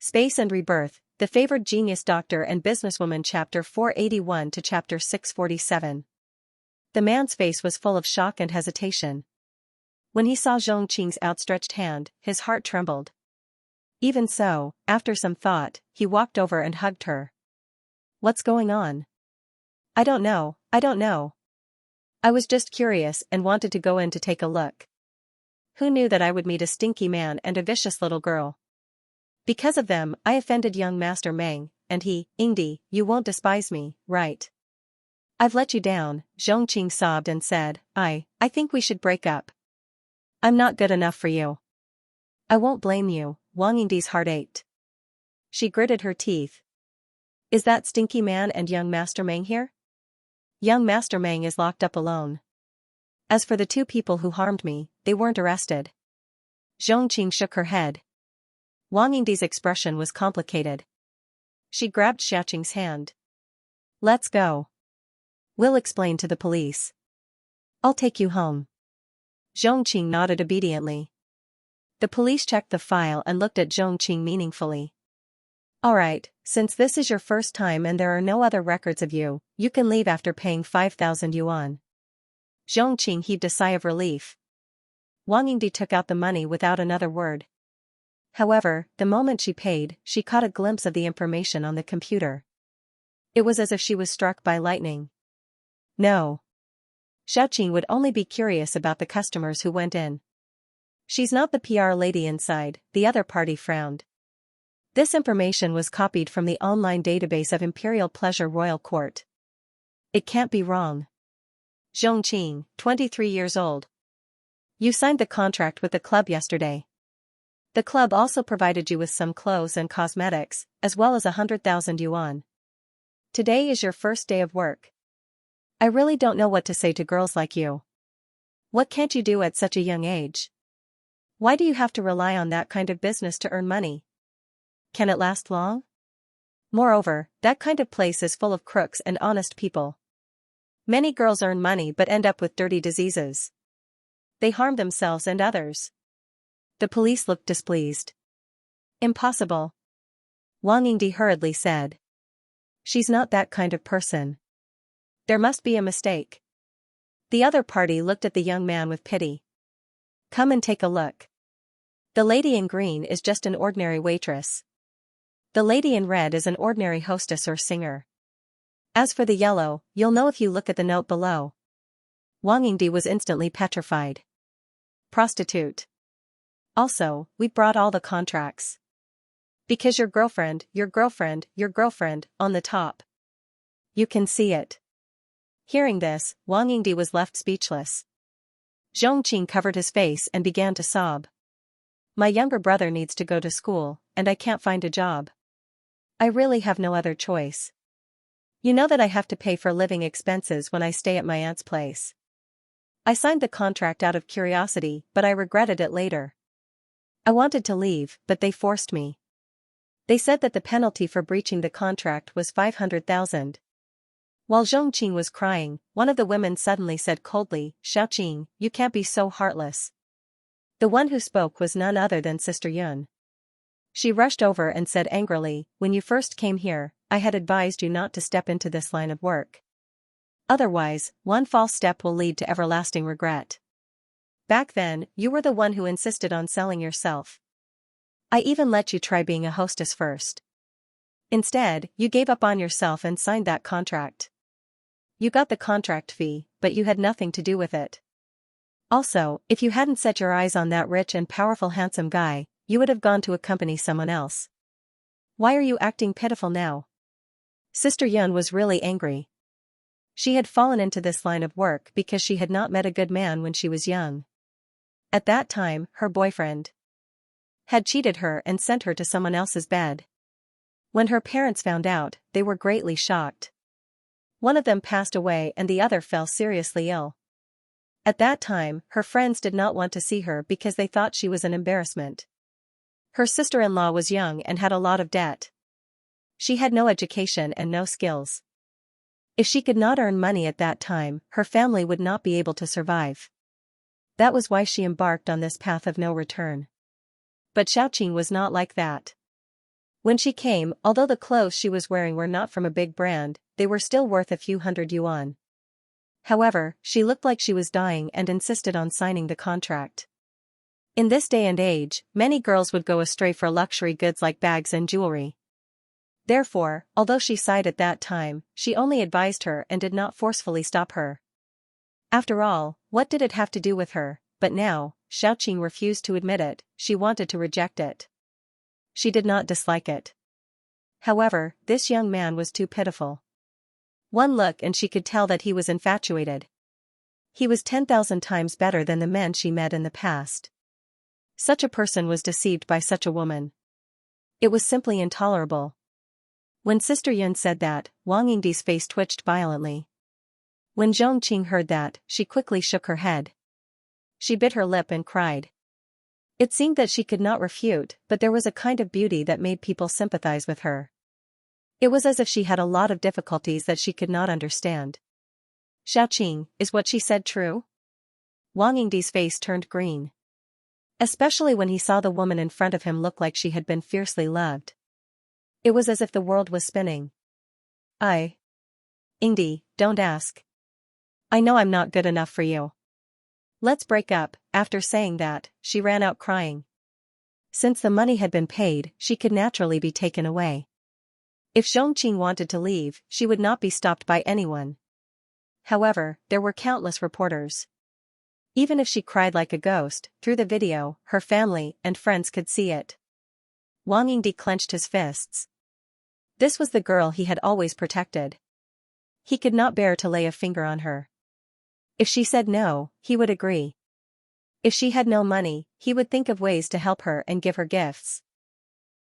Space and Rebirth, The Favored Genius Doctor and Businesswoman Chapter 481 to Chapter 647. The man's face was full of shock and hesitation. When he saw Xianxia's outstretched hand, his heart trembled. Even so, after some thought, he walked over and hugged her. "What's going on?" I don't know. I was just curious and wanted to go in to take a look. Who knew that I would meet a stinky man and a vicious little girl? Because of them, I offended young Master Meng, and he, Ingdi, you won't despise me, right? I've let you down, Xianxia sobbed and said, I think we should break up. I'm not good enough for you. I won't blame you, Wang Ingdi's heart ached. She gritted her teeth. Is that stinky man and young Master Meng here? Young Master Meng is locked up alone. As for the two people who harmed me, they weren't arrested. Xianxia shook her head. Wang Ingdi's expression was complicated. She grabbed Xiaoqing's hand. Let's go. We'll explain to the police. I'll take you home. Xianxia nodded obediently. The police checked the file and looked at Xianxia meaningfully. Alright, since this is your first time and there are no other records of you, you can leave after paying 5,000 yuan. Xianxia heaved a sigh of relief. Wang Ingdi took out the money without another word. However, the moment she paid, she caught a glimpse of the information on the computer. It was as if she was struck by lightning. No. Xiaoqing would only be curious about the customers who went in. She's not the PR lady inside, the other party frowned. This information was copied from the online database of Imperial Pleasure Royal Court. It can't be wrong. Xianxia, 23 years old. You signed the contract with the club yesterday. The club also provided you with some clothes and cosmetics, as well as 100,000 yuan. Today is your first day of work. I really don't know what to say to girls like you. What can't you do at such a young age? Why do you have to rely on that kind of business to earn money? Can it last long? Moreover, that kind of place is full of crooks and honest people. Many girls earn money but end up with dirty diseases. They harm themselves and others. The police looked displeased. Impossible. Wang Ingdi hurriedly said. She's not that kind of person. There must be a mistake. The other party looked at the young man with pity. Come and take a look. The lady in green is just an ordinary waitress. The lady in red is an ordinary hostess or singer. As for the yellow, you'll know if you look at the note below. Wang Ingdi was instantly petrified. Prostitute. Also, we brought all the contracts. Because your girlfriend, on the top. You can see it. Hearing this, Wang Ingdi was left speechless. Xianxia covered his face and began to sob. My younger brother needs to go to school, and I can't find a job. I really have no other choice. You know that I have to pay for living expenses when I stay at my aunt's place. I signed the contract out of curiosity, but I regretted it later. I wanted to leave, but they forced me. They said that the penalty for breaching the contract was 500,000. While Xianxia was crying, one of the women suddenly said coldly, Xiaoqing, you can't be so heartless. The one who spoke was none other than Sister Yun. She rushed over and said angrily, when you first came here, I had advised you not to step into this line of work. Otherwise, one false step will lead to everlasting regret. Back then, you were the one who insisted on selling yourself. I even let you try being a hostess first. Instead, you gave up on yourself and signed that contract. You got the contract fee, but you had nothing to do with it. Also, if you hadn't set your eyes on that rich and powerful handsome guy, you would have gone to accompany someone else. Why are you acting pitiful now? Sister Yun was really angry. She had fallen into this line of work because she had not met a good man when she was young. At that time, her boyfriend had cheated her and sent her to someone else's bed. When her parents found out, they were greatly shocked. One of them passed away and the other fell seriously ill. At that time, her friends did not want to see her because they thought she was an embarrassment. Her sister-in-law was young and had a lot of debt. She had no education and no skills. If she could not earn money at that time, her family would not be able to survive. That was why she embarked on this path of no return. But Xiaoqing was not like that. When she came, although the clothes she was wearing were not from a big brand, they were still worth a few hundred yuan. However, she looked like she was dying and insisted on signing the contract. In this day and age, many girls would go astray for luxury goods like bags and jewelry. Therefore, although she sighed at that time, she only advised her and did not forcefully stop her. After all, what did it have to do with her? But now, Xiaoqing refused to admit it, she wanted to reject it. She did not dislike it. However, this young man was too pitiful. One look and she could tell that he was infatuated. He was 10,000 times better than the men she met in the past. Such a person was deceived by such a woman. It was simply intolerable. When Sister Yun said that, Wang Yingdi's face twitched violently. When Zhong Qing heard that, she quickly shook her head. She bit her lip and cried. It seemed that she could not refute, but there was a kind of beauty that made people sympathize with her. It was as if she had a lot of difficulties that she could not understand. Xiaoqing, is what she said true? Wang Yingdi's face turned green. Especially when he saw the woman in front of him look like she had been fiercely loved. It was as if the world was spinning. Yingdi, don't ask. I know I'm not good enough for you. Let's break up. After saying that, she ran out crying. Since the money had been paid, she could naturally be taken away. If Zhongqing wanted to leave, she would not be stopped by anyone. However, there were countless reporters. Even if she cried like a ghost, through the video, her family and friends could see it. Wang Yingdi clenched his fists. This was the girl he had always protected. He could not bear to lay a finger on her. If she said no, he would agree. If she had no money, he would think of ways to help her and give her gifts.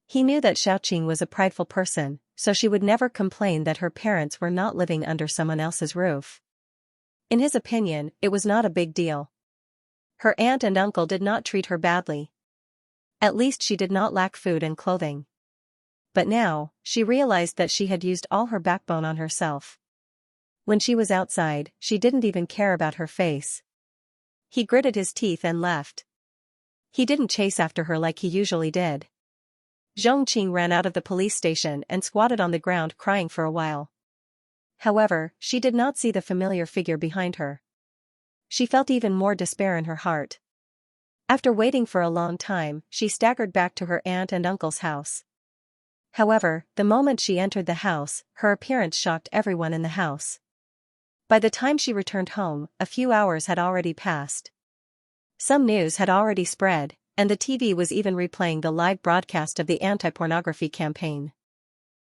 He knew that Xiaoqing was a prideful person, so she would never complain that her parents were not living under someone else's roof. In his opinion, it was not a big deal. Her aunt and uncle did not treat her badly. At least she did not lack food and clothing. But now, she realized that she had used all her backbone on herself. When she was outside, she didn't even care about her face. He gritted his teeth and left. He didn't chase after her like he usually did. Zhongqing ran out of the police station and squatted on the ground crying for a while. However, she did not see the familiar figure behind her. She felt even more despair in her heart. After waiting for a long time, she staggered back to her aunt and uncle's house. However, the moment she entered the house, her appearance shocked everyone in the house. By the time she returned home, a few hours had already passed. Some news had already spread, and the TV was even replaying the live broadcast of the anti-pornography campaign.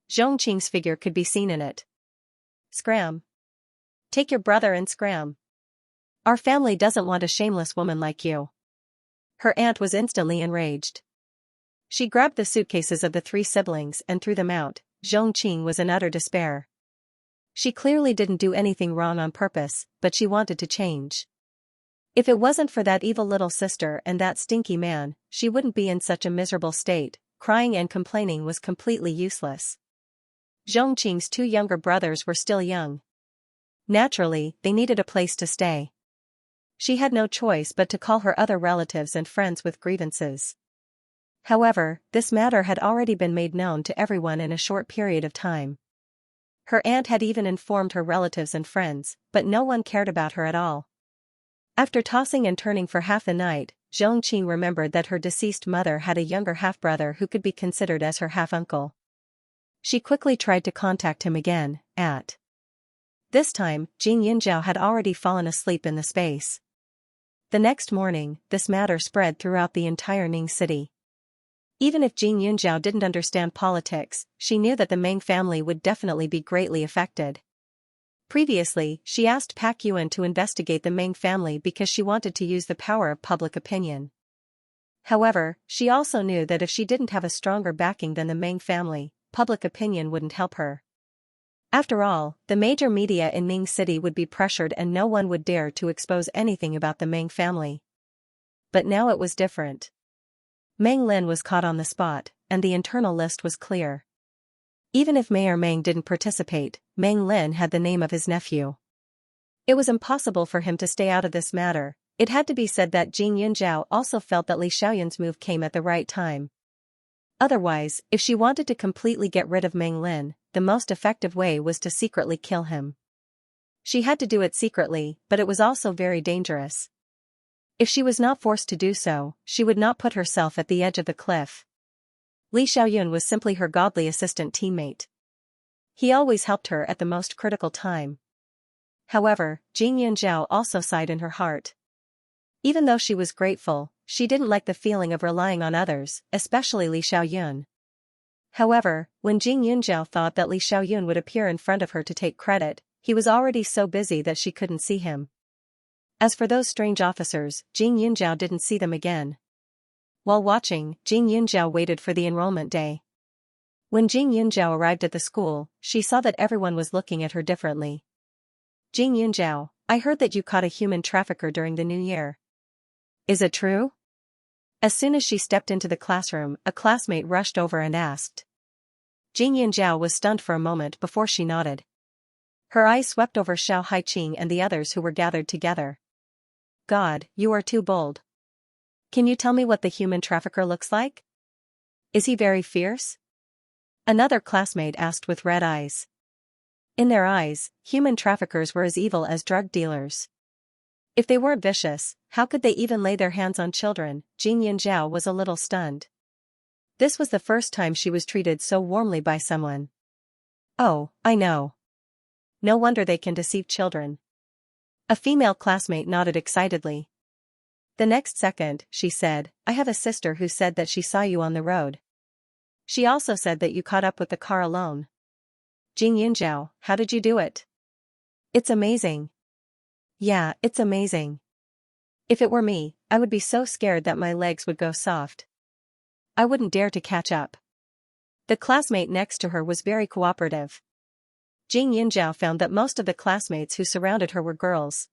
Zhongqing's figure could be seen in it. Scram. Take your brother and scram. Our family doesn't want a shameless woman like you. Her aunt was instantly enraged. She grabbed the suitcases of the three siblings and threw them out. Zhongqing was in utter despair. She clearly didn't do anything wrong on purpose, but she wanted to change. If it wasn't for that evil little sister and that stinky man, she wouldn't be in such a miserable state. Crying and complaining was completely useless. Zhongqing's two younger brothers were still young. Naturally, they needed a place to stay. She had no choice but to call her other relatives and friends with grievances. However, this matter had already been made known to everyone in a short period of time. Her aunt had even informed her relatives and friends, but no one cared about her at all. After tossing and turning for half the night, Zhongqing remembered that her deceased mother had a younger half-brother who could be considered as her half-uncle. She quickly tried to contact him again. This time, Jing Yunjiao had already fallen asleep in the space. The next morning, this matter spread throughout the entire Ning city. Even if Jing Yunjiao didn't understand politics, she knew that the Meng family would definitely be greatly affected. Previously, she asked Pak Yuan to investigate the Meng family because she wanted to use the power of public opinion. However, she also knew that if she didn't have a stronger backing than the Meng family, public opinion wouldn't help her. After all, the major media in Ning City would be pressured and no one would dare to expose anything about the Meng family. But now it was different. Meng Lin was caught on the spot, and the internal list was clear. Even if Mayor Meng didn't participate, Meng Lin had the name of his nephew. It was impossible for him to stay out of this matter. It had to be said that Jing Yunjiao also felt that Li Xiaoyan's move came at the right time. Otherwise, if she wanted to completely get rid of Meng Lin, the most effective way was to secretly kill him. She had to do it secretly, but it was also very dangerous. If she was not forced to do so, she would not put herself at the edge of the cliff. Li Xiaoyun was simply her godly assistant teammate. He always helped her at the most critical time. However, Jing Yunzhao also sighed in her heart. Even though she was grateful, she didn't like the feeling of relying on others, especially Li Xiaoyun. However, when Jing Yunzhao thought that Li Xiaoyun would appear in front of her to take credit, he was already so busy that she couldn't see him. As for those strange officers, Jing Yunzhao didn't see them again. While watching, Jing Yunzhao waited for the enrollment day. When Jing Yunzhao arrived at the school, she saw that everyone was looking at her differently. Jing Yunzhao, I heard that you caught a human trafficker during the new year. Is it true? As soon as she stepped into the classroom, a classmate rushed over and asked. Jing Yunzhao was stunned for a moment before she nodded. Her eyes swept over Xiao Haiqing and the others who were gathered together. God, you are too bold. Can you tell me what the human trafficker looks like? Is he very fierce? Another classmate asked with red eyes. In their eyes, human traffickers were as evil as drug dealers. If they weren't vicious, how could they even lay their hands on children? Jing Yunzhao was a little stunned. This was the first time she was treated so warmly by someone. Oh, I know. No wonder they can deceive children. A female classmate nodded excitedly. The next second, she said, I have a sister who said that she saw you on the road. She also said that you caught up with the car alone. Jing Yunzhao, how did you do it? It's amazing. Yeah, it's amazing. If it were me, I would be so scared that my legs would go soft. I wouldn't dare to catch up. The classmate next to her was very cooperative. Jing Yunzhao found that most of the classmates who surrounded her were girls.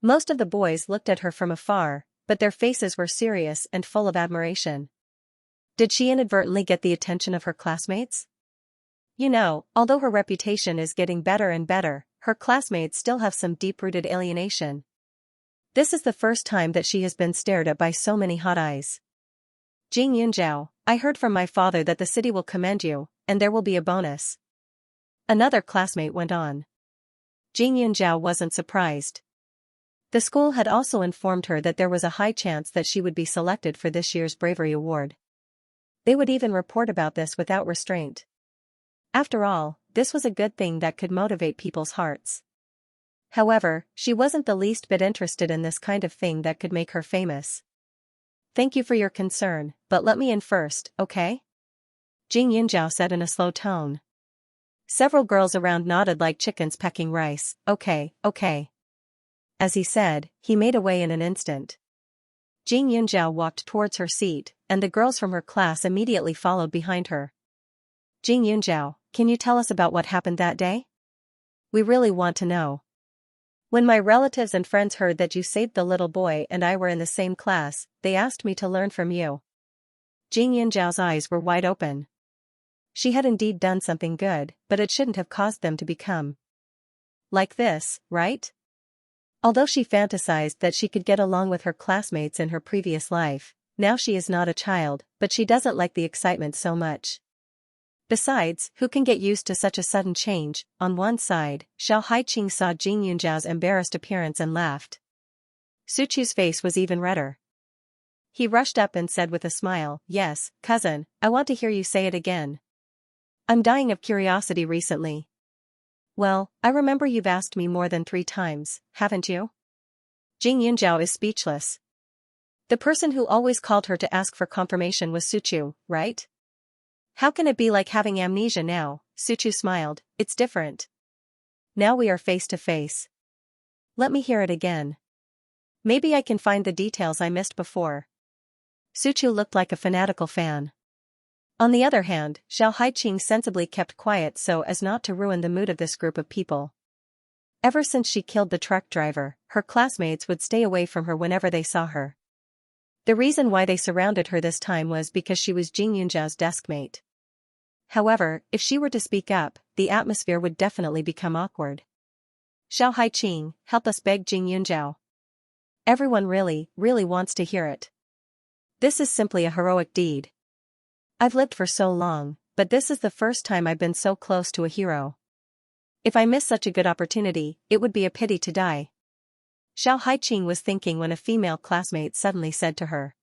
Most of the boys looked at her from afar, but their faces were serious and full of admiration. Did she inadvertently get the attention of her classmates? You know, although her reputation is getting better and better, her classmates still have some deep-rooted alienation. This is the first time that she has been stared at by so many hot eyes. Jing Yunzhao, I heard from my father that the city will commend you, and there will be a bonus. Another classmate went on. Jing Yunzhao wasn't surprised. The school had also informed her that there was a high chance that she would be selected for this year's Bravery Award. They would even report about this without restraint. After all, this was a good thing that could motivate people's hearts. However, she wasn't the least bit interested in this kind of thing that could make her famous. Thank you for your concern, but let me in first, okay? Jing Yunzhao said in a slow tone. Several girls around nodded like chickens pecking rice, okay. As he said, he made away in an instant. Jing Yunzhao walked towards her seat, and the girls from her class immediately followed behind her. Jing Yunzhao, can you tell us about what happened that day? We really want to know. When my relatives and friends heard that you saved the little boy and I were in the same class, they asked me to learn from you. Jing Yunzhao's eyes were wide open. She had indeed done something good, but it shouldn't have caused them to become like this, right? Although she fantasized that she could get along with her classmates in her previous life, now she is not a child, but she doesn't like the excitement so much. Besides, who can get used to such a sudden change? On one side, Xiao Haiqing saw Jing Yunzhao's embarrassed appearance and laughed. Suchu's face was even redder. He rushed up and said with a smile, yes, cousin, I want to hear you say it again. I'm dying of curiosity recently. Well, I remember you've asked me more than 3 times, haven't you? Jing Yunzhao is speechless. The person who always called her to ask for confirmation was Suchu, right? How can it be like having amnesia now? Suchu smiled, it's different. Now we are face to face. Let me hear it again. Maybe I can find the details I missed before. Suchu looked like a fanatical fan. On the other hand, Xiao Haiqing sensibly kept quiet so as not to ruin the mood of this group of people. Ever since she killed the truck driver, her classmates would stay away from her whenever they saw her. The reason why they surrounded her this time was because she was Jing Yunzhao's deskmate. However, if she were to speak up, the atmosphere would definitely become awkward. Xiao Haiqing, help us, begged Jing Yunzhao. Everyone really wants to hear it. This is simply a heroic deed. I've lived for so long, but this is the first time I've been so close to a hero. If I miss such a good opportunity, it would be a pity to die. Xiao Haiqing was thinking when a female classmate suddenly said to her.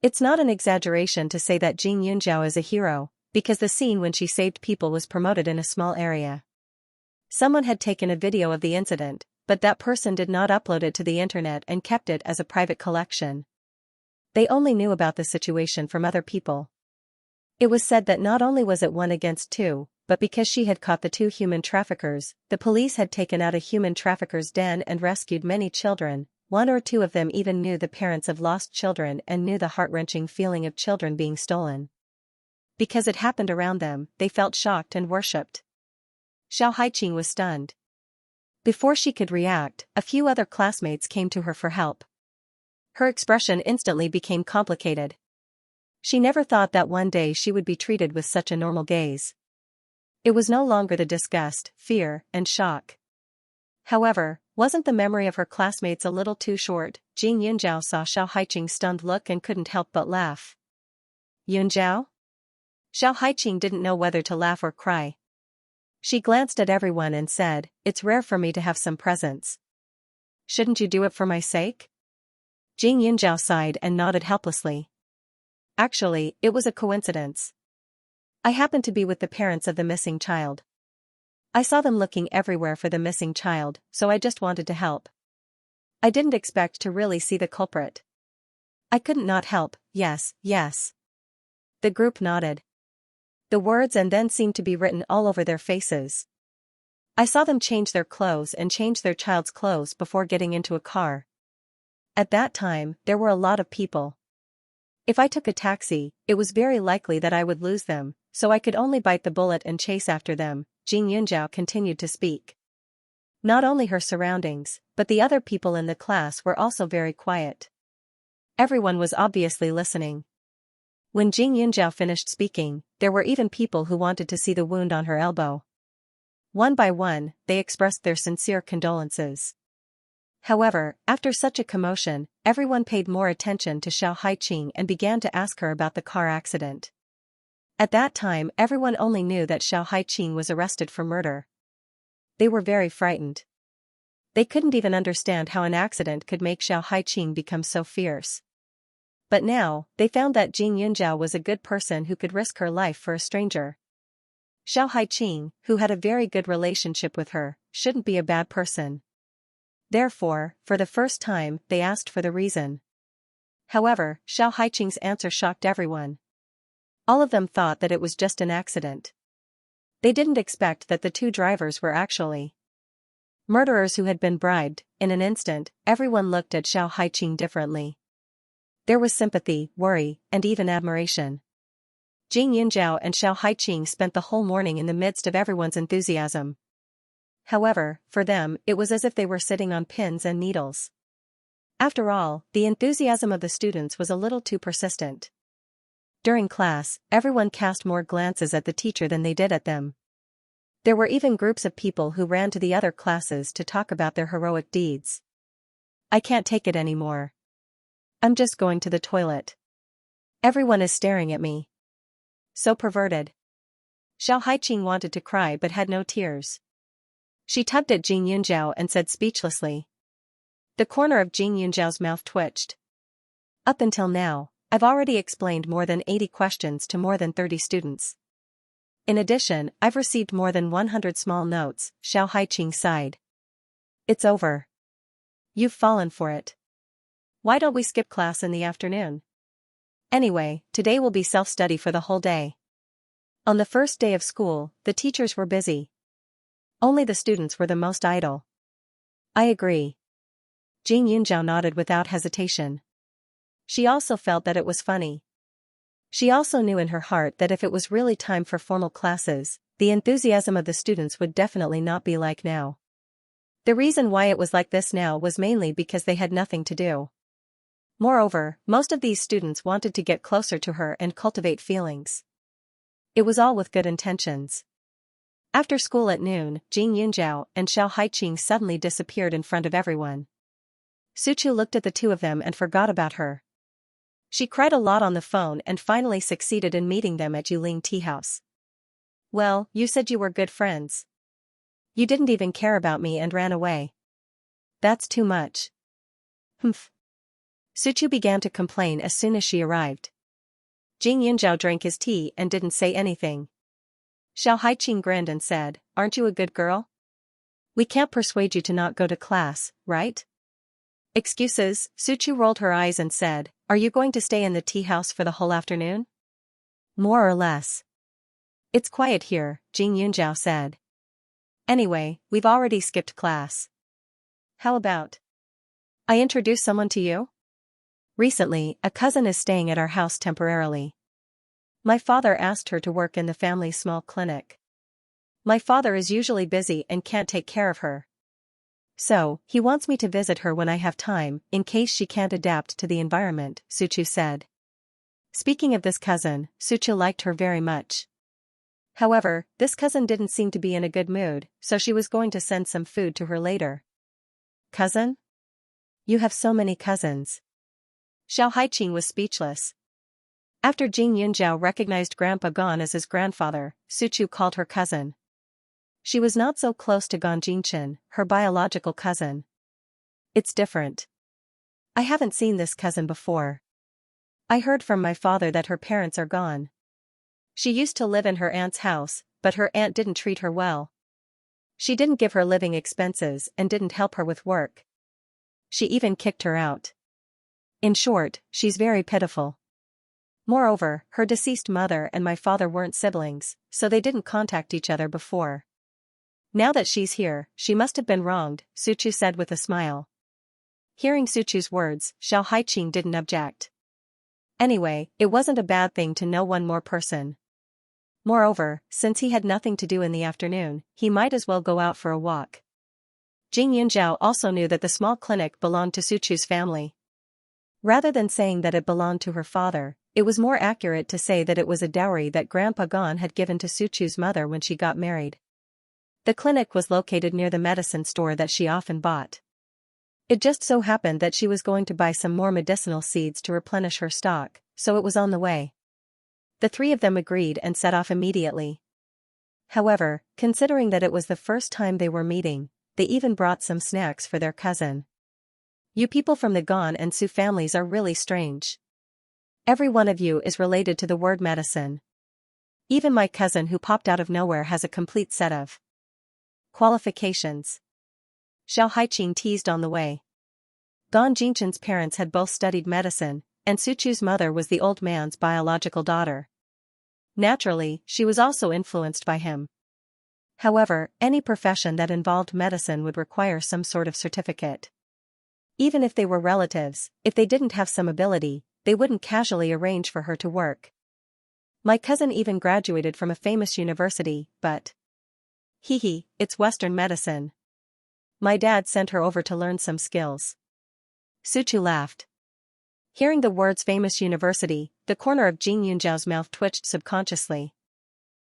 It's not an exaggeration to say that Jing Yunjiao is a hero, because the scene when she saved people was promoted in a small area. Someone had taken a video of the incident, but that person did not upload it to the internet and kept it as a private collection. They only knew about the situation from other people. It was said that not only was it 1 against 2, but because she had caught the 2 human traffickers, the police had taken out a human trafficker's den and rescued many children. 1 or 2 of them even knew the parents of lost children and knew the heart-wrenching feeling of children being stolen. Because it happened around them, they felt shocked and worshipped. Xiao Haiqing was stunned. Before she could react, a few other classmates came to her for help. Her expression instantly became complicated. She never thought that one day she would be treated with such a normal gaze. It was no longer the disgust, fear, and shock. However, wasn't the memory of her classmates a little too short? Jing Yunjiao saw Xiao Haiqing's stunned look and couldn't help but laugh. Yunjiao? Xiao Haiqing didn't know whether to laugh or cry. She glanced at everyone and said, "It's rare for me to have some presents. Shouldn't you do it for my sake?" Jing Yunjiao sighed and nodded helplessly. Actually, it was a coincidence. I happened to be with the parents of the missing child. I saw them looking everywhere for the missing child, so I just wanted to help. I didn't expect to really see the culprit. I couldn't not help. Yes, yes. The group nodded. The words "and then" seemed to be written all over their faces. I saw them change their clothes and change their child's clothes before getting into a car. At that time, there were a lot of people. If I took a taxi, it was very likely that I would lose them, so I could only bite the bullet and chase after them. Jing Yunjiao continued to speak. Not only her surroundings, but the other people in the class were also very quiet. Everyone was obviously listening. When Jing Yunjiao finished speaking, there were even people who wanted to see the wound on her elbow. One by one, they expressed their sincere condolences. However, after such a commotion, everyone paid more attention to Xiao Haiqing and began to ask her about the car accident. At that time, everyone only knew that Xiao Haiqing was arrested for murder. They were very frightened. They couldn't even understand how an accident could make Xiao Haiqing become so fierce. But now, they found that Jing Yunjiao was a good person who could risk her life for a stranger. Xiao Haiqing, who had a very good relationship with her, shouldn't be a bad person. Therefore, for the first time, they asked for the reason. However, Xiao Haiqing's answer shocked everyone. All of them thought that it was just an accident. They didn't expect that the 2 drivers were actually murderers who had been bribed. In an instant, everyone looked at Xiao Haiqing differently. There was sympathy, worry, and even admiration. Jing Yunjiao and Xiao Haiqing spent the whole morning in the midst of everyone's enthusiasm. However, for them, it was as if they were sitting on pins and needles. After all, the enthusiasm of the students was a little too persistent. During class, everyone cast more glances at the teacher than they did at them. There were even groups of people who ran to the other classes to talk about their heroic deeds. I can't take it anymore. I'm just going to the toilet. Everyone is staring at me. So perverted. Xiao Haiqing wanted to cry but had no tears. She tugged at Jing Yunjiao and said speechlessly. The corner of Jing Yunjiao's mouth twitched. Up until now, I've already explained more than 80 questions to more than 30 students. In addition, I've received more than 100 small notes. Xiao Haiqing sighed. It's over. You've fallen for it. Why don't we skip class in the afternoon? Anyway, today will be self-study for the whole day. On the first day of school, the teachers were busy. Only the students were the most idle. I agree. Jing Yunjiao nodded without hesitation. She also felt that it was funny. She also knew in her heart that if it was really time for formal classes, the enthusiasm of the students would definitely not be like now. The reason why it was like this now was mainly because they had nothing to do. Moreover, most of these students wanted to get closer to her and cultivate feelings. It was all with good intentions. After school at noon, Jing Yunjiao and Xiao Haiqing suddenly disappeared in front of everyone. Suchu looked at the 2 of them and forgot about her. She cried a lot on the phone and finally succeeded in meeting them at Yuling Tea House. Well, you said you were good friends. You didn't even care about me and ran away. That's too much. Humph. Suchu began to complain as soon as she arrived. Jing Yunzhao drank his tea and didn't say anything. Xiao Haiqing grinned and said, "Aren't you a good girl? We can't persuade you to not go to class, right?" Excuses. Suchu rolled her eyes and said, "Are you going to stay in the tea house for the whole afternoon?" More or less. It's quiet here, Jing Yunzhao said. Anyway, we've already skipped class. How about I introduce someone to you? Recently, a cousin is staying at our house temporarily. My father asked her to work in the family's small clinic. My father is usually busy and can't take care of her. So, he wants me to visit her when I have time, in case she can't adapt to the environment, Suchu said. Speaking of this cousin, Suchu liked her very much. However, this cousin didn't seem to be in a good mood, so she was going to send some food to her later. Cousin? You have so many cousins. Xiao Haiqing was speechless. After Jing Yunzhao recognized Grandpa Gon as his grandfather, Suchu called her cousin. She was not so close to Gon Jingchen, her biological cousin. It's different. I haven't seen this cousin before. I heard from my father that her parents are gone. She used to live in her aunt's house, but her aunt didn't treat her well. She didn't give her living expenses and didn't help her with work. She even kicked her out. In short, she's very pitiful. Moreover, her deceased mother and my father weren't siblings, so they didn't contact each other before. Now that she's here, she must have been wronged, Suchu said with a smile. Hearing Suchu's words, Xiao Haiqing didn't object. Anyway, it wasn't a bad thing to know one more person. Moreover, since he had nothing to do in the afternoon, he might as well go out for a walk. Jing Yunzhao also knew that the small clinic belonged to Suchu's family. Rather than saying that it belonged to her father, it was more accurate to say that it was a dowry that Grandpa Gon had given to Suchu's mother when she got married. The clinic was located near the medicine store that she often bought. It just so happened that she was going to buy some more medicinal seeds to replenish her stock, so it was on the way. The three of them agreed and set off immediately. However, considering that it was the first time they were meeting, they even brought some snacks for their cousin. You people from the Gon and Su families are really strange. Every one of you is related to the word medicine. Even my cousin who popped out of nowhere has a complete set of qualifications. Xiao Haiqing teased on the way. Gon Jingchen's parents had both studied medicine, and Suchu's mother was the old man's biological daughter. Naturally, she was also influenced by him. However, any profession that involved medicine would require some sort of certificate. Even if they were relatives, if they didn't have some ability, they wouldn't casually arrange for her to work. My cousin even graduated from a famous university, but it's Western medicine. My dad sent her over to learn some skills. Suchu laughed. Hearing the words famous university, the corner of Jing Yunzhao's mouth twitched subconsciously.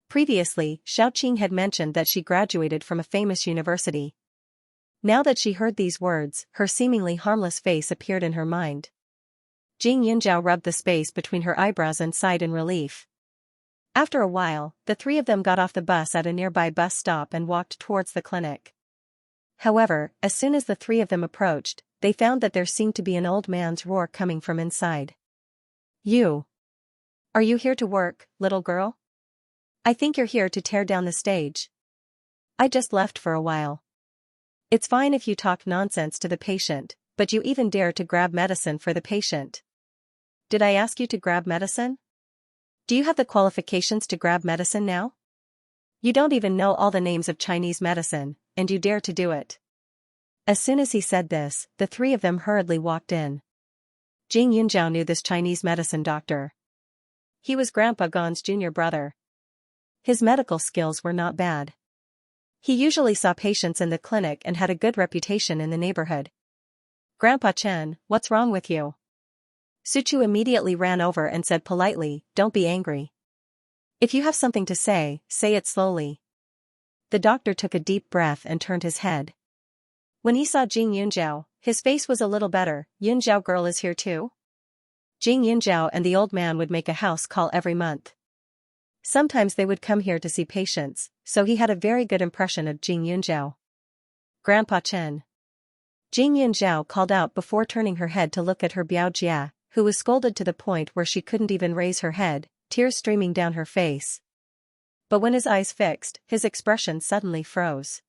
Previously, Xiaoqing had mentioned that she graduated from a famous university. Now that she heard these words, her seemingly harmless face appeared in her mind. Jing Yunzhao rubbed the space between her eyebrows and sighed in relief. After a while, the three of them got off the bus at a nearby bus stop and walked towards the clinic. However, as soon as the three of them approached, they found that there seemed to be an old man's roar coming from inside. You! Are you here to work, little girl? I think you're here to tear down the stage. I just left for a while. It's fine if you talk nonsense to the patient, but you even dare to grab medicine for the patient. Did I ask you to grab medicine? Do you have the qualifications to grab medicine now? You don't even know all the names of Chinese medicine, and you dare to do it. As soon as he said this, the three of them hurriedly walked in. Jing Yunzhao knew this Chinese medicine doctor. He was Grandpa Gon's junior brother. His medical skills were not bad. He usually saw patients in the clinic and had a good reputation in the neighborhood. Grandpa Chen, what's wrong with you? Suchu immediately ran over and said politely, "Don't be angry. If you have something to say it slowly." The doctor took a deep breath and turned his head. When he saw Jing Yunzhao, his face was a little better. "Yunzhao girl is here too?" Jing Yunjiao and the old man would make a house call every month. Sometimes they would come here to see patients, so he had a very good impression of Jing Yunjiao. Grandpa Chen. Jing Yunjiao called out before turning her head to look at her Biao Jia, who was scolded to the point where she couldn't even raise her head, tears streaming down her face. But when his eyes fixed, his expression suddenly froze.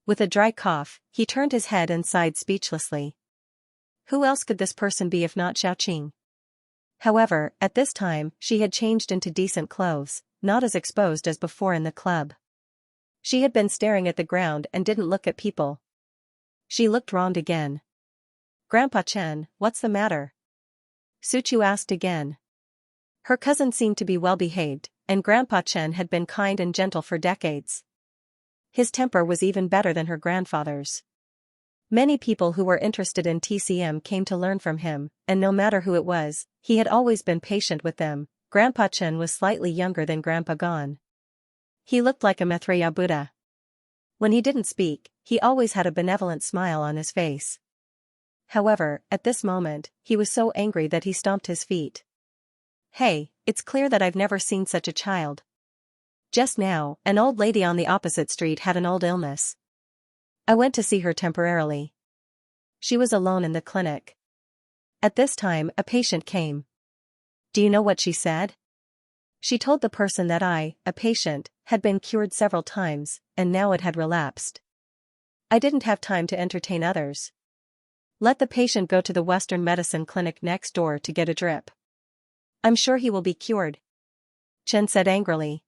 With a dry cough, he turned his head and sighed speechlessly. Who else could this person be if not Xiaoqing? However, at this time, she had changed into decent clothes, not as exposed as before in the club. She had been staring at the ground and didn't look at people. She looked round again. Grandpa Chen, what's the matter? Suchu asked again. Her cousin seemed to be well behaved, and Grandpa Chen had been kind and gentle for decades. His temper was even better than her grandfather's. Many people who were interested in TCM came to learn from him, and no matter who it was, he had always been patient with them. Grandpa Chen was slightly younger than Grandpa Gon. He looked like a Maitreya Buddha. When he didn't speak, he always had a benevolent smile on his face. However, at this moment, he was so angry that he stomped his feet. Hey, it's clear that I've never seen such a child. Just now, an old lady on the opposite street had an old illness. I went to see her temporarily. She was alone in the clinic. At this time, a patient came. Do you know what she said? She told the person that I, a patient, had been cured several times, and now it had relapsed. I didn't have time to entertain others. Let the patient go to the Western medicine clinic next door to get a drip. I'm sure he will be cured. Chen said angrily.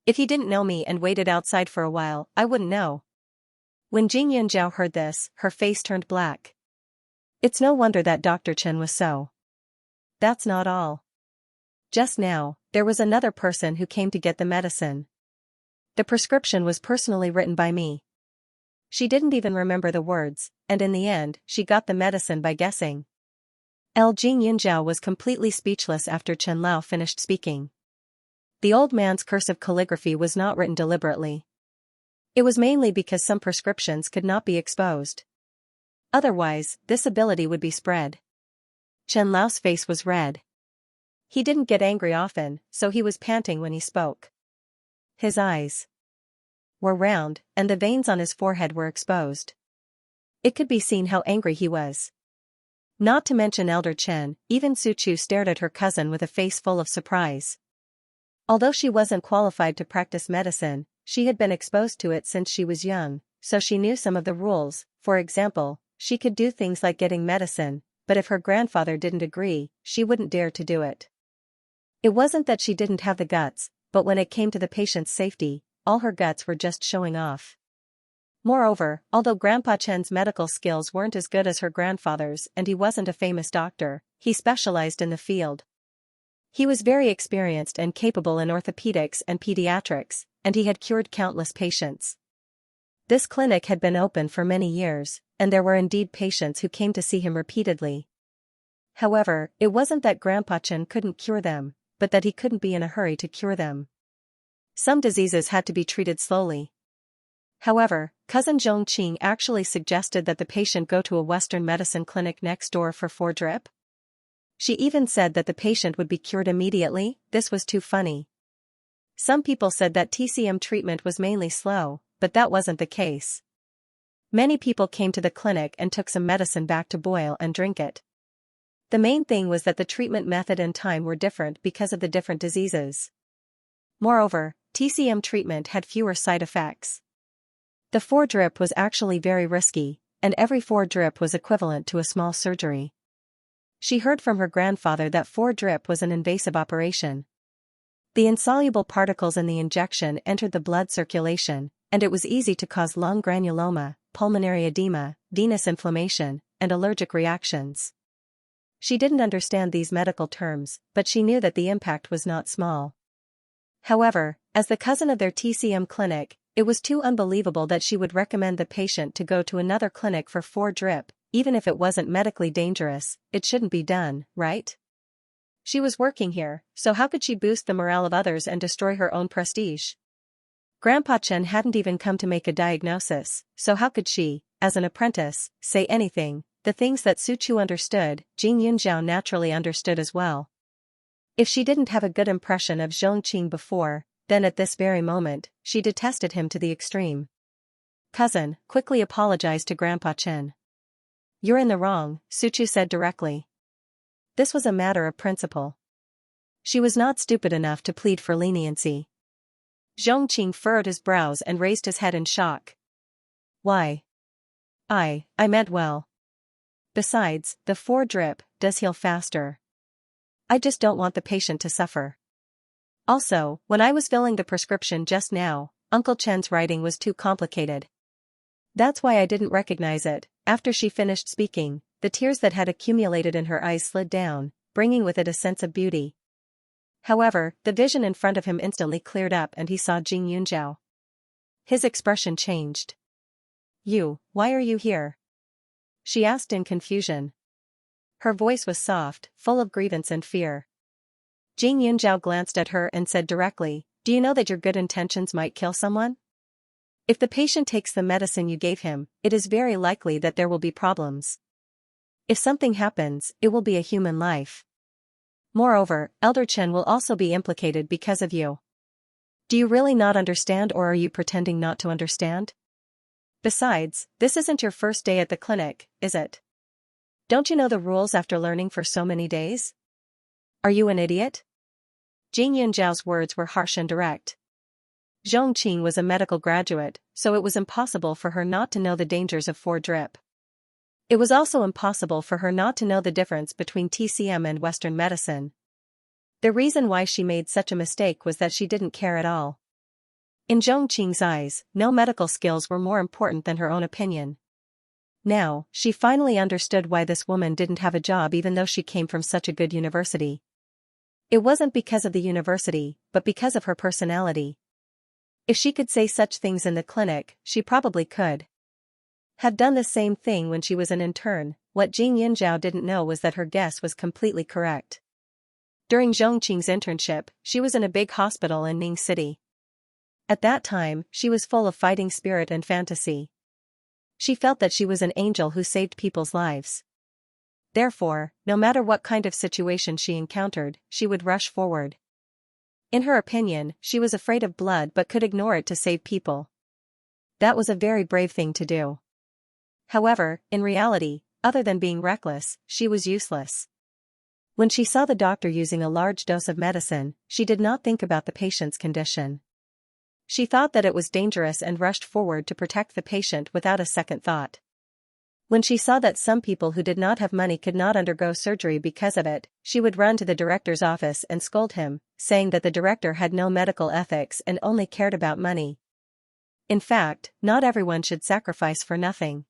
If he didn't know me and waited outside for a while, I wouldn't know. When Jing Yunjiao heard this, her face turned black. It's no wonder that Dr. Chen was so. That's not all. Just now, there was another person who came to get the medicine. The prescription was personally written by me. She didn't even remember the words, and in the end, she got the medicine by guessing. Jing Yunjiao was completely speechless after Chen Lao finished speaking. The old man's cursive calligraphy was not written deliberately. It was mainly because some prescriptions could not be exposed. Otherwise, this ability would be spread. Chen Lao's face was red. He didn't get angry often, so he was panting when he spoke. His eyes were round, and the veins on his forehead were exposed. It could be seen how angry he was. Not to mention Elder Chen, even Su Chu stared at her cousin with a face full of surprise. Although she wasn't qualified to practice medicine, she had been exposed to it since she was young, so she knew some of the rules. For example, she could do things like getting medicine, but if her grandfather didn't agree, she wouldn't dare to do it. It wasn't that she didn't have the guts, but when it came to the patient's safety, all her guts were just showing off. Moreover, although Grandpa Chen's medical skills weren't as good as her grandfather's and he wasn't a famous doctor, he specialized in the field. He was very experienced and capable in orthopedics and pediatrics, and he had cured countless patients. This clinic had been open for many years, and there were indeed patients who came to see him repeatedly. However, it wasn't that Grandpa Chen couldn't cure them, but that he couldn't be in a hurry to cure them. Some diseases had to be treated slowly. However, cousin Xianxia actually suggested that the patient go to a Western medicine clinic next door for 4 drip. She even said that the patient would be cured immediately. This was too funny. Some people said that TCM treatment was mainly slow, but that wasn't the case. Many people came to the clinic and took some medicine back to boil and drink it. The main thing was that the treatment method and time were different because of the different diseases. Moreover, TCM treatment had fewer side effects. The 4 drip was actually very risky, and every 4 drip was equivalent to a small surgery. She heard from her grandfather that 4 drip was an invasive operation. The insoluble particles in the injection entered the blood circulation, and it was easy to cause lung granuloma, pulmonary edema, venous inflammation, and allergic reactions. She didn't understand these medical terms, but she knew that the impact was not small. However, as the cousin of their TCM clinic, it was too unbelievable that she would recommend the patient to go to another clinic for 4 drip, even if it wasn't medically dangerous. It shouldn't be done, right? She was working here, so how could she boost the morale of others and destroy her own prestige? Grandpa Chen hadn't even come to make a diagnosis, so how could she, as an apprentice, say anything? the things that Suchu understood, Jing Yunjiao naturally understood as well. If she didn't have a good impression of Zhongqing before, then at this very moment, she detested him to the extreme. Cousin, quickly apologize to Grandpa Chen. You're in the wrong, Suchu said directly. This was a matter of principle. She was not stupid enough to plead for leniency. Zhongqing furrowed his brows and raised his head in shock. Why? I meant well. Besides, the 4-drip does heal faster. I just don't want the patient to suffer. Also, when I was filling the prescription just now, Uncle Chen's writing was too complicated. That's why I didn't recognize it. After she finished speaking, the tears that had accumulated in her eyes slid down, bringing with it a sense of beauty. However, the vision in front of him instantly cleared up and he saw Jing Yunjiao. His expression changed. Why are you here? She asked in confusion. Her voice was soft, full of grievance and fear. Jing Yunjiao glanced at her and said directly, do you know that your good intentions might kill someone? If the patient takes the medicine you gave him, it is very likely that there will be problems. If something happens, it will be a human life. Moreover, Elder Chen will also be implicated because of you. Do you really not understand, or are you pretending not to understand? Besides, this isn't your first day at the clinic, is it? Don't you know the rules after learning for so many days? Are you an idiot? Jing Yunjiao's words were harsh and direct. Zhongqing was a medical graduate, so it was impossible for her not to know the dangers of 4-drip. It was also impossible for her not to know the difference between TCM and Western medicine. The reason why she made such a mistake was that she didn't care at all. In Zhongqing's eyes, no medical skills were more important than her own opinion. Now, she finally understood why this woman didn't have a job even though she came from such a good university. It wasn't because of the university, but because of her personality. If she could say such things in the clinic, she probably could have done the same thing when she was an intern. What Jing Yunjiao didn't know was that her guess was completely correct. During Zhongqing's internship, she was in a big hospital in Ning City. At that time, she was full of fighting spirit and fantasy. She felt that she was an angel who saved people's lives. Therefore, no matter what kind of situation she encountered, she would rush forward. In her opinion, she was afraid of blood but could ignore it to save people. That was a very brave thing to do. However, in reality, other than being reckless, she was useless. When she saw the doctor using a large dose of medicine, she did not think about the patient's condition. She thought that it was dangerous and rushed forward to protect the patient without a second thought. When she saw that some people who did not have money could not undergo surgery because of it, she would run to the director's office and scold him, saying that the director had no medical ethics and only cared about money. In fact, not everyone should sacrifice for nothing.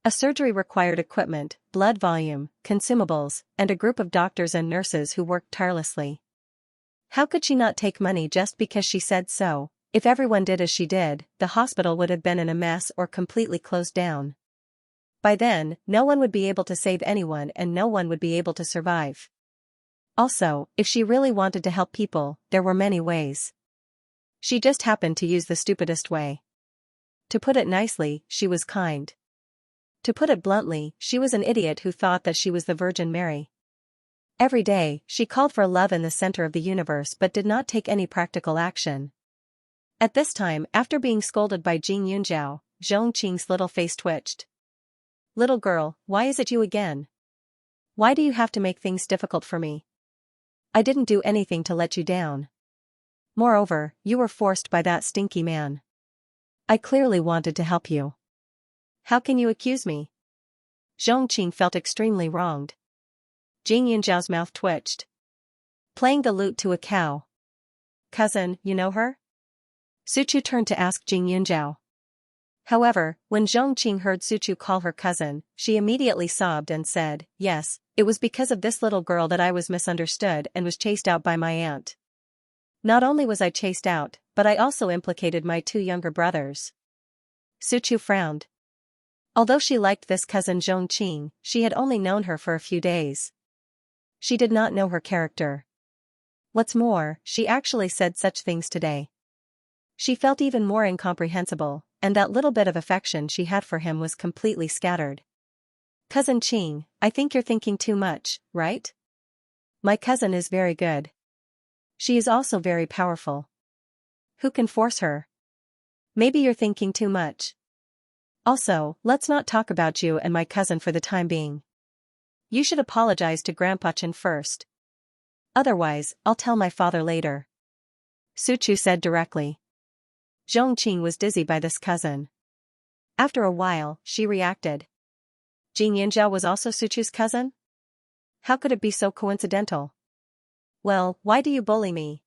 A surgery required equipment, blood volume, consumables, and a group of doctors and nurses who worked tirelessly. How could she not take money just because she said so? If everyone did as she did, the hospital would have been in a mess or completely closed down. By then, no one would be able to save anyone and no one would be able to survive. Also, if she really wanted to help people, there were many ways. She just happened to use the stupidest way. To put it nicely, she was kind. To put it bluntly, she was an idiot who thought that she was the Virgin Mary. Every day, she called for love in the center of the universe but did not take any practical action. At this time, after being scolded by Jing Yunjiao, Zhongqing's little face twitched. Little girl, why is it you again? Why do you have to make things difficult for me? I didn't do anything to let you down. Moreover, you were forced by that stinky man. I clearly wanted to help you. How can you accuse me? Zhongqing felt extremely wronged. Jing Yunjiao's mouth twitched. Playing the lute to a cow. Cousin, you know her? Suchu turned to ask Jing Yunjiao. However, when Zhongqing heard Suchu call her cousin, she immediately sobbed and said, yes, it was because of this little girl that I was misunderstood and was chased out by my aunt. Not only was I chased out, but I also implicated my 2 younger brothers. Suchu frowned. Although she liked this cousin Zhongqing, she had only known her for a few days. She did not know her character. What's more, she actually said such things today. She felt even more incomprehensible, and that little bit of affection she had for him was completely scattered. Cousin Qing, I think you're thinking too much, right? My cousin is very good. She is also very powerful. Who can force her? Maybe you're thinking too much. Also, let's not talk about you and my cousin for the time being. You should apologize to Grandpa Chen first. Otherwise, I'll tell my father later. Su Chu said directly. Zhongqing was dizzy by this cousin. After a while, she reacted. Jing Yinzhao was also Su Chu's cousin? How could it be so coincidental? Well, why do you bully me?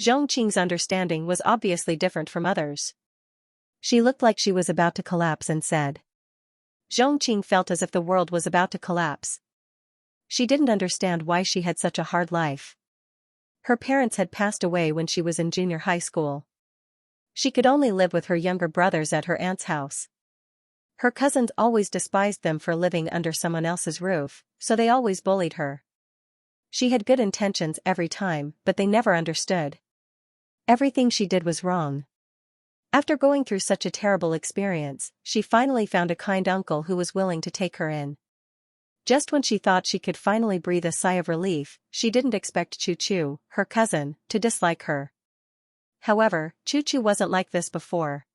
Zhongqing's understanding was obviously different from others. She looked like she was about to collapse and said. Zhongqing felt as if the world was about to collapse. She didn't understand why she had such a hard life. Her parents had passed away when she was in junior high school. She could only live with her younger brothers at her aunt's house. Her cousins always despised them for living under someone else's roof, so they always bullied her. She had good intentions every time, but they never understood. Everything she did was wrong. After going through such a terrible experience, she finally found a kind uncle who was willing to take her in. Just when she thought she could finally breathe a sigh of relief, she didn't expect Chu Chu, her cousin, to dislike her. However, Chu Chu wasn't like this before.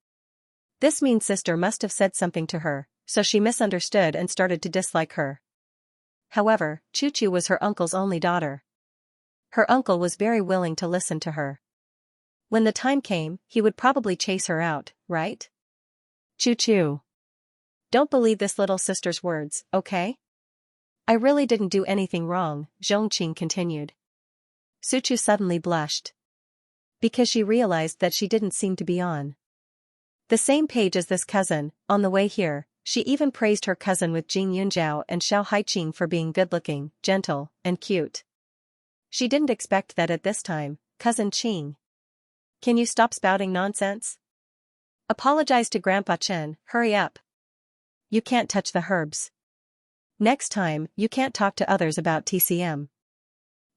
This mean sister must have said something to her, so she misunderstood and started to dislike her. However, Chu Chu was her uncle's only daughter. Her uncle was very willing to listen to her. When the time came, he would probably chase her out, right? Chu Chu. Don't believe this little sister's words, okay? I really didn't do anything wrong, Zhongqing continued. Su Chu suddenly blushed. Because she realized that she didn't seem to be on the same page as this cousin. On the way here, she even praised her cousin with Jing Yunzhao and Xiao Haiqing for being good-looking, gentle, and cute. She didn't expect that at this time. Cousin Qing. Can you stop spouting nonsense? Apologize to Grandpa Chen, hurry up. You can't touch the herbs. Next time, you can't talk to others about TCM.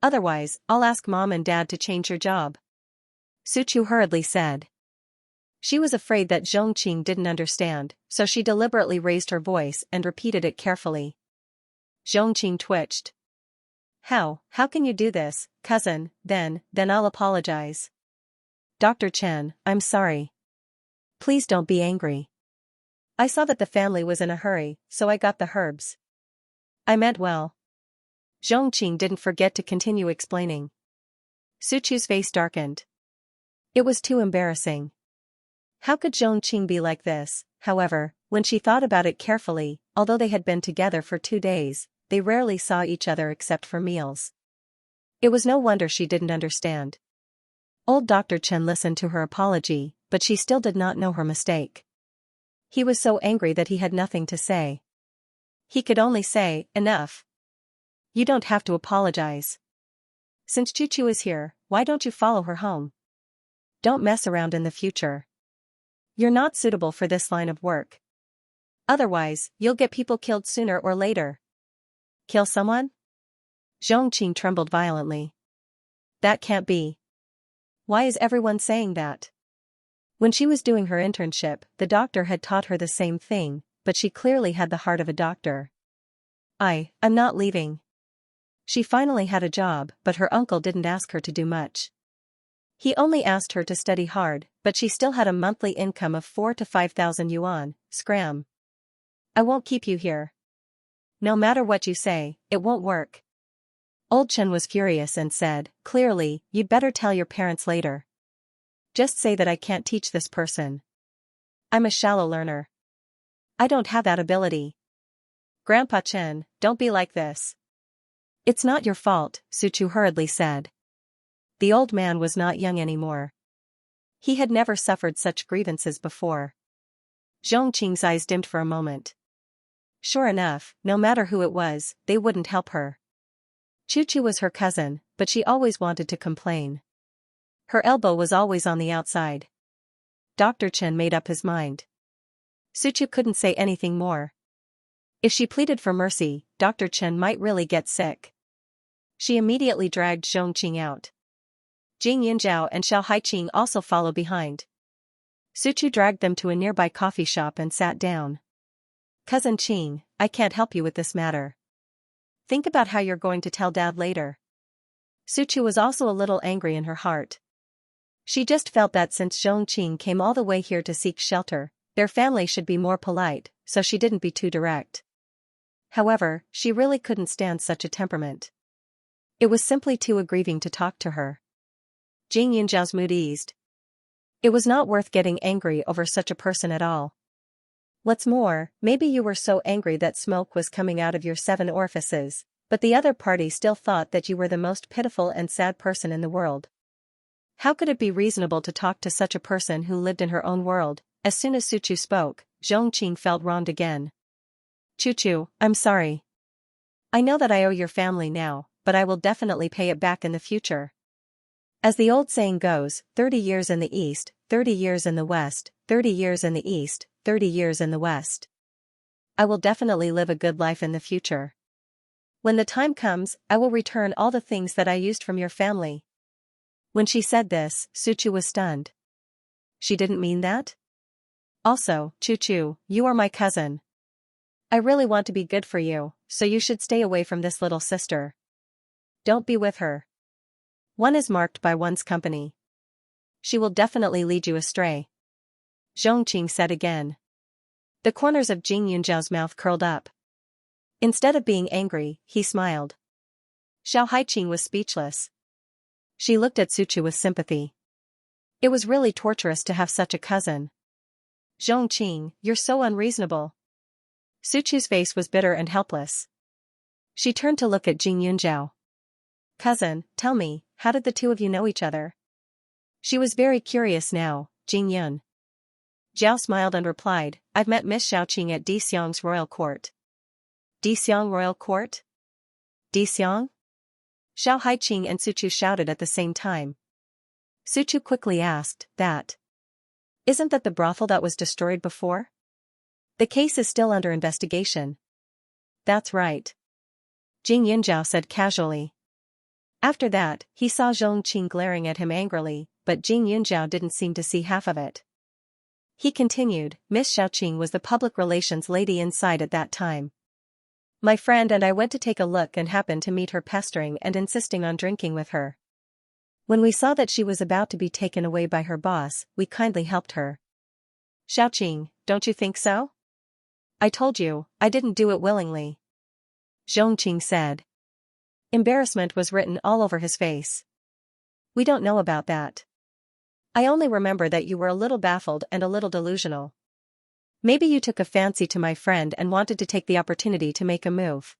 Otherwise, I'll ask Mom and Dad to change your job. Su Chu hurriedly said. She was afraid that Zhongqing didn't understand, so she deliberately raised her voice and repeated it carefully. Zhongqing twitched. How can you do this, cousin? Then I'll apologize. Dr. Chen, I'm sorry. Please don't be angry. I saw that the family was in a hurry, so I got the herbs. I meant well. Zhongqing didn't forget to continue explaining. Su Chu's face darkened. It was too embarrassing. How could Zhongqing be like this? However, when she thought about it carefully, although they had been together for 2 days, they rarely saw each other except for meals. It was no wonder she didn't understand. Old Dr. Chen listened to her apology, but she still did not know her mistake. He was so angry that he had nothing to say. He could only say, enough. You don't have to apologize. Since Chu Chu is here, why don't you follow her home? Don't mess around in the future. You're not suitable for this line of work. Otherwise, you'll get people killed sooner or later. Kill someone? Zhongqing trembled violently. That can't be. Why is everyone saying that? When she was doing her internship, the doctor had taught her the same thing, but she clearly had the heart of a doctor. I'm not leaving. She finally had a job, but her uncle didn't ask her to do much. He only asked her to study hard, but she still had a monthly income of 4,000 to 5,000 yuan. Scram. I won't keep you here. No matter what you say, it won't work. Old Chen was furious and said, clearly, you'd better tell your parents later. Just say that I can't teach this person. I'm a shallow learner. I don't have that ability. Grandpa Chen, don't be like this. It's not your fault, Su Chu hurriedly said. The old man was not young anymore. He had never suffered such grievances before. Zhongqing's eyes dimmed for a moment. Sure enough, no matter who it was, they wouldn't help her. Chu Chu was her cousin, but she always wanted to complain. Her elbow was always on the outside. Dr. Chen made up his mind. Su Chu couldn't say anything more. If she pleaded for mercy, Dr. Chen might really get sick. She immediately dragged Zhongqing out. Jing Yunzhao and Xiao Haiqing also followed behind. Su Chu dragged them to a nearby coffee shop and sat down. Cousin Qing, I can't help you with this matter. Think about how you're going to tell Dad later. Suchu was also a little angry in her heart. She just felt that since Xianxia came all the way here to seek shelter, their family should be more polite, so she didn't be too direct. However, she really couldn't stand such a temperament. It was simply too aggrieving to talk to her. Jing Yunjiao's mood eased. It was not worth getting angry over such a person at all. What's more, maybe you were so angry that smoke was coming out of your 7 orifices, but the other party still thought that you were the most pitiful and sad person in the world. How could it be reasonable to talk to such a person who lived in her own world? As soon as Suchu spoke, Xianxia felt wronged again. Chuchu, I'm sorry. I know that I owe your family now, but I will definitely pay it back in the future. As the old saying goes, 30 years in the east, 30 years in the west, 30 years in the east, 30 years in the west. I will definitely live a good life in the future. When the time comes, I will return all the things that I used from your family. When she said this, Suchu was stunned. She didn't mean that? Also, Chuchu, you are my cousin. I really want to be good for you, so you should stay away from this little sister. Don't be with her. One is marked by one's company. She will definitely lead you astray. Xianxia said again. The corners of Jing Yunjiao's mouth curled up. Instead of being angry, he smiled. Xiao Haiqing was speechless. She looked at Suchu with sympathy. It was really torturous to have such a cousin. Xianxia, you're so unreasonable. Suchu's face was bitter and helpless. She turned to look at Jing Yunjiao. Cousin, tell me, how did the two of you know each other? She was very curious now, Jing Yun. Zhao smiled and replied, I've met Miss Xiaoqing at Di Xiang's royal court. Di Xiang royal court? Di Xiang? Xiao Haiqing and Suchu shouted at the same time. Suchu quickly asked, that? Isn't that the brothel that was destroyed before? The case is still under investigation. That's right. Jing Yunjiao said casually. After that, he saw Xianxia glaring at him angrily, but Jing Yunjiao didn't seem to see half of it. He continued, Miss Xiaoqing was the public relations lady inside at that time. My friend and I went to take a look and happened to meet her pestering and insisting on drinking with her. When we saw that she was about to be taken away by her boss, we kindly helped her. Xiaoqing, don't you think so? I told you, I didn't do it willingly. Xianxia said. Embarrassment was written all over his face. We don't know about that. I only remember that you were a little baffled and a little delusional. Maybe you took a fancy to my friend and wanted to take the opportunity to make a move.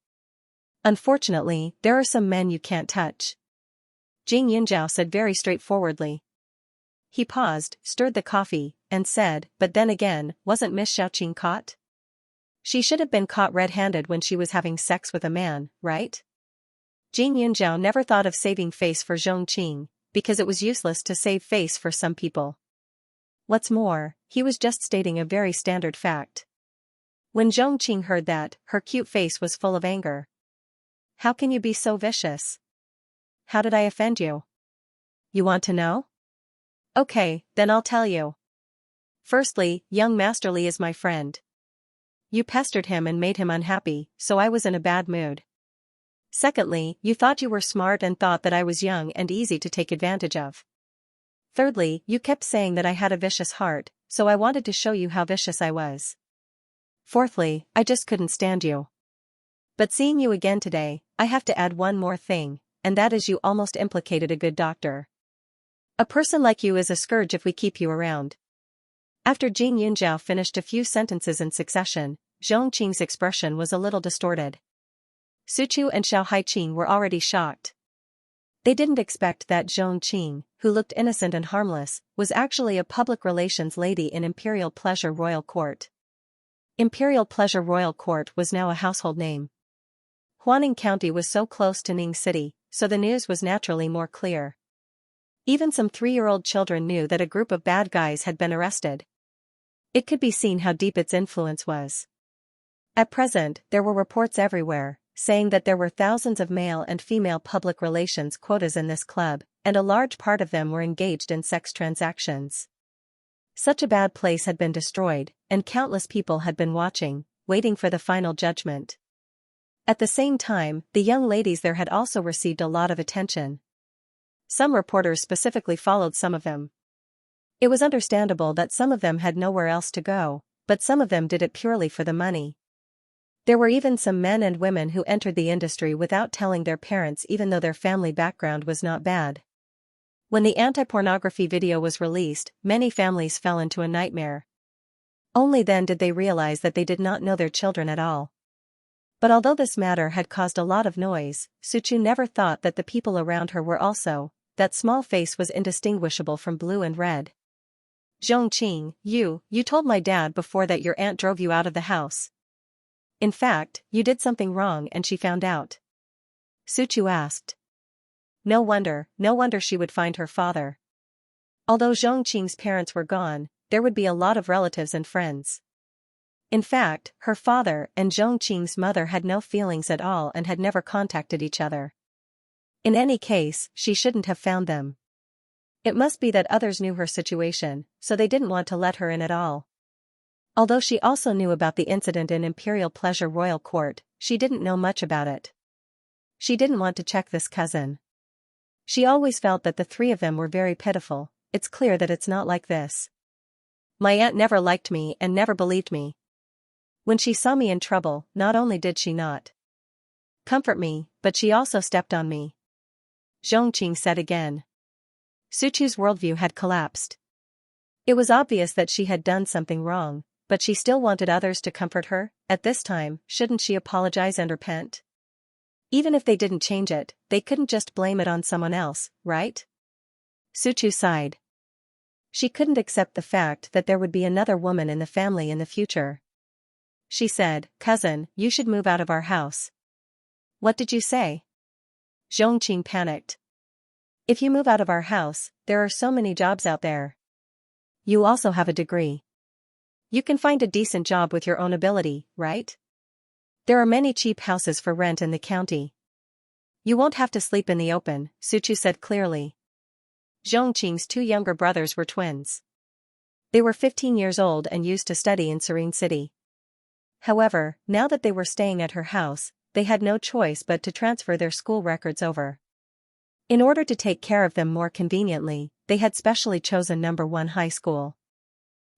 Unfortunately, there are some men you can't touch. Jing Yunjiao said very straightforwardly. He paused, stirred the coffee, and said, but then again, wasn't Miss Xiaoqing caught? She should have been caught red-handed when she was having sex with a man, right? Jing Yunjiao never thought of saving face for Xianxia, because it was useless to save face for some people. What's more, he was just stating a very standard fact. When Xianxia heard that, her cute face was full of anger. How can you be so vicious? How did I offend you? You want to know? Okay, then I'll tell you. Firstly, young Master Li is my friend. You pestered him and made him unhappy, so I was in a bad mood. Secondly, you thought you were smart and thought that I was young and easy to take advantage of. Thirdly, you kept saying that I had a vicious heart, so I wanted to show you how vicious I was. Fourthly, I just couldn't stand you. But seeing you again today, I have to add one more thing, and that is you almost implicated a good doctor. A person like you is a scourge if we keep you around. After Jing Yunjiao finished a few sentences in succession, Xianxia's expression was a little distorted. Suchu and Xiao Haiqing were already shocked. They didn't expect that Xianxia, who looked innocent and harmless, was actually a public relations lady in Imperial Pleasure Royal Court. Imperial Pleasure Royal Court was now a household name. Huaning County was so close to Ning City, so the news was naturally more clear. Even some 3-year-old children knew that a group of bad guys had been arrested. It could be seen how deep its influence was. At present, there were reports everywhere, saying that there were thousands of male and female public relations quotas in this club, and a large part of them were engaged in sex transactions. Such a bad place had been destroyed, and countless people had been watching, waiting for the final judgment. At the same time, the young ladies there had also received a lot of attention. Some reporters specifically followed some of them. It was understandable that some of them had nowhere else to go, but some of them did it purely for the money. There were even some men and women who entered the industry without telling their parents even though their family background was not bad. When the anti-pornography video was released, many families fell into a nightmare. Only then did they realize that they did not know their children at all. But although this matter had caused a lot of noise, Suchu never thought that the people around her were also. That small face was indistinguishable from blue and red. Xianxia, you told my dad before that your aunt drove you out of the house. In fact, you did something wrong and she found out. Suchu asked. No wonder she would find her father. Although Xianxia's parents were gone, there would be a lot of relatives and friends. In fact, her father and Xianxia's mother had no feelings at all and had never contacted each other. In any case, she shouldn't have found them. It must be that others knew her situation, so they didn't want to let her in at all. Although she also knew about the incident in Imperial Pleasure Royal Court, she didn't know much about it. She didn't want to check this cousin. She always felt that the three of them were very pitiful. It's clear that it's not like this. My aunt never liked me and never believed me. When she saw me in trouble, not only did she not comfort me, but she also stepped on me. Xianxia said again. Suchu's worldview had collapsed. It was obvious that she had done something wrong, but she still wanted others to comfort her. At this time, shouldn't she apologize and repent? Even if they didn't change it, they couldn't just blame it on someone else, right? Suchu sighed. She couldn't accept the fact that there would be another woman in the family in the future. She said, Cousin, you should move out of our house. What did you say? Xianxia panicked. If you move out of our house, there are so many jobs out there. You also have a degree. You can find a decent job with your own ability, right? There are many cheap houses for rent in the county. You won't have to sleep in the open, Suchu said clearly. Xianxia's two younger brothers were twins. They were 15 years old and used to study in Serene City. However, now that they were staying at her house, they had no choice but to transfer their school records over. In order to take care of them more conveniently, they had specially chosen number 1 high school.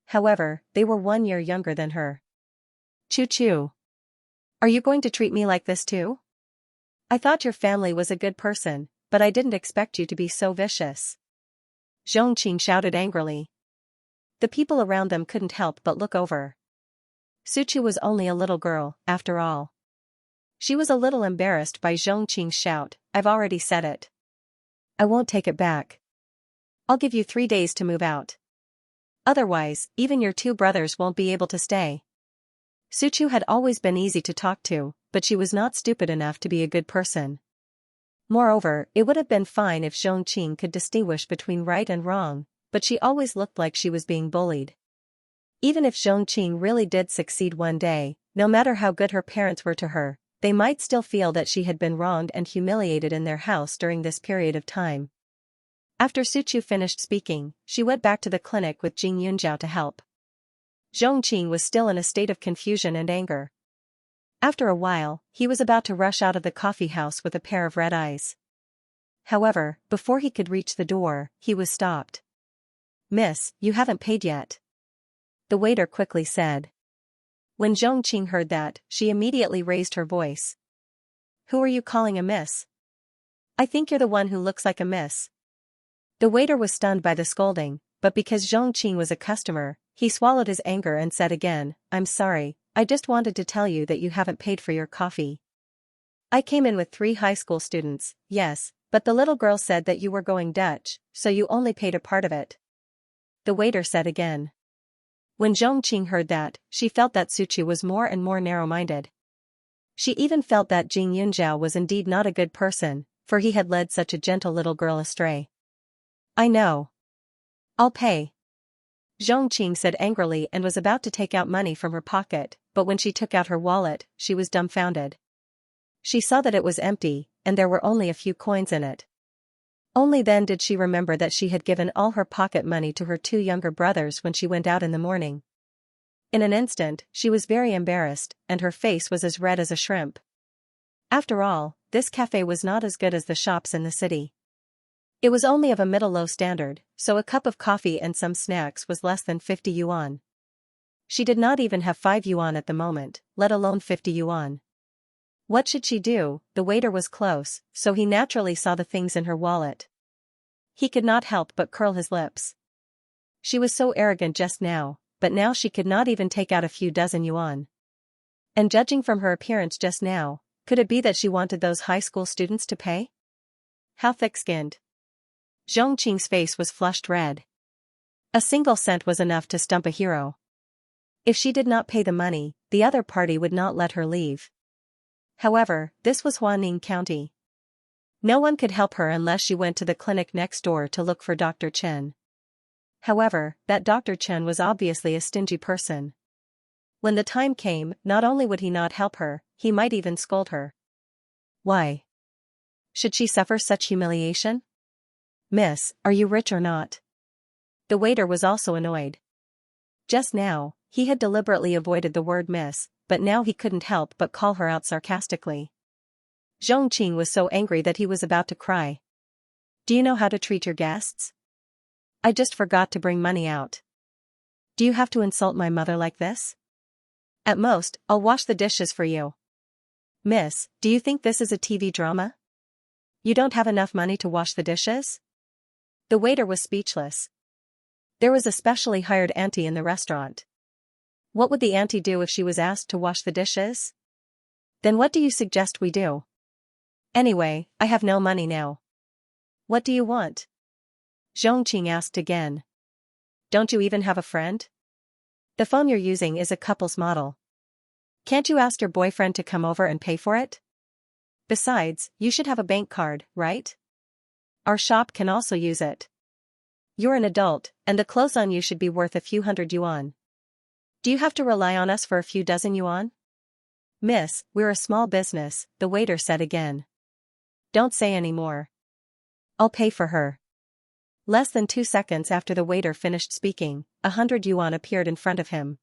However, they were 1 year younger than her. Choo-choo. Are you going to treat me like this too? I thought your family was a good person, but I didn't expect you to be so vicious. Xianxia shouted angrily. The people around them couldn't help but look over. Suchu was only a little girl, after all. She was a little embarrassed by Xianxia's shout. I've already said it. I won't take it back. I'll give you 3 days to move out. Otherwise, even your 2 brothers won't be able to stay. Suchu had always been easy to talk to, but she was not stupid enough to be a good person. Moreover, it would have been fine if Xianxia could distinguish between right and wrong, but she always looked like she was being bullied. Even if Xianxia really did succeed one day, no matter how good her parents were to her, they might still feel that she had been wronged and humiliated in their house during this period of time. After Suchu finished speaking, she went back to the clinic with Jing Yunjiao to help. Xianxia was still in a state of confusion and anger. After a while, he was about to rush out of the coffee house with a pair of red eyes. However, before he could reach the door, he was stopped. Miss, you haven't paid yet. The waiter quickly said. When Xianxia heard that, she immediately raised her voice. Who are you calling a miss? I think you're the one who looks like a miss. The waiter was stunned by the scolding, but because Xianxia was a customer, he swallowed his anger and said again, I'm sorry, I just wanted to tell you that you haven't paid for your coffee. I came in with 3 high school students, yes, but the little girl said that you were going Dutch, so you only paid a part of it. The waiter said again. When Xianxia heard that, she felt that Suchu was more and more narrow-minded. She even felt that Jing Yunjiao was indeed not a good person, for he had led such a gentle little girl astray. I know. I'll pay. Xianxia said angrily and was about to take out money from her pocket, but when she took out her wallet, she was dumbfounded. She saw that it was empty, and there were only a few coins in it. Only then did she remember that she had given all her pocket money to her 2 younger brothers when she went out in the morning. In an instant, she was very embarrassed, and her face was as red as a shrimp. After all, this cafe was not as good as the shops in the city. It was only of a middle-low standard, so a cup of coffee and some snacks was less than 50 yuan. She did not even have 5 yuan at the moment, let alone 50 yuan. What should she do? The waiter was close, so he naturally saw the things in her wallet. He could not help but curl his lips. She was so arrogant just now, but now she could not even take out a few dozen yuan. And judging from her appearance just now, could it be that she wanted those high school students to pay? How thick-skinned. Xianxia's face was flushed red. A single cent was enough to stump a hero. If she did not pay the money, the other party would not let her leave. However, this was Huaning County. No one could help her unless she went to the clinic next door to look for Dr. Chen. However, that Dr. Chen was obviously a stingy person. When the time came, not only would he not help her, he might even scold her. Why should she suffer such humiliation? Miss, are you rich or not? The waiter was also annoyed. Just now, he had deliberately avoided the word miss, but now he couldn't help but call her out sarcastically. Xianxia was so angry that he was about to cry. Do you know how to treat your guests? I just forgot to bring money out. Do you have to insult my mother like this? At most, I'll wash the dishes for you. Miss, do you think this is a TV drama? You don't have enough money to wash the dishes? The waiter was speechless. There was a specially hired auntie in the restaurant. What would the auntie do if she was asked to wash the dishes? Then what do you suggest we do? Anyway, I have no money now. What do you want? Xianxia asked again. Don't you even have a friend? The phone you're using is a couple's model. Can't you ask your boyfriend to come over and pay for it? Besides, you should have a bank card, right? Our shop can also use it. You're an adult, and the clothes on you should be worth a few hundred yuan. Do you have to rely on us for a few dozen yuan? Miss, we're a small business, the waiter said again. Don't say any more. I'll pay for her. Less than 2 seconds after the waiter finished speaking, 100 yuan appeared in front of him.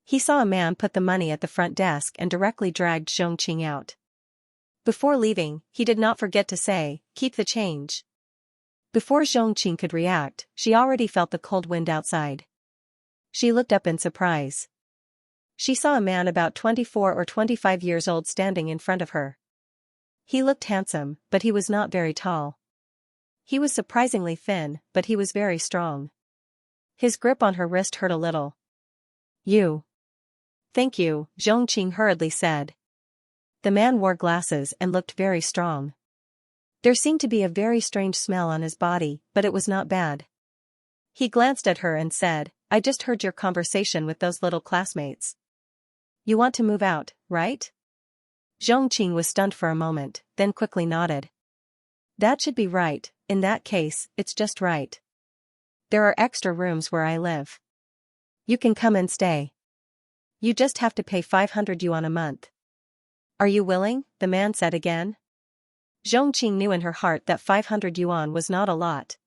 He saw a man put the money at the front desk and directly dragged Xianxia out. Before leaving, he did not forget to say, keep the change. Before Xianxia could react, she already felt the cold wind outside. She looked up in surprise. She saw a man about 24 or 25 years old standing in front of her. He looked handsome, but he was not very tall. He was surprisingly thin, but he was very strong. His grip on her wrist hurt a little. You. Thank you, Xianxia hurriedly said. The man wore glasses and looked very strong. There seemed to be a very strange smell on his body, but it was not bad. He glanced at her and said, I just heard your conversation with those little classmates. You want to move out, right? Xianxia was stunned for a moment, then quickly nodded. That should be right. In that case, it's just right. There are extra rooms where I live. You can come and stay. You just have to pay 500 yuan a month. Are you willing? The man said again. Xianxia knew in her heart that 500 yuan was not a lot.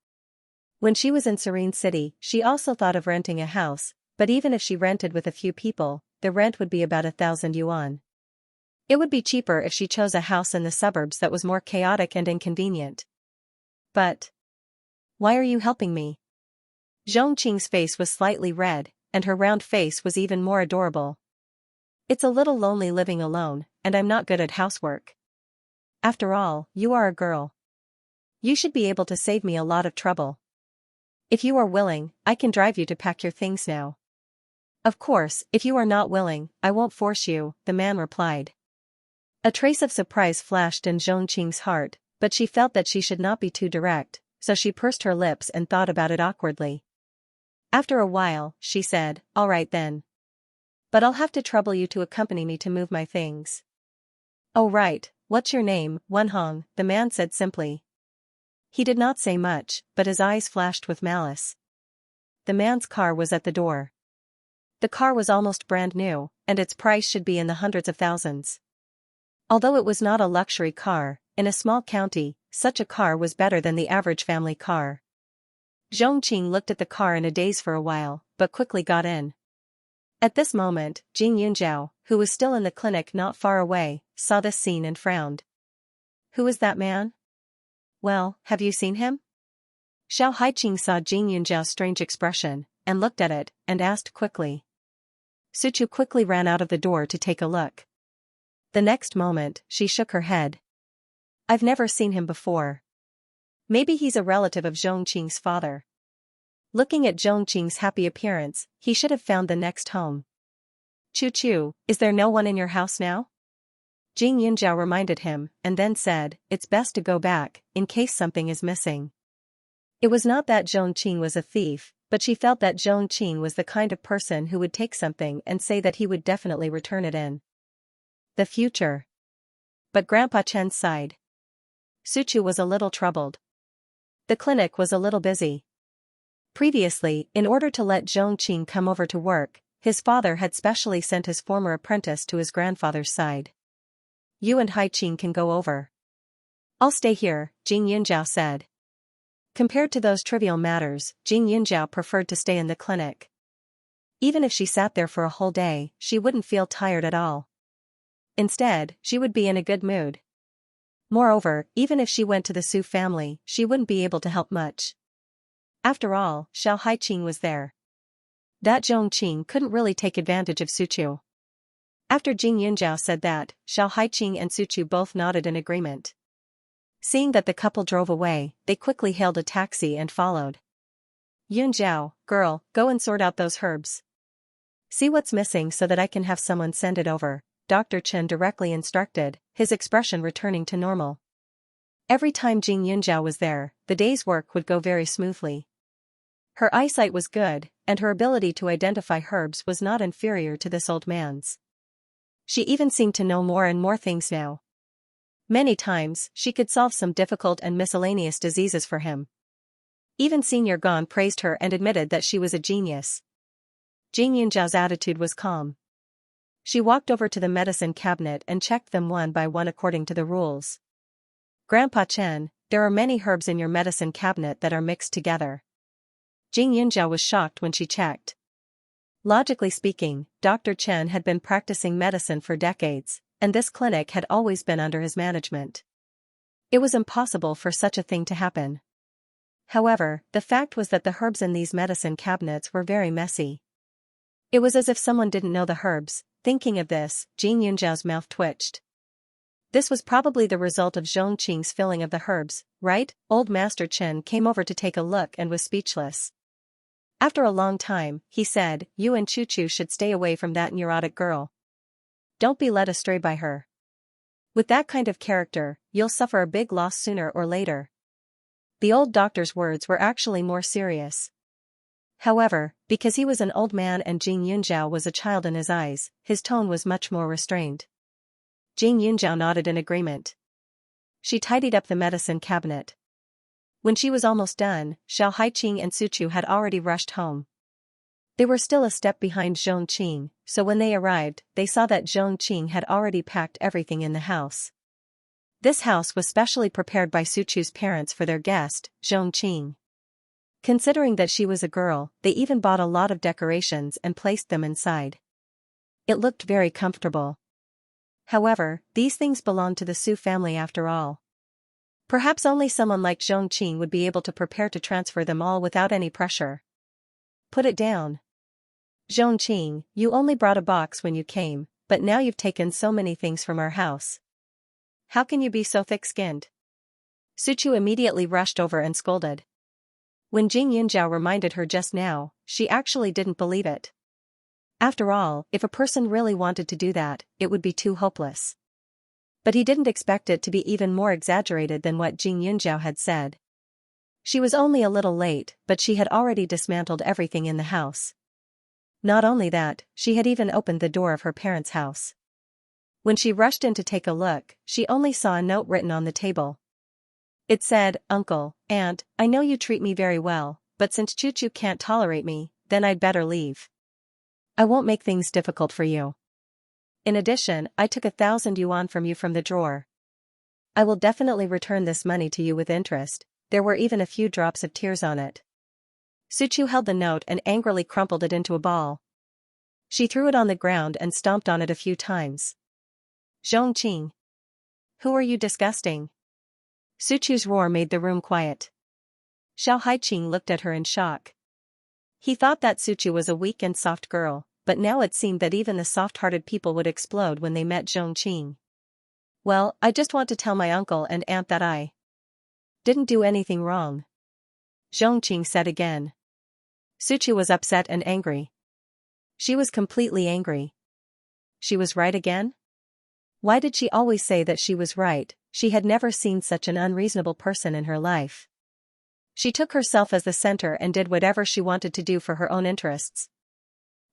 When she was in Serene City, she also thought of renting a house, but even if she rented with a few people, the rent would be about 1,000 yuan. It would be cheaper if she chose a house in the suburbs that was more chaotic and inconvenient. But why are you helping me? Xianxia's face was slightly red, and her round face was even more adorable. It's a little lonely living alone, and I'm not good at housework. After all, you are a girl. You should be able to save me a lot of trouble. If you are willing, I can drive you to pack your things now. Of course, if you are not willing, I won't force you, the man replied. A trace of surprise flashed in Xianxia's heart, but she felt that she should not be too direct, so she pursed her lips and thought about it awkwardly. After a while, she said, all right then. But I'll have to trouble you to accompany me to move my things. Oh right, what's your name? Wenhong, the man said simply. He did not say much, but his eyes flashed with malice. The man's car was at the door. The car was almost brand new, and its price should be in the hundreds of thousands. Although it was not a luxury car, in a small county, such a car was better than the average family car. Xianxia looked at the car in a daze for a while, but quickly got in. At this moment, Jing Yunjiao, who was still in the clinic not far away, saw this scene and frowned. Who is that man? Well, have you seen him? Xiao Haiqing saw Jing Yunjiao's strange expression, and looked at it, and asked quickly. Suchu quickly ran out of the door to take a look. The next moment, she shook her head. I've never seen him before. Maybe he's a relative of Zhongqing's father. Looking at Zhongqing's happy appearance, he should have found the next home. Chu, is there no one in your house now? Jing Yunjiao reminded him, and then said, it's best to go back, in case something is missing. It was not that Zhongqing was a thief, but she felt that Zhongqing was the kind of person who would take something and say that he would definitely return it in the future. But Grandpa Chen sighed. Suchu was a little troubled. The clinic was a little busy. Previously, in order to let Zhongqing come over to work, his father had specially sent his former apprentice to his grandfather's side. You and Haiqing can go over. I'll stay here, Jing Yunjiao said. Compared to those trivial matters, Jing Yunjiao preferred to stay in the clinic. Even if she sat there for a whole day, she wouldn't feel tired at all. Instead, she would be in a good mood. Moreover, even if she went to the Su family, she wouldn't be able to help much. After all, Xiao Haiqing was there. That Zhongqing couldn't really take advantage of Suchu. After Jing Yunjiao said that, Xiao Haiqing and Suchu both nodded in agreement. Seeing that the couple drove away, they quickly hailed a taxi and followed. Yunjiao, girl, go and sort out those herbs. See what's missing so that I can have someone send it over, Dr. Chen directly instructed, his expression returning to normal. Every time Jing Yunjiao was there, the day's work would go very smoothly. Her eyesight was good, and her ability to identify herbs was not inferior to this old man's. She even seemed to know more and more things now. Many times, she could solve some difficult and miscellaneous diseases for him. Even Senior Gon praised her and admitted that she was a genius. Jing Yunjiao's attitude was calm. She walked over to the medicine cabinet and checked them one by one according to the rules. Grandpa Chen, there are many herbs in your medicine cabinet that are mixed together. Jing Yunjiao was shocked when she checked. Logically speaking, Dr. Chen had been practicing medicine for decades, and this clinic had always been under his management. It was impossible for such a thing to happen. However, the fact was that the herbs in these medicine cabinets were very messy. It was as if someone didn't know the herbs. Thinking of this, Jing Yunjiao's mouth twitched. This was probably the result of Zhongqing's filling of the herbs, right? Old Master Chen came over to take a look and was speechless. After a long time, he said, you and Chu should stay away from that neurotic girl. Don't be led astray by her. With that kind of character, you'll suffer a big loss sooner or later. The old doctor's words were actually more serious. However, because he was an old man and Jing Yunjiao was a child in his eyes, his tone was much more restrained. Jing Yunjiao nodded in agreement. She tidied up the medicine cabinet. When she was almost done, Xiao Haiqing and Suchu had already rushed home. They were still a step behind Zhongqing, so when they arrived, they saw that Zhongqing had already packed everything in the house. This house was specially prepared by Suchu's parents for their guest, Zhongqing. Considering that she was a girl, they even bought a lot of decorations and placed them inside. It looked very comfortable. However, these things belonged to the Su family after all. Perhaps only someone like Zhongqing would be able to prepare to transfer them all without any pressure. Put it down. Zhongqing, you only brought a box when you came, but now you've taken so many things from our house. How can you be so thick-skinned? Suchu immediately rushed over and scolded. When Jing Yunjiao reminded her just now, she actually didn't believe it. After all, if a person really wanted to do that, it would be too hopeless. But he didn't expect it to be even more exaggerated than what Jing Yunjiao had said. She was only a little late, but she had already dismantled everything in the house. Not only that, she had even opened the door of her parents' house. When she rushed in to take a look, she only saw a note written on the table. It said, Uncle, Aunt, I know you treat me very well, but since Chu can't tolerate me, then I'd better leave. I won't make things difficult for you. In addition, I took 1,000 yuan from you from the drawer. I will definitely return this money to you with interest. There were even a few drops of tears on it. Suchu held the note and angrily crumpled it into a ball. She threw it on the ground and stomped on it a few times. Xianxia. Who are you, disgusting? Suchu's roar made the room quiet. Xiao Haiqing looked at her in shock. He thought that Suchu was a weak and soft girl, but now it seemed that even the soft-hearted people would explode when they met Xianxia. Well, I just want to tell my uncle and aunt that I didn't do anything wrong, Xianxia said again. Suchu was upset and angry. She was completely angry. She was right again? Why did she always say that she was right? She had never seen such an unreasonable person in her life. She took herself as the center and did whatever she wanted to do for her own interests.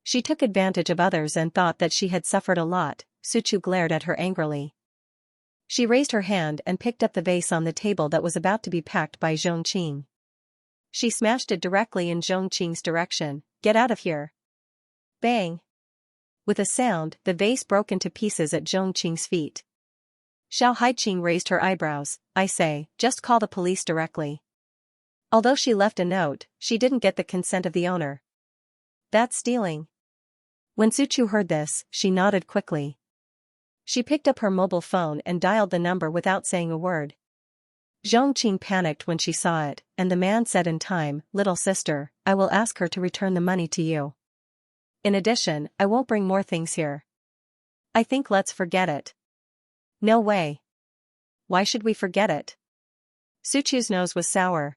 She took advantage of others and thought that she had suffered a lot. Suchu glared at her angrily. She raised her hand and picked up the vase on the table that was about to be packed by Xianxia. She smashed it directly in Xianxia's direction. Get out of here. Bang. With a sound, the vase broke into pieces at Xianxia's feet. Xiao Haiqing raised her eyebrows. I say, just call the police directly. Although she left a note, she didn't get the consent of the owner. That's stealing. When Suchu heard this, she nodded quickly. She picked up her mobile phone and dialed the number without saying a word. Xianxia panicked when she saw it, and the man said in time, little sister, I will ask her to return the money to you. In addition, I won't bring more things here. I think let's forget it. No way. Why should we forget it? Suchu's nose was sour.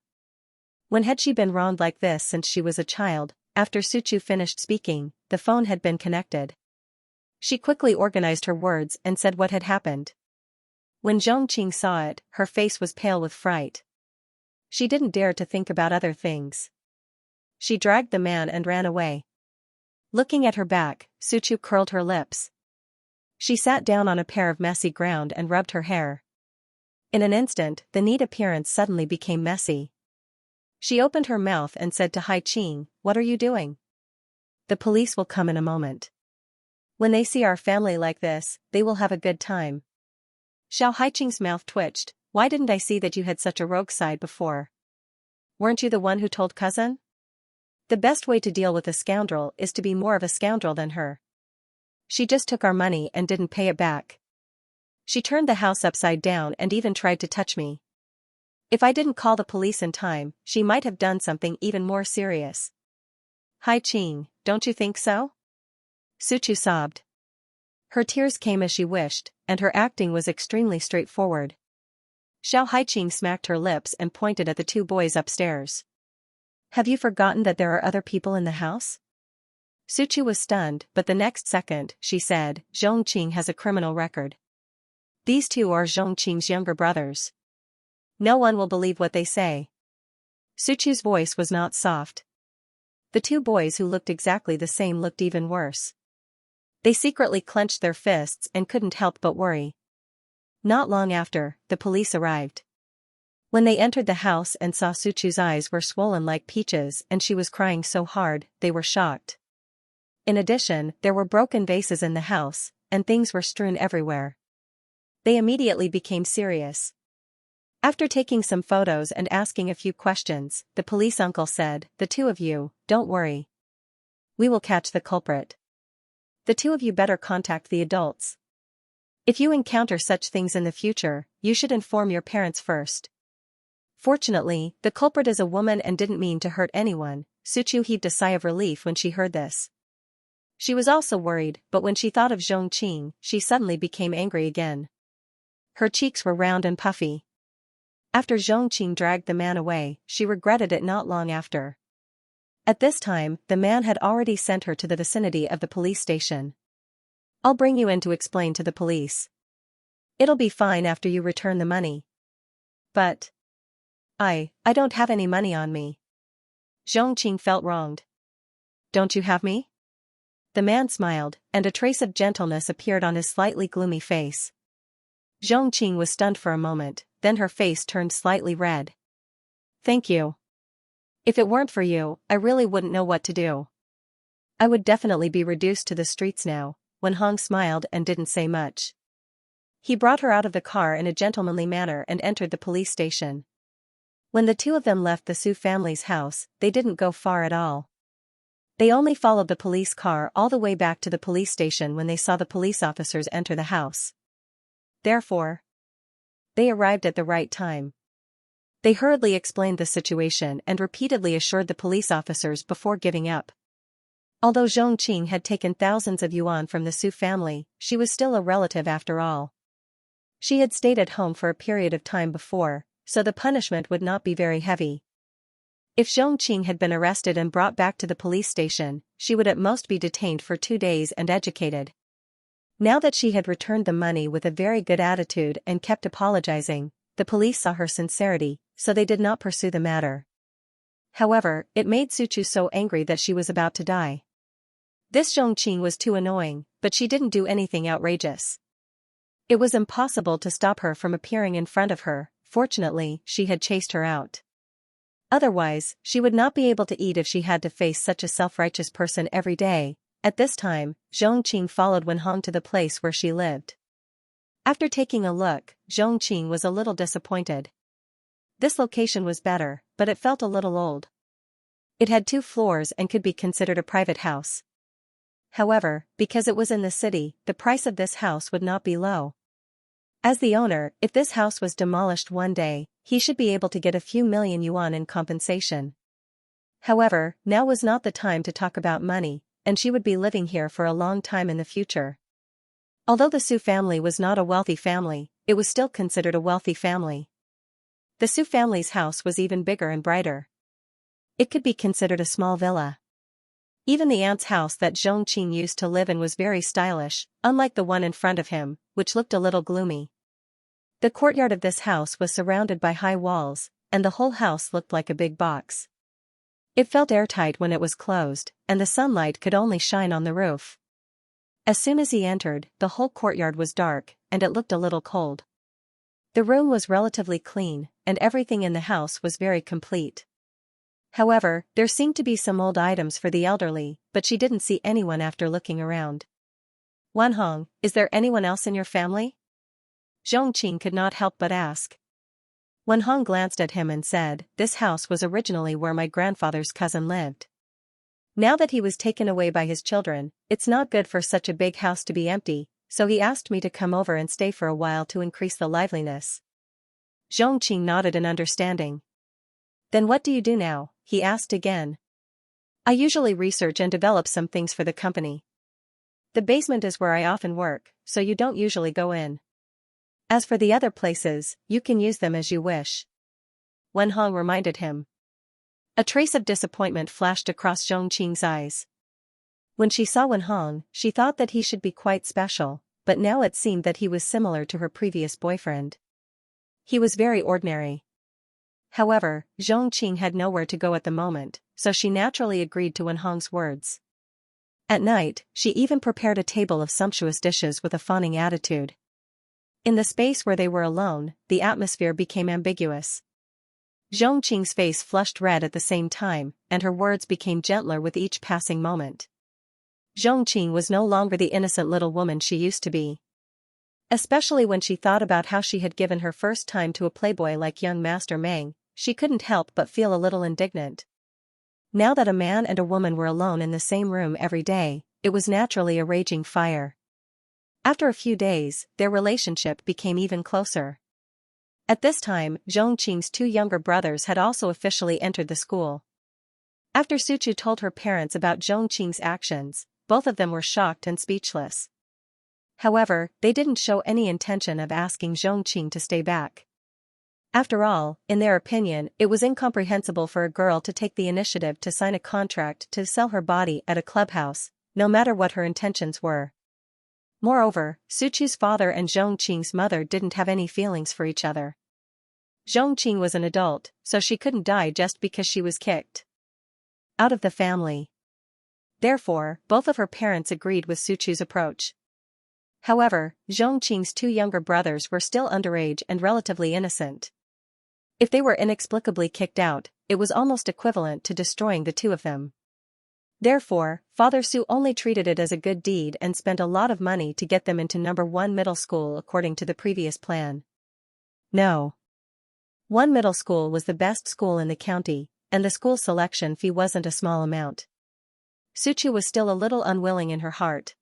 When had she been wronged like this since she was a child? After Suchu finished speaking, the phone had been connected. She quickly organized her words and said what had happened. When Xianxia saw it, her face was pale with fright. She didn't dare to think about other things. She dragged the man and ran away. Looking at her back, Suchu curled her lips. She sat down on a pair of messy ground and rubbed her hair. In an instant, the neat appearance suddenly became messy. She opened her mouth and said to Haiqing, what are you doing? The police will come in a moment. When they see our family like this, they will have a good time. Xiao Haiqing's mouth twitched. Why didn't I see that you had such a rogue side before? Weren't you the one who told cousin? The best way to deal with a scoundrel is to be more of a scoundrel than her. She just took our money and didn't pay it back. She turned the house upside down and even tried to touch me. If I didn't call the police in time, she might have done something even more serious. Haiqing, don't you think so? Suchu sobbed. Her tears came as she wished, and her acting was extremely straightforward. Xiao Haiqing smacked her lips and pointed at the two boys upstairs. Have you forgotten that there are other people in the house? Suchu was stunned, but the next second, she said, Xianxia has a criminal record. These two are Xianxia's younger brothers. No one will believe what they say. Suchu's voice was not soft. The two boys who looked exactly the same looked even worse. They secretly clenched their fists and couldn't help but worry. Not long after, the police arrived. When they entered the house and saw Suchu's eyes were swollen like peaches and she was crying so hard, they were shocked. In addition, there were broken vases in the house, and things were strewn everywhere. They immediately became serious. After taking some photos and asking a few questions, the police uncle said, the two of you, don't worry. We will catch the culprit. The two of you better contact the adults. If you encounter such things in the future, you should inform your parents first. Fortunately, the culprit is a woman and didn't mean to hurt anyone. Suchu heaved a sigh of relief when she heard this. She was also worried, but when she thought of Xianxia, she suddenly became angry again. Her cheeks were round and puffy. After Xianxia dragged the man away, she regretted it not long after. At this time, the man had already sent her to the vicinity of the police station. I'll bring you in to explain to the police. It'll be fine after you return the money. But I don't have any money on me. Xianxia felt wronged. Don't you have me? The man smiled, and a trace of gentleness appeared on his slightly gloomy face. Xianxia was stunned for a moment, then her face turned slightly red. Thank you. If it weren't for you, I really wouldn't know what to do. I would definitely be reduced to the streets now. When Hong smiled and didn't say much. He brought her out of the car in a gentlemanly manner and entered the police station. When the two of them left the Su family's house, they didn't go far at all. They only followed the police car all the way back to the police station when they saw the police officers enter the house. Therefore, they arrived at the right time. They hurriedly explained the situation and repeatedly assured the police officers before giving up. Although Xianxia had taken thousands of yuan from the Su family, she was still a relative after all. She had stayed at home for a period of time before, so the punishment would not be very heavy. If Xianxia had been arrested and brought back to the police station, she would at most be detained for 2 days and educated. Now that she had returned the money with a very good attitude and kept apologizing, the police saw her sincerity, so they did not pursue the matter. However, it made Suchu so angry that she was about to die. This Xianxia was too annoying, but she didn't do anything outrageous. It was impossible to stop her from appearing in front of her. Fortunately, she had chased her out. Otherwise, she would not be able to eat if she had to face such a self-righteous person every day. At this time, Xianxia followed Wenhong to the place where she lived. After taking a look, Xianxia was a little disappointed. This location was better, but it felt a little old. It had 2 floors and could be considered a private house. However, because it was in the city, the price of this house would not be low. As the owner, if this house was demolished one day, he should be able to get a few million yuan in compensation. However, now was not the time to talk about money, and she would be living here for a long time in the future. Although the Su family was not a wealthy family, it was still considered a wealthy family. The Su family's house was even bigger and brighter. It could be considered a small villa. Even the aunt's house that Xianxia used to live in was very stylish, unlike the one in front of him, which looked a little gloomy. The courtyard of this house was surrounded by high walls, and the whole house looked like a big box. It felt airtight when it was closed, and the sunlight could only shine on the roof. As soon as he entered, the whole courtyard was dark, and it looked a little cold. The room was relatively clean, and everything in the house was very complete. However, there seemed to be some old items for the elderly, but she didn't see anyone after looking around. "Wenhong, is there anyone else in your family?" Xianxia could not help but ask. Wenhong glanced at him and said, "This house was originally where my grandfather's cousin lived. Now that he was taken away by his children, it's not good for such a big house to be empty, so he asked me to come over and stay for a while to increase the liveliness." Xianxia nodded in understanding. "Then what do you do now?" he asked again. "I usually research and develop some things for the company. The basement is where I often work, so you don't usually go in. As for the other places, you can use them as you wish," Wenhong reminded him. A trace of disappointment flashed across Xianxia's eyes. When she saw Wenhong, she thought that he should be quite special, but now it seemed that he was similar to her previous boyfriend. He was very ordinary. However, Xianxia had nowhere to go at the moment, so she naturally agreed to Wenhong's words. At night, she even prepared a table of sumptuous dishes with a fawning attitude. In the space where they were alone, the atmosphere became ambiguous. Xianxia's face flushed red at the same time, and her words became gentler with each passing moment. Xianxia was no longer the innocent little woman she used to be. Especially when she thought about how she had given her first time to a playboy like young Master Meng, she couldn't help but feel a little indignant. Now that a man and a woman were alone in the same room every day, it was naturally a raging fire. After a few days, their relationship became even closer. At this time, Xianxia's 2 younger brothers had also officially entered the school. After Suchu told her parents about Xianxia's actions, both of them were shocked and speechless. However, they didn't show any intention of asking Xianxia to stay back. After all, in their opinion, it was incomprehensible for a girl to take the initiative to sign a contract to sell her body at a clubhouse, no matter what her intentions were. Moreover, Suchu's father and Xianxia's mother didn't have any feelings for each other. Xianxia was an adult, so she couldn't die just because she was kicked out of the family. Therefore, both of her parents agreed with Suchu's approach. However, Xianxia's 2 younger brothers were still underage and relatively innocent. If they were inexplicably kicked out, it was almost equivalent to destroying the 2 of them. Therefore, Father Su only treated it as a good deed and spent a lot of money to get them into number 1 middle school according to the previous plan. No. 1 middle school was the best school in the county, and the school selection fee wasn't a small amount. Suchu was still a little unwilling in her heart.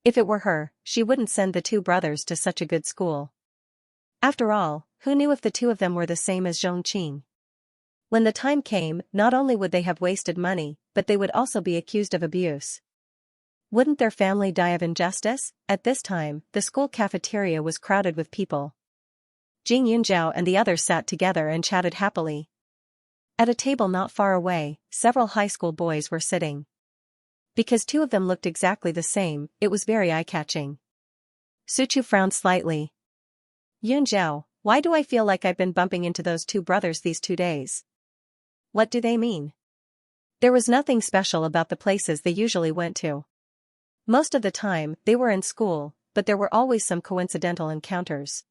If it were her, she wouldn't send the two brothers to such a good school. After all, who knew if the two of them were the same as Xianxia? When the time came, not only would they have wasted money, but they would also be accused of abuse. Wouldn't their family die of injustice? At this time, the school cafeteria was crowded with people. Jing Yunjiao and the others sat together and chatted happily. At a table not far away, several high school boys were sitting. Because two of them looked exactly the same, it was very eye-catching. Suchu frowned slightly. Yunjiao, why do I feel like I've been bumping into those two brothers these 2 days? What do they mean? There was nothing special about the places they usually went to. Most of the time, they were in school, but there were always some coincidental encounters.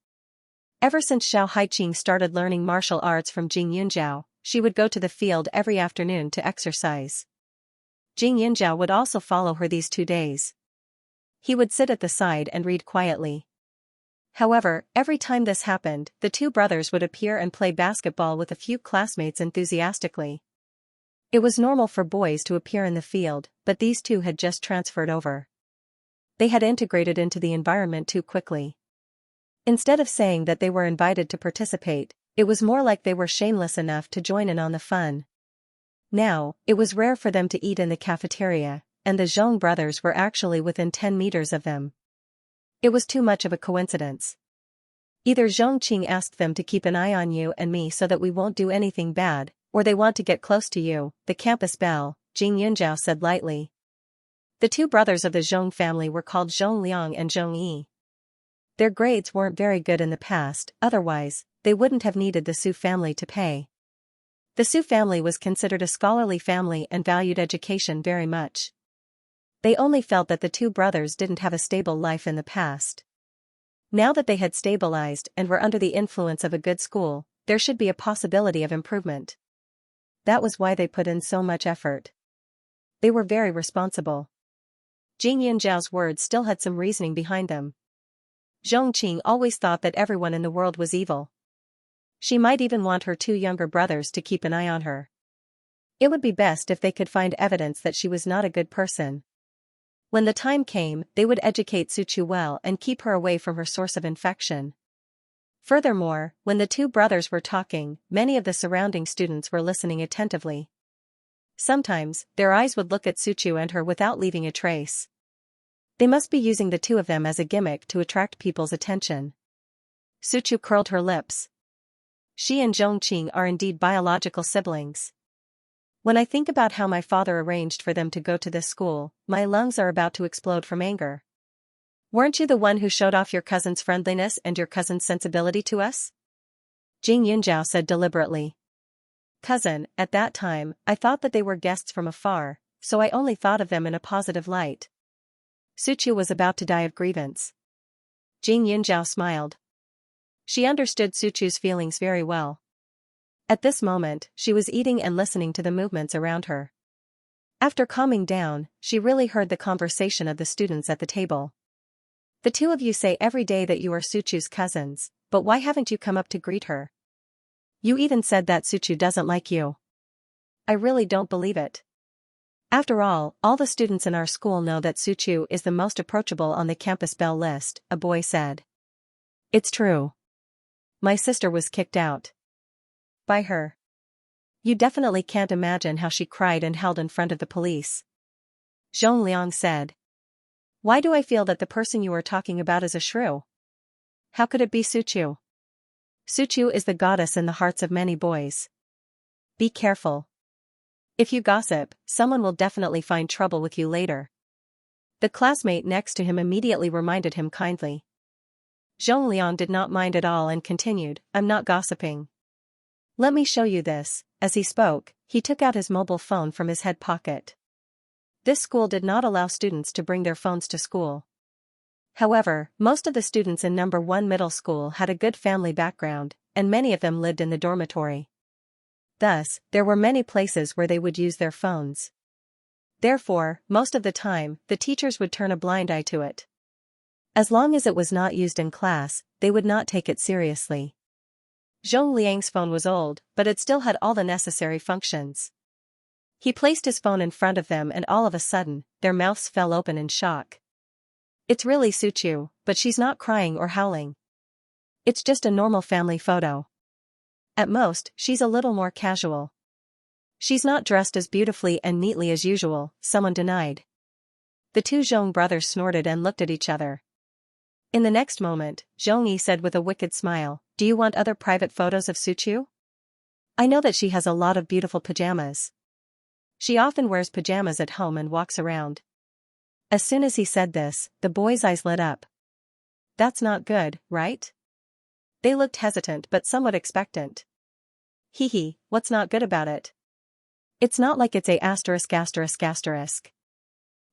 Ever since Xiao Haiqing started learning martial arts from Jing Yunjiao, she would go to the field every afternoon to exercise. Jing Yunjiao would also follow her these 2 days. He would sit at the side and read quietly. However, every time this happened, the two brothers would appear and play basketball with a few classmates enthusiastically. It was normal for boys to appear in the field, but these two had just transferred over. They had integrated into the environment too quickly. Instead of saying that they were invited to participate, it was more like they were shameless enough to join in on the fun. Now, it was rare for them to eat in the cafeteria, and the Zhong brothers were actually within 10 meters of them. It was too much of a coincidence. Either Zhongqing asked them to keep an eye on you and me so that we won't do anything bad, or they want to get close to you. The campus bell, Jing Yunjiao said lightly. The two brothers of the Zhong family were called Zhong Liang and Zhong Yi. Their grades weren't very good in the past, otherwise, they wouldn't have needed the Su family to pay. The Su family was considered a scholarly family and valued education very much. They only felt that the two brothers didn't have a stable life in the past. Now that they had stabilized and were under the influence of a good school, there should be a possibility of improvement. That was why they put in so much effort. They were very responsible. Jing Yunjiao's words still had some reasoning behind them. Zhongqing always thought that everyone in the world was evil. She might even want her two younger brothers to keep an eye on her. It would be best if they could find evidence that she was not a good person. When the time came, they would educate Suchu well and keep her away from her source of infection. Furthermore, when the two brothers were talking, many of the surrounding students were listening attentively. Sometimes, their eyes would look at Suchu and her without leaving a trace. They must be using the two of them as a gimmick to attract people's attention. Suchu curled her lips. She and Zhongqing are indeed biological siblings. When I think about how my father arranged for them to go to this school, my lungs are about to explode from anger. Weren't you the one who showed off your cousin's friendliness and your cousin's sensibility to us? Jing Yunjiao said deliberately. Cousin, at that time, I thought that they were guests from afar, so I only thought of them in a positive light. Suchu was about to die of grievance. Jing Yunjiao smiled. She understood Suchu's feelings very well. At this moment, she was eating and listening to the movements around her. After calming down, she really heard the conversation of the students at the table. The two of you say every day that you are Suchu's cousins, but why haven't you come up to greet her? You even said that Suchu doesn't like you. I really don't believe it. After all the students in our school know that Suchu is the most approachable on the campus bell list, a boy said. It's true. My sister was kicked out. By her. You definitely can't imagine how she cried and howled in front of the police. Zhong Liang said. Why do I feel that the person you are talking about is a shrew? How could it be Suchu? Suchu is the goddess in the hearts of many boys. Be careful. If you gossip, someone will definitely find trouble with you later. The classmate next to him immediately reminded him kindly. Zhong Liang did not mind at all and continued, I'm not gossiping. Let me show you this. As he spoke, he took out his mobile phone from his head pocket. This school did not allow students to bring their phones to school. However, most of the students in number 1 middle school had a good family background, and many of them lived in the dormitory. Thus, there were many places where they would use their phones. Therefore, most of the time, the teachers would turn a blind eye to it. As long as it was not used in class, they would not take it seriously. Zhong Liang's phone was old, but it still had all the necessary functions. He placed his phone in front of them and all of a sudden, their mouths fell open in shock. It's really Xianxia, but she's not crying or howling. It's just a normal family photo. At most, she's a little more casual. She's not dressed as beautifully and neatly as usual, someone denied. The two Zhong brothers snorted and looked at each other. In the next moment, Xianxia said with a wicked smile, "Do you want other private photos of Xianxia? I know that she has a lot of beautiful pajamas. She often wears pajamas at home and walks around." As soon as he said this, the boys' eyes lit up. That's not good, right? They looked hesitant but somewhat expectant. Hee, what's not good about it? It's not like it's a *****.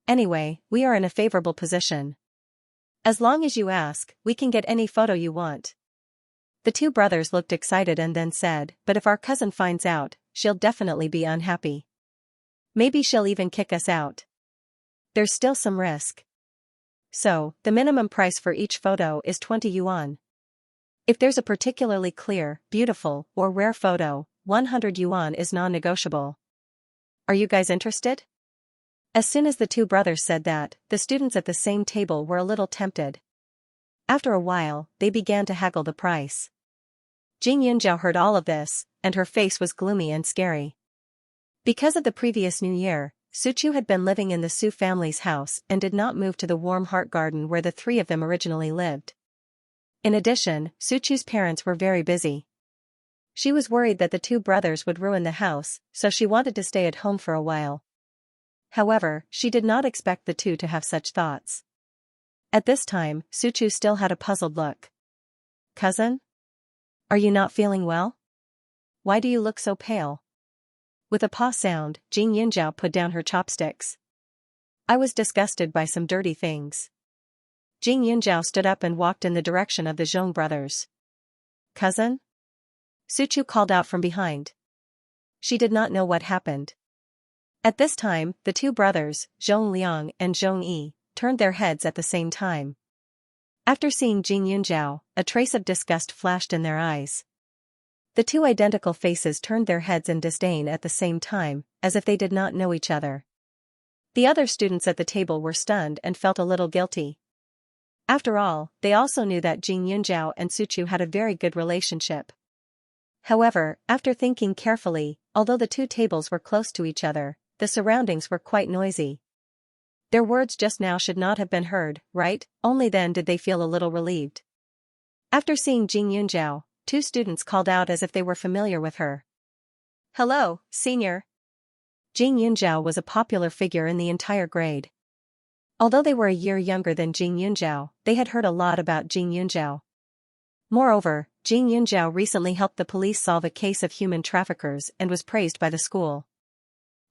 Anyway, we are in a favorable position. As long as you ask, we can get any photo you want. The two brothers looked excited and then said, "But if our cousin finds out, she'll definitely be unhappy. Maybe she'll even kick us out. There's still some risk. So, the minimum price for each photo is 20 yuan. If there's a particularly clear, beautiful, or rare photo, 100 yuan is non-negotiable. Are you guys interested?" As soon as the two brothers said that, the students at the same table were a little tempted. After a while, they began to haggle the price. Xianxia heard all of this, and her face was gloomy and scary. Because of the previous New Year, Xianxia had been living in the Su family's house and did not move to the warm heart garden where the three of them originally lived. In addition, Xianxia's parents were very busy. She was worried that the two brothers would ruin the house, so she wanted to stay at home for a while. However, she did not expect the two to have such thoughts. At this time, Xianxia still had a puzzled look. "Cousin? Are you not feeling well? Why do you look so pale?" With a paw sound, Xianxia put down her chopsticks. "I was disgusted by some dirty things." Xianxia stood up and walked in the direction of the Zhong brothers. "Cousin?" Xianxia called out from behind. She did not know what happened. At this time, the two brothers, Zhong Liang and Zhong Yi, turned their heads at the same time. After seeing Xianxia, a trace of disgust flashed in their eyes. The two identical faces turned their heads in disdain at the same time, as if they did not know each other. The other students at the table were stunned and felt a little guilty. After all, they also knew that Xianxia and Xianxia had a very good relationship. However, after thinking carefully, although the two tables were close to each other, the surroundings were quite noisy. Their words just now should not have been heard, right? Only then did they feel a little relieved. After seeing Xianxia, two students called out as if they were familiar with her. "Hello, senior." Xianxia was a popular figure in the entire grade. Although they were a year younger than Xianxia, they had heard a lot about Xianxia. Moreover, Xianxia recently helped the police solve a case of human traffickers and was praised by the school.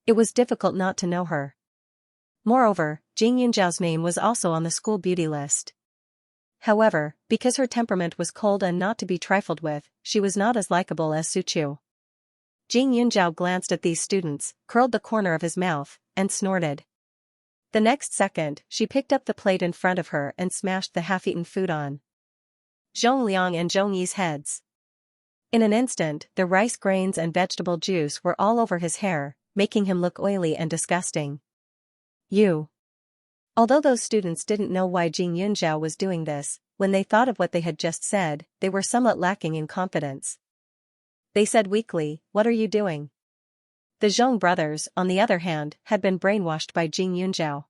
It was difficult not to know her. Moreover, Xianxia's name was also on the school beauty list. However, because her temperament was cold and not to be trifled with, she was not as likable as Xianxia. Xianxia glanced at these students, curled the corner of his mouth, and snorted. The next second, she picked up the plate in front of her and smashed the half-eaten food on Zhong Liang and Zhong Yi's heads. In an instant, the rice grains and vegetable juice were all over his hair, making him look oily and disgusting. "You." Although those students didn't know why Xianxia was doing this, when they thought of what they had just said, they were somewhat lacking in confidence. They said weakly, "What are you doing?" The Zhong brothers, on the other hand, had been brainwashed by Xianxia.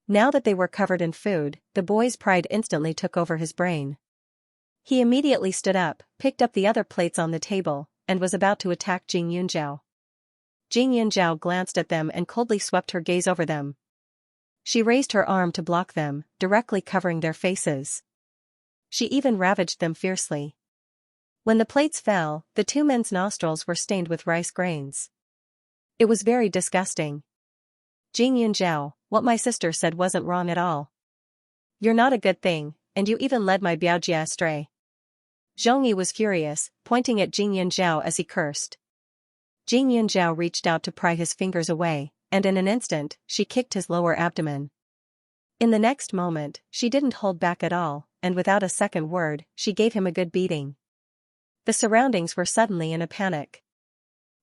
Now that they were covered in food, the boy's pride instantly took over his brain. He immediately stood up, picked up the other plates on the table, and was about to attack Xianxia. Xianxia glanced at them and coldly swept her gaze over them. She raised her arm to block them, directly covering their faces. She even ravaged them fiercely. When the plates fell, the two men's nostrils were stained with rice grains. It was very disgusting. "Xianxia, what my sister said wasn't wrong at all. You're not a good thing, and you even led my Biaojia astray." Zhong Yi was furious, pointing at Xianxia as he cursed. Xianxia reached out to pry his fingers away, and in an instant, she kicked his lower abdomen. In the next moment, she didn't hold back at all, and without a second word, she gave him a good beating. The surroundings were suddenly in a panic.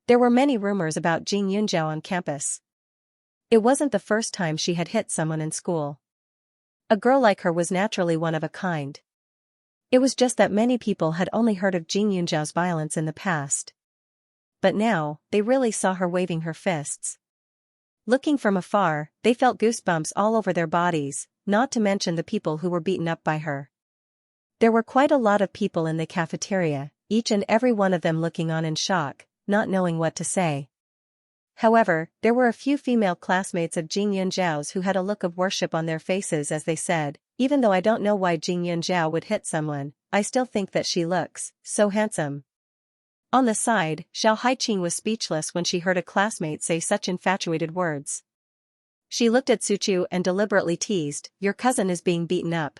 There were many rumors about Jing Yunjiao on campus. It wasn't the first time she had hit someone in school. A girl like her was naturally one of a kind. It was just that many people had only heard of Jing Yunjiao's violence in the past. But now, they really saw her waving her fists. Looking from afar, they felt goosebumps all over their bodies, not to mention the people who were beaten up by her. There were quite a lot of people in the cafeteria, each and every one of them looking on in shock, not knowing what to say. However, there were a few female classmates of Jing Yunjiao's who had a look of worship on their faces as they said, "Even though I don't know why Jing Yunjiao would hit someone, I still think that she looks so handsome." On the side, Xiao Haiqing was speechless when she heard a classmate say such infatuated words. She looked at Suchu and deliberately teased, "Your cousin is being beaten up.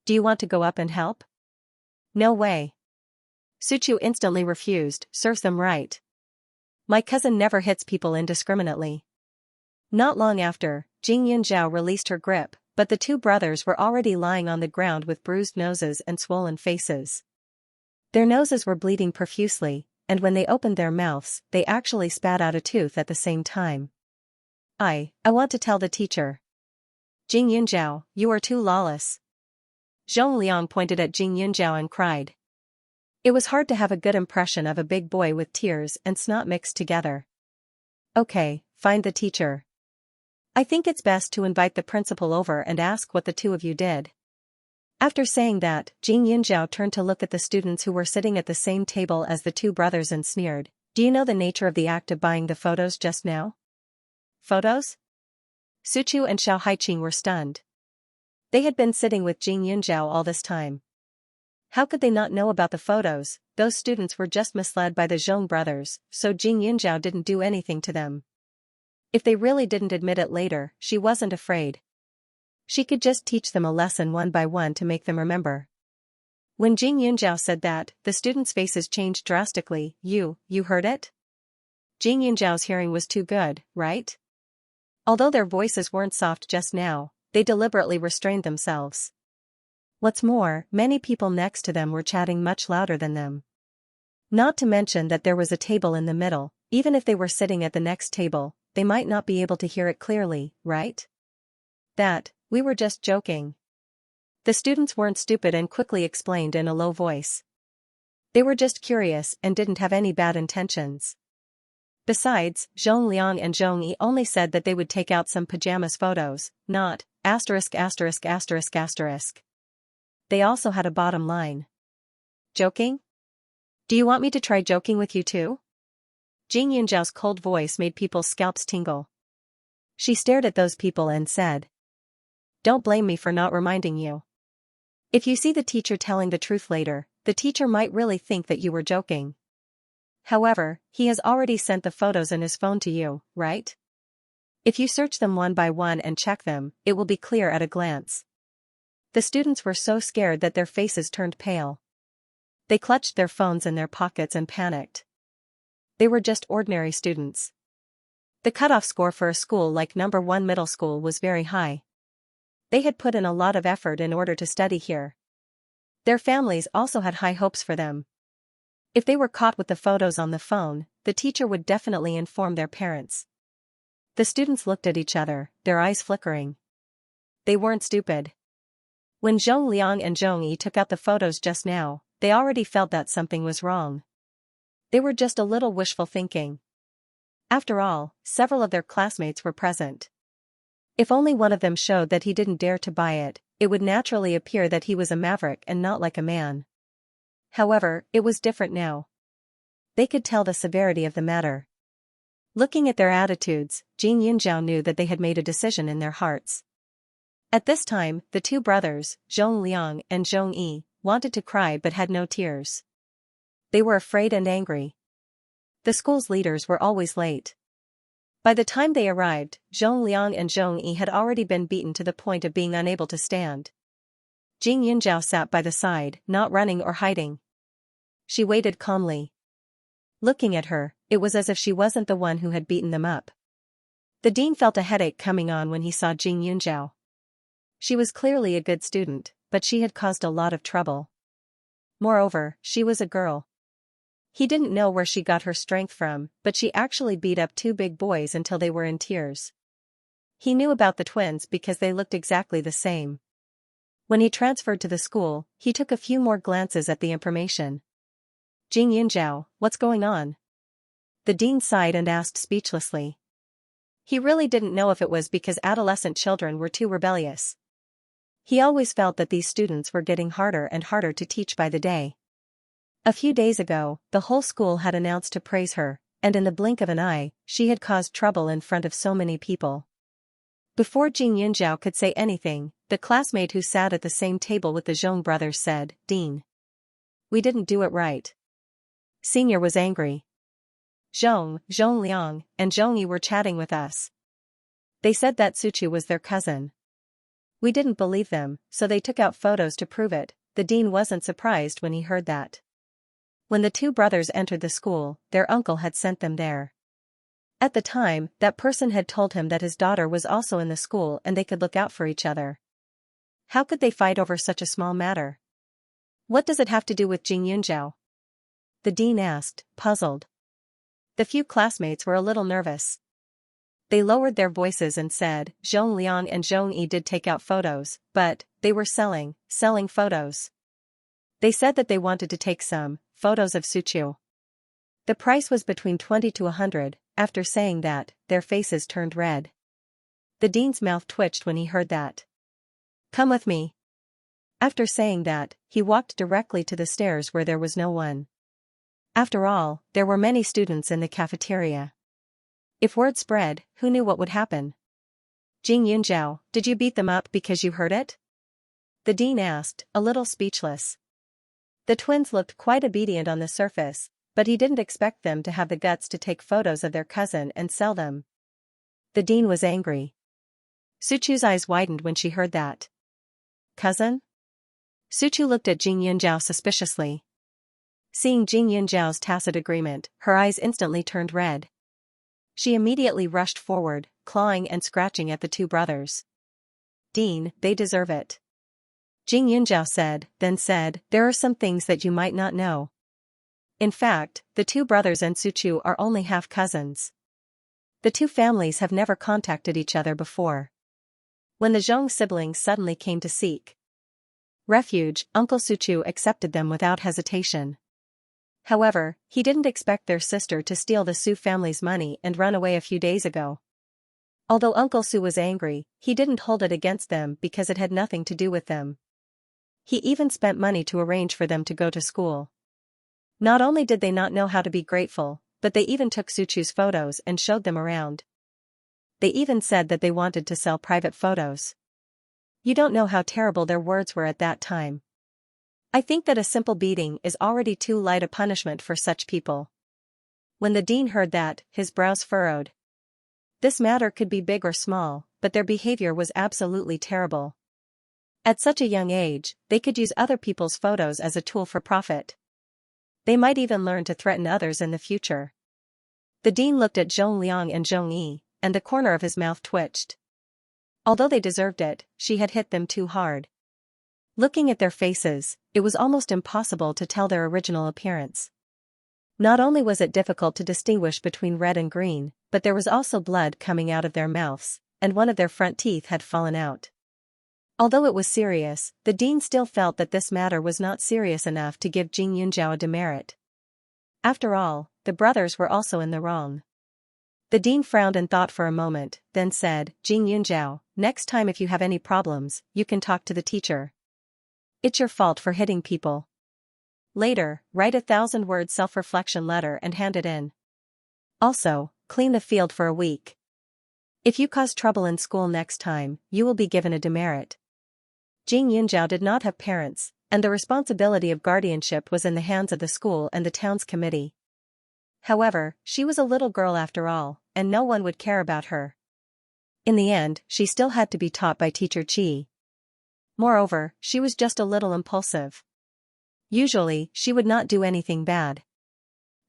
Do you want to go up and help?" "No way." Suchu instantly refused, "Serves them right. My cousin never hits people indiscriminately." Not long after, Jing Yunjiao released her grip, but the two brothers were already lying on the ground with bruised noses and swollen faces. Their noses were bleeding profusely, and when they opened their mouths, they actually spat out a tooth at the same time. I want to tell the teacher." "Jing Yunjiao, you are too lawless." Zhong Liang pointed at Jing Yunjiao and cried. It was hard to have a good impression of a big boy with tears and snot mixed together. "Okay, find the teacher. I think it's best to invite the principal over and ask what the two of you did." After saying that, Jing Yunjiao turned to look at the students who were sitting at the same table as the two brothers and sneered, "Do you know the nature of the act of buying the photos just now?" "Photos?" Suchu and Xiao Haiqing were stunned. They had been sitting with Jing Yunjiao all this time. How could they not know about the photos? Those students were just misled by the Zhong brothers, so Jing Yunjiao didn't do anything to them. If they really didn't admit it later, she wasn't afraid. She could just teach them a lesson one by one to make them remember. When Jing Yunjiao said that, the students' faces changed drastically. You heard it?" Jing Yunjiao's hearing was too good, right? Although their voices weren't soft just now, they deliberately restrained themselves. What's more, many people next to them were chatting much louder than them. Not to mention that there was a table in the middle. Even if they were sitting at the next table, they might not be able to hear it clearly, right? We were just joking." The students weren't stupid and quickly explained in a low voice. They were just curious and didn't have any bad intentions. Besides, Zhong Liang and Zhong Yi only said that they would take out some pajamas photos, not *********. They also had a bottom line. "Joking? Do you want me to try joking with you too?" Jing Yunjiao's cold voice made people's scalps tingle. She stared at those people and said, "Don't blame me for not reminding you. If you see the teacher telling the truth later, the teacher might really think that you were joking. However, he has already sent the photos in his phone to you, right? If you search them one by one and check them, it will be clear at a glance." The students were so scared that their faces turned pale. They clutched their phones in their pockets and panicked. They were just ordinary students. The cutoff score for a school like No. 1 middle school was very high. They had put in a lot of effort in order to study here. Their families also had high hopes for them. If they were caught with the photos on the phone, the teacher would definitely inform their parents. The students looked at each other, their eyes flickering. They weren't stupid. When Zhong Liang and Zhong Yi took out the photos just now, they already felt that something was wrong. They were just a little wishful thinking. After all, several of their classmates were present. If only one of them showed that he didn't dare to buy it, it would naturally appear that he was a maverick and not like a man. However, it was different now. They could tell the severity of the matter. Looking at their attitudes, Jing Yunjiao knew that they had made a decision in their hearts. At this time, the two brothers, Zhong Liang and Zhong Yi, wanted to cry but had no tears. They were afraid and angry. The school's leaders were always late. By the time they arrived, Zhong Liang and Zhong Yi had already been beaten to the point of being unable to stand. Jing Yunjiao sat by the side, not running or hiding. She waited calmly. Looking at her, it was as if she wasn't the one who had beaten them up. The dean felt a headache coming on when he saw Jing Yunjiao. She was clearly a good student, but she had caused a lot of trouble. Moreover, she was a girl. He didn't know where she got her strength from, but she actually beat up two big boys until they were in tears. He knew about the twins because they looked exactly the same. When he transferred to the school, he took a few more glances at the information. Jing Yunzhao, what's going on? The dean sighed and asked speechlessly. He really didn't know if it was because adolescent children were too rebellious. He always felt that these students were getting harder and harder to teach by the day. A few days ago, the whole school had announced to praise her, and in the blink of an eye, she had caused trouble in front of so many people. Before Jing Yunzhao could say anything, the classmate who sat at the same table with the Zhong brothers said, "Dean, we didn't do it right." Senior was angry. Zhong Liang, and Zhong Yi were chatting with us. They said that Suchu was their cousin. We didn't believe them, so they took out photos to prove it. The dean wasn't surprised when he heard that. When the two brothers entered the school, their uncle had sent them there. At the time, that person had told him that his daughter was also in the school and they could look out for each other. How could they fight over such a small matter? What does it have to do with Jing Yunzhao? The dean asked, puzzled. The few classmates were a little nervous. They lowered their voices and said, Zhong Liang and Zhong Yi did take out photos, but they were selling photos. They said that they wanted to take some photos of Suchu. The price was between 20 to 100. After saying that, their faces turned red. The dean's mouth twitched when he heard that. Come with me. After saying that, he walked directly to the stairs where there was no one. After all, there were many students in the cafeteria. If word spread, who knew what would happen? Jing Yunzhao, did you beat them up because you heard it? The dean asked, a little speechless. The twins looked quite obedient on the surface, but he didn't expect them to have the guts to take photos of their cousin and sell them. The dean was angry. Suchu's eyes widened when she heard that. Cousin? Suchu looked at Jing Yunzhao suspiciously. Seeing Jing Yunzhao's tacit agreement, her eyes instantly turned red. She immediately rushed forward, clawing and scratching at the two brothers. Dean, they deserve it. Jing Yunzhao said, there are some things that you might not know. In fact, the two brothers and Suchu are only half-cousins. The two families have never contacted each other before. When the Zhong siblings suddenly came to seek refuge, Uncle Suchu accepted them without hesitation. However, he didn't expect their sister to steal the Su family's money and run away a few days ago. Although Uncle Su was angry, he didn't hold it against them because it had nothing to do with them. He even spent money to arrange for them to go to school. Not only did they not know how to be grateful, but they even took Suchu's photos and showed them around. They even said that they wanted to sell private photos. You don't know how terrible their words were at that time. I think that a simple beating is already too light a punishment for such people. When the dean heard that, his brows furrowed. This matter could be big or small, but their behavior was absolutely terrible. At such a young age, they could use other people's photos as a tool for profit. They might even learn to threaten others in the future. The dean looked at Zhong Liang and Zhong Yi, and the corner of his mouth twitched. Although they deserved it, she had hit them too hard. Looking at their faces, it was almost impossible to tell their original appearance. Not only was it difficult to distinguish between red and green, but there was also blood coming out of their mouths, and one of their front teeth had fallen out. Although it was serious, the dean still felt that this matter was not serious enough to give Jing Yunzhao a demerit. After all, the brothers were also in the wrong. The dean frowned and thought for a moment, then said, Jing Yunzhao, next time if you have any problems, you can talk to the teacher. It's your fault for hitting people. Later, write a 1,000-word self-reflection letter and hand it in. Also, clean the field for a week. If you cause trouble in school next time, you will be given a demerit. Jing Yunzhao did not have parents, and the responsibility of guardianship was in the hands of the school and the town's committee. However, she was a little girl after all, and no one would care about her. In the end, she still had to be taught by Teacher Qi. Moreover, she was just a little impulsive. Usually, she would not do anything bad.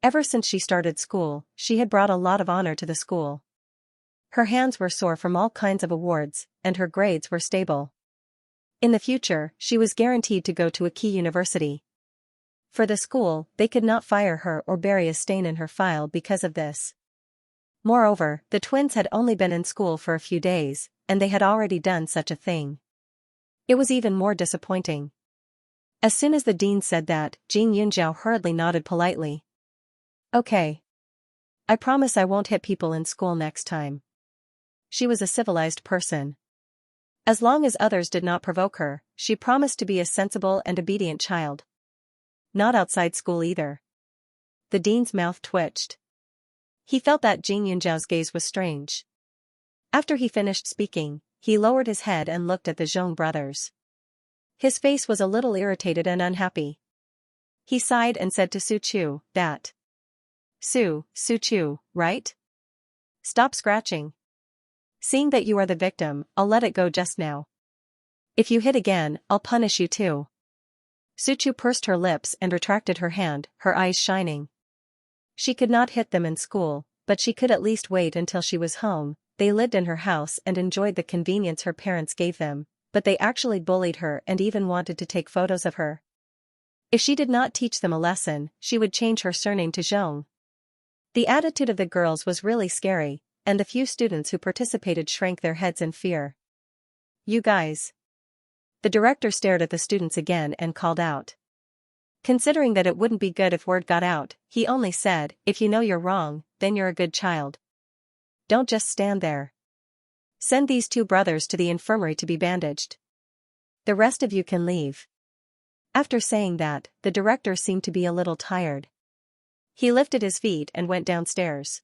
Ever since she started school, she had brought a lot of honor to the school. Her hands were sore from all kinds of awards, and her grades were stable. In the future, she was guaranteed to go to a key university. For the school, they could not fire her or bury a stain in her file because of this. Moreover, the twins had only been in school for a few days, and they had already done such a thing. It was even more disappointing. As soon as the dean said that, Jing Yunjiao hurriedly nodded politely. Okay. I promise I won't hit people in school next time. She was a civilized person. As long as others did not provoke her, she promised to be a sensible and obedient child. Not outside school either. The dean's mouth twitched. He felt that Jing Yunjiao's gaze was strange. After he finished speaking, he lowered his head and looked at the Zhong brothers. His face was a little irritated and unhappy. He sighed and said to Su Chu, that. Su Chu, right? Stop scratching. Seeing that you are the victim, I'll let it go just now. If you hit again, I'll punish you too. Su Chu pursed her lips and retracted her hand, her eyes shining. She could not hit them in school, but she could at least wait until she was home. They lived in her house and enjoyed the convenience her parents gave them, but they actually bullied her and even wanted to take photos of her. If she did not teach them a lesson, she would change her surname to Zhong. The attitude of the girls was really scary, and the few students who participated shrank their heads in fear. You guys. The director stared at the students again and called out. Considering that it wouldn't be good if word got out, he only said, if you know you're wrong, then you're a good child. Don't just stand there. Send these two brothers to the infirmary to be bandaged. The rest of you can leave. After saying that, the director seemed to be a little tired. He lifted his feet and went downstairs.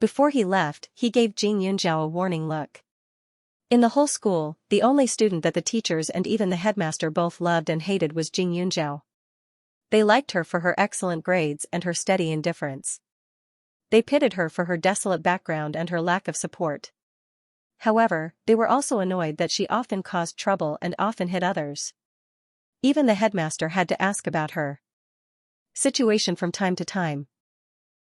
Before he left, he gave Jing Yunjiao a warning look. In the whole school, the only student that the teachers and even the headmaster both loved and hated was Jing Yunjiao. They liked her for her excellent grades and her steady indifference. They pitied her for her desolate background and her lack of support. However, they were also annoyed that she often caused trouble and often hit others. Even the headmaster had to ask about her situation from time to time.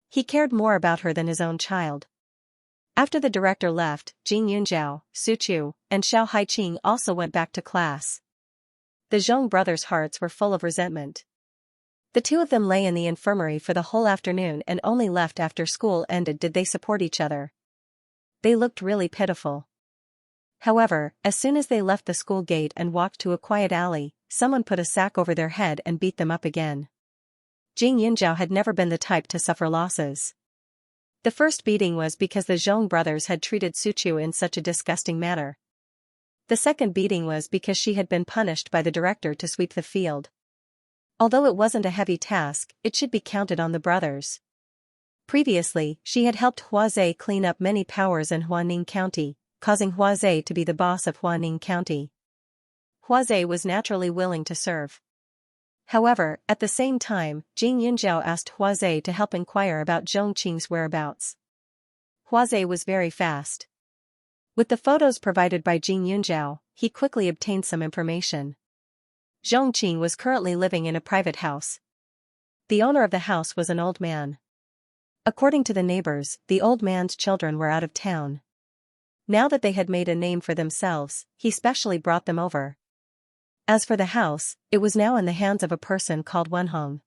He cared more about her than his own child. After the director left, Jing Yunjiao, Su Chu, and Xiao Haiqing also went back to class. The Zhong brothers' hearts were full of resentment. The two of them lay in the infirmary for the whole afternoon and only left after school ended did they support each other. They looked really pitiful. However, as soon as they left the school gate and walked to a quiet alley, someone put a sack over their head and beat them up again. Jing Yunjiao had never been the type to suffer losses. The first beating was because the Zhong brothers had treated Su Chu in such a disgusting manner. The second beating was because she had been punished by the director to sweep the field. Although it wasn't a heavy task, it should be counted on the brothers. Previously, she had helped Huazhe clean up many powers in Huaning County, causing Huazhe to be the boss of Huaning County. Huazhe was naturally willing to serve. However, at the same time, Jing Yunjiao asked Huazhe to help inquire about Zhong Qing's whereabouts. Huazhe was very fast. With the photos provided by Jing Yunjiao, he quickly obtained some information. Zhong Qing was currently living in a private house. The owner of the house was an old man. According to the neighbors, the old man's children were out of town. Now that they had made a name for themselves, he specially brought them over. As for the house, it was now in the hands of a person called Wenhong.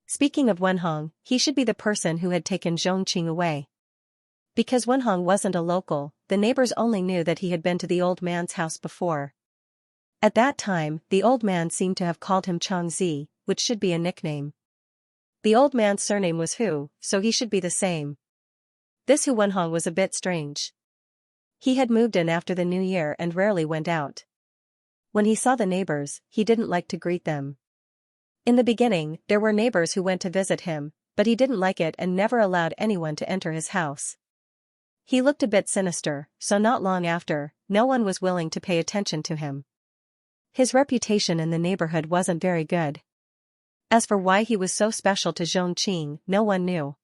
Speaking of Wenhong, he should be the person who had taken Zhong Qing away. Because Wenhong wasn't a local, the neighbors only knew that he had been to the old man's house before. At that time, the old man seemed to have called him Changzi, which should be a nickname. The old man's surname was Hu, so he should be the same. This Hu Wenhong was a bit strange. He had moved in after the new year and rarely went out. When he saw the neighbors, he didn't like to greet them. In the beginning, there were neighbors who went to visit him, but he didn't like it and never allowed anyone to enter his house. He looked a bit sinister, so not long after, no one was willing to pay attention to him. His reputation in the neighborhood wasn't very good. As for why he was so special to Zhong Qing, no one knew.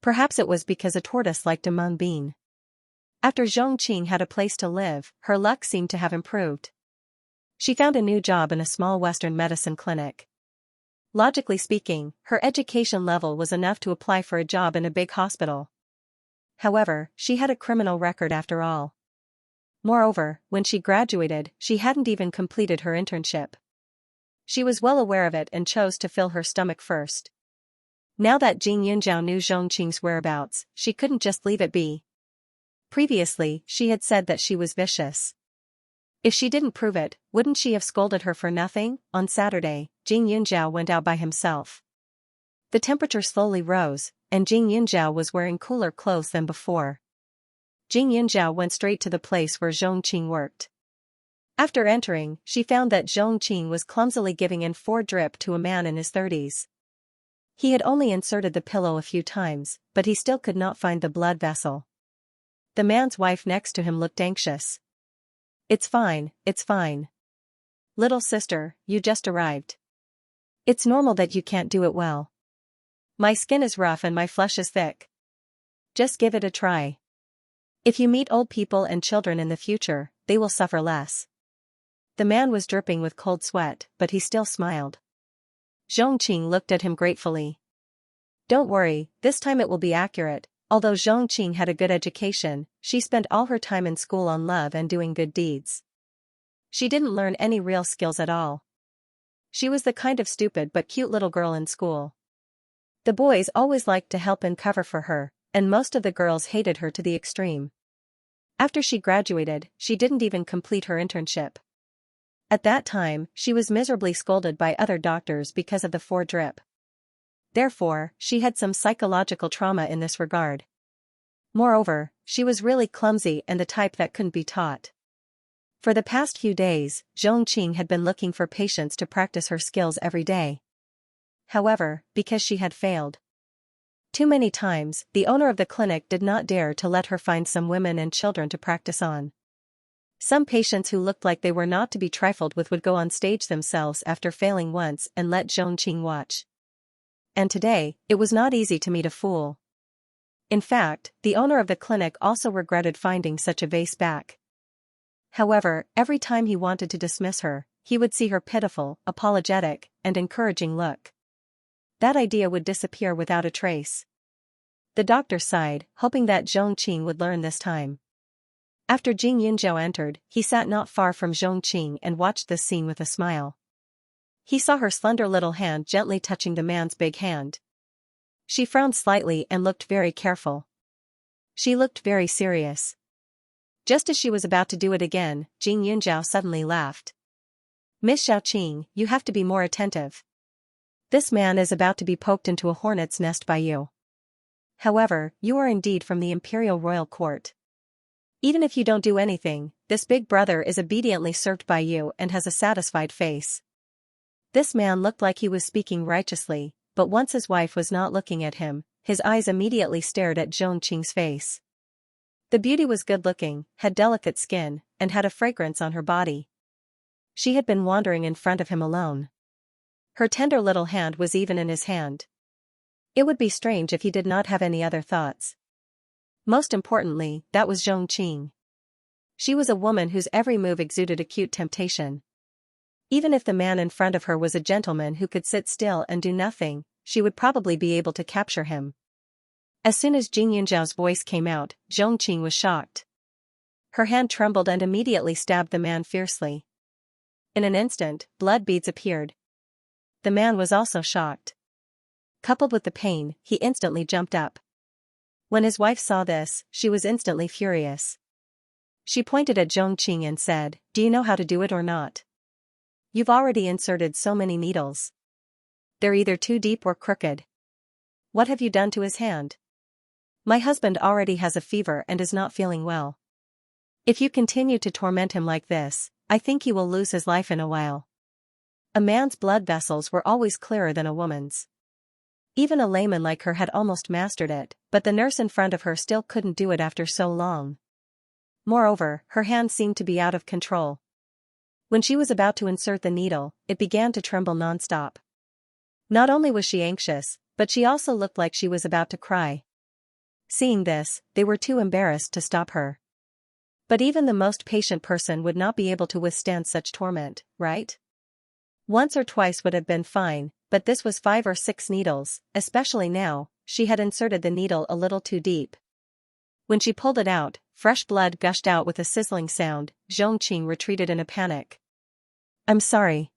Perhaps it was because a tortoise liked a mung bean. After Zhong Qing had a place to live, her luck seemed to have improved. She found a new job in a small Western medicine clinic. Logically speaking, her education level was enough to apply for a job in a big hospital. However, she had a criminal record after all. Moreover, when she graduated, she hadn't even completed her internship. She was well aware of it and chose to fill her stomach first. Now that Jing Yunjiao knew Zhongqing's whereabouts, she couldn't just leave it be. Previously, she had said that she was vicious. If she didn't prove it, wouldn't she have scolded her for nothing? On Saturday, Jing Yunjiao went out by himself. The temperature slowly rose, and Jing Yunjiao was wearing cooler clothes than before. Jing Yunjiao went straight to the place where Zhongqing worked. After entering, she found that Zhongqing was clumsily giving in 4 drip to a man in his 30s. He had only inserted the pillow a few times, but he still could not find the blood vessel. The man's wife next to him looked anxious. It's fine, it's fine. Little sister, you just arrived. It's normal that you can't do it well. My skin is rough and my flesh is thick. Just give it a try. If you meet old people and children in the future, they will suffer less. The man was dripping with cold sweat, but he still smiled. Zhongqing looked at him gratefully. Don't worry, this time it will be accurate. Although Zhongqing had a good education, she spent all her time in school on love and doing good deeds. She didn't learn any real skills at all. She was the kind of stupid but cute little girl in school. The boys always liked to help and cover for her, and most of the girls hated her to the extreme. After she graduated, she didn't even complete her internship. At that time, she was miserably scolded by other doctors because of the 4 drip. Therefore, she had some psychological trauma in this regard. Moreover, she was really clumsy and the type that couldn't be taught. For the past few days, Zhongqing had been looking for patients to practice her skills every day. However, because she had failed too many times, the owner of the clinic did not dare to let her find some women and children to practice on. Some patients who looked like they were not to be trifled with would go on stage themselves after failing once and let Zhongqing watch. And today, it was not easy to meet a fool. In fact, the owner of the clinic also regretted finding such a vase back. However, every time he wanted to dismiss her, he would see her pitiful, apologetic, and encouraging look. That idea would disappear without a trace. The doctor sighed, hoping that Zhongqing would learn this time. After Jing Yunjiao entered, he sat not far from Zhongqing and watched this scene with a smile. He saw her slender little hand gently touching the man's big hand. She frowned slightly and looked very careful. She looked very serious. Just as she was about to do it again, Jing Yunjiao suddenly laughed. Miss Xiaoqing, you have to be more attentive. This man is about to be poked into a hornet's nest by you. However, you are indeed from the imperial royal court. Even if you don't do anything, this big brother is obediently served by you and has a satisfied face. This man looked like he was speaking righteously, but once his wife was not looking at him, his eyes immediately stared at Zhongqing's face. The beauty was good-looking, had delicate skin, and had a fragrance on her body. She had been wandering in front of him alone. Her tender little hand was even in his hand. It would be strange if he did not have any other thoughts. Most importantly, that was Zhongqing. She was a woman whose every move exuded acute temptation. Even if the man in front of her was a gentleman who could sit still and do nothing, she would probably be able to capture him. As soon as Jing Yunjiao's voice came out, Zhongqing was shocked. Her hand trembled and immediately stabbed the man fiercely. In an instant, blood beads appeared. The man was also shocked. Coupled with the pain, he instantly jumped up. When his wife saw this, she was instantly furious. She pointed at Zhongqing and said, "Do you know how to do it or not? You've already inserted so many needles. They're either too deep or crooked. What have you done to his hand? My husband already has a fever and is not feeling well. If you continue to torment him like this, I think he will lose his life in a while." A man's blood vessels were always clearer than a woman's. Even a layman like her had almost mastered it, but the nurse in front of her still couldn't do it after so long. Moreover, her hand seemed to be out of control. When she was about to insert the needle, it began to tremble non-stop. Not only was she anxious, but she also looked like she was about to cry. Seeing this, they were too embarrassed to stop her. But even the most patient person would not be able to withstand such torment, right? Once or twice would have been fine, but this was 5 or 6 needles, especially now, she had inserted the needle a little too deep. When she pulled it out, fresh blood gushed out with a sizzling sound. Zhongqing retreated in a panic. "I'm sorry.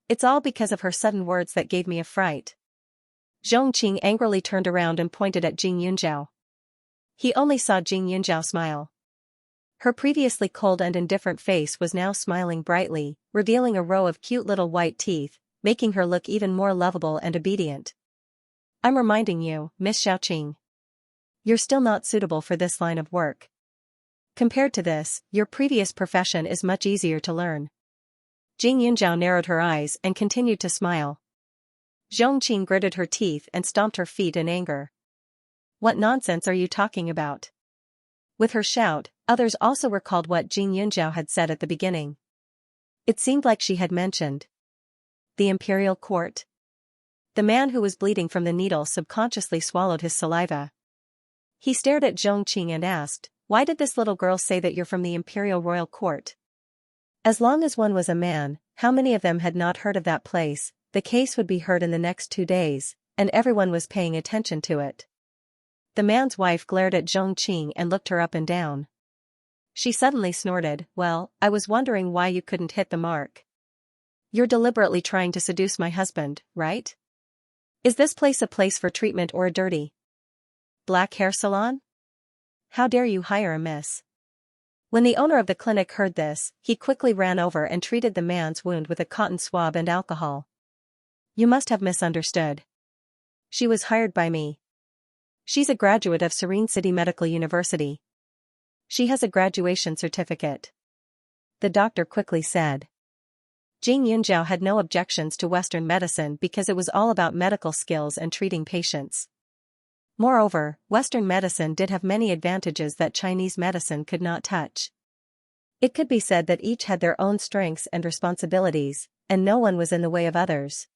It's all because of her sudden words that gave me a fright. Zhongqing angrily turned around and pointed at Jing Yunzhao. He only saw Jing Yunzhao smile. Her previously cold and indifferent face was now smiling brightly, revealing a row of cute little white teeth, making her look even more lovable and obedient. I'm reminding you, Miss Xiaoqing. You're still not suitable for this line of work. Compared to this, your previous profession is much easier to learn. Jing Yunzhao narrowed her eyes and continued to smile. Zhongqing gritted her teeth and stomped her feet in anger. What nonsense are you talking about? With her shout, others also recalled what Jing Yunzhao had said at the beginning. It seemed like she had mentioned the imperial court. The man who was bleeding from the needle subconsciously swallowed his saliva. He stared at Zhongqing and asked, "Why did this little girl say that you're from the imperial royal court?" As long as one was a man, how many of them had not heard of that place? The case would be heard in the next 2 days, and everyone was paying attention to it. The man's wife glared at Zhongqing and looked her up and down. She suddenly snorted, "Well, I was wondering why you couldn't hit the mark. You're deliberately trying to seduce my husband, right? Is this place a place for treatment or a dirty black hair salon? How dare you hire a miss?" When the owner of the clinic heard this, he quickly ran over and treated the man's wound with a cotton swab and alcohol. "You must have misunderstood. She was hired by me. She's a graduate of Serene City Medical University. She has a graduation certificate," the doctor quickly said. Jing Yunzhao had no objections to Western medicine because it was all about medical skills and treating patients. Moreover, Western medicine did have many advantages that Chinese medicine could not touch. It could be said that each had their own strengths and responsibilities, and no one was in the way of others.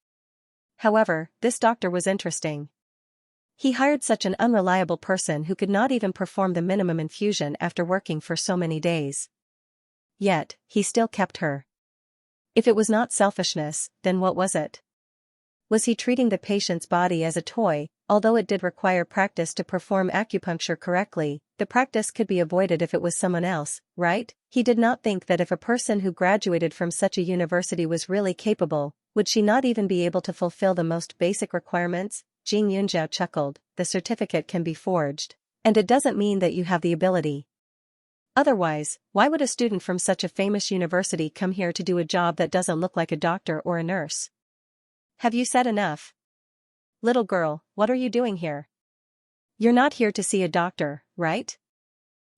However, this doctor was interesting. He hired such an unreliable person who could not even perform the minimum infusion after working for so many days. Yet, he still kept her. If it was not selfishness, then what was it? Was he treating the patient's body as a toy? Although it did require practice to perform acupuncture correctly, the practice could be avoided if it was someone else, right? He did not think that if a person who graduated from such a university was really capable, would she not even be able to fulfill the most basic requirements? Jing Yunzhao chuckled, "The certificate can be forged. And it doesn't mean that you have the ability. Otherwise, why would a student from such a famous university come here to do a job that doesn't look like a doctor or a nurse? Have you said enough? Little girl, what are you doing here? You're not here to see a doctor, right?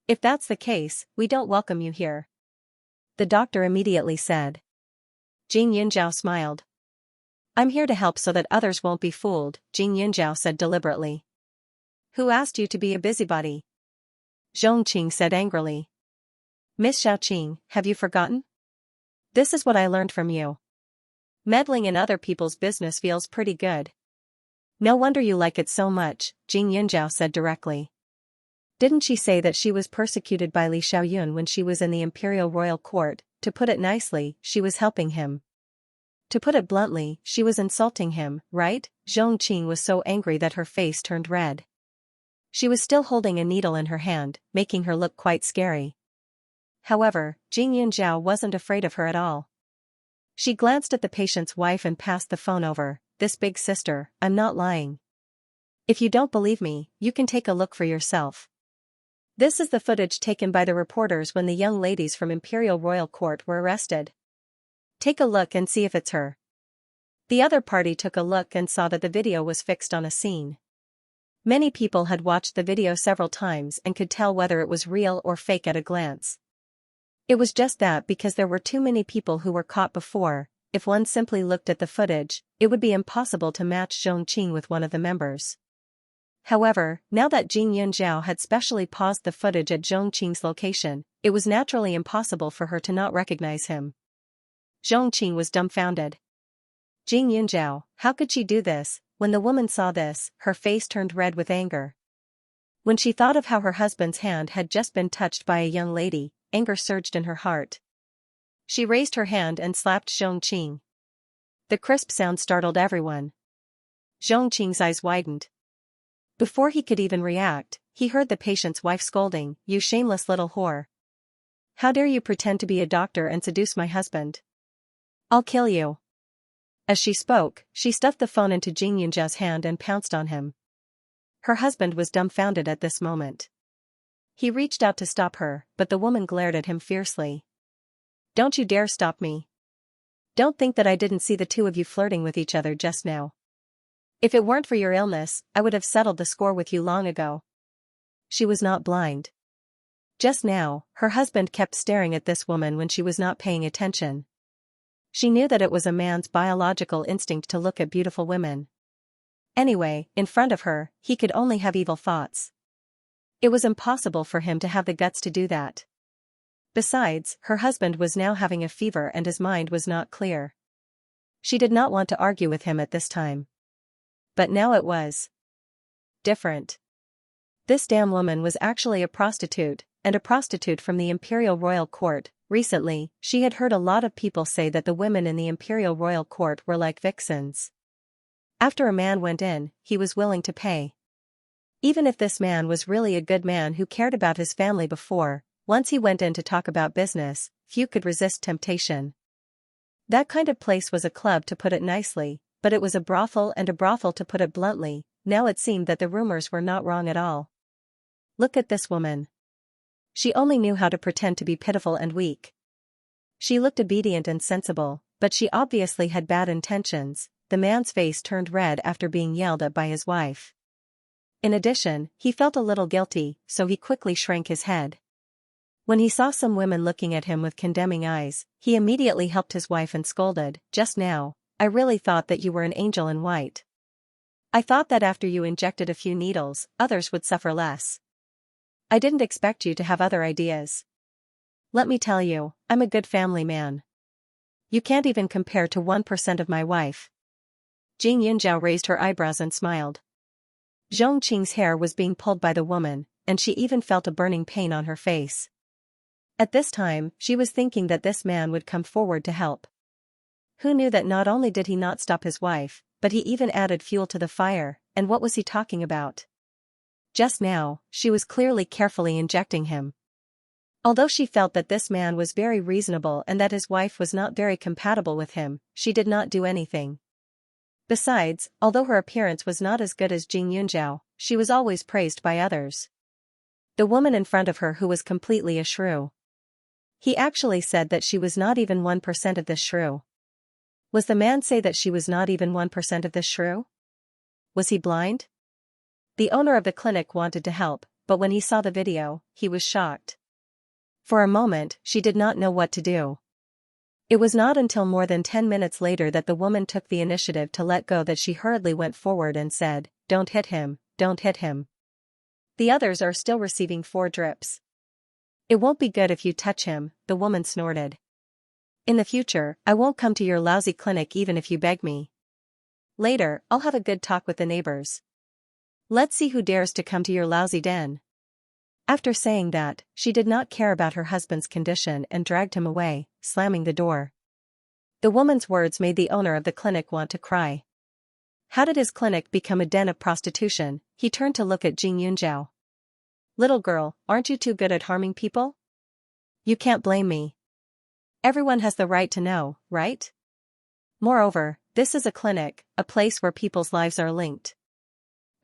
If that's the case, we don't welcome you here," the doctor immediately said. Jing Yunzhao smiled. "I'm here to help so that others won't be fooled," Jing Yunzhao said deliberately. "Who asked you to be a busybody?" Zhongqing said angrily. "Miss Xiaoqing, have you forgotten? This is what I learned from you. Meddling in other people's business feels pretty good." "No wonder you like it so much," Jing Yunzhao said directly. "Didn't she say that she was persecuted by Li Xiaoyun when she was in the imperial royal court? To put it nicely, she was helping him. To put it bluntly, she was insulting him, right?" Zhongqing was so angry that her face turned red. She was still holding a needle in her hand, making her look quite scary. However, Jing Yunzhao wasn't afraid of her at all. She glanced at the patient's wife and passed the phone over. "This big sister, I'm not lying. If you don't believe me, you can take a look for yourself. This is the footage taken by the reporters when the young ladies from Imperial Royal Court were arrested. Take a look and see if it's her." The other party took a look and saw that the video was fixed on a scene. Many people had watched the video several times and could tell whether it was real or fake at a glance. It was just that because there were too many people who were caught before. If one simply looked at the footage, it would be impossible to match Zhongqing with one of the members. However, now that Jing Yunzhao had specially paused the footage at Zhongqing's location, it was naturally impossible for her to not recognize him. Zhongqing was dumbfounded. Jing Yunzhao, how could she do this? When the woman saw this, her face turned red with anger. When she thought of how her husband's hand had just been touched by a young lady, anger surged in her heart. She raised her hand and slapped Zhongqing. The crisp sound startled everyone. Zhongqing's eyes widened. Before he could even react, he heard the patient's wife scolding, "You shameless little whore. How dare you pretend to be a doctor and seduce my husband? I'll kill you. As she spoke, she stuffed the phone into Xianxia's hand and pounced on him. Her husband was dumbfounded at this moment. He reached out to stop her, but the woman glared at him fiercely. Don't you dare stop me. Don't think that I didn't see the two of you flirting with each other just now. If it weren't for your illness, I would have settled the score with you long ago. She was not blind. Just now, her husband kept staring at this woman when she was not paying attention. She knew that it was a man's biological instinct to look at beautiful women. Anyway, in front of her, he could only have evil thoughts. It was impossible for him to have the guts to do that. Besides, her husband was now having a fever and his mind was not clear. She did not want to argue with him at this time. But now it was different. This damn woman was actually a prostitute, and a prostitute from the Imperial Royal Court. Recently, she had heard a lot of people say that the women in the Imperial Royal Court were like vixens. After a man went in, he was willing to pay. Even if this man was really a good man who cared about his family before, once he went in to talk about business, few could resist temptation. That kind of place was a club to put it nicely, but it was a brothel and a brothel to put it bluntly. Now it seemed that the rumors were not wrong at all. Look at this woman. She only knew how to pretend to be pitiful and weak. She looked obedient and sensible, but she obviously had bad intentions. The man's face turned red after being yelled at by his wife. In addition, he felt a little guilty, so he quickly shrank his head. When he saw some women looking at him with condemning eyes, he immediately helped his wife and scolded, "Just now, I really thought that you were an angel in white. I thought that after you injected a few needles, others would suffer less. I didn't expect you to have other ideas. Let me tell you, I'm a good family man. You can't even compare to 1% of my wife." Xianxia raised her eyebrows and smiled. Zhongqing's hair was being pulled by the woman, and she even felt a burning pain on her face. At this time, she was thinking that this man would come forward to help. Who knew that not only did he not stop his wife, but he even added fuel to the fire, and what was he talking about? Just now, she was clearly carefully injecting him. Although she felt that this man was very reasonable and that his wife was not very compatible with him, she did not do anything. Besides, although her appearance was not as good as Xianxia, she was always praised by others. The woman in front of her who was completely a shrew. He actually said that she was not even 1% of this shrew. Was the man say that she was not even 1% of this shrew? Was he blind? The owner of the clinic wanted to help, but when he saw the video, he was shocked. For a moment, she did not know what to do. It was not until more than 10 minutes later that the woman took the initiative to let go that she hurriedly went forward and said, "Don't hit him, don't hit him. The others are still receiving 4 drips. It won't be good if you touch him," the woman snorted. "In the future, I won't come to your lousy clinic even if you beg me. Later, I'll have a good talk with the neighbors. Let's see who dares to come to your lousy den." After saying that, she did not care about her husband's condition and dragged him away, slamming the door. The woman's words made the owner of the clinic want to cry. How did his clinic become a den of prostitution? He turned to look at Xianxia. "Little girl, aren't you too good at harming people? You can't blame me. Everyone has the right to know, right? Moreover, this is a clinic, a place where people's lives are linked.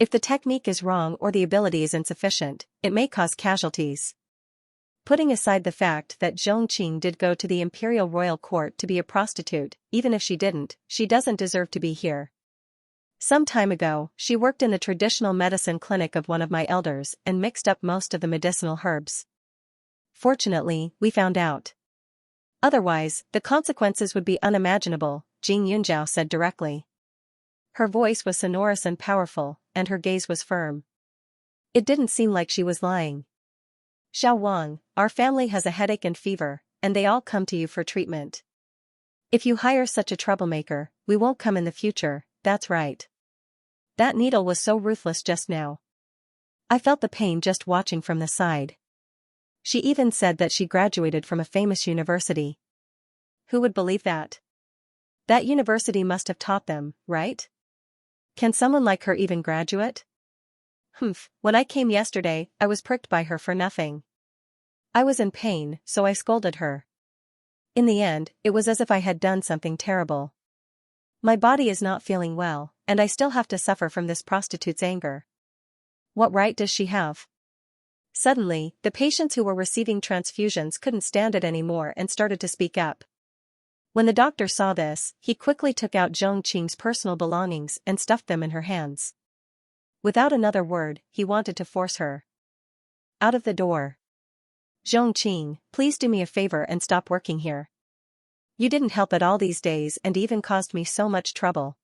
If the technique is wrong or the ability is insufficient, it may cause casualties." Putting aside the fact that Zhongqing did go to the Imperial Royal Court to be a prostitute, even if she didn't, she doesn't deserve to be here. Some time ago, she worked in the traditional medicine clinic of one of my elders and mixed up most of the medicinal herbs. Fortunately, we found out. Otherwise, the consequences would be unimaginable, Xianxia said directly. Her voice was sonorous and powerful, and her gaze was firm. It didn't seem like she was lying. "Xiao Wang, our family has a headache and fever, and they all come to you for treatment. If you hire such a troublemaker, we won't come in the future, that's right." That needle was so ruthless just now. I felt the pain just watching from the side. She even said that she graduated from a famous university. Who would believe that? That university must have taught them, right? Can someone like her even graduate? Humph, when I came yesterday, I was pricked by her for nothing. I was in pain, so I scolded her. In the end, it was as if I had done something terrible. My body is not feeling well, and I still have to suffer from this prostitute's anger. What right does she have? Suddenly, the patients who were receiving transfusions couldn't stand it anymore and started to speak up. When the doctor saw this, he quickly took out Xianxia's personal belongings and stuffed them in her hands. Without another word, he wanted to force her out of the door. Xianxia, please do me a favor and stop working here. You didn't help at all these days and even caused me so much trouble.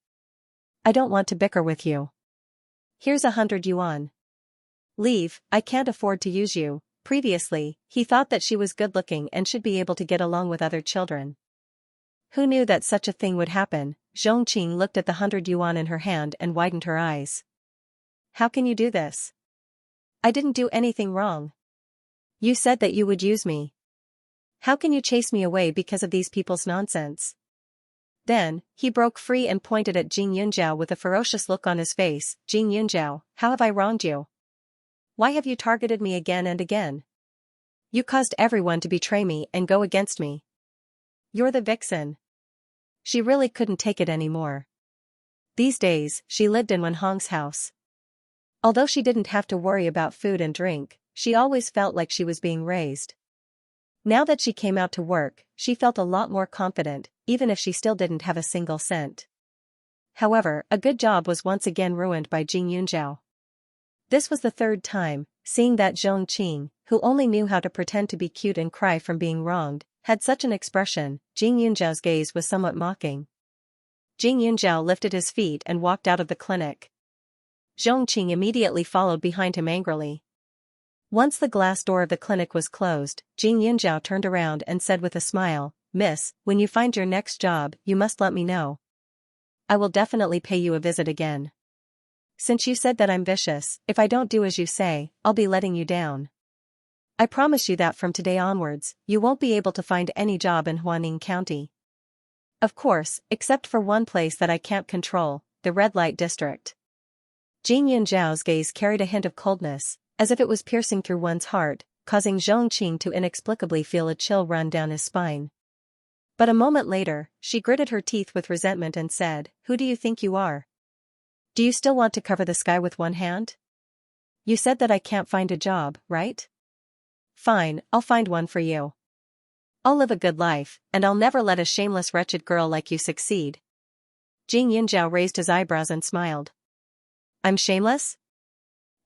I don't want to bicker with you. Here's 100 yuan. Leave, I can't afford to use you. Previously, he thought that she was good-looking and should be able to get along with other children. Who knew that such a thing would happen? Xianxia looked at the 100 yuan in her hand and widened her eyes. How can you do this? I didn't do anything wrong. You said that you would use me. How can you chase me away because of these people's nonsense? Then, he broke free and pointed at Jing Yunjiao with a ferocious look on his face. Jing Yunjiao, how have I wronged you? Why have you targeted me again and again? You caused everyone to betray me and go against me. You're the vixen. She really couldn't take it anymore. These days, she lived in Wenhong's house. Although she didn't have to worry about food and drink, she always felt like she was being raised. Now that she came out to work, she felt a lot more confident, even if she still didn't have a single cent. However, a good job was once again ruined by Jing Yunjiao. This was the third time, seeing that Xianxia, who only knew how to pretend to be cute and cry from being wronged, had such an expression. Jing Yunjiao's gaze was somewhat mocking. Jing Yunjiao lifted his feet and walked out of the clinic. Xianxia immediately followed behind him angrily. Once the glass door of the clinic was closed, Jing Yunjiao turned around and said with a smile, Miss, when you find your next job, you must let me know. I will definitely pay you a visit again. Since you said that I'm vicious, if I don't do as you say, I'll be letting you down. I promise you that from today onwards, you won't be able to find any job in Huaning County. Of course, except for one place that I can't control, the red light district. Jing Yunjiao's gaze carried a hint of coldness, as if it was piercing through one's heart, causing Xianxia to inexplicably feel a chill run down his spine. But a moment later, she gritted her teeth with resentment and said, Who do you think you are? Do you still want to cover the sky with one hand? You said that I can't find a job, right? Fine, I'll find one for you. I'll live a good life, and I'll never let a shameless wretched girl like you succeed. Jing Yunjiao raised his eyebrows and smiled. I'm shameless?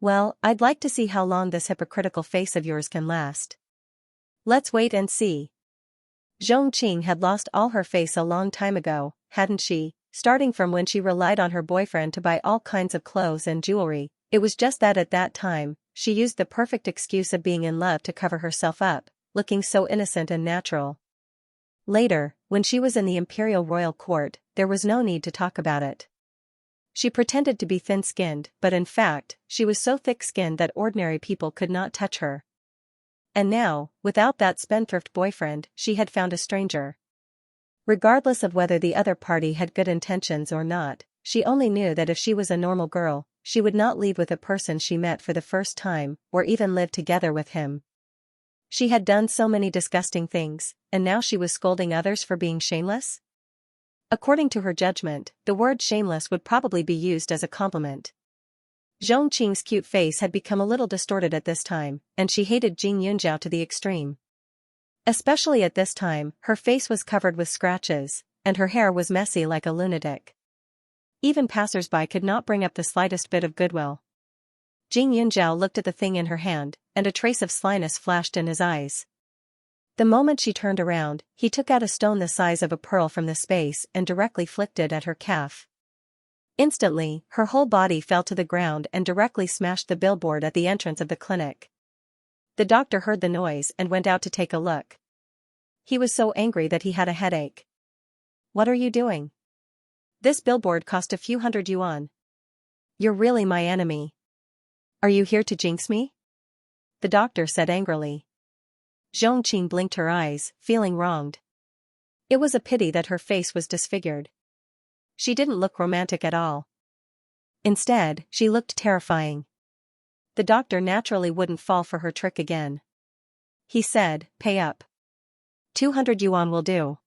Well, I'd like to see how long this hypocritical face of yours can last. Let's wait and see. Xianxia had lost all her face a long time ago, hadn't she? Starting from when she relied on her boyfriend to buy all kinds of clothes and jewelry, it was just that at that time, she used the perfect excuse of being in love to cover herself up, looking so innocent and natural. Later, when she was in the imperial royal court, there was no need to talk about it. She pretended to be thin-skinned, but in fact, she was so thick-skinned that ordinary people could not touch her. And now, without that spendthrift boyfriend, she had found a stranger. Regardless of whether the other party had good intentions or not, she only knew that if she was a normal girl, she would not leave with a person she met for the first time, or even live together with him. She had done so many disgusting things, and now she was scolding others for being shameless? According to her judgment, the word shameless would probably be used as a compliment. Xianxia's cute face had become a little distorted at this time, and she hated Jing Yunjiao to the extreme. Especially at this time, her face was covered with scratches, and her hair was messy like a lunatic. Even passers-by could not bring up the slightest bit of goodwill. Jing Yunjiao looked at the thing in her hand, and a trace of slyness flashed in his eyes. The moment she turned around, he took out a stone the size of a pearl from the space and directly flicked it at her calf. Instantly, her whole body fell to the ground and directly smashed the billboard at the entrance of the clinic. The doctor heard the noise and went out to take a look. He was so angry that he had a headache. What are you doing? This billboard cost a few hundred yuan. You're really my enemy. Are you here to jinx me? The doctor said angrily. Xianxia blinked her eyes, feeling wronged. It was a pity that her face was disfigured. She didn't look romantic at all. Instead, she looked terrifying. The doctor naturally wouldn't fall for her trick again. He said, Pay up. 200 yuan will do.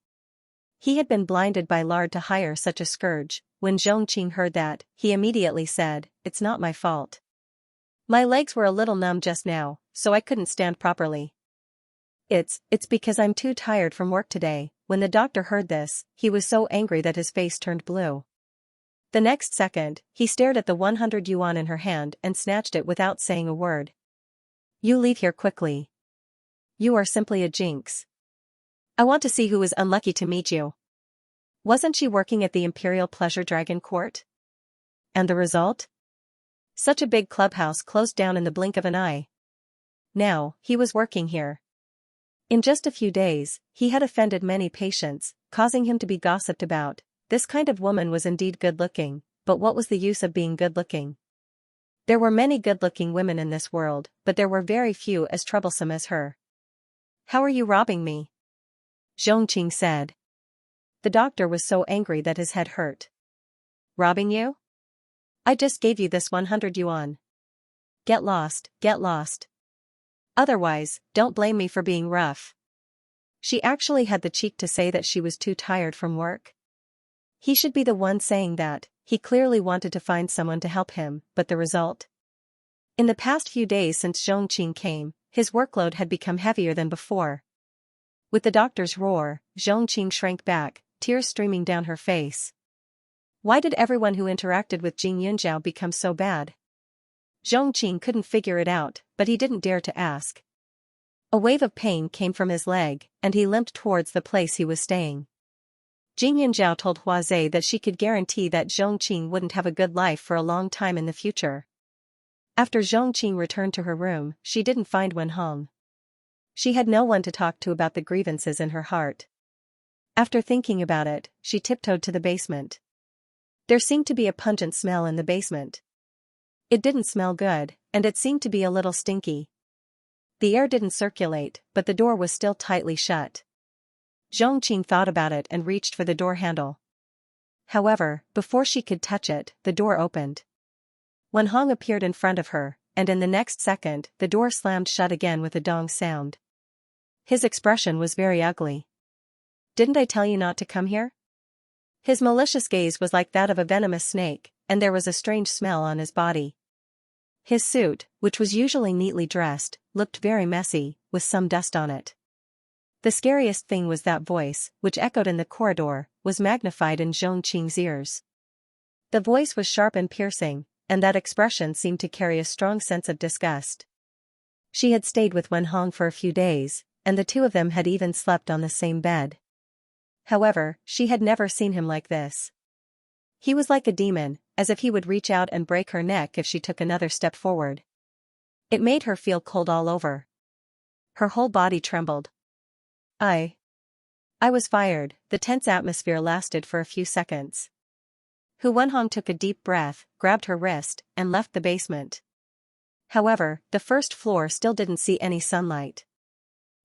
He had been blinded by lard to hire such a scourge. When Xianxia heard that, he immediately said, "It's not my fault. My legs were a little numb just now, so I couldn't stand properly. It's because I'm too tired from work today." When the doctor heard this, he was so angry that his face turned blue. The next second, he stared at the 100 yuan in her hand and snatched it without saying a word. "You leave here quickly. You are simply a jinx. I want to see who is unlucky to meet you." Wasn't she working at the Imperial Pleasure Dragon Court? And the result? Such a big clubhouse closed down in the blink of an eye. Now, he was working here. In just a few days, he had offended many patients, causing him to be gossiped about. This kind of woman was indeed good-looking, but what was the use of being good-looking? There were many good-looking women in this world, but there were very few as troublesome as her. "How are you robbing me?" Xianxia said. The doctor was so angry that his head hurt. "Robbing you? I just gave you this 100 yuan. Get lost, get lost. Otherwise, don't blame me for being rough." She actually had the cheek to say that she was too tired from work. He should be the one saying that. He clearly wanted to find someone to help him, but the result? In the past few days since Xianxia came, his workload had become heavier than before. With the doctor's roar, Xianxia shrank back, tears streaming down her face. Why did everyone who interacted with Jing Yunjiao become so bad? Xianxia couldn't figure it out, but he didn't dare to ask. A wave of pain came from his leg, and he limped towards the place he was staying. Jing Yunjiao told Huazhe that she could guarantee that Xianxia wouldn't have a good life for a long time in the future. After Xianxia returned to her room, she didn't find Wenhong. She had no one to talk to about the grievances in her heart. After thinking about it, she tiptoed to the basement. There seemed to be a pungent smell in the basement. It didn't smell good, and it seemed to be a little stinky. The air didn't circulate, but the door was still tightly shut. Xianxia thought about it and reached for the door handle. However, before she could touch it, the door opened. Wenhong appeared in front of her, and in the next second, the door slammed shut again with a dong sound. His expression was very ugly. "Didn't I tell you not to come here?" His malicious gaze was like that of a venomous snake, and there was a strange smell on his body. His suit, which was usually neatly dressed, looked very messy, with some dust on it. The scariest thing was that voice, which echoed in the corridor, was magnified in Xianxia's ears. The voice was sharp and piercing, and that expression seemed to carry a strong sense of disgust. She had stayed with Wenhong for a few days, and the two of them had even slept on the same bed. However, she had never seen him like this. He was like a demon, as if he would reach out and break her neck if she took another step forward. It made her feel cold all over. Her whole body trembled. I was fired. The tense atmosphere lasted for a few seconds. Hu Wenhong took a deep breath, grabbed her wrist, and left the basement. However, the first floor still didn't see any sunlight.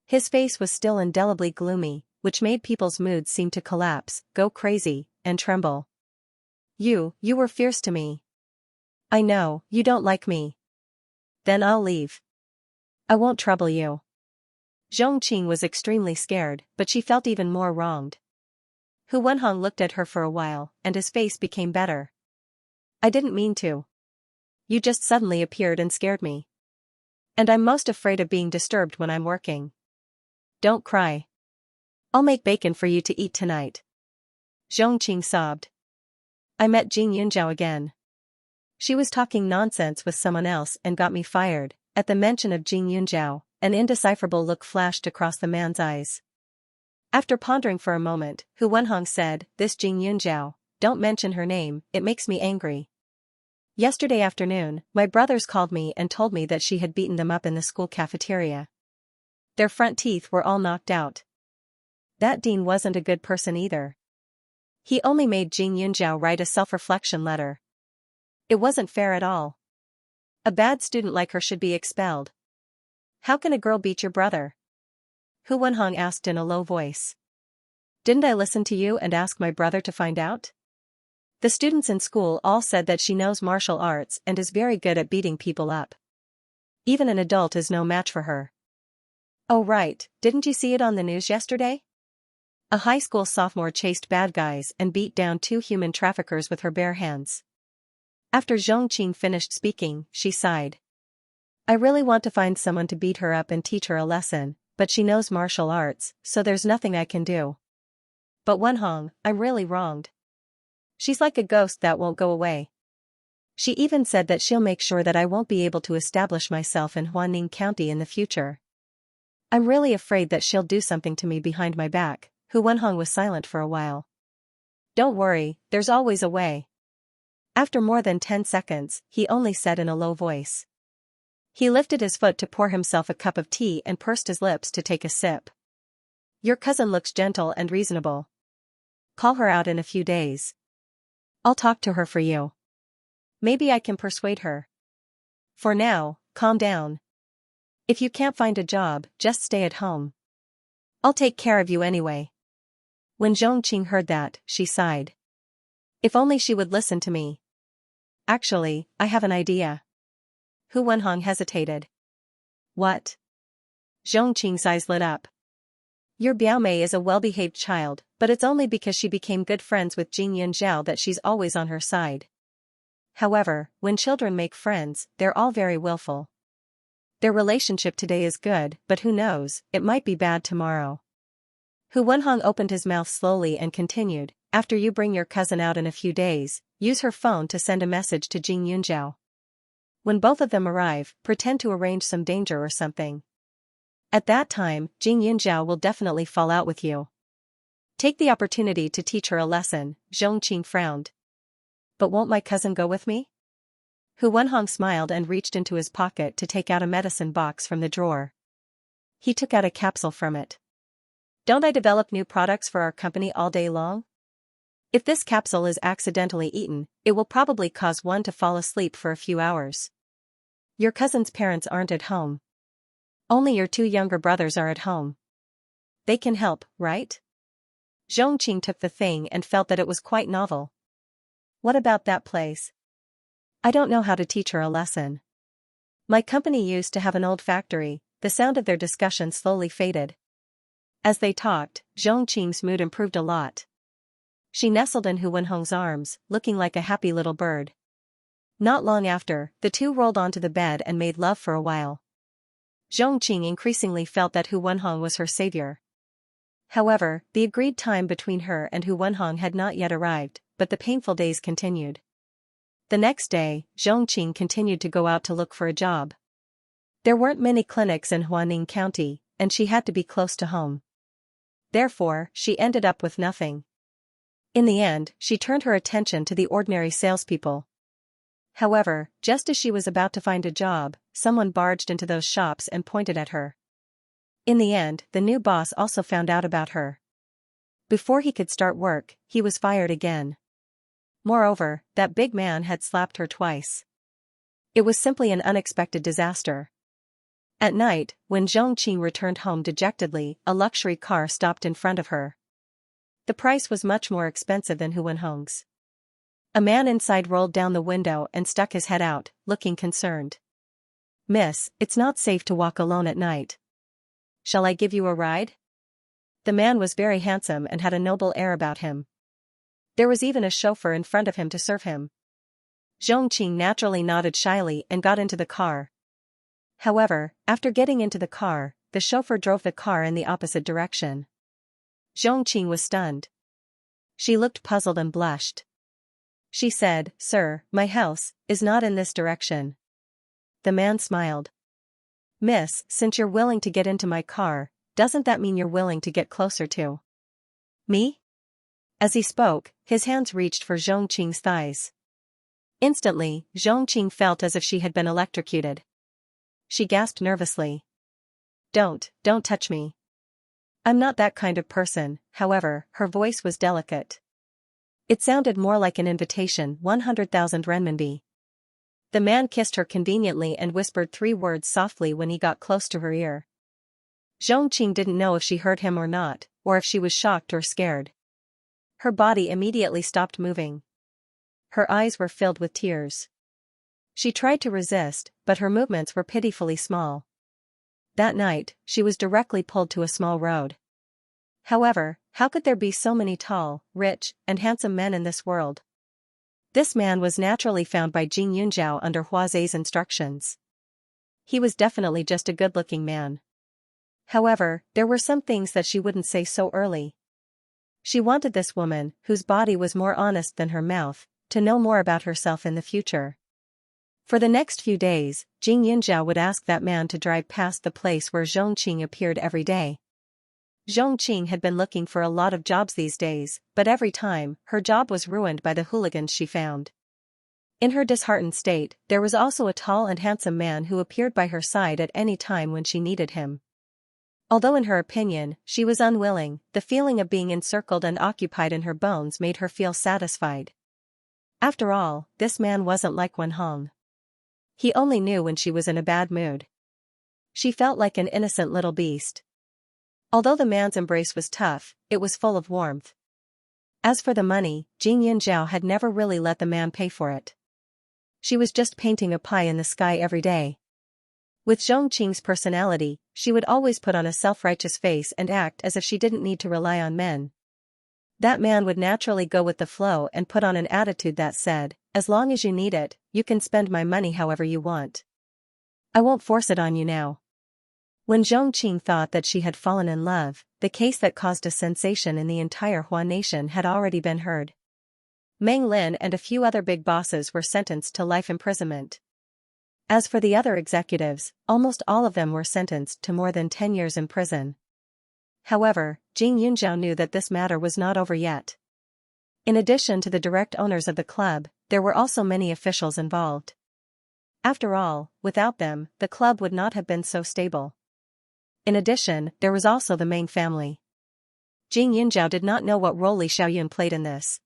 His face was still indelibly gloomy, which made people's moods seem to collapse, go crazy, and tremble. You were fierce to me. I know, you don't like me. Then I'll leave. I won't trouble you." Xianxia was extremely scared, but she felt even more wronged. Hu Wenhong looked at her for a while, and his face became better. "I didn't mean to. You just suddenly appeared and scared me. And I'm most afraid of being disturbed when I'm working. Don't cry. I'll make bacon for you to eat tonight." Xianxia sobbed. "I met Jing Yunjiao again. She was talking nonsense with someone else and got me fired." At the mention of Jing Yunjiao, an indecipherable look flashed across the man's eyes. After pondering for a moment, Hu Wenhong said, "This Jing Yunjiao, don't mention her name, it makes me angry. Yesterday afternoon, my brothers called me and told me that she had beaten them up in the school cafeteria. Their front teeth were all knocked out. That dean wasn't a good person either. He only made Jing Yunjiao write a self-reflection letter. It wasn't fair at all. A bad student like her should be expelled. How can a girl beat your brother?" Hu Wenhong asked in a low voice. "Didn't I listen to you and ask my brother to find out? The students in school all said that she knows martial arts and is very good at beating people up. Even an adult is no match for her. Oh right, didn't you see it on the news yesterday? A high school sophomore chased bad guys and beat down two human traffickers with her bare hands. After Xianxia finished speaking, she sighed. I really want to find someone to beat her up and teach her a lesson, but she knows martial arts, so there's nothing I can do. But Wenhong, I'm really wronged. She's like a ghost that won't go away. She even said that she'll make sure that I won't be able to establish myself in Huaning County in the future. I'm really afraid that she'll do something to me behind my back. Hu Wenhong was silent for a while. Don't worry, there's always a way. After more than 10 seconds, he only said in a low voice. He lifted his foot to pour himself a cup of tea and pursed his lips to take a sip. Your cousin looks gentle and reasonable. Call her out in a few days. I'll talk to her for you. Maybe I can persuade her. For now, calm down. If you can't find a job, just stay at home. I'll take care of you anyway. When Xianxia heard that, she sighed. If only she would listen to me. Actually, I have an idea. Hu Wenhong hesitated. What? Xianxia's eyes lit up. Your Biaomei is a well-behaved child, but it's only because she became good friends with Jing Yunzhao that she's always on her side. However, when children make friends, they're all very willful. Their relationship today is good, but who knows, it might be bad tomorrow. Hu Wenhong opened his mouth slowly and continued, after you bring your cousin out in a few days, use her phone to send a message to Jing Yunzhao. When both of them arrive, pretend to arrange some danger or something. At that time, Jing Yunzhao will definitely fall out with you. Take the opportunity to teach her a lesson. Xianxia frowned. But won't my cousin go with me? Hu Wenhong smiled and reached into his pocket to take out a medicine box from the drawer. He took out a capsule from it. Don't I develop new products for our company all day long? If this capsule is accidentally eaten, it will probably cause one to fall asleep for a few hours. Your cousin's parents aren't at home. Only your two younger brothers are at home. They can help, right? Xianxia took the thing and felt that it was quite novel. What about that place? I don't know how to teach her a lesson. My company used to have an old factory. The sound of their discussion slowly faded. As they talked, Xianxia's mood improved a lot. She nestled in Hu Wenhong's arms, looking like a happy little bird. Not long after, the two rolled onto the bed and made love for a while. Xianxia increasingly felt that Hu Wenhong was her savior. However, the agreed time between her and Hu Wenhong had not yet arrived, but the painful days continued. The next day, Xianxia continued to go out to look for a job. There weren't many clinics in Huaning County, and she had to be close to home. Therefore, she ended up with nothing. In the end, she turned her attention to the ordinary salespeople. However, just as she was about to find a job, someone barged into those shops and pointed at her. In the end, the new boss also found out about her. Before he could start work, he was fired again. Moreover, that big man had slapped her twice. It was simply an unexpected disaster. At night, when Xianxia returned home dejectedly, a luxury car stopped in front of her. The price was much more expensive than Hu Wenhong's. A man inside rolled down the window and stuck his head out, looking concerned. Miss, it's not safe to walk alone at night. Shall I give you a ride? The man was very handsome and had a noble air about him. There was even a chauffeur in front of him to serve him. Xianxia naturally nodded shyly and got into the car. However, after getting into the car, the chauffeur drove the car in the opposite direction. Xianxia was stunned. She looked puzzled and blushed. She said, Sir, my house is not in this direction. The man smiled. Miss, since you're willing to get into my car, doesn't that mean you're willing to get closer to me? As he spoke, his hands reached for Xianxia's thighs. Instantly, Xianxia felt as if she had been electrocuted. She gasped nervously. Don't touch me. I'm not that kind of person. However, her voice was delicate. It sounded more like an invitation. 100,000 renminbi. The man kissed her conveniently and whispered 3 words softly when he got close to her ear. Xianxia didn't know if she heard him or not, or if she was shocked or scared. Her body immediately stopped moving. Her eyes were filled with tears. She tried to resist, but her movements were pitifully small. That night, she was directly pulled to a small road. However, how could there be so many tall, rich, and handsome men in this world? This man was naturally found by Jing Yunjiao under Huazei's instructions. He was definitely just a good-looking man. However, there were some things that she wouldn't say so early. She wanted this woman, whose body was more honest than her mouth, to know more about herself in the future. For the next few days, Jing Yunjiao would ask that man to drive past the place where Xianxia appeared every day. Xianxia had been looking for a lot of jobs these days, but every time, her job was ruined by the hooligans she found. In her disheartened state, there was also a tall and handsome man who appeared by her side at any time when she needed him. Although in her opinion, she was unwilling, the feeling of being encircled and occupied in her bones made her feel satisfied. After all, this man wasn't like Wenhong. He only knew when she was in a bad mood. She felt like an innocent little beast. Although the man's embrace was tough, it was full of warmth. As for the money, Jing Yunjiao had never really let the man pay for it. She was just painting a pie in the sky every day. With Zhongqing's personality, she would always put on a self-righteous face and act as if she didn't need to rely on men. That man would naturally go with the flow and put on an attitude that said, "As long as you need it, you can spend my money however you want. I won't force it on you now." When Zhongqing thought that she had fallen in love, the case that caused a sensation in the entire Hua nation had already been heard. Meng Lin and a few other big bosses were sentenced to life imprisonment. As for the other executives, almost all of them were sentenced to more than 10 years in prison. However, Jing Yunjiao knew that this matter was not over yet. In addition to the direct owners of the club, there were also many officials involved. After all, without them, the club would not have been so stable. In addition, there was also the Meng family. Jing Yunjiao did not know what role Li Xiaoyun played in this.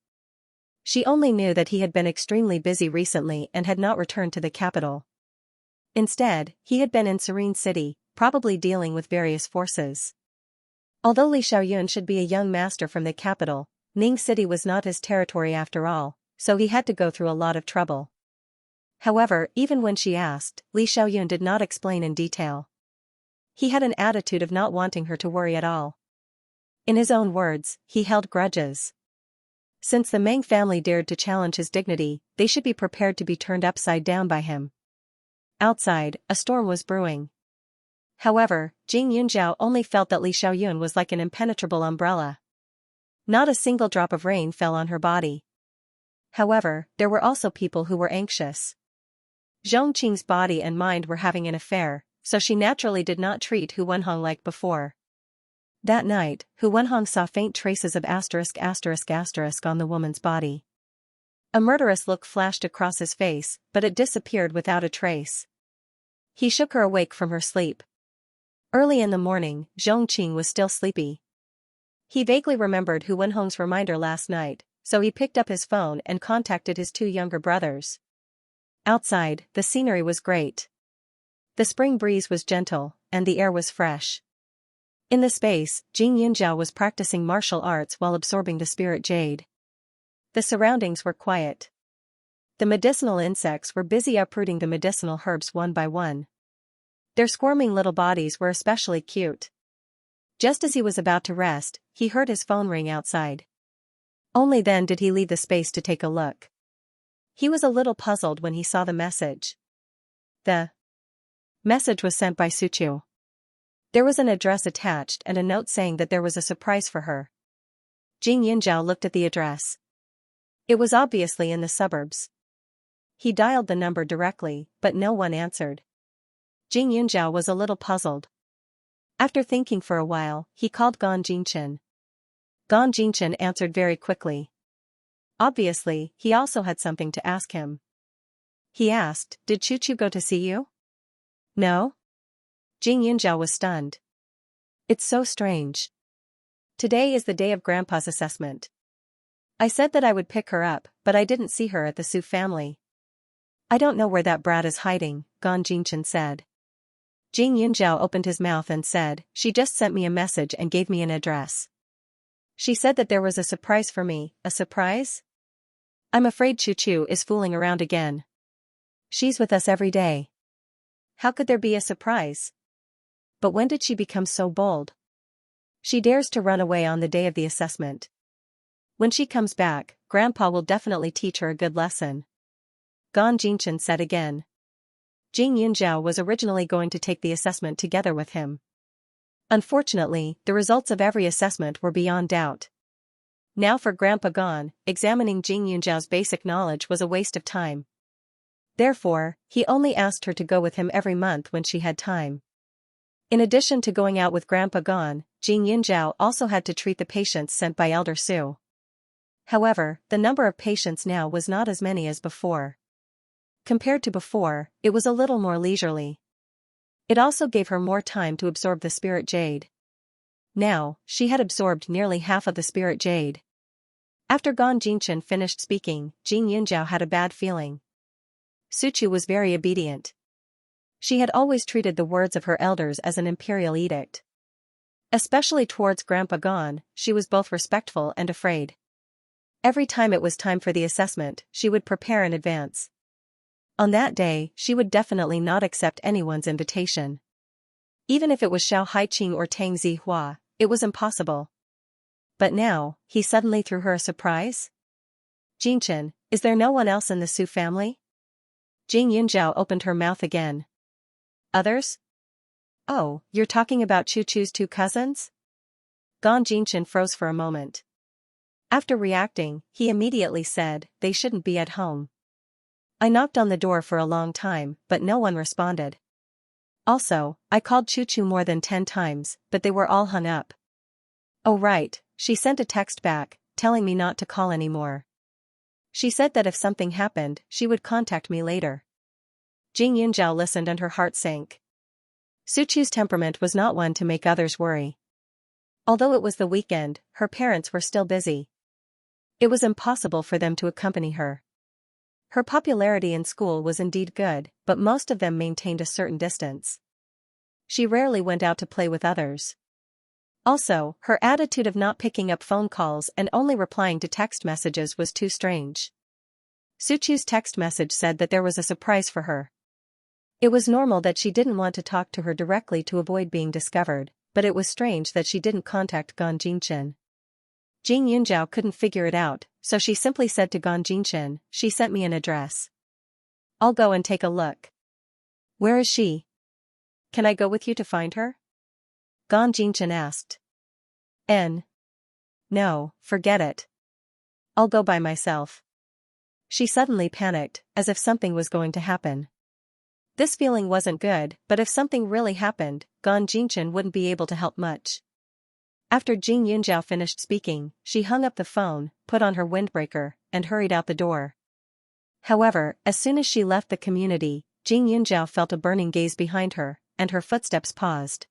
She only knew that he had been extremely busy recently and had not returned to the capital. Instead, he had been in Serene City, probably dealing with various forces. Although Li Xiaoyun should be a young master from the capital, Ning City was not his territory after all, so he had to go through a lot of trouble. However, even when she asked, Li Xiaoyun did not explain in detail. He had an attitude of not wanting her to worry at all. In his own words, he held grudges. Since the Meng family dared to challenge his dignity, they should be prepared to be turned upside down by him. Outside, a storm was brewing. However, Jing Yunjiao only felt that Li Xiaoyun was like an impenetrable umbrella. Not a single drop of rain fell on her body. However, there were also people who were anxious. Zhongqing's body and mind were having an affair, so she naturally did not treat Hu Wenhong like before. That night, Hu Wenhong saw faint traces of **** on the woman's body. A murderous look flashed across his face, but it disappeared without a trace. He shook her awake from her sleep. Early in the morning, Zhongqing was still sleepy. He vaguely remembered Hu Wenhong's reminder last night, so he picked up his phone and contacted his 2 younger brothers. Outside, the scenery was great. The spring breeze was gentle, and the air was fresh. In the space, Jing Yunjiao was practicing martial arts while absorbing the spirit jade. The surroundings were quiet. The medicinal insects were busy uprooting the medicinal herbs one by one. Their squirming little bodies were especially cute. Just as he was about to rest, he heard his phone ring outside. Only then did he leave the space to take a look. He was a little puzzled when he saw the message. The message was sent by Suchu. There was an address attached and a note saying that there was a surprise for her. Jing Yunjiao looked at the address. It was obviously in the suburbs. He dialed the number directly, but no one answered. Jing Yunjiao was a little puzzled. After thinking for a while, he called Gan Jingchen. Gan Jingchen answered very quickly. Obviously, he also had something to ask him. He asked, "Did Chuchu go to see you?" "No?" Jing Yunjiao was stunned. "It's so strange. Today is the day of Grandpa's assessment. I said that I would pick her up, but I didn't see her at the Su family. I don't know where that brat is hiding," Gan Jingchen said. Jing Yunjiao opened his mouth and said, "She just sent me a message and gave me an address. She said that there was a surprise for me." "A surprise?" "I'm afraid Chuchu is fooling around again. She's with us every day." "How could there be a surprise?" But when did she become so bold? She dares to run away on the day of the assessment. When she comes back, Grandpa will definitely teach her a good lesson. Gan Jinchen said again. Jing Yunzhao was originally going to take the assessment together with him. Unfortunately, the results of every assessment were beyond doubt. Now for Grandpa Gan, examining Jing Yunzhao's basic knowledge was a waste of time. Therefore, he only asked her to go with him every month when she had time. In addition to going out with Grandpa Gan, Jing Yunzhao also had to treat the patients sent by Elder Su. However, the number of patients now was not as many as before. Compared to before, it was a little more leisurely. It also gave her more time to absorb the spirit jade. Now, she had absorbed nearly half of the spirit jade. After Gan Jinchen finished speaking, Jing Yunzhao had a bad feeling. Suchu was very obedient. She had always treated the words of her elders as an imperial edict. Especially towards Grandpa Gan, she was both respectful and afraid. Every time it was time for the assessment, she would prepare in advance. On that day, she would definitely not accept anyone's invitation. Even if it was Xiao Haiqing or Tang Zihua, it was impossible. But now, he suddenly threw her a surprise? Jinchen, is there no one else in the Su family? Jing Yunzhao opened her mouth again. Others? Oh, you're talking about Chu Chu's two cousins? Gan Jinchen froze for a moment. After reacting, he immediately said, they shouldn't be at home. I knocked on the door for a long time, but no one responded. Also, I called Chu Chu more than 10 times, but they were all hung up. Oh right, she sent a text back, telling me not to call anymore. She said that if something happened, she would contact me later. Jing Yunzhao listened and her heart sank. Su Chu's temperament was not one to make others worry. Although it was the weekend, her parents were still busy. It was impossible for them to accompany her. Her popularity in school was indeed good, but most of them maintained a certain distance. She rarely went out to play with others. Also, her attitude of not picking up phone calls and only replying to text messages was too strange. Su Chu's text message said that there was a surprise for her. It was normal that she didn't want to talk to her directly to avoid being discovered, but it was strange that she didn't contact Gan Jinchen. Jing Yunzhao couldn't figure it out, so she simply said to Gan Jinchen, she sent me an address. I'll go and take a look. Where is she? Can I go with you to find her? Gan Jinchen asked. No, forget it. I'll go by myself. She suddenly panicked, as if something was going to happen. This feeling wasn't good, but if something really happened, Gan Jinchen wouldn't be able to help much. After Jing Yunzhao finished speaking, she hung up the phone, put on her windbreaker, and hurried out the door. However, as soon as she left the community, Jing Yunzhao felt a burning gaze behind her, and her footsteps paused.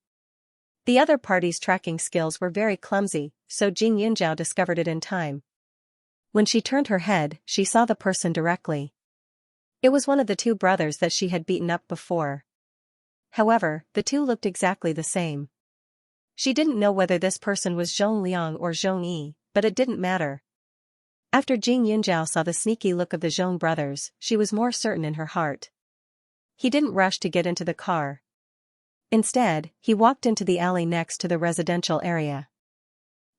The other party's tracking skills were very clumsy, so Jing Yunzhao discovered it in time. When she turned her head, she saw the person directly. It was one of the two brothers that she had beaten up before. However, the two looked exactly the same. She didn't know whether this person was Zhong Liang or Zhong Yi, but it didn't matter. After Jing Yunzhao saw the sneaky look of the Zhong brothers, she was more certain in her heart. He didn't rush to get into the car. Instead, he walked into the alley next to the residential area.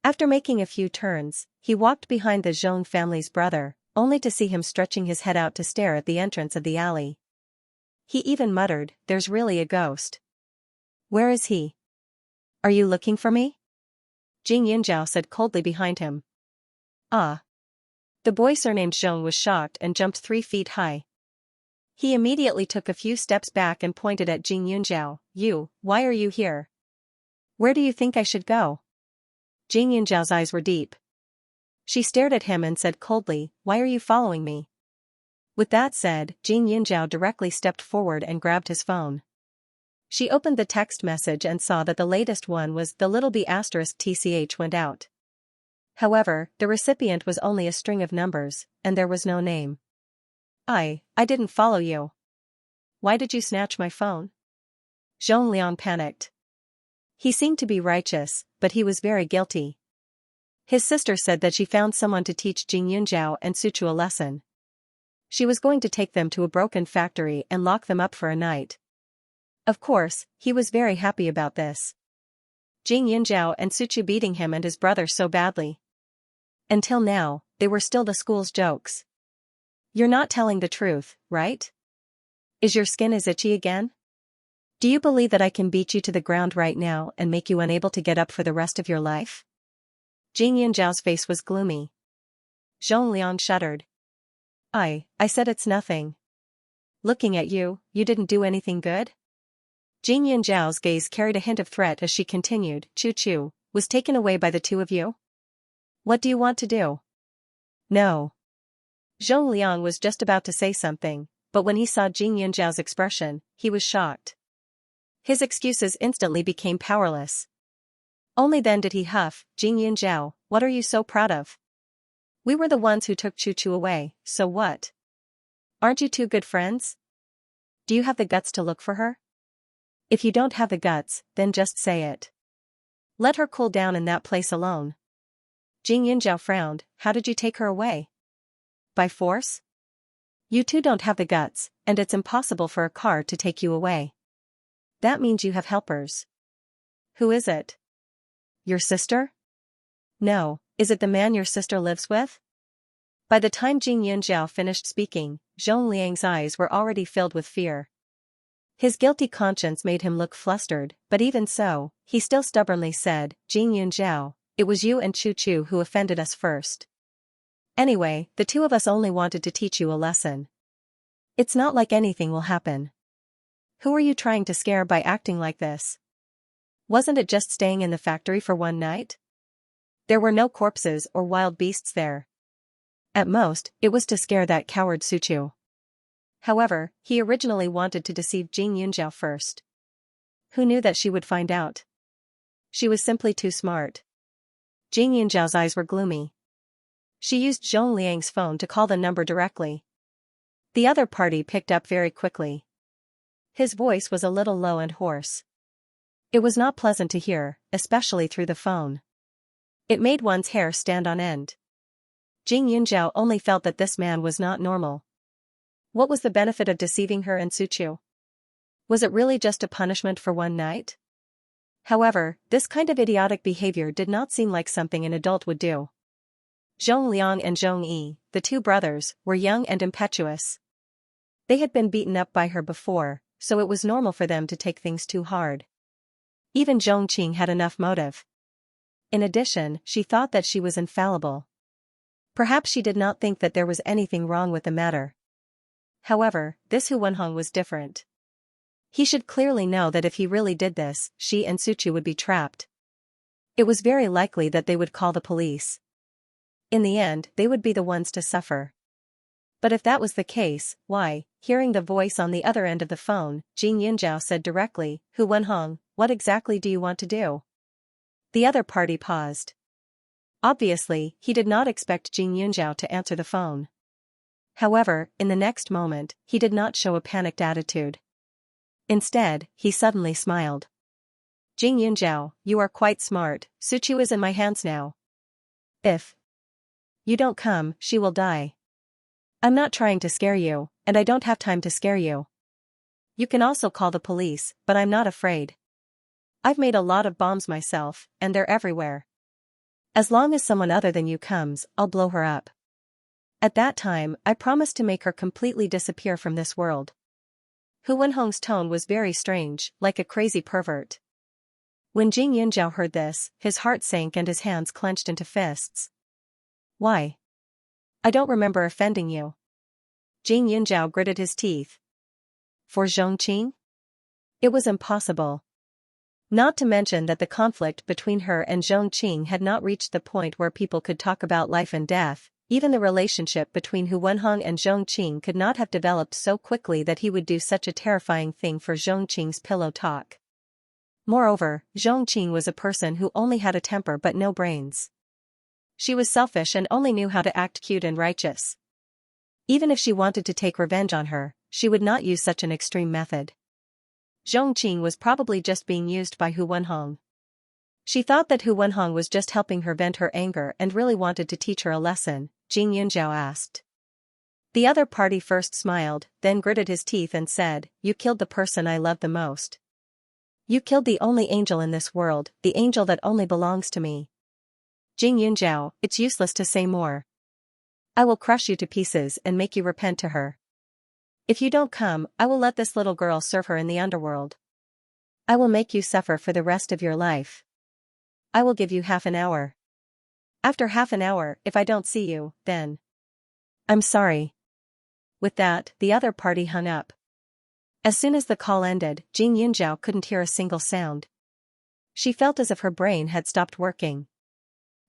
After making a few turns, he walked behind the Zhong family's brother, only to see him stretching his head out to stare at the entrance of the alley. He even muttered, "There's really a ghost. Where is he? Are you looking for me?" Jing Yunzhao said coldly behind him. Ah. The boy surnamed Zhong was shocked and jumped 3 feet high. He immediately took a few steps back and pointed at Jing Yunzhao. Why are you here? Where do you think I should go? Jing Yunzhao's eyes were deep. She stared at him and said coldly, "Why are you following me?" With that said, Jing Yunzhao directly stepped forward and grabbed his phone. She opened the text message and saw that the latest one was the little b asterisk tch went out. However, the recipient was only a string of numbers, and there was no name. I didn't follow you. Why did you snatch my phone? Zhong Liang panicked. He seemed to be righteous, but he was very guilty. His sister said that she found someone to teach Jing Yunzhao and Suchu a lesson. She was going to take them to a broken factory and lock them up for a night. Of course, he was very happy about this. Jing Yunjiao and Suchu beating him and his brother so badly. Until now, they were still the school's jokes. You're not telling the truth, right? Is your skin as itchy again? Do you believe that I can beat you to the ground right now and make you unable to get up for the rest of your life? Jing Yunjiao's face was gloomy. Zhong Liang shuddered. I said it's nothing. Looking at you, you didn't do anything good? Jing Yunjiao's gaze carried a hint of threat as she continued. Chu was taken away by the two of you? What do you want to do? No. Zhong Liang was just about to say something, but when he saw Jing Yunjiao's expression, he was shocked. His excuses instantly became powerless. Only then did he huff, Jing Yunjiao, what are you so proud of? We were the ones who took Chu away, so what? Aren't you two good friends? Do you have the guts to look for her? If you don't have the guts, then just say it. Let her cool down in that place alone. Jing Yunjiao frowned, how did you take her away? By force? You two don't have the guts, and it's impossible for a car to take you away. That means you have helpers. Who is it? Your sister? No, is it the man your sister lives with? By the time Jing Yunjiao finished speaking, Zhong Liang's eyes were already filled with fear. His guilty conscience made him look flustered, but even so, he still stubbornly said, Jing Yunjiao, it was you and Chu who offended us first. Anyway, the two of us only wanted to teach you a lesson. It's not like anything will happen. Who are you trying to scare by acting like this? Wasn't it just staying in the factory for one night? There were no corpses or wild beasts there. At most, it was to scare that coward Suchu. However, he originally wanted to deceive Jing Yunjiao first. Who knew that she would find out? She was simply too smart. Jing Yunjiao's eyes were gloomy. She used Zhong Liang's phone to call the number directly. The other party picked up very quickly. His voice was a little low and hoarse. It was not pleasant to hear, especially through the phone. It made one's hair stand on end. Jing Yunjiao only felt that this man was not normal. What was the benefit of deceiving her and Suchu? Was it really just a punishment for one night? However, this kind of idiotic behavior did not seem like something an adult would do. Zhong Liang and Zhong Yi, the two brothers, were young and impetuous. They had been beaten up by her before, so it was normal for them to take things too hard. Even Zhong Qing had enough motive. In addition, she thought that she was infallible. Perhaps she did not think that there was anything wrong with the matter. However, this Hu Wenhong was different. He should clearly know that if he really did this, she and Suchu would be trapped. It was very likely that they would call the police. In the end, they would be the ones to suffer. But if that was the case, why, hearing the voice on the other end of the phone, Jing Yunjiao said directly, Hu Wenhong, what exactly do you want to do? The other party paused. Obviously, he did not expect Jing Yunjiao to answer the phone. However, in the next moment, he did not show a panicked attitude. Instead, he suddenly smiled. Jing Yunjiao, you are quite smart, Suchu is in my hands now. If you don't come, she will die. I'm not trying to scare you, and I don't have time to scare you. You can also call the police, but I'm not afraid. I've made a lot of bombs myself, and they're everywhere. As long as someone other than you comes, I'll blow her up. At that time, I promise to make her completely disappear from this world. Hu Wenhong's tone was very strange, like a crazy pervert. When Jing Yunjiao heard this, his heart sank and his hands clenched into fists. Why? I don't remember offending you. Jing Yunjiao gritted his teeth. For Zhongqing? It was impossible. Not to mention that the conflict between her and Zhongqing had not reached the point where people could talk about life and death. Even the relationship between Hu Wenhong and Zhongqing could not have developed so quickly that he would do such a terrifying thing for Zhongqing's pillow talk. Moreover, Zhongqing was a person who only had a temper but no brains. She was selfish and only knew how to act cute and righteous. Even if she wanted to take revenge on her, she would not use such an extreme method. Zhongqing was probably just being used by Hu Wenhong. She thought that Hu Wenhong was just helping her vent her anger and really wanted to teach her a lesson, Jing Yunjiao asked. The other party first smiled, then gritted his teeth and said, You killed the person I loved the most. You killed the only angel in this world, the angel that only belongs to me. Jing Yunjiao, it's useless to say more. I will crush you to pieces and make you repent to her. If you don't come, I will let this little girl serve her in the underworld. I will make you suffer for the rest of your life. I will give you half an hour. After half an hour, if I don't see you, then I'm sorry. With that, the other party hung up. As soon as the call ended, Jing Yunjiao couldn't hear a single sound. She felt as if her brain had stopped working.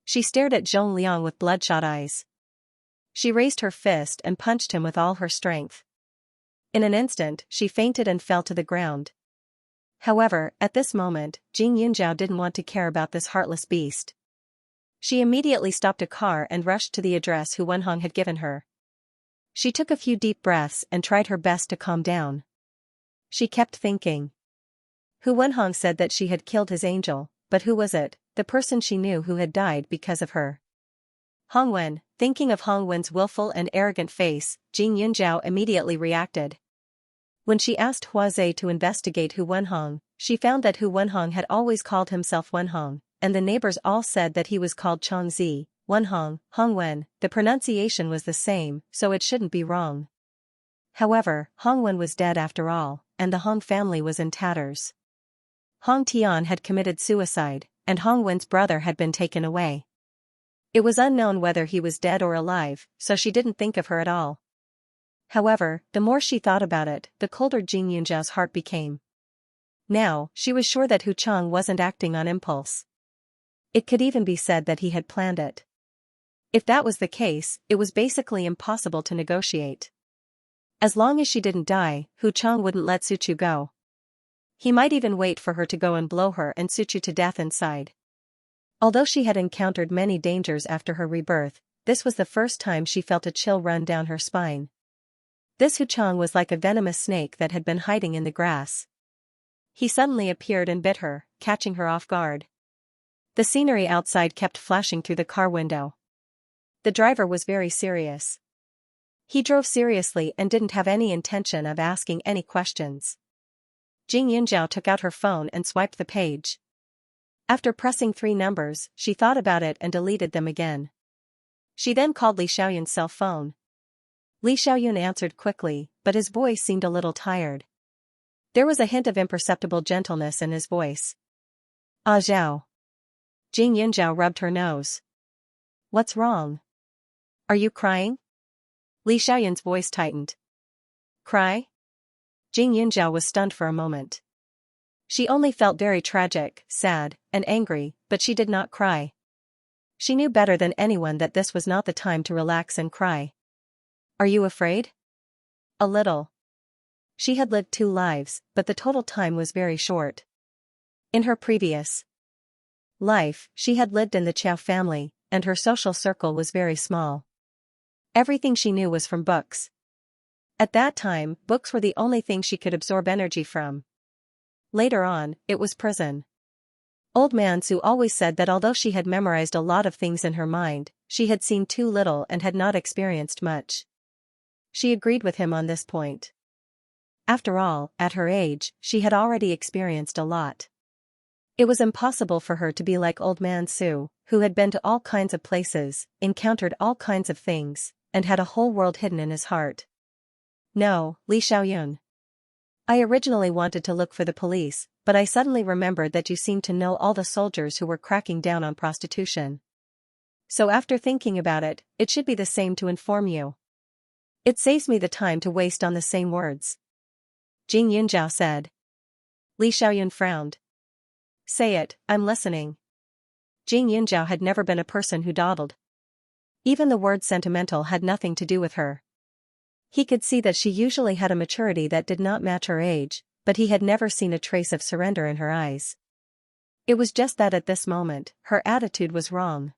She stared at Zhong Liang with bloodshot eyes. She raised her fist and punched him with all her strength. In an instant, she fainted and fell to the ground. However, at this moment, Jing Yunjiao didn't want to care about this heartless beast. She immediately stopped a car and rushed to the address Hu Wenhong had given her. She took a few deep breaths and tried her best to calm down. She kept thinking. Hu Wenhong said that she had killed his angel, but who was it, the person she knew who had died because of her? Hong Wen. Thinking of Hong Wen's willful and arrogant face, Jing Yunjiao immediately reacted. When she asked Hua Zhe to investigate Hu Wenhong, she found that Hu Wenhong had always called himself Wenhong, and the neighbors all said that he was called Chongzi, Wenhong, Hong Wen. The pronunciation was the same, so it shouldn't be wrong. However, Hong Wen was dead after all, and the Hong family was in tatters. Hong Tian had committed suicide, and Hong Wen's brother had been taken away. It was unknown whether he was dead or alive, so she didn't think of her at all. However, the more she thought about it, the colder Jing Yunjiao's heart became. Now, she was sure that Hu Chang wasn't acting on impulse. It could even be said that he had planned it. If that was the case, it was basically impossible to negotiate. As long as she didn't die, Hu Chang wouldn't let Suchu go. He might even wait for her to go and blow her and Suchu to death inside. Although she had encountered many dangers after her rebirth, this was the first time she felt a chill run down her spine. This Hu Chang was like a venomous snake that had been hiding in the grass. He suddenly appeared and bit her, catching her off guard. The scenery outside kept flashing through the car window. The driver was very serious. He drove seriously and didn't have any intention of asking any questions. Jing Yunjiao took out her phone and swiped the page. After pressing 3 numbers, she thought about it and deleted them again. She then called Li Xiaoyun's cell phone. Li Xiaoyun answered quickly, but his voice seemed a little tired. There was a hint of imperceptible gentleness in his voice. Ah Zhao. Jing Yunjiao rubbed her nose. What's wrong? Are you crying? Li Xiaoyun's voice tightened. Cry? Jing Yunjiao was stunned for a moment. She only felt very tragic, sad, and angry, but she did not cry. She knew better than anyone that this was not the time to relax and cry. Are you afraid? A little. She had lived 2 lives, but the total time was very short. In her previous life, she had lived in the Chow family, and her social circle was very small. Everything she knew was from books. At that time, books were the only thing she could absorb energy from. Later on, it was prison. Old Man Su always said that although she had memorized a lot of things in her mind, she had seen too little and had not experienced much. She agreed with him on this point. After all, at her age, she had already experienced a lot. It was impossible for her to be like Old Man Su, who had been to all kinds of places, encountered all kinds of things, and had a whole world hidden in his heart. No, Li Xiaoyun. I originally wanted to look for the police, but I suddenly remembered that you seemed to know all the soldiers who were cracking down on prostitution. So after thinking about it, it should be the same to inform you. It saves me the time to waste on the same words. Jing Yunjiao said. Li Xiaoyun frowned. Say it, I'm listening. Jing Yunjiao had never been a person who dawdled. Even the word sentimental had nothing to do with her. He could see that she usually had a maturity that did not match her age, but he had never seen a trace of surrender in her eyes. It was just that at this moment, her attitude was wrong.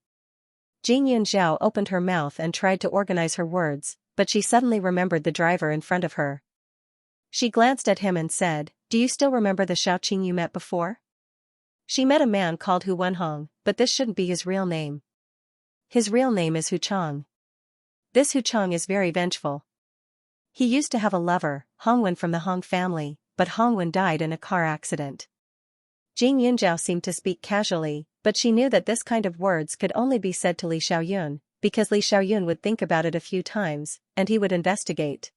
Jing Yunjiao opened her mouth and tried to organize her words, but she suddenly remembered the driver in front of her. She glanced at him and said, Do you still remember the Xiaoqing you met before? She met a man called Hu Wenhong, but this shouldn't be his real name. His real name is Hu Chang. This Hu Chang is very vengeful. He used to have a lover, Hong Wen from the Hong family, but Hong Wen died in a car accident. Jing Yunjiao seemed to speak casually, but she knew that this kind of words could only be said to Li Xiaoyun, because Li Xiaoyun would think about it a few times, and he would investigate.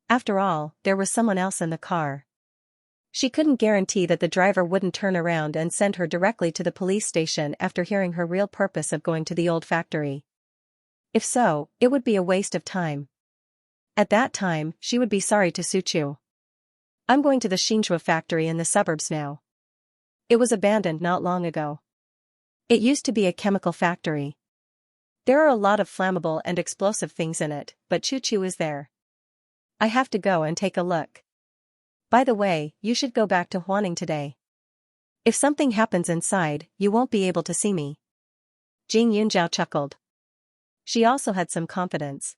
After all, there was someone else in the car. She couldn't guarantee that the driver wouldn't turn around and send her directly to the police station after hearing her real purpose of going to the old factory. If so, it would be a waste of time. At that time, she would be sorry to Suchu. I'm going to the Xianxia factory in the suburbs now. It was abandoned not long ago. It used to be a chemical factory. There are a lot of flammable and explosive things in it, but Chuchu is there. I have to go and take a look. By the way, you should go back to Huaning today. If something happens inside, you won't be able to see me. Jing Yunjiao chuckled. She also had some confidence.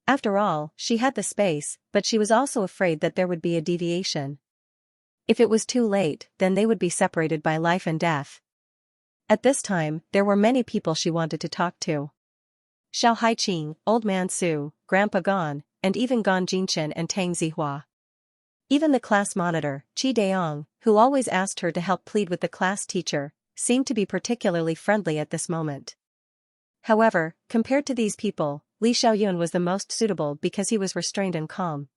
After all, she had the space, but she was also afraid that there would be a deviation. If it was too late, then they would be separated by life and death. At this time, there were many people she wanted to talk to. Xiao Haiqing, Old Man Su, Grandpa Gon, and even Gon Jinchen and Tang Zihua. Even the class monitor, Qi Daong, who always asked her to help plead with the class teacher, seemed to be particularly friendly at this moment. However, compared to these people, Li Xiaoyun was the most suitable because he was restrained and calm.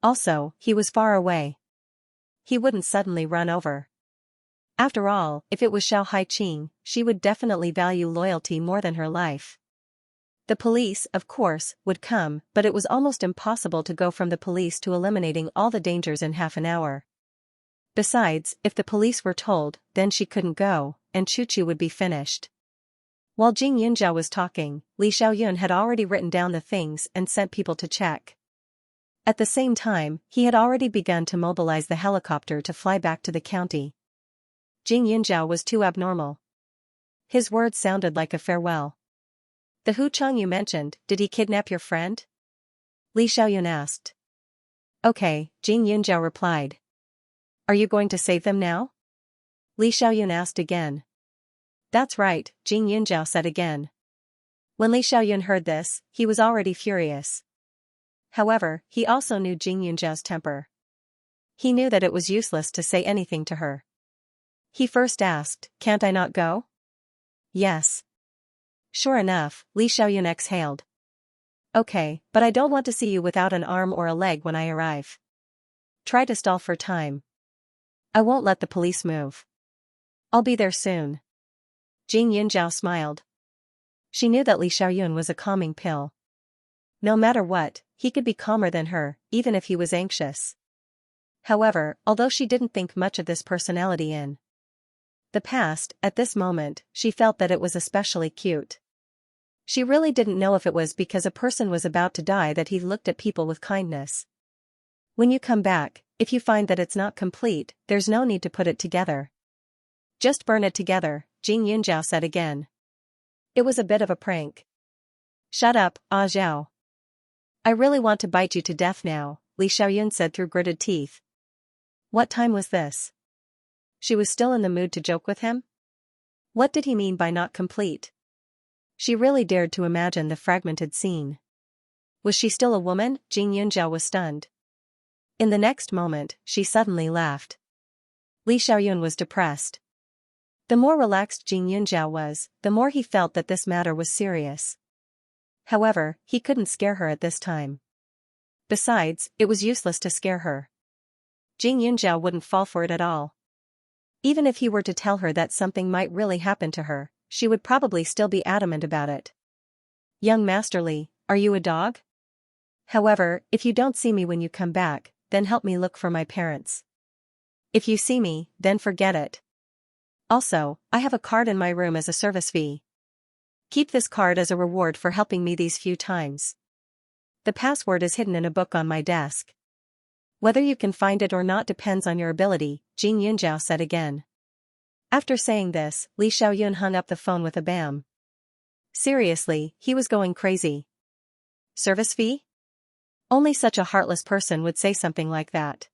Also, he was far away. He wouldn't suddenly run over. After all, if it was Xiao Haiqing, she would definitely value loyalty more than her life. The police, of course, would come, but it was almost impossible to go from the police to eliminating all the dangers in half an hour. Besides, if the police were told, then she couldn't go, and Chuchu would be finished. While Jing Yunjiao was talking, Li Xiaoyun had already written down the things and sent people to check. At the same time, he had already begun to mobilize the helicopter to fly back to the county. Jing Yunjiao was too abnormal. His words sounded like a farewell. The Hu Chang you mentioned, did he kidnap your friend? Li Xiaoyun asked. Okay, Jing Yunjiao replied. Are you going to save them now? Li Xiaoyun asked again. That's right, Jing Yunjiao said again. When Li Xiaoyun heard this, he was already furious. However, he also knew Jing Yunjiao's temper. He knew that it was useless to say anything to her. He first asked, can't I not go? Yes. Sure enough, Li Xiaoyun exhaled. Okay, but I don't want to see you without an arm or a leg when I arrive. Try to stall for time. I won't let the police move. I'll be there soon. Jing Yunjiao smiled. She knew that Li Xiaoyun was a calming pill. No matter what, he could be calmer than her, even if he was anxious. However, although she didn't think much of this personality in the past, at this moment, she felt that it was especially cute. She really didn't know if it was because a person was about to die that he looked at people with kindness. When you come back, if you find that it's not complete, there's no need to put it together. Just burn it together, Jing Yunjiao said again. It was a bit of a prank. Shut up, Ah Zhao. I really want to bite you to death now, Li Xiaoyun said through gritted teeth. What time was this? She was still in the mood to joke with him? What did he mean by not complete? She really dared to imagine the fragmented scene. Was she still a woman? Jing Yunjiao was stunned. In the next moment, she suddenly laughed. Li Xiaoyun was depressed. The more relaxed Jing Yunjiao was, the more he felt that this matter was serious. However, he couldn't scare her at this time. Besides, it was useless to scare her. Jing Yunjiao wouldn't fall for it at all. Even if he were to tell her that something might really happen to her, she would probably still be adamant about it. Young Master Li, are you a dog? However, if you don't see me when you come back, then help me look for my parents. If you see me, then forget it. Also, I have a card in my room as a service fee. Keep this card as a reward for helping me these few times. The password is hidden in a book on my desk. Whether you can find it or not depends on your ability, Jing Yunjiao said again. After saying this, Li Xiaoyun hung up the phone with a bam. Seriously, he was going crazy. Service fee? Only such a heartless person would say something like that.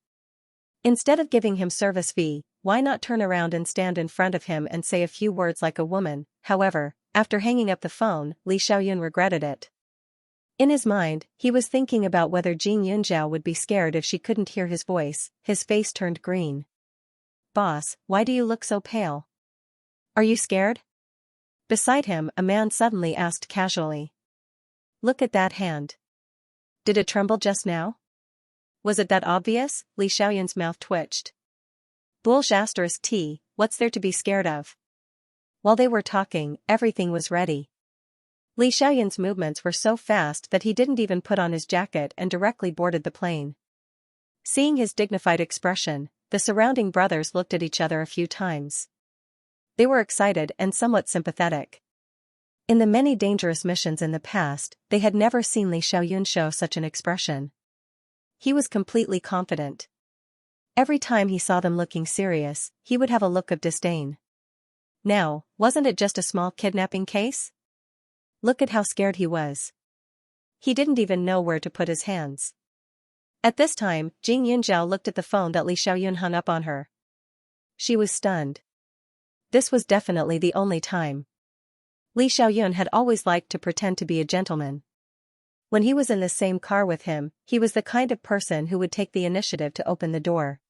Instead of giving him service fee, why not turn around and stand in front of him and say a few words like a woman? However, after hanging up the phone, Li Xiaoyun regretted it. In his mind, he was thinking about whether Jing Yunjiao would be scared if she couldn't hear his voice. His face turned green. boss, why do you look so pale? Are you scared? Beside him, a man suddenly asked casually. Look at that hand. Did it tremble just now? Was it that obvious? Li Xiaoyun's mouth twitched. Bullsh *T, what's there to be scared of? While they were talking, everything was ready. Li Xiaoyun's movements were so fast that he didn't even put on his jacket and directly boarded the plane. Seeing his dignified expression, the surrounding brothers looked at each other a few times. They were excited and somewhat sympathetic. In the many dangerous missions in the past, they had never seen Li Xiaoyun show such an expression. He was completely confident. Every time he saw them looking serious, he would have a look of disdain. Now, wasn't it just a small kidnapping case? Look at how scared he was. He didn't even know where to put his hands. At this time, Jing Yunzhao looked at the phone that Li Xiaoyun hung up on her. She was stunned. This was definitely the only time. Li Xiaoyun had always liked to pretend to be a gentleman. When he was in the same car with him, he was the kind of person who would take the initiative to open the door.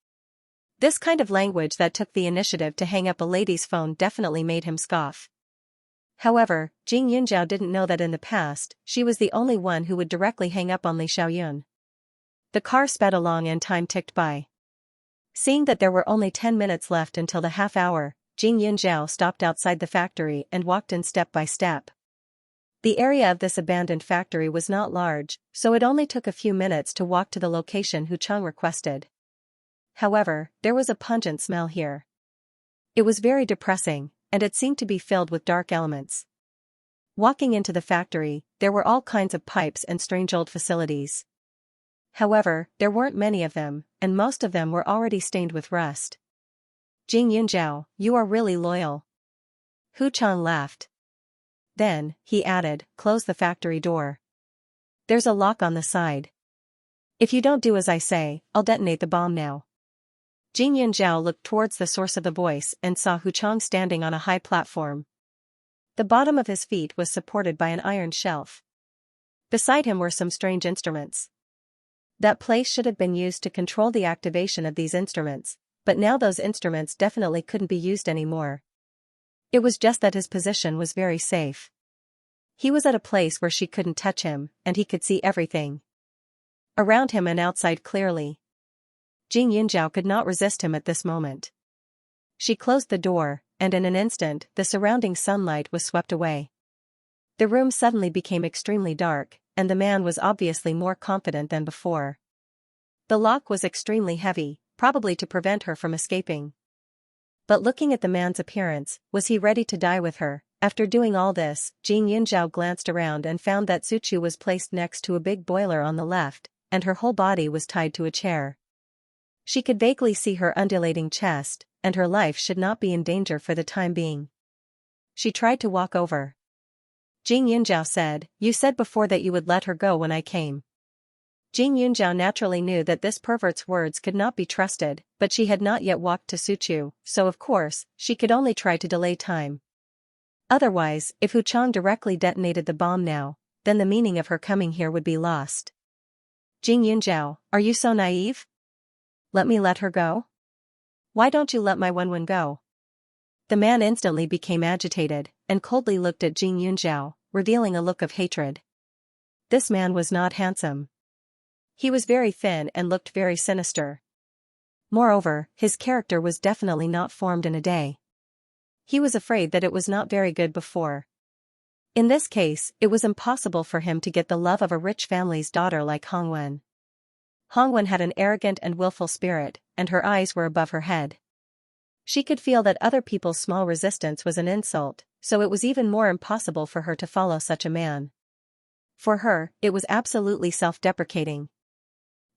This kind of language that took the initiative to hang up a lady's phone definitely made him scoff. However, Jing Yunzhao didn't know that in the past, she was the only one who would directly hang up on Li Xiaoyun. The car sped along and time ticked by. Seeing that there were only 10 minutes left until the half hour, Jing Yunzhao stopped outside the factory and walked in step by step. The area of this abandoned factory was not large, so it only took a few minutes to walk to the location Hu Chang requested. However, there was a pungent smell here. It was very depressing, and it seemed to be filled with dark elements. Walking into the factory, there were all kinds of pipes and strange old facilities. However, there weren't many of them, and most of them were already stained with rust. Jing Yunzhao, you are really loyal. Hu Chang laughed. Then, he added, close the factory door. There's a lock on the side. If you don't do as I say, I'll detonate the bomb now. Jing Yunzhao looked towards the source of the voice and saw Hu Chang standing on a high platform. The bottom of his feet was supported by an iron shelf. Beside him were some strange instruments. That place should have been used to control the activation of these instruments, but now those instruments definitely couldn't be used anymore. It was just that his position was very safe. He was at a place where she couldn't touch him, and he could see everything around him and outside clearly. Jing Yunzhao could not resist him at this moment. She closed the door, and in an instant, the surrounding sunlight was swept away. The room suddenly became extremely dark, and the man was obviously more confident than before. The lock was extremely heavy, probably to prevent her from escaping. But looking at the man's appearance, was he ready to die with her? After doing all this, Jing Yunzhao glanced around and found that Suchu was placed next to a big boiler on the left, and her whole body was tied to a chair. She could vaguely see her undulating chest, and her life should not be in danger for the time being. She tried to walk over. Jing Yunzhao said, "You said before that you would let her go when I came." Jing Yunzhao naturally knew that this pervert's words could not be trusted, but she had not yet walked to Suchu, so of course, she could only try to delay time. Otherwise, if Hu Chang directly detonated the bomb now, then the meaning of her coming here would be lost. Jing Yunzhao, are you so naive? Let me let her go? Why don't you let my Wenwen go? The man instantly became agitated, and coldly looked at Jing Yunzhao, revealing a look of hatred. This man was not handsome. He was very thin and looked very sinister. Moreover, his character was definitely not formed in a day. He was afraid that it was not very good before. In this case, it was impossible for him to get the love of a rich family's daughter like Hongwen. Hongwen had an arrogant and willful spirit, and her eyes were above her head. She could feel that other people's small resistance was an insult, so it was even more impossible for her to follow such a man. For her, it was absolutely self-deprecating.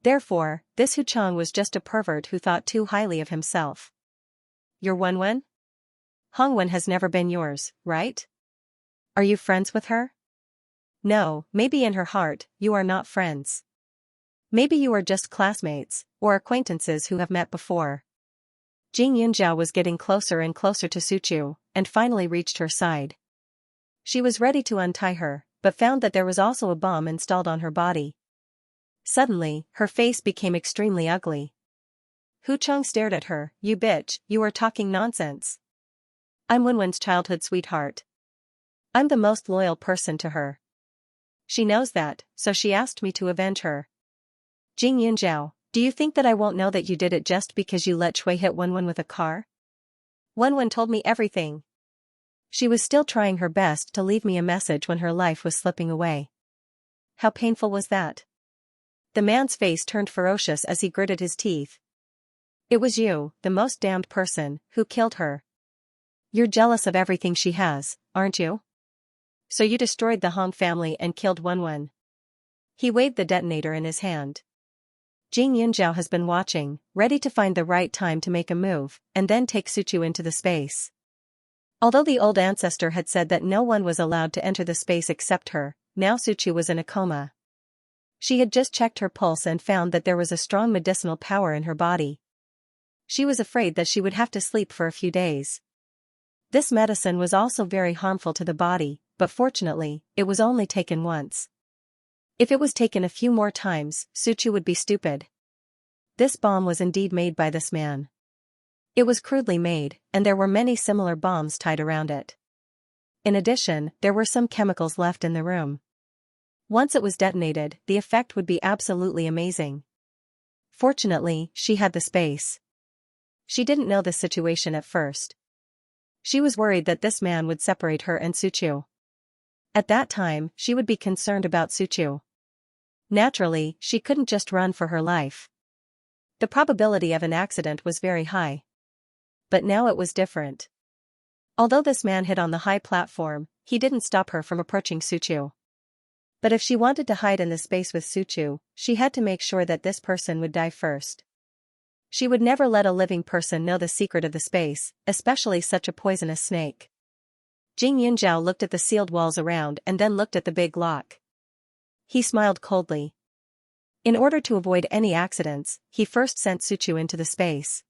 Therefore, this Hu Chang was just a pervert who thought too highly of himself. Your Wenwen? Hongwen has never been yours, right? Are you friends with her? No, maybe in her heart, you are not friends. Maybe you are just classmates, or acquaintances who have met before. Jing Yunzhao was getting closer and closer to Suchu, and finally reached her side. She was ready to untie her, but found that there was also a bomb installed on her body. Suddenly, her face became extremely ugly. Hu Chang stared at her. You bitch, you are talking nonsense. I'm Wenwen's childhood sweetheart. I'm the most loyal person to her. She knows that, so she asked me to avenge her. Jing Yunjiao, do you think that I won't know that you did it just because you let Shui hit Wenwen with a car? Wenwen told me everything. She was still trying her best to leave me a message when her life was slipping away. How painful was that? The man's face turned ferocious as he gritted his teeth. It was you, the most damned person, who killed her. You're jealous of everything she has, aren't you? So you destroyed the Hong family and killed Wenwen. He waved the detonator in his hand. Jing Yunjiao has been watching, ready to find the right time to make a move, and then take Suchu into the space. Although the old ancestor had said that no one was allowed to enter the space except her, now Suchu was in a coma. She had just checked her pulse and found that there was a strong medicinal power in her body. She was afraid that she would have to sleep for a few days. This medicine was also very harmful to the body, but fortunately, it was only taken once. If it was taken a few more times, Suchu would be stupid. This bomb was indeed made by this man. It was crudely made, and there were many similar bombs tied around it. In addition, there were some chemicals left in the room. Once it was detonated, the effect would be absolutely amazing. Fortunately, she had the space. She didn't know the situation at first. She was worried that this man would separate her and Suchu. At that time, she would be concerned about Suchu. Naturally, she couldn't just run for her life. The probability of an accident was very high. But now it was different. Although this man hid on the high platform, he didn't stop her from approaching Suchu. But if she wanted to hide in the space with Suchu, she had to make sure that this person would die first. She would never let a living person know the secret of the space, especially such a poisonous snake. Jing Yunjiao looked at the sealed walls around and then looked at the big lock. He smiled coldly. In order to avoid any accidents, he first sent Suchu into the space.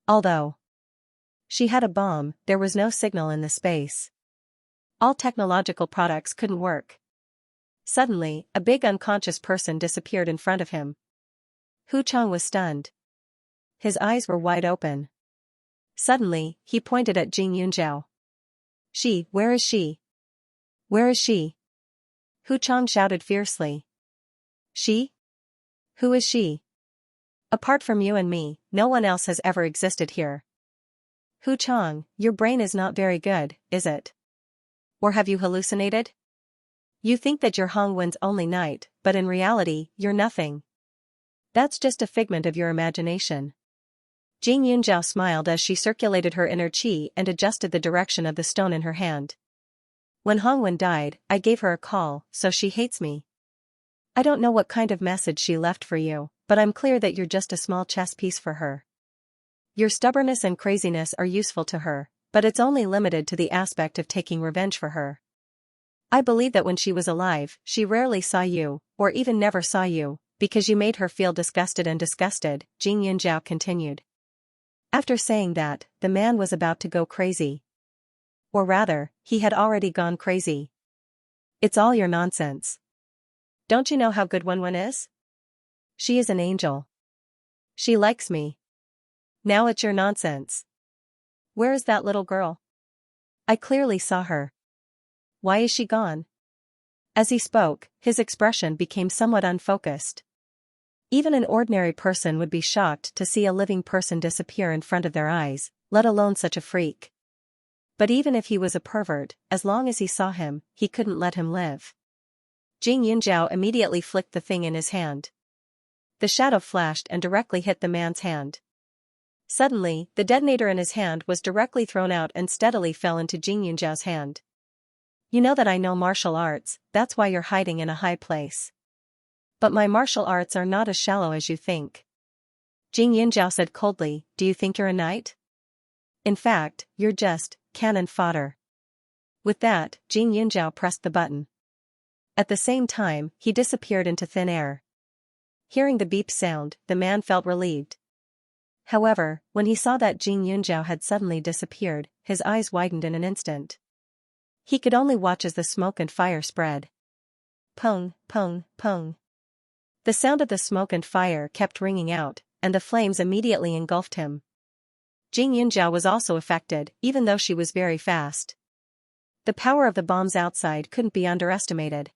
Although she had a bomb, there was no signal in the space. All technological products couldn't work. Suddenly, a big unconscious person disappeared in front of him. Hu Chang was stunned. His eyes were wide open. Suddenly, he pointed at Jing Yunjiao. Where is she? Where is she? Hu Chang shouted fiercely. She? Who is she? Apart from you and me, no one else has ever existed here. Hu Chang, your brain is not very good, is it? Or have you hallucinated? You think that you're Hong Wen's only knight, but in reality, you're nothing. That's just a figment of your imagination. Jing Yunjiao smiled as she circulated her inner qi and adjusted the direction of the stone in her hand. When Hong Wen died, I gave her a call, so she hates me. I don't know what kind of message she left for you, but I'm clear that you're just a small chess piece for her. Your stubbornness and craziness are useful to her, but it's only limited to the aspect of taking revenge for her. I believe that when she was alive, she rarely saw you, or even never saw you, because you made her feel disgusted, Jing Yunjiao continued. After saying that, the man was about to go crazy. Or rather, he had already gone crazy. It's all your nonsense. Don't you know how good Wenwen is? She is an angel. She likes me. Now it's your nonsense. Where is that little girl? I clearly saw her. Why is she gone? As he spoke, his expression became somewhat unfocused. Even an ordinary person would be shocked to see a living person disappear in front of their eyes, let alone such a freak. But even if he was a pervert, as long as he saw him, he couldn't let him live. Jing Yunjiao immediately flicked the thing in his hand. The shadow flashed and directly hit the man's hand. Suddenly, the detonator in his hand was directly thrown out and steadily fell into Jing Yunjiao's hand. You know that I know martial arts, that's why you're hiding in a high place. But my martial arts are not as shallow as you think. Jing Yunjiao said coldly, do you think you're a knight? In fact, you're just cannon fodder. With that, Jing Yunjiao pressed the button. At the same time, he disappeared into thin air. Hearing the beep sound, the man felt relieved. However, when he saw that Jing Yunjiao had suddenly disappeared, his eyes widened in an instant. He could only watch as the smoke and fire spread. Pong, pong, pong. The sound of the smoke and fire kept ringing out, and the flames immediately engulfed him. Jing Yunjiao was also affected, even though she was very fast. The power of the bombs outside couldn't be underestimated.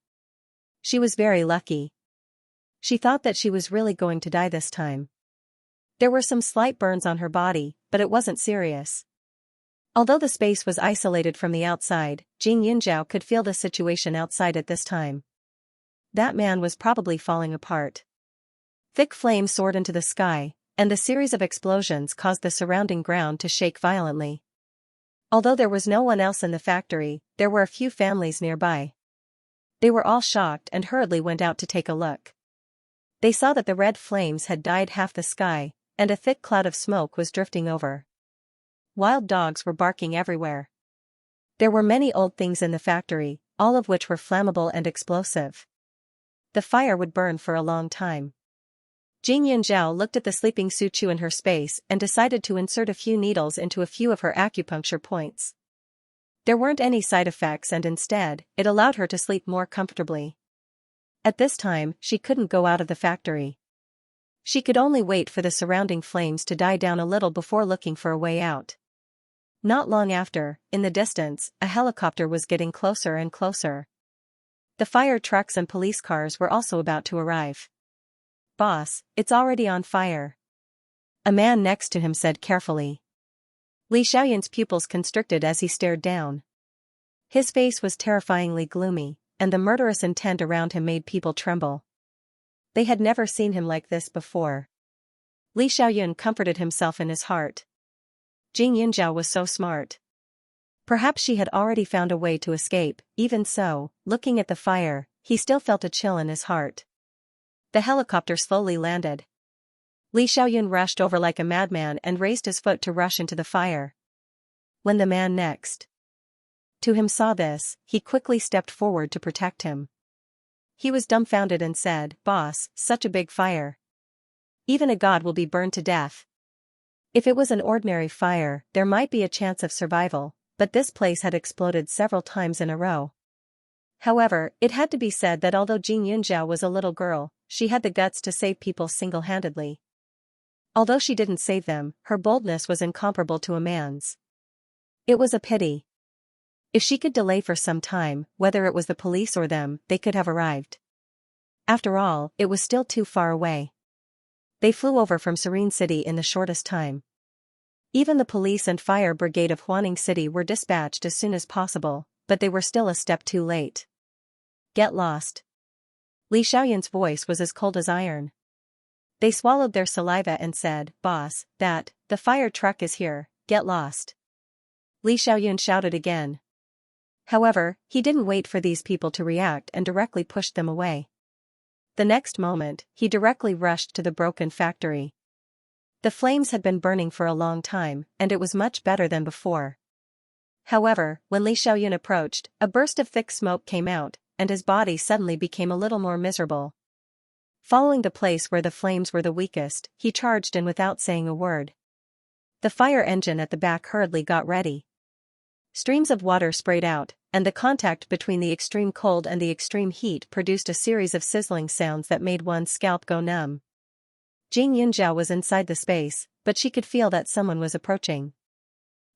She was very lucky. She thought that she was really going to die this time. There were some slight burns on her body, but it wasn't serious. Although the space was isolated from the outside, Jing Yunjiao could feel the situation outside at this time. That man was probably falling apart. Thick flames soared into the sky, and the series of explosions caused the surrounding ground to shake violently. Although there was no one else in the factory, there were a few families nearby. They were all shocked and hurriedly went out to take a look. They saw that the red flames had dyed half the sky, and a thick cloud of smoke was drifting over. Wild dogs were barking everywhere. There were many old things in the factory, all of which were flammable and explosive. The fire would burn for a long time. Jing Yunjiao looked at the sleeping Su Chu in her space and decided to insert a few needles into a few of her acupuncture points. There weren't any side effects, and instead, it allowed her to sleep more comfortably. At this time, she couldn't go out of the factory. She could only wait for the surrounding flames to die down a little before looking for a way out. Not long after, in the distance, a helicopter was getting closer and closer. The fire trucks and police cars were also about to arrive. "Boss, it's already on fire," a man next to him said carefully. Li Xiaoyan's pupils constricted as he stared down. His face was terrifyingly gloomy, and the murderous intent around him made people tremble. They had never seen him like this before. Li Xiaoyan comforted himself in his heart. Jing Yunjiao was so smart. Perhaps she had already found a way to escape. Even so, looking at the fire, he still felt a chill in his heart. The helicopter slowly landed. Li Xiaoyan rushed over like a madman and raised his foot to rush into the fire. When the man next to him saw this, he quickly stepped forward to protect him. He was dumbfounded and said, "Boss, such a big fire. Even a god will be burned to death." If it was an ordinary fire, there might be a chance of survival, but this place had exploded several times in a row. However, it had to be said that although Jing Yunjiao was a little girl, she had the guts to save people single-handedly. Although she didn't save them, her boldness was incomparable to a man's. It was a pity. If she could delay for some time, whether it was the police or them, they could have arrived. After all, it was still too far away. They flew over from Serene City in the shortest time. Even the police and fire brigade of Huaning City were dispatched as soon as possible, but they were still a step too late. "Get lost." Li Xiaoyan's voice was as cold as iron. They swallowed their saliva and said, "Boss, the fire truck is here, get lost." Li Xiaoyan shouted again. However, he didn't wait for these people to react and directly pushed them away. The next moment, he directly rushed to the broken factory. The flames had been burning for a long time, and it was much better than before. However, when Li Xiaoyan approached, a burst of thick smoke came out, and his body suddenly became a little more miserable. Following the place where the flames were the weakest, he charged in without saying a word. The fire engine at the back hurriedly got ready. Streams of water sprayed out, and the contact between the extreme cold and the extreme heat produced a series of sizzling sounds that made one's scalp go numb. Jing Yunjiao was inside the space, but she could feel that someone was approaching.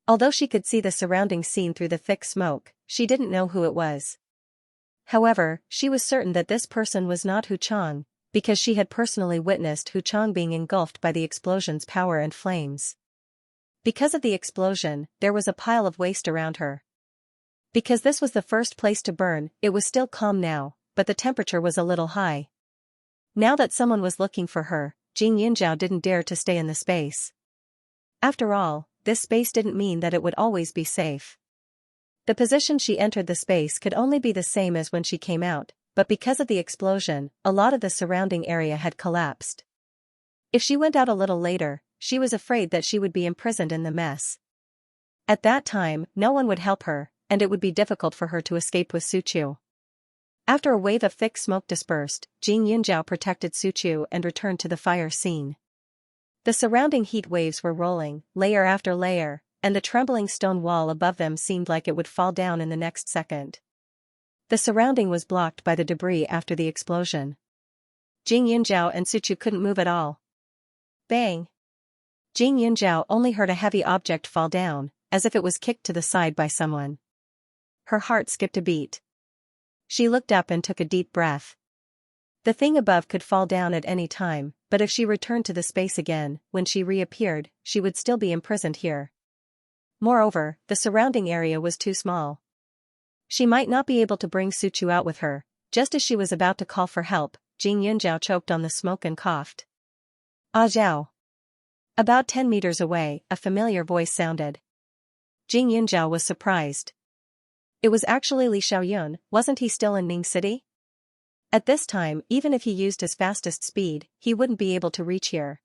Although she could see the surrounding scene through the thick smoke, she didn't know who it was. However, she was certain that this person was not Hu Chang, because she had personally witnessed Hu Chang being engulfed by the explosion's power and flames. Because of the explosion, there was a pile of waste around her. Because this was the first place to burn, it was still calm now, but the temperature was a little high. Now that someone was looking for her, Jing Yunjiao didn't dare to stay in the space. After all, this space didn't mean that it would always be safe. The position she entered the space could only be the same as when she came out, but because of the explosion, a lot of the surrounding area had collapsed. If she went out a little later, she was afraid that she would be imprisoned in the mess. At that time, no one would help her, and it would be difficult for her to escape with Su Chu. After a wave of thick smoke dispersed, Jing Yunjiao protected Su Chu and returned to the fire scene. The surrounding heat waves were rolling, layer after layer, and the trembling stone wall above them seemed like it would fall down in the next second. The surrounding was blocked by the debris after the explosion. Jing Yunjiao and Su Chu couldn't move at all. Bang! Jing Yunjiao only heard a heavy object fall down, as if it was kicked to the side by someone. Her heart skipped a beat. She looked up and took a deep breath. The thing above could fall down at any time, but if she returned to the space again, when she reappeared, she would still be imprisoned here. Moreover, the surrounding area was too small. She might not be able to bring Suchu out with her. Just as she was about to call for help, Jing Yunjiao choked on the smoke and coughed. Ah Zhao. About 10 meters away, a familiar voice sounded. Jing Yunjiao was surprised. It was actually Li Xiaoyun. Wasn't he still in Ning City? At this time, even if he used his fastest speed, he wouldn't be able to reach here.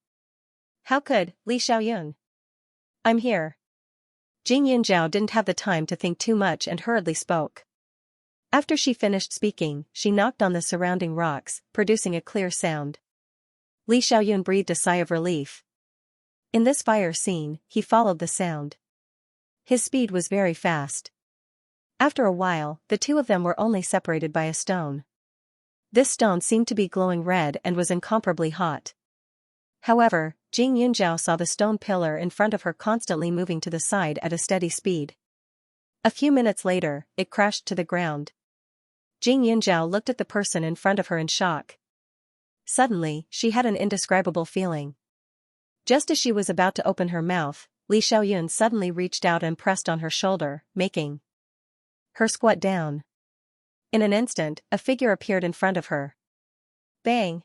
How could, Li Xiaoyun? I'm here. Jing Yunjiao didn't have the time to think too much and hurriedly spoke. After she finished speaking, she knocked on the surrounding rocks, producing a clear sound. Li Xiaoyun breathed a sigh of relief. In this fire scene, he followed the sound. His speed was very fast. After a while, the two of them were only separated by a stone. This stone seemed to be glowing red and was incomparably hot. However, Jing Yunjiao saw the stone pillar in front of her constantly moving to the side at a steady speed. A few minutes later, it crashed to the ground. Jing Yunjiao looked at the person in front of her in shock. Suddenly, she had an indescribable feeling. Just as she was about to open her mouth, Li Xiaoyun suddenly reached out and pressed on her shoulder, making her squat down. In an instant, a figure appeared in front of her. Bang!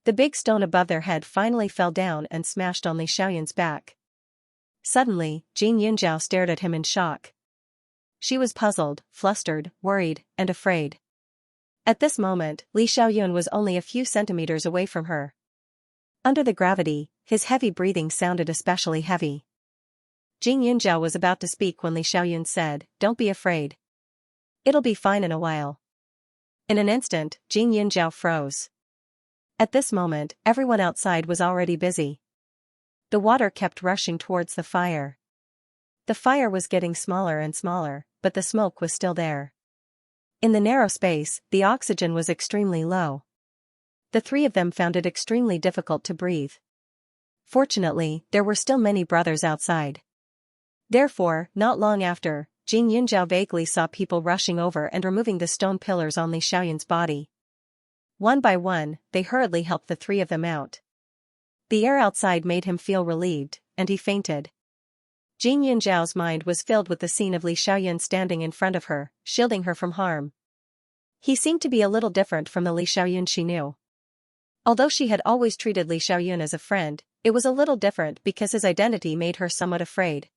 The big stone above their head finally fell down and smashed on Li Xiaoyun's back. Suddenly, Jing Yunjiao stared at him in shock. She was puzzled, flustered, worried, and afraid. At this moment, Li Xiaoyun was only a few centimeters away from her. Under the gravity, his heavy breathing sounded especially heavy. Jing Yunjiao was about to speak when Li Xiaoyun said, "Don't be afraid. It'll be fine in a while." In an instant, Jing Yunjiao froze. At this moment, everyone outside was already busy. The water kept rushing towards the fire. The fire was getting smaller and smaller, but the smoke was still there. In the narrow space, the oxygen was extremely low. The three of them found it extremely difficult to breathe. Fortunately, there were still many brothers outside. Therefore, not long after, Jing Yunjiao vaguely saw people rushing over and removing the stone pillars on Li Xiaoyun's body. One by one, they hurriedly helped the three of them out. The air outside made him feel relieved, and he fainted. Jing Yunjiao's mind was filled with the scene of Li Xiaoyun standing in front of her, shielding her from harm. He seemed to be a little different from the Li Xiaoyun she knew. Although she had always treated Li Xiaoyun as a friend, it was a little different because his identity made her somewhat afraid.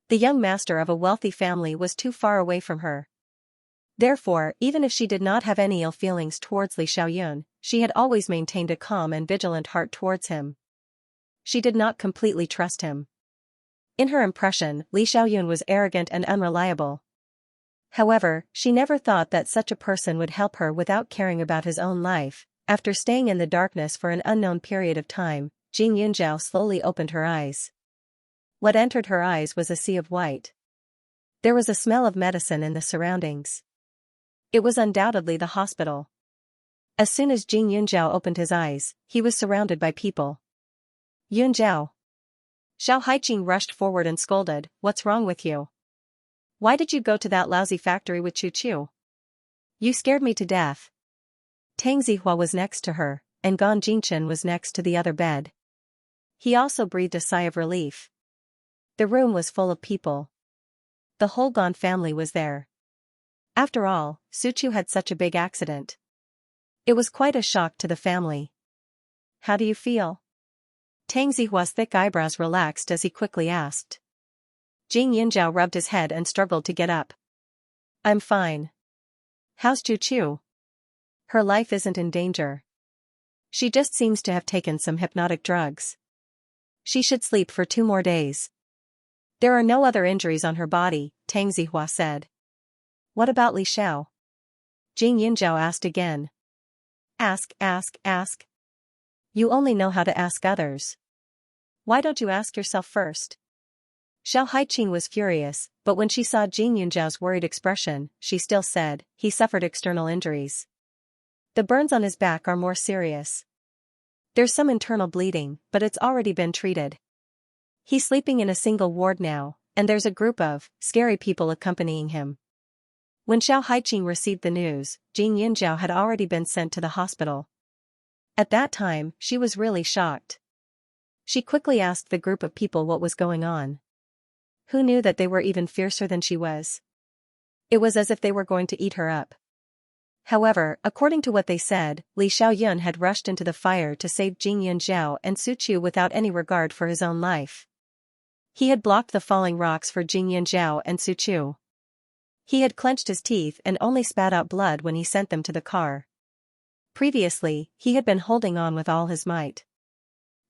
The young master of a wealthy family was too far away from her. Therefore, even if she did not have any ill feelings towards Li Xiaoyun, she had always maintained a calm and vigilant heart towards him. She did not completely trust him. In her impression, Li Xiaoyun was arrogant and unreliable. However, she never thought that such a person would help her without caring about his own life. After staying in the darkness for an unknown period of time, Jing Yunjiao slowly opened her eyes. What entered her eyes was a sea of white. There was a smell of medicine in the surroundings. It was undoubtedly the hospital. As soon as Jing Yunjiao opened his eyes, he was surrounded by people. Yunjiao. Xiao Haiqing rushed forward and scolded, "What's wrong with you? Why did you go to that lousy factory with Chu Chu? You scared me to death." Tang Zihua was next to her, and Gan Jingchen was next to the other bed. He also breathed a sigh of relief. The room was full of people. The whole Gan family was there. After all, Suchu had such a big accident. It was quite a shock to the family. "How do you feel?" Tang Zihua's thick eyebrows relaxed as he quickly asked. Jing Yunjiao rubbed his head and struggled to get up. "I'm fine. How's Chu Chu? Her life isn't in danger. She just seems to have taken some hypnotic drugs. She should sleep for 2 more days. There are no other injuries on her body," Tang Zihua said. "What about Li Xiao?" Jing Yunjiao asked again. Ask. You only know how to ask others. Why don't you ask yourself first?" Xiao Haiqing was furious, but when she saw Jing Yunjiao's worried expression, she still said, "He suffered external injuries. The burns on his back are more serious. There's some internal bleeding, but it's already been treated. He's sleeping in a single ward now, and there's a group of scary people accompanying him. When Xiao Haiqing received the news, Jing Yunjiao had already been sent to the hospital. At that time, she was really shocked. She quickly asked the group of people what was going on. Who knew that they were even fiercer than she was? It was as if they were going to eat her up. However, according to what they said, Li Xiaoyun had rushed into the fire to save Jing Yunjiao and Su Qiu without any regard for his own life. He had blocked the falling rocks for Jing Yunjiao and Su Qiu. He had clenched his teeth and only spat out blood when he sent them to the car. Previously, he had been holding on with all his might.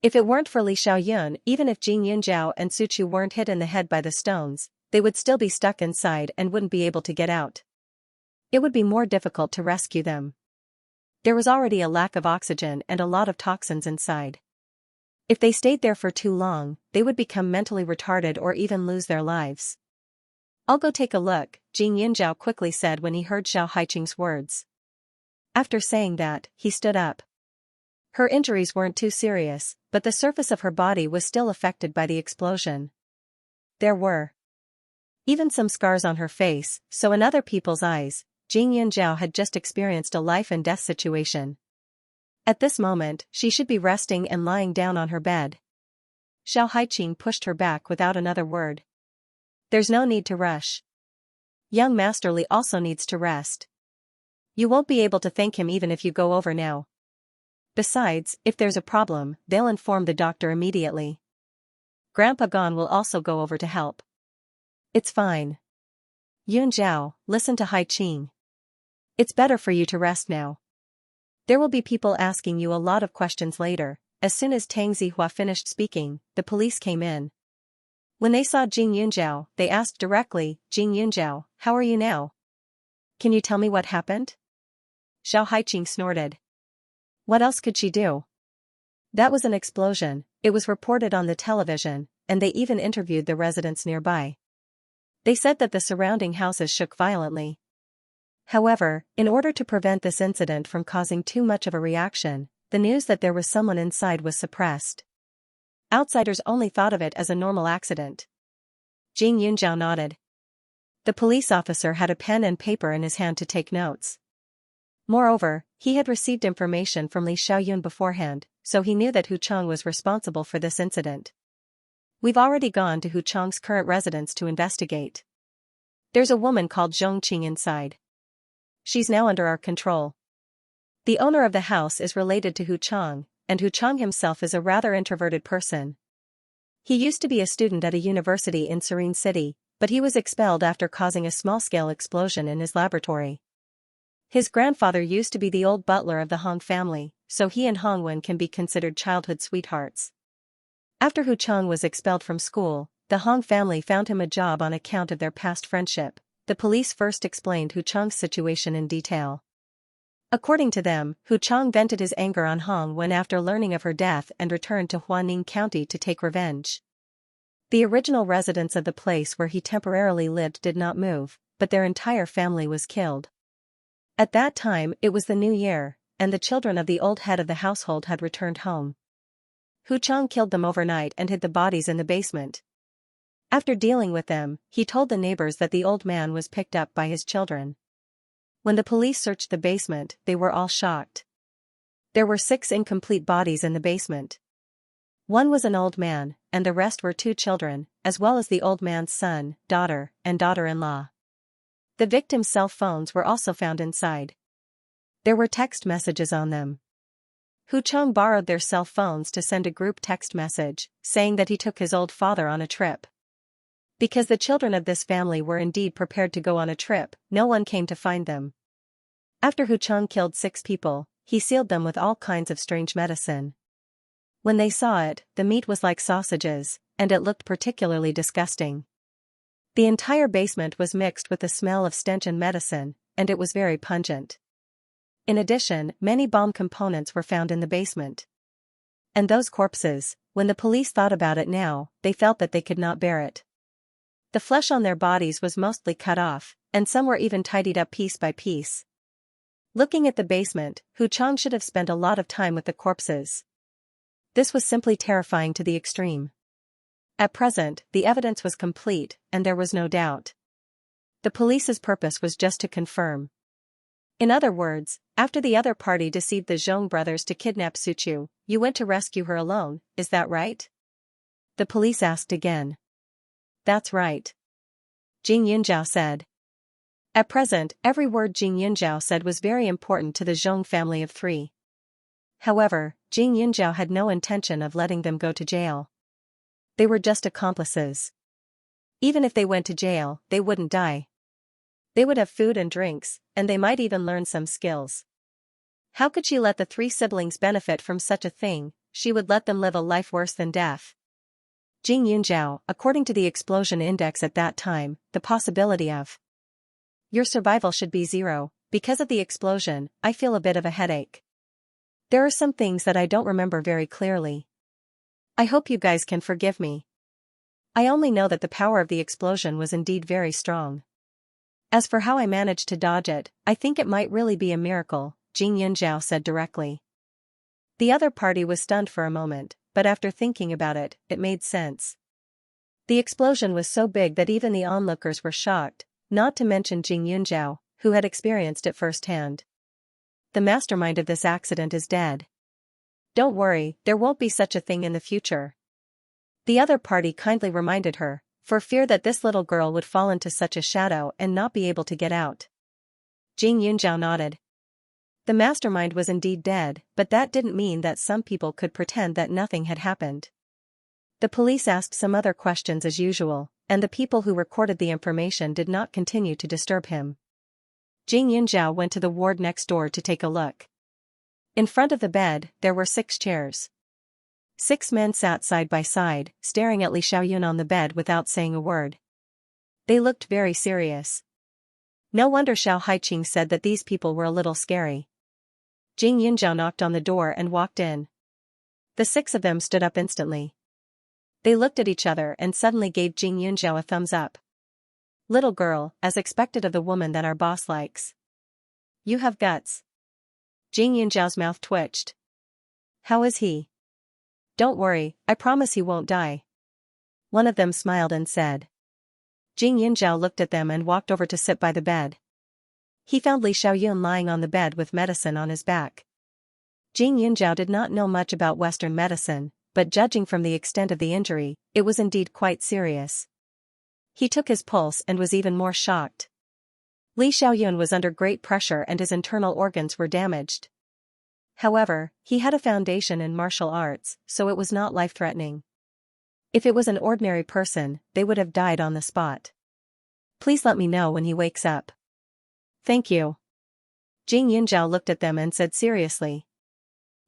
If it weren't for Li Xiaoyun, even if Jing Yunjiao and Su Qiu weren't hit in the head by the stones, they would still be stuck inside and wouldn't be able to get out. It would be more difficult to rescue them. There was already a lack of oxygen and a lot of toxins inside. If they stayed there for too long, they would become mentally retarded or even lose their lives. "I'll go take a look," Jing Yunjiao quickly said when he heard Xiao Haiqing's words. After saying that, he stood up. Her injuries weren't too serious, but the surface of her body was still affected by the explosion. There were even some scars on her face, so in other people's eyes, Jing Yunjiao had just experienced a life-and-death situation. At this moment, she should be resting and lying down on her bed. Xiao Haiqing pushed her back without another word. "There's no need to rush. Young Master Li also needs to rest. You won't be able to thank him even if you go over now. Besides, if there's a problem, they'll inform the doctor immediately. Grandpa Gon will also go over to help." "It's fine. Yunjiao, listen to Haiqing. It's better for you to rest now. There will be people asking you a lot of questions later." As soon as Tang Zihua finished speaking, the police came in. When they saw Jing Yunjiao, they asked directly, "Jing Yunjiao, how are you now? Can you tell me what happened?" Xiao Haiqing snorted. What else could she do? That was an explosion, it was reported on the television, and they even interviewed the residents nearby. They said that the surrounding houses shook violently. However, in order to prevent this incident from causing too much of a reaction, the news that there was someone inside was suppressed. Outsiders only thought of it as a normal accident. Jing Yunjiao nodded. The police officer had a pen and paper in his hand to take notes. Moreover, he had received information from Li Xiaoyun beforehand, so he knew that Hu Chang was responsible for this incident. "We've already gone to Hu Chang's current residence to investigate. There's a woman called Zhongqing inside. She's now under our control. The owner of the house is related to Hu Chang, and Hu Chang himself is a rather introverted person. He used to be a student at a university in Serene City, but he was expelled after causing a small-scale explosion in his laboratory. His grandfather used to be the old butler of the Hong family, so he and Hongwen can be considered childhood sweethearts. After Hu Chang was expelled from school, the Hong family found him a job on account of their past friendship." The police first explained Hu Chang's situation in detail. According to them, Hu Chang vented his anger on Hong when after learning of her death and returned to Huaning County to take revenge. The original residents of the place where he temporarily lived did not move, but their entire family was killed. At that time it was the new year, and the children of the old head of the household had returned home. Hu Chang killed them overnight and hid the bodies in the basement. After dealing with them, he told the neighbors that the old man was picked up by his children. When the police searched the basement, they were all shocked. There were 6 incomplete bodies in the basement. One was an old man, and the rest were 2 children, as well as the old man's son, daughter, and daughter-in-law. The victims' cell phones were also found inside. There were text messages on them. Hu Chang borrowed their cell phones to send a group text message, saying that he took his old father on a trip. Because the children of this family were indeed prepared to go on a trip, no one came to find them. After Hu Chang killed 6 people, he sealed them with all kinds of strange medicine. When they saw it, the meat was like sausages, and it looked particularly disgusting. The entire basement was mixed with the smell of stench and medicine, and it was very pungent. In addition, many bomb components were found in the basement. And those corpses, when the police thought about it now, they felt that they could not bear it. The flesh on their bodies was mostly cut off, and some were even tidied up piece by piece. Looking at the basement, Hu Chang should have spent a lot of time with the corpses. This was simply terrifying to the extreme. At present, the evidence was complete, and there was no doubt. The police's purpose was just to confirm. In other words, after the other party deceived the Zhong brothers to kidnap Suchu, you went to rescue her alone, is that right? The police asked again. That's right. Jing Yunjiao said. At present, every word Jing Yunjiao said was very important to the Zhong family of three. However, Jing Yunjiao had no intention of letting them go to jail. They were just accomplices. Even if they went to jail, they wouldn't die. They would have food and drinks, and they might even learn some skills. How could she let the three siblings benefit from such a thing? She would let them live a life worse than death. Jing Yunjiao, according to the explosion index at that time, the possibility of your survival should be 0. Because of the explosion, I feel a bit of a headache. There are some things that I don't remember very clearly. I hope you guys can forgive me. I only know that the power of the explosion was indeed very strong. As for how I managed to dodge it, I think it might really be a miracle, Jing Yunjiao said directly. The other party was stunned for a moment, but after thinking about it, it made sense. The explosion was so big that even the onlookers were shocked, not to mention Jing Yunjiao, who had experienced it firsthand. The mastermind of this accident is dead. Don't worry, there won't be such a thing in the future. The other party kindly reminded her, for fear that this little girl would fall into such a shadow and not be able to get out. Jing Yunjiao nodded. The mastermind was indeed dead, but that didn't mean that some people could pretend that nothing had happened. The police asked some other questions as usual, and the people who recorded the information did not continue to disturb him. Jing Yunjiao went to the ward next door to take a look. In front of the bed, there were 6 chairs. 6 men sat side by side, staring at Li Xiaoyun on the bed without saying a word. They looked very serious. No wonder Xiao Haiqing said that these people were a little scary. Jing Yunjiao knocked on the door and walked in. The 6 of them stood up instantly. They looked at each other and suddenly gave Jing Yunjiao a thumbs up. Little girl, as expected of the woman that our boss likes. You have guts. Jing Yunjiao's mouth twitched. How is he? Don't worry, I promise he won't die. One of them smiled and said. Jing Yunjiao looked at them and walked over to sit by the bed. He found Li Xiaoyun lying on the bed with medicine on his back. Jing Yunjiao did not know much about Western medicine, but judging from the extent of the injury, it was indeed quite serious. He took his pulse and was even more shocked. Li Xiaoyun was under great pressure and his internal organs were damaged. However, he had a foundation in martial arts, so it was not life-threatening. If it was an ordinary person, they would have died on the spot. Please let me know when he wakes up. Thank you. Jing Yunjiao looked at them and said seriously.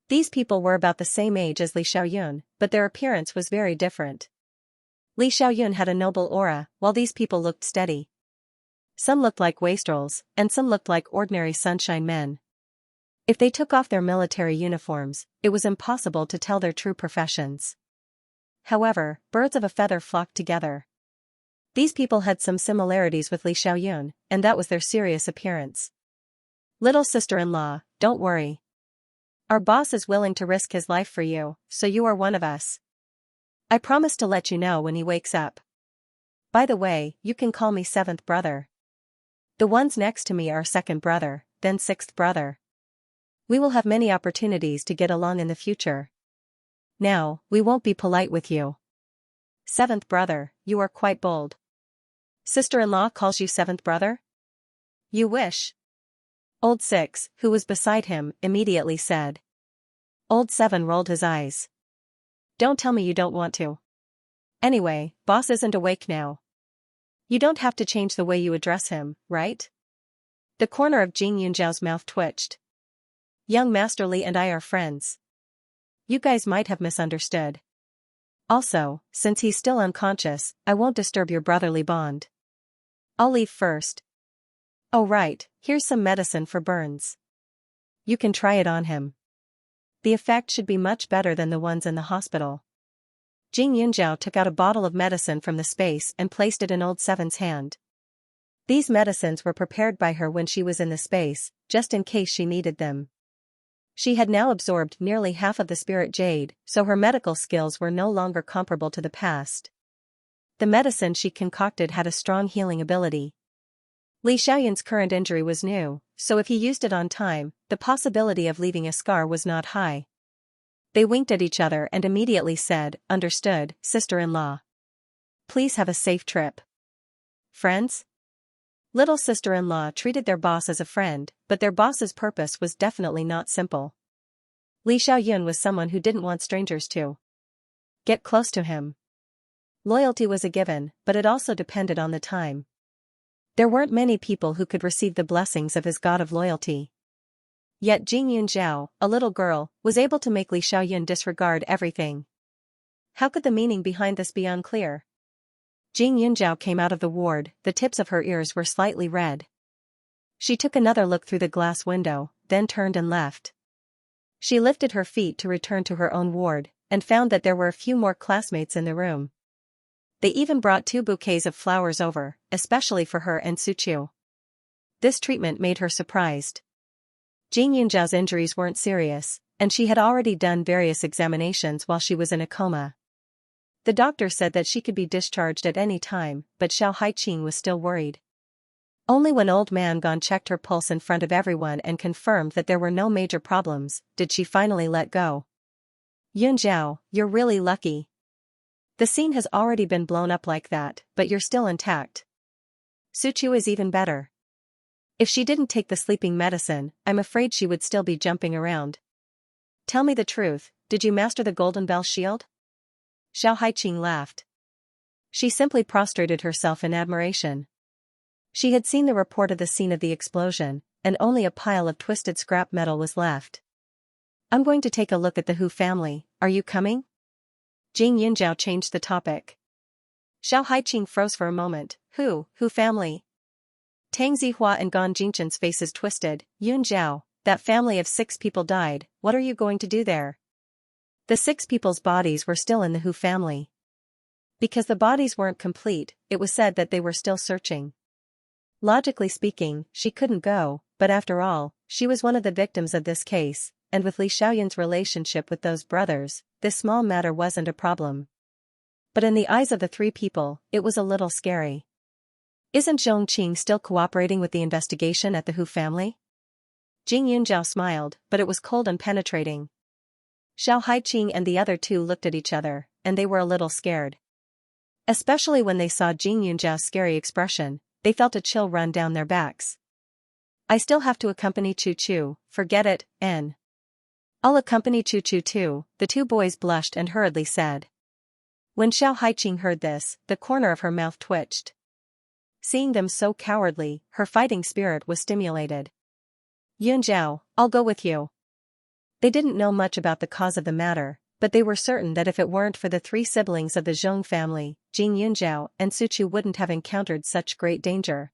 These people were about the same age as Li Xiaoyun, but their appearance was very different. Li Xiaoyun had a noble aura, while these people looked steady. Some looked like wastrels, and some looked like ordinary sunshine men. If they took off their military uniforms, it was impossible to tell their true professions. However, birds of a feather flocked together. These people had some similarities with Li Xiaoyun, and that was their serious appearance. Little sister-in-law, don't worry. Our boss is willing to risk his life for you, so you are one of us. I promise to let you know when he wakes up. By the way, you can call me 7th brother. The ones next to me are 2nd brother, then 6th brother. We will have many opportunities to get along in the future. Now, we won't be polite with you. 7th brother, you are quite bold. Sister-in-law calls you 7th brother? You wish. Old 6, who was beside him, immediately said. Old 7 rolled his eyes. Don't tell me you don't want to. Anyway, boss isn't awake now. You don't have to change the way you address him, right? The corner of Jing Yunjiao's mouth twitched. Young Master Li and I are friends. You guys might have misunderstood. Also, since he's still unconscious, I won't disturb your brotherly bond. I'll leave first. Oh right, here's some medicine for burns. You can try it on him. The effect should be much better than the ones in the hospital. Jing Yunjiao took out a bottle of medicine from the space and placed it in old 7's hand. These medicines were prepared by her when she was in the space, just in case she needed them. She had now absorbed nearly half of the spirit jade, so her medical skills were no longer comparable to the past. The medicine she concocted had a strong healing ability. Li Xiaoyan's current injury was new, so if he used it on time, the possibility of leaving a scar was not high. They winked at each other and immediately said, "Understood, sister-in-law. Please have a safe trip." Friends? Little sister-in-law treated their boss as a friend, but their boss's purpose was definitely not simple. Li Xiaoyan was someone who didn't want strangers to get close to him. Loyalty was a given, but it also depended on the time. There weren't many people who could receive the blessings of his god of loyalty. Yet Jing Yunjiao, a little girl, was able to make Li Xiaoyan disregard everything. How could the meaning behind this be unclear? Jing Yunjiao came out of the ward, the tips of her ears were slightly red. She took another look through the glass window, then turned and left. She lifted her feet to return to her own ward, and found that there were a few more classmates in the room. They even brought 2 bouquets of flowers over, especially for her and Suqiu. This treatment made her surprised. Jing Yunjiao's injuries weren't serious, and she had already done various examinations while she was in a coma. The doctor said that she could be discharged at any time, but Xiao Haiqing was still worried. Only when old man Gon checked her pulse in front of everyone and confirmed that there were no major problems, did she finally let go. "Yunjiao, you're really lucky. The scene has already been blown up like that, but you're still intact. Suqiu is even better. If she didn't take the sleeping medicine, I'm afraid she would still be jumping around. Tell me the truth, did you master the Golden Bell Shield?" Xiao Haiqing laughed. She simply prostrated herself in admiration. She had seen the report of the scene of the explosion, and only a pile of twisted scrap metal was left. "I'm going to take a look at the Hu family, are you coming?" Jing Yunjiao changed the topic. Xiao Haiqing froze for a moment. Who family? Tang Zihua and Gan Jinqian's faces twisted. "Yunjiao, that family of 6 people died, what are you going to do there?" The 6 people's bodies were still in the Hu family. Because the bodies weren't complete, it was said that they were still searching. Logically speaking, she couldn't go, but after all, she was one of the victims of this case, and with Li Xiaoyan's relationship with those brothers, this small matter wasn't a problem. But in the eyes of the 3 people, it was a little scary. Isn't Zhongqing still cooperating with the investigation at the Hu family? Jing Yunjiao smiled, but it was cold and penetrating. Xiao Haiqing and the other 2 looked at each other, and they were a little scared. Especially when they saw Jing Yunjiao's scary expression, they felt a chill run down their backs. "I still have to accompany Chu, forget it, N. I'll accompany Chu too," the 2 boys blushed and hurriedly said. When Xiao Haiqing heard this, the corner of her mouth twitched. Seeing them so cowardly, her fighting spirit was stimulated. "Yunjiao, I'll go with you." They didn't know much about the cause of the matter, but they were certain that if it weren't for the 3 siblings of the Zhong family, Jing Yunjiao and Suqiu wouldn't have encountered such great danger.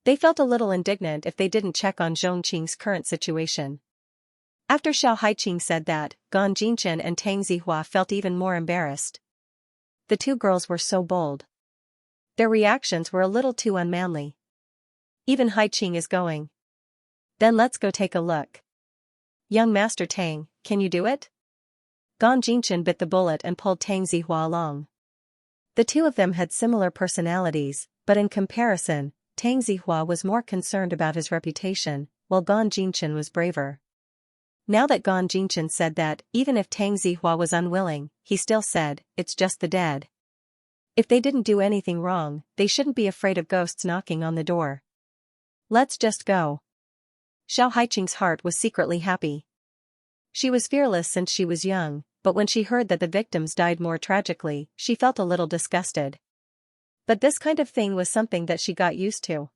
They felt a little indignant if they didn't check on Zhongqing's current situation. After Xiao Haiqing said that, Gan Jinqian and Tang Zihua felt even more embarrassed. The 2 girls were so bold. Their reactions were a little too unmanly. "Even Haiqing is going. Then let's go take a look. Young Master Tang, can you do it?" Gan Jinqian bit the bullet and pulled Tang Zihua along. The 2 of them had similar personalities, but in comparison, Tang Zihua was more concerned about his reputation, while Gan Jinqian was braver. Now that Gan Jinqian said that, even if Tang Zihua was unwilling, he still said, "It's just the dead. If they didn't do anything wrong, they shouldn't be afraid of ghosts knocking on the door. Let's just go." Xiao Haiqing's heart was secretly happy. She was fearless since she was young, but when she heard that the victims died more tragically, she felt a little disgusted. But this kind of thing was something that she got used to.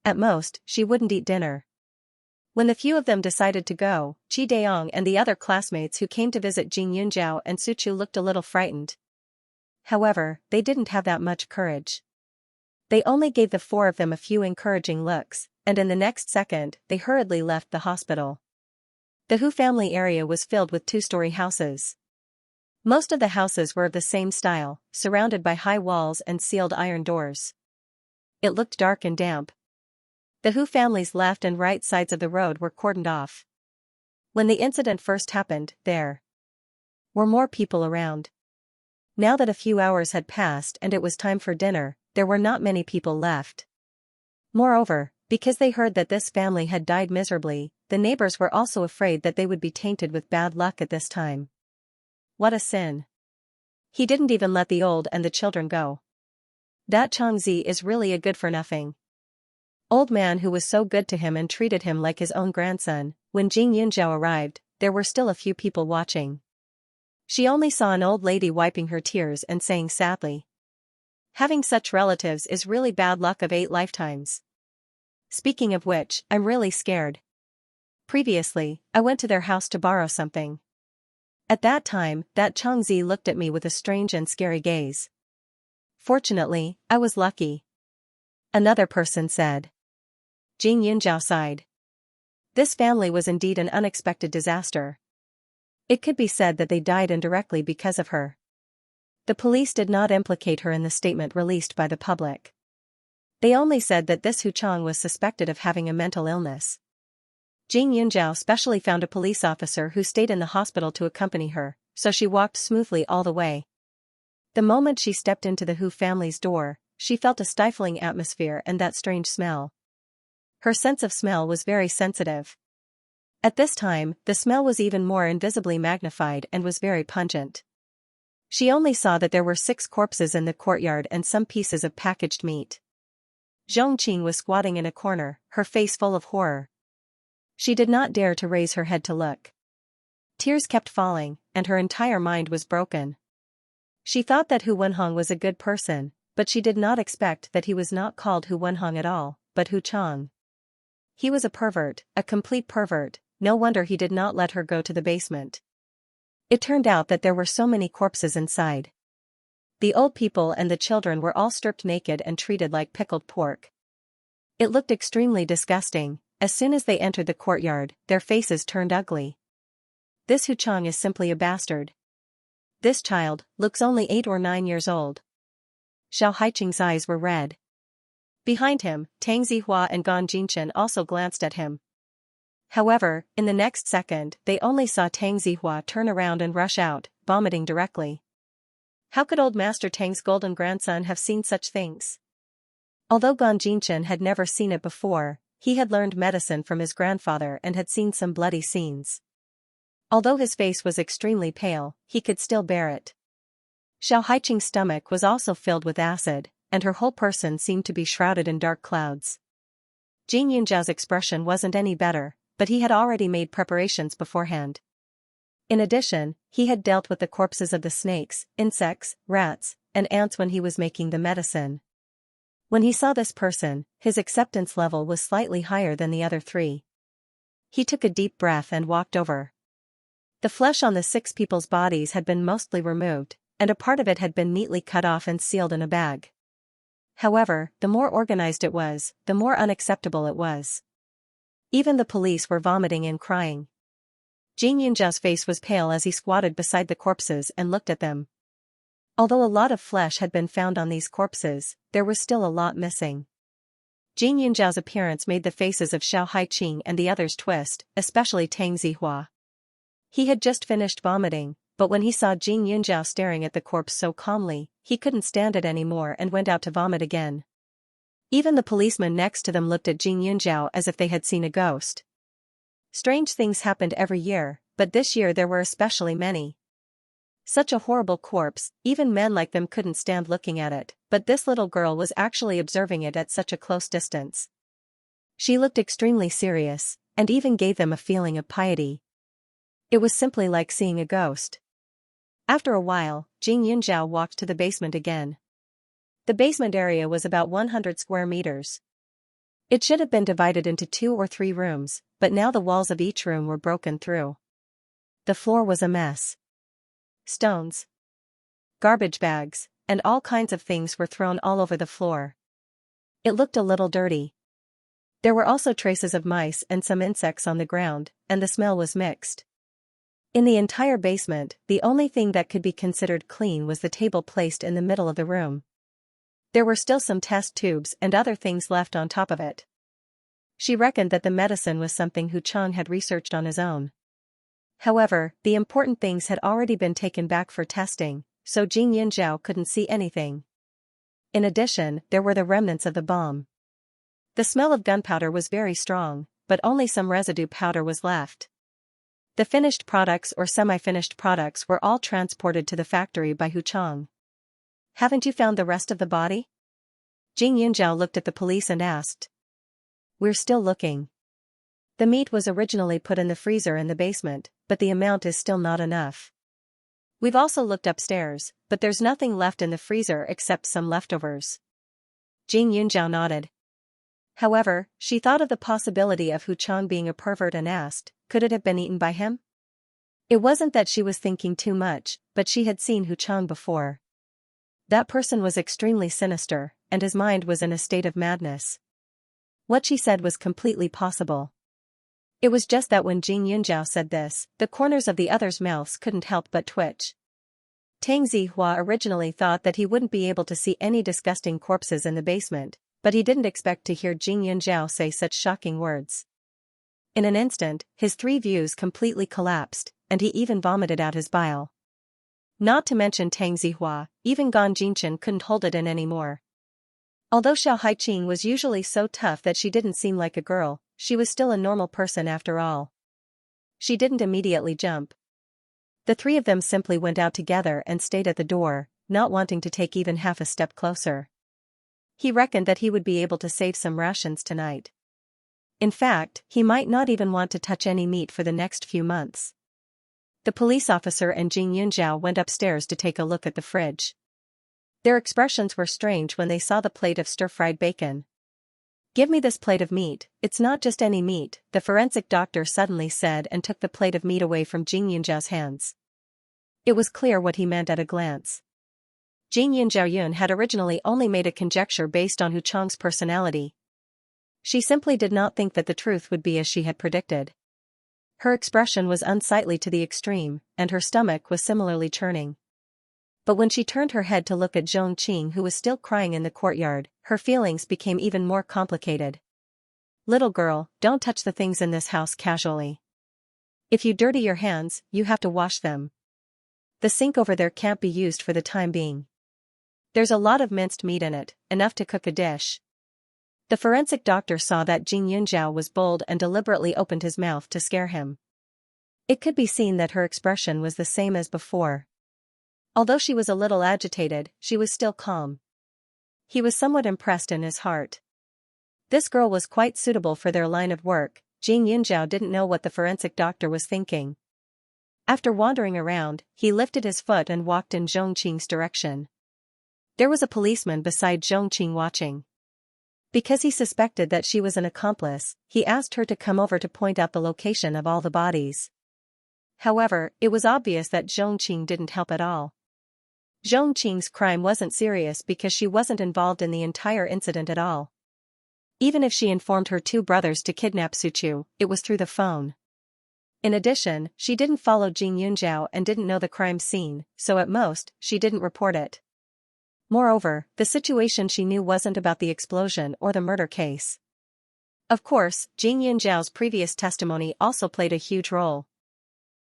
At most, she wouldn't eat dinner. When the few of them decided to go, Qi Daong and the other classmates who came to visit Jing Yunjiao and Suqiu looked a little frightened. However, they didn't have that much courage. They only gave the 4 of them a few encouraging looks, and in the next second, they hurriedly left the hospital. The Hu family area was filled with 2-story houses. Most of the houses were of the same style, surrounded by high walls and sealed iron doors. It looked dark and damp. The Hu family's left and right sides of the road were cordoned off. When the incident first happened, there were more people around. Now that a few hours had passed and it was time for dinner, there were not many people left. Moreover, because they heard that this family had died miserably, the neighbors were also afraid that they would be tainted with bad luck at this time. What a sin. He didn't even let the old and the children go. That Xianxia is really a good-for-nothing old man who was so good to him and treated him like his own grandson. When Jing Yunzhao arrived, there were still a few people watching. She only saw an old lady wiping her tears and saying sadly, "Having such relatives is really bad luck of 8 lifetimes. Speaking of which, I'm really scared. Previously, I went to their house to borrow something. At that time, that Xianxia looked at me with a strange and scary gaze. Fortunately, I was lucky," another person said. Jing Yunzhao sighed. This family was indeed an unexpected disaster. It could be said that they died indirectly because of her. The police did not implicate her in the statement released by the public. They only said that this Hu Chang was suspected of having a mental illness. Jing Yunzhao specially found a police officer who stayed in the hospital to accompany her, so she walked smoothly all the way. The moment she stepped into the Hu family's door, she felt a stifling atmosphere and that strange smell. Her sense of smell was very sensitive. At this time, the smell was even more invisibly magnified and was very pungent. She only saw that there were 6 corpses in the courtyard and some pieces of packaged meat. Zhongqing was squatting in a corner, her face full of horror. She did not dare to raise her head to look. Tears kept falling, and her entire mind was broken. She thought that Hu Wenhong was a good person, but she did not expect that he was not called Hu Wenhong at all, but Hu Chang. He was a pervert, a complete pervert. No wonder he did not let her go to the basement. It turned out that there were so many corpses inside. The old people and the children were all stripped naked and treated like pickled pork. It looked extremely disgusting. As soon as they entered the courtyard, their faces turned ugly. This Hu Chang is simply a bastard. This child looks only 8 or 9 years old. Xiao Haiqing's eyes were red. Behind him, Tang Zihua and Gan Jinchen also glanced at him. However, in the next second, they only saw Tang Zihua turn around and rush out, vomiting directly. How could old Master Tang's golden grandson have seen such things? Although Gan Jinchen had never seen it before, he had learned medicine from his grandfather and had seen some bloody scenes. Although his face was extremely pale, he could still bear it. Xiao Haiqing's stomach was also filled with acid, and her whole person seemed to be shrouded in dark clouds. Jing Yunzhao's expression wasn't any better, but he had already made preparations beforehand. In addition, he had dealt with the corpses of the snakes, insects, rats, and ants when he was making the medicine. When he saw this person, his acceptance level was slightly higher than the other 3. He took a deep breath and walked over. The flesh on the 6 people's bodies had been mostly removed, and a part of it had been neatly cut off and sealed in a bag. However, the more organized it was, the more unacceptable it was. Even the police were vomiting and crying. Jing Yunzhao's face was pale as he squatted beside the corpses and looked at them. Although a lot of flesh had been found on these corpses, there was still a lot missing. Jing Yunzhao's appearance made the faces of Xiao Haiqing and the others twist, especially Tang Zihua. He had just finished vomiting, but when he saw Jing Yunzhao staring at the corpse so calmly, he couldn't stand it anymore and went out to vomit again. Even the policeman next to them looked at Jing Yunzhao as if they had seen a ghost. Strange things happened every year, but this year there were especially many. Such a horrible corpse, even men like them couldn't stand looking at it, but this little girl was actually observing it at such a close distance. She looked extremely serious, and even gave them a feeling of piety. It was simply like seeing a ghost. After a while, Jing Yunzhao walked to the basement again. The basement area was about 100 square meters. It should have been divided into 2 or 3 rooms, but now the walls of each room were broken through. The floor was a mess. Stones, garbage bags, and all kinds of things were thrown all over the floor. It looked a little dirty. There were also traces of mice and some insects on the ground, and the smell was mixed. In the entire basement, the only thing that could be considered clean was the table placed in the middle of the room. There were still some test tubes and other things left on top of it. She reckoned that the medicine was something Hu Chang had researched on his own. However, the important things had already been taken back for testing, so Jing Yunzhao couldn't see anything. In addition, there were the remnants of the bomb. The smell of gunpowder was very strong, but only some residue powder was left. The finished products or semi-finished products were all transported to the factory by Hu Chang. "Haven't you found the rest of the body?" Jing Yunzhao looked at the police and asked. "We're still looking. The meat was originally put in the freezer in the basement, but the amount is still not enough. We've also looked upstairs, but there's nothing left in the freezer except some leftovers." Jing Yunzhao nodded. However, she thought of the possibility of Hu Chang being a pervert and asked, could it have been eaten by him? It wasn't that she was thinking too much, but she had seen Hu Chang before. That person was extremely sinister, and his mind was in a state of madness. What she said was completely possible. It was just that when Jing Yunzhao said this, the corners of the others' mouths couldn't help but twitch. Tang Zihua originally thought that he wouldn't be able to see any disgusting corpses in the basement, but he didn't expect to hear Jing Yunzhao say such shocking words. In an instant, his three views completely collapsed, and he even vomited out his bile. Not to mention Tang Zihua, even Gan Jinchen couldn't hold it in anymore. Although Xiao Haiqing was usually so tough that she didn't seem like a girl, she was still a normal person after all. She didn't immediately jump. The three of them simply went out together and stayed at the door, not wanting to take even half a step closer. He reckoned that he would be able to save some rations tonight. In fact, he might not even want to touch any meat for the next few months. The police officer and Jing Yunzhao went upstairs to take a look at the fridge. Their expressions were strange when they saw the plate of stir-fried bacon. "Give me this plate of meat, it's not just any meat," the forensic doctor suddenly said and took the plate of meat away from Jing Yunzhao's hands. It was clear what he meant at a glance. Jing Yunzhao had originally only made a conjecture based on Hu Chang's personality. She simply did not think that the truth would be as she had predicted. Her expression was unsightly to the extreme, and her stomach was similarly churning. But when she turned her head to look at Zhong Qing, who was still crying in the courtyard, her feelings became even more complicated. "Little girl, don't touch the things in this house casually. If you dirty your hands, you have to wash them. The sink over there can't be used for the time being. There's a lot of minced meat in it, enough to cook a dish." The forensic doctor saw that Jing Yunzhao was bold and deliberately opened his mouth to scare him. It could be seen that her expression was the same as before. Although she was a little agitated, she was still calm. He was somewhat impressed in his heart. This girl was quite suitable for their line of work. Jing Yunzhao didn't know what the forensic doctor was thinking. After wandering around, he lifted his foot and walked in Zhong Qing's direction. There was a policeman beside Zhong Qing watching. Because he suspected that she was an accomplice, he asked her to come over to point out the location of all the bodies. However, it was obvious that Zhong Qing didn't help at all. Zhong Qing's crime wasn't serious because she wasn't involved in the entire incident at all. Even if she informed her two brothers to kidnap Suchu, it was through the phone. In addition, she didn't follow Jing Yunzhao and didn't know the crime scene, so at most, she didn't report it. Moreover, the situation she knew wasn't about the explosion or the murder case. Of course, Jing Yunzhao's previous testimony also played a huge role.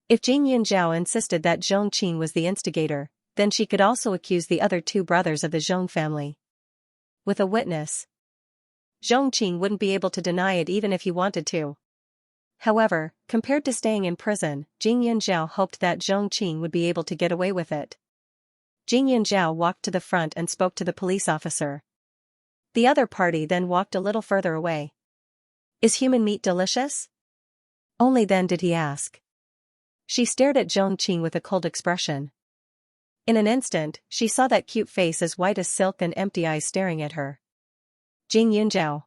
If Jing Yunzhao insisted that Zhong Qing was the instigator, then she could also accuse the other two brothers of the Zhong family. With a witness, Zhong Qing wouldn't be able to deny it even if he wanted to. However, compared to staying in prison, Jing Yunzhao hoped that Zhong Qing would be able to get away with it. Jing Yunzhao walked to the front and spoke to the police officer. The other party then walked a little further away. "Is human meat delicious?" Only then did he ask. She stared at Zhong Qing with a cold expression. In an instant, she saw that cute face as white as silk and empty eyes staring at her. "Jing Yunzhao.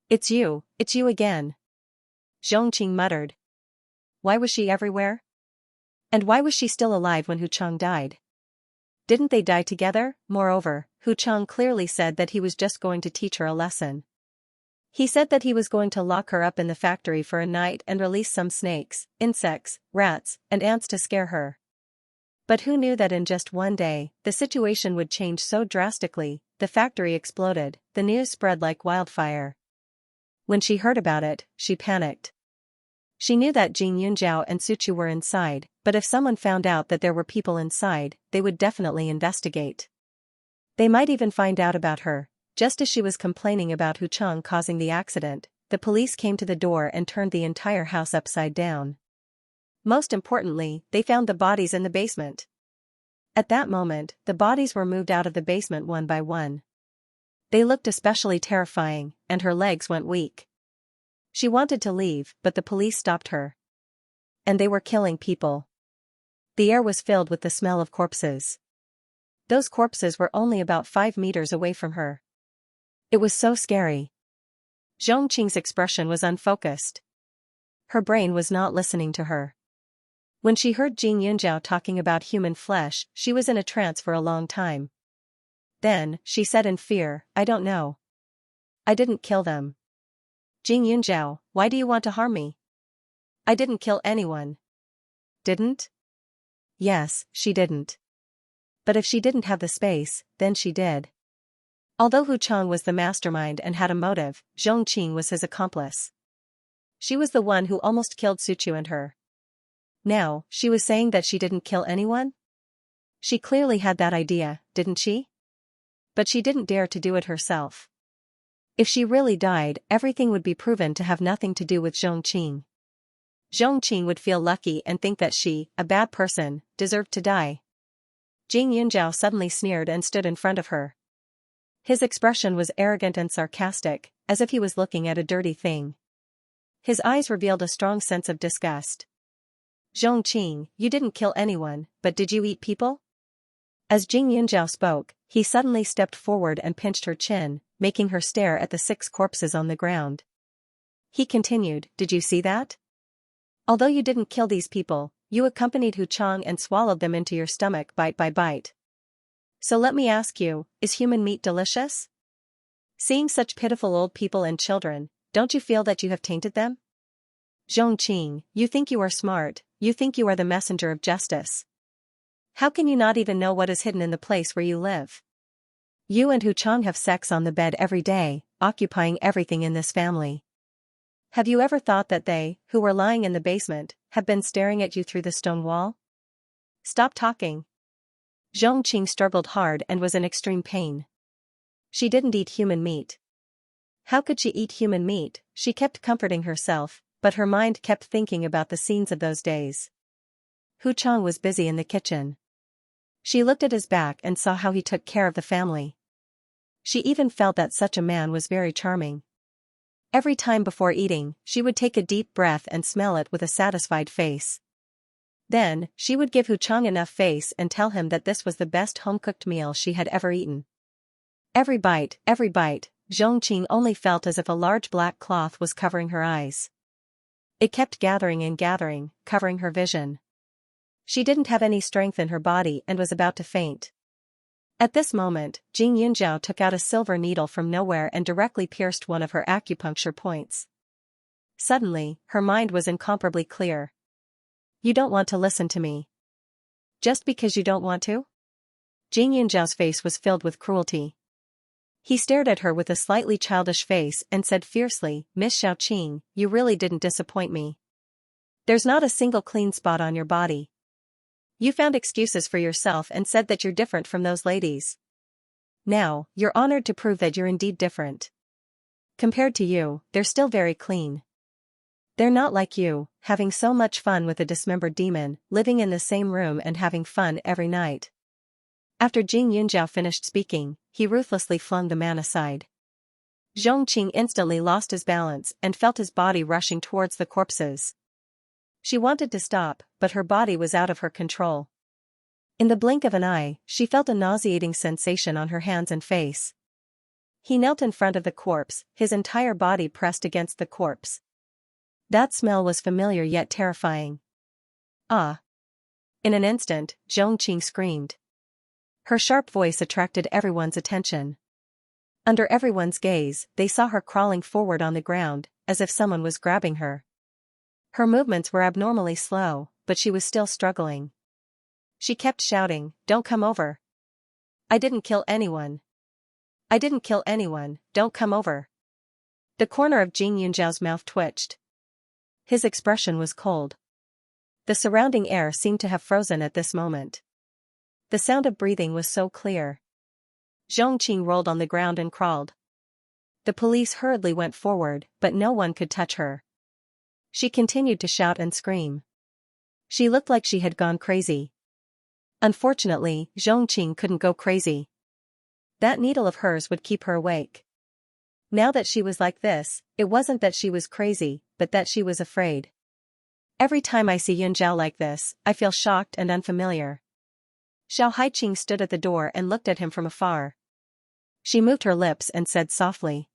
It's you again," Zhong Qing muttered. Why was she everywhere? And why was she still alive when Hu Chang died? Didn't they die together? Moreover, Hu Chang clearly said that he was just going to teach her a lesson. He said that he was going to lock her up in the factory for a night and release some snakes, insects, rats, and ants to scare her. But who knew that in just one day, the situation would change so drastically? The factory exploded, the news spread like wildfire. When she heard about it, she panicked. She knew that Jing Yunjiao and Suchu were inside, but if someone found out that there were people inside, they would definitely investigate. They might even find out about her. Just as she was complaining about Hu Chang causing the accident, the police came to the door and turned the entire house upside down. Most importantly, they found the bodies in the basement. At that moment, the bodies were moved out of the basement one by one. They looked especially terrifying, and her legs went weak. She wanted to leave, but the police stopped her. And they were killing people. The air was filled with the smell of corpses. Those corpses were only about 5 meters away from her. It was so scary. Zhong Qing's expression was unfocused. Her brain was not listening to her. When she heard Jing Yunjiao talking about human flesh, she was in a trance for a long time. Then, she said in fear, "I don't know. I didn't kill them." "Jing Yunjiao, why do you want to harm me?" "I didn't kill anyone." "Didn't?" "Yes, she didn't. But if she didn't have the space, then she did." Although Hu Chang was the mastermind and had a motive, Zhong Qing was his accomplice. She was the one who almost killed Suchu and her. Now, she was saying that she didn't kill anyone? She clearly had that idea, didn't she? But she didn't dare to do it herself. If she really died, everything would be proven to have nothing to do with Zhong Qing. Zhong Qing would feel lucky and think that she, a bad person, deserved to die. Jing Yunjiao suddenly sneered and stood in front of her. His expression was arrogant and sarcastic, as if he was looking at a dirty thing. His eyes revealed a strong sense of disgust. "Zhong Qing, you didn't kill anyone, but did you eat people?" As Jing Yunjiao spoke, he suddenly stepped forward and pinched her chin, making her stare at the 6 corpses on the ground. He continued, "Did you see that? Although you didn't kill these people, you accompanied Hu Chang and swallowed them into your stomach bite by bite. So let me ask you, is human meat delicious? Seeing such pitiful old people and children, don't you feel that you have tainted them? Zhong Qing, you think you are smart, you think you are the messenger of justice. How can you not even know what is hidden in the place where you live? You and Hu Chang have sex on the bed every day, occupying everything in this family. Have you ever thought that they, who were lying in the basement, have been staring at you through the stone wall? Stop talking." Zhong Qing struggled hard and was in extreme pain. She didn't eat human meat. How could she eat human meat? She kept comforting herself, but her mind kept thinking about the scenes of those days. Hu Chang was busy in the kitchen. She looked at his back and saw how he took care of the family. She even felt that such a man was very charming. Every time before eating, she would take a deep breath and smell it with a satisfied face. Then, she would give Hu Chang enough face and tell him that this was the best home-cooked meal she had ever eaten. Every bite, Zhong Qing only felt as if a large black cloth was covering her eyes. It kept gathering and gathering, covering her vision. She didn't have any strength in her body and was about to faint. At this moment, Jing Yunjiao took out a silver needle from nowhere and directly pierced one of her acupuncture points. Suddenly, her mind was incomparably clear. "You don't want to listen to me. Just because you don't want to?" Jing Yunjiao's face was filled with cruelty. He stared at her with a slightly childish face and said fiercely, "Miss Xiaoqing, you really didn't disappoint me. There's not a single clean spot on your body. You found excuses for yourself and said that you're different from those ladies. Now, you're honored to prove that you're indeed different. Compared to you, they're still very clean. They're not like you, having so much fun with a dismembered demon, living in the same room and having fun every night." After Jing Yunjiao finished speaking, he ruthlessly flung the man aside. Zhong Qing instantly lost his balance and felt his body rushing towards the corpses. She wanted to stop, but her body was out of her control. In the blink of an eye, she felt a nauseating sensation on her hands and face. He knelt in front of the corpse, his entire body pressed against the corpse. That smell was familiar yet terrifying. "Ah!" In an instant, Zhong Qing screamed. Her sharp voice attracted everyone's attention. Under everyone's gaze, they saw her crawling forward on the ground, as if someone was grabbing her. Her movements were abnormally slow, but she was still struggling. She kept shouting, "Don't come over. I didn't kill anyone. I didn't kill anyone, don't come over." The corner of Jing Yunjiao's mouth twitched. His expression was cold. The surrounding air seemed to have frozen at this moment. The sound of breathing was so clear. Xianxia rolled on the ground and crawled. The police hurriedly went forward, but no one could touch her. She continued to shout and scream. She looked like she had gone crazy. Unfortunately, Xianxia couldn't go crazy. That needle of hers would keep her awake. Now that she was like this, it wasn't that she was crazy, but that she was afraid. Every time I see Yunjiao like this, I feel shocked and unfamiliar. Xiao Haiqing stood at the door and looked at him from afar. She moved her lips and said softly.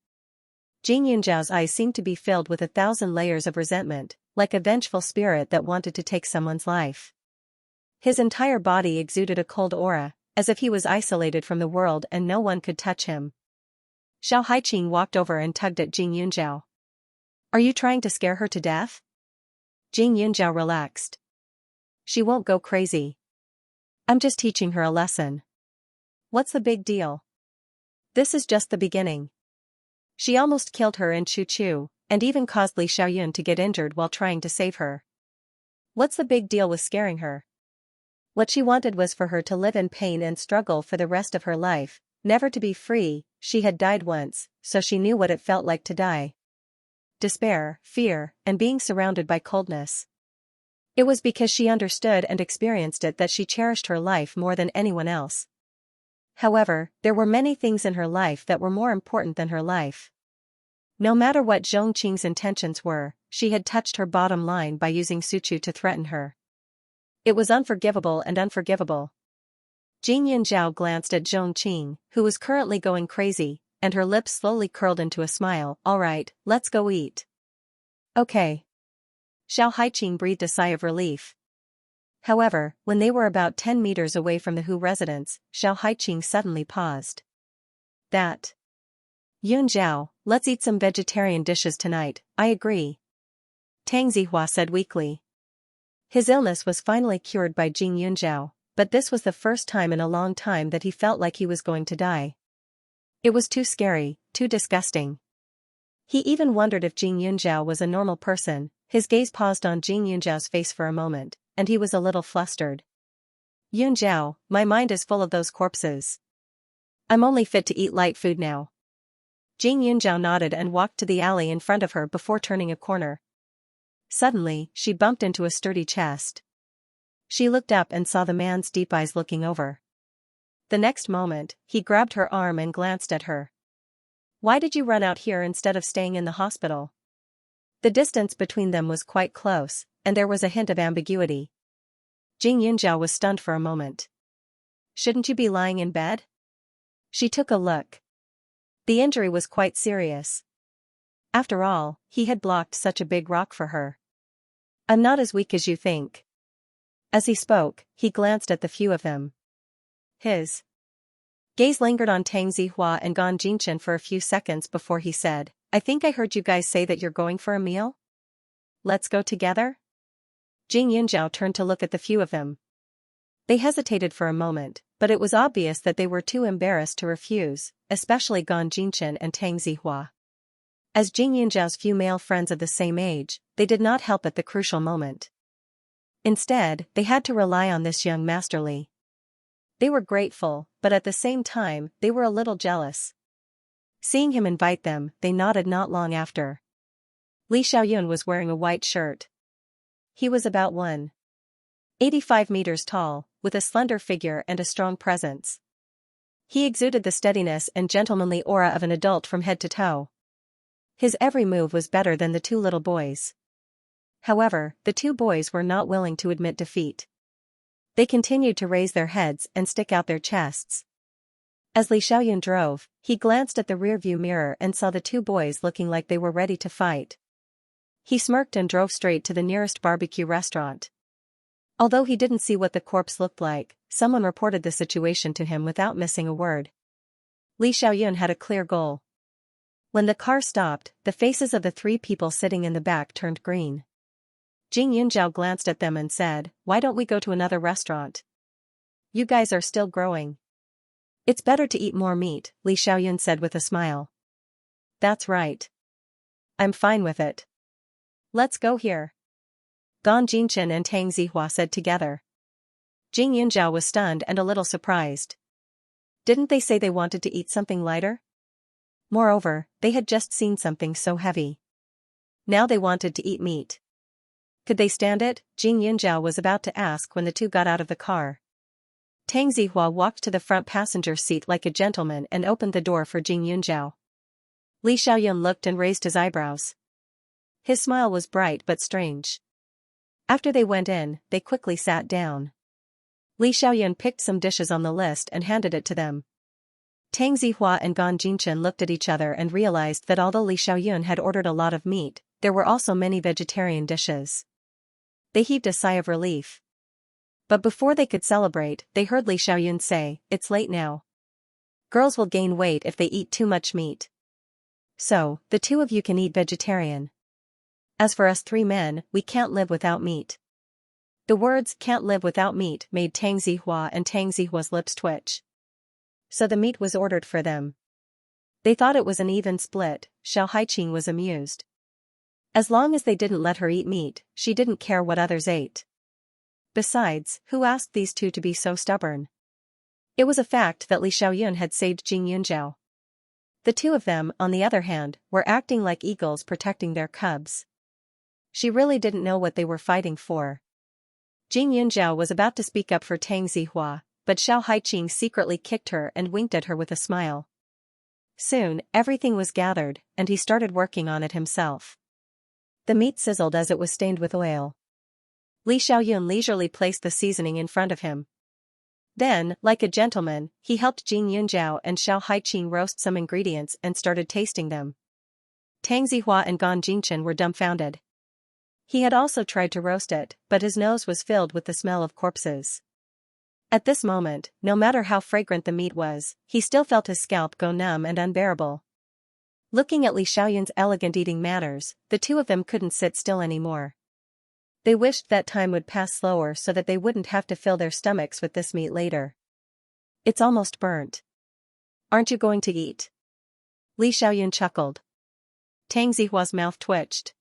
Jing Yunjiao's eyes seemed to be filled with 1,000 layers of resentment, like a vengeful spirit that wanted to take someone's life. His entire body exuded a cold aura, as if he was isolated from the world and no one could touch him. Xiao Haiqing walked over and tugged at Jing Yunjiao. Are you trying to scare her to death? Jing Yunjiao relaxed. She won't go crazy. I'm just teaching her a lesson. What's the big deal? This is just the beginning. She almost killed her in Chu, and even caused Li Xiaoyun to get injured while trying to save her. What's the big deal with scaring her? What she wanted was for her to live in pain and struggle for the rest of her life, never to be free. She had died once, so she knew what it felt like to die. Despair, fear, and being surrounded by coldness. It was because she understood and experienced it that she cherished her life more than anyone else. However, there were many things in her life that were more important than her life. No matter what Xianxia's intentions were, she had touched her bottom line by using Suchu to threaten her. It was unforgivable and unforgivable. Jing Yunjiao glanced at Xianxia, who was currently going crazy, and her lips slowly curled into a smile. All right, let's go eat. Okay. Xiao Haiqing breathed a sigh of relief. However, when they were about 10 meters away from the Hu residence, Xiao Haiqing suddenly paused. That. Yunjiao, let's eat some vegetarian dishes tonight. I agree. Tang Zihua said weakly. His illness was finally cured by Jing Yunjiao, but this was the first time in a long time that he felt like he was going to die. It was too scary, too disgusting. He even wondered if Jing Yunjiao was a normal person. His gaze paused on Jing Yunjiao's face for a moment, and he was a little flustered. Yunjiao, my mind is full of those corpses. I'm only fit to eat light food now. Jing Yunjiao nodded and walked to the alley in front of her before turning a corner. Suddenly, she bumped into a sturdy chest. She looked up and saw the man's deep eyes looking over. The next moment, he grabbed her arm and glanced at her. Why did you run out here instead of staying in the hospital? The distance between them was quite close, and there was a hint of ambiguity. Jing Yunjiao was stunned for a moment. Shouldn't you be lying in bed? She took a look. The injury was quite serious. After all, he had blocked such a big rock for her. I'm not as weak as you think. As he spoke, he glanced at the few of them. His gaze lingered on Tang Zihua and Gan Jinchen for a few seconds before he said, I think I heard you guys say that you're going for a meal? Let's go together? Jing Yunjiao turned to look at the few of them. They hesitated for a moment, but it was obvious that they were too embarrassed to refuse, especially Gan Jinchen and Tang Zihua. As Jing Yunjiao's few male friends of the same age, they did not help at the crucial moment. Instead, they had to rely on this young masterly. They were grateful, but at the same time, they were a little jealous. Seeing him invite them, they nodded not long after. Li Xiaoyun was wearing a white shirt. He was about 185 meters tall, with a slender figure and a strong presence. He exuded the steadiness and gentlemanly aura of an adult from head to toe. His every move was better than the two little boys. However, the two boys were not willing to admit defeat. They continued to raise their heads and stick out their chests. As Li Xiaoyun drove, he glanced at the rearview mirror and saw the two boys looking like they were ready to fight. He smirked and drove straight to the nearest barbecue restaurant. Although he didn't see what the corpse looked like, someone reported the situation to him without missing a word. Li Xiaoyun had a clear goal. When the car stopped, the faces of the three people sitting in the back turned green. Jing Yunjiao glanced at them and said, Why don't we go to another restaurant? You guys are still growing. It's better to eat more meat, Li Xiaoyun said with a smile. That's right. I'm fine with it. Let's go here. Gan Jinchen and Tang Zihua said together. Jing Yunzhao was stunned and a little surprised. Didn't they say they wanted to eat something lighter? Moreover, they had just seen something so heavy. Now they wanted to eat meat. Could they stand it? Jing Yunzhao was about to ask when the two got out of the car. Tang Zihua walked to the front passenger seat like a gentleman and opened the door for Jing Yunzhao. Li Xiaoyun looked and raised his eyebrows. His smile was bright but strange. After they went in, they quickly sat down. Li Xiaoyun picked some dishes on the list and handed it to them. Tang Zihua and Gan Jinchen looked at each other and realized that although Li Xiaoyun had ordered a lot of meat, there were also many vegetarian dishes. They heaved a sigh of relief. But before they could celebrate, they heard Li Xiaoyun say, "It's late now. Girls will gain weight if they eat too much meat. So, the two of you can eat vegetarian. As for us three men, we can't live without meat." The words "can't live without meat" made Tang Zihua and Tang Zihua's lips twitch. So the meat was ordered for them. They thought it was an even split. Xiao Haiqing was amused. As long as they didn't let her eat meat, she didn't care what others ate. Besides, who asked these two to be so stubborn? It was a fact that Li Xiaoyun had saved Jing Yunzhao. The two of them, on the other hand, were acting like eagles protecting their cubs. She really didn't know what they were fighting for. Jing Yunzhao was about to speak up for Tang Zihua, but Xiao Haiqing secretly kicked her and winked at her with a smile. Soon, everything was gathered, and he started working on it himself. The meat sizzled as it was stained with oil. Li Xiaoyun leisurely placed the seasoning in front of him. Then, like a gentleman, he helped Jing Yunzhao and Xiao Haiqing roast some ingredients and started tasting them. Tang Zihua and Gan Jinchen were dumbfounded. He had also tried to roast it, but his nose was filled with the smell of corpses. At this moment, no matter how fragrant the meat was, he still felt his scalp go numb and unbearable. Looking at Li Xiaoyun's elegant eating manners, the two of them couldn't sit still anymore. They wished that time would pass slower so that they wouldn't have to fill their stomachs with this meat later. It's almost burnt. Aren't you going to eat? Li Xiaoyun chuckled. Tang Zihua's mouth twitched.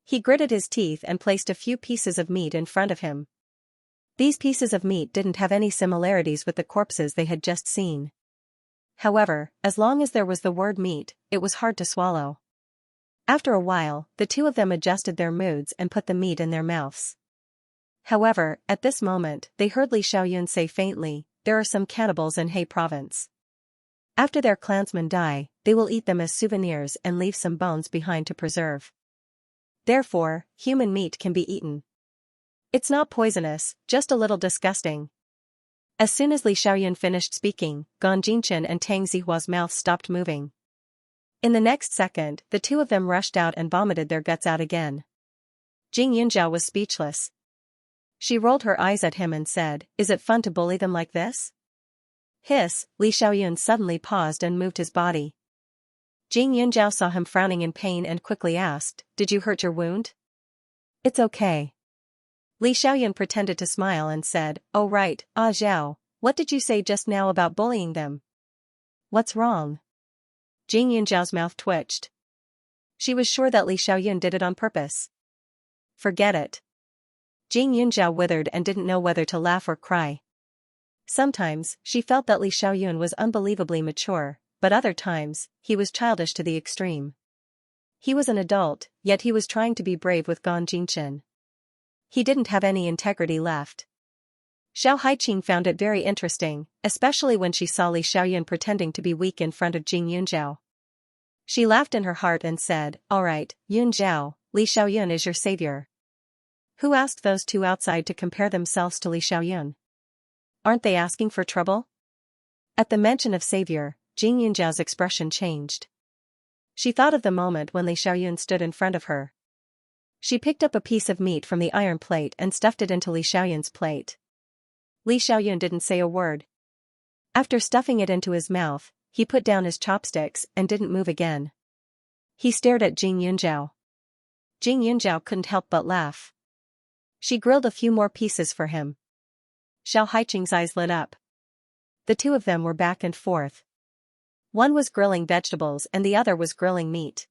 He gritted his teeth and placed a few pieces of meat in front of him. These pieces of meat didn't have any similarities with the corpses they had just seen. However, as long as there was the word meat, it was hard to swallow. After a while, the two of them adjusted their moods and put the meat in their mouths. However, at this moment, they heard Li Xiaoyun say faintly, "There are some cannibals in He Province. After their clansmen die, they will eat them as souvenirs and leave some bones behind to preserve. Therefore, human meat can be eaten. It's not poisonous, just a little disgusting." As soon as Li Xiaoyun finished speaking, Gan Jinchen and Tang Zihua's mouths stopped moving. In the next second, the two of them rushed out and vomited their guts out again. Jing Yunzhao was speechless. She rolled her eyes at him and said, "Is it fun to bully them like this?" Hiss, Li Xiaoyun suddenly paused and moved his body. Jing Yunzhao saw him frowning in pain and quickly asked, "Did you hurt your wound?" "It's okay." Li Xiaoyun pretended to smile and said, "Oh right, Ah Zhao, what did you say just now about bullying them? What's wrong?" Jing Yunzhao's mouth twitched. She was sure that Li Xiaoyun did it on purpose. Forget it. Jing Yunzhao withered and didn't know whether to laugh or cry. Sometimes, she felt that Li Xiaoyun was unbelievably mature, but other times, he was childish to the extreme. He was an adult, yet he was trying to be brave with Gan Jinchen. He didn't have any integrity left. Xiao Haiqing found it very interesting, especially when she saw Li Xiaoyun pretending to be weak in front of Jing Yunzhao. She laughed in her heart and said, "All right, Yunzhao, Li Xiaoyun is your savior." Who asked those two outside to compare themselves to Li Xiaoyun? Aren't they asking for trouble? At the mention of savior, Jing Yunzhao's expression changed. She thought of the moment when Li Xiaoyun stood in front of her. She picked up a piece of meat from the iron plate and stuffed it into Li Xiaoyun's plate. Li Xiaoyun didn't say a word. After stuffing it into his mouth, he put down his chopsticks and didn't move again. He stared at Jing Yunzhao. Jing Yunzhao couldn't help but laugh. She grilled a few more pieces for him. Xiao Haiqing's eyes lit up. The two of them were back and forth. One was grilling vegetables and the other was grilling meat.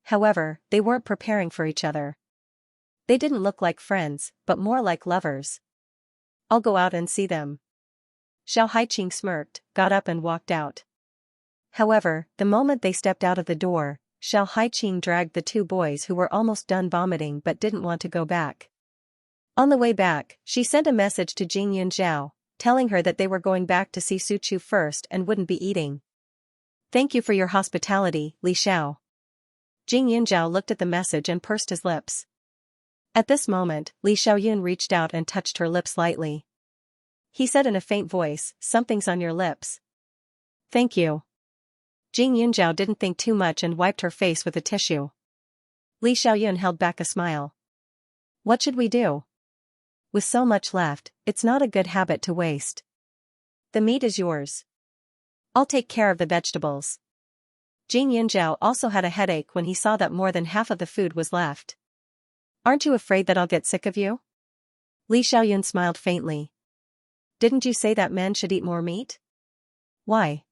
However, they weren't preparing for each other. They didn't look like friends, but more like lovers. I'll go out and see them. Xiao Haiqing smirked, got up and walked out. However, the moment they stepped out of the door, Xiao Haiqing dragged the two boys who were almost done vomiting but didn't want to go back. On the way back, she sent a message to Jing Yunzhao, telling her that they were going back to see Su Chu first and wouldn't be eating. Thank you for your hospitality, Li Xiao. Jing Yunzhao looked at the message and pursed his lips. At this moment, Li Xiaoyun reached out and touched her lips lightly. He said in a faint voice, "Something's on your lips." "Thank you." Jing Yunzhao didn't think too much and wiped her face with a tissue. Li Xiaoyun held back a smile. "What should we do? With so much left, it's not a good habit to waste. The meat is yours. I'll take care of the vegetables." Jing Yunzhao also had a headache when he saw that more than half of the food was left. "Aren't you afraid that I'll get sick of you?" Li Xiaoyun smiled faintly. "Didn't you say that men should eat more meat?" "Why?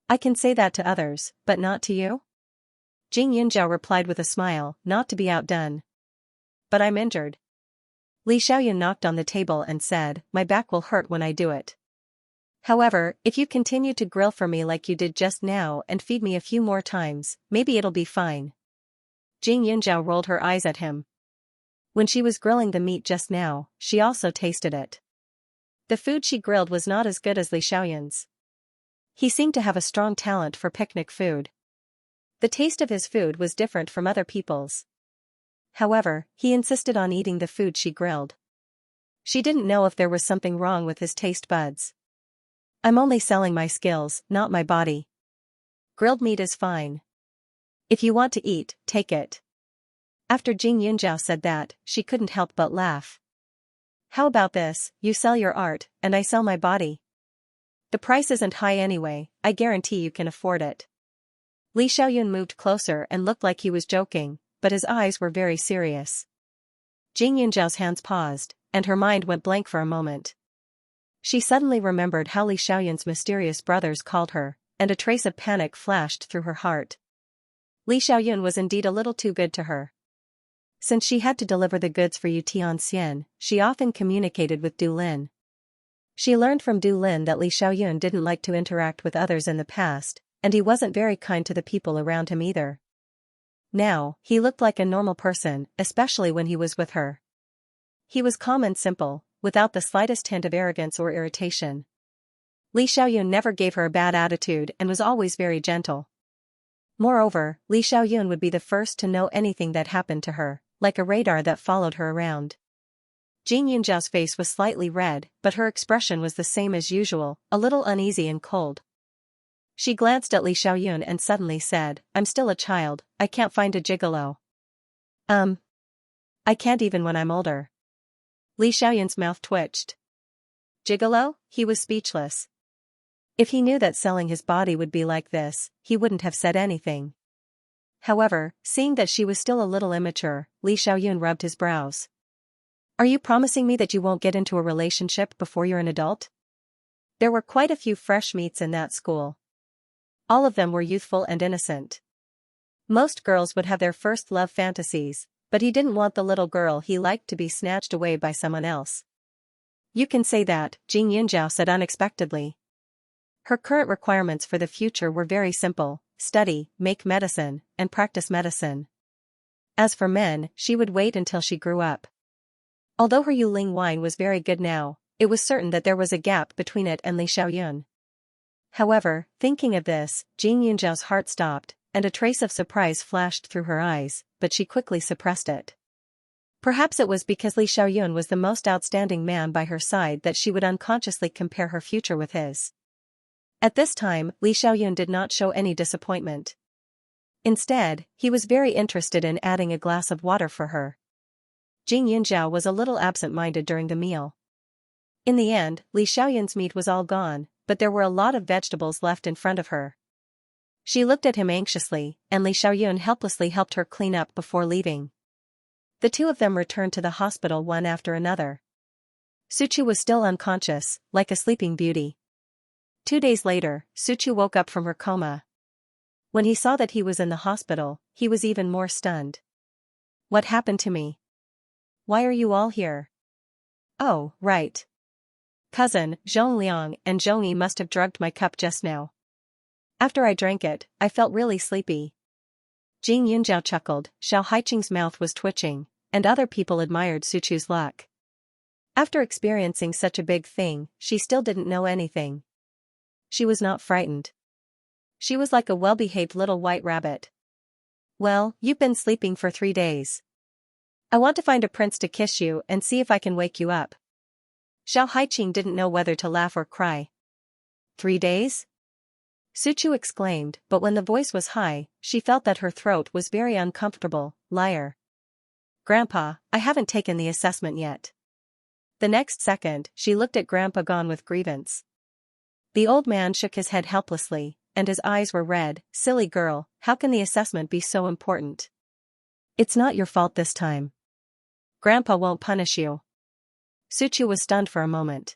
I can say that to others, but not to you?" Jing Yunzhao replied with a smile, not to be outdone. "But I'm injured." Li Xiaoyun knocked on the table and said, "My back will hurt when I do it. However, if you continue to grill for me like you did just now and feed me a few more times, maybe it'll be fine." Jing Yunzhao rolled her eyes at him. When she was grilling the meat just now, she also tasted it. The food she grilled was not as good as Li Xiaoyun's. He seemed to have a strong talent for picnic food. The taste of his food was different from other people's. However, he insisted on eating the food she grilled. She didn't know if there was something wrong with his taste buds. "I'm only selling my skills, not my body. Grilled meat is fine. If you want to eat, take it." After Jing Yunzhao said that, she couldn't help but laugh. "How about this, you sell your art, and I sell my body? The price isn't high anyway, I guarantee you can afford it." Li Xiaoyun moved closer and looked like he was joking, but his eyes were very serious. Jing Yunzhao's hands paused, and her mind went blank for a moment. She suddenly remembered how Li Xiaoyun's mysterious brothers called her, and a trace of panic flashed through her heart. Li Xiaoyun was indeed a little too good to her. Since she had to deliver the goods for Yu Tianxian, she often communicated with Du Lin. She learned from Du Lin that Li Xiaoyun didn't like to interact with others in the past, and he wasn't very kind to the people around him either. Now, he looked like a normal person, especially when he was with her. He was calm and simple, without the slightest hint of arrogance or irritation. Li Xiaoyun never gave her a bad attitude and was always very gentle. Moreover, Li Xiaoyun would be the first to know anything that happened to her, like a radar that followed her around. Jing Yunzhao's face was slightly red, but her expression was the same as usual, a little uneasy and cold. She glanced at Li Xiaoyun and suddenly said, "I'm still a child, I can't find a gigolo." I can't even when I'm older." Li Xiaoyun's mouth twitched. Gigolo? He was speechless. If he knew that selling his body would be like this, he wouldn't have said anything. However, seeing that she was still a little immature, Li Xiaoyun rubbed his brows. "Are you promising me that you won't get into a relationship before you're an adult?" There were quite a few fresh meats in that school. All of them were youthful and innocent. Most girls would have their first love fantasies, but he didn't want the little girl he liked to be snatched away by someone else. "You can say that," Jing Yunzhao said unexpectedly. Her current requirements for the future were very simple: study, make medicine, and practice medicine. As for men, she would wait until she grew up. Although her Yuling wine was very good now, it was certain that there was a gap between it and Li Xiaoyun. However, thinking of this, Jing Yunzhao's heart stopped, and a trace of surprise flashed through her eyes, but she quickly suppressed it. Perhaps it was because Li Xiaoyun was the most outstanding man by her side that she would unconsciously compare her future with his. At this time, Li Xiaoyun did not show any disappointment. Instead, he was very interested in adding a glass of water for her. Jing Yunzhao was a little absent-minded during the meal. In the end, Li Xiaoyun's meat was all gone, but there were a lot of vegetables left in front of her. She looked at him anxiously, and Li Xiaoyun helplessly helped her clean up before leaving. The two of them returned to the hospital one after another. Su Chu was still unconscious, like a sleeping beauty. 2 days later, Su Chu woke up from her coma. When he saw that he was in the hospital, he was even more stunned. What happened to me? Why are you all here? Oh, right. Cousin, Zhongliang and Zhongyi must have drugged my cup just now. After I drank it, I felt really sleepy. Jing Yunjiao chuckled, Xiao Haiqing's mouth was twitching, and other people admired Suchu's luck. After experiencing such a big thing, she still didn't know anything. She was not frightened. She was like a well-behaved little white rabbit. Well, you've been sleeping for 3 days. I want to find a prince to kiss you and see if I can wake you up. Xiao Haiqing didn't know whether to laugh or cry. 3 days? Suchu exclaimed, but when the voice was high, she felt that her throat was very uncomfortable. Liar. Grandpa, I haven't taken the assessment yet. The next second, she looked at Grandpa gone with grievance. The old man shook his head helplessly, and his eyes were red. Silly girl, how can the assessment be so important? It's not your fault this time. Grandpa won't punish you. Suchu was stunned for a moment.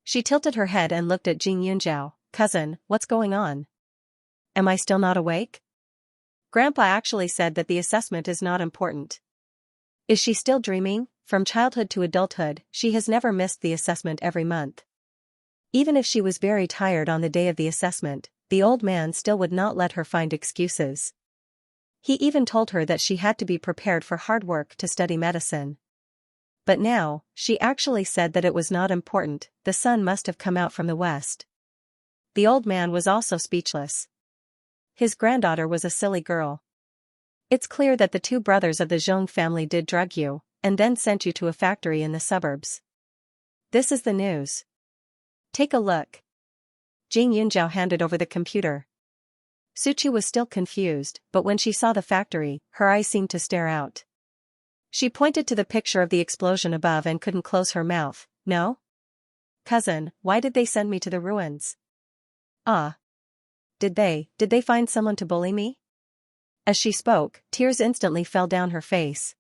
She tilted her head and looked at Jing Yunjiao. Cousin, what's going on? Am I still not awake? Grandpa actually said that the assessment is not important. Is she still dreaming? From childhood to adulthood, she has never missed the assessment every month. Even if she was very tired on the day of the assessment, the old man still would not let her find excuses. He even told her that she had to be prepared for hard work to study medicine. But now, she actually said that it was not important. The sun must have come out from the west. The old man was also speechless. His granddaughter was a silly girl. It's clear that the 2 brothers of the Zhong family did drug you, and then sent you to a factory in the suburbs. This is the news. Take a look. Jing Yunjiao handed over the computer. Suchu was still confused, but when she saw the factory, her eyes seemed to stare out. She pointed to the picture of the explosion above and couldn't close her mouth. No? Cousin, why did they send me to the ruins? Ah. Did they find someone to bully me? As she spoke, tears instantly fell down her face.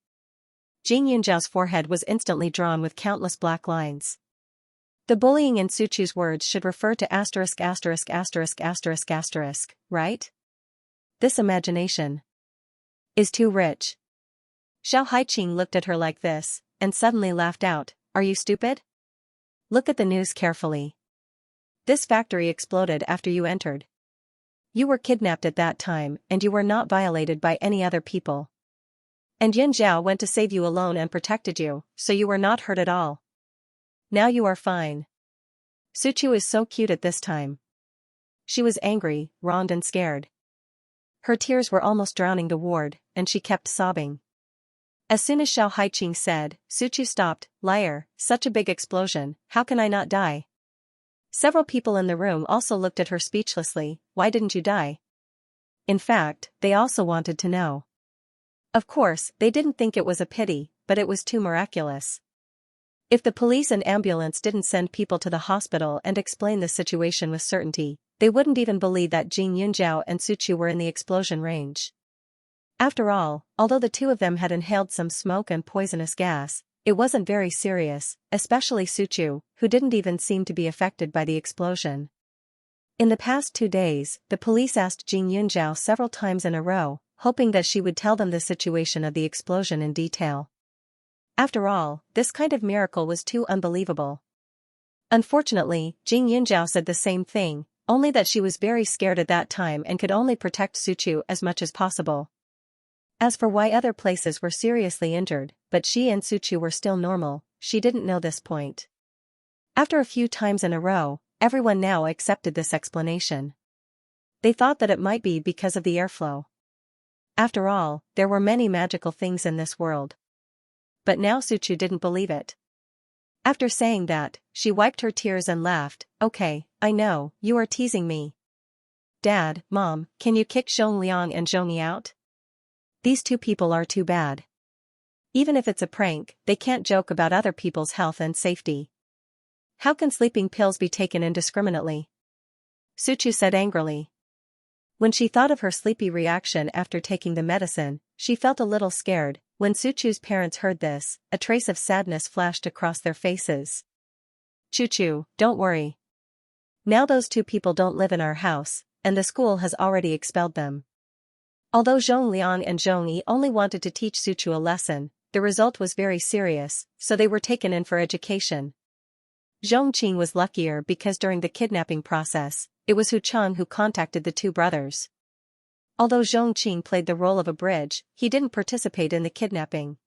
Jing Yunjiao's forehead was instantly drawn with countless black lines. The bullying in Suchu's words should refer to ********, right? This imagination is too rich. Xiao Haiqing looked at her like this, and suddenly laughed out. Are you stupid? Look at the news carefully. This factory exploded after you entered. You were kidnapped at that time and you were not violated by any other people. And Yin Zhao went to save you alone and protected you, so you were not hurt at all. Now you are fine. Suchu is so cute at this time. She was angry, wronged and scared. Her tears were almost drowning the ward, and she kept sobbing. As soon as Xiao Haiqing said, Suchu stopped. Liar, such a big explosion, how can I not die? Several people in the room also looked at her speechlessly. Why didn't you die? In fact, they also wanted to know. Of course, they didn't think it was a pity, but it was too miraculous. If the police and ambulance didn't send people to the hospital and explain the situation with certainty, they wouldn't even believe that Jing Yunjiao and Suchu were in the explosion range. After all, although the 2 of them had inhaled some smoke and poisonous gas, it wasn't very serious, especially Suchu, who didn't even seem to be affected by the explosion. In the past 2 days, the police asked Jing Yunjiao several times in a row, hoping that she would tell them the situation of the explosion in detail. After all, this kind of miracle was too unbelievable. Unfortunately, Jing Yunjiao said the same thing, only that she was very scared at that time and could only protect Suchu as much as possible. As for why other places were seriously injured, but she and Suchu were still normal, she didn't know this point. After a few times in a row, everyone now accepted this explanation. They thought that it might be because of the airflow. After all, there were many magical things in this world. But now Suchu didn't believe it. After saying that, she wiped her tears and laughed. Okay, I know, you are teasing me. Dad, Mom, can you kick Zhongliang and Zhongyi out? These 2 people are too bad. Even if it's a prank, they can't joke about other people's health and safety. How can sleeping pills be taken indiscriminately? Suchu said angrily. When she thought of her sleepy reaction after taking the medicine, she felt a little scared. When Suchu's parents heard this, a trace of sadness flashed across their faces. Chuchu, don't worry. Now those 2 people don't live in our house, and the school has already expelled them. Although Zhong Liang and Zhong Yi only wanted to teach Suchu a lesson, the result was very serious, so they were taken in for education. Zhong Qing was luckier because during the kidnapping process, it was Hu Chang who contacted the two brothers. Although Zhong Qing played the role of a bridge, he didn't participate in the kidnapping.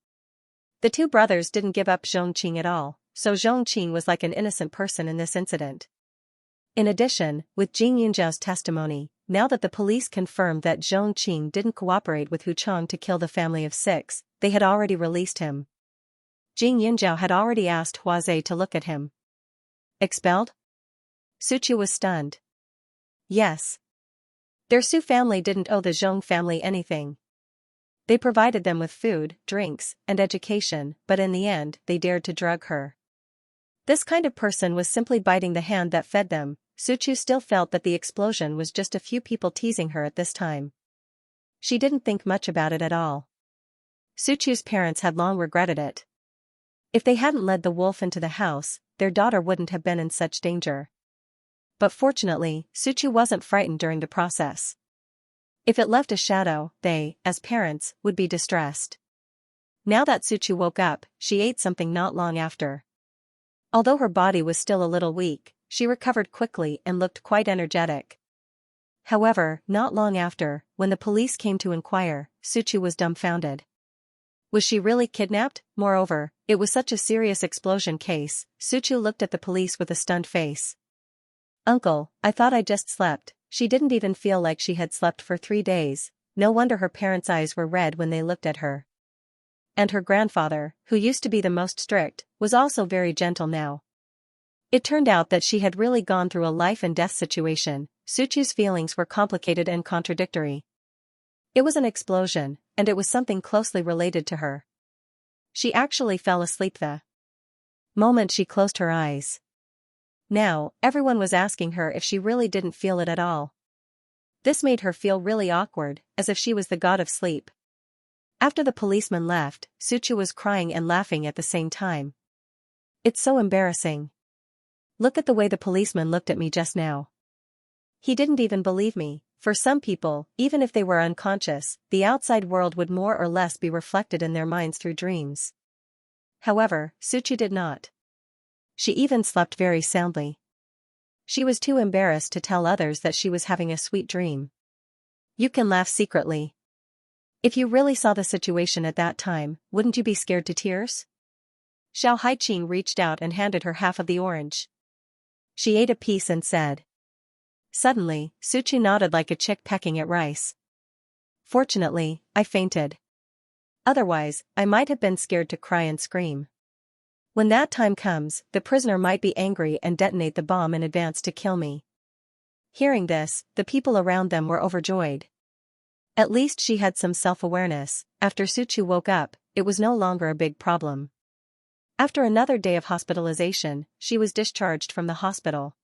The two brothers didn't give up Zhong Qing at all, so Zhong Qing was like an innocent person in this incident. In addition, with Jing Yunjiao's testimony, now that the police confirmed that Zhong Qing didn't cooperate with Hu Chang to kill the family of 6, they had already released him. Jing Yunjiao had already asked Huazhe to look at him. Expelled? Suchu was stunned. Yes. Their Su family didn't owe the Zhong family anything. They provided them with food, drinks, and education, but in the end, they dared to drug her. This kind of person was simply biting the hand that fed them. Suchu still felt that the explosion was just a few people teasing her at this time. She didn't think much about it at all. Suchu's parents had long regretted it. If they hadn't led the wolf into the house, their daughter wouldn't have been in such danger. But fortunately, Suchu wasn't frightened during the process. If it left a shadow, they, as parents, would be distressed. Now that Suchu woke up, she ate something not long after. Although her body was still a little weak, she recovered quickly and looked quite energetic. However, not long after, when the police came to inquire, Suchu was dumbfounded. Was she really kidnapped? Moreover, it was such a serious explosion case. Suchu looked at the police with a stunned face. Uncle, I thought I just slept. She didn't even feel like she had slept for 3 days. No wonder her parents' eyes were red when they looked at her. And her grandfather, who used to be the most strict, was also very gentle now. It turned out that she had really gone through a life and death situation. Suchu's feelings were complicated and contradictory. It was an explosion, and it was something closely related to her. She actually fell asleep the moment she closed her eyes. Now, everyone was asking her if she really didn't feel it at all. This made her feel really awkward, as if she was the god of sleep. After the policeman left, Suchu was crying and laughing at the same time. It's so embarrassing. Look at the way the policeman looked at me just now. He didn't even believe me. For some people, even if they were unconscious, the outside world would more or less be reflected in their minds through dreams. However, Suchu did not. She even slept very soundly. She was too embarrassed to tell others that she was having a sweet dream. You can laugh secretly. If you really saw the situation at that time, wouldn't you be scared to tears? Xiao Haiqing reached out and handed her half of the orange. She ate a piece and said. Suddenly, Suchu nodded like a chick pecking at rice. Fortunately, I fainted. Otherwise, I might have been scared to cry and scream. When that time comes, the prisoner might be angry and detonate the bomb in advance to kill me. Hearing this, the people around them were overjoyed. At least she had some self-awareness. After Suchu woke up, it was no longer a big problem. After another day of hospitalization, she was discharged from the hospital.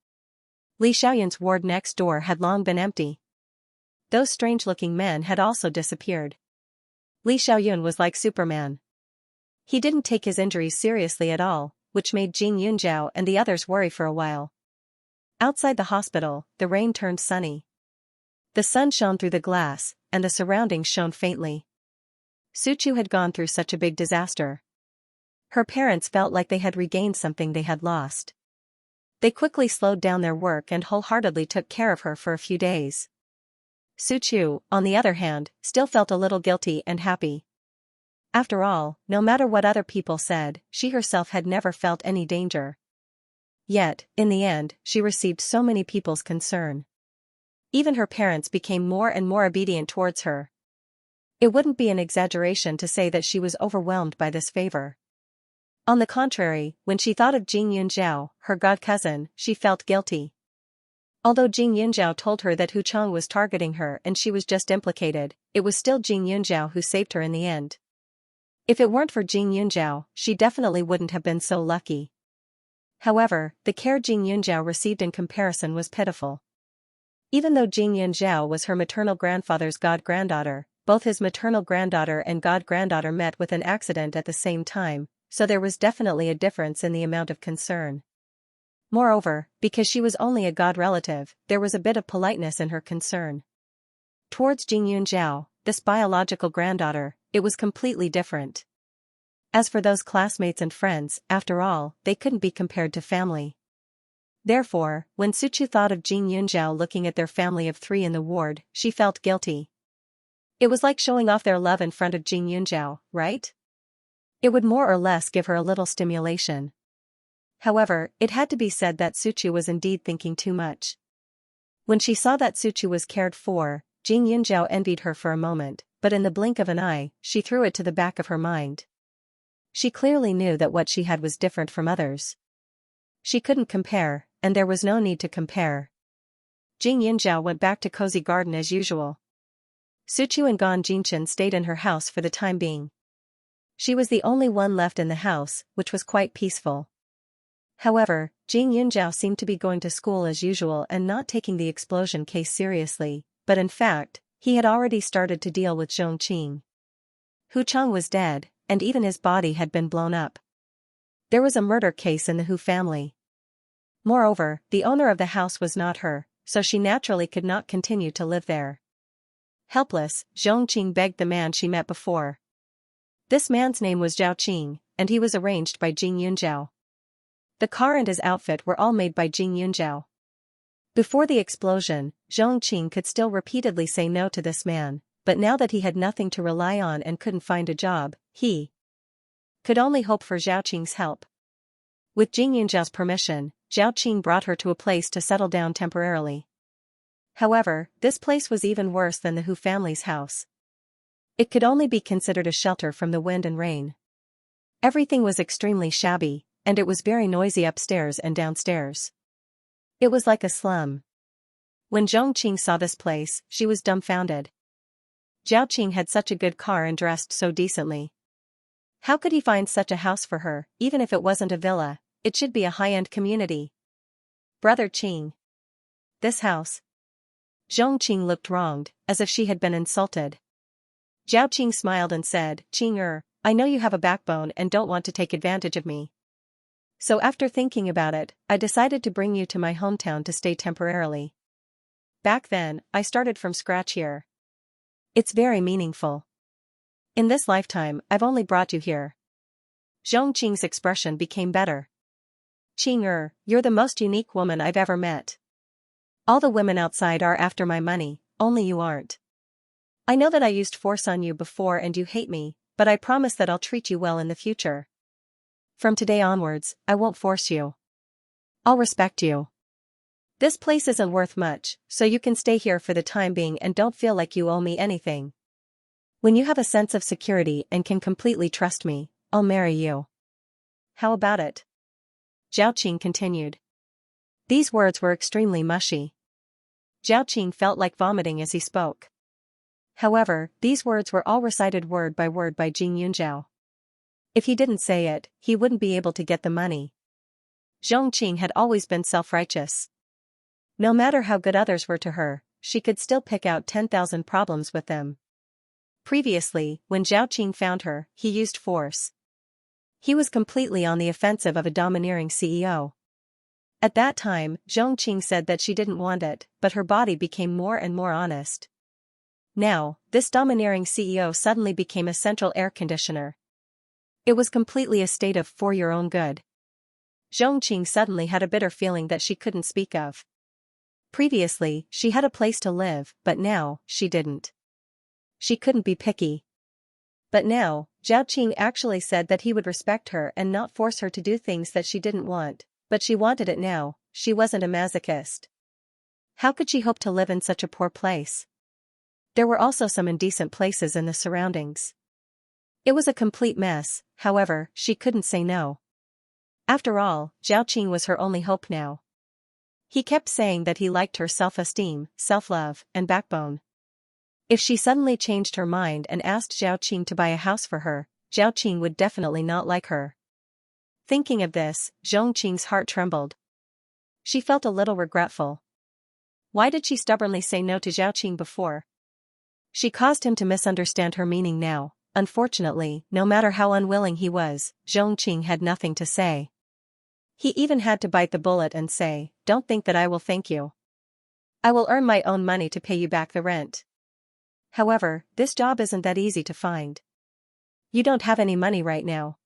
Li Xiaoyan's ward next door had long been empty. Those strange-looking men had also disappeared. Li Xiaoyun was like Superman. He didn't take his injuries seriously at all, which made Jing Yunjiao and the others worry for a while. Outside the hospital, the rain turned sunny. The sun shone through the glass, and the surroundings shone faintly. Suchu had gone through such a big disaster. Her parents felt like they had regained something they had lost. They quickly slowed down their work and wholeheartedly took care of her for a few days. Suchu, on the other hand, still felt a little guilty and happy. After all, no matter what other people said, she herself had never felt any danger. Yet, in the end, she received so many people's concern. Even her parents became more and more obedient towards her. It wouldn't be an exaggeration to say that she was overwhelmed by this favor. On the contrary, when she thought of Jing Yunjiao, her god-cousin, she felt guilty. Although Jing Yunjiao told her that Hu Chang was targeting her and she was just implicated, it was still Jing Yunjiao who saved her in the end. If it weren't for Jing Yunjiao, she definitely wouldn't have been so lucky. However, the care Jing Yunjiao received in comparison was pitiful. Even though Jing Yunjiao was her maternal grandfather's god-granddaughter, both his maternal granddaughter and god-granddaughter met with an accident at the same time, so there was definitely a difference in the amount of concern. Moreover, because she was only a god relative, there was a bit of politeness in her concern. Towards Jing Yunjiao, this biological granddaughter, it was completely different. As for those classmates and friends, after all, they couldn't be compared to family. Therefore, when Suchu thought of Jing Yunjiao looking at their family of 3 in the ward, she felt guilty. It was like showing off their love in front of Jing Yunjiao, right? It would more or less give her a little stimulation. However, it had to be said that Suchu was indeed thinking too much. When she saw that Suchu was cared for, Jing Yunjiao envied her for a moment, but in the blink of an eye, she threw it to the back of her mind. She clearly knew that what she had was different from others. She couldn't compare, and there was no need to compare. Jing Yunjiao went back to Cozy Garden as usual. Suchu and Gan Jinchen stayed in her house for the time being. She was the only one left in the house, which was quite peaceful. However, Jing Yunjiao seemed to be going to school as usual and not taking the explosion case seriously, but in fact, he had already started to deal with Zhong Qing. Hu Cheng was dead, and even his body had been blown up. There was a murder case in the Hu family. Moreover, the owner of the house was not her, so she naturally could not continue to live there. Helpless, Zhong Qing begged the man she met before. This man's name was Zhao Qing, and he was arranged by Jing Yunjiao. The car and his outfit were all made by Jing Yunjiao. Before the explosion, Zhong Qing could still repeatedly say no to this man, but now that he had nothing to rely on and couldn't find a job, he could only hope for Zhao Qing's help. With Jing Yunjiao's permission, Zhao Qing brought her to a place to settle down temporarily. However, this place was even worse than the Hu family's house. It could only be considered a shelter from the wind and rain. Everything was extremely shabby, and it was very noisy upstairs and downstairs. It was like a slum. When Zhong Qing saw this place, she was dumbfounded. Zhao Qing had such a good car and dressed so decently. How could he find such a house for her? Even if it wasn't a villa, it should be a high-end community. Brother Qing. This house. Zhong Qing looked wronged, as if she had been insulted. Zhao Qing smiled and said, Qing I know you have a backbone and don't want to take advantage of me. So after thinking about it, I decided to bring you to my hometown to stay temporarily. Back then, I started from scratch here. It's very meaningful. In this lifetime, I've only brought you here. Zhong Qing's expression became better. Qing you're the most unique woman I've ever met. All the women outside are after my money, only you aren't. I know that I used force on you before and you hate me, but I promise that I'll treat you well in the future. From today onwards, I won't force you. I'll respect you. This place isn't worth much, so you can stay here for the time being and don't feel like you owe me anything. When you have a sense of security and can completely trust me, I'll marry you. How about it? Zhao Qing continued. These words were extremely mushy. Zhao Qing felt like vomiting as he spoke. However, these words were all recited word by Jing Yunjiao. If he didn't say it, he wouldn't be able to get the money. Zhong Qing had always been self-righteous. No matter how good others were to her, she could still pick out 10,000 problems with them. Previously, when Zhao Qing found her, he used force. He was completely on the offensive of a domineering CEO. At that time, Zhong Qing said that she didn't want it, but her body became more and more honest. Now, this domineering CEO suddenly became a central air conditioner. It was completely a state of for your own good. Zhong Qing suddenly had a bitter feeling that she couldn't speak of. Previously, she had a place to live, but now, she didn't. She couldn't be picky. But now, Zhao Qing actually said that he would respect her and not force her to do things that she didn't want, but she wanted it now. She wasn't a masochist. How could she hope to live in such a poor place? There were also some indecent places in the surroundings. It was a complete mess, however, she couldn't say no. After all, Zhao Qing was her only hope now. He kept saying that he liked her self-esteem, self-love, and backbone. If she suddenly changed her mind and asked Zhao Qing to buy a house for her, Zhao Qing would definitely not like her. Thinking of this, Zhong Qing's heart trembled. She felt a little regretful. Why did she stubbornly say no to Zhao Qing before? She caused him to misunderstand her meaning now. Unfortunately, no matter how unwilling he was, Zhong Qing had nothing to say. He even had to bite the bullet and say, "Don't think that I will thank you. I will earn my own money to pay you back the rent." However, this job isn't that easy to find. You don't have any money right now.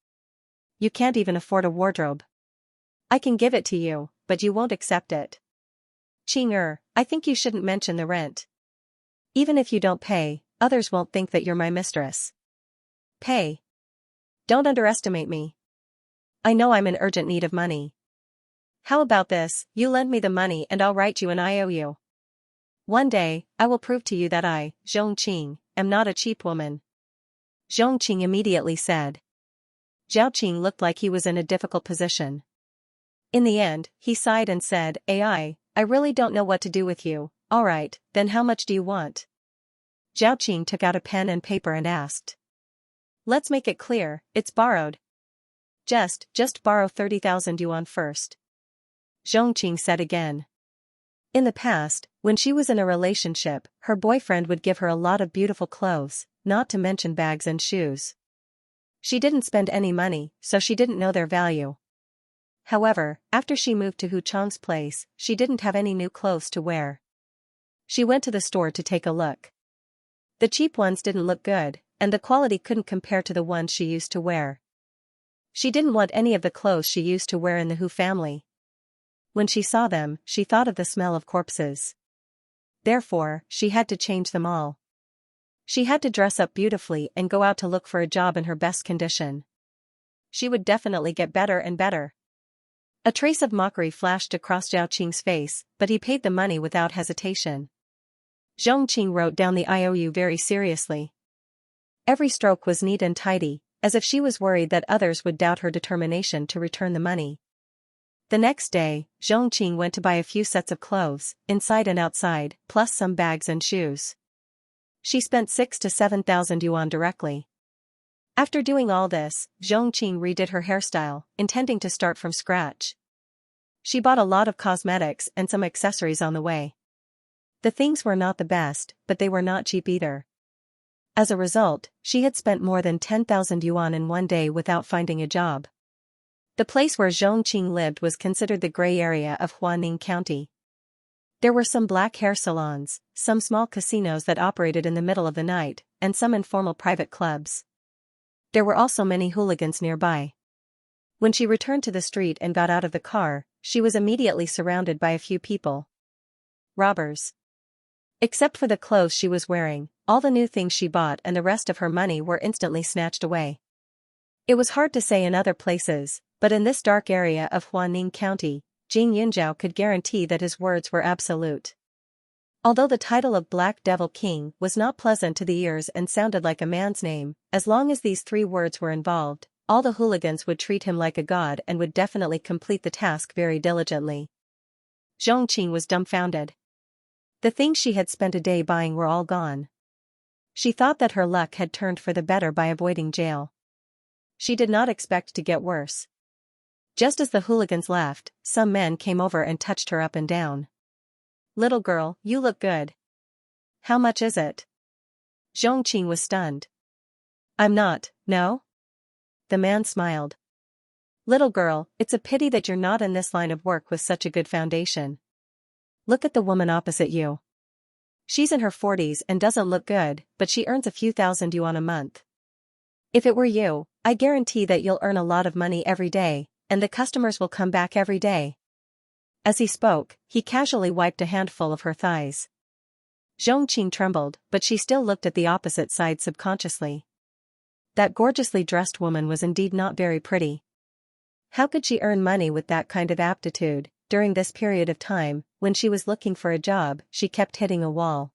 You can't even afford a wardrobe. I can give it to you, but you won't accept it. Qing, I think you shouldn't mention the rent. Even if you don't pay, others won't think that you're my mistress. Pay. Don't underestimate me. I know I'm in urgent need of money. How about this, you lend me the money and I'll write you an IOU. One day, I will prove to you that I, Xianxia, am not a cheap woman. Xianxia immediately said. Zhao Qing looked like he was in a difficult position. In the end, he sighed and said, I really don't know what to do with you. Alright, then how much do you want? Zhao Qing took out a pen and paper and asked. Let's make it clear, it's borrowed. Just borrow 30,000 yuan first. Xianxia said again. In the past, when she was in a relationship, her boyfriend would give her a lot of beautiful clothes, not to mention bags and shoes. She didn't spend any money, so she didn't know their value. However, after she moved to Hu Chang's place, she didn't have any new clothes to wear. She went to the store to take a look. The cheap ones didn't look good, and the quality couldn't compare to the ones she used to wear. She didn't want any of the clothes she used to wear in the Hu family. When she saw them, she thought of the smell of corpses. Therefore, she had to change them all. She had to dress up beautifully and go out to look for a job in her best condition. She would definitely get better and better. A trace of mockery flashed across Zhao Qing's face, but he paid the money without hesitation. Xianxia wrote down the IOU very seriously. Every stroke was neat and tidy, as if she was worried that others would doubt her determination to return the money. The next day, Xianxia went to buy a few sets of clothes, inside and outside, plus some bags and shoes. She spent 6,000 to 7,000 yuan directly. After doing all this, Xianxia redid her hairstyle, intending to start from scratch. She bought a lot of cosmetics and some accessories on the way. The things were not the best, but they were not cheap either. As a result, she had spent more than 10,000 yuan in one day without finding a job. The place where Xianxia lived was considered the gray area of Huaning County. There were some black hair salons, some small casinos that operated in the middle of the night, and some informal private clubs. There were also many hooligans nearby. When she returned to the street and got out of the car, she was immediately surrounded by a few people. Robbers. Except for the clothes she was wearing, all the new things she bought and the rest of her money were instantly snatched away. It was hard to say in other places, but in this dark area of Huaning County, Jing Yunzhao could guarantee that his words were absolute. Although the title of Black Devil King was not pleasant to the ears and sounded like a man's name, as long as these 3 words were involved, all the hooligans would treat him like a god and would definitely complete the task very diligently. Xianxia was dumbfounded. The things she had spent a day buying were all gone. She thought that her luck had turned for the better by avoiding jail. She did not expect to get worse. Just as the hooligans left, some men came over and touched her up and down. Little girl, you look good. How much is it? Xianxia was stunned. I'm not, no? The man smiled. Little girl, it's a pity that you're not in this line of work with such a good foundation. Look at the woman opposite you. She's in her 40s and doesn't look good, but she earns a few thousand yuan a month. If it were you, I guarantee that you'll earn a lot of money every day, and the customers will come back every day. As he spoke, he casually wiped a handful of her thighs. Xianxia trembled, but she still looked at the opposite side subconsciously. That gorgeously dressed woman was indeed not very pretty. How could she earn money with that kind of aptitude? During this period of time, when she was looking for a job, she kept hitting a wall.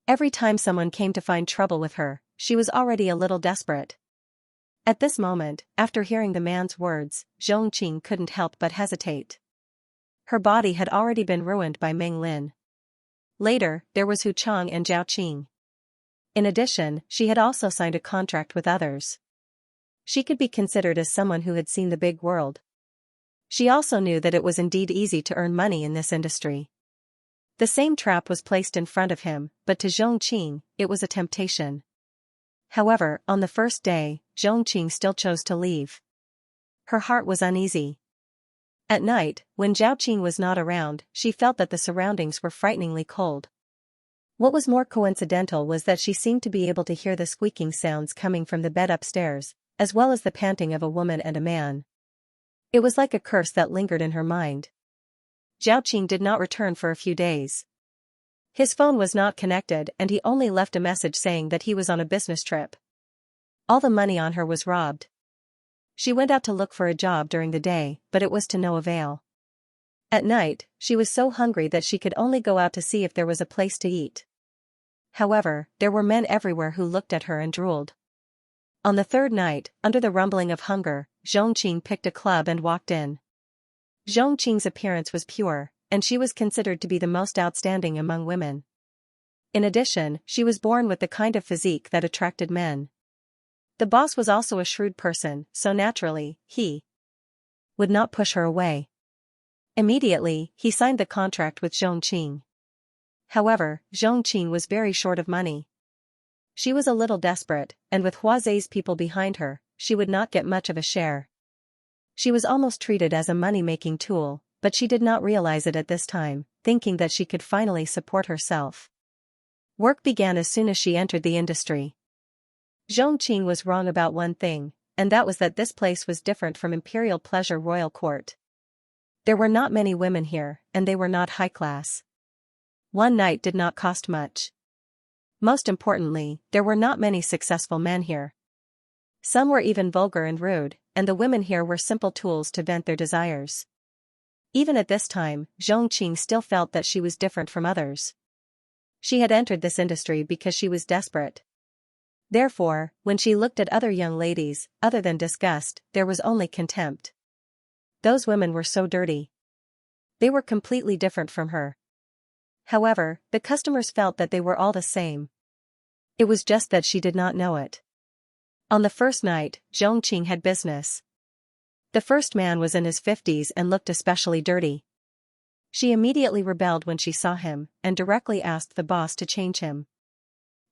Every time someone came to find trouble with her, she was already a little desperate. At this moment, after hearing the man's words, Xianxia couldn't help but hesitate. Her body had already been ruined by Meng Lin. Later, there was Hu Chang and Zhao Qing. In addition, she had also signed a contract with others. She could be considered as someone who had seen the big world. She also knew that it was indeed easy to earn money in this industry. The same trap was placed in front of him, but to Xianxia, it was a temptation. However, on the first day, Xianxia still chose to leave. Her heart was uneasy. At night, when Zhao Qing was not around, she felt that the surroundings were frighteningly cold. What was more coincidental was that she seemed to be able to hear the squeaking sounds coming from the bed upstairs, as well as the panting of a woman and a man. It was like a curse that lingered in her mind. Zhao Qing did not return for a few days. His phone was not connected and he only left a message saying that he was on a business trip. All the money on her was robbed. She went out to look for a job during the day, but it was to no avail. At night, she was so hungry that she could only go out to see if there was a place to eat. However, there were men everywhere who looked at her and drooled. On the third night, under the rumbling of hunger, Xianxia picked a club and walked in. Xianxia's appearance was pure, and she was considered to be the most outstanding among women. In addition, she was born with the kind of physique that attracted men. The boss was also a shrewd person, so naturally, he would not push her away. Immediately, he signed the contract with Xianxia. However, Xianxia was very short of money. She was a little desperate, and with Huazei's people behind her, she would not get much of a share. She was almost treated as a money-making tool, but she did not realize it at this time, thinking that she could finally support herself. Work began as soon as she entered the industry. Xianxia was wrong about one thing, and that was that this place was different from Imperial Pleasure Royal Court. There were not many women here, and they were not high class. One night did not cost much. Most importantly, there were not many successful men here. Some were even vulgar and rude, and the women here were simple tools to vent their desires. Even at this time, Xianxia still felt that she was different from others. She had entered this industry because she was desperate. Therefore, when she looked at other young ladies, other than disgust, there was only contempt. Those women were so dirty. They were completely different from her. However, the customers felt that they were all the same. It was just that she did not know it. On the first night, Xianxia had business. The first man was in his 50s and looked especially dirty. She immediately rebelled when she saw him, and directly asked the boss to change him.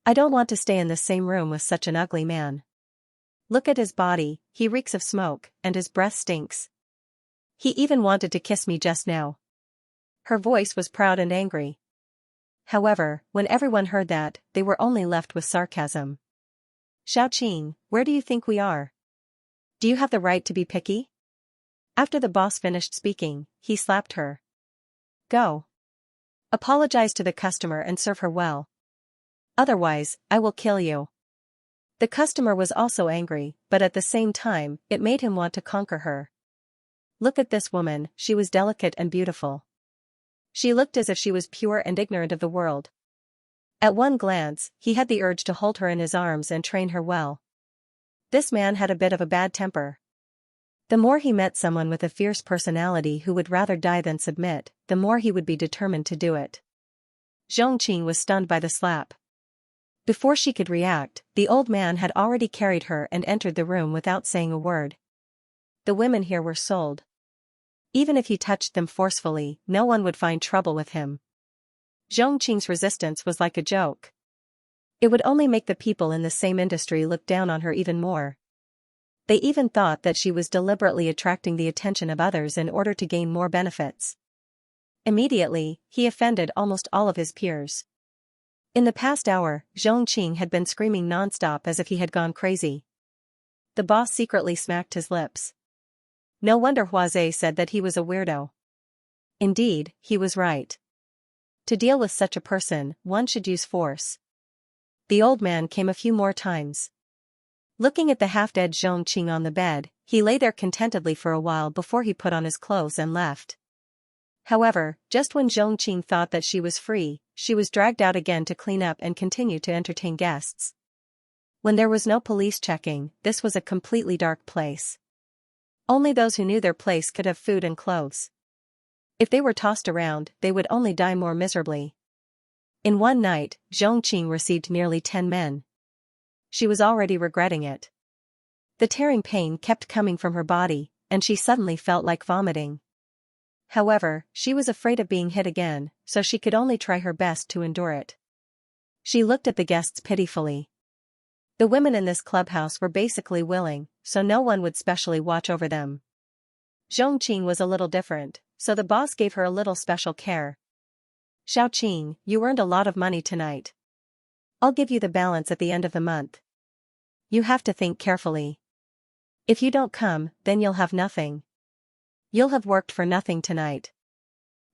"I don't want to stay in the same room with such an ugly man. Look at his body, he reeks of smoke, and his breath stinks. He even wanted to kiss me just now." Her voice was proud and angry. However, when everyone heard that, they were only left with sarcasm. "Xiaoqing, where do you think we are? Do you have the right to be picky?" After the boss finished speaking, he slapped her. "Go. Apologize to the customer and serve her well. Otherwise, I will kill you." The customer was also angry, but at the same time, it made him want to conquer her. Look at this woman, she was delicate and beautiful. She looked as if she was pure and ignorant of the world. At one glance, he had the urge to hold her in his arms and train her well. This man had a bit of a bad temper. The more he met someone with a fierce personality who would rather die than submit, the more he would be determined to do it. Xianxia was stunned by the slap. Before she could react, the old man had already carried her and entered the room without saying a word. The women here were sold. Even if he touched them forcefully, no one would find trouble with him. Xianxia's resistance was like a joke. It would only make the people in the same industry look down on her even more. They even thought that she was deliberately attracting the attention of others in order to gain more benefits. Immediately, he offended almost all of his peers. In the past hour, Xianxia had been screaming nonstop as if he had gone crazy. The boss secretly smacked his lips. No wonder Huazei said that he was a weirdo. Indeed, he was right. To deal with such a person, one should use force. The old man came a few more times. Looking at the half-dead Xianxia on the bed, he lay there contentedly for a while before he put on his clothes and left. However, just when Xianxia thought that she was free, she was dragged out again to clean up and continue to entertain guests. When there was no police checking, this was a completely dark place. Only those who knew their place could have food and clothes. If they were tossed around, they would only die more miserably. In one night, Xianxia received nearly 10 men. She was already regretting it. The tearing pain kept coming from her body, and she suddenly felt like vomiting. However, she was afraid of being hit again, so she could only try her best to endure it. She looked at the guests pitifully. The women in this clubhouse were basically willing, so no one would specially watch over them. Xianxia was a little different, so the boss gave her a little special care. Xiaoqing, you earned a lot of money tonight. I'll give you the balance at the end of the month. You have to think carefully. If you don't come, then you'll have nothing. You'll have worked for nothing tonight.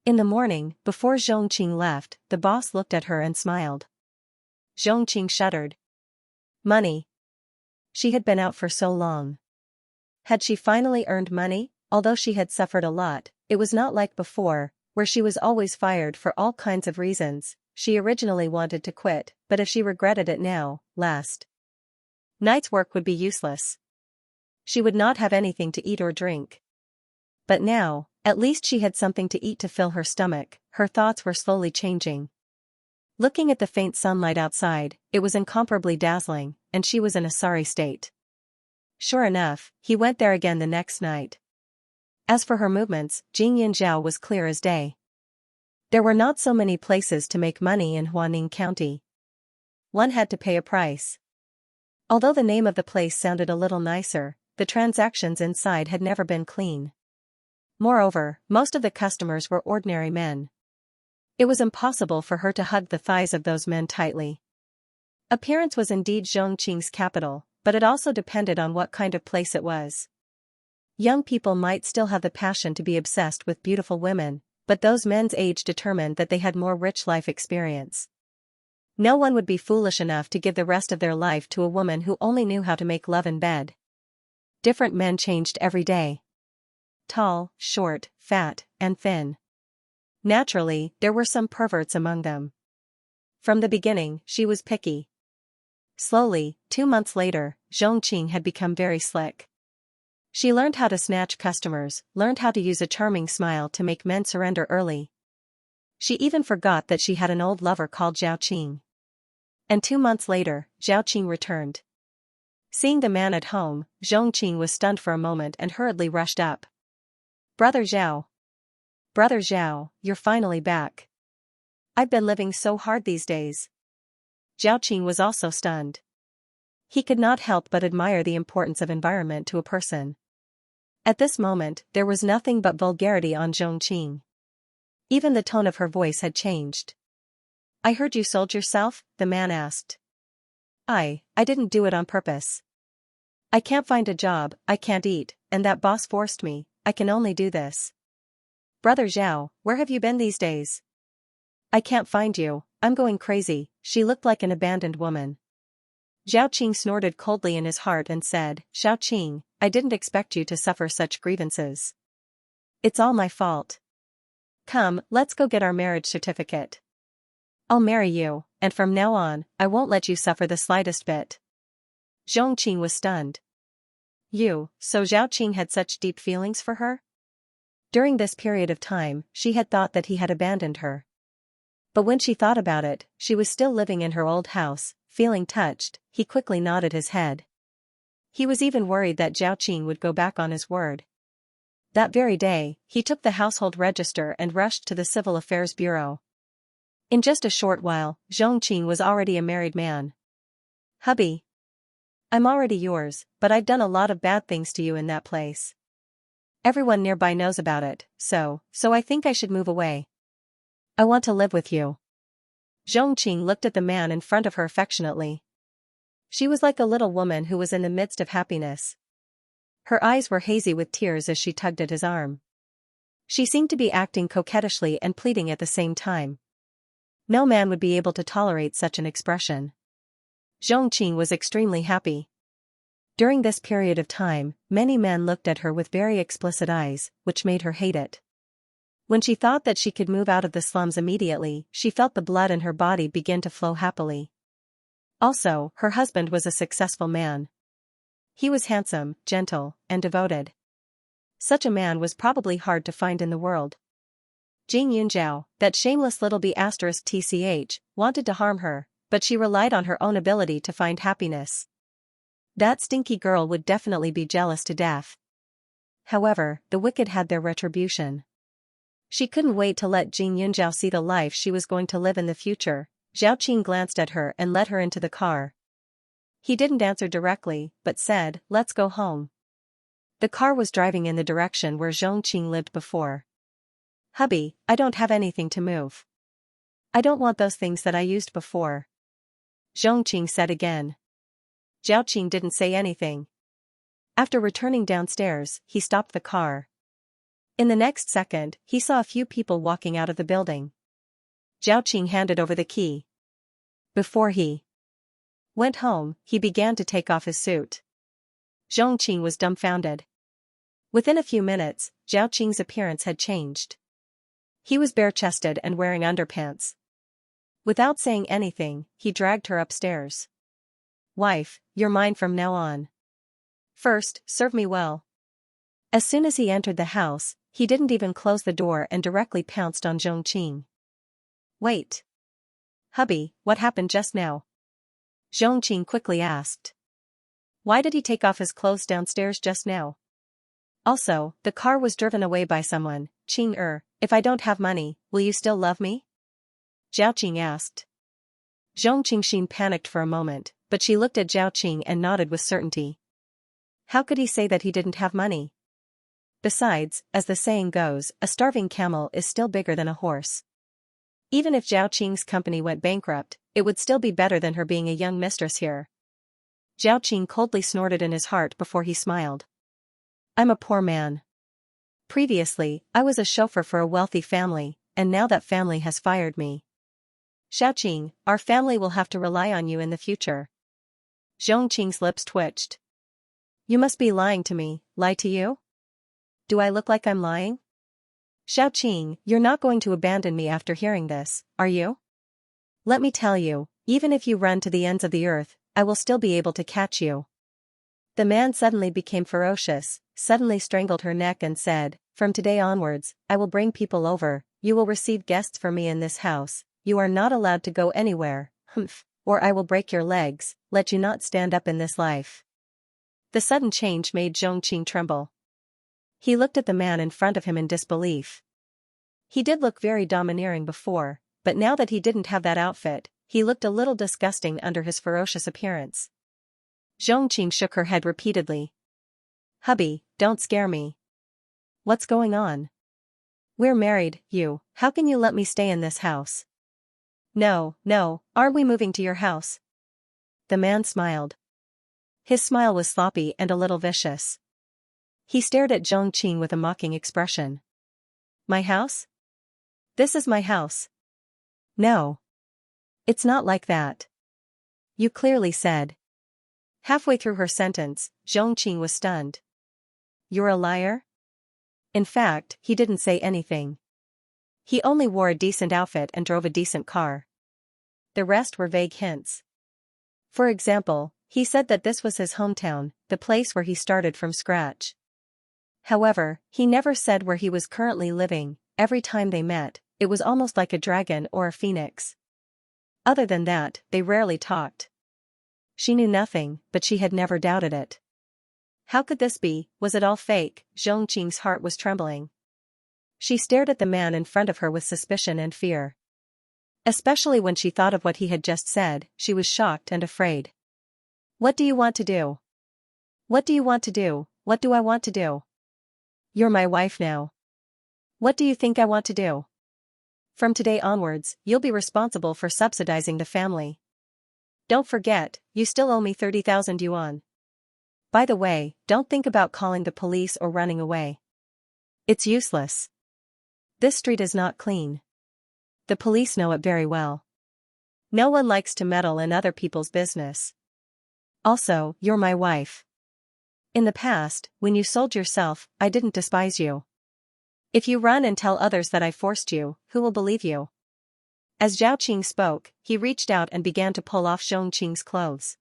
In the morning, before Xianxia left, the boss looked at her and smiled. Xianxia shuddered. Money. She had been out for so long. Had she finally earned money? Although she had suffered a lot, it was not like before, where she was always fired for all kinds of reasons. She originally wanted to quit, but if she regretted it now, last night's work would be useless. She would not have anything to eat or drink. But now, at least she had something to eat to fill her stomach. Her thoughts were slowly changing. Looking at the faint sunlight outside, it was incomparably dazzling, and she was in a sorry state. Sure enough, he went there again the next night. As for her movements, Xianxia was clear as day. There were not so many places to make money in Huaning County. One had to pay a price. Although the name of the place sounded a little nicer, the transactions inside had never been clean. Moreover, most of the customers were ordinary men. It was impossible for her to hug the thighs of those men tightly. Appearance was indeed Zhongqing's capital, but it also depended on what kind of place it was. Young people might still have the passion to be obsessed with beautiful women, but those men's age determined that they had more rich life experience. No one would be foolish enough to give the rest of their life to a woman who only knew how to make love in bed. Different men changed every day. Tall, short, fat, and thin. Naturally, there were some perverts among them. From the beginning, she was picky. Slowly, 2 months later, Zhongqing had become very slick. She learned how to snatch customers, learned how to use a charming smile to make men surrender early. She even forgot that she had an old lover called Xiaoqing. And 2 months later, Xiaoqing returned. Seeing the man at home, Zhongqing was stunned for a moment and hurriedly rushed up. Brother Zhao. Brother Zhao, you're finally back. I've been living so hard these days. Xiaoqing was also stunned. He could not help but admire the importance of environment to a person. At this moment, there was nothing but vulgarity on Zhongqing. Even the tone of her voice had changed. I heard you sold yourself, the man asked. I didn't do it on purpose. I can't find a job, I can't eat, and that boss forced me. I can only do this. Brother Zhao, where have you been these days? I can't find you, I'm going crazy. She looked like an abandoned woman. Xiaoqing snorted coldly in his heart and said, Xiaoqing, I didn't expect you to suffer such grievances. It's all my fault. Come, let's go get our marriage certificate. I'll marry you, and from now on, I won't let you suffer the slightest bit. Zhongqing was stunned. So Xiaoqing had such deep feelings for her? During this period of time, she had thought that he had abandoned her. But when she thought about it, she was still living in her old house. Feeling touched, he quickly nodded his head. He was even worried that Xiaoqing would go back on his word. That very day, he took the household register and rushed to the Civil Affairs Bureau. In just a short while, Zhongqing was already a married man. Hubby. I'm already yours, but I've done a lot of bad things to you in that place. Everyone nearby knows about it, so I think I should move away. I want to live with you. Zhongqing looked at the man in front of her affectionately. She was like a little woman who was in the midst of happiness. Her eyes were hazy with tears as she tugged at his arm. She seemed to be acting coquettishly and pleading at the same time. No man would be able to tolerate such an expression. Zhongqing was extremely happy. During this period of time, many men looked at her with very explicit eyes, which made her hate it. When she thought that she could move out of the slums immediately, she felt the blood in her body begin to flow happily. Also, her husband was a successful man. He was handsome, gentle, and devoted. Such a man was probably hard to find in the world. Jing Yunzhao, that shameless little B***tch, wanted to harm her, but she relied on her own ability to find happiness. That stinky girl would definitely be jealous to death. However, the wicked had their retribution. She couldn't wait to let Jing Yunzhao see the life she was going to live in the future. Xiaoqing glanced at her and led her into the car. He didn't answer directly, but said, let's go home. The car was driving in the direction where Xianxia lived before. Hubby, I don't have anything to move. I don't want those things that I used before. Xianxia said again. Zhaoqing didn't say anything. After returning downstairs, he stopped the car. In the next second, he saw a few people walking out of the building. Zhaoqing handed over the key. Before he went home, he began to take off his suit. Xianxia was dumbfounded. Within a few minutes, Zhaoqing's appearance had changed. He was bare-chested and wearing underpants. Without saying anything, he dragged her upstairs. Wife, you're mine from now on. First, serve me well. As soon as he entered the house, he didn't even close the door and directly pounced on Xianxia. Wait. Hubby, what happened just now? Xianxia quickly asked. Why did he take off his clothes downstairs just now? Also, the car was driven away by someone. Qing if I don't have money, will you still love me? Zhaoqing asked. Xianxia panicked for a moment, but she looked at Zhaoqing and nodded with certainty. How could he say that he didn't have money? Besides, as the saying goes, a starving camel is still bigger than a horse. Even if Zhaoqing's company went bankrupt, it would still be better than her being a young mistress here. Zhaoqing coldly snorted in his heart before he smiled. I'm a poor man. Previously, I was a chauffeur for a wealthy family, and now that family has fired me. Zhaoqing, our family will have to rely on you in the future. Xianxing's lips twitched. You must be lying to me. Lie to you? Do I look like I'm lying? Xiaoqing, you're not going to abandon me after hearing this, are you? Let me tell you, even if you run to the ends of the earth, I will still be able to catch you. The man suddenly became ferocious, suddenly strangled her neck and said, From today onwards, I will bring people over, you will receive guests for me in this house, you are not allowed to go anywhere, or I will break your legs, let you not stand up in this life. The sudden change made Xianxia tremble. He looked at the man in front of him in disbelief. He did look very domineering before, but now that he didn't have that outfit, he looked a little disgusting under his ferocious appearance. Xianxia shook her head repeatedly. Hubby, don't scare me. What's going on? We're married, how can you let me stay in this house? No, are we moving to your house? The man smiled. His smile was sloppy and a little vicious. He stared at Xianxia with a mocking expression. My house? This is my house. No. It's not like that. You clearly said. Halfway through her sentence, Xianxia was stunned. You're a liar? In fact, he didn't say anything. He only wore a decent outfit and drove a decent car. The rest were vague hints. For example, he said that this was his hometown, the place where he started from scratch. However, he never said where he was currently living. Every time they met, it was almost like a dragon or a phoenix. Other than that, they rarely talked. She knew nothing, but she had never doubted it. How could this be? Was it all fake? Xianxing's heart was trembling. She stared at the man in front of her with suspicion and fear. Especially when she thought of what he had just said, she was shocked and afraid. What do you want to do? What do you want to do? What do I want to do? You're my wife now. What do you think I want to do? From today onwards, you'll be responsible for subsidizing the family. Don't forget, you still owe me 30,000 yuan. By the way, don't think about calling the police or running away. It's useless. This street is not clean. The police know it very well. No one likes to meddle in other people's business. Also, you're my wife. In the past, when you sold yourself, I didn't despise you. If you run and tell others that I forced you, who will believe you? As Zhaoqing spoke, he reached out and began to pull off Xianxing's clothes.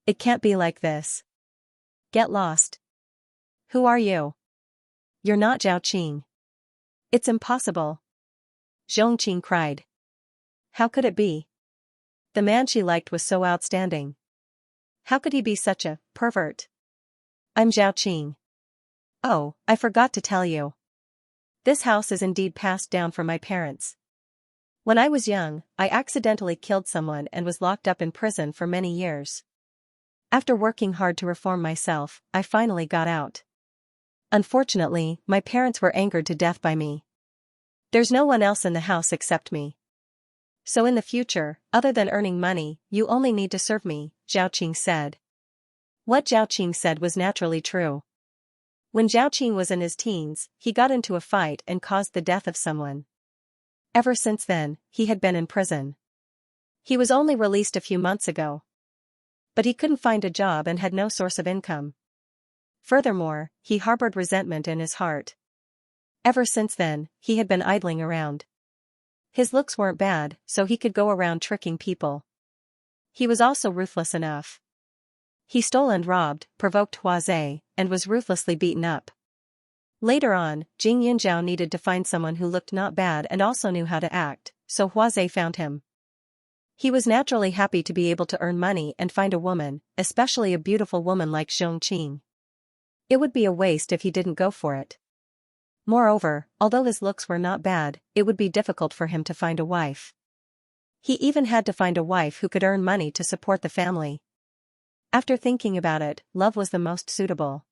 It can't be like this. Get lost. Who are you? You're not Zhaoqing. It's impossible. Xianxing cried. How could it be? The man she liked was so outstanding. How could he be such a pervert? I'm Zhaoqing. Oh, I forgot to tell you. This house is indeed passed down from my parents. When I was young, I accidentally killed someone and was locked up in prison for many years. After working hard to reform myself, I finally got out. Unfortunately, my parents were angered to death by me. There's no one else in the house except me. So in the future, other than earning money, you only need to serve me, Xiaoqing said. What Xiaoqing said was naturally true. When Xiaoqing was in his teens, he got into a fight and caused the death of someone. Ever since then, he had been in prison. He was only released a few months ago. But he couldn't find a job and had no source of income. Furthermore, he harbored resentment in his heart. Ever since then, he had been idling around. His looks weren't bad, so he could go around tricking people. He was also ruthless enough. He stole and robbed, provoked Huazhe, and was ruthlessly beaten up. Later on, Jing Yunjiao needed to find someone who looked not bad and also knew how to act, so Huazhe found him. He was naturally happy to be able to earn money and find a woman, especially a beautiful woman like Xianxia. It would be a waste if he didn't go for it. Moreover, although his looks were not bad, it would be difficult for him to find a wife. He even had to find a wife who could earn money to support the family. After thinking about it, love was the most suitable.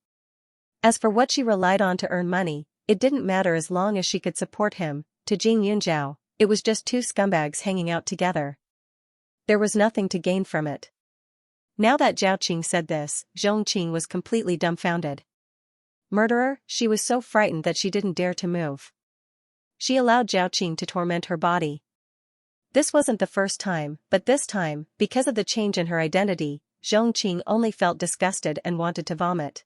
As for what she relied on to earn money, it didn't matter as long as she could support him. To Jing Yunjiao, it was just two scumbags hanging out together. There was nothing to gain from it. Now that Xiaoqing said this, Zhongqing was completely dumbfounded. Murderer, she was so frightened that she didn't dare to move. She allowed Xiaoqing to torment her body. This wasn't the first time, but this time, because of the change in her identity, Zhongqing only felt disgusted and wanted to vomit.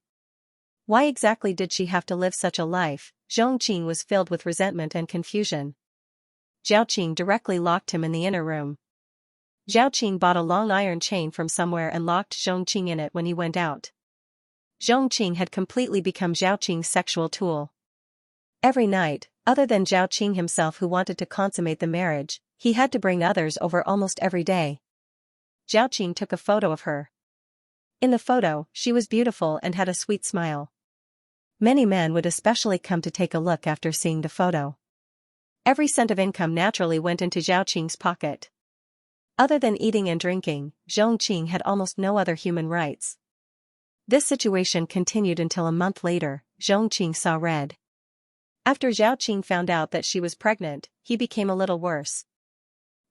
Why exactly did she have to live such a life? Zhongqing was filled with resentment and confusion. Xiaoqing directly locked him in the inner room. Xiaoqing bought a long iron chain from somewhere and locked Zhongqing in it when he went out. Zhongqing had completely become Xiaoqing's sexual tool. Every night, other than Xiaoqing himself who wanted to consummate the marriage, he had to bring others over almost every day. Xiaoqing took a photo of her. In the photo, she was beautiful and had a sweet smile. Many men would especially come to take a look after seeing the photo. Every cent of income naturally went into Xiaoqing's pocket. Other than eating and drinking, Zhongqing had almost no other human rights. This situation continued until a month later, Zhongqing saw red. After Xiaoqing found out that she was pregnant, he became a little worse.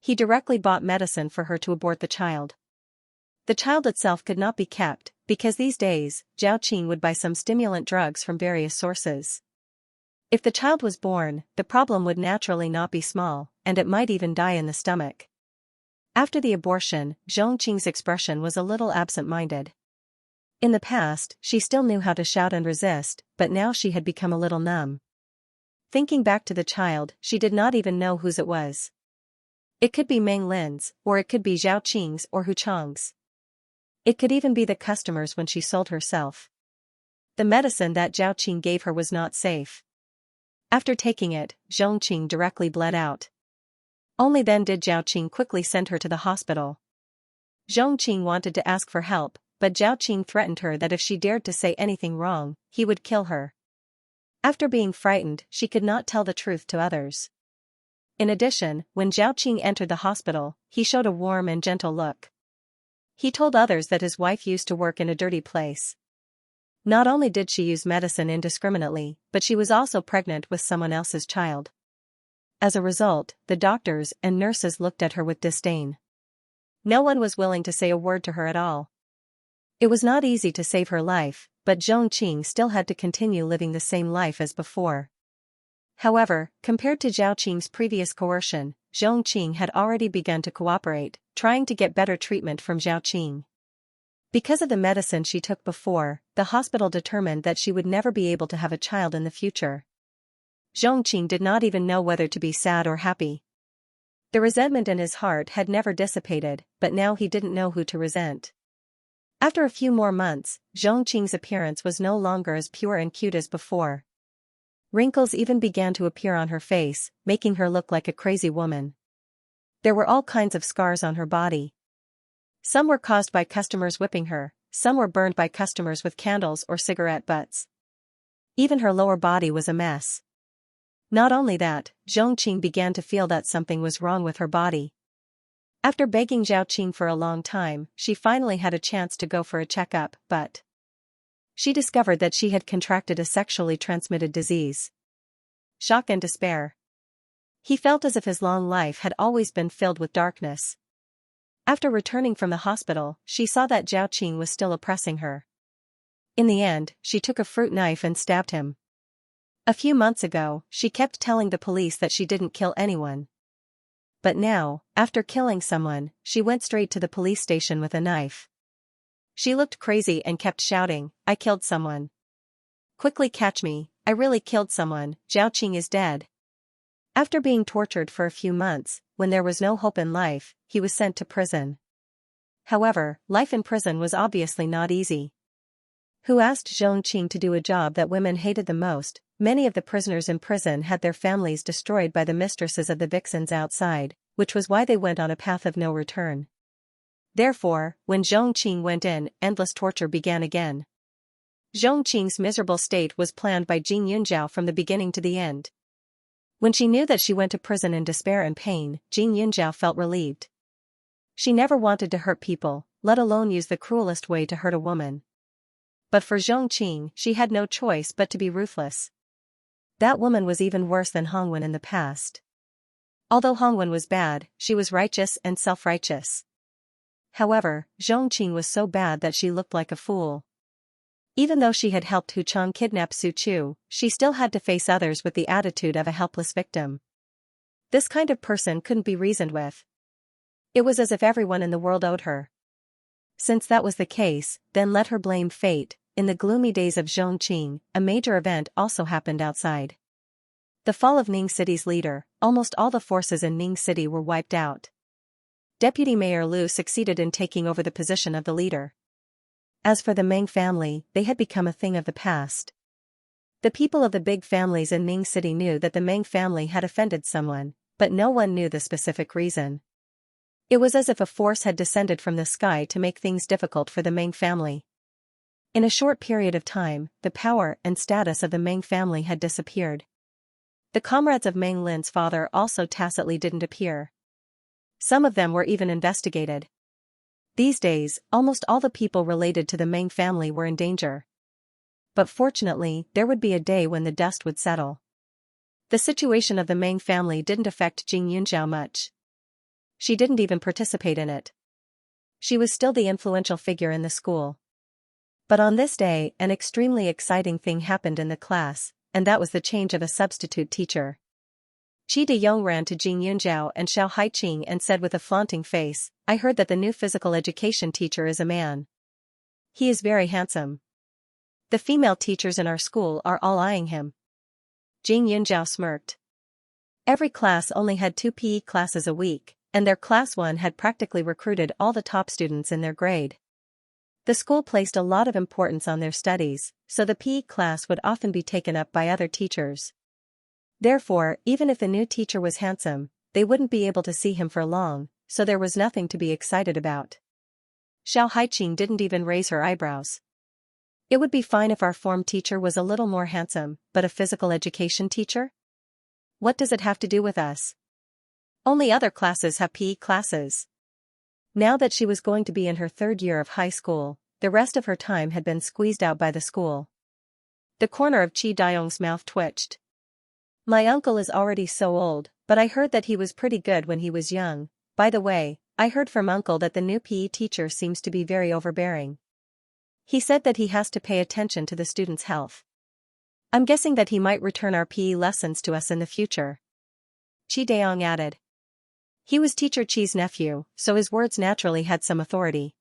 He directly bought medicine for her to abort the child. The child itself could not be kept, because these days, Xiaoqing would buy some stimulant drugs from various sources. If the child was born, the problem would naturally not be small, and it might even die in the stomach. After the abortion, Zhongqing's expression was a little absent-minded. In the past, she still knew how to shout and resist, but now she had become a little numb. Thinking back to the child, she did not even know whose it was. It could be Meng Lin's, or it could be Xiaoqing's or Hu Chang's. It could even be the customers when she sold herself. The medicine that Xiaoqing gave her was not safe. After taking it, Zhongqing directly bled out. Only then did Xiaoqing quickly send her to the hospital. Zhongqing wanted to ask for help, but Xiaoqing threatened her that if she dared to say anything wrong, he would kill her. After being frightened, she could not tell the truth to others. In addition, when Xiaoqing entered the hospital, he showed a warm and gentle look. He told others that his wife used to work in a dirty place. Not only did she use medicine indiscriminately, but she was also pregnant with someone else's child. As a result, the doctors and nurses looked at her with disdain. No one was willing to say a word to her at all. It was not easy to save her life, but Zhongqing still had to continue living the same life as before. However, compared to Xiaoqing's previous coercion, Zhongqing had already begun to cooperate, trying to get better treatment from Xiaoqing. Because of the medicine she took before, the hospital determined that she would never be able to have a child in the future. Zhongqing did not even know whether to be sad or happy. The resentment in his heart had never dissipated, but now he didn't know who to resent. After a few more months, Zhongqing's appearance was no longer as pure and cute as before. Wrinkles even began to appear on her face, making her look like a crazy woman. There were all kinds of scars on her body. Some were caused by customers whipping her, some were burned by customers with candles or cigarette butts. Even her lower body was a mess. Not only that, Zhongqing began to feel that something was wrong with her body. After begging Xiaoqing for a long time, she finally had a chance to go for a checkup, but She discovered that she had contracted a sexually transmitted disease. Shock and despair. He felt as if his long life had always been filled with darkness. After returning from the hospital, she saw that Zhao Qing was still oppressing her. In the end, she took a fruit knife and stabbed him. A few months ago, she kept telling the police that she didn't kill anyone. But now, after killing someone, she went straight to the police station with a knife. She looked crazy and kept shouting, "I killed someone. Quickly catch me, I really killed someone, Zhao Qing is dead." After being tortured for a few months, when there was no hope in life, he was sent to prison. However, life in prison was obviously not easy. Who asked Xianxia to do a job that women hated the most? Many of the prisoners in prison had their families destroyed by the mistresses of the vixens outside, which was why they went on a path of no return. Therefore, when Xianxia went in, endless torture began again. Xianxia's miserable state was planned by Jing Yunzhao from the beginning to the end. When she knew that she went to prison in despair and pain, Jing Yunzhao felt relieved. She never wanted to hurt people, let alone use the cruelest way to hurt a woman. But for Xianxia, she had no choice but to be ruthless. That woman was even worse than Hongwen in the past. Although Hongwen was bad, she was righteous and self-righteous. However, Xianxia was so bad that she looked like a fool. Even though she had helped Hu Chang kidnap Su Chu, she still had to face others with the attitude of a helpless victim. This kind of person couldn't be reasoned with. It was as if everyone in the world owed her. Since that was the case, then let her blame fate. In the gloomy days of Xianxia, a major event also happened outside. The fall of Ning City's leader. Almost all the forces in Ning City were wiped out. Deputy Mayor Liu succeeded in taking over the position of the leader. As for the Meng family, they had become a thing of the past. The people of the big families in Ning City knew that the Meng family had offended someone, but no one knew the specific reason. It was as if a force had descended from the sky to make things difficult for the Meng family. In a short period of time, the power and status of the Meng family had disappeared. The comrades of Meng Lin's father also tacitly didn't appear. Some of them were even investigated. These days, almost all the people related to the Meng family were in danger. But fortunately, there would be a day when the dust would settle. The situation of the Meng family didn't affect Jing Yunzhao much. She didn't even participate in it. She was still the influential figure in the school. But on this day, an extremely exciting thing happened in the class, and that was the change of a substitute teacher. Qi Deyong ran to Jing Yunzhao and Xiao Haiqing and said with a flaunting face, "I heard that the new physical education teacher is a man. He is very handsome. The female teachers in our school are all eyeing him." Jing Yunzhao smirked. Every class only had 2 PE classes a week, and their class 1 had practically recruited all the top students in their grade. The school placed a lot of importance on their studies, so the PE class would often be taken up by other teachers. Therefore, even if the new teacher was handsome, they wouldn't be able to see him for long, so there was nothing to be excited about. Xiao Haiqing didn't even raise her eyebrows. It would be fine if our form teacher was a little more handsome, but a physical education teacher? What does it have to do with us? Only other classes have PE classes. Now that she was going to be in her 3rd year of high school, the rest of her time had been squeezed out by the school. The corner of Qi Dayong's mouth twitched. "My uncle is already so old, but I heard that he was pretty good when he was young. By the way, I heard from uncle that the new PE teacher seems to be very overbearing. He said that he has to pay attention to the students' health. I'm guessing that he might return our PE lessons to us in the future." Qi Dayong added. He was teacher Qi's nephew, so his words naturally had some authority.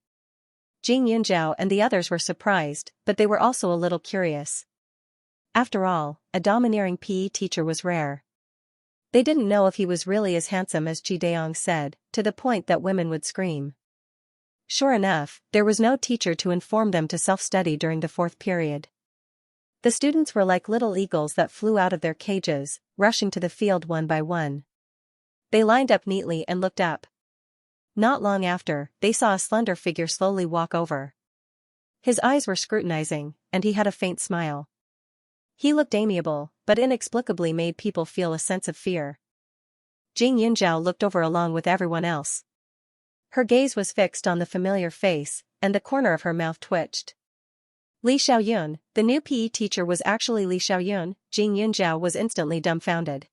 Jing Yunzhao and the others were surprised, but they were also a little curious. After all, a domineering PE teacher was rare. They didn't know if he was really as handsome as Qi Dayong said, to the point that women would scream. Sure enough, there was no teacher to inform them to self-study during the 4th period. The students were like little eagles that flew out of their cages, rushing to the field one by one. They lined up neatly and looked up. Not long after, they saw a slender figure slowly walk over. His eyes were scrutinizing, and he had a faint smile. He looked amiable, but inexplicably made people feel a sense of fear. Jing Yunzhao looked over along with everyone else. Her gaze was fixed on the familiar face, and the corner of her mouth twitched. Li Xiaoyun, the new PE teacher was actually Li Xiaoyun. Jing Yunjiao was instantly dumbfounded.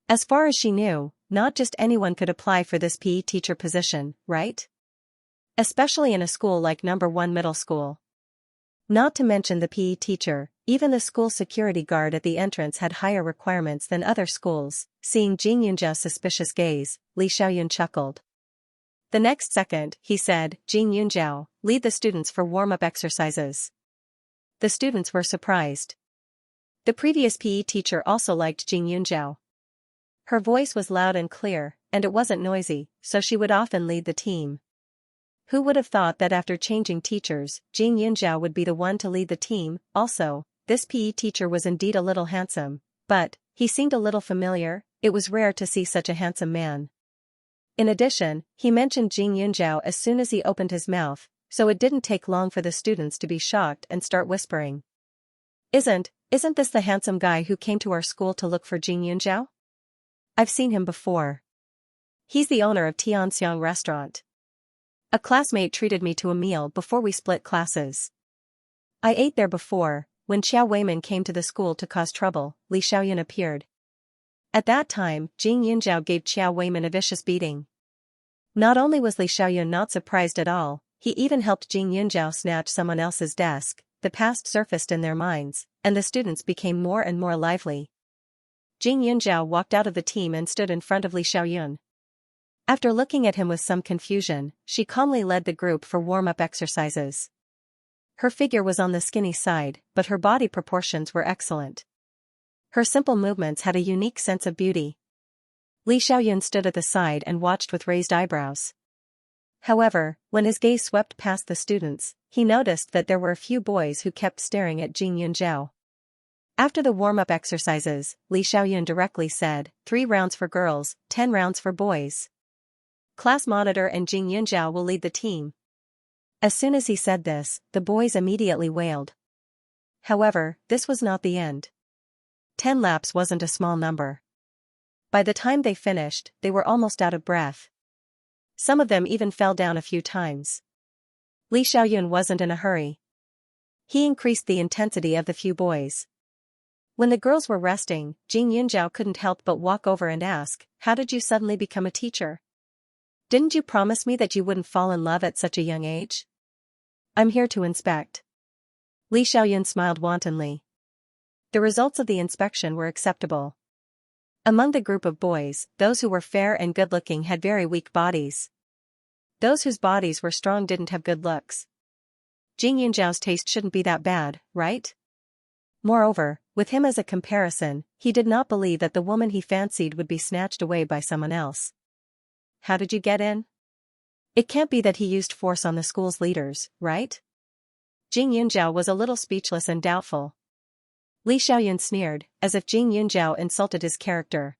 As far as she knew, not just anyone could apply for this PE teacher position, right? Especially in a school like No. 1 middle school. Not to mention the PE teacher, even the school security guard at the entrance had higher requirements than other schools. Seeing Jing Yunjiao's suspicious gaze, Li Xiaoyun chuckled. The next second, he said, Jing Yunjiao, lead the students for warm-up exercises. The students were surprised. The previous PE teacher also liked Jing Yunjiao. Her voice was loud and clear, and it wasn't noisy, so she would often lead the team. Who would have thought that after changing teachers, Jing Yunjiao would be the one to lead the team? Also, this PE teacher was indeed a little handsome, but he seemed a little familiar. It was rare to see such a handsome man. In addition, he mentioned Jing Yunjiao as soon as he opened his mouth, so it didn't take long for the students to be shocked and start whispering. Isn't this the handsome guy who came to our school to look for Jing Yunjiao? I've seen him before. He's the owner of Xianxia restaurant. A classmate treated me to a meal before we split classes. I ate there before, when Xiao Weiman came to the school to cause trouble. Li Xiaoyun appeared. At that time, Jing Yunjiao gave Xiao Weiman a vicious beating. Not only was Li Xiaoyun not surprised at all, he even helped Jing Yunjiao snatch someone else's desk. The past surfaced in their minds, and the students became more and more lively. Jing Yunjiao walked out of the team and stood in front of Li Xiaoyun. After looking at him with some confusion, she calmly led the group for warm-up exercises. Her figure was on the skinny side, but her body proportions were excellent. Her simple movements had a unique sense of beauty. Li Xiaoyun stood at the side and watched with raised eyebrows. However, when his gaze swept past the students, he noticed that there were a few boys who kept staring at Jing Yunjiao. After the warm-up exercises, Li Xiaoyun directly said, 3 rounds for girls, 10 rounds for boys. Class monitor and Jing Yunjiao will lead the team. As soon as he said this, the boys immediately wailed. However, this was not the end. 10 laps wasn't a small number. By the time they finished, they were almost out of breath. Some of them even fell down a few times. Li Xiaoyun wasn't in a hurry. He increased the intensity of the few boys. When the girls were resting, Jing Yunjiao couldn't help but walk over and ask, how did you suddenly become a teacher? Didn't you promise me that you wouldn't fall in love at such a young age? I'm here to inspect. Li Xiaoyun smiled wantonly. The results of the inspection were acceptable. Among the group of boys, those who were fair and good-looking had very weak bodies. Those whose bodies were strong didn't have good looks. Jing Yunjiao's taste shouldn't be that bad, right? Moreover, with him as a comparison, he did not believe that the woman he fancied would be snatched away by someone else. How did you get in? It can't be that he used force on the school's leaders, right? Jing Yunjiao was a little speechless and doubtful. Li Xiaoyun sneered, as if Jing Yunjiao insulted his character.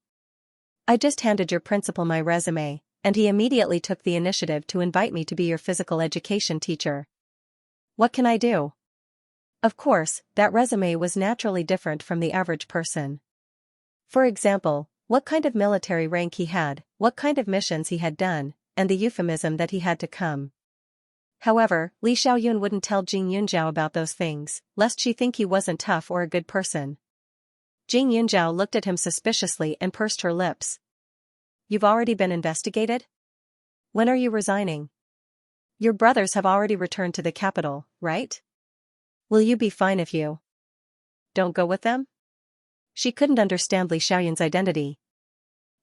I just handed your principal my resume, and he immediately took the initiative to invite me to be your physical education teacher. What can I do? Of course, that resume was naturally different from the average person. For example, what kind of military rank he had, what kind of missions he had done, and the euphemism that he had to come. However, Li Xiaoyun wouldn't tell Jing Yunjiao about those things, lest she think he wasn't tough or a good person. Jing Yunjiao looked at him suspiciously and pursed her lips. You've already been investigated? When are you resigning? Your brothers have already returned to the capital, right? Will you be fine if you don't go with them? She couldn't understand Li Xiaoyun's identity.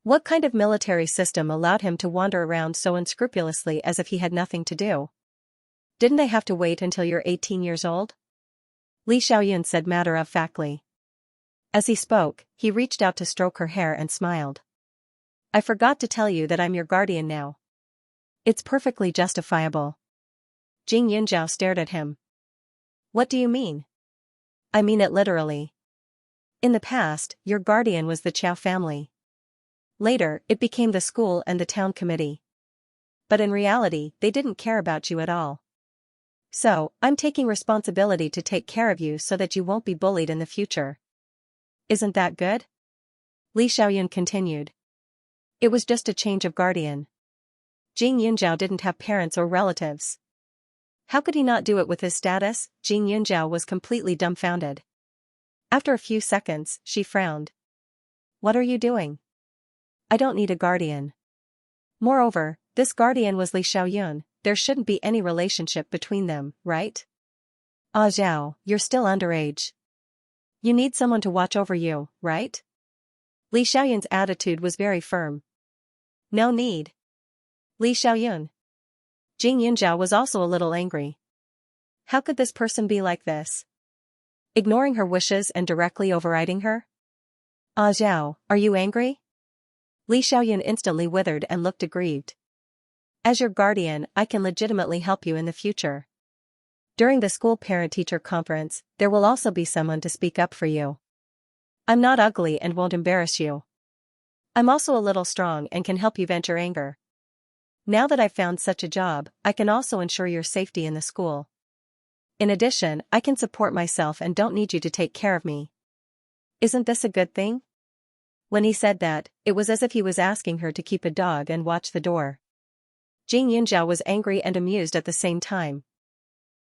What kind of military system allowed him to wander around so unscrupulously as if he had nothing to do? Didn't they have to wait until you're 18 years old? Li Xiaoyun said matter-of-factly. As he spoke, he reached out to stroke her hair and smiled. I forgot to tell you that I'm your guardian now. It's perfectly justifiable. Jing Yunjiao stared at him. What do you mean? I mean it literally. In the past, your guardian was the Qiao family. Later, it became the school and the town committee. But in reality, they didn't care about you at all. So, I'm taking responsibility to take care of you so that you won't be bullied in the future. Isn't that good? Li Xiaoyun continued. It was just a change of guardian. Jing Yunjiao didn't have parents or relatives. How could he not do it with his status? Jing Yunjiao was completely dumbfounded. After a few seconds, she frowned. What are you doing? I don't need a guardian. Moreover, this guardian was Li Xiaoyun, there shouldn't be any relationship between them, right? Ah Zhao, you're still underage. You need someone to watch over you, right? Li Xiaoyun's attitude was very firm. No need. Li Xiaoyun. Jing Yunjiao was also a little angry. How could this person be like this? Ignoring her wishes and directly overriding her? Ah Zhao, are you angry? Li Xiaoyun instantly withered and looked aggrieved. As your guardian, I can legitimately help you in the future. During the school parent-teacher conference, there will also be someone to speak up for you. I'm not ugly and won't embarrass you. I'm also a little strong and can help you vent your anger. Now that I've found such a job, I can also ensure your safety in the school. In addition, I can support myself and don't need you to take care of me. Isn't this a good thing? When he said that, it was as if he was asking her to keep a dog and watch the door. Jing Yunjiao was angry and amused at the same time.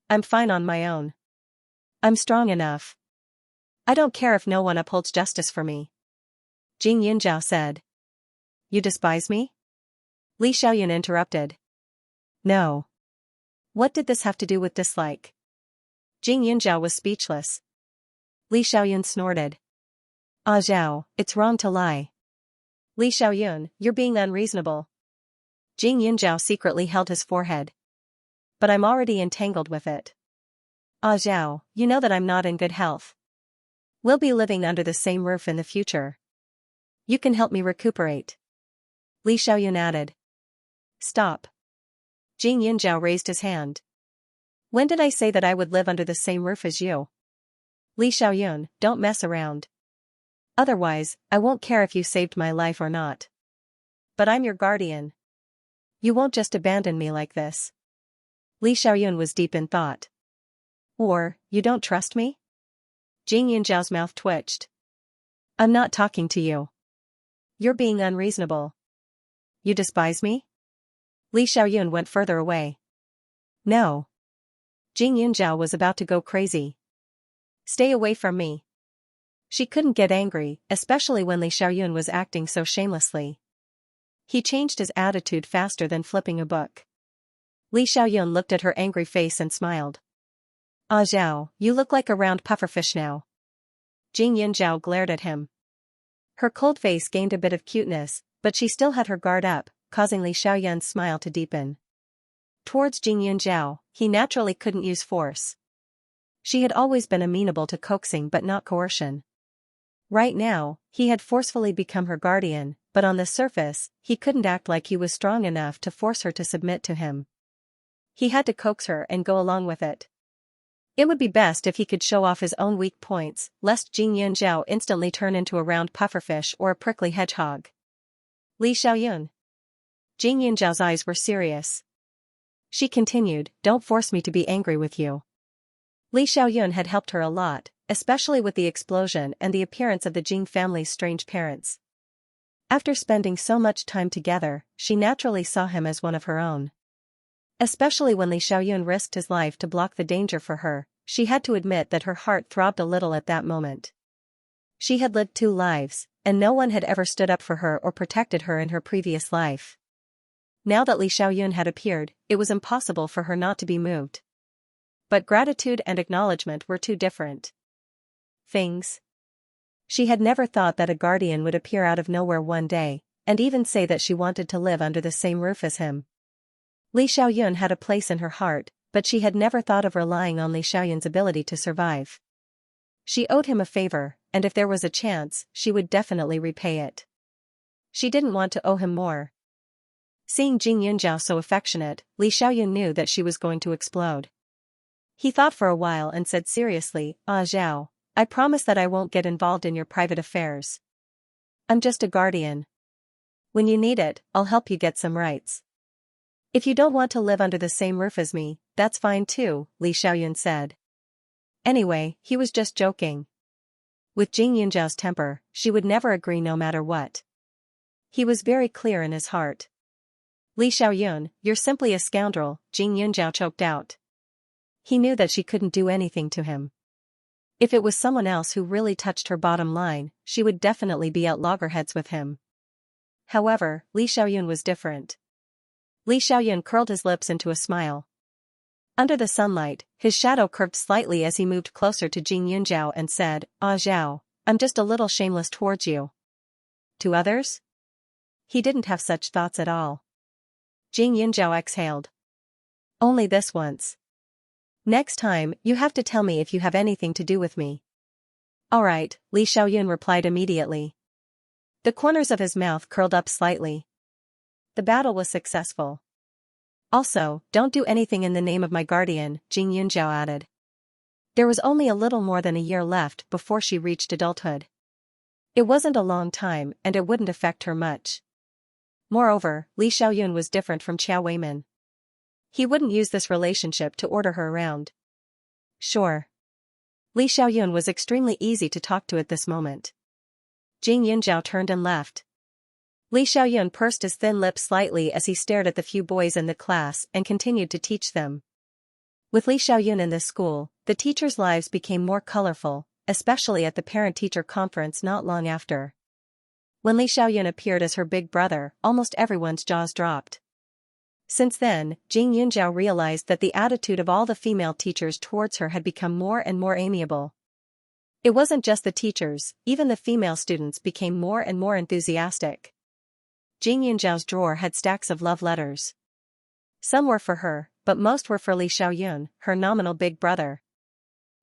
I'm fine on my own. I'm strong enough. I don't care if no one upholds justice for me. Jing Yunjiao said. You despise me? Li Xiaoyun interrupted. No. What did this have to do with dislike? Jing Yunjiao was speechless. Li Xiaoyun snorted. Ah Zhao, it's wrong to lie. Li Xiaoyun, you're being unreasonable. Jing Yunjiao secretly held his forehead. But I'm already entangled with it. Ah Zhao, you know that I'm not in good health. We'll be living under the same roof in the future. You can help me recuperate. Li Xiaoyun added. Stop. Jing Yunjiao raised his hand. When did I say that I would live under the same roof as you? Li Xiaoyun, don't mess around. Otherwise, I won't care if you saved my life or not. But I'm your guardian. You won't just abandon me like this. Li Xiaoyun was deep in thought. Or, you don't trust me? Jing Yunjiao's mouth twitched. I'm not talking to you. You're being unreasonable. You despise me? Li Xiaoyun went further away. No. Jing Yunjiao was about to go crazy. Stay away from me. She couldn't get angry, especially when Li Xiaoyun was acting so shamelessly. He changed his attitude faster than flipping a book. Li Xiaoyun looked at her angry face and smiled. Ah Zhao, you look like a round pufferfish now. Jing Yunjiao glared at him. Her cold face gained a bit of cuteness, but she still had her guard up, causing Li Xiaoyun's smile to deepen. Towards Jing Yunjiao, he naturally couldn't use force. She had always been amenable to coaxing but not coercion. Right now, he had forcefully become her guardian, but on the surface, he couldn't act like he was strong enough to force her to submit to him. He had to coax her and go along with it. It would be best if he could show off his own weak points, lest Jing Yunjiao instantly turn into a round pufferfish or a prickly hedgehog. Li Xiaoyun. Jing Yunjiao's eyes were serious. She continued, don't force me to be angry with you. Li Xiaoyun had helped her a lot, especially with the explosion and the appearance of the Jing family's strange parents. After spending so much time together, she naturally saw him as one of her own. Especially when Li Xiaoyun risked his life to block the danger for her, she had to admit that her heart throbbed a little at that moment. She had lived 2 lives, and no one had ever stood up for her or protected her in her previous life. Now that Li Xiaoyun had appeared, it was impossible for her not to be moved. But gratitude and acknowledgement were 2 different things. She had never thought that a guardian would appear out of nowhere one day, and even say that she wanted to live under the same roof as him. Li Xiaoyun had a place in her heart, but she had never thought of relying on Li Xiaoyun's ability to survive. She owed him a favor, and if there was a chance, she would definitely repay it. She didn't want to owe him more. Seeing Jing Yunjiao so affectionate, Li Xiaoyun knew that she was going to explode. He thought for a while and said seriously, Ah Zhao, I promise that I won't get involved in your private affairs. I'm just a guardian. When you need it, I'll help you get some rights. If you don't want to live under the same roof as me, that's fine too, Li Xiaoyun said. Anyway, he was just joking. With Jing Yunjiao's temper, she would never agree no matter what. He was very clear in his heart. Li Xiaoyun, you're simply a scoundrel, Jing Yunjiao choked out. He knew that she couldn't do anything to him. If it was someone else who really touched her bottom line, she would definitely be at loggerheads with him. However, Li Xiaoyun was different. Li Xiaoyun curled his lips into a smile. Under the sunlight, his shadow curved slightly as he moved closer to Jing Yunjiao and said, "Ah Zhao, I'm just a little shameless towards you." To others? He didn't have such thoughts at all. Jing Yunjiao exhaled. Only this once. Next time, you have to tell me if you have anything to do with me. Alright, Li Xiaoyun replied immediately. The corners of his mouth curled up slightly. The battle was successful. Also, don't do anything in the name of my guardian, Jing Yunjiao added. There was only a little more than a year left before she reached adulthood. It wasn't a long time and it wouldn't affect her much. Moreover, Li Xiaoyun was different from Qiao Weimin. He wouldn't use this relationship to order her around. Sure. Li Xiaoyun was extremely easy to talk to at this moment. Jing Yunjiao turned and left. Li Xiaoyun pursed his thin lips slightly as he stared at the few boys in the class and continued to teach them. With Li Xiaoyun in this school, the teachers' lives became more colorful, especially at the parent-teacher conference not long after. When Li Xiaoyun appeared as her big brother, almost everyone's jaws dropped. Since then, Jing Yunjiao realized that the attitude of all the female teachers towards her had become more and more amiable. It wasn't just the teachers, even the female students became more and more enthusiastic. Jing Yunjiao's drawer had stacks of love letters. Some were for her, but most were for Li Xiaoyun, her nominal big brother.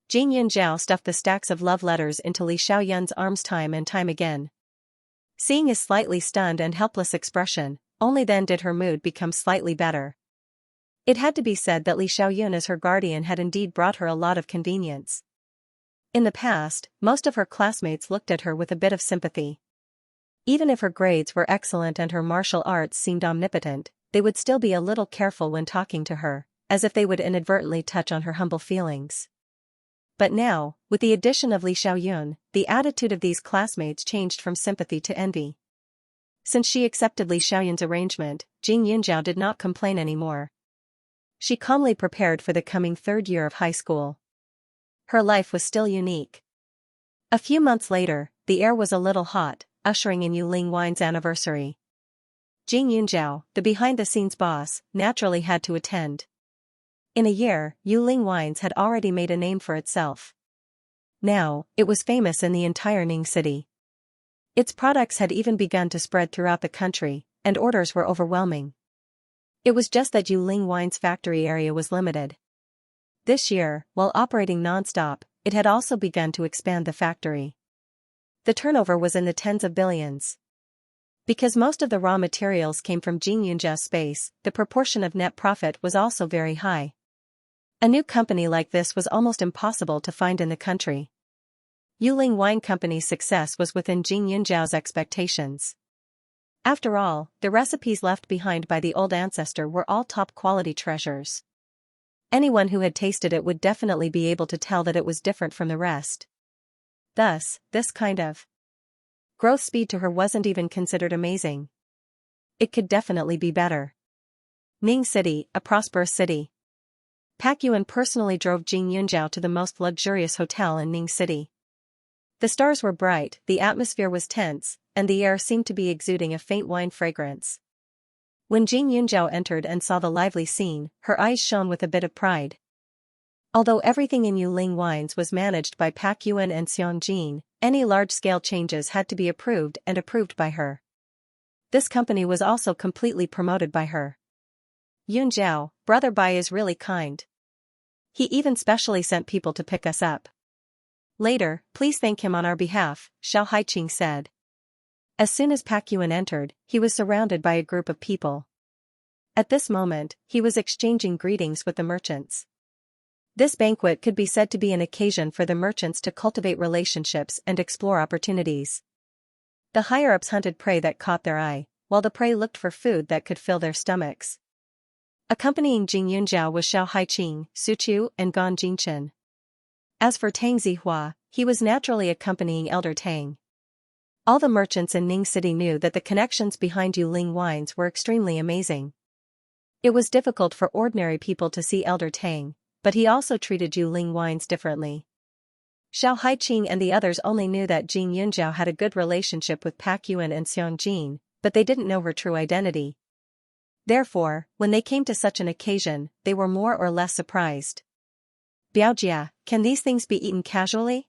Jing Yunjiao stuffed the stacks of love letters into Li Xiaoyun's arms time and time again. Seeing his slightly stunned and helpless expression, only then did her mood become slightly better. It had to be said that Li Xiaoyun as her guardian had indeed brought her a lot of convenience. In the past, most of her classmates looked at her with a bit of sympathy. Even if her grades were excellent and her martial arts seemed omnipotent, they would still be a little careful when talking to her, as if they would inadvertently touch on her humble feelings. But now, with the addition of Li Xiaoyun, the attitude of these classmates changed from sympathy to envy. Since she accepted Li Xiaoyun's arrangement, Jing Yunjiao did not complain anymore. She calmly prepared for the coming third year of high school. Her life was still unique. A few months later, the air was a little hot, ushering in Yuling Wine's anniversary. Jing Yunjiao, the behind-the-scenes boss, naturally had to attend. In a year, Yuling Wines had already made a name for itself. Now, it was famous in the entire Ning city. Its products had even begun to spread throughout the country, and orders were overwhelming. It was just that Yuling Wine's factory area was limited. This year, while operating non-stop, it had also begun to expand the factory. The turnover was in the tens of billions. Because most of the raw materials came from Jing Yunjiao's space, the proportion of net profit was also very high. A new company like this was almost impossible to find in the country. Yuling Wine Company's success was within Jing Yunjiao's expectations. After all, the recipes left behind by the old ancestor were all top-quality treasures. Anyone who had tasted it would definitely be able to tell that it was different from the rest. Thus, this kind of growth speed to her wasn't even considered amazing. It could definitely be better. Ning City, a prosperous city. Pak Yuan personally drove Jing Yunjiao to the most luxurious hotel in Ning City. The stars were bright, the atmosphere was tense, and the air seemed to be exuding a faint wine fragrance. When Jing Yunjiao entered and saw the lively scene, her eyes shone with a bit of pride. Although everything in Yuling Wines was managed by Pak Yuan and Xianxia, any large-scale changes had to be approved by her. This company was also completely promoted by her. Yunjiao, Brother Bai is really kind. He even specially sent people to pick us up. Later, please thank him on our behalf, Xiao Haiqing said. As soon as Pak Yuan entered, he was surrounded by a group of people. At this moment, he was exchanging greetings with the merchants. This banquet could be said to be an occasion for the merchants to cultivate relationships and explore opportunities. The higher-ups hunted prey that caught their eye, while the prey looked for food that could fill their stomachs. Accompanying Jing Yunjiao was Xiao Haiqing, Su Chu, and Gan Jingchen. As for Tang Zihua, he was naturally accompanying Elder Tang. All the merchants in Ning City knew that the connections behind Yuling Wines were extremely amazing. It was difficult for ordinary people to see Elder Tang, but he also treated Yu Ling wines differently. Xiao Haiqing and the others only knew that Jing Yunjiao had a good relationship with Pak Yuan and Xiong Jin, but they didn't know her true identity. Therefore, when they came to such an occasion, they were more or less surprised. Biaojia, can these things be eaten casually?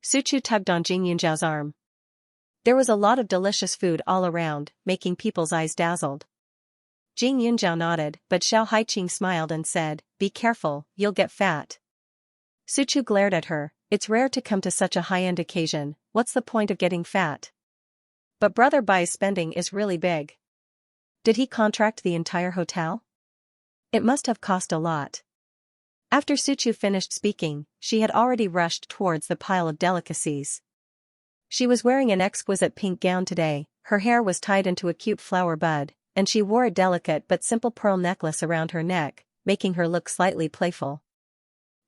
Su Chu tugged on Jing Yunjiao's arm. There was a lot of delicious food all around, making people's eyes dazzled. Jing Yunjiao nodded, but Xiao Haiqing smiled and said, "Be careful, you'll get fat." Su Chu glared at her. "It's rare to come to such a high-end occasion, what's the point of getting fat?" But Brother Bai's spending is really big. Did he contract the entire hotel? It must have cost a lot. After Su Chu finished speaking, she had already rushed towards the pile of delicacies. She was wearing an exquisite pink gown today, her hair was tied into a cute flower bud, and she wore a delicate but simple pearl necklace around her neck, making her look slightly playful.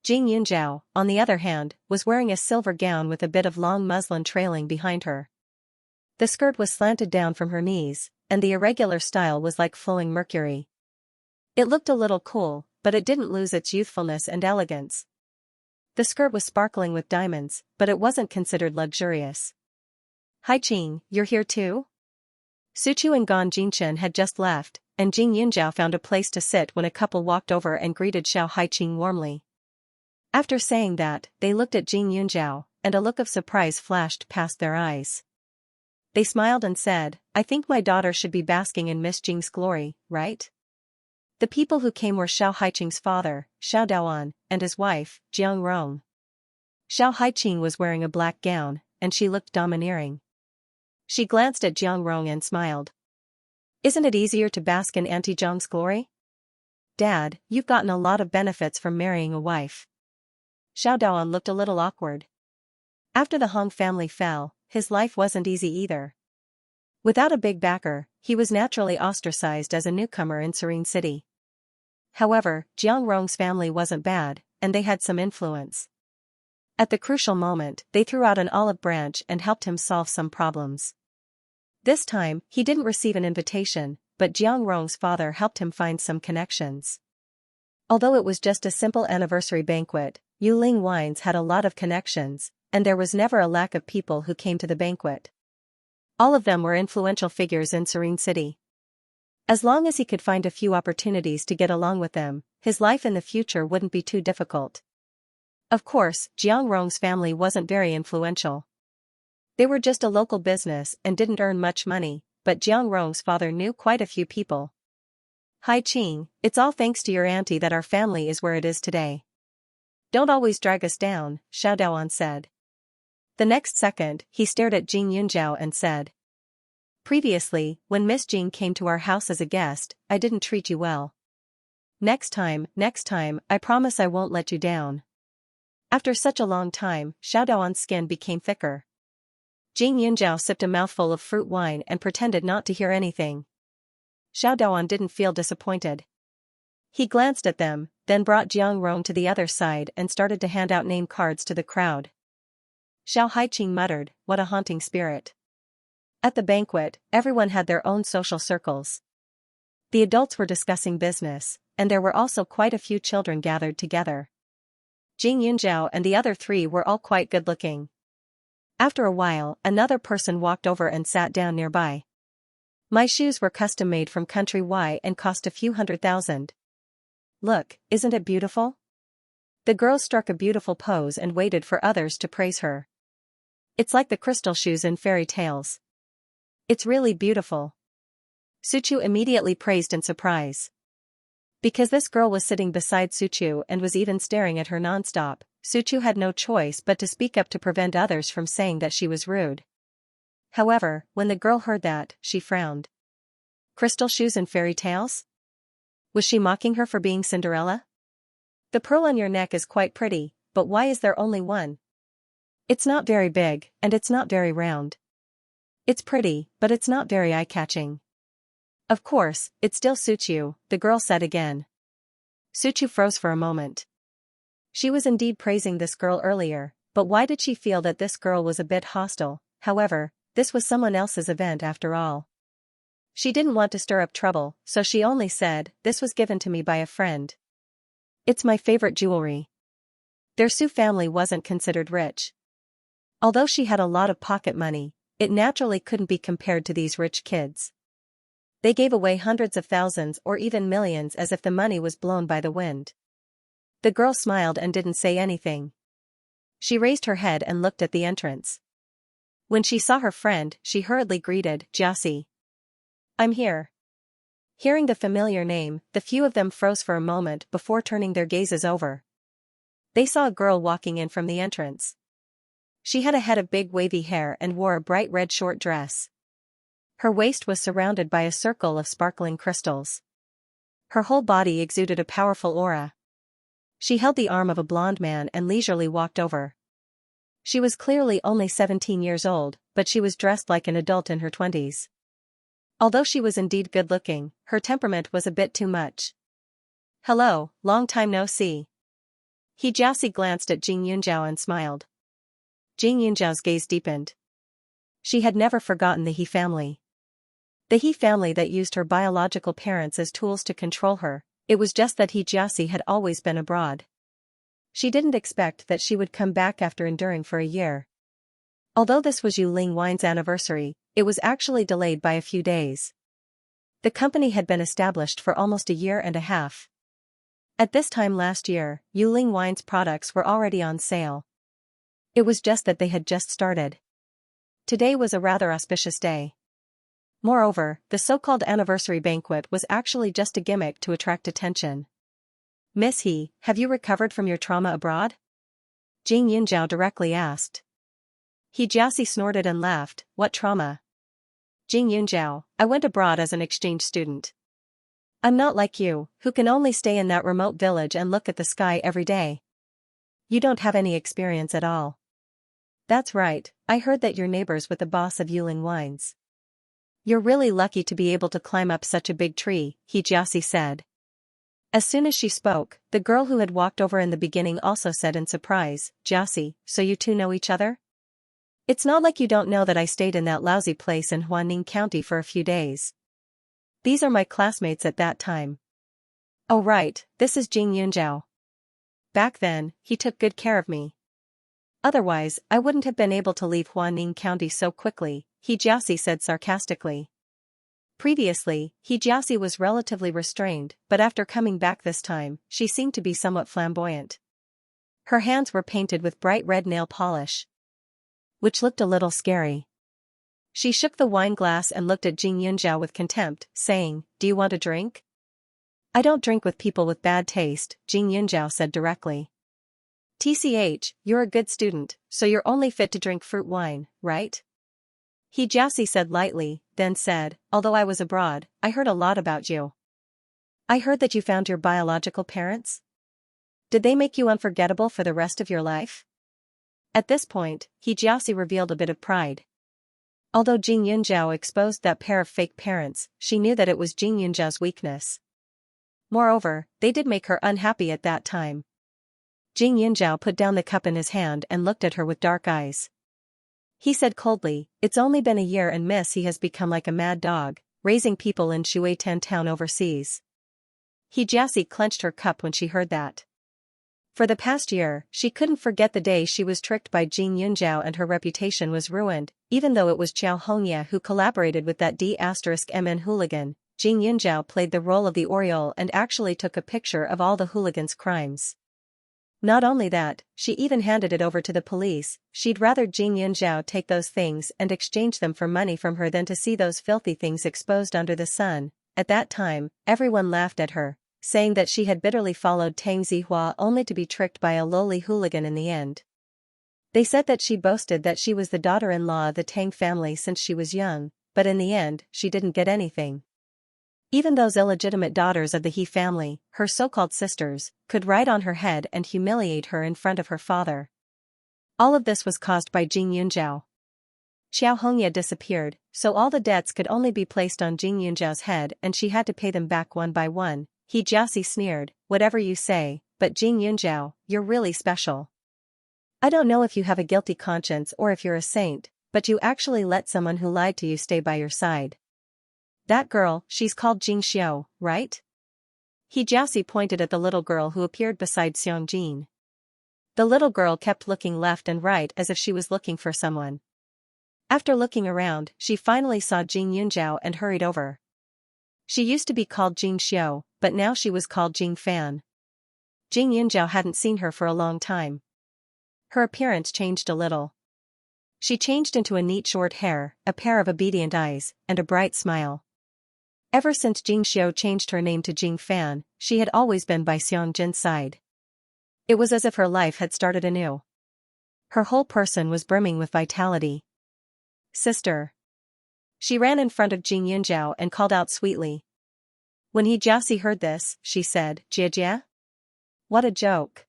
Jing Yunjiao, on the other hand, was wearing a silver gown with a bit of long muslin trailing behind her. The skirt was slanted down from her knees, and the irregular style was like flowing mercury. It looked a little cool, but it didn't lose its youthfulness and elegance. The skirt was sparkling with diamonds, but it wasn't considered luxurious. "Haiqing, you're here too?" Su Chu and Gan Jinchen had just left, and Jing Yunjiao found a place to sit when a couple walked over and greeted Xiao Haiqing warmly. After saying that, they looked at Jing Yunjiao, and a look of surprise flashed past their eyes. They smiled and said, "I think my daughter should be basking in Miss Jing's glory, right?" The people who came were Xiao Haiqing's father, Xiao Daoan, and his wife, Jiang Rong. Xiao Haiqing was wearing a black gown, and she looked domineering. She glanced at Jiang Rong and smiled. "Isn't it easier to bask in Auntie Zhang's glory? Dad, you've gotten a lot of benefits from marrying a wife." Xiao Daoan looked a little awkward. After the Hong family fell, his life wasn't easy either. Without a big backer, he was naturally ostracized as a newcomer in Serene City. However, Jiang Rong's family wasn't bad, and they had some influence. At the crucial moment, they threw out an olive branch and helped him solve some problems. This time, he didn't receive an invitation, but Jiang Rong's father helped him find some connections. Although it was just a simple anniversary banquet, Yuling Wines had a lot of connections, and there was never a lack of people who came to the banquet. All of them were influential figures in Serene City. As long as he could find a few opportunities to get along with them, his life in the future wouldn't be too difficult. Of course, Jiang Rong's family wasn't very influential. They were just a local business and didn't earn much money, but Jiang Rong's father knew quite a few people. "Haiqing, it's all thanks to your auntie that our family is where it is today. Don't always drag us down," Xiao Daoan said. The next second, he stared at Jing Yunjiao and said, "Previously, when Miss Jing came to our house as a guest, I didn't treat you well. Next time, I promise I won't let you down." After such a long time, Xiao Daoan's skin became thicker. Jing Yunjiao sipped a mouthful of fruit wine and pretended not to hear anything. Xiao Daoan didn't feel disappointed. He glanced at them, then brought Jiang Rong to the other side and started to hand out name cards to the crowd. Xiao Haiqing muttered, "What a haunting spirit." At the banquet, everyone had their own social circles. The adults were discussing business, and there were also quite a few children gathered together. Jing Yunjiao and the other three were all quite good-looking. After a while, another person walked over and sat down nearby. "My shoes were custom-made from country Y and cost a few $100,000. Look, isn't it beautiful?" The girl struck a beautiful pose and waited for others to praise her. "It's like the crystal shoes in fairy tales. It's really beautiful." Su Chu immediately praised in surprise. Because this girl was sitting beside Su Chu and was even staring at her nonstop, Su Chu had no choice but to speak up to prevent others from saying that she was rude. However, when the girl heard that, she frowned. Crystal shoes and fairy tales? Was she mocking her for being Cinderella? "The pearl on your neck is quite pretty, but why is there only one? It's not very big, and it's not very round. It's pretty, but it's not very eye-catching." "Of course, it still suits you," the girl said again. Su Chu froze for a moment. She was indeed praising this girl earlier, but why did she feel that this girl was a bit hostile? However, this was someone else's event after all. She didn't want to stir up trouble, so she only said, "This was given to me by a friend." It's my favorite jewelry. Their Su family wasn't considered rich. Although she had a lot of pocket money, it naturally couldn't be compared to these rich kids. They gave away hundreds of thousands or even millions as if the money was blown by the wind. The girl smiled and didn't say anything. She raised her head and looked at the entrance. When she saw her friend, she hurriedly greeted, "Xianxia. I'm here." Hearing the familiar name, the few of them froze for a moment before turning their gazes over. They saw a girl walking in from the entrance. She had a head of big wavy hair and wore a bright red short dress. Her waist was surrounded by a circle of sparkling crystals. Her whole body exuded a powerful aura. She held the arm of a blond man and leisurely walked over. She was clearly only 17 years old, but she was dressed like an adult in her 20s. Although she was indeed good-looking, her temperament was a bit too much. "Hello, long time no see." Xianxia glanced at Jing Yunzhao and smiled. Jing Yunzhao's gaze deepened. She had never forgotten the He family. The He family that used her biological parents as tools to control her. It was just that Xianxia had always been abroad. She didn't expect that she would come back after enduring for a year. Although this was Yu Ling Wine's anniversary, it was actually delayed by a few days. The company had been established for almost a year and a half. At this time last year, Yu Ling Wine's products were already on sale. It was just that they had just started. Today was a rather auspicious day. Moreover, the so-called anniversary banquet was actually just a gimmick to attract attention. "Miss He, have you recovered from your trauma abroad?" Jing Yunzhao directly asked. Xianxia snorted and laughed. "What trauma?" "Jing Yunzhao, I went abroad as an exchange student. I'm not like you, who can only stay in that remote village and look at the sky every day. You don't have any experience at all." "That's right, I heard that you're neighbors with the boss of Yuling Wines." "You're really lucky to be able to climb up such a big tree," Xianxia said. As soon as she spoke, the girl who had walked over in the beginning also said in surprise, "Xianxia, so you two know each other? It's not like you don't know that I stayed in that lousy place in Huaning County for a few days. These are my classmates at that time." "Oh right, this is Jing Yunzhao. Back then, he took good care of me. Otherwise, I wouldn't have been able to leave Huaning County so quickly," Xianxia said sarcastically. Previously, Xianxia was relatively restrained, but after coming back this time, she seemed to be somewhat flamboyant. Her hands were painted with bright red nail polish, which looked a little scary. She shook the wine glass and looked at Jing Yunzhao with contempt, saying, "Do you want a drink?" "I don't drink with people with bad taste," Jing Yunzhao said directly. "TCH, you're a good student, so you're only fit to drink fruit wine, right?" Xianxia said lightly, then said, "Although I was abroad, I heard a lot about you. I heard that you found your biological parents? Did they make you unforgettable for the rest of your life?" At this point, Xianxia revealed a bit of pride. Although Jing Yunzhao exposed that pair of fake parents, she knew that it was Jing Yunzhao's weakness. Moreover, they did make her unhappy at that time. Jing Yunzhao put down the cup in his hand and looked at her with dark eyes. He said coldly, "It's only been a year and Miss He has become like a mad dog, raising people in Shuitan town overseas." Xianxia clenched her cup when she heard that. For the past year, she couldn't forget the day she was tricked by Jing Yunzhao and her reputation was ruined, even though it was Xianxia who collaborated with that D*MN hooligan. Jing Yunzhao played the role of the Oriole and actually took a picture of all the hooligan's crimes. Not only that, she even handed it over to the police. She'd rather Jing Yunzhao take those things and exchange them for money from her than to see those filthy things exposed under the sun. At that time, everyone laughed at her, saying that she had bitterly followed Tang Zihua only to be tricked by a lowly hooligan in the end. They said that she boasted that she was the daughter-in-law of the Tang family since she was young, but in the end, she didn't get anything. Even those illegitimate daughters of the He family, her so-called sisters, could ride on her head and humiliate her in front of her father. All of this was caused by Jing Yunzhao. Xiaohongya disappeared, so all the debts could only be placed on Jing Yunzhao's head and she had to pay them back one by one. Xianxia sneered, "Whatever you say, but Jing Yunzhao, you're really special. I don't know if you have a guilty conscience or if you're a saint, but you actually let someone who lied to you stay by your side. That girl, she's called Xianxia, right?" He Xiaoxi pointed at the little girl who appeared beside Xianxia. The little girl kept looking left and right as if she was looking for someone. After looking around, she finally saw Jing Yunjiao and hurried over. She used to be called Jing Xiao, but now she was called Jing Fan. Jing Yunjiao hadn't seen her for a long time. Her appearance changed a little. She changed into a neat short hair, a pair of obedient eyes, and a bright smile. Ever since Jing Xiao changed her name to Jing Fan, she had always been by Xiangjin's side. It was as if her life had started anew. Her whole person was brimming with vitality. Sister. She ran in front of Jing Yunjiao and called out sweetly. When He Xiaoxi heard this, she said, Jia Jia? What a joke.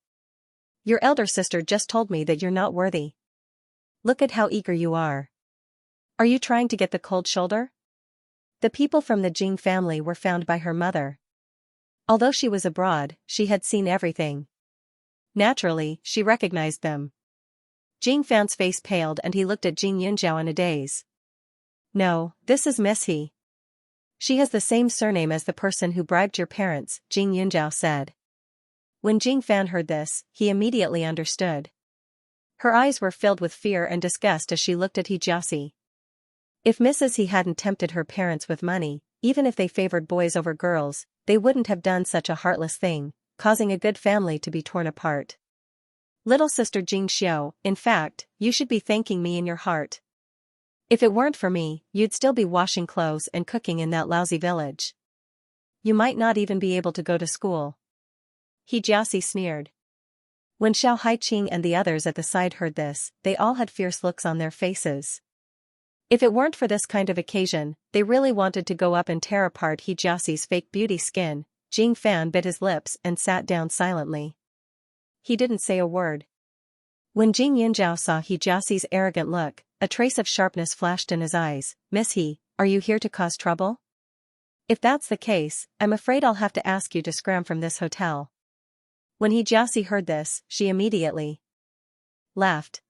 Your elder sister just told me that you're not worthy. Look at how eager you are. Are you trying to get the cold shoulder? The people from the Jing family were found by her mother. Although she was abroad, she had seen everything. Naturally, she recognized them. Jing Fan's face paled and he looked at Jing Yunjiao in a daze. No, this is Miss He. She has the same surname as the person who bribed your parents, Jing Yunjiao said. When Jing Fan heard this, he immediately understood. Her eyes were filled with fear and disgust as she looked at He Xiaoxi. If Mrs. He hadn't tempted her parents with money, even if they favored boys over girls, they wouldn't have done such a heartless thing, causing a good family to be torn apart. Little sister Jing Xiao, in fact, you should be thanking me in your heart. If it weren't for me, you'd still be washing clothes and cooking in that lousy village. You might not even be able to go to school. He Xiaoxi sneered. When Xiao Haiqing and the others at the side heard this, they all had fierce looks on their faces. If it weren't for this kind of occasion, they really wanted to go up and tear apart He Xiaoxi's fake beauty skin. Jing Fan bit his lips and sat down silently. He didn't say a word. When Jing Yunjiao saw He Xiaoxi's arrogant look, a trace of sharpness flashed in his eyes. Miss He, are you here to cause trouble? If that's the case, I'm afraid I'll have to ask you to scram from this hotel. When He Xiaoxi heard this, she immediately laughed.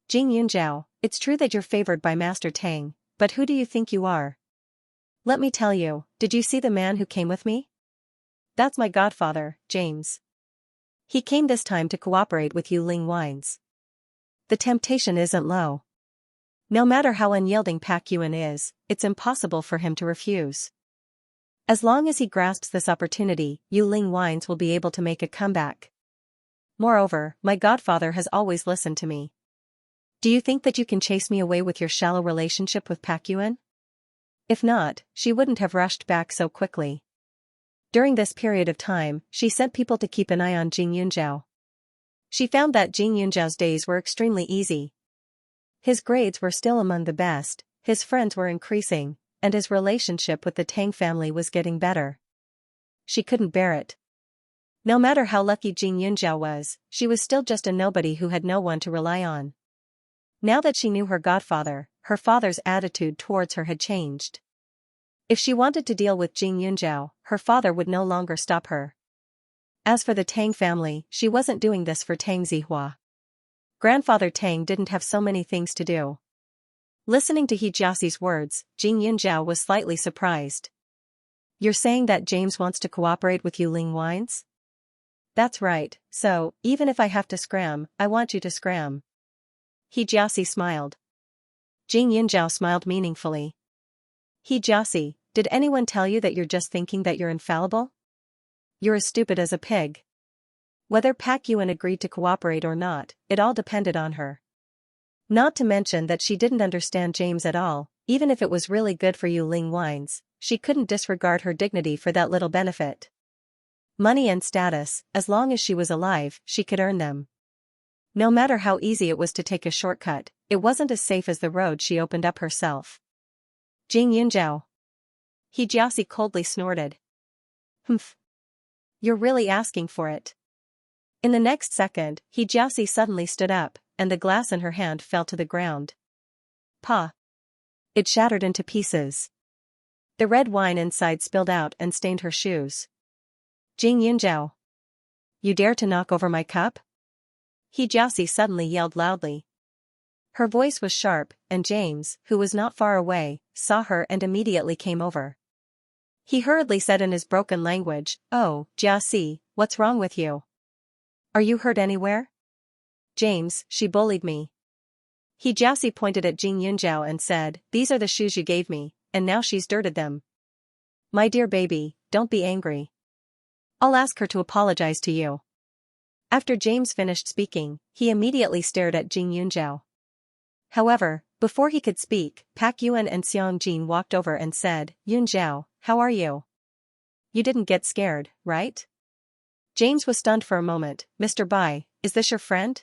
Jing Yunjiao, it's true that you're favored by Master Tang, but who do you think you are? Let me tell you, did you see the man who came with me? That's my godfather, James. He came this time to cooperate with you Ling Wines. The temptation isn't low. No matter how unyielding Pak Yuan is, it's impossible for him to refuse. As long as he grasps this opportunity, Yu Ling Wines will be able to make a comeback. Moreover, my godfather has always listened to me. Do you think that you can chase me away with your shallow relationship with Pak Yuan? If not, she wouldn't have rushed back so quickly. During this period of time, she sent people to keep an eye on Jing Yunjiao. She found that Jing Yunjiao's days were extremely easy. His grades were still among the best, his friends were increasing, and his relationship with the Tang family was getting better. She couldn't bear it. No matter how lucky Jing Yunjiao was, she was still just a nobody who had no one to rely on. Now that she knew her godfather, her father's attitude towards her had changed. If she wanted to deal with Jing Yunjiao, her father would no longer stop her. As for the Tang family, she wasn't doing this for Tang Zihua. Grandfather Tang didn't have so many things to do. Listening to He Xiaoxi's words, Jing Yunjiao was slightly surprised. You're saying that James wants to cooperate with you Ling Wines? That's right, so, even if I have to scram, I want you to scram. He Xiaoxi smiled. Jing Yunjiao smiled meaningfully. He Xiaoxi, did anyone tell you that you're just thinking that you're infallible? You're as stupid as a pig. Whether Pak Yuan agreed to cooperate or not, it all depended on her. Not to mention that she didn't understand James at all, even if it was really good for Yu Ling Wines, she couldn't disregard her dignity for that little benefit. Money and status, as long as she was alive, she could earn them. No matter how easy it was to take a shortcut, it wasn't as safe as the road she opened up herself. Jing Yunjiao. He Xiaoxi coldly snorted. Humph. You're really asking for it. In the next second, He Xiaoxi suddenly stood up, and the glass in her hand fell to the ground. Pa! It shattered into pieces. The red wine inside spilled out and stained her shoes. Jing Yunjiao. You dare to knock over my cup? He Xiaoxi suddenly yelled loudly. Her voice was sharp, and James, who was not far away, saw her and immediately came over. He hurriedly said in his broken language, "Oh, Jiaxi, what's wrong with you? Are you hurt anywhere?" "James, she bullied me." Jiaxi pointed at Jing Yunjiao and said, "These are the shoes you gave me, and now she's dirted them." "My dear baby, don't be angry. I'll ask her to apologize to you." After James finished speaking, he immediately stared at Jing Yunjiao. However, before he could speak, Pak Yuan and Xiang Jin walked over and said, "Yunjiao, how are you? You didn't get scared, right?" James was stunned for a moment. "Mr. Bai, is this your friend?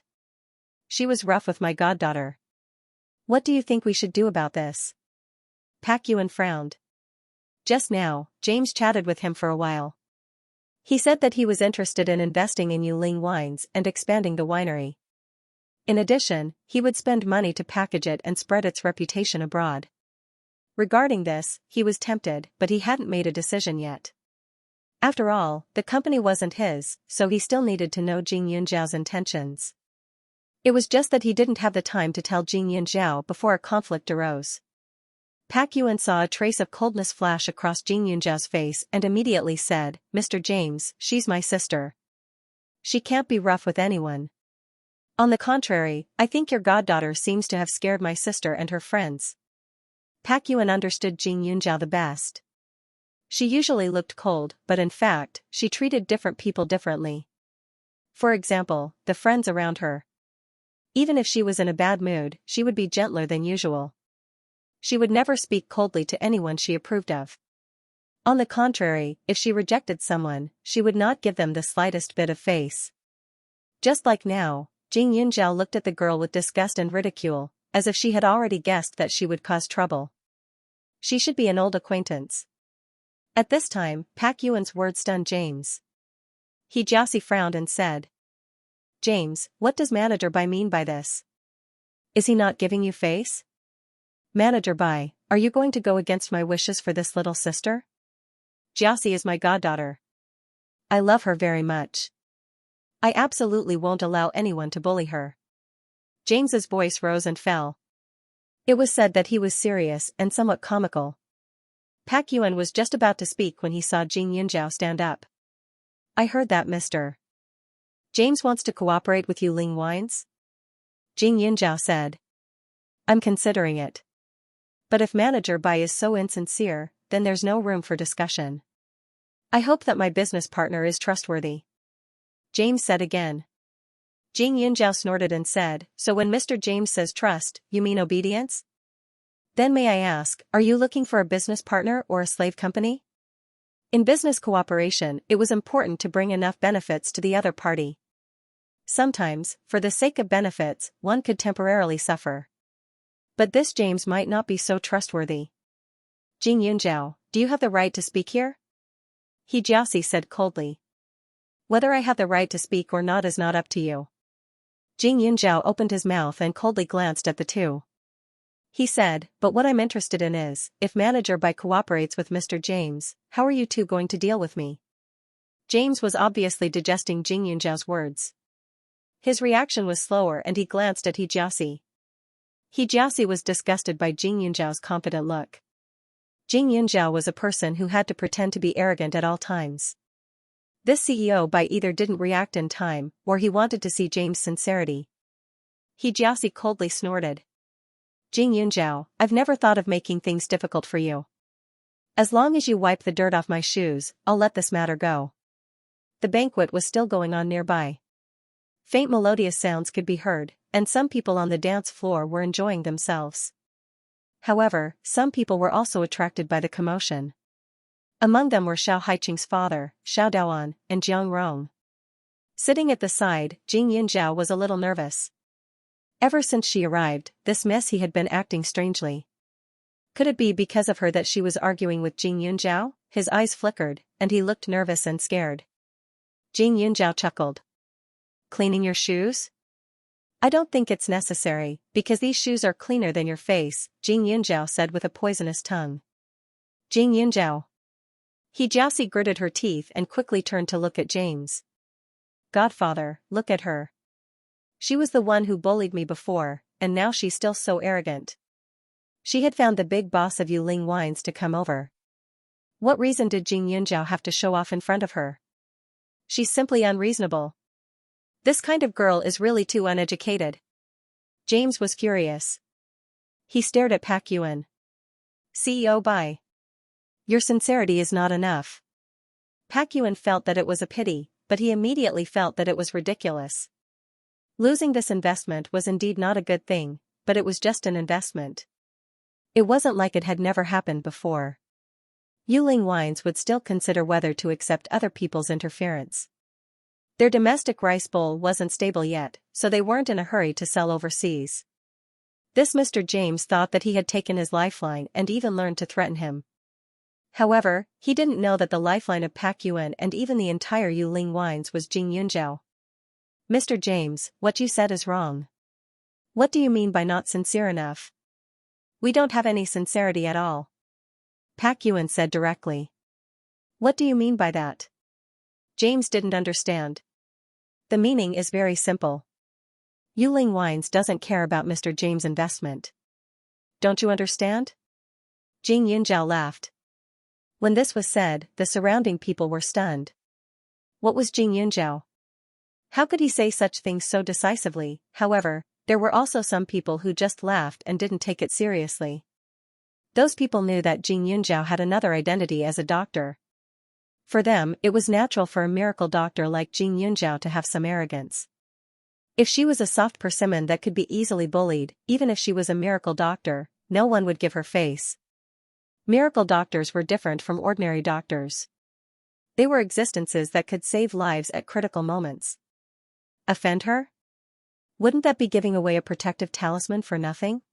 She was rough with my goddaughter. What do you think we should do about this?" Pak Yuan frowned. Just now, James chatted with him for a while. He said that he was interested in investing in Yuling wines and expanding the winery. In addition, he would spend money to package it and spread its reputation abroad. Regarding this, he was tempted, but he hadn't made a decision yet. After all, the company wasn't his, so he still needed to know Jing Yunjiao's intentions. It was just that he didn't have the time to tell Jing Yunjiao before a conflict arose. Pak Yuan saw a trace of coldness flash across Jing Yunjiao's face and immediately said, "Mr. James, she's my sister. She can't be rough with anyone. On the contrary, I think your goddaughter seems to have scared my sister and her friends." Pak Yuan understood Jing Yunjiao the best. She usually looked cold, but in fact, she treated different people differently. For example, the friends around her. Even if she was in a bad mood, she would be gentler than usual. She would never speak coldly to anyone she approved of. On the contrary, if she rejected someone, she would not give them the slightest bit of face. Just like now, Jing Yunjiao looked at the girl with disgust and ridicule, as if she had already guessed that she would cause trouble. She should be an old acquaintance. At this time, Pak Yuan's words stunned James. Jiaxi frowned and said, "James, what does Manager Bai mean by this? Is he not giving you face? Manager Bai, are you going to go against my wishes for this little sister? Jiaxi is my goddaughter. I love her very much. I absolutely won't allow anyone to bully her." James's voice rose and fell. It was said that he was serious and somewhat comical. Pak Yuan was just about to speak when he saw Jing Yunjiao stand up. "I heard that Mr. James wants to cooperate with Yuling Wines?" Jing Yunjiao said. "I'm considering it. But if Manager Bai is so insincere, then there's no room for discussion. I hope that my business partner is trustworthy," James said again. Jing Yunjiao snorted and said, "So when Mr. James says trust, you mean obedience? Then may I ask, are you looking for a business partner or a slave company?" In business cooperation, it was important to bring enough benefits to the other party. Sometimes, for the sake of benefits, one could temporarily suffer. But this James might not be so trustworthy. "Jing Yunjiao, do you have the right to speak here?" Jiaxi said coldly. "Whether I have the right to speak or not is not up to you." Jing Yunjiao opened his mouth and coldly glanced at the two. He said, "But what I'm interested in is, if Manager Bai cooperates with Mr. James, how are you two going to deal with me?" James was obviously digesting Jing Yunjiao's words. His reaction was slower and he glanced at Jiaxi. Jiaxi was disgusted by Jing Yunjiao's confident look. Jing Yunjiao was a person who had to pretend to be arrogant at all times. This CEO Bai either didn't react in time, or he wanted to see James' sincerity. Jiaxi coldly snorted. "Jing Yunjiao, I've never thought of making things difficult for you. As long as you wipe the dirt off my shoes, I'll let this matter go." The banquet was still going on nearby. Faint melodious sounds could be heard, and some people on the dance floor were enjoying themselves. However, some people were also attracted by the commotion. Among them were Xiao Haiqing's father, Xiao Daoan, and Jiang Rong. Sitting at the side, Jing Yunjiao was a little nervous. Ever since she arrived, this miss he had been acting strangely. Could it be because of her that she was arguing with Jing Yunjiao? His eyes flickered, and he looked nervous and scared. Jing Yunjiao chuckled. "Cleaning your shoes? I don't think it's necessary, because these shoes are cleaner than your face," Jing Yunjiao said with a poisonous tongue. "Jing Yunjiao." Jiaxi gritted her teeth and quickly turned to look at James. "Godfather, look at her. She was the one who bullied me before, and now she's still so arrogant. She had found the big boss of Yuling Wines to come over. What reason did Jing Yunjiao have to show off in front of her? She's simply unreasonable. This kind of girl is really too uneducated. James was furious. He stared at Pak Yuan. CEO Bai. Your sincerity is not enough. Pak Yuan felt that it was a pity, but he immediately felt that it was ridiculous. Losing this investment was indeed not a good thing, but it was just an investment. It wasn't like it had never happened before. Yuling Wines would still consider whether to accept other people's interference. Their domestic rice bowl wasn't stable yet, so they weren't in a hurry to sell overseas. This Mr. James thought that he had taken his lifeline and even learned to threaten him. However, he didn't know that the lifeline of Pak Yuan and even the entire Yuling Wines was Jing Yunjiao. Mr. James, what you said is wrong. What do you mean by not sincere enough? We don't have any sincerity at all. Pak Yuan said directly. What do you mean by that? James didn't understand. The meaning is very simple. Yuling Wines doesn't care about Mr. James' investment. Don't you understand? Jing Yunjiao laughed. When this was said, the surrounding people were stunned. What was Jing Yunjiao? How could he say such things so decisively? However, there were also some people who just laughed and didn't take it seriously. Those people knew that Jing Yunjiao had another identity as a doctor. For them, it was natural for a miracle doctor like Jing Yunjiao to have some arrogance. If she was a soft persimmon that could be easily bullied, even if she was a miracle doctor, no one would give her face. Miracle doctors were different from ordinary doctors. They were existences that could save lives at critical moments. Offend her? Wouldn't that be giving away a protective talisman for nothing?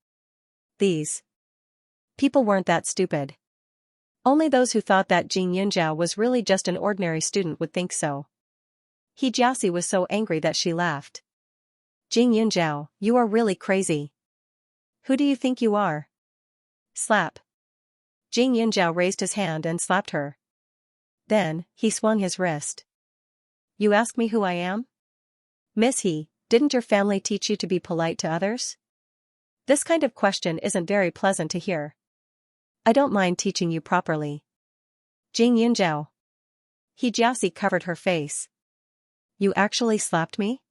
These people weren't that stupid. Only those who thought that Jing Yunjiao was really just an ordinary student would think so. He Jiaxi was so angry that she laughed. Jing Yunjiao, you are really crazy. Who do you think you are? Slap. Jing Yunjiao raised his hand and slapped her. Then, he swung his wrist. You ask me who I am? Miss He, didn't your family teach you to be polite to others? This kind of question isn't very pleasant to hear. I don't mind teaching you properly. Jing Yunjiao. He Jiaxi covered her face. You actually slapped me?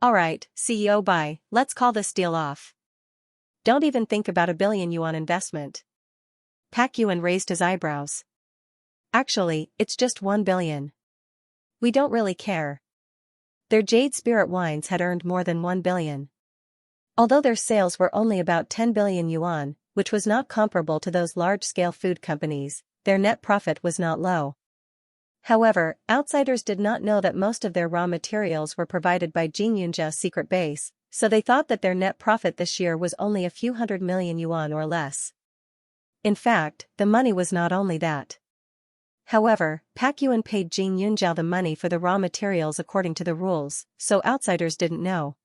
Alright, CEO Bai, let's call this deal off. Don't even think about a 1 billion yuan investment. Pak Yuan raised his eyebrows. Actually, it's just 1 billion. We don't really care. Their Jade Spirit wines had earned more than 1 billion. Although their sales were only about 10 billion yuan, which was not comparable to those large-scale food companies, their net profit was not low. However, outsiders did not know that most of their raw materials were provided by Jing Yunjiao's secret base, so they thought that their net profit this year was only a few 100 million yuan or less. In fact, the money was not only that. However, Pak Yuan paid Jing Yunjiao the money for the raw materials according to the rules, so outsiders didn't know.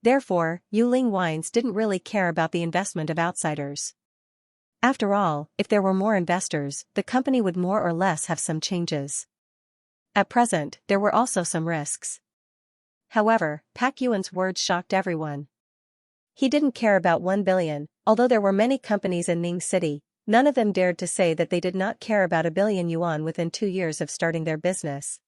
Therefore, Yuling Wines didn't really care about the investment of outsiders. After all, if there were more investors, the company would more or less have some changes. At present, there were also some risks. However, Pak Yuan's words shocked everyone. He didn't care about 1 billion, although there were many companies in Ning City, none of them dared to say that they did not care about 1 billion yuan within 2 years of starting their business.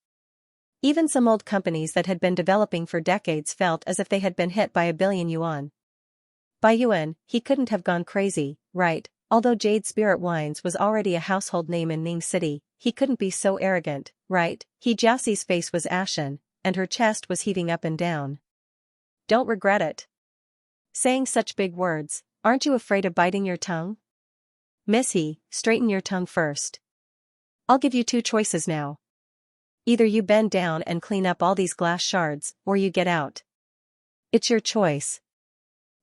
Even some old companies that had been developing for decades felt as if they had been hit by 1 billion yuan. Bai Yuan, he couldn't have gone crazy, right? Although Jade Spirit Wines was already a household name in Ning City, he couldn't be so arrogant, right? He Jiaxi's face was ashen, and her chest was heaving up and down. Don't regret it. Saying such big words, aren't you afraid of biting your tongue? Miss He, straighten your tongue first. I'll give you 2 choices now. Either you bend down and clean up all these glass shards, or you get out. It's your choice.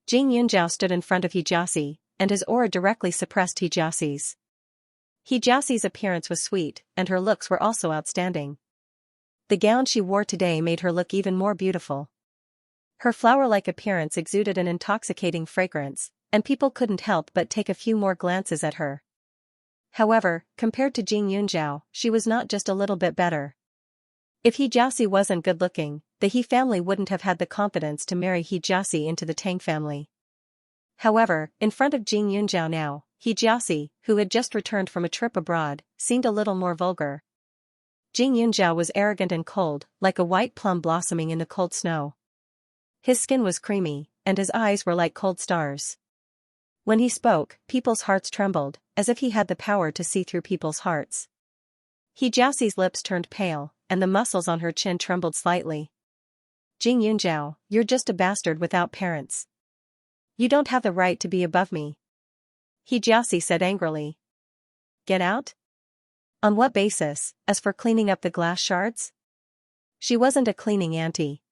Jing Yunjiao stood in front of He Jiaxi, and his aura directly suppressed He Jiaxi's. He Jiaxi's appearance was sweet, and her looks were also outstanding. The gown she wore today made her look even more beautiful. Her flower-like appearance exuded an intoxicating fragrance, and people couldn't help but take a few more glances at her. However, compared to Jing Yunjiao, she was not just a little bit better. If He Jiaxi wasn't good-looking, the He family wouldn't have had the confidence to marry He Jiaxi into the Tang family. However, in front of Jing Yunjiao now, He Jiaxi, who had just returned from a trip abroad, seemed a little more vulgar. Jing Yunzhao was arrogant and cold, like a white plum blossoming in the cold snow. His skin was creamy, and his eyes were like cold stars. When he spoke, people's hearts trembled, as if he had the power to see through people's hearts. Xiaoxi's lips turned pale, and the muscles on her chin trembled slightly. Jing Yunzhao, you're just a bastard without parents. You don't have the right to be above me. Xiaoxi said angrily. Get out? On what basis? As for cleaning up the glass shards? She wasn't a cleaning auntie.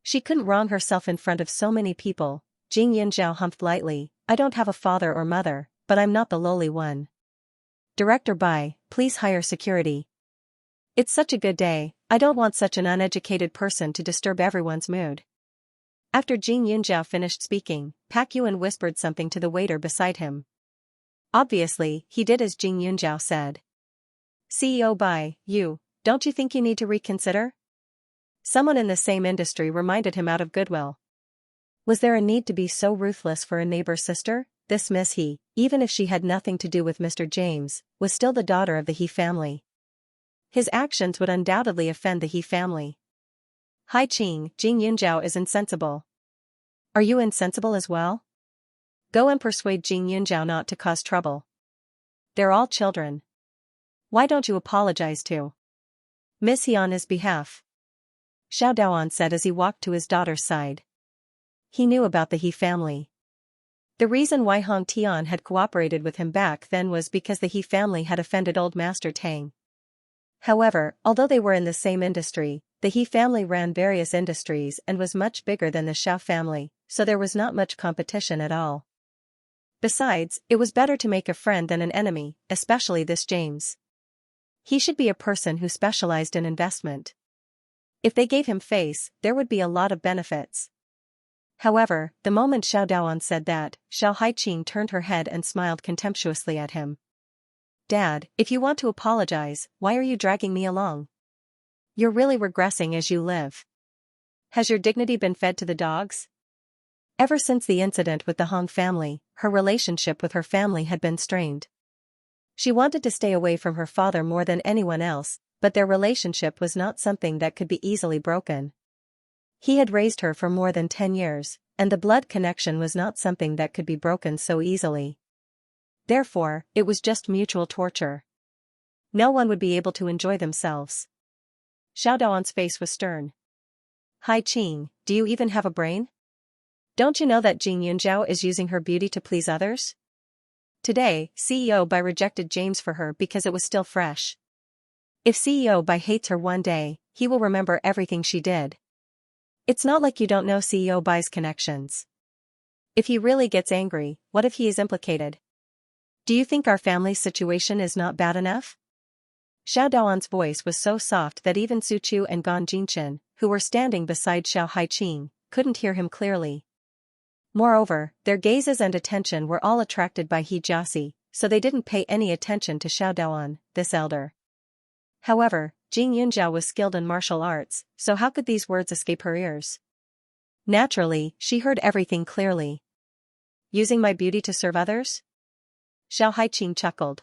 She couldn't wrong herself in front of so many people. Jing Yunzhao humphed lightly. I don't have a father or mother, but I'm not the lowly one. Director Bai, please hire security. It's such a good day, I don't want such an uneducated person to disturb everyone's mood. After Jing Yunzhao finished speaking, Pak Yuan whispered something to the waiter beside him. Obviously, he did as Jing Yunzhao said. CEO Bai, don't you think you need to reconsider? Someone in the same industry reminded him out of goodwill. Was there a need to be so ruthless for a neighbor's sister? This Miss He, even if she had nothing to do with Mr. James, was still the daughter of the He family. His actions would undoubtedly offend the He family. Hai Qing, Jing Yunzhao is insensible. Are you insensible as well? Go and persuade Jing Yunzhao not to cause trouble. They're all children. Why don't you apologize to Miss He on his behalf? Xiao Daoan said as he walked to his daughter's side. He knew about the He family. The reason why Hong Tian had cooperated with him back then was because the He family had offended old Master Tang. However, although they were in the same industry, the He family ran various industries and was much bigger than the Xiao family, so there was not much competition at all. Besides, it was better to make a friend than an enemy, especially this James. He should be a person who specialized in investment. If they gave him face, there would be a lot of benefits. However, the moment Xiao Daoan said that, Xiao Haiqing turned her head and smiled contemptuously at him. Dad, if you want to apologize, why are you dragging me along? You're really regressing as you live. Has your dignity been fed to the dogs? Ever since the incident with the Hong family, her relationship with her family had been strained. She wanted to stay away from her father more than anyone else, but their relationship was not something that could be easily broken. He had raised her for more than 10 years, and the blood connection was not something that could be broken so easily. Therefore, it was just mutual torture. No one would be able to enjoy themselves. Xiao Daoan's face was stern. Hai Qing, do you even have a brain? Don't you know that Jing Yunzhao is using her beauty to please others? Today, CEO Bai rejected James for her because it was still fresh. If CEO Bai hates her one day, he will remember everything she did. It's not like you don't know CEO Bai's connections. If he really gets angry, what if he is implicated? Do you think our family's situation is not bad enough? Xiao Daoan's voice was so soft that even Su Chu and Gan Jingchen, who were standing beside Xiao Haiqing, couldn't hear him clearly. Moreover, their gazes and attention were all attracted by Xiaoxi, so they didn't pay any attention to Xiao Daoan, this elder. However, Jing Yunzhao was skilled in martial arts, so how could these words escape her ears? Naturally, she heard everything clearly. Using my beauty to serve others? Xiao Haiqing chuckled.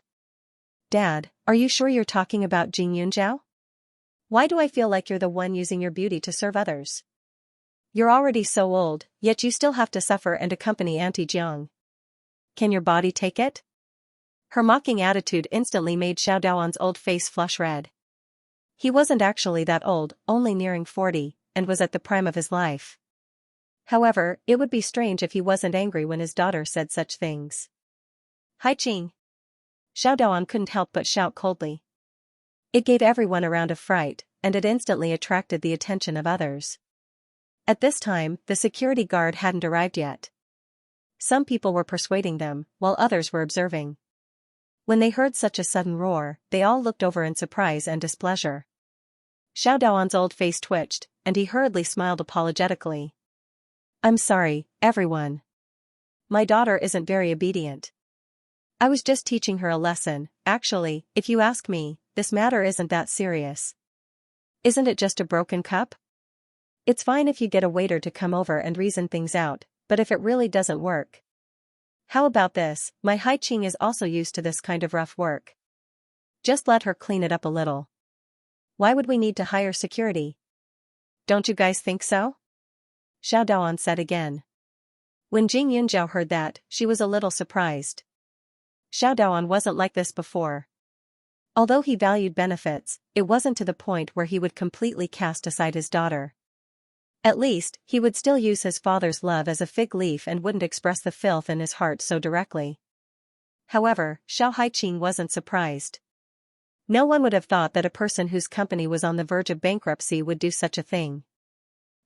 Dad, are you sure you're talking about Jing Yunzhao? Why do I feel like you're the one using your beauty to serve others? You're already so old, yet you still have to suffer and accompany Auntie Jiang. Can your body take it? Her mocking attitude instantly made Xiao Daoan's old face flush red. He wasn't actually that old, only nearing 40, and was at the prime of his life. However, it would be strange if he wasn't angry when his daughter said such things. Hai Qing. Xiao Daoan couldn't help but shout coldly. It gave everyone around a fright, and it instantly attracted the attention of others. At this time, the security guard hadn't arrived yet. Some people were persuading them, while others were observing. When they heard such a sudden roar, they all looked over in surprise and displeasure. Xiao Daoan's old face twitched, and he hurriedly smiled apologetically. I'm sorry, everyone. My daughter isn't very obedient. I was just teaching her a lesson. Actually, if you ask me, this matter isn't that serious. Isn't it just a broken cup? It's fine if you get a waiter to come over and reason things out, but if it really doesn't work. How about this? My Hai Qing is also used to this kind of rough work. Just let her clean it up a little. Why would we need to hire security? Don't you guys think so? Xiao Daoan said again. When Jing Yunjiao heard that, she was a little surprised. Xiao Daoan wasn't like this before. Although he valued benefits, it wasn't to the point where he would completely cast aside his daughter. At least, he would still use his father's love as a fig leaf and wouldn't express the filth in his heart so directly. However, Xiao Haiqing wasn't surprised. No one would have thought that a person whose company was on the verge of bankruptcy would do such a thing.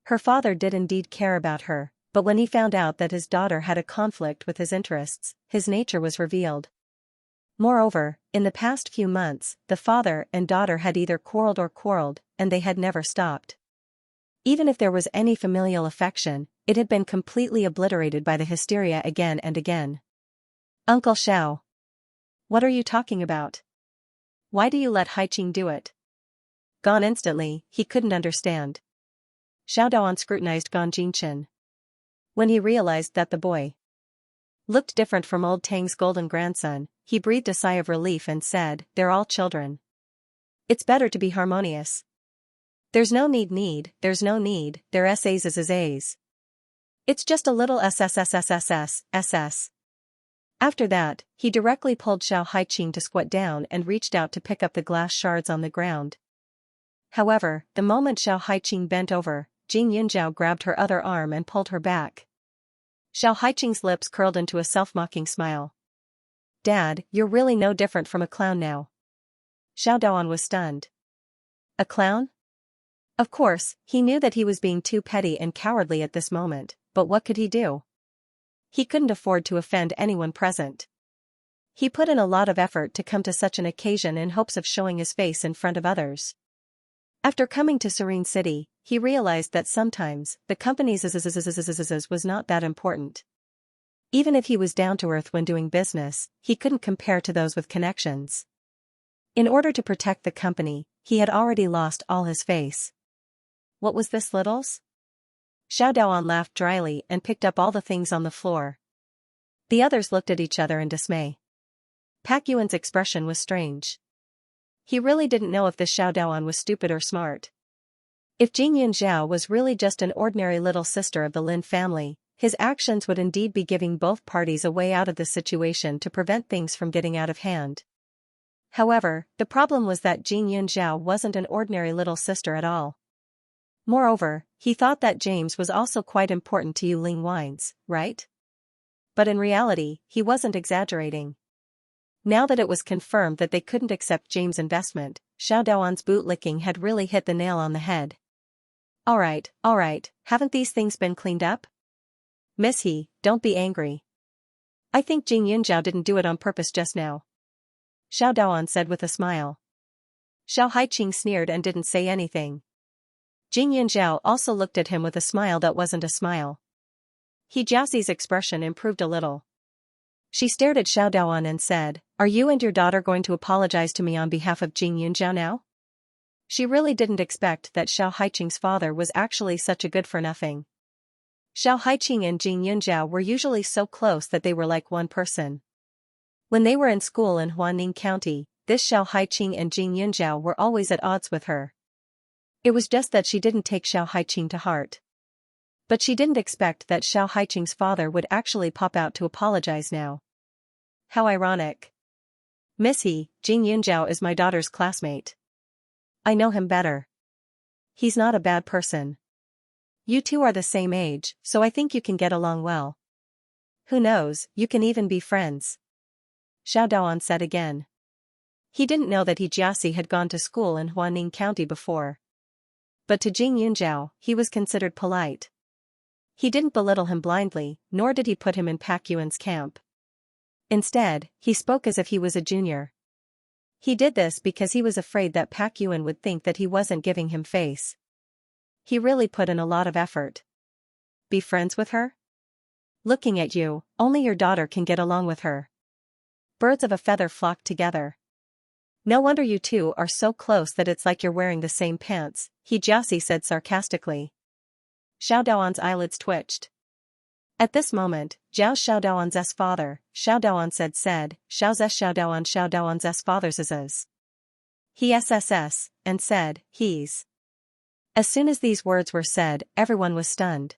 Her father did indeed care about her, but when he found out that his daughter had a conflict with his interests, his nature was revealed. Moreover, in the past few months, the father and daughter had either quarreled, and they had never stopped. Even if there was any familial affection, it had been completely obliterated by the hysteria again and again. Uncle Xiao. What are you talking about? Why do you let Haiqing do it? Gone instantly, he couldn't understand. Xiao Daoan scrutinized Gong Jinchen. When he realized that the boy looked different from old Tang's golden grandson, he breathed a sigh of relief and said, "They're all children. It's better to be harmonious. There's no need, they're essays. It's just a little ss. After that, he directly pulled Xiao Haiqing to squat down and reached out to pick up the glass shards on the ground. However, the moment Xiao Haiqing bent over, Jing Yunjiao grabbed her other arm and pulled her back. Xiao Haiqing's lips curled into a self-mocking smile. Dad, you're really no different from a clown now. Xiao Daoan was stunned. A clown? Of course, he knew that he was being too petty and cowardly at this moment, but what could he do? He couldn't afford to offend anyone present. He put in a lot of effort to come to such an occasion in hopes of showing his face in front of others. After coming to Serene City, he realized that sometimes, the company's was not that important. Even if he was down to earth when doing business, he couldn't compare to those with connections. In order to protect the company, he had already lost all his face. What was this, littles? Xiao Daoan laughed dryly and picked up all the things on the floor. The others looked at each other in dismay. Pak Yuan's expression was strange. He really didn't know if this Xiao Daoan was stupid or smart. If Jing Yunjiao was really just an ordinary little sister of the Lin family, his actions would indeed be giving both parties a way out of the situation to prevent things from getting out of hand. However, the problem was that Jing Yunjiao wasn't an ordinary little sister at all. Moreover, he thought that James was also quite important to Yuling Wines, right? But in reality, he wasn't exaggerating. Now that it was confirmed that they couldn't accept James' investment, Xiao Daoan's bootlicking had really hit the nail on the head. Alright, haven't these things been cleaned up? Miss He, don't be angry. I think Jing Yunjiao didn't do it on purpose just now. Xiao Daoan said with a smile. Xiao Haiqing sneered and didn't say anything. Jing Yunjiao also looked at him with a smile that wasn't a smile. He Jiaxi's expression improved a little. She stared at Xiao Daoan and said, "Are you and your daughter going to apologize to me on behalf of Jing Yunjiao now?" She really didn't expect that Xiao Haiqing's father was actually such a good-for-nothing. Xiao Haiqing and Jing Yunjiao were usually so close that they were like one person. When they were in school in Huaning County, this Xiao Haiqing and Jing Yunjiao were always at odds with her. It was just that she didn't take Xiao Haiqing to heart. But she didn't expect that Xiao Haiqing's father would actually pop out to apologize now. How ironic. Miss He, Jing Yunjiao is my daughter's classmate. I know him better. He's not a bad person. You two are the same age, so I think you can get along well. Who knows, you can even be friends. Xiao Daoan said again. He didn't know that He Jiaxi had gone to school in Huaning County before. But to Jing Yunjiao, he was considered polite. He didn't belittle him blindly, nor did he put him in Pak Yuan's camp. Instead, he spoke as if he was a junior. He did this because he was afraid that Pak Yuan would think that he wasn't giving him face. He really put in a lot of effort. Be friends with her? Looking at you, only your daughter can get along with her. Birds of a feather flock together. No wonder you two are so close that it's like you're wearing the same pants, He Jiaxi said sarcastically. Xiao Daoan's eyelids twitched. At this moment, Xiao Daoan's father, Xiao Daoan said, Xiao Daoan's father's is. He SSS, and said, he's. As soon as these words were said, everyone was stunned.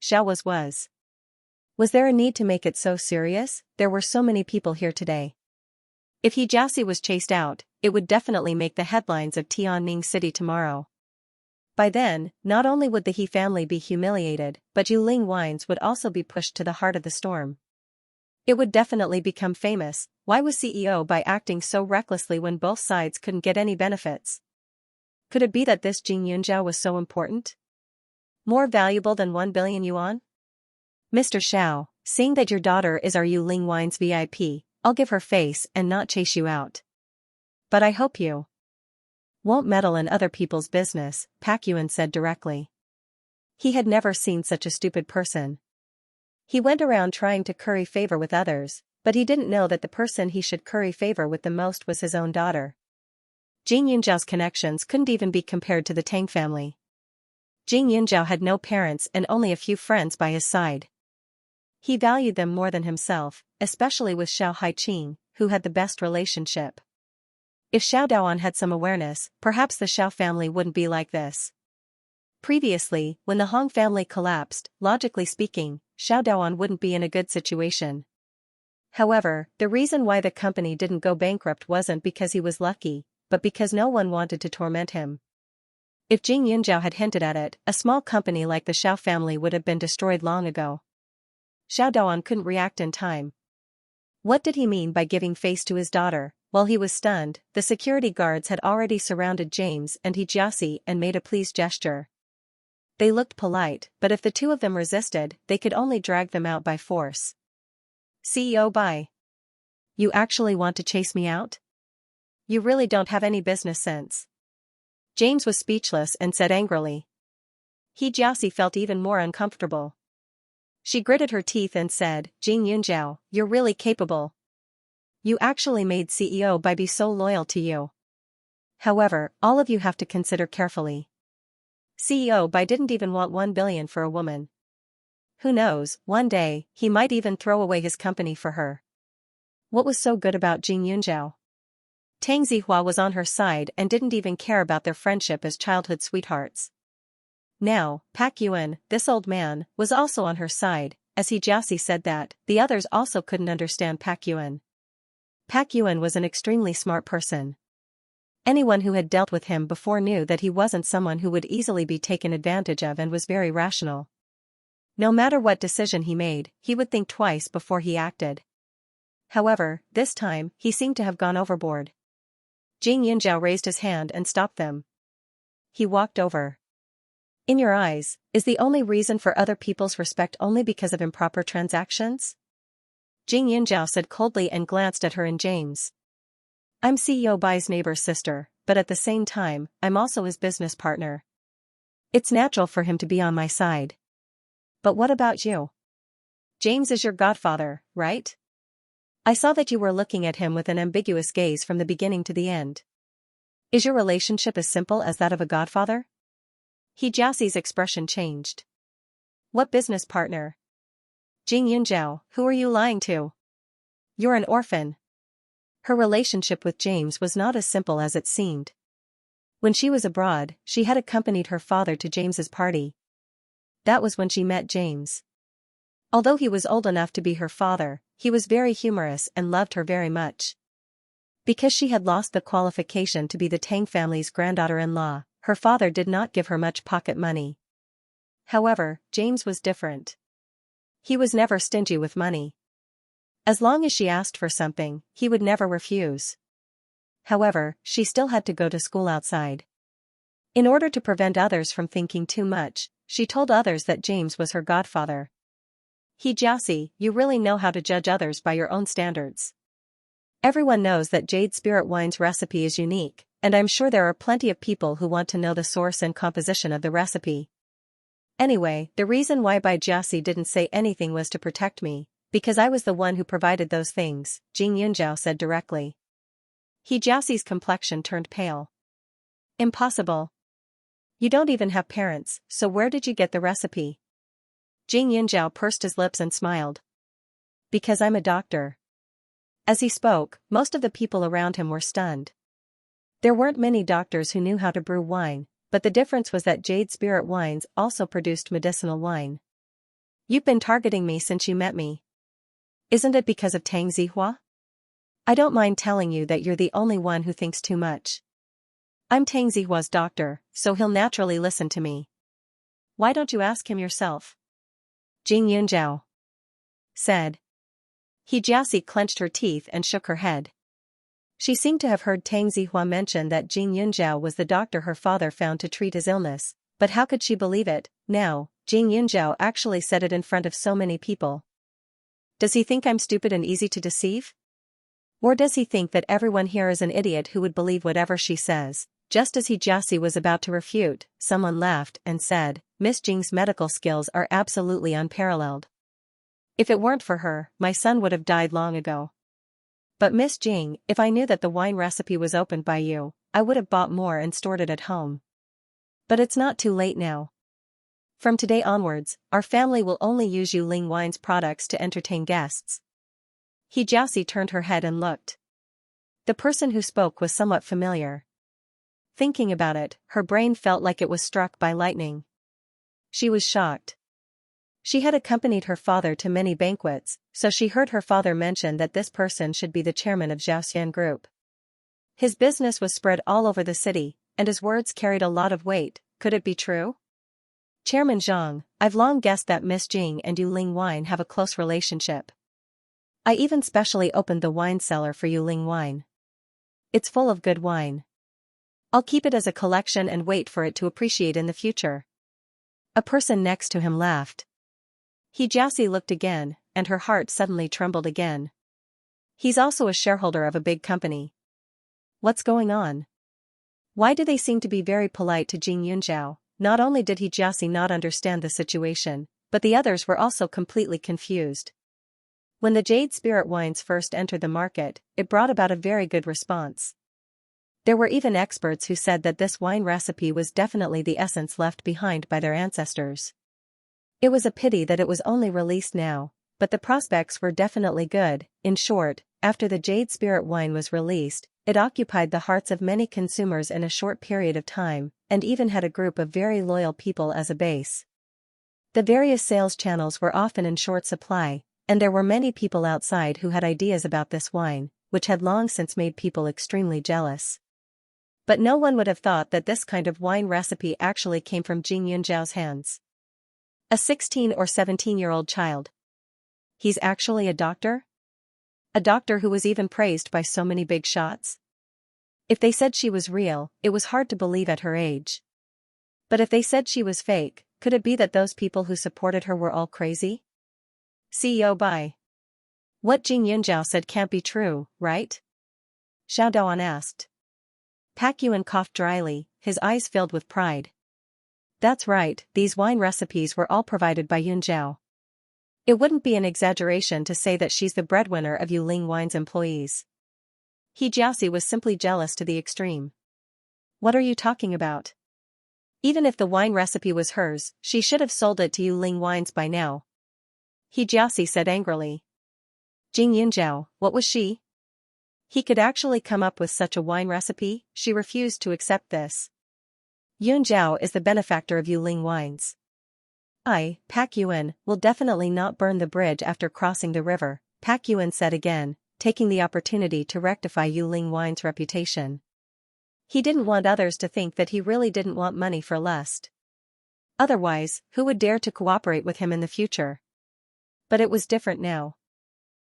Xiao was. Was there a need to make it so serious? There were so many people here today. If he Jiaxi was chased out, it would definitely make the headlines of Tianning City tomorrow. By then, not only would the He family be humiliated, but Yu Ling wines would also be pushed to the heart of the storm. It would definitely become famous. Why was CEO by acting so recklessly when both sides couldn't get any benefits? Could it be that this Jing Yunjiao was so important? More valuable than 1 billion yuan? Mr. Xiao, seeing that your daughter is our Yu Ling Wines VIP, I'll give her face and not chase you out. But I hope you won't meddle in other people's business, Pak Yuan said directly. He had never seen such a stupid person. He went around trying to curry favor with others, but he didn't know that the person he should curry favor with the most was his own daughter. Jing Yunjiao's connections couldn't even be compared to the Tang family. Jing Yunjiao had no parents and only a few friends by his side. He valued them more than himself, especially with Xiao Haiqing, who had the best relationship. If Xiao Daoan had some awareness, perhaps the Xiao family wouldn't be like this. Previously, when the Hong family collapsed, logically speaking, Xiao Daoan wouldn't be in a good situation. However, the reason why the company didn't go bankrupt wasn't because he was lucky, but because no one wanted to torment him. If Jing Yunjiao had hinted at it, a small company like the Xiao family would have been destroyed long ago. Xiao Daoan couldn't react in time. What did he mean by giving face to his daughter? While he was stunned, the security guards had already surrounded James and He Jiaxi and made a pleased gesture. They looked polite, but if the two of them resisted, they could only drag them out by force. CEO Bai. You actually want to chase me out? You really don't have any business sense. James was speechless and said angrily. He Jiaxi felt even more uncomfortable. She gritted her teeth and said, Jing Yunjiao, you're really capable. You actually made CEO Bai be so loyal to you. However, all of you have to consider carefully. CEO Bai didn't even want 1 billion for a woman. Who knows, one day, he might even throw away his company for her. What was so good about Jing Yunjiao? Tang Zihua was on her side and didn't even care about their friendship as childhood sweethearts. Now, Pak Yuan, this old man, was also on her side. As He Jiaxi said that, the others also couldn't understand Pak Yuan. Pak Yuan was an extremely smart person. Anyone who had dealt with him before knew that he wasn't someone who would easily be taken advantage of and was very rational. No matter what decision he made, he would think twice before he acted. However, this time, he seemed to have gone overboard. Jing Yunjiao raised his hand and stopped them. He walked over. In your eyes, is the only reason for other people's respect only because of improper transactions? Jing Yunjiao said coldly and glanced at her and James. I'm CEO Bai's neighbor's sister, but at the same time, I'm also his business partner. It's natural for him to be on my side. But what about you? James is your godfather, right? I saw that you were looking at him with an ambiguous gaze from the beginning to the end. Is your relationship as simple as that of a godfather? He Jiaxi's expression changed. What business partner? Jing Yunjiao, who are you lying to? You're an orphan. Her relationship with James was not as simple as it seemed. When she was abroad, she had accompanied her father to James's party. That was when she met James. Although he was old enough to be her father, he was very humorous and loved her very much. Because she had lost the qualification to be the Tang family's granddaughter-in-law, her father did not give her much pocket money. However, James was different. He was never stingy with money. As long as she asked for something, he would never refuse. However, she still had to go to school outside. In order to prevent others from thinking too much, she told others that James was her godfather. He Jiaxi, you really know how to judge others by your own standards. Everyone knows that Jade Spirit Wine's recipe is unique, and I'm sure there are plenty of people who want to know the source and composition of the recipe. Anyway, the reason why Bai Jiaxi didn't say anything was to protect me, because I was the one who provided those things, Jing Yunjiao said directly. He Jiaxi's complexion turned pale. Impossible. You don't even have parents, so where did you get the recipe? Jing Yunjiao pursed his lips and smiled. Because I'm a doctor. As he spoke, most of the people around him were stunned. There weren't many doctors who knew how to brew wine, but the difference was that Jade Spirit Wines also produced medicinal wine. You've been targeting me since you met me. Isn't it because of Tang Zihua? I don't mind telling you that you're the only one who thinks too much. I'm Tang Zihua's doctor, so he'll naturally listen to me. Why don't you ask him yourself? Jing Yunzhao said. He Jiaxi clenched her teeth and shook her head. She seemed to have heard Tang Zihua mention that Jing Yunzhao was the doctor her father found to treat his illness, but how could she believe it? Now, Jing Yunzhao actually said it in front of so many people. Does he think I'm stupid and easy to deceive? Or does he think that everyone here is an idiot who would believe whatever she says? Just as he Jiaxi was about to refute, someone laughed and said, Miss Jing's medical skills are absolutely unparalleled. If it weren't for her, my son would have died long ago. But Miss Jing, if I knew that the wine recipe was opened by you, I would have bought more and stored it at home. But it's not too late now. From today onwards, our family will only use Yuling Wine's products to entertain guests. He Jiaxi turned her head and looked. The person who spoke was somewhat familiar. Thinking about it, her brain felt like it was struck by lightning. She was shocked. She had accompanied her father to many banquets, so she heard her father mention that this person should be the chairman of Xianxia Group. His business was spread all over the city, and his words carried a lot of weight. Could it be true? Chairman Zhang, I've long guessed that Miss Jing and Yuling Wine have a close relationship. I even specially opened the wine cellar for Yuling Wine. It's full of good wine. I'll keep it as a collection and wait for it to appreciate in the future. A person next to him laughed. He Jiaxi looked again, and her heart suddenly trembled again. He's also a shareholder of a big company. What's going on? Why do they seem to be very polite to Jing Yunzhao? Not only did he Jiaxi not understand the situation, but the others were also completely confused. When the Jade Spirit Wines first entered the market, it brought about a very good response. There were even experts who said that this wine recipe was definitely the essence left behind by their ancestors. It was a pity that it was only released now, but the prospects were definitely good. In short, after the Jade Spirit Wine was released, it occupied the hearts of many consumers in a short period of time, and even had a group of very loyal people as a base. The various sales channels were often in short supply, and there were many people outside who had ideas about this wine, which had long since made people extremely jealous. But no one would have thought that this kind of wine recipe actually came from Jing Yunzhao's hands. A 16 or 17-year-old child. He's actually a doctor? A doctor who was even praised by so many big shots? If they said she was real, it was hard to believe at her age. But if they said she was fake, could it be that those people who supported her were all crazy? CEO Bai. What Jing Yunzhao said can't be true, right? Xiao Daoan asked. Pak Yuan coughed dryly, his eyes filled with pride. That's right, these wine recipes were all provided by Yunzhao. It wouldn't be an exaggeration to say that she's the breadwinner of Yuling Wine's employees. He Jiaxi was simply jealous to the extreme. What are you talking about? Even if the wine recipe was hers, she should have sold it to Yuling Wines by now. He Jiaxi said angrily. Jing Yunzhao, what was she? He could actually come up with such a wine recipe? She refused to accept this. Yunzhao is the benefactor of Yuling Wines. Pak Yuan, will definitely not burn the bridge after crossing the river, Pak Yuan said again, taking the opportunity to rectify Yuling Wine's reputation. He didn't want others to think that he really didn't want money for lust. Otherwise, who would dare to cooperate with him in the future? But it was different now.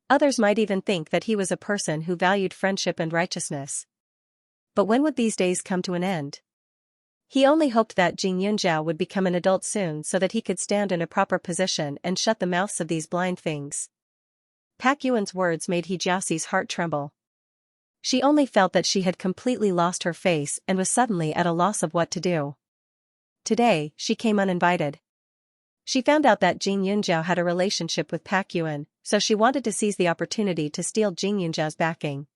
Others might even think that he was a person who valued friendship and righteousness. But when would these days come to an end? He only hoped that Jing Yunzhao would become an adult soon so that he could stand in a proper position and shut the mouths of these blind things. Pak Yuan's words made He Jiaxi's heart tremble. She only felt that she had completely lost her face and was suddenly at a loss of what to do. Today, she came uninvited. She found out that Jing Yunzhao had a relationship with Pak Yuan, so she wanted to seize the opportunity to steal Jing Yunzhao's backing.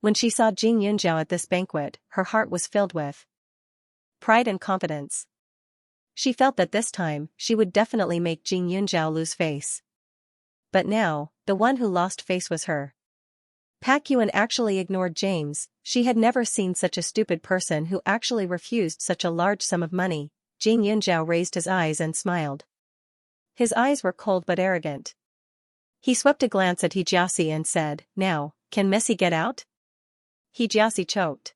When she saw Jing Yunzhao at this banquet, her heart was filled with pride and confidence. She felt that this time, she would definitely make Jing Yunzhao lose face. But now, the one who lost face was her. Pak Yuan actually ignored James. She had never seen such a stupid person who actually refused such a large sum of money. Jing Yunzhao raised his eyes and smiled. His eyes were cold but arrogant. He swept a glance at Xianxia and said, "Now, can Messi get out?" Xianxia choked.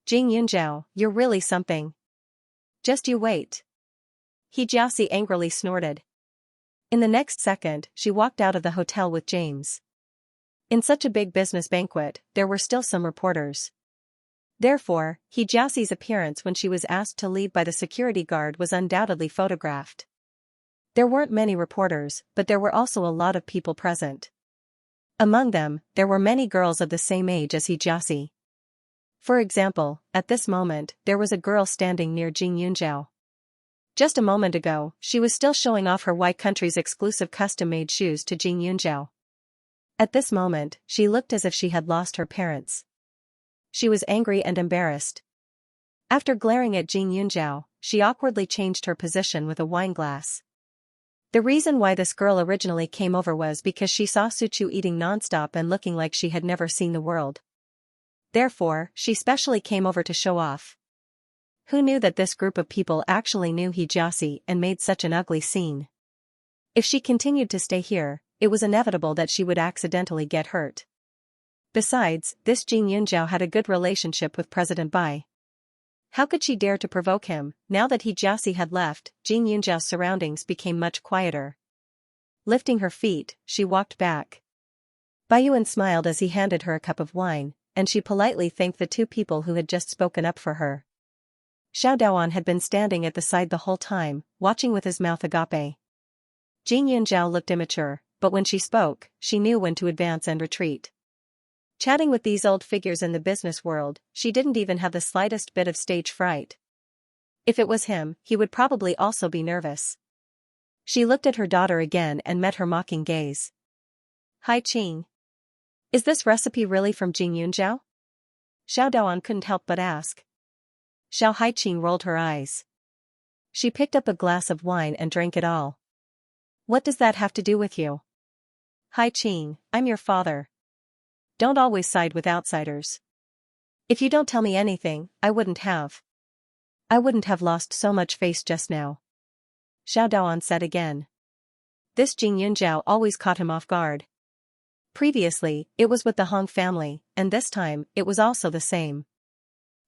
"Jing Yunzhao, you're really something. Just you wait." Xianxia angrily snorted. In the next second, she walked out of the hotel with James. In such a big business banquet, there were still some reporters. Therefore, Xiaoxi's appearance when she was asked to leave by the security guard was undoubtedly photographed. There weren't many reporters, but there were also a lot of people present. Among them, there were many girls of the same age as Xiaoxi. For example, at this moment, there was a girl standing near Jing Yunzhao. Just a moment ago, she was still showing off her Y country's exclusive custom-made shoes to Jing Yunzhao. At this moment, she looked as if she had lost her parents. She was angry and embarrassed. After glaring at Jing Yunzhao, she awkwardly changed her position with a wine glass. The reason why this girl originally came over was because she saw Suchu eating nonstop and looking like she had never seen the world. Therefore, she specially came over to show off. Who knew that this group of people actually knew Xiaoxi and made such an ugly scene? If she continued to stay here, it was inevitable that she would accidentally get hurt. Besides, this Jing Yunzhao had a good relationship with President Bai. How could she dare to provoke him? Now that Xiaoxi had left, Jing Yunzhao's surroundings became much quieter. Lifting her feet, she walked back. Bai Yuan smiled as he handed her a cup of wine, and she politely thanked the two people who had just spoken up for her. Xiao Daoan had been standing at the side the whole time, watching with his mouth agape. Jing Yunzhao looked immature, but when she spoke, she knew when to advance and retreat. Chatting with these old figures in the business world, she didn't even have the slightest bit of stage fright. If it was him, he would probably also be nervous. She looked at her daughter again and met her mocking gaze. "Hi Qing. Is this recipe really from Jing Yunzhao?" Xiao Daoan couldn't help but ask. Xiao Haiqing rolled her eyes. She picked up a glass of wine and drank it all. "What does that have to do with you?" "Hai Qing, I'm your father. Don't always side with outsiders. If you don't tell me anything, I wouldn't have lost so much face just now." Xiao Daoan said again. This Jing Yunzhao always caught him off guard. Previously, it was with the Hong family, and this time, it was also the same.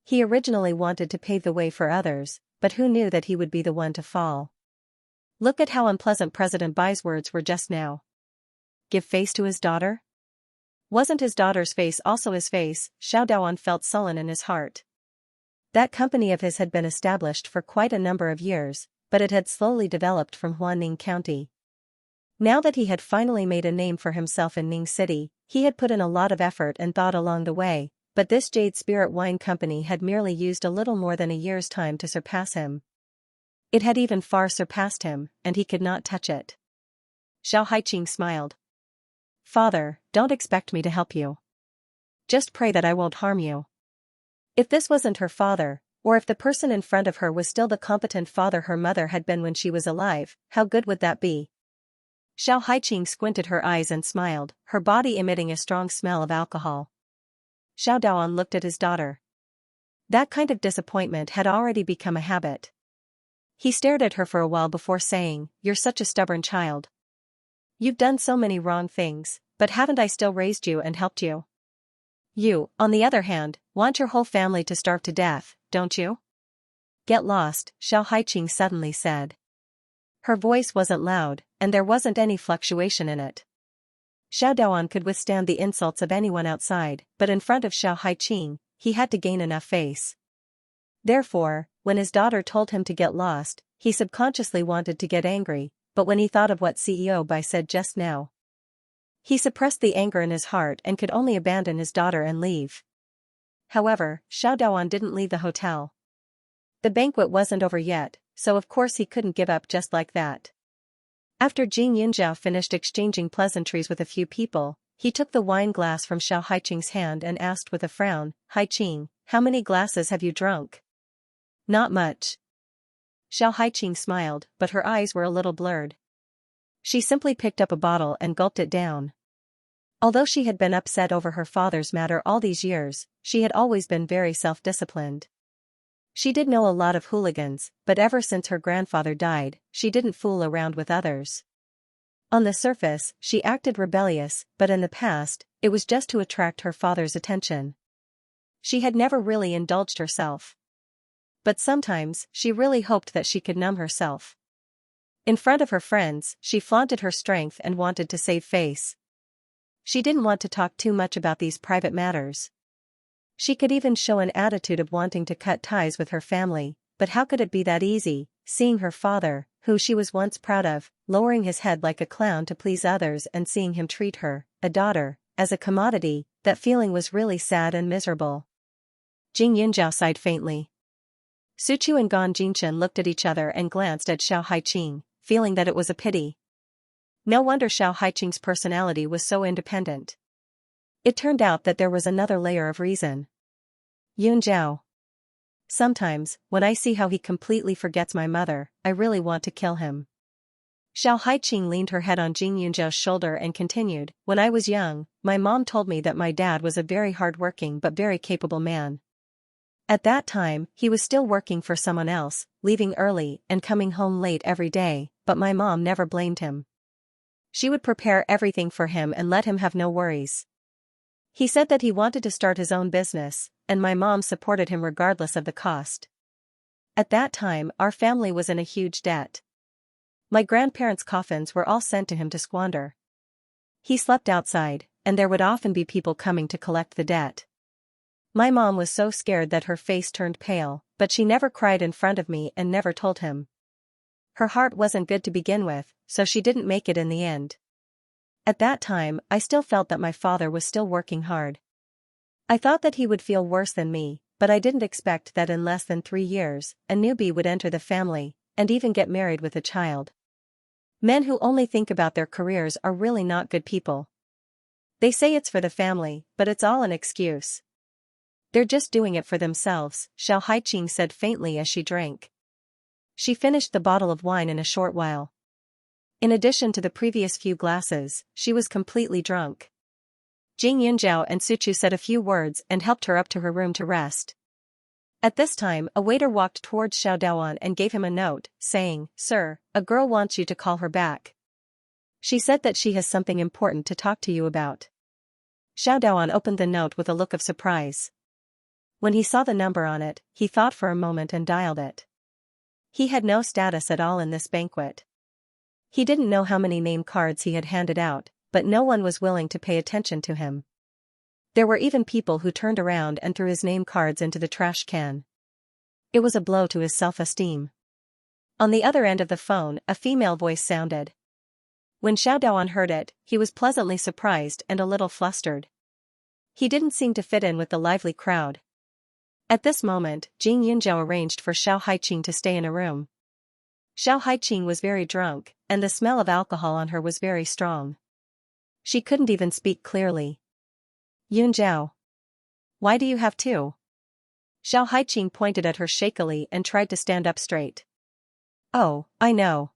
He originally wanted to pave the way for others, but who knew that he would be the one to fall? Look at how unpleasant President Bai's words were just now. Give face to his daughter? Wasn't his daughter's face also his face? Xiao Daoan felt sullen in his heart. That company of his had been established for quite a number of years, but it had slowly developed from Huaning County. Now that he had finally made a name for himself in Ning City, he had put in a lot of effort and thought along the way, but this Jade Spirit Wine Company had merely used a little more than a year's time to surpass him. It had even far surpassed him, and he could not touch it. Xiao Haiqing smiled. "Father, don't expect me to help you. Just pray that I won't harm you." If this wasn't her father, or if the person in front of her was still the competent father her mother had been when she was alive, how good would that be? Xiao Haiqing squinted her eyes and smiled, her body emitting a strong smell of alcohol. Xiao Daoan looked at his daughter. That kind of disappointment had already become a habit. He stared at her for a while before saying, "You're such a stubborn child. You've done so many wrong things, but haven't I still raised you and helped you? You, on the other hand, want your whole family to starve to death, don't you?" "Get lost," Xiao Haiqing suddenly said. Her voice wasn't loud, and there wasn't any fluctuation in it. Xiao Daoan could withstand the insults of anyone outside, but in front of Xiao Haiqing, he had to gain enough face. Therefore, when his daughter told him to get lost, he subconsciously wanted to get angry, but when he thought of what CEO Bai said just now, he suppressed the anger in his heart and could only abandon his daughter and leave. However, Xiao Daoan didn't leave the hotel. The banquet wasn't over yet, so of course he couldn't give up just like that. After Jing Yunzhao finished exchanging pleasantries with a few people, he took the wine glass from Xiao Haiqing's hand and asked with a frown, "Haiqing, how many glasses have you drunk?" "Not much." Xiao Haiqing smiled, but her eyes were a little blurred. She simply picked up a bottle and gulped it down. Although she had been upset over her father's matter all these years, she had always been very self-disciplined. She did know a lot of hooligans, but ever since her grandfather died, she didn't fool around with others. On the surface, she acted rebellious, but in the past, it was just to attract her father's attention. She had never really indulged herself. But sometimes, she really hoped that she could numb herself. In front of her friends, she flaunted her strength and wanted to save face. She didn't want to talk too much about these private matters. She could even show an attitude of wanting to cut ties with her family, but how could it be that easy, seeing her father, who she was once proud of, lowering his head like a clown to please others and seeing him treat her, a daughter, as a commodity? That feeling was really sad and miserable. Jing Yunjiao sighed faintly. Suchu and Gan Jinchen looked at each other and glanced at Xiao Haiqing, feeling that it was a pity. No wonder Xiao Haiqing's personality was so independent. It turned out that there was another layer of reason. Yunjiao. Sometimes, when I see how he completely forgets my mother, I really want to kill him. Xiao Haiqing leaned her head on Jing Yunjiao's shoulder and continued, when I was young, my mom told me that my dad was a very hardworking but very capable man. At that time, he was still working for someone else, leaving early and coming home late every day, but my mom never blamed him. She would prepare everything for him and let him have no worries. He said that he wanted to start his own business, and my mom supported him regardless of the cost. At that time, our family was in a huge debt. My grandparents' coffins were all sent to him to squander. He slept outside, and there would often be people coming to collect the debt. My mom was so scared that her face turned pale, but she never cried in front of me and never told him. Her heart wasn't good to begin with, so she didn't make it in the end. At that time, I still felt that my father was still working hard. I thought that he would feel worse than me, but I didn't expect that in less than 3 years, a newbie would enter the family, and even get married with a child. Men who only think about their careers are really not good people. They say it's for the family, but it's all an excuse. They're just doing it for themselves, Xiao Haiqing said faintly as she drank. She finished the bottle of wine in a short while. In addition to the previous few glasses, she was completely drunk. Jing Yunjiao and Suchu said a few words and helped her up to her room to rest. At this time, a waiter walked towards Xiao Daoan and gave him a note, saying, "Sir, a girl wants you to call her back. She said that she has something important to talk to you about." Xiao Daoan opened the note with a look of surprise. When he saw the number on it, he thought for a moment and dialed it. He had no status at all in this banquet. He didn't know how many name cards he had handed out, but no one was willing to pay attention to him. There were even people who turned around and threw his name cards into the trash can. It was a blow to his self-esteem. On the other end of the phone, a female voice sounded. When Xiao Daoan heard it, he was pleasantly surprised and a little flustered. He didn't seem to fit in with the lively crowd. At this moment, Jing Yunjiao arranged for Xiao Haiqing to stay in a room. Xiao Haiqing was very drunk, and the smell of alcohol on her was very strong. She couldn't even speak clearly. "Yunjiao. Why do you have two?" Xiao Haiqing pointed at her shakily and tried to stand up straight. "Oh, I know.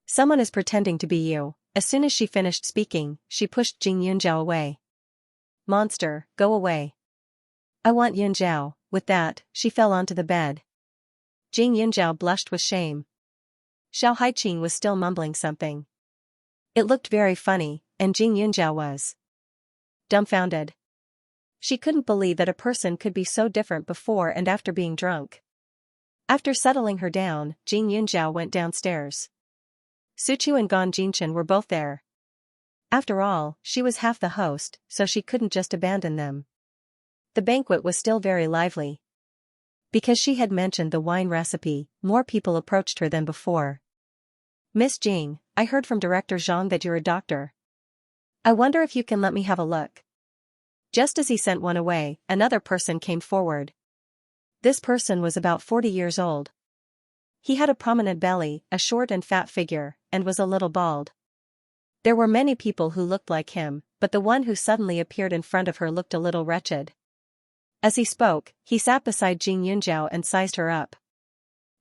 Someone is pretending to be you." As soon as she finished speaking, she pushed Jing Yunjiao away. "Monster, go away. I want Yunjiao." With that, she fell onto the bed. Jing Yunjiao blushed with shame. Xiao Haiqing was still mumbling something. It looked very funny, and Jing Yunjiao was dumbfounded. She couldn't believe that a person could be so different before and after being drunk. After settling her down, Jing Yunjiao went downstairs. Suchu and Gan Jinchen were both there. After all, she was half the host, so she couldn't just abandon them. The banquet was still very lively. Because she had mentioned the wine recipe, more people approached her than before. "Miss Jing, I heard from Director Zhang that you're a doctor. I wonder if you can let me have a look." Just as he sent one away, another person came forward. This person was about 40 years old. He had a prominent belly, a short and fat figure, and was a little bald. There were many people who looked like him, but the one who suddenly appeared in front of her looked a little wretched. As he spoke, he sat beside Jing Yunjiao and sized her up.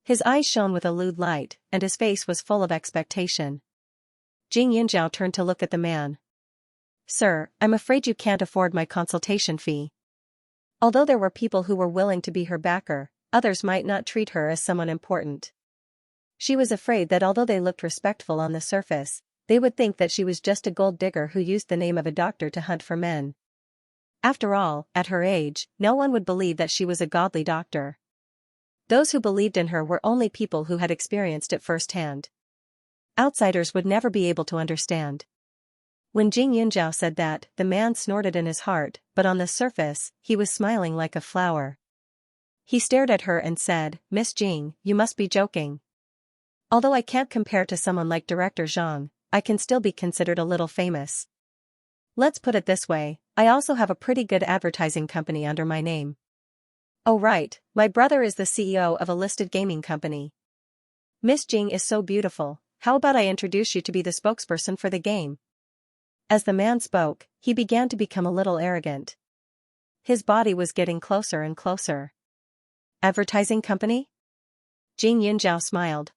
His eyes shone with a lewd light, and his face was full of expectation. Jing Yunjiao turned to look at the man. Sir, I'm afraid you can't afford my consultation fee. Although there were people who were willing to be her backer, others might not treat her as someone important. She was afraid that although they looked respectful on the surface, they would think that she was just a gold digger who used the name of a doctor to hunt for men. After all, at her age, no one would believe that she was a godly doctor. Those who believed in her were only people who had experienced it firsthand. Outsiders would never be able to understand. When Jing Yunjiao said that, the man snorted in his heart, but on the surface, he was smiling like a flower. He stared at her and said, "Miss Jing, you must be joking. Although I can't compare to someone like Director Zhang, I can still be considered a little famous. Let's put it this way, I also have a pretty good advertising company under my name. Oh right, my brother is the CEO of a listed gaming company. Miss Jing is so beautiful, how about I introduce you to be the spokesperson for the game?" As the man spoke, he began to become a little arrogant. His body was getting closer and closer. Advertising company? Jing Yunjiao smiled.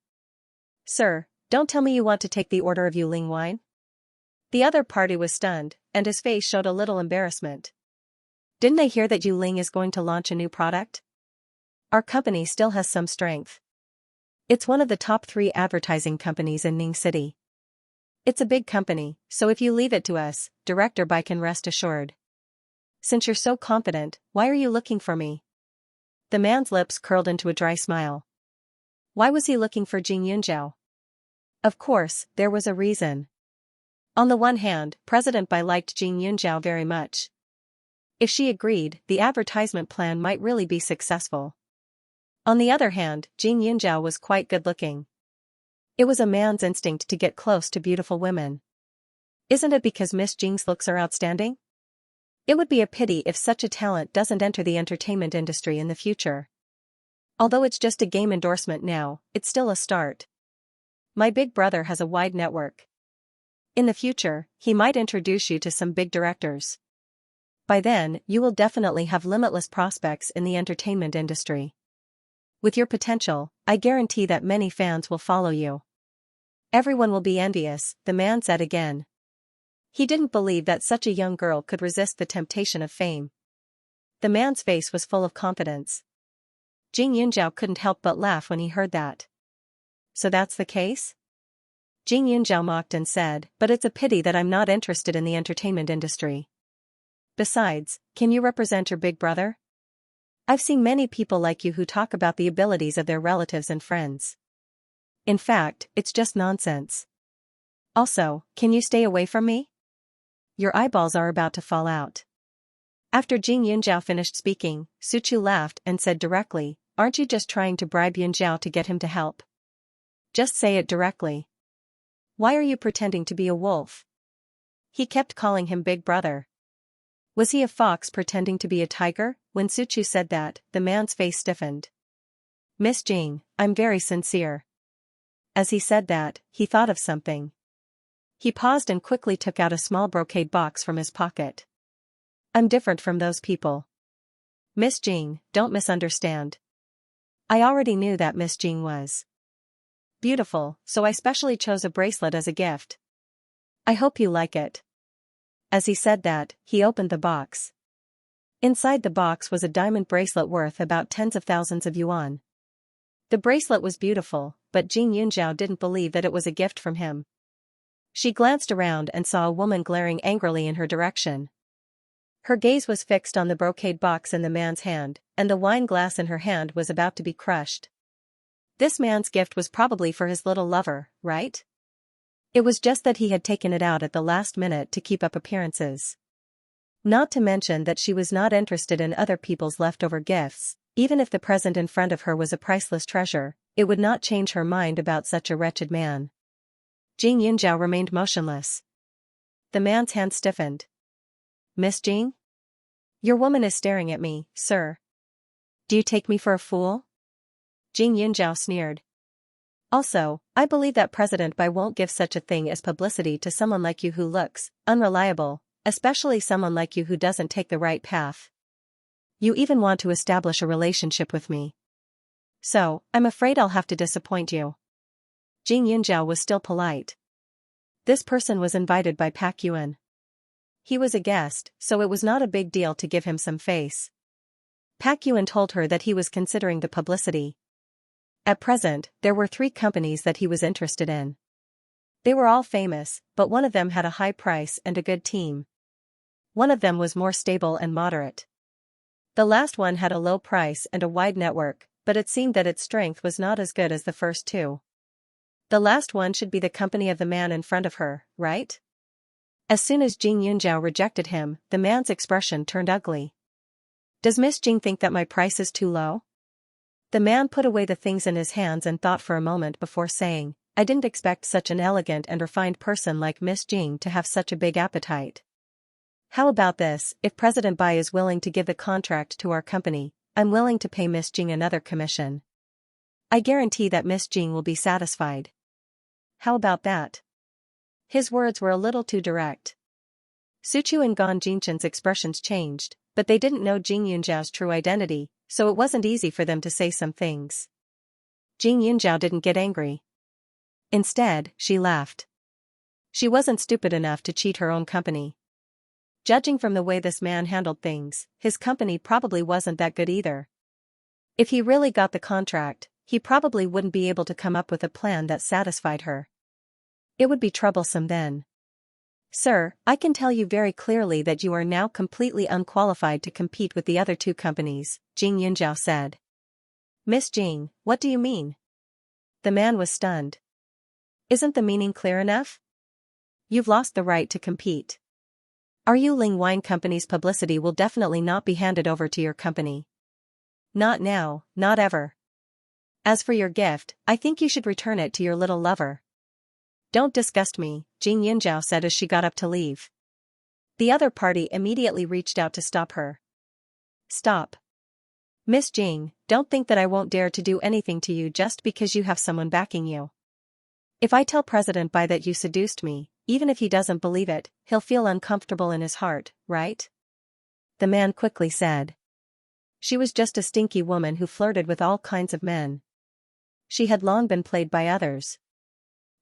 Sir, don't tell me you want to take the order of Yuling wine? The other party was stunned, and his face showed a little embarrassment. Didn't I hear that Yuling is going to launch a new product? Our company still has some strength. It's one of the top 3 advertising companies in Ning City. It's a big company, so if you leave it to us, Director Bai can rest assured. Since you're so confident, why are you looking for me? The man's lips curled into a dry smile. Why was he looking for Jing Yunjiao? Of course, there was a reason. On the one hand, President Bai liked Jing Yunjiao very much. If she agreed, the advertisement plan might really be successful. On the other hand, Jing Yunjiao was quite good-looking. It was a man's instinct to get close to beautiful women. Isn't it because Miss Jing's looks are outstanding? It would be a pity if such a talent doesn't enter the entertainment industry in the future. Although it's just a game endorsement now, it's still a start. My big brother has a wide network. In the future, he might introduce you to some big directors. By then, you will definitely have limitless prospects in the entertainment industry. With your potential, I guarantee that many fans will follow you. Everyone will be envious, the man said again. He didn't believe that such a young girl could resist the temptation of fame. The man's face was full of confidence. Jing Yunjiao couldn't help but laugh when he heard that. So that's the case? Jing Yunjiao mocked and said, but it's a pity that I'm not interested in the entertainment industry. Besides, can you represent your big brother? I've seen many people like you who talk about the abilities of their relatives and friends. In fact, it's just nonsense. Also, can you stay away from me? Your eyeballs are about to fall out. After Jing Yunjiao finished speaking, Suchu laughed and said directly, aren't you just trying to bribe Yunjiao to get him to help? Just say it directly. Why are you pretending to be a wolf? He kept calling him big brother. Was he a fox pretending to be a tiger? When Suchu said that, the man's face stiffened. Miss Jing, I'm very sincere. As he said that, he thought of something. He paused and quickly took out a small brocade box from his pocket. I'm different from those people. Miss Jing, don't misunderstand. I already knew that Miss Jing was beautiful, so I specially chose a bracelet as a gift. I hope you like it. As he said that, he opened the box. Inside the box was a diamond bracelet worth about tens of thousands of yuan. The bracelet was beautiful, but Jing Yunjiao didn't believe that it was a gift from him. She glanced around and saw a woman glaring angrily in her direction. Her gaze was fixed on the brocade box in the man's hand, and the wine glass in her hand was about to be crushed. This man's gift was probably for his little lover, right? It was just that he had taken it out at the last minute to keep up appearances. Not to mention that she was not interested in other people's leftover gifts. Even if the present in front of her was a priceless treasure, it would not change her mind about such a wretched man. Jing Yunjiao remained motionless. The man's hand stiffened. Miss Jing? Your woman is staring at me, sir. Do you take me for a fool? Jing Yunjiao sneered. Also, I believe that President Bai won't give such a thing as publicity to someone like you who looks unreliable, especially someone like you who doesn't take the right path. You even want to establish a relationship with me. So, I'm afraid I'll have to disappoint you. Jing Yunjiao was still polite. This person was invited by Pak Yuan. He was a guest, so it was not a big deal to give him some face. Pak Yuan told her that he was considering the publicity. At present, there were 3 companies that he was interested in. They were all famous, but one of them had a high price and a good team. One of them was more stable and moderate. The last one had a low price and a wide network, but it seemed that its strength was not as good as the first 2. The last one should be the company of the man in front of her, right? As soon as Jing Yunjiao rejected him, the man's expression turned ugly. Does Miss Jing think that my price is too low? The man put away the things in his hands and thought for a moment before saying, I didn't expect such an elegant and refined person like Miss Jing to have such a big appetite. How about this, if President Bai is willing to give the contract to our company, I'm willing to pay Miss Jing another commission. I guarantee that Miss Jing will be satisfied. How about that? His words were a little too direct. Suchu and Gan Jinshan's expressions changed, but they didn't know Jing Yunjiao's true identity, so it wasn't easy for them to say some things. Jing Yunjiao didn't get angry. Instead, she laughed. She wasn't stupid enough to cheat her own company. Judging from the way this man handled things, his company probably wasn't that good either. If he really got the contract, he probably wouldn't be able to come up with a plan that satisfied her. It would be troublesome then. Sir, I can tell you very clearly that you are now completely unqualified to compete with the other 2 companies, Jing Yunjiao said. Miss Jing, what do you mean? The man was stunned. Isn't the meaning clear enough? You've lost the right to compete. Our Yuling Wine Company's publicity will definitely not be handed over to your company. Not now, not ever. As for your gift, I think you should return it to your little lover. Don't disgust me, Jing Yunjiao said as she got up to leave. The other party immediately reached out to stop her. Stop. Miss Jing, don't think that I won't dare to do anything to you just because you have someone backing you. If I tell President Bai that you seduced me, even if he doesn't believe it, he'll feel uncomfortable in his heart, right? The man quickly said. She was just a stinky woman who flirted with all kinds of men. She had long been played by others.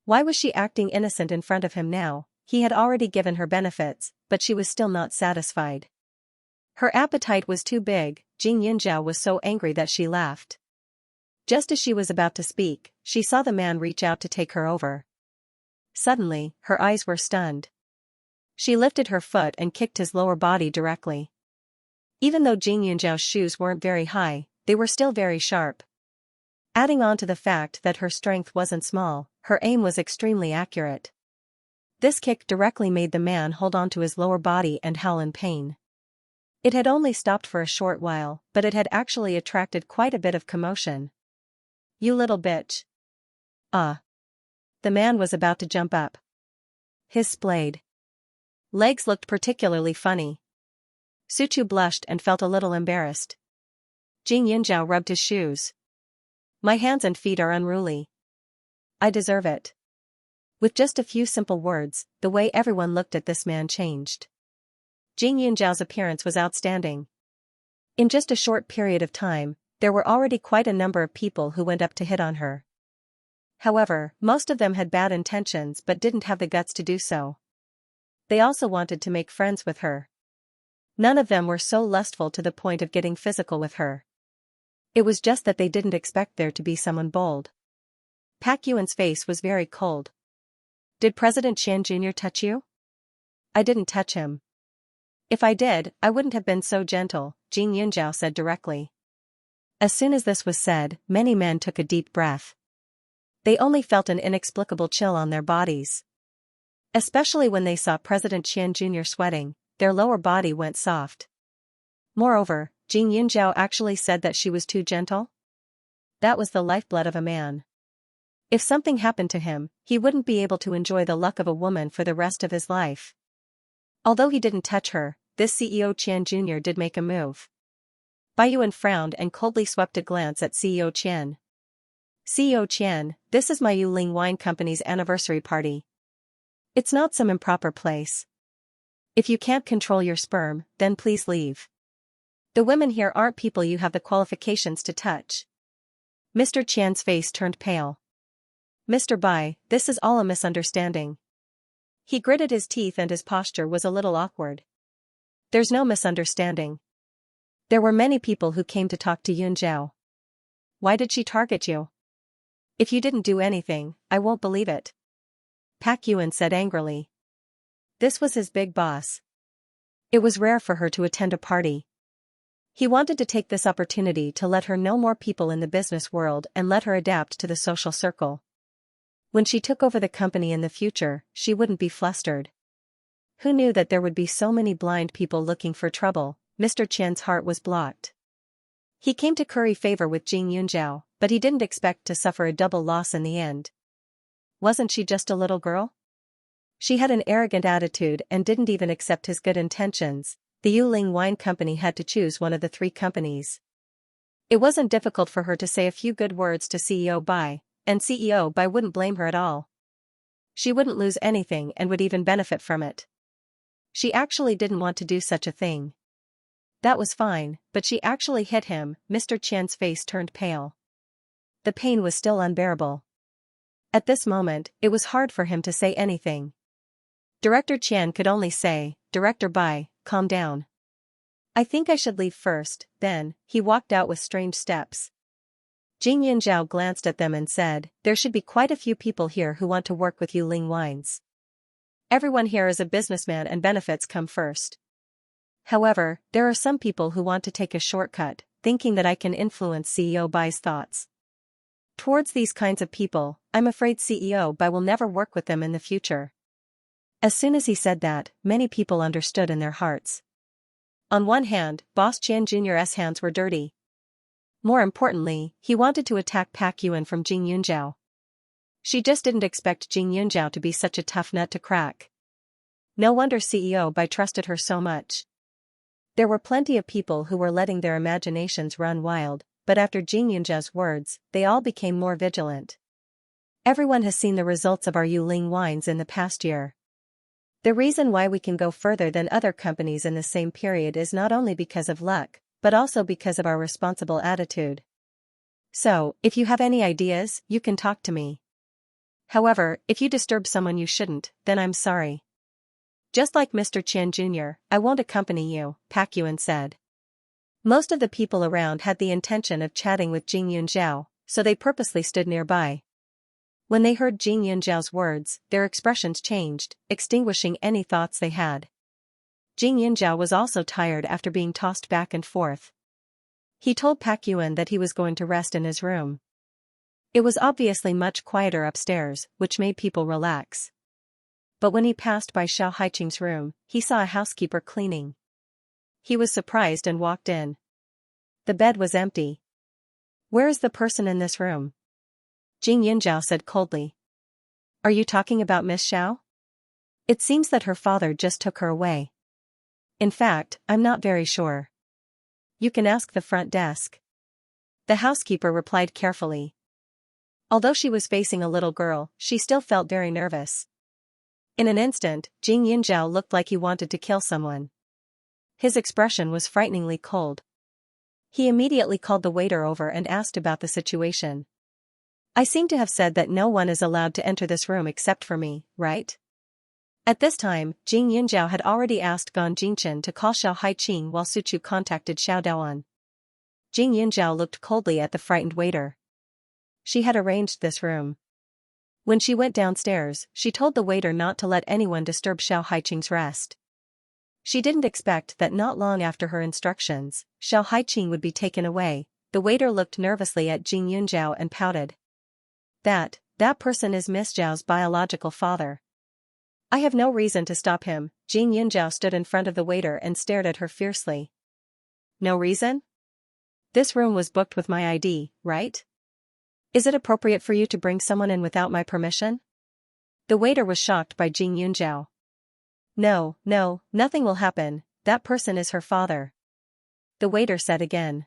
Why was she acting innocent in front of him now? He had already given her benefits, but she was still not satisfied. Her appetite was too big. Jing Yunjiao was so angry that she laughed. Just as she was about to speak, she saw the man reach out to take her over. Suddenly, her eyes were stunned. She lifted her foot and kicked his lower body directly. Even though Jing Yunjiao's shoes weren't very high, they were still very sharp. Adding on to the fact that her strength wasn't small, her aim was extremely accurate. This kick directly made the man hold on to his lower body and howl in pain. It had only stopped for a short while, but it had actually attracted quite a bit of commotion. You little bitch. The man was about to jump up. His splayed legs looked particularly funny. Suchu blushed and felt a little embarrassed. Jing Yunjiao rubbed his shoes. My hands and feet are unruly. I deserve it. With just a few simple words, the way everyone looked at this man changed. Jing Yunjiao's appearance was outstanding. In just a short period of time, there were already quite a number of people who went up to hit on her. However, most of them had bad intentions but didn't have the guts to do so. They also wanted to make friends with her. None of them were so lustful to the point of getting physical with her. It was just that they didn't expect there to be someone bold. Pak Yuan's face was very cold. Did President Qian Jr. touch you? I didn't touch him. If I did, I wouldn't have been so gentle, Jing Yunjiao said directly. As soon as this was said, many men took a deep breath. They only felt an inexplicable chill on their bodies. Especially when they saw President Qian Jr. sweating, their lower body went soft. Moreover, Jing Yunjiao actually said that she was too gentle. That was the lifeblood of a man. If something happened to him, he wouldn't be able to enjoy the luck of a woman for the rest of his life. Although he didn't touch her, this CEO Qian Jr. did make a move. Bai Yuan frowned and coldly swept a glance at CEO Qian. CEO Qian, this is my Yuling Wine Company's anniversary party. It's not some improper place. If you can't control your sperm, then please leave. The women here aren't people you have the qualifications to touch. Mr. Qian's face turned pale. Mr. Bai, this is all a misunderstanding. He gritted his teeth and his posture was a little awkward. There's no misunderstanding. There were many people who came to talk to Yunjiao. Why did she target you? If you didn't do anything, I won't believe it. Pak Yuan said angrily. This was his big boss. It was rare for her to attend a party. He wanted to take this opportunity to let her know more people in the business world and let her adapt to the social circle. When she took over the company in the future, she wouldn't be flustered. Who knew that there would be so many blind people looking for trouble? Mr. Qian's heart was blocked. He came to curry favor with Jing Yunjiao, but he didn't expect to suffer a double loss in the end. Wasn't she just a little girl? She had an arrogant attitude and didn't even accept his good intentions. The Yuling Wine Company had to choose one of the three companies. It wasn't difficult for her to say a few good words to CEO Bai, and CEO Bai wouldn't blame her at all. She wouldn't lose anything and would even benefit from it. She actually didn't want to do such a thing. That was fine, but she actually hit him. Mr. Qian's face turned pale. The pain was still unbearable. At this moment, it was hard for him to say anything. Director Qian could only say, Director Bai, calm down. I think I should leave first. Then, he walked out with strange steps. Jing Yunjiao glanced at them and said, there should be quite a few people here who want to work with Yuling Wines. Everyone here is a businessman and benefits come first. However, there are some people who want to take a shortcut, thinking that I can influence CEO Bai's thoughts. Towards these kinds of people, I'm afraid CEO Bai will never work with them in the future. As soon as he said that, many people understood in their hearts. On one hand, Boss Qian Jr.'s hands were dirty. More importantly, he wanted to attack Pak Yuan from Jing Yunjiao. She just didn't expect Jing Yunjiao to be such a tough nut to crack. No wonder CEO Bai trusted her so much. There were plenty of people who were letting their imaginations run wild, but after Jing Yunjiao's words, they all became more vigilant. Everyone has seen the results of our Yuling wines in the past year. The reason why we can go further than other companies in the same period is not only because of luck, but also because of our responsible attitude. So, if you have any ideas, you can talk to me. However, if you disturb someone you shouldn't, then I'm sorry. Just like Mr. Qian Jr., I won't accompany you, Pak Yuan said. Most of the people around had the intention of chatting with Jing Yunjiao, so they purposely stood nearby. When they heard Jing Yunjiao's words, their expressions changed, extinguishing any thoughts they had. Jing Yunjiao was also tired after being tossed back and forth. He told Pak Yuan that he was going to rest in his room. It was obviously much quieter upstairs, which made people relax. But when he passed by Xiao Haiqing's room, he saw a housekeeper cleaning. He was surprised and walked in. The bed was empty. Where is the person in this room? Jing Yunjiao said coldly. Are you talking about Miss Xiao? It seems that her father just took her away. In fact, I'm not very sure. You can ask the front desk. The housekeeper replied carefully. Although she was facing a little girl, she still felt very nervous. In an instant, Jing Yunjiao looked like he wanted to kill someone. His expression was frighteningly cold. He immediately called the waiter over and asked about the situation. I seem to have said that no one is allowed to enter this room except for me, right? At this time, Jing Yunjiao had already asked Gan Jingchen to call Xiao Haiqing while Suchu contacted Xiao Daoan. Jing Yunjiao looked coldly at the frightened waiter. She had arranged this room. When she went downstairs, she told the waiter not to let anyone disturb Xiao Haiqing's rest. She didn't expect that not long after her instructions, Xiao Haiqing would be taken away. The waiter looked nervously at Jing Yunjiao and pouted. That person is Miss Zhao's biological father. I have no reason to stop him. Jing Yunjiao stood in front of the waiter and stared at her fiercely. No reason? This room was booked with my ID, right? Is it appropriate for you to bring someone in without my permission? The waiter was shocked by Jing Yunjiao. No, nothing will happen, that person is her father. The waiter said again.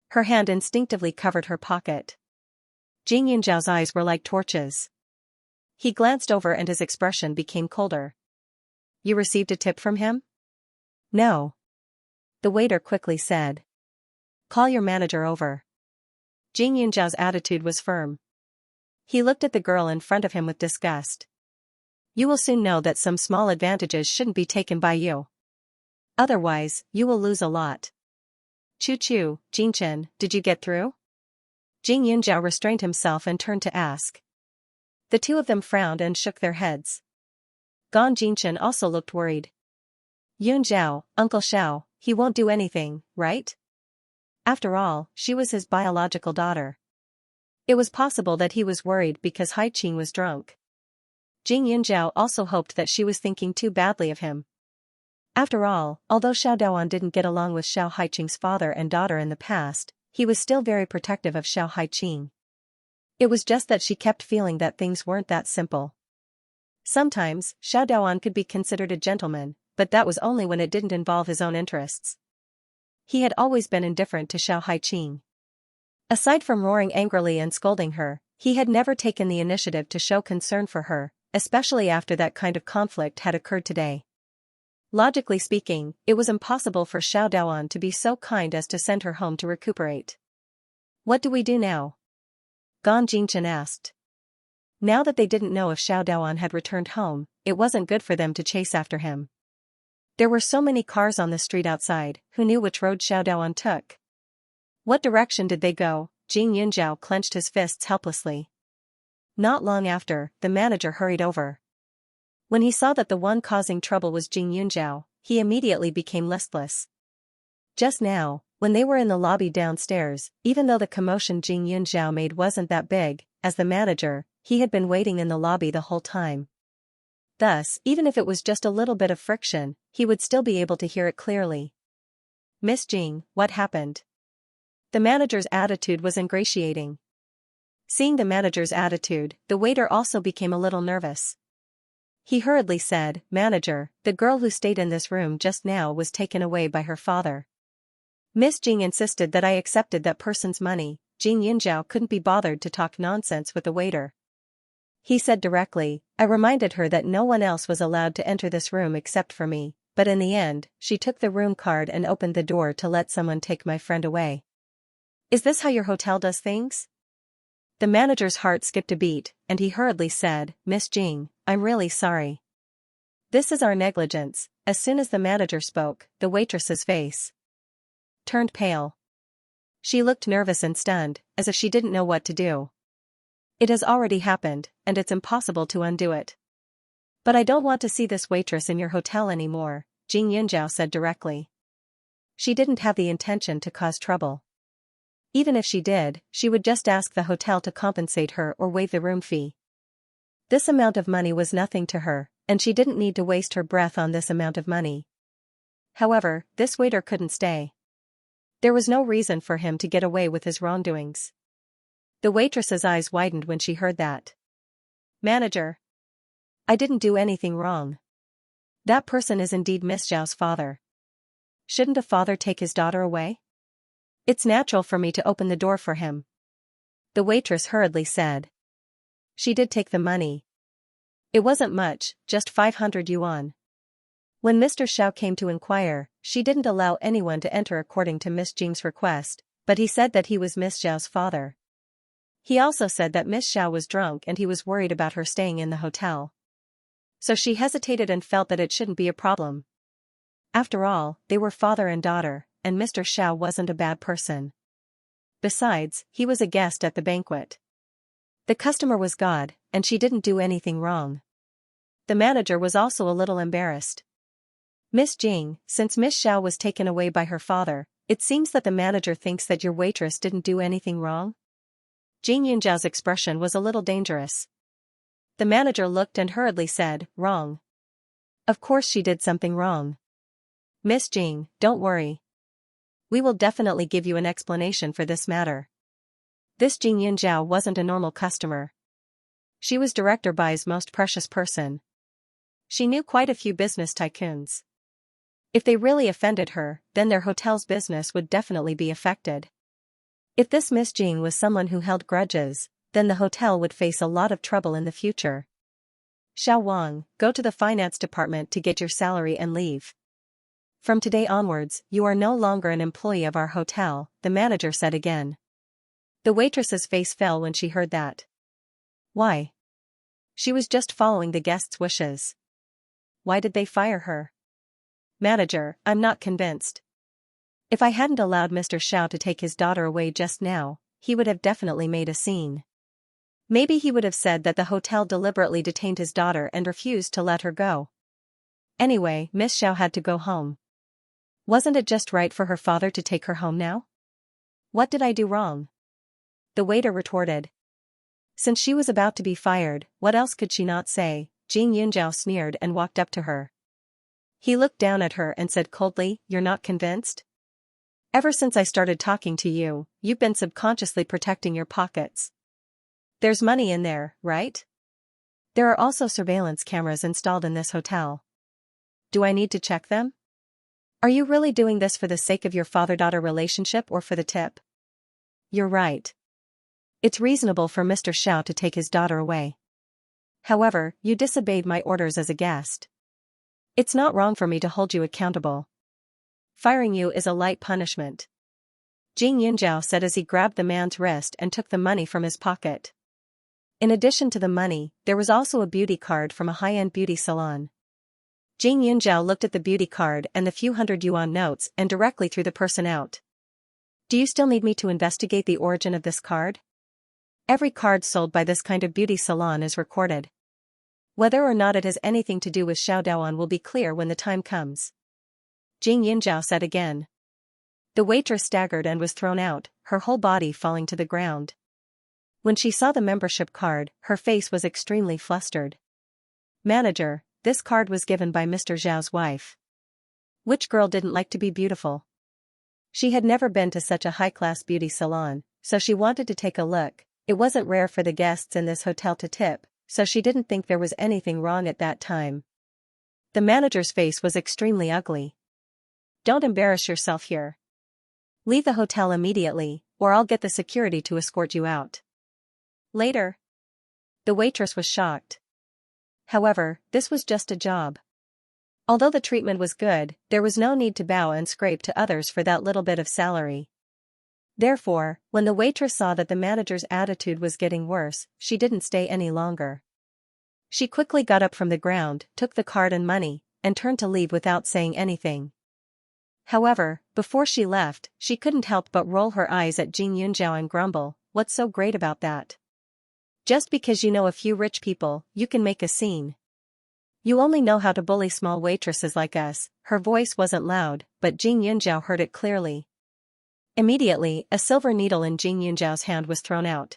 Her hand instinctively covered her pocket. Jing Yunjiao's eyes were like torches. He glanced over and his expression became colder. You received a tip from him? No. The waiter quickly said. Call your manager over. Jing Yunjiao's attitude was firm. He looked at the girl in front of him with disgust. You will soon know that some small advantages shouldn't be taken by you. Otherwise, you will lose a lot. Choo-choo, Xianxia, did you get through? Jing Yunjiao restrained himself and turned to ask. The two of them frowned and shook their heads. Gong Xianxia also looked worried. Yunjiao, Uncle Xiao, he won't do anything, right? After all, she was his biological daughter. It was possible that he was worried because Haiqing was drunk. Jing Yunjiao also hoped that she was thinking too badly of him. After all, although Xiao Daoan didn't get along with Xiao Haiqing's father and daughter in the past, he was still very protective of Xiao Haiqing. It was just that she kept feeling that things weren't that simple. Sometimes, Xiao Daoan could be considered a gentleman, but that was only when it didn't involve his own interests. He had always been indifferent to Xiao Haiqing. Aside from roaring angrily and scolding her, he had never taken the initiative to show concern for her, especially after that kind of conflict had occurred today. Logically speaking, it was impossible for Xiao Daoan to be so kind as to send her home to recuperate. What do we do now? Gong Xianxia asked. Now that they didn't know if Xiao Daoan had returned home, it wasn't good for them to chase after him. There were so many cars on the street outside, who knew which road Xiao Daoan took? What direction did they go? Jing Yunjiao clenched his fists helplessly. Not long after, the manager hurried over. When he saw that the one causing trouble was Jing Yunjiao, he immediately became listless. Just now, when they were in the lobby downstairs, even though the commotion Jing Yunjiao made wasn't that big, as the manager, he had been waiting in the lobby the whole time. Thus, even if it was just a little bit of friction, he would still be able to hear it clearly. Miss Jing, what happened? The manager's attitude was ingratiating. Seeing the manager's attitude, the waiter also became a little nervous. He hurriedly said, Manager, the girl who stayed in this room just now was taken away by her father. Miss Jing insisted that I accepted that person's money. Jing Yunjiao couldn't be bothered to talk nonsense with the waiter. He said directly, I reminded her that no one else was allowed to enter this room except for me, but in the end, she took the room card and opened the door to let someone take my friend away. Is this how your hotel does things? The manager's heart skipped a beat, and he hurriedly said, Miss Jing, I'm really sorry. This is our negligence. As soon as the manager spoke, the waitress's face turned pale. She looked nervous and stunned, as if she didn't know what to do. It has already happened, and it's impossible to undo it. But I don't want to see this waitress in your hotel anymore, Jing Yunjiao said directly. She didn't have the intention to cause trouble. Even if she did, she would just ask the hotel to compensate her or waive the room fee. This amount of money was nothing to her, and she didn't need to waste her breath on this amount of money. However, this waiter couldn't stay. There was no reason for him to get away with his wrongdoings. The waitress's eyes widened when she heard that. Manager. I didn't do anything wrong. That person is indeed Miss Zhao's father. Shouldn't a father take his daughter away? It's natural for me to open the door for him. The waitress hurriedly said. She did take the money. It wasn't much, just 500 yuan. When Mr. Xiao came to inquire, she didn't allow anyone to enter according to Miss Jing's request, but he said that he was Miss Zhao's father. He also said that Miss Xiao was drunk and he was worried about her staying in the hotel. So she hesitated and felt that it shouldn't be a problem. After all, they were father and daughter, and Mr. Xiao wasn't a bad person. Besides, he was a guest at the banquet. The customer was God, and she didn't do anything wrong. The manager was also a little embarrassed. Miss Jing, since Miss Xiao was taken away by her father, it seems that the manager thinks that your waitress didn't do anything wrong? Jing Yunjiao's expression was a little dangerous. The manager looked and hurriedly said, Wrong. Of course she did something wrong. Miss Jing, don't worry. We will definitely give you an explanation for this matter. This Jing Yunjiao wasn't a normal customer. She was Director Bai's most precious person. She knew quite a few business tycoons. If they really offended her, then their hotel's business would definitely be affected. If this Miss Jing was someone who held grudges, then the hotel would face a lot of trouble in the future. Xiao Wang, go to the finance department to get your salary and leave. From today onwards, you are no longer an employee of our hotel, the manager said again. The waitress's face fell when she heard that. Why? She was just following the guests' wishes. Why did they fire her? Manager, I'm not convinced. If I hadn't allowed Mr. Xiao to take his daughter away just now, he would have definitely made a scene. Maybe he would have said that the hotel deliberately detained his daughter and refused to let her go. Anyway, Miss Xiao had to go home. Wasn't it just right for her father to take her home now? What did I do wrong? The waiter retorted. Since she was about to be fired, what else could she not say? Jing Yunjiao sneered and walked up to her. He looked down at her and said coldly, "You're not convinced? Ever since I started talking to you, you've been subconsciously protecting your pockets. There's money in there, right? There are also surveillance cameras installed in this hotel. Do I need to check them? Are you really doing this for the sake of your father-daughter relationship or for the tip? You're right. It's reasonable for Mr. Xiao to take his daughter away. However, you disobeyed my orders as a guest. It's not wrong for me to hold you accountable. Firing you is a light punishment," Jing Yunjiao said as he grabbed the man's wrist and took the money from his pocket. In addition to the money, there was also a beauty card from a high-end beauty salon. Jing Yunjiao looked at the beauty card and the few hundred yuan notes and directly threw the person out. "Do you still need me to investigate the origin of this card? Every card sold by this kind of beauty salon is recorded. Whether or not it has anything to do with Xiaodaoan will be clear when the time comes," Jing Yunjiao said again. The waitress staggered and was thrown out, her whole body falling to the ground. When she saw the membership card, her face was extremely flustered. "Manager, this card was given by Mr. Zhao's wife. Which girl didn't like to be beautiful?" She had never been to such a high-class beauty salon, so she wanted to take a look. It wasn't rare for the guests in this hotel to tip, so she didn't think there was anything wrong at that time. The manager's face was extremely ugly. "Don't embarrass yourself here. Leave the hotel immediately, or I'll get the security to escort you out." Later. The waitress was shocked. However, this was just a job. Although the treatment was good, there was no need to bow and scrape to others for that little bit of salary. Therefore, when the waitress saw that the manager's attitude was getting worse, she didn't stay any longer. She quickly got up from the ground, took the card and money, and turned to leave without saying anything. However, before she left, she couldn't help but roll her eyes at Jing Yunjiao and grumble, "What's so great about that? Just because you know a few rich people, you can make a scene. You only know how to bully small waitresses like us." Her voice wasn't loud, but Jing Yunjiao heard it clearly. Immediately, a silver needle in Jing Yunjiao's hand was thrown out.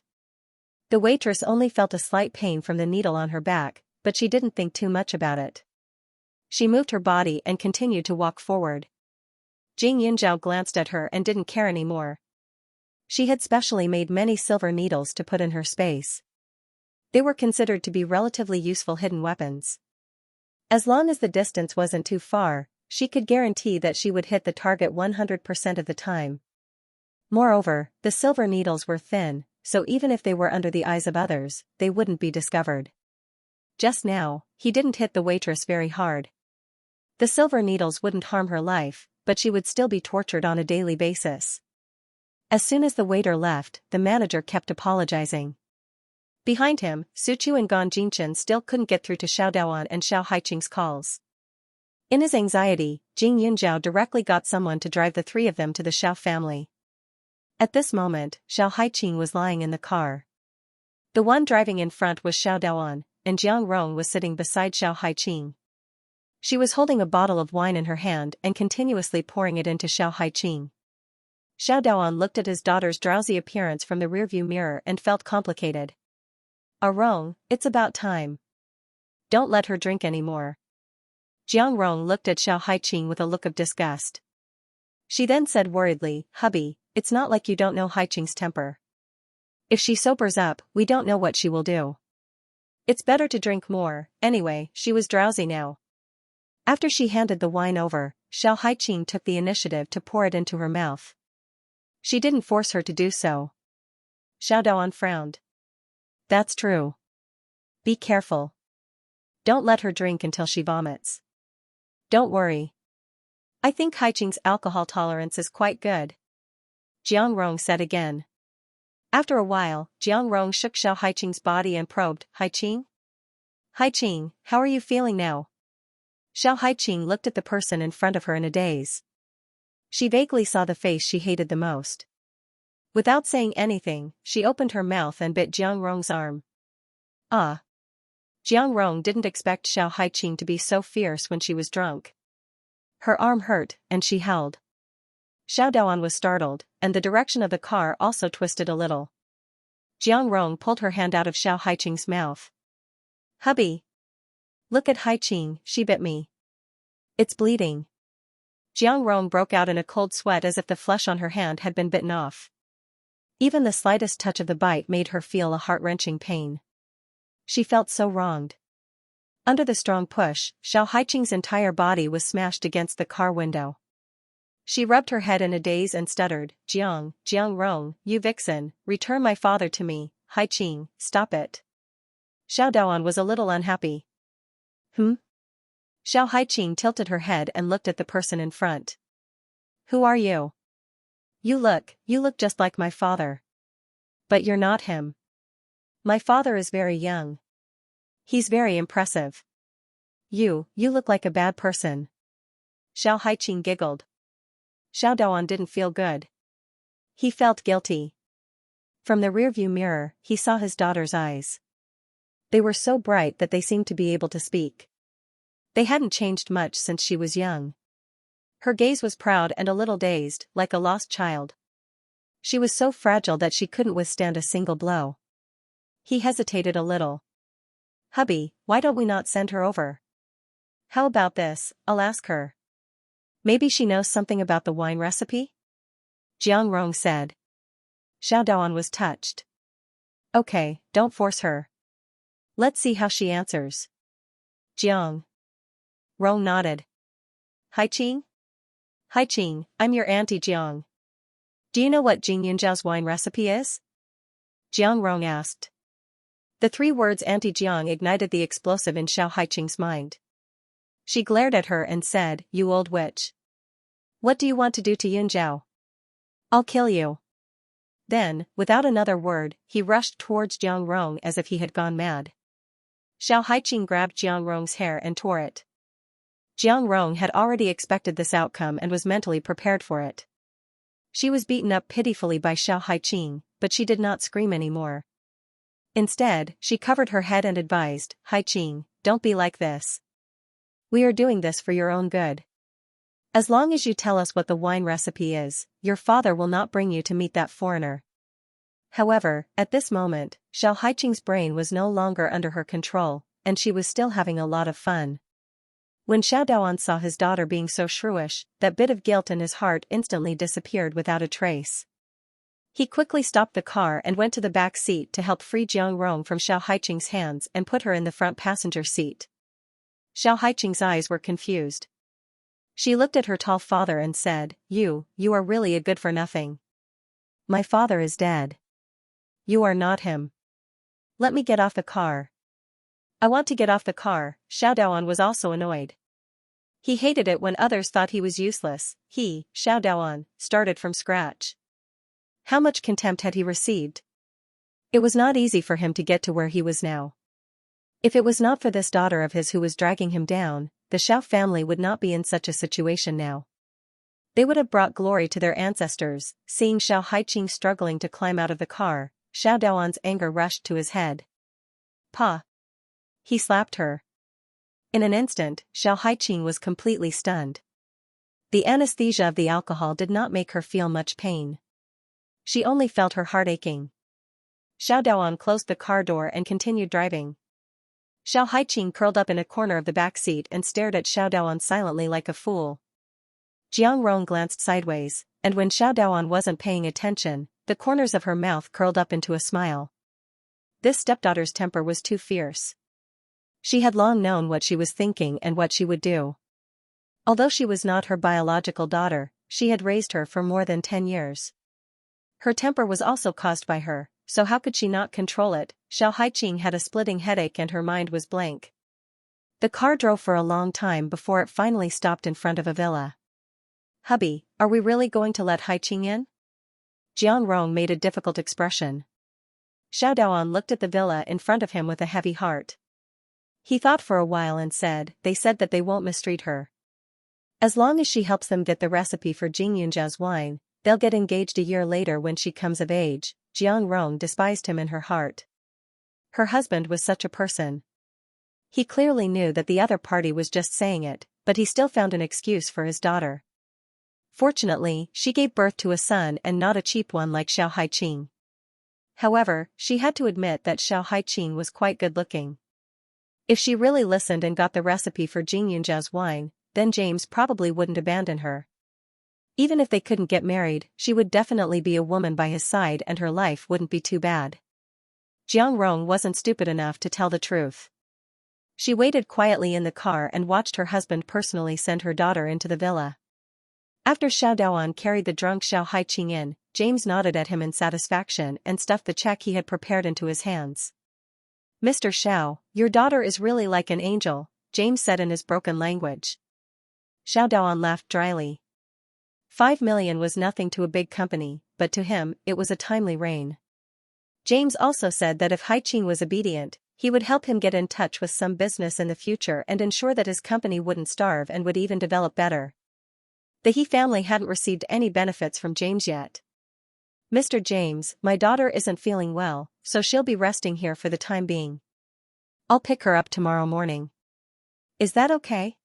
The waitress only felt a slight pain from the needle on her back, but she didn't think too much about it. She moved her body and continued to walk forward. Jing Yunjiao glanced at her and didn't care anymore. She had specially made many silver needles to put in her space. They were considered to be relatively useful hidden weapons. As long as the distance wasn't too far, she could guarantee that she would hit the target 100% of the time. Moreover, the silver needles were thin, so even if they were under the eyes of others, they wouldn't be discovered. Just now, he didn't hit the waitress very hard. The silver needles wouldn't harm her life, but she would still be tortured on a daily basis. As soon as the waiter left, the manager kept apologizing. Behind him, Suchu and Gan Jinchen still couldn't get through to Xiaodaoan and Xiao Haiqing's calls. In his anxiety, Jing Yunjiao directly got someone to drive the three of them to the Xiao family. At this moment, Xiao Haiqing was lying in the car. The one driving in front was Xiaodaoan, and Jiang Rong was sitting beside Xiao Haiqing. She was holding a bottle of wine in her hand and continuously pouring it into Xiao Haiqing. Xiaodaoan looked at his daughter's drowsy appearance from the rearview mirror and felt complicated. "Rong, it's about time. Don't let her drink anymore." Jiang Rong looked at Xiao Haiqing with a look of disgust. She then said worriedly, "Hubby, it's not like you don't know Haiqing's temper. If she sobers up, we don't know what she will do. It's better to drink more." Anyway, she was drowsy now. After she handed the wine over, Xiao Haiqing took the initiative to pour it into her mouth. She didn't force her to do so. Xiaodaoan frowned. "That's true. Be careful. Don't let her drink until she vomits." "Don't worry. I think Haiqing's alcohol tolerance is quite good," Jiang Rong said again. After a while, Jiang Rong shook Xiao Haiqing's body and probed, "Haiqing? Haiqing, how are you feeling now? Xiao Haiqing looked at the person in front of her in a daze. She vaguely saw the face she hated the most. Without saying anything, she opened her mouth and bit Jiang Rong's arm. Ah! Jiang Rong didn't expect Xiao Haiqing to be so fierce when she was drunk. Her arm hurt, and she howled. Xiao Daoan was startled, and the direction of the car also twisted a little. Jiang Rong pulled her hand out of Xiao Haiqing's mouth. Hubby! Look at Haiqing, she bit me. It's bleeding. Jiang Rong broke out in a cold sweat as if the flesh on her hand had been bitten off. Even the slightest touch of the bite made her feel a heart-wrenching pain. She felt so wronged. Under the strong push, Xiao Haiqing's entire body was smashed against the car window. She rubbed her head in a daze and stuttered, Jiang Rong, you vixen, return my father to me, Haiqing, stop it. Xiao Daoan was a little unhappy. Xiao Haiqing tilted her head and looked at the person in front. Who are you? You look just like my father. But you're not him. My father is very young. He's very impressive. You look like a bad person. Xiao Haiqing giggled. Xiao Daoan didn't feel good. He felt guilty. From the rearview mirror, he saw his daughter's eyes. They were so bright that they seemed to be able to speak. They hadn't changed much since she was young. Her gaze was proud and a little dazed, like a lost child. She was so fragile that she couldn't withstand a single blow. He hesitated a little. Hubby, why don't we not send her over? How about this, I'll ask her. Maybe she knows something about the wine recipe? Jiang Rong said. Xiao Daoan was touched. Okay, don't force her. Let's see how she answers. Jiang Rong nodded. Haiqing? Haiqing, I'm your auntie Jiang. Do you know what Jing Yunjiao's wine recipe is? Jiang Rong asked. The 3 words Auntie Jiang ignited the explosive in Xiao Haiqing's mind. She glared at her and said, you old witch. What do you want to do to Yunjiao? I'll kill you. Then, without another word, he rushed towards Jiang Rong as if he had gone mad. Xiao Haiqing grabbed Jiang Rong's hair and tore it. Jiang Rong had already expected this outcome and was mentally prepared for it. She was beaten up pitifully by Xiao Haiqing, but she did not scream anymore. Instead, she covered her head and advised, Haiqing, don't be like this. We are doing this for your own good. As long as you tell us what the wine recipe is, your father will not bring you to meet that foreigner. However, at this moment, Xiao Haiqing's brain was no longer under her control, and she was still having a lot of fun. When Xiao Daoan saw his daughter being so shrewish, that bit of guilt in his heart instantly disappeared without a trace. He quickly stopped the car and went to the back seat to help free Jiang Rong from Xiao Haiqing's hands and put her in the front passenger seat. Xiao Haiqing's eyes were confused. She looked at her tall father and said, You are really a good-for-nothing. My father is dead. You are not him. Let me get off the car. I want to get off the car. Xiao Daoan was also annoyed. He hated it when others thought he was useless. He, Xiao Daoan, started from scratch. How much contempt had he received? It was not easy for him to get to where he was now. If it was not for this daughter of his who was dragging him down, the Xiao family would not be in such a situation now. They would have brought glory to their ancestors. Seeing Xiao Haiqing struggling to climb out of the car, Xiao Daoan's anger rushed to his head. Pa! He slapped her. In an instant, Xiao Haiqing was completely stunned. The anesthesia of the alcohol did not make her feel much pain. She only felt her heart aching. Xiao Daoan closed the car door and continued driving. Xiao Haiqing curled up in a corner of the back seat and stared at Xiao Daoan silently like a fool. Jiang Rong glanced sideways, and when Xiao Daoan wasn't paying attention, the corners of her mouth curled up into a smile. This stepdaughter's temper was too fierce. She had long known what she was thinking and what she would do. Although she was not her biological daughter, she had raised her for more than 10 years. Her temper was also caused by her, so how could she not control it? Xiao Haiqing had a splitting headache and her mind was blank. The car drove for a long time before it finally stopped in front of a villa. Hubby, are we really going to let Haiqing in? Jiang Rong made a difficult expression. Xiao Daoan looked at the villa in front of him with a heavy heart. He thought for a while and said, they said that they won't mistreat her. As long as she helps them get the recipe for Xianxia's wine, they'll get engaged a year later when she comes of age. Jiang Rong despised him in her heart. Her husband was such a person. He clearly knew that the other party was just saying it, but he still found an excuse for his daughter. Fortunately, she gave birth to a son and not a cheap one like Xiao Haiqing. However, she had to admit that Xiao Haiqing was quite good-looking. If she really listened and got the recipe for Xianxia's wine, then James probably wouldn't abandon her. Even if they couldn't get married, she would definitely be a woman by his side and her life wouldn't be too bad. Jiang Rong wasn't stupid enough to tell the truth. She waited quietly in the car and watched her husband personally send her daughter into the villa. After Xiao Daoan carried the drunk Xiao Haiqing in, James nodded at him in satisfaction and stuffed the check he had prepared into his hands. "Mr. Xiao, your daughter is really like an angel," James said in his broken language. Xiao Daoan laughed dryly. 5 million was nothing to a big company, but to him, it was a timely rain. James also said that if Haiqing was obedient, he would help him get in touch with some business in the future and ensure that his company wouldn't starve and would even develop better. The He family hadn't received any benefits from James yet. "Mr. James, my daughter isn't feeling well, so she'll be resting here for the time being. I'll pick her up tomorrow morning. Is that okay?"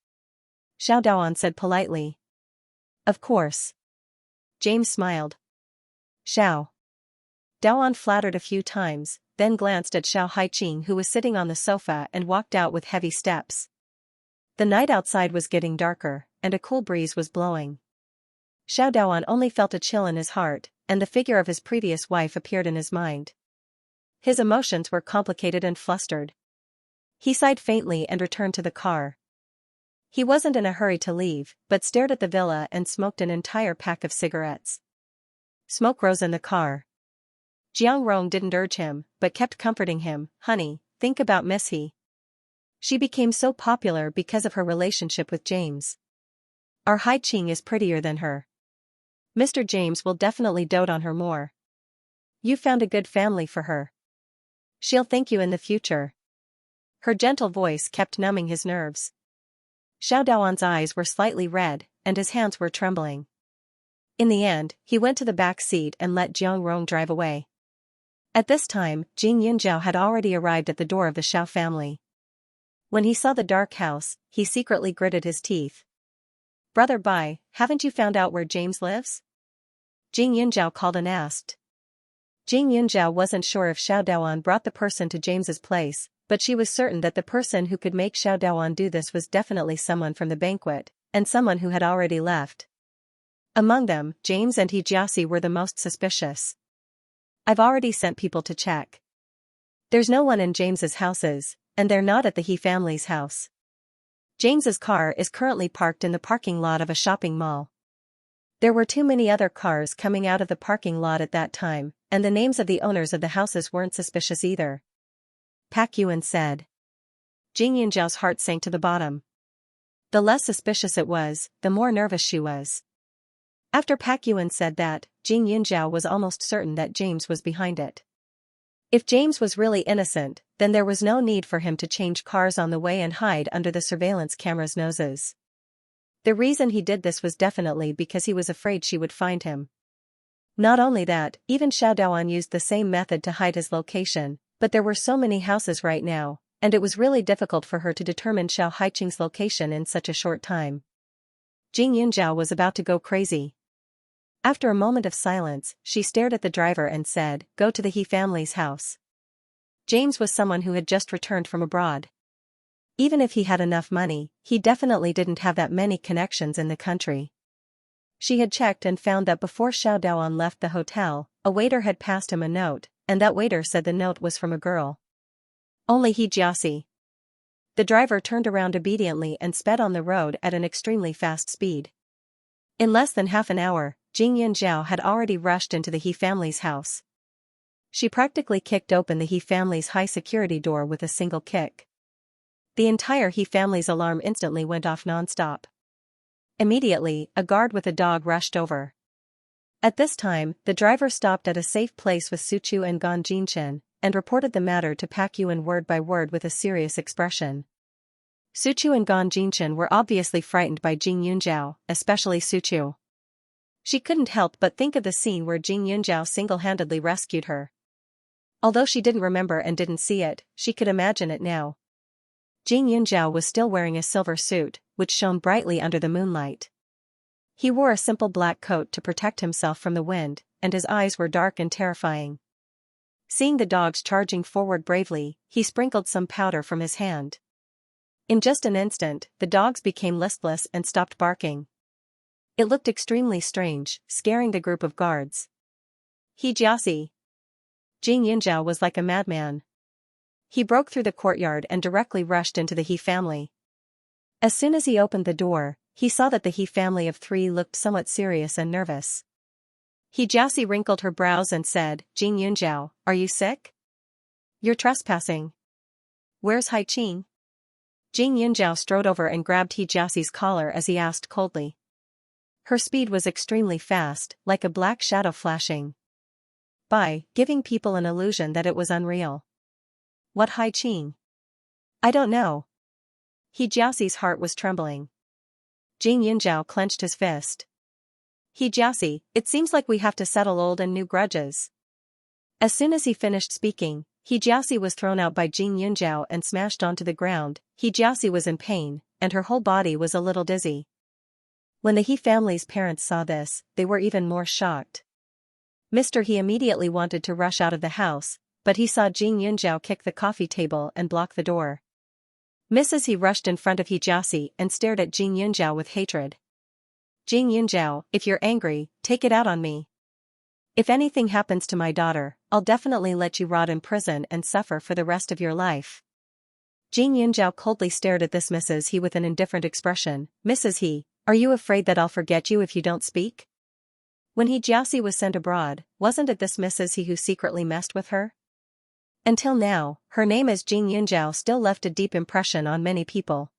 Xiao Daoan said politely. "Of course." James smiled. Xiao Daoan flattered a few times, then glanced at Xiao Haiqing who was sitting on the sofa and walked out with heavy steps. The night outside was getting darker, and a cool breeze was blowing. Xiao Daoan only felt a chill in his heart, and the figure of his previous wife appeared in his mind. His emotions were complicated and flustered. He sighed faintly and returned to the car. He wasn't in a hurry to leave, but stared at the villa and smoked an entire pack of cigarettes. Smoke rose in the car. Jiang Rong didn't urge him, but kept comforting him. "Honey, think about Miss He. She became so popular because of her relationship with James. Our Haiqing is prettier than her. Mr. James will definitely dote on her more. You found a good family for her. She'll thank you in the future." Her gentle voice kept numbing his nerves. Xiao Daoan's eyes were slightly red, and his hands were trembling. In the end, he went to the back seat and let Jiang Rong drive away. At this time, Jing Yunjiao had already arrived at the door of the Xiao family. When he saw the dark house, he secretly gritted his teeth. "Brother Bai, haven't you found out where James lives?" Jing Yunjiao called and asked. Jing Yunjiao wasn't sure if Xiao Daoan brought the person to James's place, but she was certain that the person who could make Xiao Daoan do this was definitely someone from the banquet, and someone who had already left. Among them, James and He Jiasi were the most suspicious. "I've already sent people to check. There's no one in James's houses, and they're not at the He family's house. James's car is currently parked in the parking lot of a shopping mall. There were too many other cars coming out of the parking lot at that time, and the names of the owners of the houses weren't suspicious either," Pak Yuan said. Jing Yunjiao's heart sank to the bottom. The less suspicious it was, the more nervous she was. After Pak Yuan said that, Jing Yunjiao was almost certain that James was behind it. If James was really innocent, then there was no need for him to change cars on the way and hide under the surveillance cameras' noses. The reason he did this was definitely because he was afraid she would find him. Not only that, even Xiao Daoan used the same method to hide his location, but there were so many houses right now, and it was really difficult for her to determine Xiao Haiqing's location in such a short time. Jing Yunjiao was about to go crazy. After a moment of silence, she stared at the driver and said, "Go to the He family's house." James was someone who had just returned from abroad. Even if he had enough money, he definitely didn't have that many connections in the country. She had checked and found that before Xiao Daoan left the hotel, a waiter had passed him a note, and that waiter said the note was from a girl. Only He Jiasi. The driver turned around obediently and sped on the road at an extremely fast speed. In less than half an hour, Jing Yunjiao had already rushed into the He family's house. She practically kicked open the He family's high-security door with a single kick. The entire He family's alarm instantly went off non-stop. Immediately, a guard with a dog rushed over. At this time, the driver stopped at a safe place with Suchu and Gan Jinchen, and reported the matter to Pak Yuan word by word with a serious expression. Suchu and Gan Jinchen were obviously frightened by Jing Yunjiao, especially Suchu. She couldn't help but think of the scene where Jing Yunjiao single-handedly rescued her. Although she didn't remember and didn't see it, she could imagine it now. Jing Yunjiao was still wearing a silver suit, which shone brightly under the moonlight. He wore a simple black coat to protect himself from the wind, and his eyes were dark and terrifying. Seeing the dogs charging forward bravely, he sprinkled some powder from his hand. In just an instant, the dogs became listless and stopped barking. It looked extremely strange, scaring the group of guards. He Jiasi. Jing Yunjiao was like a madman. He broke through the courtyard and directly rushed into the He family. As soon as he opened the door, he saw that the He family of 3 looked somewhat serious and nervous. He Jiasi wrinkled her brows and said, "Jing Yunjiao, are you sick? You're trespassing. Where's Hai Qing?" Jing Yunjiao strode over and grabbed He Jiasi's collar as he asked coldly. Her speed was extremely fast, like a black shadow flashing by, giving people an illusion that it was unreal. What Hai Qing? I don't know. He Jiasi's heart was trembling. Jing Yunjiao clenched his fist. He Jiasi, it seems like we have to settle old and new grudges. As soon as he finished speaking, He Jiasi was thrown out by Jing Yunjiao and smashed onto the ground. He Jiasi was in pain, and her whole body was a little dizzy. When the He family's parents saw this, they were even more shocked. Mr. He immediately wanted to rush out of the house, but he saw Jing Yunjiao kick the coffee table and block the door. Mrs. He rushed in front of He Jiasi and stared at Jing Yunjiao with hatred. Jing Yunjiao, if you're angry, take it out on me. If anything happens to my daughter, I'll definitely let you rot in prison and suffer for the rest of your life. Jing Yunjiao coldly stared at this Mrs. He with an indifferent expression. Mrs. He, are you afraid that I'll forget you if you don't speak? When He Jiasi was sent abroad, wasn't it this Mrs. He who secretly messed with her? Until now, her name as Jing Yunjiao still left a deep impression on many people.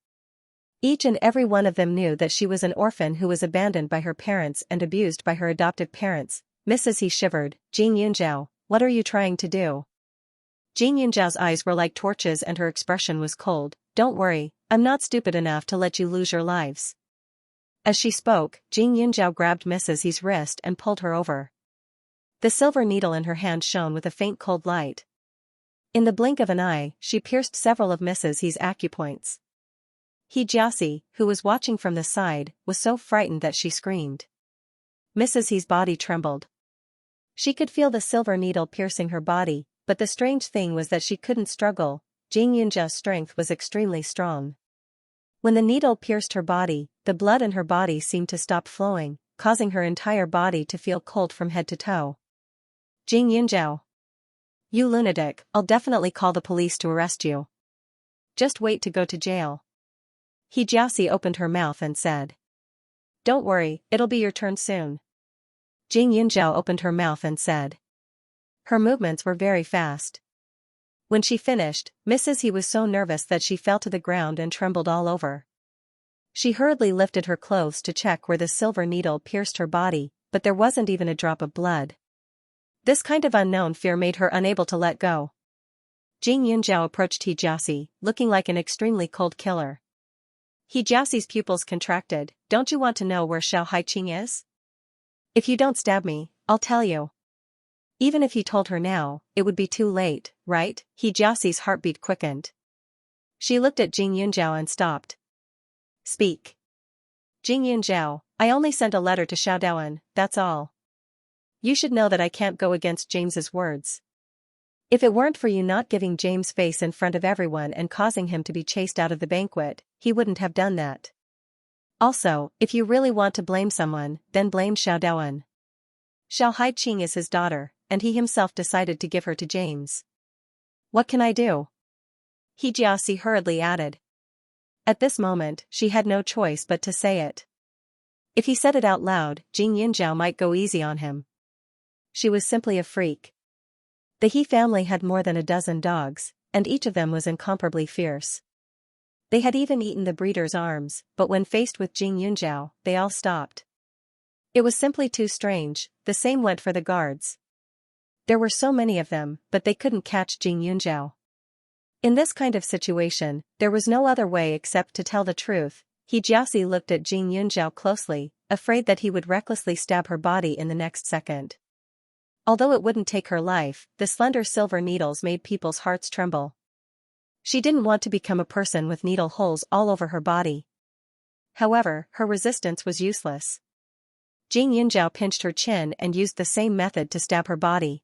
Each and every one of them knew that she was an orphan who was abandoned by her parents and abused by her adoptive parents. Mrs. He shivered. Jing Yunjiao, what are you trying to do? Jing Yunjiao's eyes were like torches and her expression was cold. Don't worry, I'm not stupid enough to let you lose your lives. As she spoke, Jing Yunjiao grabbed Mrs. He's wrist and pulled her over. The silver needle in her hand shone with a faint cold light. In the blink of an eye, she pierced several of Mrs. He's acupoints. He Jiasi, who was watching from the side, was so frightened that she screamed. Mrs. He's body trembled. She could feel the silver needle piercing her body, but the strange thing was that she couldn't struggle. Jing Yunjiao's strength was extremely strong. When the needle pierced her body, the blood in her body seemed to stop flowing, causing her entire body to feel cold from head to toe. Jing Yunjiao. You lunatic, I'll definitely call the police to arrest you. Just wait to go to jail. He Jiasi opened her mouth and said. Don't worry, it'll be your turn soon. Jing Yunjiao opened her mouth and said. Her movements were very fast. When she finished, Mrs. He was so nervous that she fell to the ground and trembled all over. She hurriedly lifted her clothes to check where the silver needle pierced her body, but there wasn't even a drop of blood. This kind of unknown fear made her unable to let go. Jing Yunjiao approached He Jiasi, looking like an extremely cold killer. He Jiasi's pupils contracted. Don't you want to know where Xiao Hai Qing is? If you don't stab me, I'll tell you. Even if he told her now, it would be too late, right? He Jiasi's heartbeat quickened. She looked at Jing Yunjiao and stopped. Speak. Jing Yunjiao, I only sent a letter to Xiao Daoan, that's all. You should know that I can't go against James's words. If it weren't for you not giving James face in front of everyone and causing him to be chased out of the banquet, he wouldn't have done that. Also, if you really want to blame someone, then blame Xiao Daoan. Xiao Hai Qing is his daughter, and he himself decided to give her to James. What can I do? He Jiasi hurriedly added. At this moment, she had no choice but to say it. If he said it out loud, Jing Yunjiao might go easy on him. She was simply a freak. The He family had more than a dozen dogs, and each of them was incomparably fierce. They had even eaten the breeder's arms, but when faced with Jing Yunjiao, they all stopped. It was simply too strange. The same went for the guards. There were so many of them, but they couldn't catch Jing Yunjiao. In this kind of situation, there was no other way except to tell the truth. Xianxia looked at Jing Yunzhao closely, afraid that he would recklessly stab her body in the next second. Although it wouldn't take her life, the slender silver needles made people's hearts tremble. She didn't want to become a person with needle holes all over her body. However, her resistance was useless. Jing Yunzhao pinched her chin and used the same method to stab her body.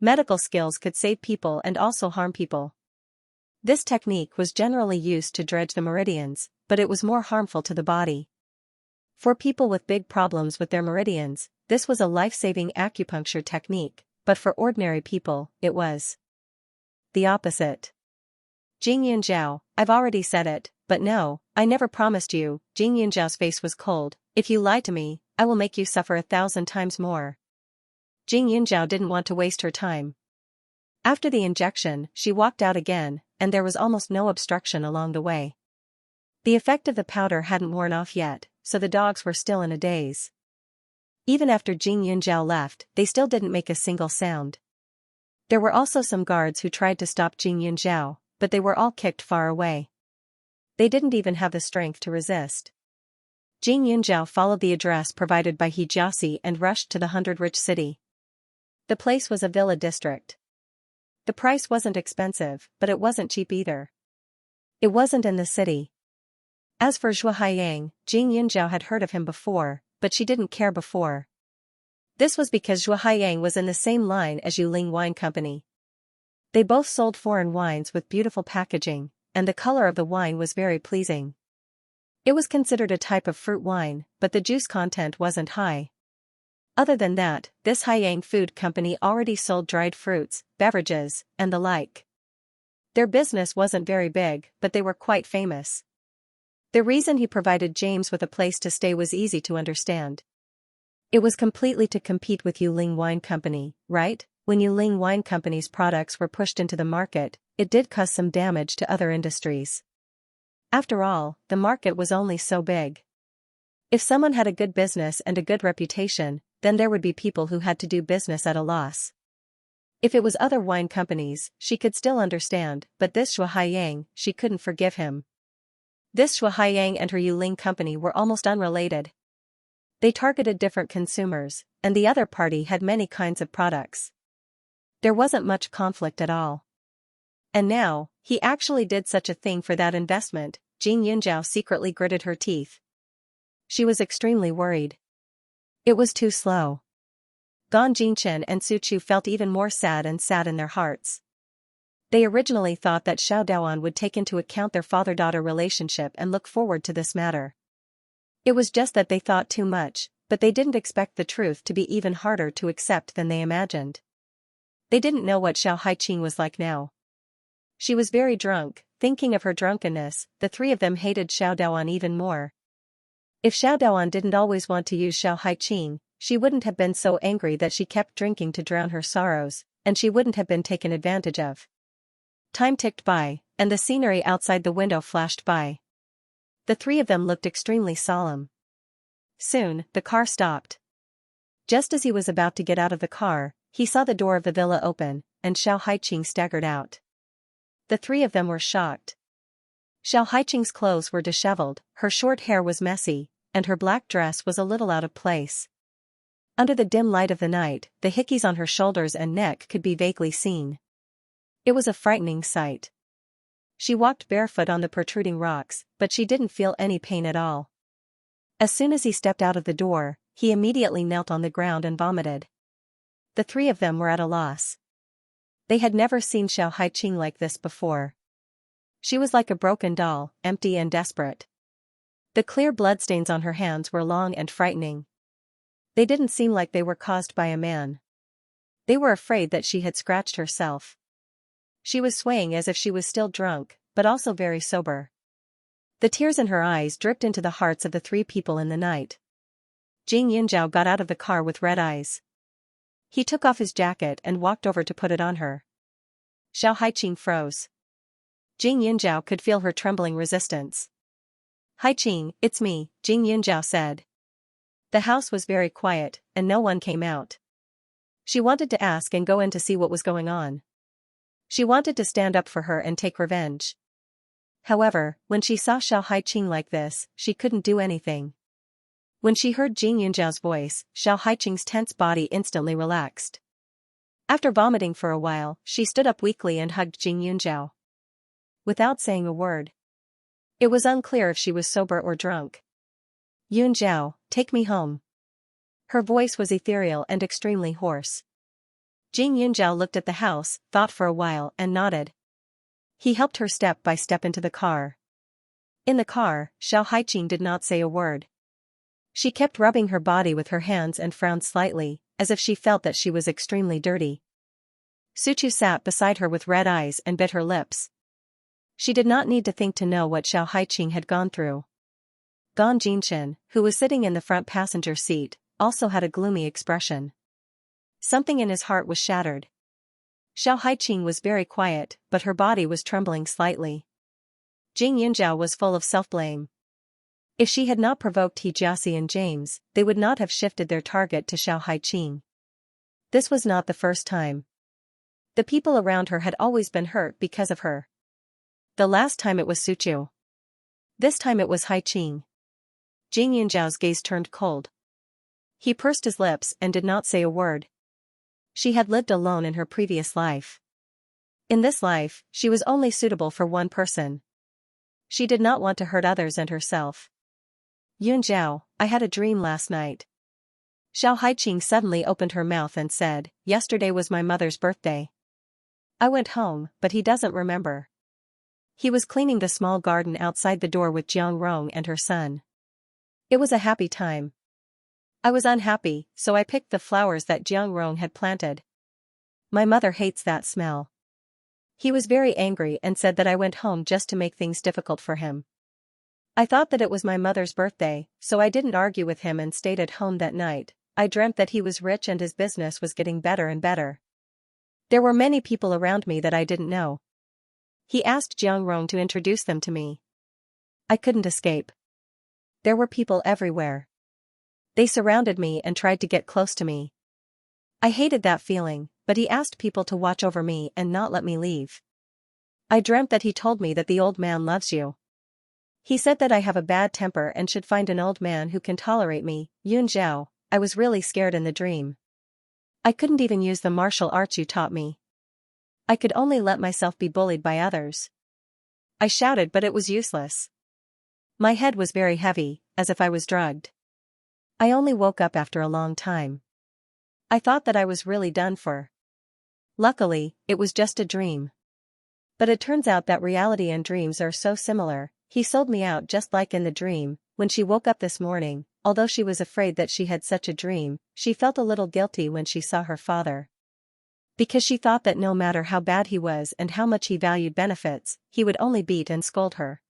Medical skills could save people and also harm people. This technique was generally used to dredge the meridians, but it was more harmful to the body. For people with big problems with their meridians, this was a life-saving acupuncture technique, but for ordinary people, it was the opposite. Jing Yunzhao, I've already said it, but no, I never promised you. Jing Yunzhao's face was cold. If you lie to me, I will make you suffer 1,000 times more. Jing Yunzhao didn't want to waste her time. After the injection, she walked out again, and there was almost no obstruction along the way. The effect of the powder hadn't worn off yet, so the dogs were still in a daze. Even after Jing Yunzhao left, they still didn't make a single sound. There were also some guards who tried to stop Jing Yunzhao, but they were all kicked far away. They didn't even have the strength to resist. Jing Yunzhao followed the address provided by Xianxia and rushed to the 100 Rich City. The place was a villa district. The price wasn't expensive, but it wasn't cheap either. It wasn't in the city. As for Zhuo Haiyang, Jing Yunzhao had heard of him before, but she didn't care before. This was because Zhuo Haiyang was in the same line as Yuling Wine Company. They both sold foreign wines with beautiful packaging, and the color of the wine was very pleasing. It was considered a type of fruit wine, but the juice content wasn't high. Other than that, this Haiyang Food Company already sold dried fruits, beverages, and the like. Their business wasn't very big, but they were quite famous. The reason he provided James with a place to stay was easy to understand. It was completely to compete with Yuling Wine Company, right? When Yuling Wine Company's products were pushed into the market, it did cause some damage to other industries. After all, the market was only so big. If someone had a good business and a good reputation, then there would be people who had to do business at a loss. If it was other wine companies, she could still understand, but this Zhuo Haiyang, she couldn't forgive him. This Zhuo Haiyang and her Yuling company were almost unrelated. They targeted different consumers, and the other party had many kinds of products. There wasn't much conflict at all. And now, he actually did such a thing for that investment. Jing Yunzhao secretly gritted her teeth. She was extremely worried. It was too slow. Gan Jingchen and Su Chu felt even more sad and sad in their hearts. They originally thought that Xiao Daoan would take into account their father-daughter relationship and look forward to this matter. It was just that they thought too much, but they didn't expect the truth to be even harder to accept than they imagined. They didn't know what Xiao Haiqing was like now. She was very drunk. Thinking of her drunkenness, the three of them hated Xiao Daoan even more. If Xiao Daoan didn't always want to use Xiao Haiqing, she wouldn't have been so angry that she kept drinking to drown her sorrows, and she wouldn't have been taken advantage of. Time ticked by, and the scenery outside the window flashed by. The three of them looked extremely solemn. Soon, the car stopped. Just as he was about to get out of the car, he saw the door of the villa open, and Xiao Haiqing staggered out. The three of them were shocked. Xiao Haiqing's clothes were disheveled, her short hair was messy, and her black dress was a little out of place. Under the dim light of the night, the hickeys on her shoulders and neck could be vaguely seen. It was a frightening sight. She walked barefoot on the protruding rocks, but she didn't feel any pain at all. As soon as he stepped out of the door, he immediately knelt on the ground and vomited. The three of them were at a loss. They had never seen Xiao Haiqing like this before. She was like a broken doll, empty and desperate. The clear bloodstains on her hands were long and frightening. They didn't seem like they were caused by a man. They were afraid that she had scratched herself. She was swaying as if she was still drunk, but also very sober. The tears in her eyes dripped into the hearts of the three people in the night. Jing Yunzhao got out of the car with red eyes. He took off his jacket and walked over to put it on her. Xiao Haiqing froze. Jing Yunzhao could feel her trembling resistance. "Haiqing, it's me," Jing Yunzhao said. The house was very quiet, and no one came out. She wanted to ask and go in to see what was going on. She wanted to stand up for her and take revenge. However, when she saw Xiao Haiqing like this, she couldn't do anything. When she heard Jing Yunjiao's voice, Xiao Haiqing's tense body instantly relaxed. After vomiting for a while, she stood up weakly and hugged Jing Yunjiao. Without saying a word. It was unclear if she was sober or drunk. Yunjiao, take me home. Her voice was ethereal and extremely hoarse. Jing Yunjiao looked at the house, thought for a while and nodded. He helped her step by step into the car. In the car, Xiao Haiqing did not say a word. She kept rubbing her body with her hands and frowned slightly, as if she felt that she was extremely dirty. Suchu sat beside her with red eyes and bit her lips. She did not need to think to know what Xiao Haiqing had gone through. Gan Jinchen, who was sitting in the front passenger seat, also had a gloomy expression. Something in his heart was shattered. Xiao Haiqing was very quiet, but her body was trembling slightly. Jing Yunjiao was full of self-blame. If she had not provoked He Jiaxi and James, they would not have shifted their target to Xiao Haiqing. This was not the first time. The people around her had always been hurt because of her. The last time it was Suchu. This time it was Haiqing. Jing Yunjiao's gaze turned cold. He pursed his lips and did not say a word. She had lived alone in her previous life. In this life, she was only suitable for one person. She did not want to hurt others and herself. Yunjiao, I had a dream last night. Xiao Haiqing suddenly opened her mouth and said, yesterday was my mother's birthday. I went home, but he doesn't remember. He was cleaning the small garden outside the door with Jiang Rong and her son. It was a happy time. I was unhappy, so I picked the flowers that Jiang Rong had planted. My mother hates that smell. He was very angry and said that I went home just to make things difficult for him. I thought that it was my mother's birthday, so I didn't argue with him and stayed at home that night. I dreamt that he was rich and his business was getting better and better. There were many people around me that I didn't know. He asked Jiang Rong to introduce them to me. I couldn't escape. There were people everywhere. They surrounded me and tried to get close to me. I hated that feeling, but he asked people to watch over me and not let me leave. I dreamt that he told me that the old man loves you. He said that I have a bad temper and should find an old man who can tolerate me. Yunjiao, I was really scared in the dream. I couldn't even use the martial arts you taught me. I could only let myself be bullied by others. I shouted, but it was useless. My head was very heavy, as if I was drugged. I only woke up after a long time. I thought that I was really done for. Luckily, it was just a dream. But it turns out that reality and dreams are so similar. He sold me out just like in the dream. When she woke up this morning, although she was afraid that she had such a dream, she felt a little guilty when she saw her father. Because she thought that no matter how bad he was and how much he valued benefits, he would only beat and scold her.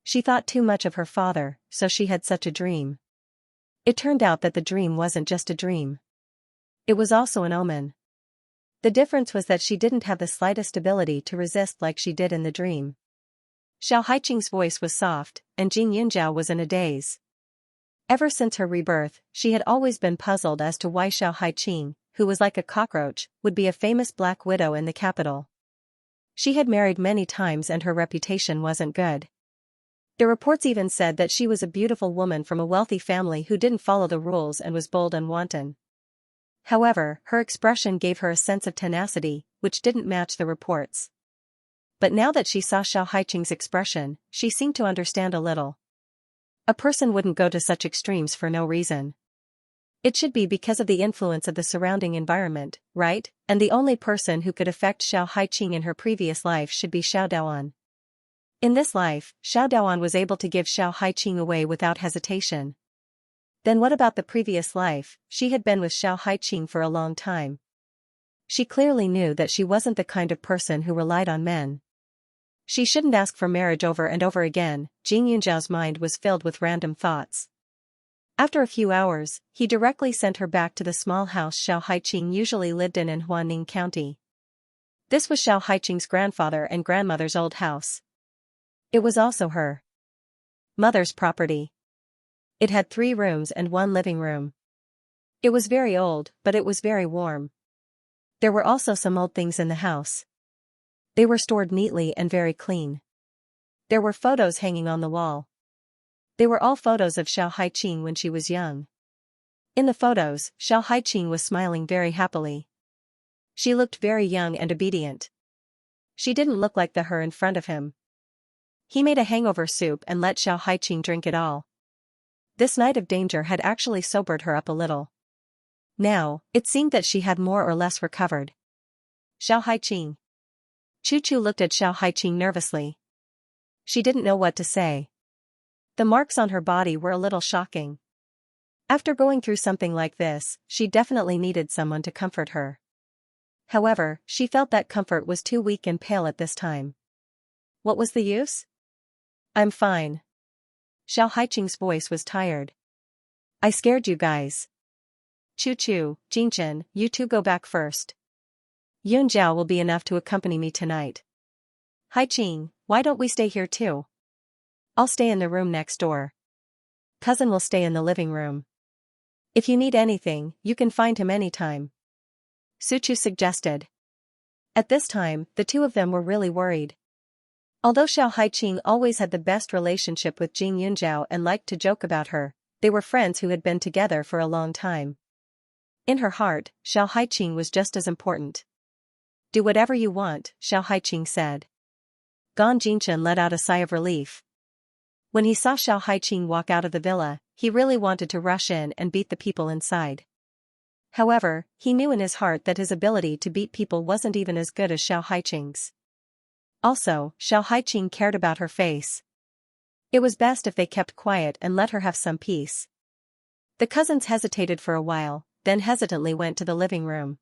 She thought too much of her father, so she had such a dream. It turned out that the dream wasn't just a dream. It was also an omen. The difference was that she didn't have the slightest ability to resist like she did in the dream. Xiao Haiqing's voice was soft, and Jing Yunjiao was in a daze. Ever since her rebirth, she had always been puzzled as to why Xiao Haiqing, who was like a cockroach, would be a famous black widow in the capital. She had married many times and her reputation wasn't good. The reports even said that she was a beautiful woman from a wealthy family who didn't follow the rules and was bold and wanton. However, her expression gave her a sense of tenacity, which didn't match the reports. But now that she saw Xiao Haiqing's expression, she seemed to understand a little. A person wouldn't go to such extremes for no reason. It should be because of the influence of the surrounding environment, right? And the only person who could affect Xiao Haiqing in her previous life should be Xiao Daoan. In this life, Xiao Daoan was able to give Xiao Haiqing away without hesitation. Then what about the previous life? She had been with Xiao Haiqing for a long time. She clearly knew that she wasn't the kind of person who relied on men. She shouldn't ask for marriage over and over again. Jing Yunjiao's mind was filled with random thoughts. After a few hours, he directly sent her back to the small house Xiao Haiqing usually lived in Huaning County. This was Xiao Haiqing's grandfather and grandmother's old house. It was also her mother's property. It had 3 rooms and 1 living room. It was very old, but it was very warm. There were also some old things in the house. They were stored neatly and very clean. There were photos hanging on the wall. They were all photos of Xiao Haiqing when she was young. In the photos, Xiao Haiqing was smiling very happily. She looked very young and obedient. She didn't look like the her in front of him. He made a hangover soup and let Xiao Haiqing drink it all. This night of danger had actually sobered her up a little. Now, it seemed that she had more or less recovered. Xiao Haiqing. Chu looked at Xiao Haiqing nervously. She didn't know what to say. The marks on her body were a little shocking. After going through something like this, she definitely needed someone to comfort her. However, she felt that comfort was too weak and pale at this time. What was the use? I'm fine. Xiao Haiqing's voice was tired. I scared you guys. Chu, Jinchen, you two go back first. Yun Zhao will be enough to accompany me tonight. Haiqing, why don't we stay here too? I'll stay in the room next door. Cousin will stay in the living room. If you need anything, you can find him anytime. Suchu suggested. At this time, the two of them were really worried. Although Xiao Haiqing always had the best relationship with Jing Yunzhao and liked to joke about her, they were friends who had been together for a long time. In her heart, Xiao Haiqing was just as important. Do whatever you want, Xiao Haiqing said. Gan Jinchen let out a sigh of relief. When he saw Xiao Haiqing walk out of the villa, he really wanted to rush in and beat the people inside. However, he knew in his heart that his ability to beat people wasn't even as good as Xiao Haiqing's. Also, Xiao Haiqing cared about her face. It was best if they kept quiet and let her have some peace. The cousins hesitated for a while, then hesitantly went to the living room.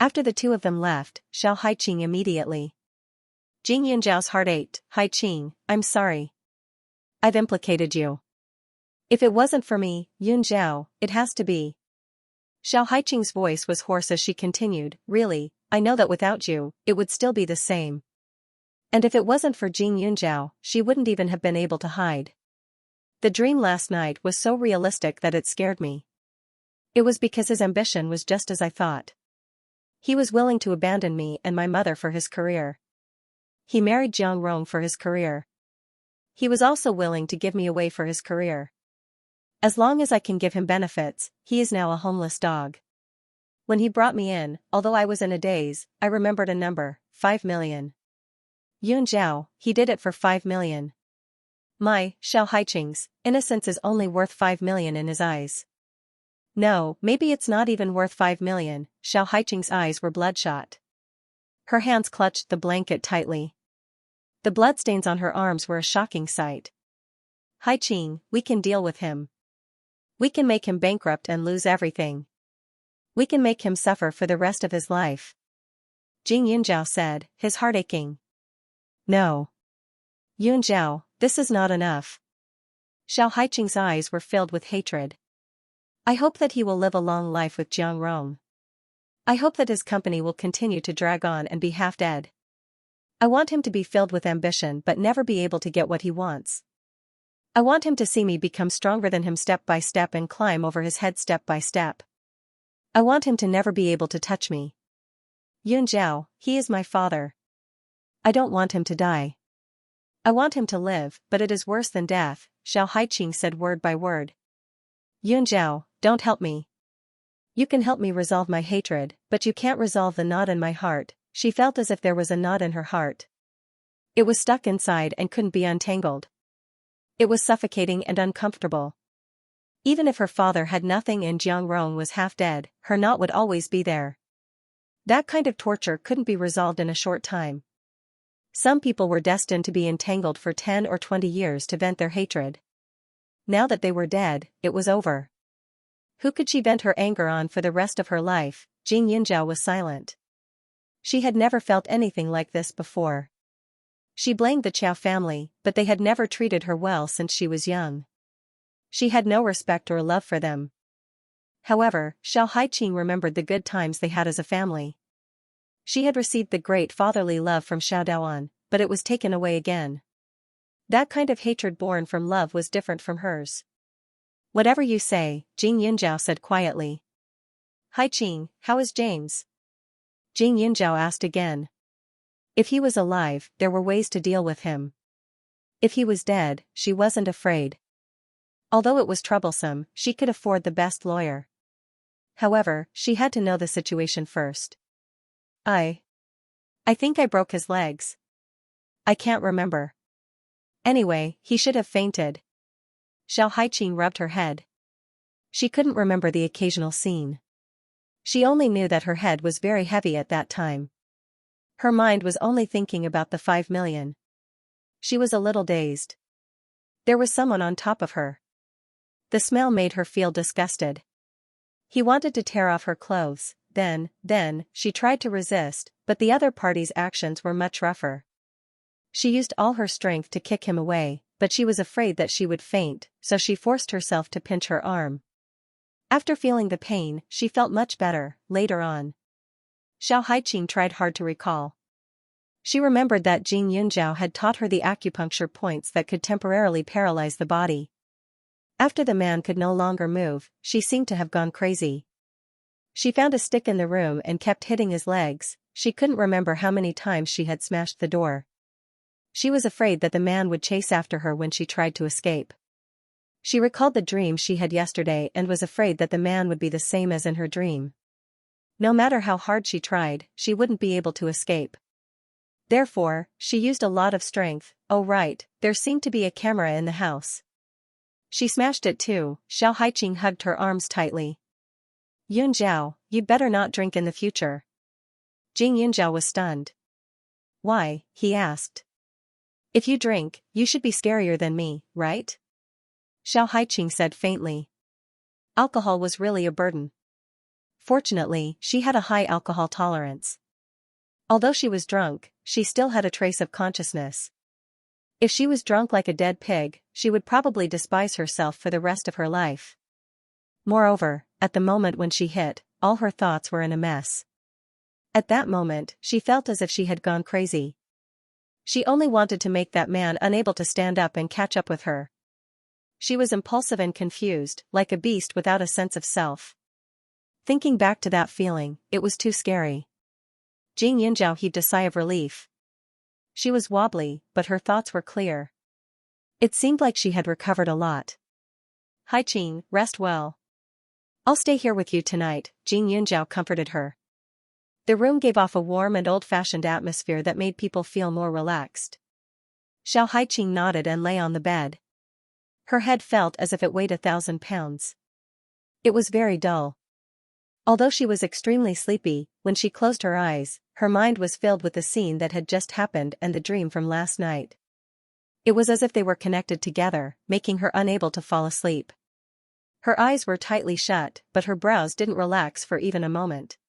After the two of them left, Xiao Haiqing immediately. Jing Yunzhao's heart ached. Haiqing, I'm sorry. I've implicated you. If it wasn't for me, Yun Zhao, it has to be. Xiao Haiqing's voice was hoarse as she continued, really, I know that without you, it would still be the same. And if it wasn't for Jing Yunzhao, she wouldn't even have been able to hide. The dream last night was so realistic that it scared me. It was because his ambition was just as I thought. He was willing to abandon me and my mother for his career. He married Jiang Rong for his career. He was also willing to give me away for his career. As long as I can give him benefits, he is now a homeless dog. When he brought me in, although I was in a daze, I remembered a number, 5 million. Yun Zhao, he did it for 5 million. My, Xiao Haiqing's, innocence is only worth 5 million in his eyes. No, maybe it's not even worth 5 million, Xiao Haiqing's eyes were bloodshot. Her hands clutched the blanket tightly. The bloodstains on her arms were a shocking sight. Haiqing, we can deal with him. We can make him bankrupt and lose everything. We can make him suffer for the rest of his life. Jing Yunzhao said, his heart aching. No. Yunzhao, this is not enough. Xiao Haiqing's eyes were filled with hatred. I hope that he will live a long life with Jiang Rong. I hope that his company will continue to drag on and be half dead. I want him to be filled with ambition but never be able to get what he wants. I want him to see me become stronger than him step by step and climb over his head step by step. I want him to never be able to touch me. Yun Zhao, he is my father. I don't want him to die. I want him to live, but it is worse than death, Xiao Haiqing said word by word. Yun Zhao, don't help me. You can help me resolve my hatred, but you can't resolve the knot in my heart. She felt as if there was a knot in her heart. It was stuck inside and couldn't be untangled. It was suffocating and uncomfortable. Even if her father had nothing and Jiang Rong was half dead, her knot would always be there. That kind of torture couldn't be resolved in a short time. Some people were destined to be entangled for 10 or 20 years to vent their hatred. Now that they were dead, it was over. Who could she vent her anger on for the rest of her life? Jing Yunzhao was silent. She had never felt anything like this before. She blamed the Qiao family, but they had never treated her well since she was young. She had no respect or love for them. However, Xiao Haiqing remembered the good times they had as a family. She had received the great fatherly love from Xiao Daoan, but it was taken away again. That kind of hatred born from love was different from hers. Whatever you say, Jing Yunzhao said quietly. Haiqing, how is James? Jing Yunzhao asked again. If he was alive, there were ways to deal with him. If he was dead, she wasn't afraid. Although it was troublesome, she could afford the best lawyer. However, she had to know the situation first. I think I broke his legs. I can't remember. Anyway, he should have fainted. Xiao Haiqing rubbed her head. She couldn't remember the occasional scene. She only knew that her head was very heavy at that time. Her mind was only thinking about the 5 million. She was a little dazed. There was someone on top of her. The smell made her feel disgusted. He wanted to tear off her clothes, then, she tried to resist, but the other party's actions were much rougher. She used all her strength to kick him away, but she was afraid that she would faint, so she forced herself to pinch her arm. After feeling the pain, she felt much better. Later on, Xiao Haiqing tried hard to recall. She remembered that Jing Yunjiao had taught her the acupuncture points that could temporarily paralyze the body. After the man could no longer move, she seemed to have gone crazy. She found a stick in the room and kept hitting his legs. She couldn't remember how many times she had smashed the door. She was afraid that the man would chase after her when she tried to escape. She recalled the dream she had yesterday and was afraid that the man would be the same as in her dream. No matter how hard she tried, she wouldn't be able to escape. Therefore, she used a lot of strength. Oh right, there seemed to be a camera in the house. She smashed it too. Xiao Haiqing hugged her arms tightly. Yunjiao, you'd better not drink in the future. Jing Yunjiao was stunned. Why? He asked. If you drink, you should be scarier than me, right? Xiao Haiqing said faintly. Alcohol was really a burden. Fortunately, she had a high alcohol tolerance. Although she was drunk, she still had a trace of consciousness. If she was drunk like a dead pig, she would probably despise herself for the rest of her life. Moreover, at the moment when she hit, all her thoughts were in a mess. At that moment, she felt as if she had gone crazy. She only wanted to make that man unable to stand up and catch up with her. She was impulsive and confused, like a beast without a sense of self. Thinking back to that feeling, it was too scary. Jing Yunjiao heaved a sigh of relief. She was wobbly, but her thoughts were clear. It seemed like she had recovered a lot. Haiqing, rest well. I'll stay here with you tonight, Jing Yunjiao comforted her. The room gave off a warm and old-fashioned atmosphere that made people feel more relaxed. Xiao Haiqing nodded and lay on the bed. Her head felt as if it weighed 1,000 pounds. It was very dull. Although she was extremely sleepy, when she closed her eyes, her mind was filled with the scene that had just happened and the dream from last night. It was as if they were connected together, making her unable to fall asleep. Her eyes were tightly shut, but her brows didn't relax for even a moment.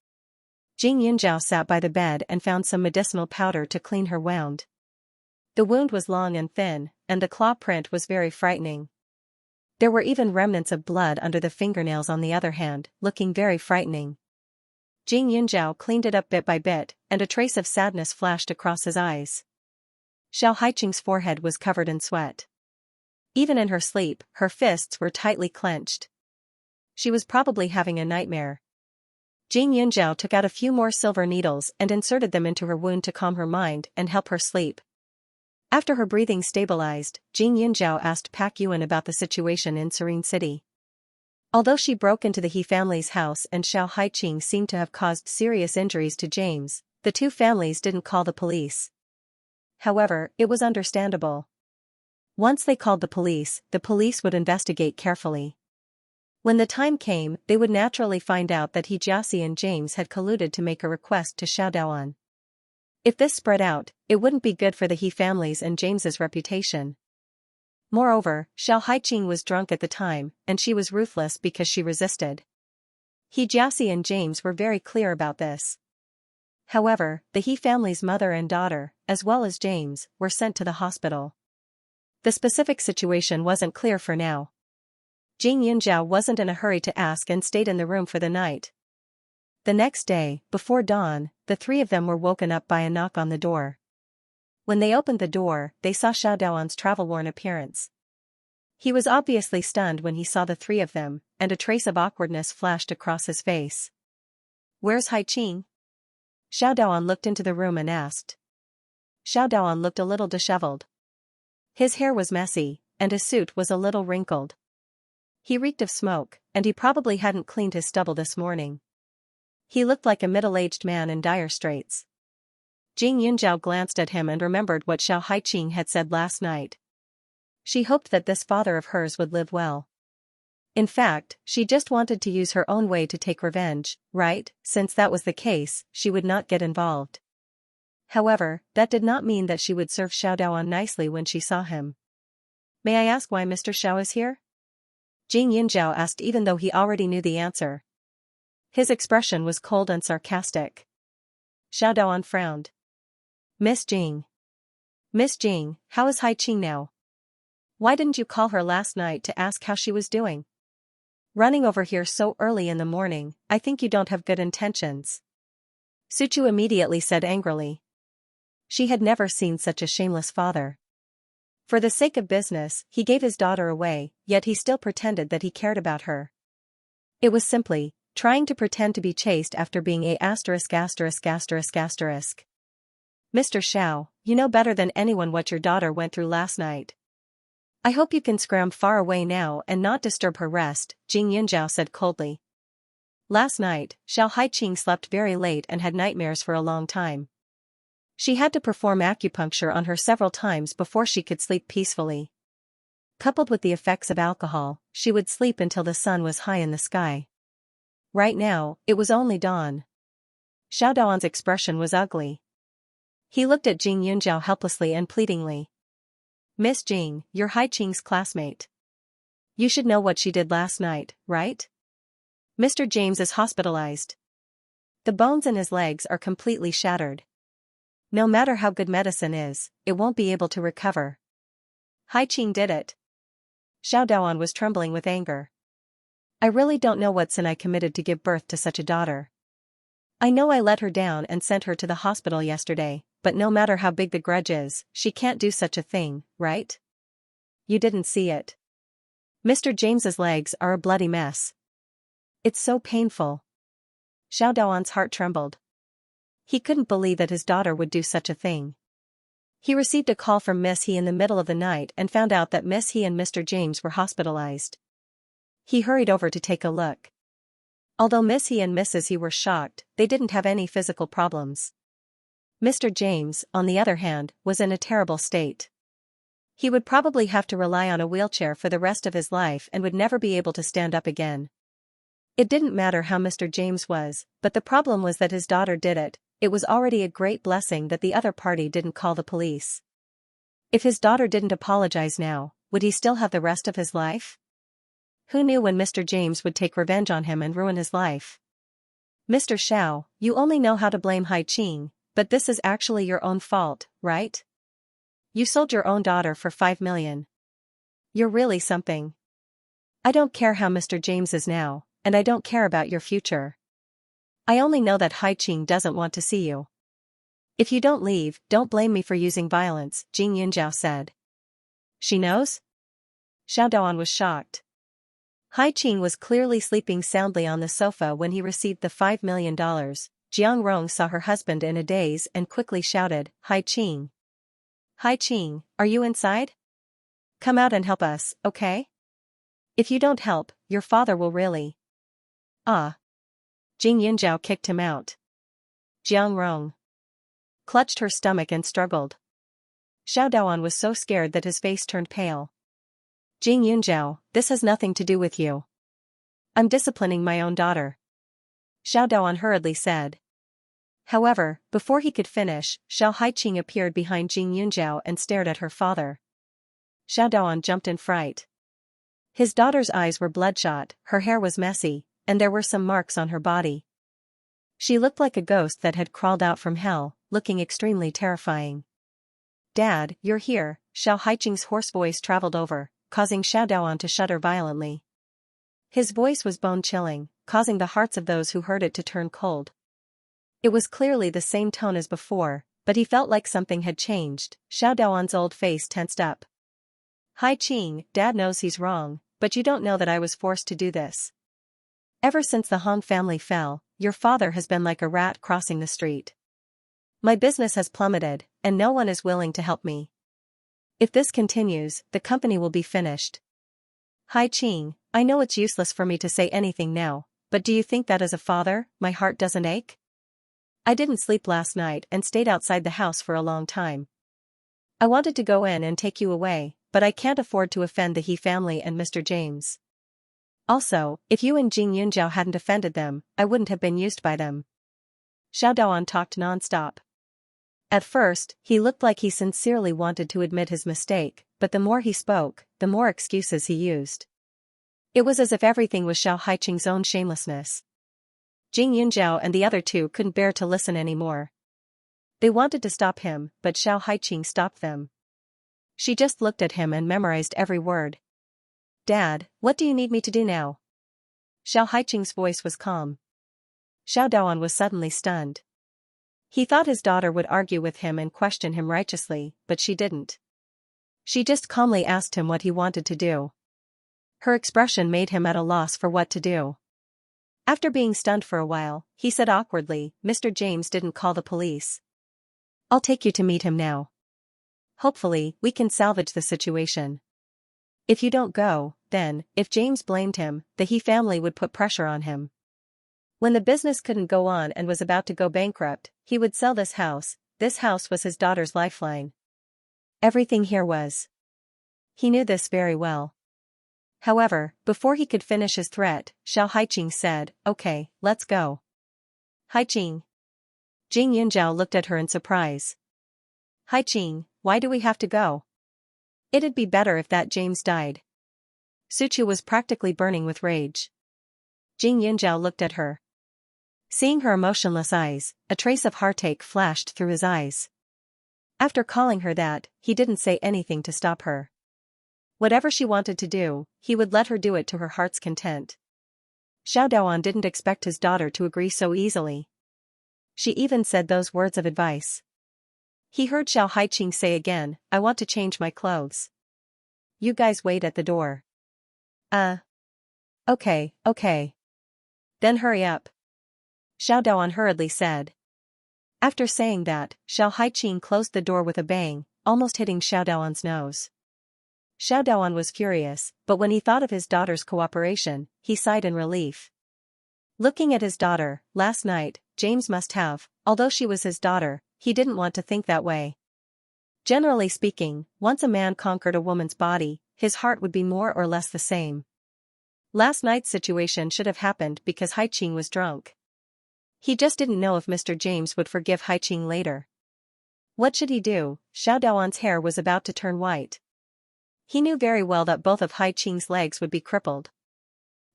Jing Yunjiao sat by the bed and found some medicinal powder to clean her wound. The wound was long and thin, and the claw print was very frightening. There were even remnants of blood under the fingernails on the other hand, looking very frightening. Jing Yunjiao cleaned it up bit by bit, and a trace of sadness flashed across his eyes. Xiao Haiqing's forehead was covered in sweat. Even in her sleep, her fists were tightly clenched. She was probably having a nightmare. Jing Yunjiao took out a few more silver needles and inserted them into her wound to calm her mind and help her sleep. After her breathing stabilized, Jing Yunjiao asked Pak Yuan about the situation in Serene City. Although she broke into the He family's house and Xiao Haiqing seemed to have caused serious injuries to James, the two families didn't call the police. However, it was understandable. Once they called the police would investigate carefully. When the time came, they would naturally find out that Xianxia and James had colluded to make a request to Xiao Daoan. If this spread out, it wouldn't be good for the He families and James's reputation. Moreover, Xiao Haiqing was drunk at the time, and she was ruthless because she resisted. Xianxia and James were very clear about this. However, the He family's mother and daughter, as well as James, were sent to the hospital. The specific situation wasn't clear for now. Jing Yunjiao wasn't in a hurry to ask and stayed in the room for the night. The next day, before dawn, the three of them were woken up by a knock on the door. When they opened the door, they saw Xiao Daoan's travel-worn appearance. He was obviously stunned when he saw the three of them, and a trace of awkwardness flashed across his face. "Where's Haiqing?" Xiao Daoan looked into the room and asked. Xiao Daoan looked a little disheveled. His hair was messy, and his suit was a little wrinkled. He reeked of smoke, and he probably hadn't cleaned his stubble this morning. He looked like a middle-aged man in dire straits. Jing Yunjiao glanced at him and remembered what Xiao Haiqing had said last night. She hoped that this father of hers would live well. In fact, she just wanted to use her own way to take revenge, right? Since that was the case, she would not get involved. However, that did not mean that she would serve Xiao Daoan nicely when she saw him. "May I ask why Mr. Xiao is here?" Jing Yunjiao asked, even though he already knew the answer. His expression was cold and sarcastic. Xiao Daoan frowned. "Miss Jing. Miss Jing, how is Haiqing now? Why didn't you call her last night to ask how she was doing? Running over here so early in the morning, I think you don't have good intentions." Suchu immediately said angrily. She had never seen such a shameless father. For the sake of business, he gave his daughter away, yet he still pretended that he cared about her. It was simply trying to pretend to be chaste after being a asterisk. Mr. Xiao, you know better than anyone what your daughter went through last night. I hope you can scram far away now and not disturb her rest, Jing Yunjiao said coldly. Last night, Xiao Haiqing slept very late and had nightmares for a long time. She had to perform acupuncture on her several times before she could sleep peacefully. Coupled with the effects of alcohol, she would sleep until the sun was high in the sky. Right now, it was only dawn. Xiao Daoan's expression was ugly. He looked at Jing Yunjiao helplessly and pleadingly. "Miss Jing, you're Haiqing's classmate. You should know what she did last night, right? Mr. James is hospitalized. The bones in his legs are completely shattered. No matter how good medicine is, it won't be able to recover. Haiqing did it." Xiao Daoan was trembling with anger. "I really don't know what sin I committed to give birth to such a daughter. I know I let her down and sent her to the hospital yesterday, but no matter how big the grudge is, she can't do such a thing, right? You didn't see it. Mr. James's legs are a bloody mess. It's so painful." Xiao Daoan's heart trembled. He couldn't believe that his daughter would do such a thing. He received a call from Miss He in the middle of the night and found out that Miss He and Mr. James were hospitalized. He hurried over to take a look. Although Miss He and Mrs. He were shocked, they didn't have any physical problems. Mr. James, on the other hand, was in a terrible state. He would probably have to rely on a wheelchair for the rest of his life and would never be able to stand up again. It didn't matter how Mr. James was, but the problem was that his daughter did it. It was already a great blessing that the other party didn't call the police. If his daughter didn't apologize now, would he still have the rest of his life? Who knew when Mr. James would take revenge on him and ruin his life? "Mr. Xiao, you only know how to blame Haiqing, but this is actually your own fault, right? You sold your own daughter for 5 million. You're really something. I don't care how Mr. James is now, and I don't care about your future. I only know that Haiqing doesn't want to see you. If you don't leave, don't blame me for using violence," Jing Yunjiao said. "She knows?" Xiao Daoan was shocked. Haiqing was clearly sleeping soundly on the sofa when he received the $5 million. Jiang Rong saw her husband in a daze and quickly shouted, "Haiqing! Haiqing, are you inside? Come out and help us, okay? If you don't help, your father will really..." "Ah." Jing Yunjiao kicked him out. Jiang Rong clutched her stomach and struggled. Xiao Daoan was so scared that his face turned pale. "Jing Yunjiao, this has nothing to do with you. I'm disciplining my own daughter," Xiao Daoan hurriedly said. However, before he could finish, Xiao Haiqing appeared behind Jing Yunjiao and stared at her father. Xiao Daoan jumped in fright. His daughter's eyes were bloodshot, her hair was messy, and there were some marks on her body. She looked like a ghost that had crawled out from hell, looking extremely terrifying. "Dad, you're here," Xiao Haiqing's hoarse voice traveled over, causing Xiao Daoan to shudder violently. His voice was bone-chilling, causing the hearts of those who heard it to turn cold. It was clearly the same tone as before, but he felt like something had changed. Xiao Daoan's old face tensed up. "Haiqing, Dad knows he's wrong, but you don't know that I was forced to do this. Ever since the Hong family fell, your father has been like a rat crossing the street. My business has plummeted, and no one is willing to help me. If this continues, the company will be finished. Hai Qing, I know it's useless for me to say anything now, but do you think that as a father, my heart doesn't ache? I didn't sleep last night and stayed outside the house for a long time. I wanted to go in and take you away, but I can't afford to offend the He family and Mr. James. Also, if you and Jing Yunjiao hadn't offended them, I wouldn't have been used by them. Xiao Daoan talked non-stop. At first, he looked like he sincerely wanted to admit his mistake, but the more he spoke, the more excuses he used. It was as if everything was Xiao Haiqing's own shamelessness. Jing Yunjiao and the other two couldn't bear to listen anymore. They wanted to stop him, but Xiao Haiqing stopped them. She just looked at him and memorized every word. Dad, what do you need me to do now? Xiao Haiqing's voice was calm. Xiao Daoan was suddenly stunned. He thought his daughter would argue with him and question him righteously, but she didn't. She just calmly asked him what he wanted to do. Her expression made him at a loss for what to do. After being stunned for a while, he said awkwardly, Mr. James didn't call the police. I'll take you to meet him now. Hopefully, we can salvage the situation. If you don't go, then, if James blamed him, the He family would put pressure on him. When the business couldn't go on and was about to go bankrupt, he would sell this house. This house was his daughter's lifeline. Everything here was. He knew this very well. However, before he could finish his threat, Xiao Haiqing said, Okay, let's go. Haiqing. Jing Yunjiao looked at her in surprise. Haiqing, why do we have to go? It'd be better if that James died. Suchu was practically burning with rage. Jing Yunjiao looked at her. Seeing her emotionless eyes, a trace of heartache flashed through his eyes. After calling her that, he didn't say anything to stop her. Whatever she wanted to do, he would let her do it to her heart's content. Xiao Daoan didn't expect his daughter to agree so easily. She even said those words of advice. He heard Xiao Haiqing say again, I want to change my clothes. You guys wait at the door. Okay. Then hurry up. Xiao Daoan hurriedly said. After saying that, Xiao Haiqing closed the door with a bang, almost hitting Xiao Daoan's nose. Xiao Daoan was furious, but when he thought of his daughter's cooperation, he sighed in relief. Looking at his daughter, last night, James must have, although she was his daughter, he didn't want to think that way. Generally speaking, once a man conquered a woman's body, his heart would be more or less the same. Last night's situation should have happened because Haiqing was drunk. He just didn't know if Mr. James would forgive Haiqing later. What should he do? Xiao Daoan's hair was about to turn white. He knew very well that both of Haiqing's legs would be crippled.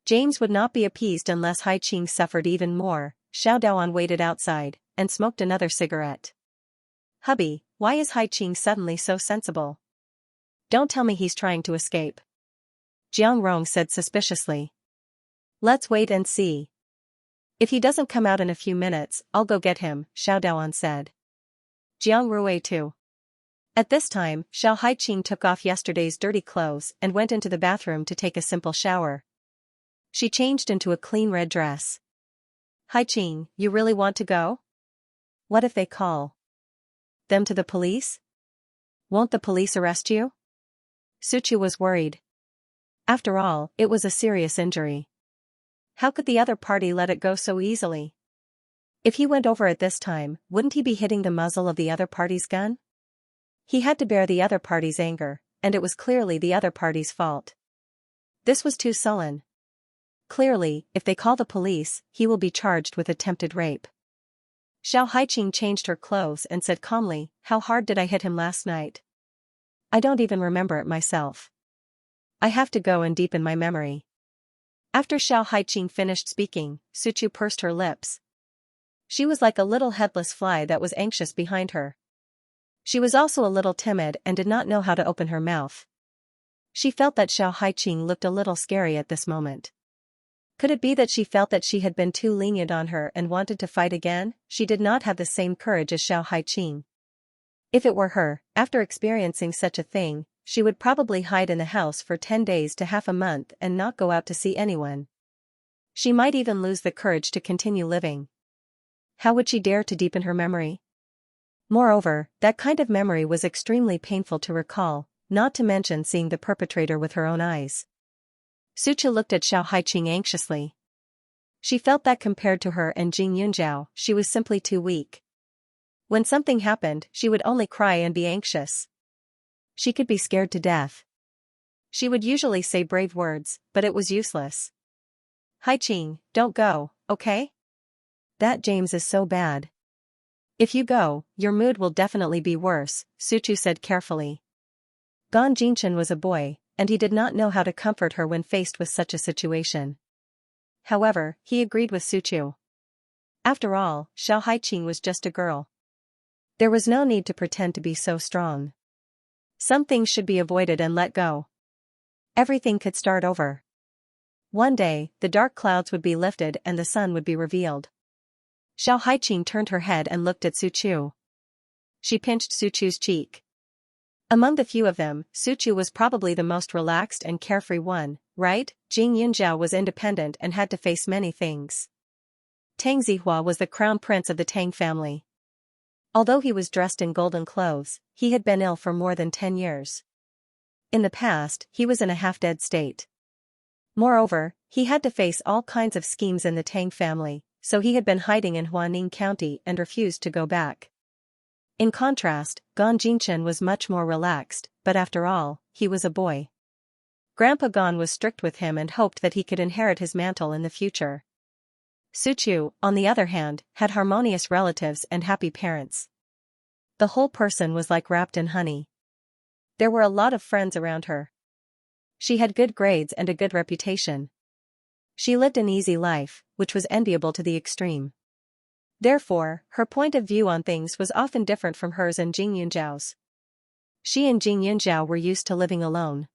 James would not be appeased unless Haiqing suffered even more. Xiao Daoan waited outside, and smoked another cigarette. Hubby, why is Haiqing suddenly so sensible? Don't tell me he's trying to escape. Jiang Rong said suspiciously. Let's wait and see. If he doesn't come out in a few minutes, I'll go get him, Xiao Daoan said. Jiang Rui too. At this time, Xiao Haiqing took off yesterday's dirty clothes and went into the bathroom to take a simple shower. She changed into a clean red dress. Haiqing, you really want to go? What if they call them to the police? Won't the police arrest you? Suchu was worried. After all, it was a serious injury. How could the other party let it go so easily? If he went over it this time, wouldn't he be hitting the muzzle of the other party's gun? He had to bear the other party's anger, and it was clearly the other party's fault. This was too sullen. Clearly, if they call the police, he will be charged with attempted rape. Xiao Haiqing changed her clothes and said calmly, How hard did I hit him last night? I don't even remember it myself. I have to go and deepen my memory. After Xiao Haiqing finished speaking, Suchu pursed her lips. She was like a little headless fly that was anxious behind her. She was also a little timid and did not know how to open her mouth. She felt that Xiao Haiqing looked a little scary at this moment. Could it be that she felt that she had been too lenient on her and wanted to fight again? She did not have the same courage as Xiao Haiqing. If it were her, after experiencing such a thing, she would probably hide in the house for 10 days to half a month and not go out to see anyone. She might even lose the courage to continue living. How would she dare to deepen her memory? Moreover, that kind of memory was extremely painful to recall, not to mention seeing the perpetrator with her own eyes. Suchu looked at Xiao Haiqing anxiously. She felt that compared to her and Jing Yunjiao, she was simply too weak. When something happened, she would only cry and be anxious. She could be scared to death. She would usually say brave words, but it was useless. Haiqing, don't go, okay? That James is so bad. If you go, your mood will definitely be worse, Suchu said carefully. Gan Jinchen was a boy, and he did not know how to comfort her when faced with such a situation. However, he agreed with Suchu. After all, Xiao Haiqing was just a girl. There was no need to pretend to be so strong. Some things should be avoided and let go. Everything could start over. One day, the dark clouds would be lifted and the sun would be revealed. Xiao Haiqing turned her head and looked at Suchu. She pinched Suchu's cheek. Among the few of them, Suchu was probably the most relaxed and carefree one, right? Jing Yunjiao was independent and had to face many things. Tang Zihua was the crown prince of the Tang family. Although he was dressed in golden clothes, he had been ill for more than 10 years. In the past, he was in a half-dead state. Moreover, he had to face all kinds of schemes in the Tang family, so he had been hiding in Huaning County and refused to go back. In contrast, Gan Jinchen was much more relaxed, but after all, he was a boy. Grandpa Gan was strict with him and hoped that he could inherit his mantle in the future. Suchu, on the other hand, had harmonious relatives and happy parents. The whole person was like wrapped in honey. There were a lot of friends around her. She had good grades and a good reputation. She lived an easy life, which was enviable to the extreme. Therefore, her point of view on things was often different from hers and Jing Yunjiao's. She and Jing Yunjiao were used to living alone.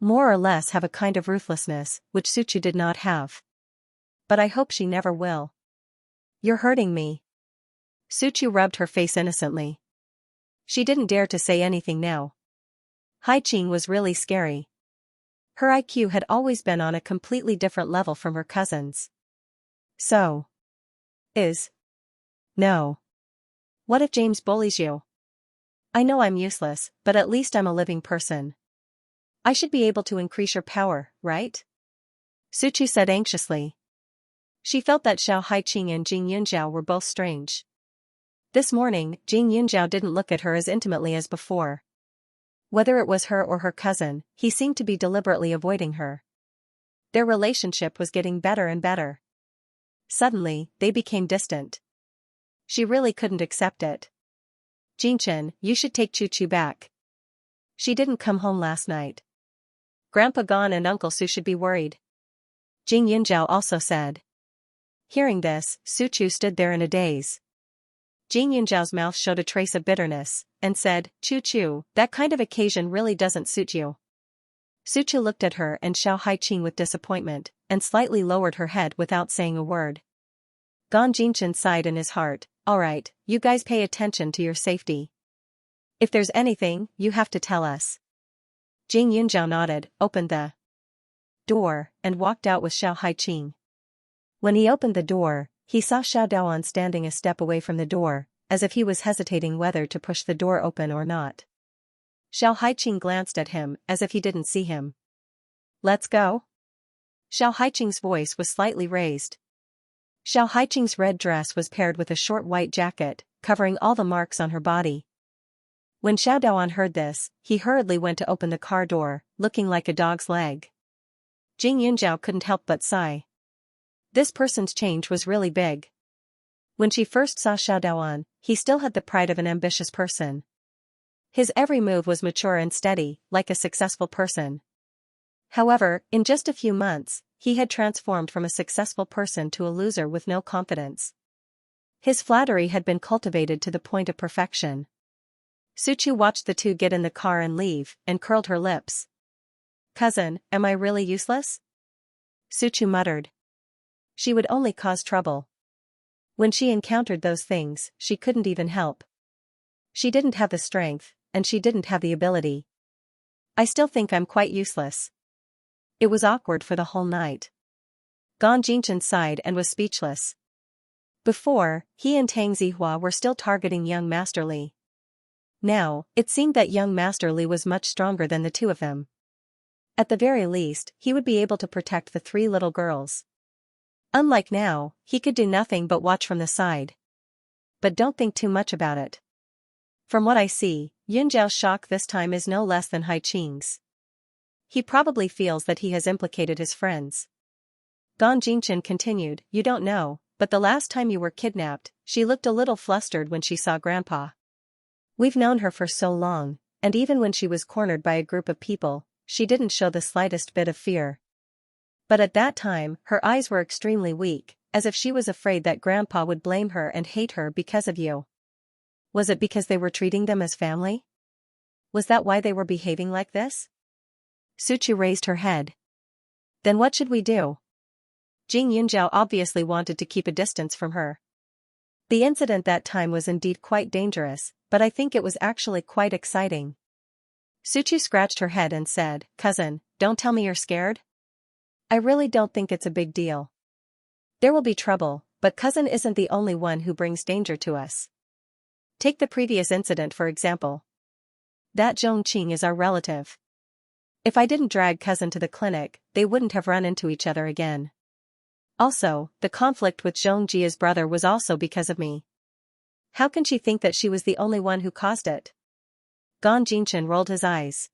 More or less have a kind of ruthlessness, which Suchu did not have. But I hope she never will. You're hurting me. Suchu rubbed her face innocently. She didn't dare to say anything now. Haiqing was really scary. Her IQ had always been on a completely different level from her cousins. So. No. What if James bullies you? I know I'm useless, but at least I'm a living person. I should be able to increase your power, right? Suchu said anxiously. She felt that Xiao Haiqing and Jing Yunjiao were both strange. This morning, Jing Yunjiao didn't look at her as intimately as before. Whether it was her or her cousin, he seemed to be deliberately avoiding her. Their relationship was getting better and better. Suddenly, they became distant. She really couldn't accept it. Jinchen, you should take Chuchu back. She didn't come home last night. Grandpa Gan and Uncle Su should be worried. Jing Yunjiao also said. Hearing this, Suchu stood there in a daze. Jing Yunjiao's mouth showed a trace of bitterness, and said, Chu, that kind of occasion really doesn't suit you. Suchu looked at her and Xiao Haiqing with disappointment, and slightly lowered her head without saying a word. Gan Jinchen sighed in his heart, alright, you guys pay attention to your safety. If there's anything, you have to tell us. Jing Yunjiao nodded, opened the door, and walked out with Xiao Haiqing. When he opened the door, he saw Xiao Daoan standing a step away from the door, as if he was hesitating whether to push the door open or not. Xiao Haiqing glanced at him as if he didn't see him. Let's go? Xiao Haiqing's voice was slightly raised. Xiao Haiqing's red dress was paired with a short white jacket, covering all the marks on her body. When Xiao Daoan heard this, he hurriedly went to open the car door, looking like a dog's leg. Jing Yunjiao couldn't help but sigh. This person's change was really big. When she first saw Xiao Daoan, he still had the pride of an ambitious person. His every move was mature and steady, like a successful person. However, in just a few months, he had transformed from a successful person to a loser with no confidence. His flattery had been cultivated to the point of perfection. Suchu watched the two get in the car and leave, and curled her lips. Cousin, am I really useless? Suchu muttered. She would only cause trouble. When she encountered those things, she couldn't even help. She didn't have the strength, and she didn't have the ability. I still think I'm quite useless. It was awkward for the whole night. Gan Jinchen sighed and was speechless. Before, he and Tang Zihua were still targeting young Master Li. Now, it seemed that young Master Li was much stronger than the two of them. At the very least, he would be able to protect the three little girls. Unlike now, he could do nothing but watch from the side. But don't think too much about it. From what I see, Yunjiao's shock this time is no less than Hai Qing's. He probably feels that he has implicated his friends. Gan Jingchen continued, you don't know, but the last time you were kidnapped, she looked a little flustered when she saw Grandpa. We've known her for so long, and even when she was cornered by a group of people, she didn't show the slightest bit of fear. But at that time, her eyes were extremely weak, as if she was afraid that Grandpa would blame her and hate her because of you. Was it because they were treating them as family? Was that why they were behaving like this? Suchu raised her head. Then what should we do? Jing Yunjiao obviously wanted to keep a distance from her. The incident that time was indeed quite dangerous, but I think it was actually quite exciting. Suchu scratched her head and said, Cousin, don't tell me you're scared. I really don't think it's a big deal. There will be trouble, but Cousin isn't the only one who brings danger to us. Take the previous incident for example. That Zhong Qing is our relative. If I didn't drag Cousin to the clinic, they wouldn't have run into each other again. Also, the conflict with Zhong Jia's brother was also because of me. How can she think that she was the only one who caused it? Gan Jingchen rolled his eyes.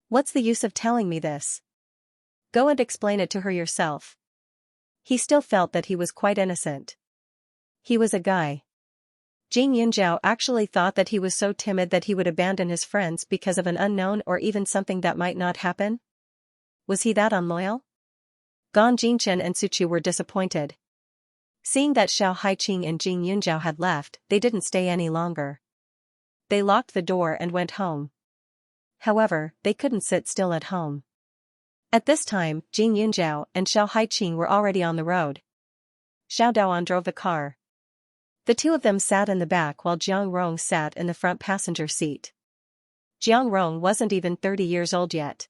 What's the use of telling me this? Go and explain it to her yourself. He still felt that he was quite innocent. He was a guy. Jing Yunjiao actually thought that he was so timid that he would abandon his friends because of an unknown or even something that might not happen? Was he that unloyal? Gan Jingchen and Suchu were disappointed. Seeing that Xiao Haiqing and Jing Yunjiao had left, they didn't stay any longer. They locked the door and went home. However, they couldn't sit still at home. At this time, Jing Yunjiao and Xiao Haiqing were already on the road. Xiao Daoan drove the car. The two of them sat in the back while Jiang Rong sat in the front passenger seat. Jiang Rong wasn't even 30 years old yet.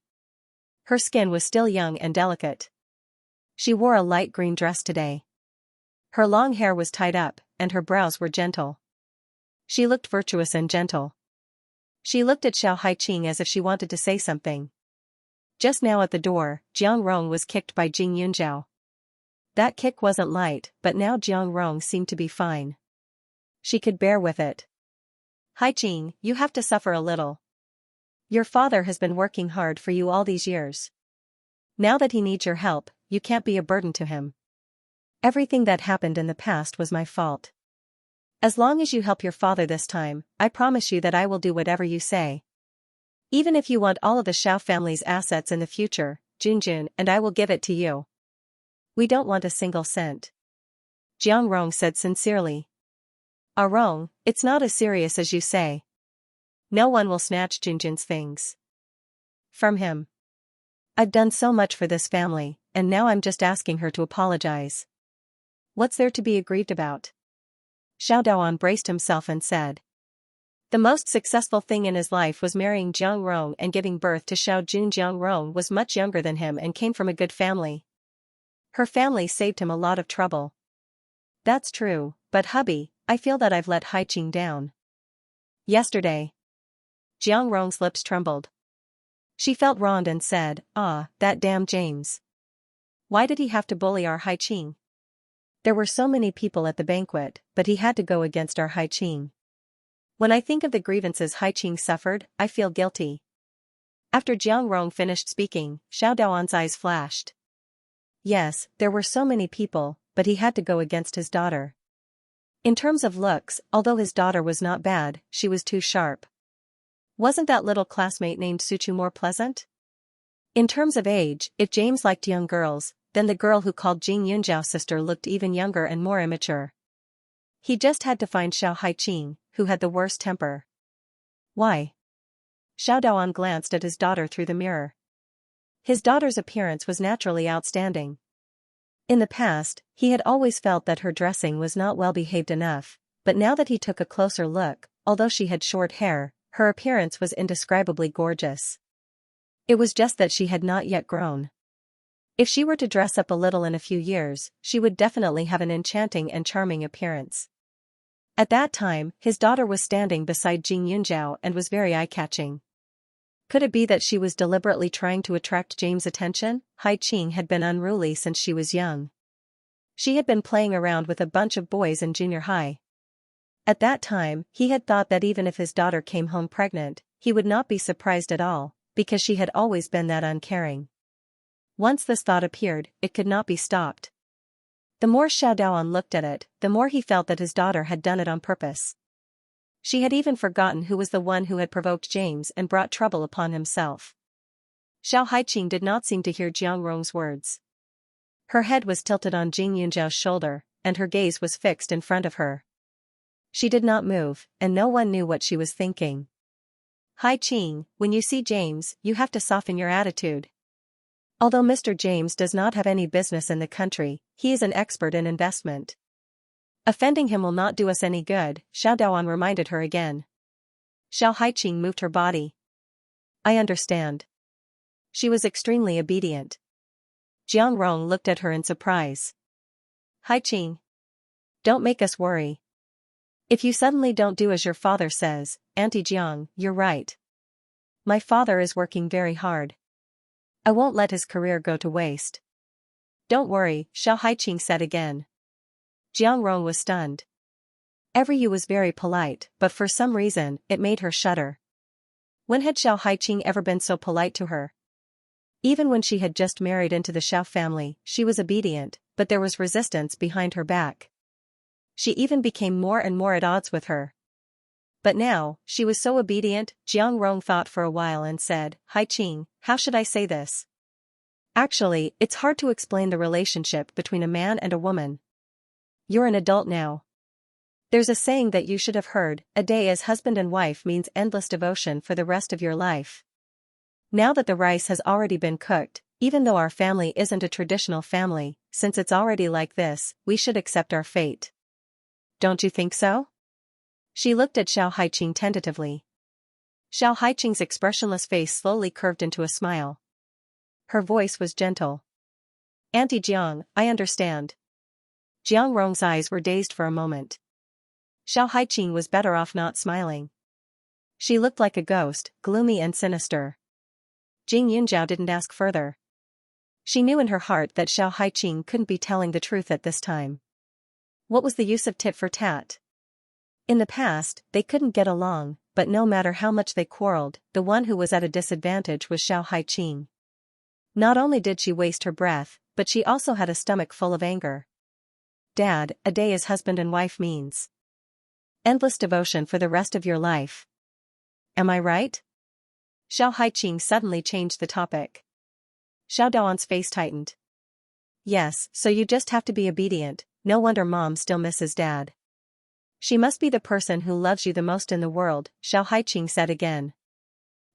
Her skin was still young and delicate. She wore a light green dress today. Her long hair was tied up, and her brows were gentle. She looked virtuous and gentle. She looked at Xiao Haiqing as if she wanted to say something. Just now at the door, Jiang Rong was kicked by Jing Yunjiao. That kick wasn't light, but now Jiang Rong seemed to be fine. She could bear with it. Haiqing, you have to suffer a little. Your father has been working hard for you all these years. Now that he needs your help, you can't be a burden to him. Everything that happened in the past was my fault. As long as you help your father this time, I promise you that I will do whatever you say. Even if you want all of the Xiao family's assets in the future, Junjun and I will give it to you. We don't want a single cent. Jiang Rong said sincerely. Ah Rong, it's not as serious as you say. No one will snatch Junjun's things from him. I've done so much for this family, and now I'm just asking her to apologize. What's there to be aggrieved about? Xiao Daoan braced himself and said. The most successful thing in his life was marrying Jiang Rong and giving birth to Xiao Jun. Jiang Rong was much younger than him and came from a good family. Her family saved him a lot of trouble. That's true, but hubby, I feel that I've let Haiqing down. Yesterday. Jiang Rong's lips trembled. She felt wronged and said, that damn James. Why did he have to bully our Haiqing? There were so many people at the banquet, but he had to go against our Haiqing. When I think of the grievances Haiqing suffered, I feel guilty. After Jiang Rong finished speaking, Xiao Daoan's eyes flashed. Yes, there were so many people, but he had to go against his daughter. In terms of looks, although his daughter was not bad, she was too sharp. Wasn't that little classmate named Suchu more pleasant? In terms of age, if James liked young girls, then the girl who called Jing Yunjiao's sister looked even younger and more immature. He just had to find Xiao Haiqing, who had the worst temper. Why? Xiao Daoan glanced at his daughter through the mirror. His daughter's appearance was naturally outstanding. In the past, he had always felt that her dressing was not well behaved enough, but now that he took a closer look, although she had short hair, her appearance was indescribably gorgeous. It was just that she had not yet grown. If she were to dress up a little in a few years, she would definitely have an enchanting and charming appearance. At that time, his daughter was standing beside Jing Yunjiao and was very eye-catching. Could it be that she was deliberately trying to attract James' attention? Hai Qing had been unruly since she was young. She had been playing around with a bunch of boys in junior high. At that time, he had thought that even if his daughter came home pregnant, he would not be surprised at all, because she had always been that uncaring. Once this thought appeared, it could not be stopped. The more Xiao Daoan looked at it, the more he felt that his daughter had done it on purpose. She had even forgotten who was the one who had provoked James and brought trouble upon himself. Xiao Haiqing did not seem to hear Jiang Rong's words. Her head was tilted on Jing Yunjiao's shoulder, and her gaze was fixed in front of her. She did not move, and no one knew what she was thinking. Hai Qing, when you see James, you have to soften your attitude. Although Mr. James does not have any business in the country, he is an expert in investment. Offending him will not do us any good, Xiao Daoan reminded her again. Xiao Haiqing moved her body. I understand. She was extremely obedient. Jiang Rong looked at her in surprise. Haiqing. Don't make us worry. If you suddenly don't do as your father says, Auntie Jiang, you're right. My father is working very hard. I won't let his career go to waste. Don't worry, Xiao Haiqing said again. Jiang Rong was stunned. Every you was very polite, but for some reason, it made her shudder. When had Xiao Haiqing ever been so polite to her? Even when she had just married into the Xiao family, she was obedient, but there was resistance behind her back. She even became more and more at odds with her. But now, she was so obedient. Jiang Rong thought for a while and said, Haiqing, how should I say this? Actually, it's hard to explain the relationship between a man and a woman. You're an adult now. There's a saying that you should have heard, a day as husband and wife means endless devotion for the rest of your life. Now that the rice has already been cooked, even though our family isn't a traditional family, since it's already like this, we should accept our fate. Don't you think so? She looked at Xiao Haiqing tentatively. Xiao Haiqing's expressionless face slowly curved into a smile. Her voice was gentle. Auntie Jiang, I understand. Jiang Rong's eyes were dazed for a moment. Xiao Haiqing was better off not smiling. She looked like a ghost, gloomy and sinister. Jing Yunjiao didn't ask further. She knew in her heart that Xiao Haiqing couldn't be telling the truth at this time. What was the use of tit for tat? In the past, they couldn't get along, but no matter how much they quarreled, the one who was at a disadvantage was Xiao Haiqing. Not only did she waste her breath, but she also had a stomach full of anger. Dad, a day as husband and wife means endless devotion for the rest of your life. Am I right? Xiao Haiqing suddenly changed the topic. Xiao Daoan's face tightened. Yes, so you just have to be obedient. No wonder Mom still misses Dad. She must be the person who loves you the most in the world, Xiao Haiqing said again.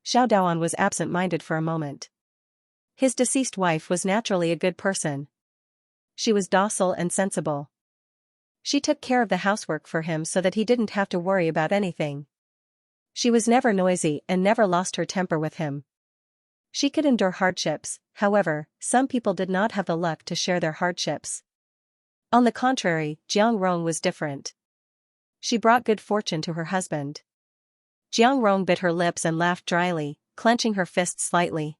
Xiao Daoan was absent-minded for a moment. His deceased wife was naturally a good person. She was docile and sensible. She took care of the housework for him so that he didn't have to worry about anything. She was never noisy and never lost her temper with him. She could endure hardships, however, some people did not have the luck to share their hardships. On the contrary, Jiang Rong was different. She brought good fortune to her husband. Jiang Rong bit her lips and laughed dryly, clenching her fists slightly.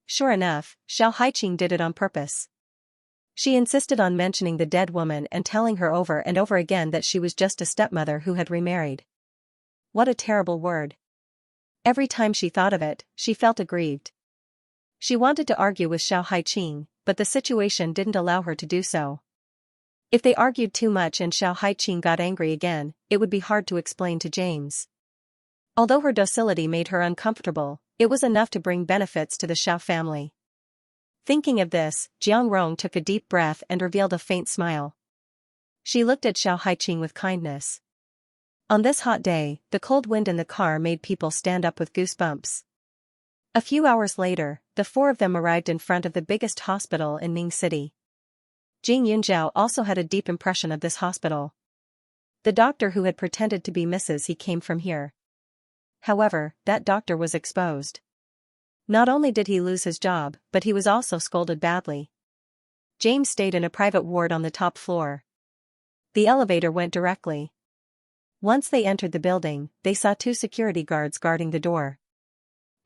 Sure enough, Xiao Haiqing did it on purpose. She insisted on mentioning the dead woman and telling her over and over again that she was just a stepmother who had remarried. What a terrible word. Every time she thought of it, she felt aggrieved. She wanted to argue with Xiao Haiqing, but the situation didn't allow her to do so. If they argued too much and Xiao Haiqing got angry again, it would be hard to explain to James. Although her docility made her uncomfortable, it was enough to bring benefits to the Xiao family. Thinking of this, Jiang Rong took a deep breath and revealed a faint smile. She looked at Xiao Haiqing with kindness. On this hot day, the cold wind in the car made people stand up with goosebumps. A few hours later, the four of them arrived in front of the biggest hospital in Ning City. Jing Yunjiao also had a deep impression of this hospital. The doctor who had pretended to be Mrs. He came from here. However, that doctor was exposed. Not only did he lose his job, but he was also scolded badly. James stayed in a private ward on the top floor. The elevator went directly. Once they entered the building, they saw 2 security guards guarding the door.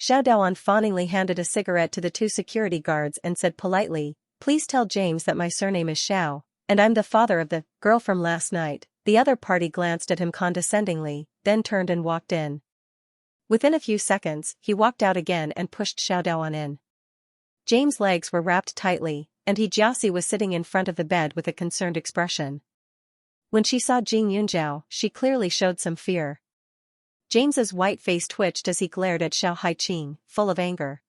Xiao Daoan fawningly handed a cigarette to the 2 security guards and said politely, "Please tell James that my surname is Xiao, and I'm the father of the girl from last night." The other party glanced at him condescendingly, then turned and walked in. Within a few seconds, he walked out again and pushed Xiao Daoan in. James' legs were wrapped tightly, and Xianxia was sitting in front of the bed with a concerned expression. When she saw Jing Yunjiao, she clearly showed some fear. James's white face twitched as he glared at Xiao Haiqing, full of anger.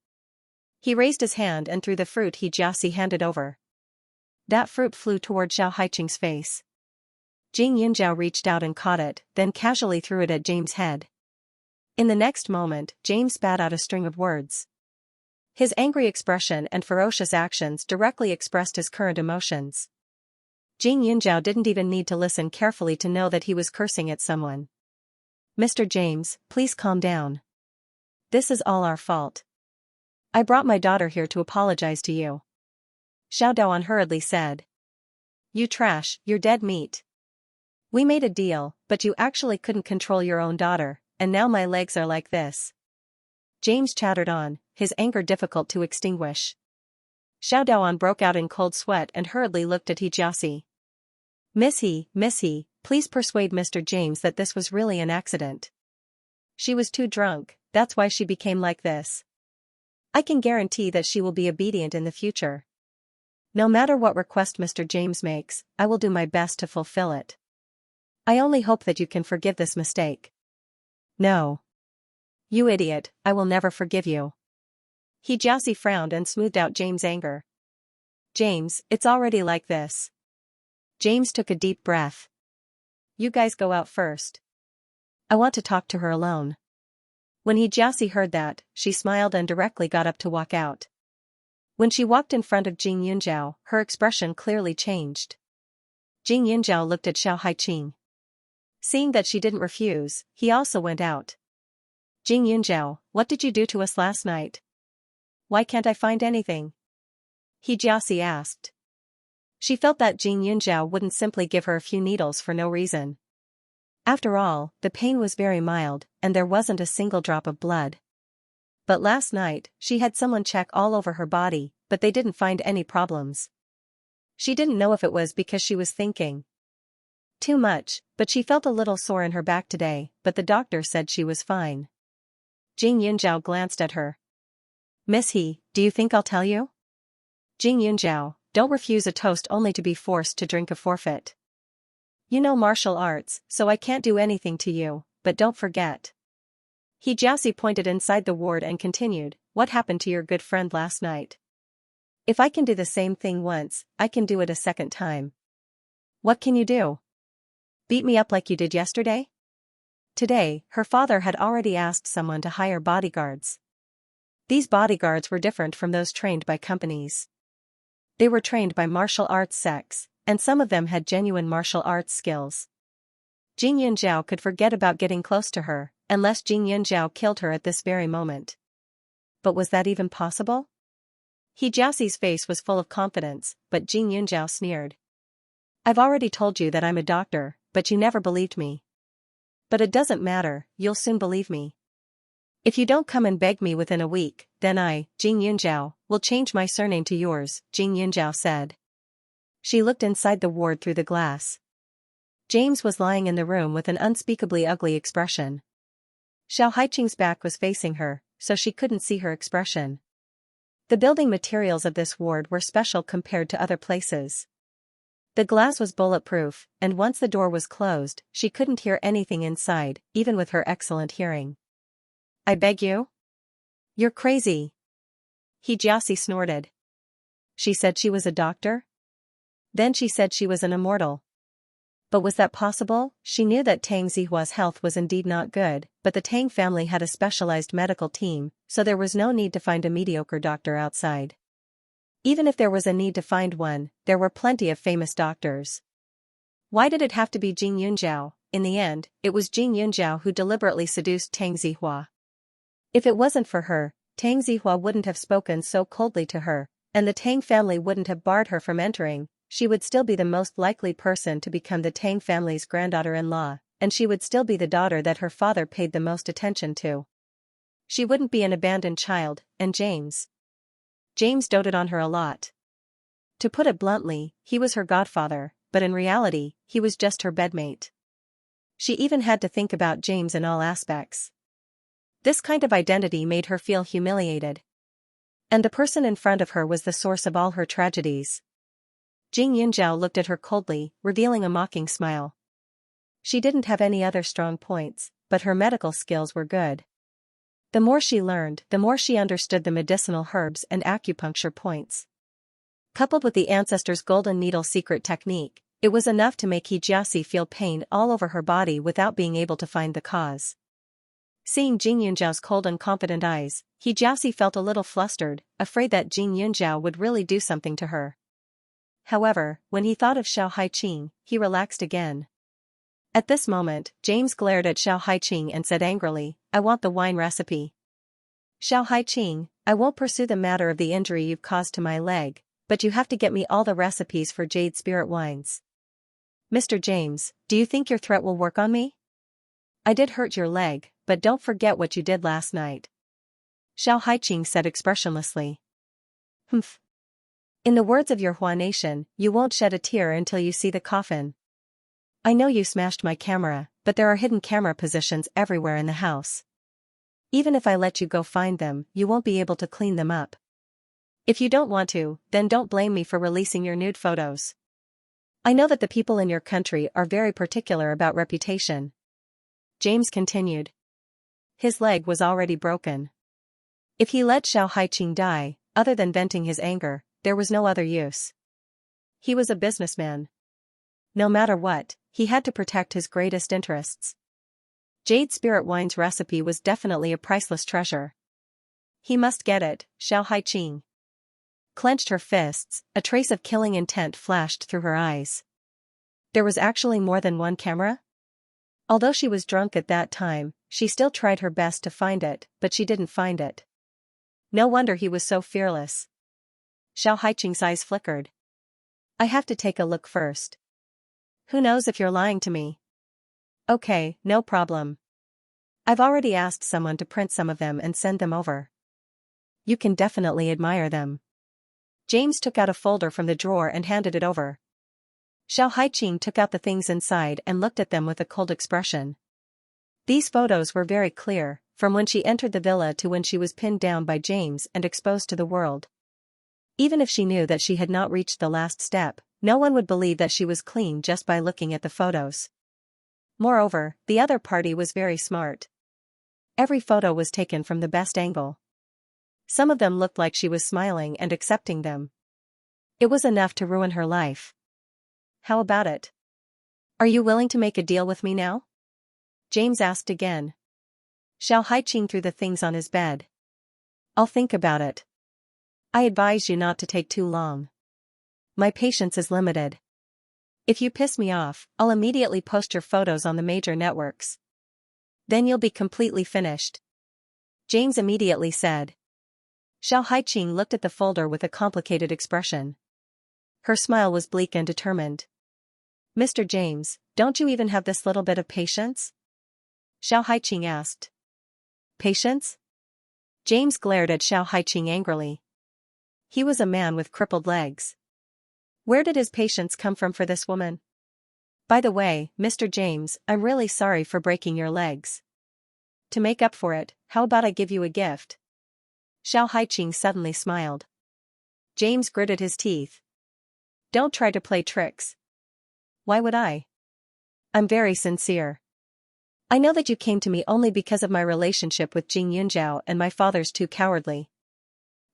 He raised his hand and threw the fruit Xianxia handed over. That fruit flew toward Xiao Haiqing's face. Jing Yunjiao reached out and caught it, then casually threw it at James' head. In the next moment, James spat out a string of words. His angry expression and ferocious actions directly expressed his current emotions. Jing Yunjiao didn't even need to listen carefully to know that he was cursing at someone. "Mr. James, please calm down. This is all our fault. I brought my daughter here to apologize to you." Xiao Daoan hurriedly said. "You trash, you're dead meat. We made a deal, but you actually couldn't control your own daughter, and now my legs are like this." James chattered on, his anger difficult to extinguish. Xiao Daoan broke out in cold sweat and hurriedly looked at Xianxia. Missy, please persuade Mr. James that this was really an accident. She was too drunk, that's why she became like this. I can guarantee that she will be obedient in the future. No matter what request Mr. James makes, I will do my best to fulfill it. I only hope that you can forgive this mistake." "No. You idiot, I will never forgive you." Xianxia frowned and smoothed out James' anger. "James, it's already like this." James took a deep breath. "You guys go out first. I want to talk to her alone." When Xianxia heard that, she smiled and directly got up to walk out. When she walked in front of Jing Yunjiao, her expression clearly changed. Jing Yunjiao looked at Xiao Haiqing. Seeing that she didn't refuse, he also went out. "Jing Yunjiao, what did you do to us last night? Why can't I find anything?" Xianxia asked. She felt that Jing Yunjiao wouldn't simply give her a few needles for no reason. After all, the pain was very mild, and there wasn't a single drop of blood. But last night, she had someone check all over her body, but they didn't find any problems. She didn't know if it was because she was thinking too much, but she felt a little sore in her back today, but the doctor said she was fine. Jing Yunjiao glanced at her. "Miss He, do you think I'll tell you?" "Jing Yunjiao, don't refuse a toast only to be forced to drink a forfeit. You know martial arts, so I can't do anything to you, but don't forget." Xianxia pointed inside the ward and continued, "What happened to your good friend last night? If I can do the same thing once, I can do it a second time." "What can you do? Beat me up like you did yesterday?" Today, her father had already asked someone to hire bodyguards. These bodyguards were different from those trained by companies. They were trained by martial arts sects, and some of them had genuine martial arts skills. Jing Yunjiao could forget about getting close to her, unless Jing Yunjiao killed her at this very moment. But was that even possible? Xianxia's face was full of confidence, but Jing Yunjiao sneered. "I've already told you that I'm a doctor, but you never believed me. But it doesn't matter, you'll soon believe me. If you don't come and beg me within a week, then I, Jing Yunjiao, will change my surname to yours," Jing Yunjiao said. She looked inside the ward through the glass. James was lying in the room with an unspeakably ugly expression. Xiao Haiqing's back was facing her, so she couldn't see her expression. The building materials of this ward were special compared to other places. The glass was bulletproof, and once the door was closed, she couldn't hear anything inside, even with her excellent hearing. "I beg you? You're crazy." Xianxia snorted. She said she was a doctor? Then she said she was an immortal. But was that possible? She knew that Tang Zihua's health was indeed not good, but the Tang family had a specialized medical team, so there was no need to find a mediocre doctor outside. Even if there was a need to find one, there were plenty of famous doctors. Why did it have to be Jing Yunjiao? In the end, it was Jing Yunjiao who deliberately seduced Tang Zihua. If it wasn't for her, Tang Zihua wouldn't have spoken so coldly to her, and the Tang family wouldn't have barred her from entering. She would still be the most likely person to become the Tang family's granddaughter-in-law, and she would still be the daughter that her father paid the most attention to. She wouldn't be an abandoned child, and James doted on her a lot. To put it bluntly, he was her godfather, but in reality, he was just her bedmate. She even had to think about James in all aspects. This kind of identity made her feel humiliated. And the person in front of her was the source of all her tragedies. Jing Yunzhao looked at her coldly, revealing a mocking smile. She didn't have any other strong points, but her medical skills were good. The more she learned, the more she understood the medicinal herbs and acupuncture points. Coupled with the ancestors' golden needle secret technique, it was enough to make Xianxia feel pain all over her body without being able to find the cause. Seeing Jing Yunzhao's cold and confident eyes, Xianxia felt a little flustered, afraid that Jing Yunzhao would really do something to her. However, when he thought of Xiao Haiqing, he relaxed again. At this moment, James glared at Xiao Haiqing and said angrily, "I want the wine recipe." "Xiao Haiqing, I won't pursue the matter of the injury you've caused to my leg, but you have to get me all the recipes for jade spirit wines." "Mr. James, do you think your threat will work on me? I did hurt your leg, but don't forget what you did last night." Xiao Haiqing said expressionlessly. "Humph. In the words of your Hua nation, you won't shed a tear until you see the coffin. I know you smashed my camera, but there are hidden camera positions everywhere in the house. Even if I let you go find them, you won't be able to clean them up. If you don't want to, then don't blame me for releasing your nude photos. I know that the people in your country are very particular about reputation." James continued. His leg was already broken. If he let Xiao Haiqing die, other than venting his anger, there was no other use. He was a businessman. No matter what, he had to protect his greatest interests. Jade Spirit Wine's recipe was definitely a priceless treasure. He must get it. Xiao Haiqing clenched her fists, a trace of killing intent flashed through her eyes. There was actually more than one camera? Although she was drunk at that time, she still tried her best to find it, but she didn't find it. No wonder he was so fearless. Xiao Haiqing's eyes flickered. "I have to take a look first. Who knows if you're lying to me?" "Okay, no problem. I've already asked someone to print some of them and send them over. You can definitely admire them." James took out a folder from the drawer and handed it over. Xiao Haiqing took out the things inside and looked at them with a cold expression. These photos were very clear, from when she entered the villa to when she was pinned down by James and exposed to the world. Even if she knew that she had not reached the last step, no one would believe that she was clean just by looking at the photos. Moreover, the other party was very smart. Every photo was taken from the best angle. Some of them looked like she was smiling and accepting them. It was enough to ruin her life. "How about it? Are you willing to make a deal with me now?" James asked again. Xiao Haiqing threw the things on his bed. "I'll think about it. I advise you not to take too long. My patience is limited. If you piss me off, I'll immediately post your photos on the major networks. Then you'll be completely finished," James immediately said. Xiao Haiqing looked at the folder with a complicated expression. Her smile was bleak and determined. "Mr. James, don't you even have this little bit of patience?" Xiao Haiqing asked. "Patience?" James glared at Xiao Haiqing angrily. He was a man with crippled legs. Where did his patience come from for this woman? "By the way, Mr. James, I'm really sorry for breaking your legs. To make up for it, how about I give you a gift?" Xiao Haiqing suddenly smiled. James gritted his teeth. "Don't try to play tricks." "Why would I? I'm very sincere. I know that you came to me only because of my relationship with Jing Yunzhao and my father's too cowardly.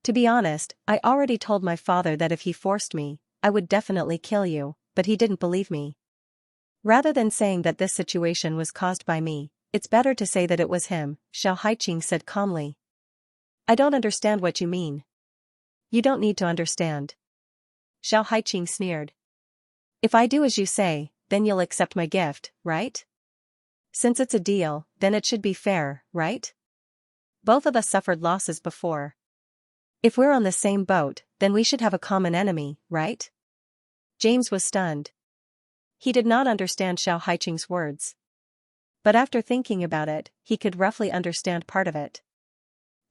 To be honest, I already told my father that if he forced me, I would definitely kill you, but he didn't believe me. Rather than saying that this situation was caused by me, it's better to say that it was him," Xiao Haiqing said calmly. "I don't understand what you mean." "You don't need to understand." Xiao Haiqing sneered. "If I do as you say, then you'll accept my gift, right? Since it's a deal, then it should be fair, right?" Both of us suffered losses before. If we're on the same boat, then we should have a common enemy, right? James was stunned. He did not understand Xiao Haiqing's words. But after thinking about it, he could roughly understand part of it.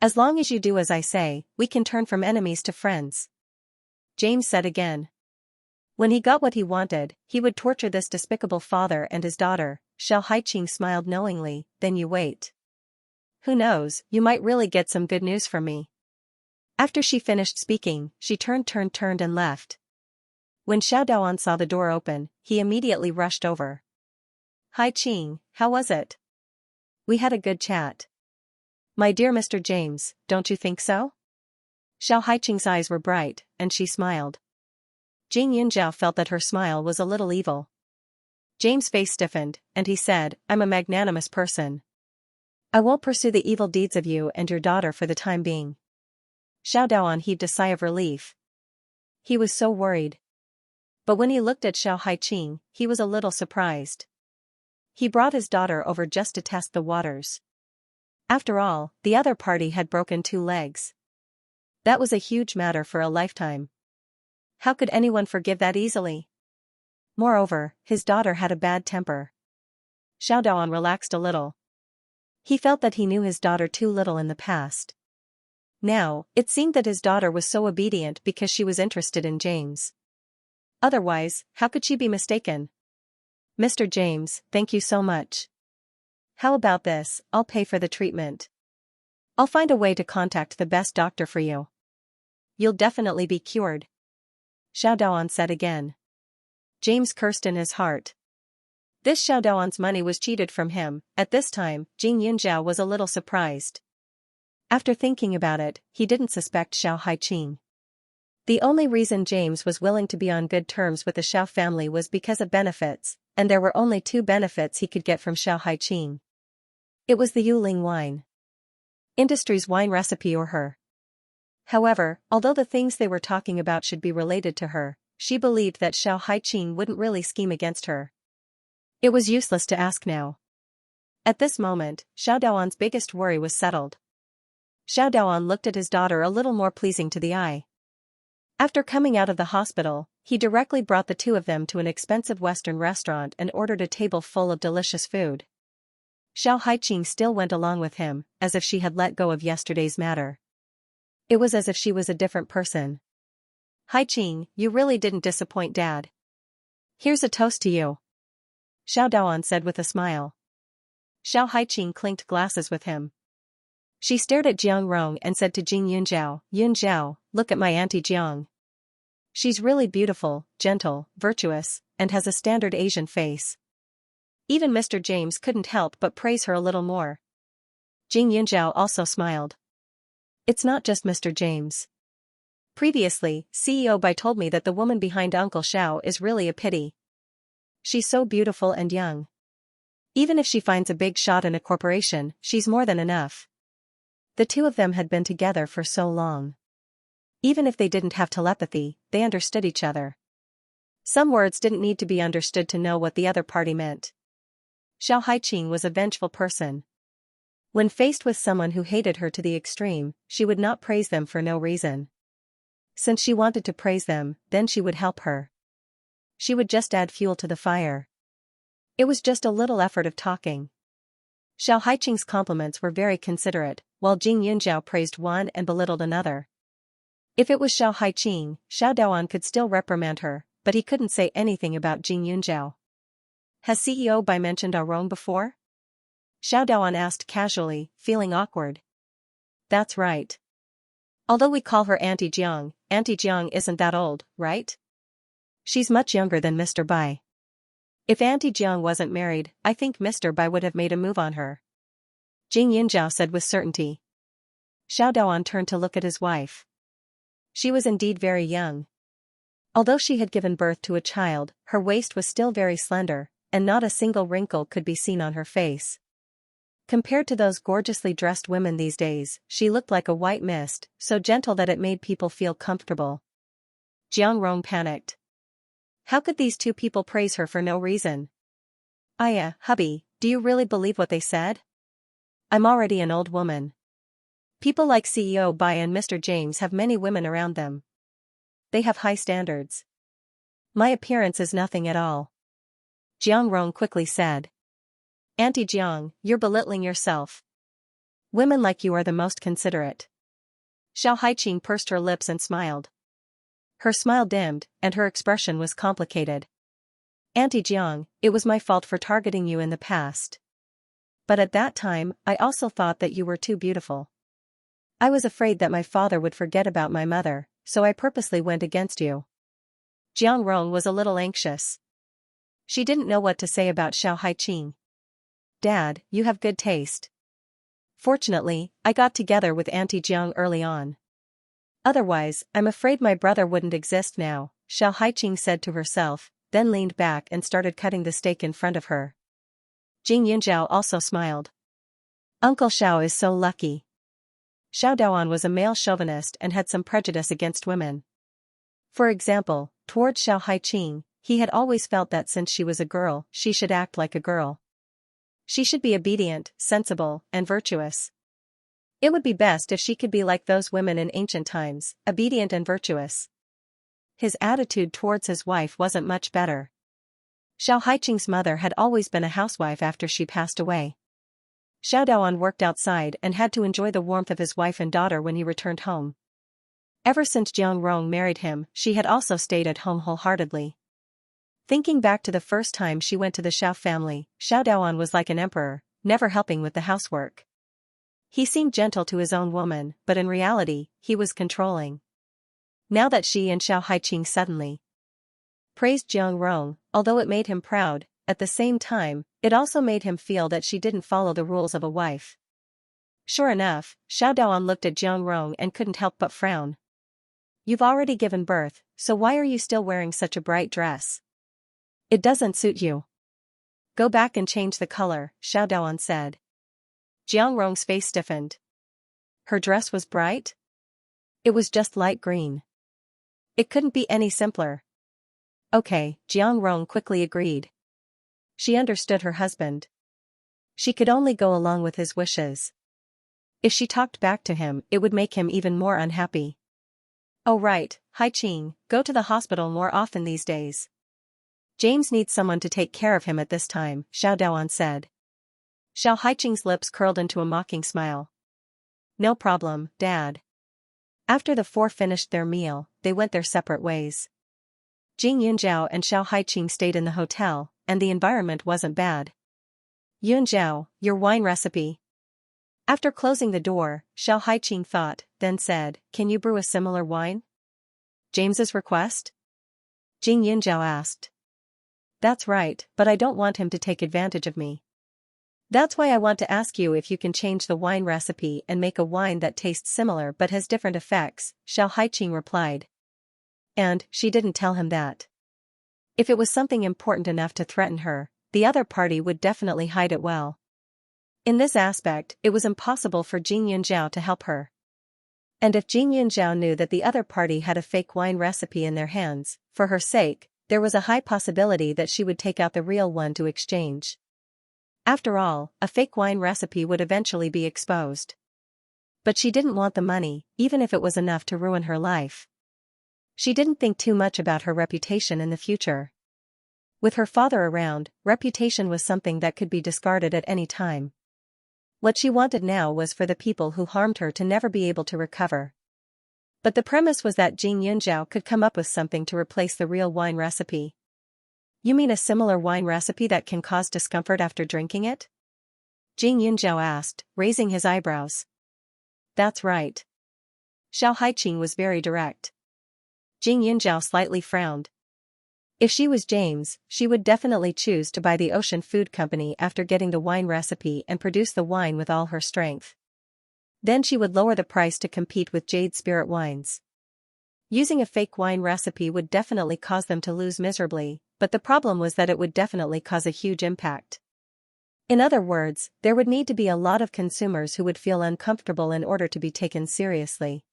As long as you do as I say, we can turn from enemies to friends. James said again. When he got what he wanted, he would torture this despicable father and his daughter. Xiao Haiqing smiled knowingly. Then you wait. Who knows, you might really get some good news from me. After she finished speaking, she turned and left. When Xiao Daoan saw the door open, he immediately rushed over. Haiqing, how was it? We had a good chat. My dear Mr. James, don't you think so? Xiao Haiqing's eyes were bright, and she smiled. Jing Yunjiao felt that her smile was a little evil. James' face stiffened, and he said, I'm a magnanimous person. I won't pursue the evil deeds of you and your daughter for the time being. Xiao Daoan heaved a sigh of relief. He was so worried. But when he looked at Xiao Haiqing, he was a little surprised. He brought his daughter over just to test the waters. After all, the other party had broken 2 legs. That was a huge matter for a lifetime. How could anyone forgive that easily? Moreover, his daughter had a bad temper. Xiao Daoan relaxed a little. He felt that he knew his daughter too little in the past. Now, it seemed that his daughter was so obedient because she was interested in James. Otherwise, how could she be mistaken? Mr. James, thank you so much. How about this, I'll pay for the treatment. I'll find a way to contact the best doctor for you. You'll definitely be cured. Xiao Daoan said again. James cursed in his heart. This Xiao Daoan's money was cheated from him. At this time, Jing Yunjiao was a little surprised. After thinking about it, he didn't suspect Xiao Haiqing. The only reason James was willing to be on good terms with the Xiao family was because of benefits, and there were only 2 benefits he could get from Xiao Haiqing. It was the Yuling wine. Industry's wine recipe or her. However, although the things they were talking about should be related to her, she believed that Xiao Haiqing wouldn't really scheme against her. It was useless to ask now. At this moment, Xiao Daoan's biggest worry was settled. Xiao Daoan looked at his daughter a little more pleasing to the eye. After coming out of the hospital, he directly brought the 2 of them to an expensive Western restaurant and ordered a table full of delicious food. Xiao Haiqing still went along with him, as if she had let go of yesterday's matter. It was as if she was a different person. Haiqing, you really didn't disappoint Dad. Here's a toast to you. Xiao Daoan said with a smile. Xiao Haiqing clinked glasses with him. She stared at Jiang Rong and said to Jing Yunjiao, Yunjiao, look at my Auntie Jiang. She's really beautiful, gentle, virtuous, and has a standard Asian face. Even Mr. James couldn't help but praise her a little more. Jing Yunjiao also smiled. It's not just Mr. James. Previously, CEO Bai told me that the woman behind Uncle Xiao is really a pity. She's so beautiful and young. Even if she finds a big shot in a corporation, she's more than enough. The 2 of them had been together for so long. Even if they didn't have telepathy, they understood each other. Some words didn't need to be understood to know what the other party meant. Xiao Haiqing was a vengeful person. When faced with someone who hated her to the extreme, she would not praise them for no reason. Since she wanted to praise them, then she would help her. She would just add fuel to the fire. It was just a little effort of talking. Xiao Haiqing's compliments were very considerate, while Jing Yunjiao praised one and belittled another. If it was Xiao Haiqing, Xiao Daoan could still reprimand her, but he couldn't say anything about Jing Yunjiao. Has CEO Bai mentioned our Rong before? Xiao Daoan asked casually, feeling awkward. That's right. Although we call her Auntie Jiang isn't that old, right? She's much younger than Mr. Bai. If Auntie Jiang wasn't married, I think Mr. Bai would have made a move on her. Jing Yunjiao said with certainty. Xiao Daoan turned to look at his wife. She was indeed very young. Although she had given birth to a child, her waist was still very slender, and not a single wrinkle could be seen on her face. Compared to those gorgeously dressed women these days, she looked like a white mist, so gentle that it made people feel comfortable. Jiang Rong panicked. How could these 2 people praise her for no reason? Hubby, do you really believe what they said? I'm already an old woman. People like CEO Bai and Mr. James have many women around them. They have high standards. My appearance is nothing at all. Jiang Rong quickly said. Auntie Jiang, you're belittling yourself. Women like you are the most considerate. Xiao Haiqing pursed her lips and smiled. Her smile dimmed, and her expression was complicated. Auntie Jiang, it was my fault for targeting you in the past. But at that time, I also thought that you were too beautiful. I was afraid that my father would forget about my mother, so I purposely went against you. Jiang Rong was a little anxious. She didn't know what to say about Xiao Haiqing. Dad, you have good taste. Fortunately, I got together with Auntie Jiang early on. Otherwise, I'm afraid my brother wouldn't exist now, Xiao Haiqing said to herself, then leaned back and started cutting the steak in front of her. Jing Yunzhao also smiled. Uncle Xiao is so lucky. Xiao Daoan was a male chauvinist and had some prejudice against women. For example, towards Xiao Haiqing, he had always felt that since she was a girl, she should act like a girl. She should be obedient, sensible, and virtuous. It would be best if she could be like those women in ancient times, obedient and virtuous. His attitude towards his wife wasn't much better. Xiao Haiqing's mother had always been a housewife after she passed away. Xiao Daoan worked outside and had to enjoy the warmth of his wife and daughter when he returned home. Ever since Jiang Rong married him, she had also stayed at home wholeheartedly. Thinking back to the first time she went to the Xiao family, Xiao Daoan was like an emperor, never helping with the housework. He seemed gentle to his own woman, but in reality, he was controlling. Now that she and Xiao Haiqing suddenly praised Jiang Rong, although it made him proud, at the same time, it also made him feel that she didn't follow the rules of a wife. Sure enough, Xiao Daoan looked at Jiang Rong and couldn't help but frown. You've already given birth, so why are you still wearing such a bright dress? It doesn't suit you. Go back and change the color, Xiao Daoan said. Jiang Rong's face stiffened. Her dress was bright? It was just light green. It couldn't be any simpler. Okay, Jiang Rong quickly agreed. She understood her husband. She could only go along with his wishes. If she talked back to him, it would make him even more unhappy. Oh right, Haiqing, go to the hospital more often these days. James needs someone to take care of him at this time, Xiao Daoan said. Xiao Haiqing's lips curled into a mocking smile. No problem, Dad. After the four finished their meal, they went their separate ways. Jing Yunzhao and Xiao Haiqing stayed in the hotel, and the environment wasn't bad. Yunzhao, your wine recipe. After closing the door, Xiao Haiqing thought, then said, can you brew a similar wine? James's request? Jing Yunzhao asked. That's right, but I don't want him to take advantage of me. That's why I want to ask you if you can change the wine recipe and make a wine that tastes similar but has different effects, Xiao Haiqing replied. And she didn't tell him that. If it was something important enough to threaten her, the other party would definitely hide it well. In this aspect, it was impossible for Jing Yunzhao to help her. And if Jing Yunzhao knew that the other party had a fake wine recipe in their hands, for her sake, there was a high possibility that she would take out the real one to exchange. After all, a fake wine recipe would eventually be exposed. But she didn't want the money, even if it was enough to ruin her life. She didn't think too much about her reputation in the future. With her father around, reputation was something that could be discarded at any time. What she wanted now was for the people who harmed her to never be able to recover. But the premise was that Jing Yunzhao could come up with something to replace the real wine recipe. You mean a similar wine recipe that can cause discomfort after drinking it? Jing Yunzhao asked, raising his eyebrows. That's right. Xiao Haiqing was very direct. Jing Yunzhao slightly frowned. If she was James, she would definitely choose to buy the Ocean Food Company after getting the wine recipe and produce the wine with all her strength. Then she would lower the price to compete with Jade Spirit wines. Using a fake wine recipe would definitely cause them to lose miserably, but the problem was that it would definitely cause a huge impact. In other words, there would need to be a lot of consumers who would feel uncomfortable in order to be taken seriously.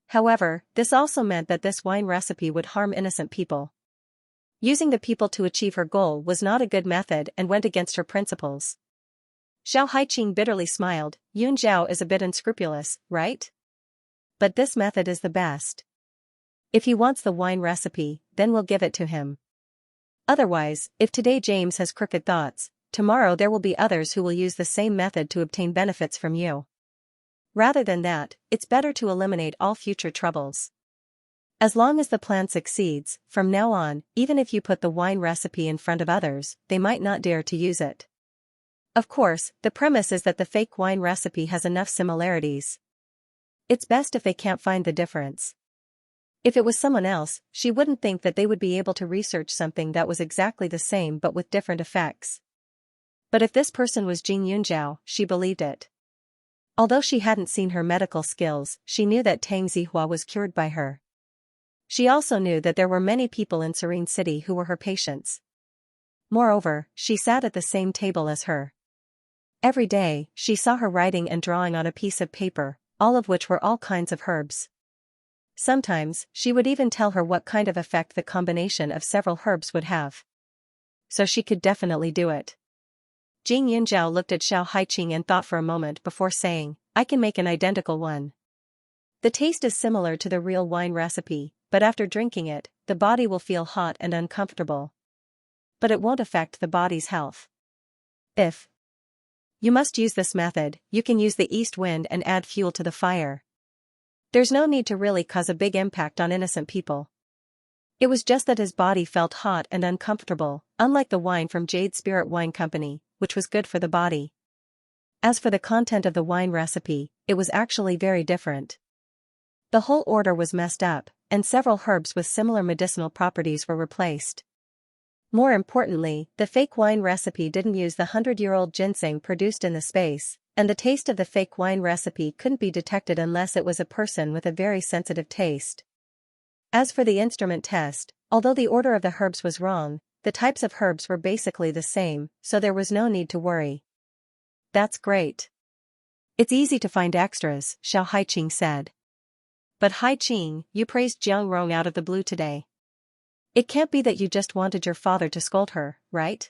However, this also meant that this wine recipe would harm innocent people. Using the people to achieve her goal was not a good method and went against her principles. Xiao Haiqing bitterly smiled. Yun Zhao is a bit unscrupulous, right? But this method is the best. If he wants the wine recipe, then we'll give it to him. Otherwise, if today James has crooked thoughts, tomorrow there will be others who will use the same method to obtain benefits from you. Rather than that, it's better to eliminate all future troubles. As long as the plan succeeds, from now on, even if you put the wine recipe in front of others, they might not dare to use it. Of course, the premise is that the fake wine recipe has enough similarities. It's best if they can't find the difference. If it was someone else, she wouldn't think that they would be able to research something that was exactly the same but with different effects. But if this person was Jing Yunzhao, she believed it. Although she hadn't seen her medical skills, she knew that Tang Zihua was cured by her. She also knew that there were many people in Serene City who were her patients. Moreover, she sat at the same table as her. Every day, she saw her writing and drawing on a piece of paper, all of which were all kinds of herbs. Sometimes, she would even tell her what kind of effect the combination of several herbs would have. So she could definitely do it. Jing Yunzhao looked at Xiao Haiqing and thought for a moment before saying, I can make an identical one. The taste is similar to the real wine recipe, but after drinking it, the body will feel hot and uncomfortable. But it won't affect the body's health. If you must use this method, you can use the east wind and add fuel to the fire. There's no need to really cause a big impact on innocent people. It was just that his body felt hot and uncomfortable, unlike the wine from Jade Spirit Wine Company, which was good for the body. As for the content of the wine recipe, it was actually very different. The whole order was messed up, and several herbs with similar medicinal properties were replaced. More importantly, the fake wine recipe didn't use the 100-year-old ginseng produced in the space, and the taste of the fake wine recipe couldn't be detected unless it was a person with a very sensitive taste. As for the instrument test, although the order of the herbs was wrong, the types of herbs were basically the same, so there was no need to worry. That's great. It's easy to find extras, Xiao Haiqing said. But Haiqing, you praised Jiang Rong out of the blue today. It can't be that you just wanted your father to scold her, right?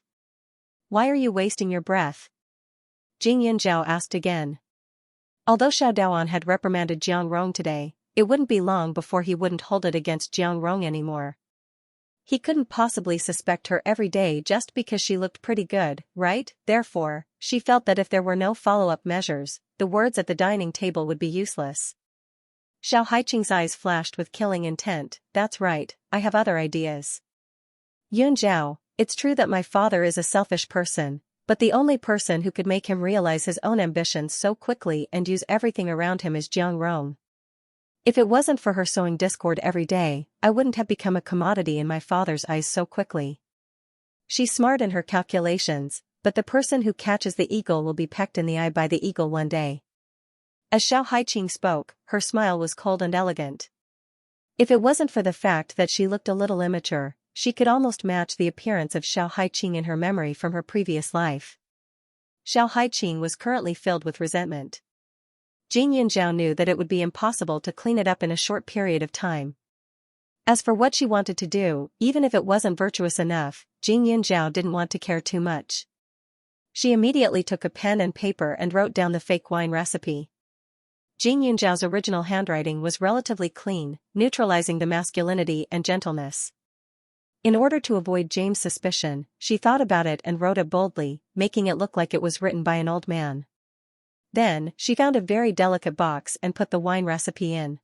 Why are you wasting your breath? Jing Yunzhao asked again. Although Xiao Daoan had reprimanded Jiang Rong today, it wouldn't be long before he wouldn't hold it against Jiang Rong anymore. He couldn't possibly suspect her every day just because she looked pretty good, right? Therefore, she felt that if there were no follow-up measures, the words at the dining table would be useless. Xiao Haiqing's eyes flashed with killing intent. That's right, I have other ideas. Yun Zhao, it's true that my father is a selfish person, but the only person who could make him realize his own ambitions so quickly and use everything around him is Jiang Rong. If it wasn't for her sowing discord every day, I wouldn't have become a commodity in my father's eyes so quickly. She's smart in her calculations, but the person who catches the eagle will be pecked in the eye by the eagle one day. As Xiao Haiqing spoke, her smile was cold and elegant. If it wasn't for the fact that she looked a little immature, she could almost match the appearance of Xiao Haiqing in her memory from her previous life. Xiao Haiqing was currently filled with resentment. Jing Yunzhao knew that it would be impossible to clean it up in a short period of time. As for what she wanted to do, even if it wasn't virtuous enough, Jing Yunzhao didn't want to care too much. She immediately took a pen and paper and wrote down the fake wine recipe. Jing Yunzhao's original handwriting was relatively clean, neutralizing the masculinity and gentleness. In order to avoid James' suspicion, she thought about it and wrote it boldly, making it look like it was written by an old man. Then, she found a very delicate box and put the wine recipe in.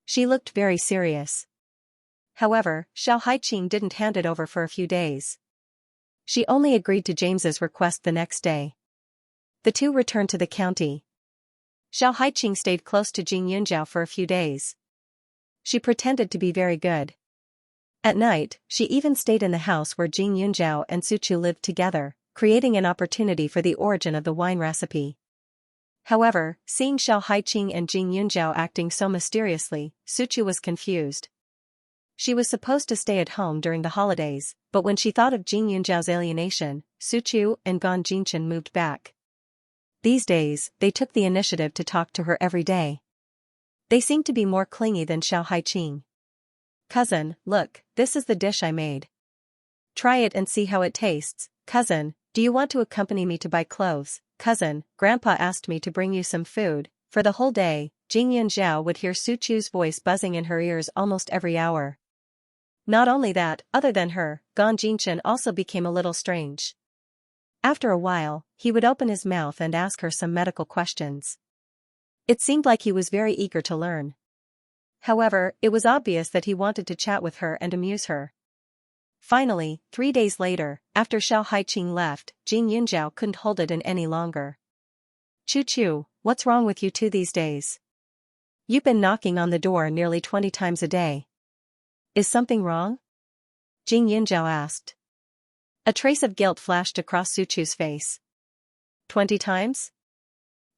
She looked very serious. However, Xiao Haiqing didn't hand it over for a few days. She only agreed to James's request the next day. The two returned to the county. Xiao Haiqing stayed close to Jing Yunzhao for a few days. She pretended to be very good. At night, she even stayed in the house where Jing Yunzhao and Suchu lived together, creating an opportunity for the origin of the wine recipe. However, seeing Xiao Haiqing and Jing Yunzhao acting so mysteriously, Suchu was confused. She was supposed to stay at home during the holidays, but when she thought of Jing Yunzhao's alienation, Suchu and Gan Jinchen moved back. These days, they took the initiative to talk to her every day. They seemed to be more clingy than Xiao Haiqing. Cousin, look, this is the dish I made. Try it and see how it tastes. Cousin, do you want to accompany me to buy clothes? cousin, Grandpa asked me to bring you some food." For the whole day, Xianxia would hear Su Chu's voice buzzing in her ears almost every hour. Not only that, other than her, Gan Jinchen also became a little strange. After a while, he would open his mouth and ask her some medical questions. It seemed like he was very eager to learn. However, it was obvious that he wanted to chat with her and amuse her. Finally, 3 days later, after Xiao Haiqing left, Jing Yunjiao couldn't hold it in any longer. "Chu Chu, what's wrong with you two these days? You've been knocking on the door nearly 20 times a day. Is something wrong?" Jing Yunjiao asked. A trace of guilt flashed across Su Chu's face. 20 times?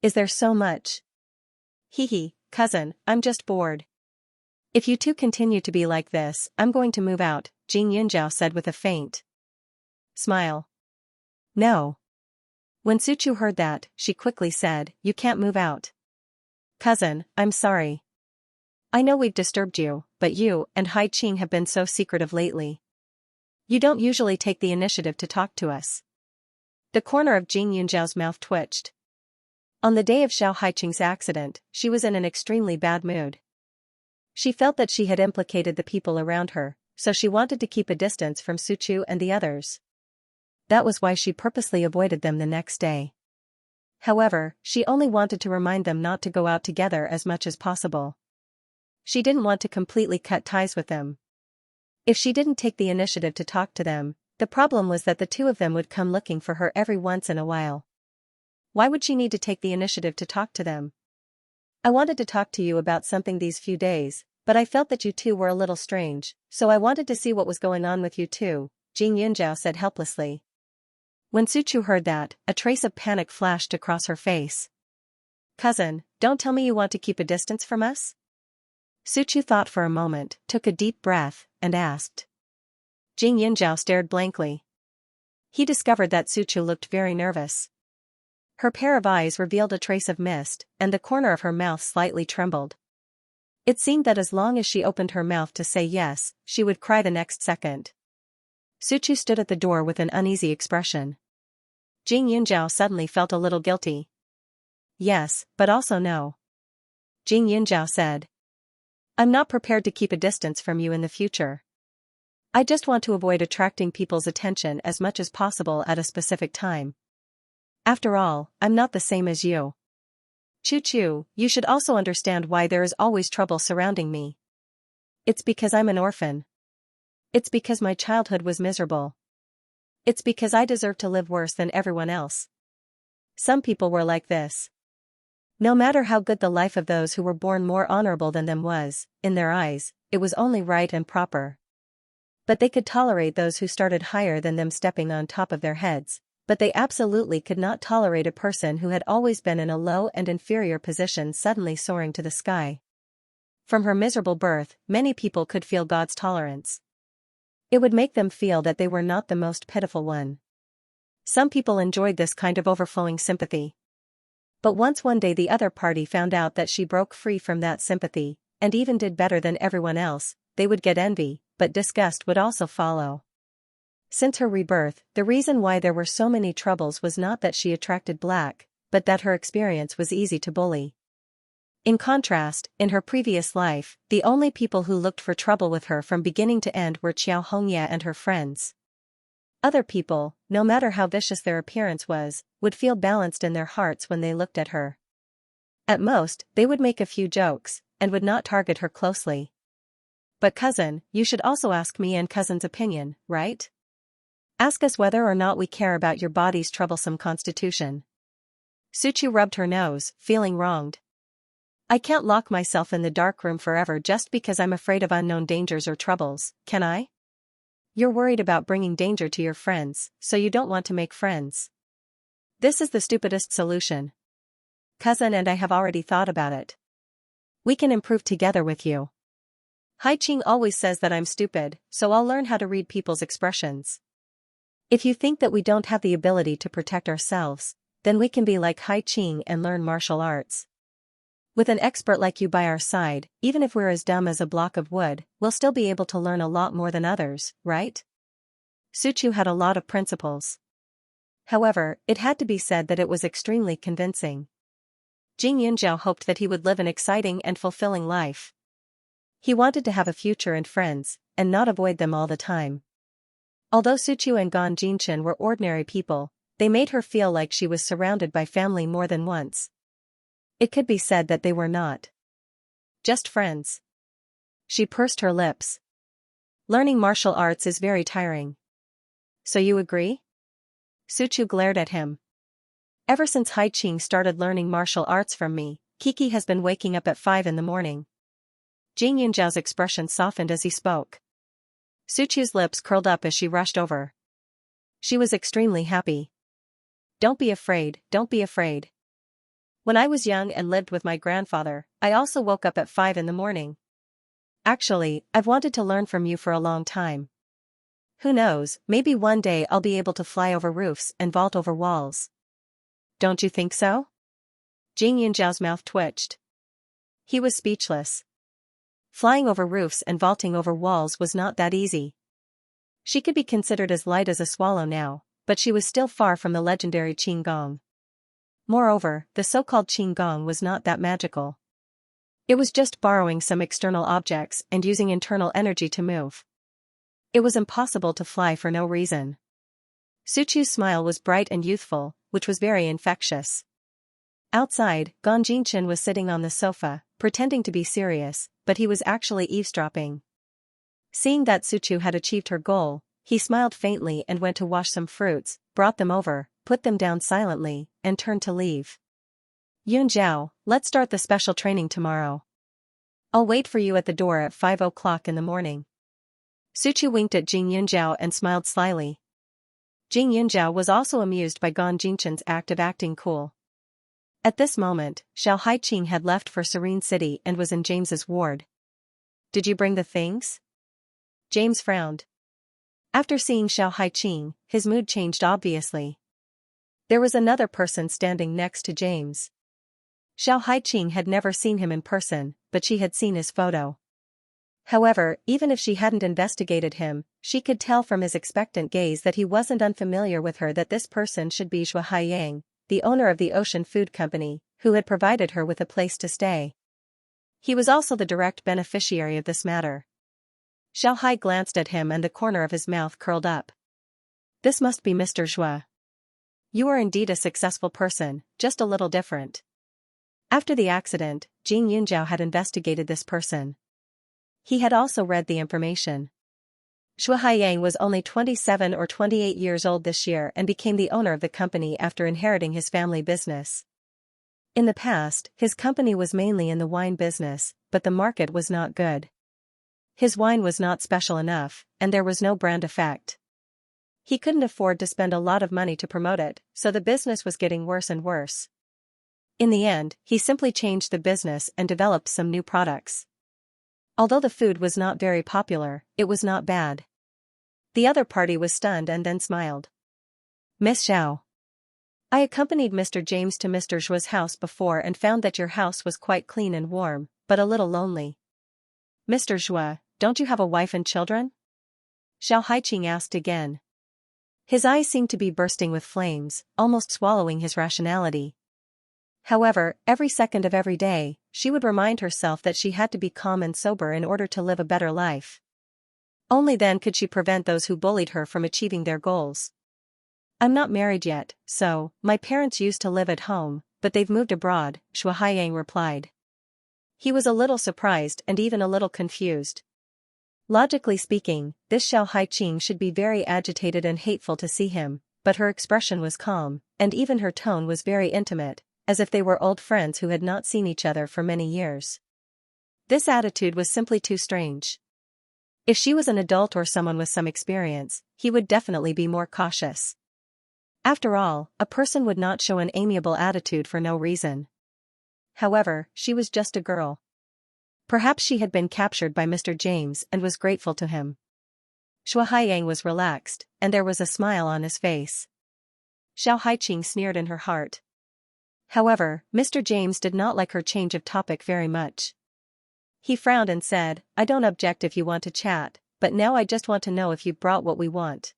Is there so much? Hee, cousin, I'm just bored. If you two continue to be like this, I'm going to move out, Jing Yunjiao said with a faint smile. No. When Su Chu heard that, she quickly said, "You can't move out. Cousin, I'm sorry. I know we've disturbed you, but you and Hai Qing have been so secretive lately. You don't usually take the initiative to talk to us." The corner of Jing Yunjiao's mouth twitched. On the day of Xiao Haiqing's accident, she was in an extremely bad mood. She felt that she had implicated the people around her, so she wanted to keep a distance from Su Chu and the others. That was why she purposely avoided them the next day. However, she only wanted to remind them not to go out together as much as possible. She didn't want to completely cut ties with them. If she didn't take the initiative to talk to them, the problem was that the two of them would come looking for her every once in a while. Why would she need to take the initiative to talk to them? "I wanted to talk to you about something these few days, but I felt that you two were a little strange, so I wanted to see what was going on with you two," Jing Yunjiao said helplessly. When Su Chu heard that, a trace of panic flashed across her face. "Cousin, don't tell me you want to keep a distance from us?" Su Chu thought for a moment, took a deep breath, and asked. Jing Yunjiao stared blankly. He discovered that Su Chu looked very nervous. Her pair of eyes revealed a trace of mist, and the corner of her mouth slightly trembled. It seemed that as long as she opened her mouth to say yes, she would cry the next second. Su Chu stood at the door with an uneasy expression. Jing Yunjiao suddenly felt a little guilty. "Yes, but also no," Jing Yunjiao said. "I'm not prepared to keep a distance from you in the future. I just want to avoid attracting people's attention as much as possible at a specific time. After all, I'm not the same as you. Chu Chu, you should also understand why there is always trouble surrounding me. It's because I'm an orphan. It's because my childhood was miserable. It's because I deserve to live worse than everyone else. Some people were like this. No matter how good the life of those who were born more honorable than them was, in their eyes, it was only right and proper. But they could tolerate those who started higher than them stepping on top of their heads, but they absolutely could not tolerate a person who had always been in a low and inferior position suddenly soaring to the sky. From her miserable birth, many people could feel God's tolerance. It would make them feel that they were not the most pitiful one. Some people enjoyed this kind of overflowing sympathy. But once one day the other party found out that she broke free from that sympathy, and even did better than everyone else, they would get envy, but disgust would also follow. Since her rebirth, the reason why there were so many troubles was not that she attracted black, but that her experience was easy to bully. In contrast, in her previous life, the only people who looked for trouble with her from beginning to end were Xiao Hongye and her friends. Other people, no matter how vicious their appearance was, would feel balanced in their hearts when they looked at her. At most, they would make a few jokes, and would not target her closely. But cousin, you should also ask me and cousin's opinion, right? Ask us whether or not we care about your body's troublesome constitution. Su Chu rubbed her nose, feeling wronged. I can't lock myself in the dark room forever just because I'm afraid of unknown dangers or troubles, can I? You're worried about bringing danger to your friends, so you don't want to make friends. This is the stupidest solution. Cousin and I have already thought about it. We can improve together with you. Hai Qing always says that I'm stupid, so I'll learn how to read people's expressions. If you think that we don't have the ability to protect ourselves, then we can be like Hai Qing and learn martial arts. With an expert like you by our side, even if we're as dumb as a block of wood, we'll still be able to learn a lot more than others, right? Su Chu had a lot of principles. However, it had to be said that it was extremely convincing. Jing Yunjiao hoped that he would live an exciting and fulfilling life. He wanted to have a future and friends, and not avoid them all the time. Although Suqiu and Gan Jinchen were ordinary people, they made her feel like she was surrounded by family more than once. It could be said that they were not just friends. She pursed her lips. Learning martial arts is very tiring. So you agree? Suqiu glared at him. Ever since Hai Qing started learning martial arts from me, Kiki has been waking up at 5 in the morning. Jing Yunjiao's expression softened as he spoke. Suqiu's lips curled up as she rushed over. She was extremely happy. Don't be afraid, don't be afraid. When I was young and lived with my grandfather, I also woke up at 5 in the morning. Actually, I've wanted to learn from you for a long time. Who knows, maybe one day I'll be able to fly over roofs and vault over walls. Don't you think so? Jing Yunjiao's mouth twitched. He was speechless. Flying over roofs and vaulting over walls was not that easy. She could be considered as light as a swallow now, but she was still far from the legendary Qin Gong. Moreover, the so-called Qin Gong was not that magical. It was just borrowing some external objects and using internal energy to move. It was impossible to fly for no reason. Suqiu's smile was bright and youthful, which was very infectious. Outside, Gan Jinchen was sitting on the sofa, pretending to be serious, but he was actually eavesdropping. Seeing that Suqiu had achieved her goal, he smiled faintly and went to wash some fruits, brought them over, put them down silently, and turned to leave. Yunjiao, let's start the special training tomorrow. I'll wait for you at the door at 5 o'clock in the morning. Suqiu winked at Jing Yunjiao and smiled slyly. Jing Yunjiao was also amused by Gan Jinchen's act of acting cool. At this moment, Xiao Haiqing had left for Serene City and was in James's ward. Did you bring the things? James frowned. After seeing Xiao Haiqing, his mood changed obviously. There was another person standing next to James. Xiao Haiqing had never seen him in person, but she had seen his photo. However, even if she hadn't investigated him, she could tell from his expectant gaze that he wasn't unfamiliar with her, that this person should be Zhua Haiyang, the owner of the Ocean Food Company, who had provided her with a place to stay. He was also the direct beneficiary of this matter. Xiao Hai glanced at him and the corner of his mouth curled up. This must be Mr. Zhua. You are indeed a successful person, just a little different. After the accident, Jing Yunjiao had investigated this person. He had also read the information. Zhua Haiyang was only 27 or 28 years old this year and became the owner of the company after inheriting his family business. In the past, his company was mainly in the wine business, but the market was not good. His wine was not special enough, and there was no brand effect. He couldn't afford to spend a lot of money to promote it, so the business was getting worse and worse. In the end, he simply changed the business and developed some new products. Although the food was not very popular, it was not bad. The other party was stunned and then smiled. Miss Xiao. I accompanied Mr. James to Mr. Zhua's house before and found that your house was quite clean and warm, but a little lonely. Mr. Zhua, don't you have a wife and children? Xiao Haiqing asked again. His eyes seemed to be bursting with flames, almost swallowing his rationality. However, every second of every day, she would remind herself that she had to be calm and sober in order to live a better life. Only then could she prevent those who bullied her from achieving their goals. I'm not married yet, so, my parents used to live at home, but they've moved abroad, Zhua Haiyang replied. He was a little surprised and even a little confused. Logically speaking, this Xiao Haiqing should be very agitated and hateful to see him, but her expression was calm, and even her tone was very intimate, as if they were old friends who had not seen each other for many years. This attitude was simply too strange. If she was an adult or someone with some experience, he would definitely be more cautious. After all, a person would not show an amiable attitude for no reason. However, she was just a girl. Perhaps she had been captured by Mr. James and was grateful to him. Zhua Haiyang was relaxed, and there was a smile on his face. Xiao Haiqing sneered in her heart. However, Mr. James did not like her change of topic very much. He frowned and said, I don't object if you want to chat, but now I just want to know if you brought what we want.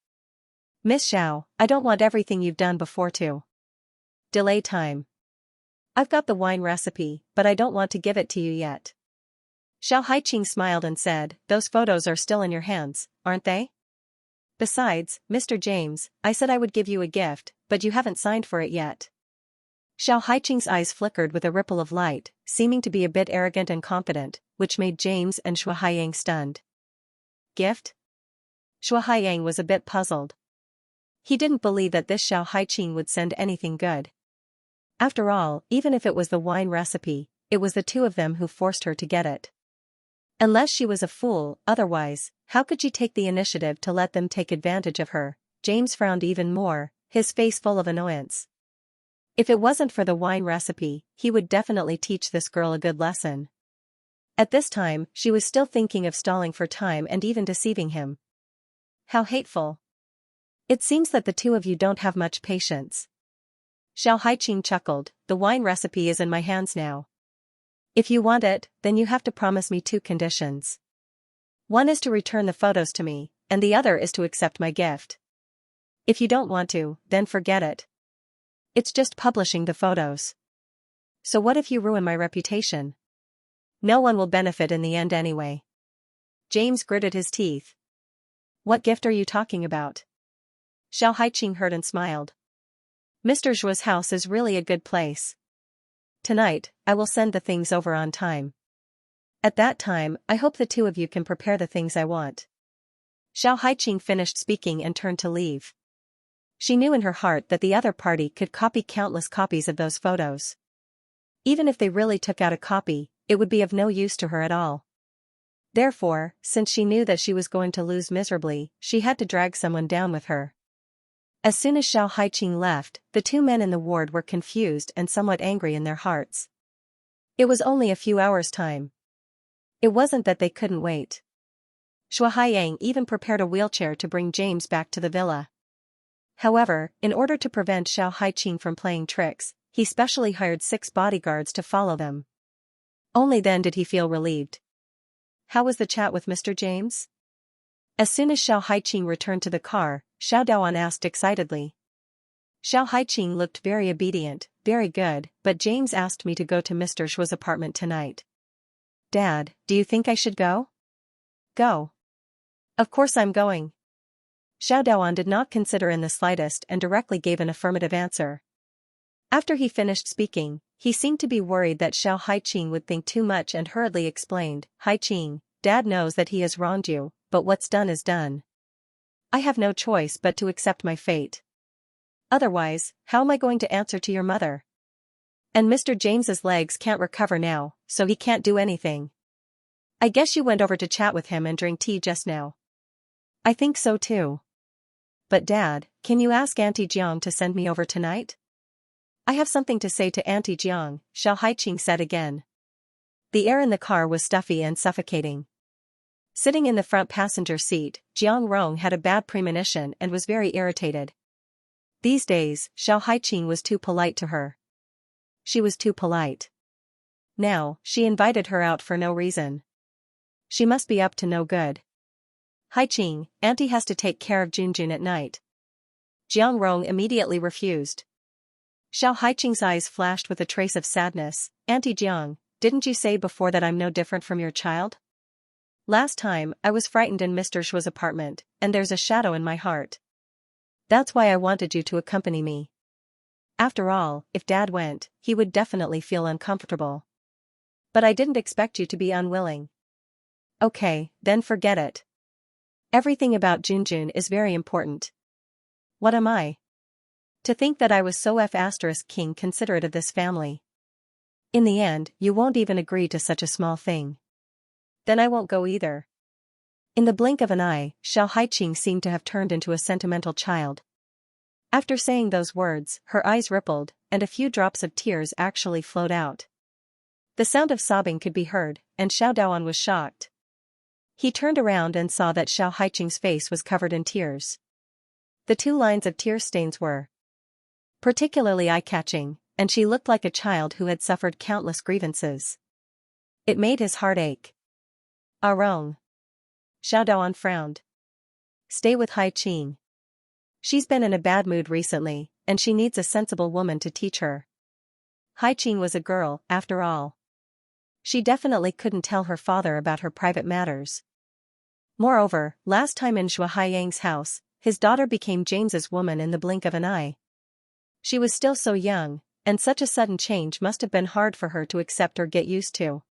Miss Xiao, I don't want everything you've done before to delay time. I've got the wine recipe, but I don't want to give it to you yet. Xiao Haiqing smiled and said, those photos are still in your hands, aren't they? Besides, Mr. James, I said I would give you a gift, but you haven't signed for it yet. Xiao Haiqing's eyes flickered with a ripple of light, seeming to be a bit arrogant and confident, which made James and Shui Haiyang stunned. Gift? Shui Haiyang was a bit puzzled. He didn't believe that this Xiao Haiqing would send anything good. After all, even if it was the wine recipe, it was the two of them who forced her to get it. Unless she was a fool, otherwise, how could she take the initiative to let them take advantage of her? James frowned even more, his face full of annoyance. If it wasn't for the wine recipe, he would definitely teach this girl a good lesson. At this time, she was still thinking of stalling for time and even deceiving him. How hateful. It seems that the two of you don't have much patience. Xiao Haiqing chuckled, the wine recipe is in my hands now. If you want it, then you have to promise me two conditions. One is to return the photos to me, and the other is to accept my gift. If you don't want to, then forget it. It's just publishing the photos. So what if you ruin my reputation? No one will benefit in the end anyway. James gritted his teeth. What gift are you talking about? Xiao Haiqing heard and smiled. Mr. Zhuo's house is really a good place. Tonight, I will send the things over on time. At that time, I hope the two of you can prepare the things I want. Xiao Haiqing finished speaking and turned to leave. She knew in her heart that the other party could copy countless copies of those photos. Even if they really took out a copy, it would be of no use to her at all. Therefore, since she knew that she was going to lose miserably, she had to drag someone down with her. As soon as Xiao Haiqing left, the two men in the ward were confused and somewhat angry in their hearts. It was only a few hours' time. It wasn't that they couldn't wait. Shui Haiyang even prepared a wheelchair to bring James back to the villa. However, in order to prevent Xiao Haiqing from playing tricks, he specially hired 6 bodyguards to follow them. Only then did he feel relieved. How was the chat with Mr. James? As soon as Xiao Haiqing returned to the car, Xiao Daoan asked excitedly. Xiao Haiqing looked very obedient, very good, but James asked me to go to Mr. Shuo's apartment tonight. Dad, do you think I should go? Go. Of course I'm going. Xiao Daoan did not consider in the slightest and directly gave an affirmative answer. After he finished speaking, he seemed to be worried that Xiao Haiqing would think too much and hurriedly explained, Haiqing, Dad knows that he has wronged you, but what's done is done. I have no choice but to accept my fate. Otherwise, how am I going to answer to your mother? And Mr. James's legs can't recover now, so he can't do anything. I guess you went over to chat with him and drink tea just now. I think so too. But Dad, can you ask Auntie Jiang to send me over tonight? I have something to say to Auntie Jiang, Xiao Haiqing said again. The air in the car was stuffy and suffocating. Sitting in the front passenger seat, Jiang Rong had a bad premonition and was very irritated. These days, Xiao Haiqing was too polite to her. She was too polite. Now, she invited her out for no reason. She must be up to no good. Haiqing, Auntie has to take care of Junjun at night. Jiang Rong immediately refused. Xiao Haiqing's eyes flashed with a trace of sadness. Auntie Jiang, didn't you say before that I'm no different from your child? Last time, I was frightened in Mr. Shuo's apartment, and there's a shadow in my heart. That's why I wanted you to accompany me. After all, if Dad went, he would definitely feel uncomfortable. But I didn't expect you to be unwilling. Okay, then forget it. Everything about Junjun is very important. What am I? To think that I was so king considerate of this family. In the end, you won't even agree to such a small thing. Then I won't go either. In the blink of an eye, Xiao Haiqing seemed to have turned into a sentimental child. After saying those words, her eyes rippled, and a few drops of tears actually flowed out. The sound of sobbing could be heard, and Xiao Daoan was shocked. He turned around and saw that Xiao Haiqing's face was covered in tears. The 2 lines of tear stains were particularly eye-catching, and she looked like a child who had suffered countless grievances. It made his heart ache. Wrong. Xiao Daoan frowned. Stay with Haiqing. She's been in a bad mood recently, and she needs a sensible woman to teach her. Haiqing was a girl, after all. She definitely couldn't tell her father about her private matters. Moreover, last time in Zhua Haiyang's house, his daughter became James's woman in the blink of an eye. She was still so young, and such a sudden change must have been hard for her to accept or get used to.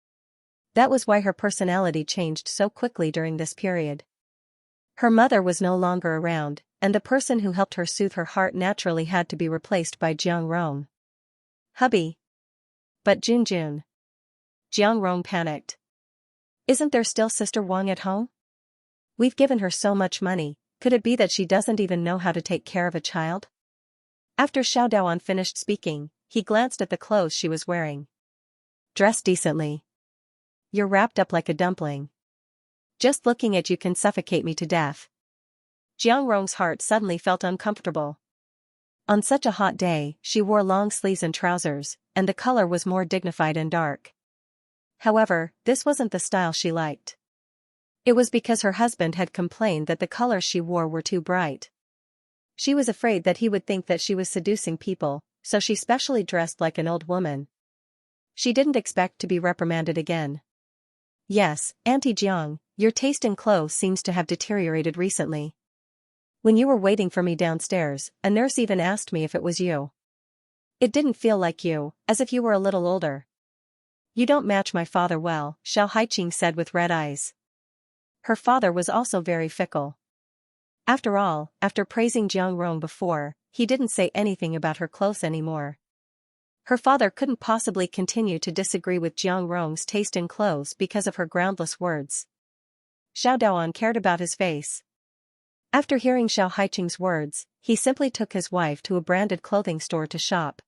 That was why her personality changed so quickly during this period. Her mother was no longer around, and the person who helped her soothe her heart naturally had to be replaced by Jiang Rong. Hubby. But Jun. Jiang Rong panicked. Isn't there still Sister Wang at home? We've given her so much money, could it be that she doesn't even know how to take care of a child? After Xiao Daoan finished speaking, he glanced at the clothes she was wearing. Dress decently. You're wrapped up like a dumpling. Just looking at you can suffocate me to death. Jiang Rong's heart suddenly felt uncomfortable. On such a hot day, she wore long sleeves and trousers, and the color was more dignified and dark. However, this wasn't the style she liked. It was because her husband had complained that the colors she wore were too bright. She was afraid that he would think that she was seducing people, so she specially dressed like an old woman. She didn't expect to be reprimanded again. Yes, Auntie Jiang, your taste in clothes seems to have deteriorated recently. When you were waiting for me downstairs, a nurse even asked me if it was you. It didn't feel like you, as if you were a little older. You don't match my father well, Xiao Haiqing said with red eyes. Her father was also very fickle. After all, after praising Jiang Rong before, he didn't say anything about her clothes anymore. Her father couldn't possibly continue to disagree with Jiang Rong's taste in clothes because of her groundless words. Xiao Daoan cared about his face. After hearing Xiao Haiqing's words, he simply took his wife to a branded clothing store to shop.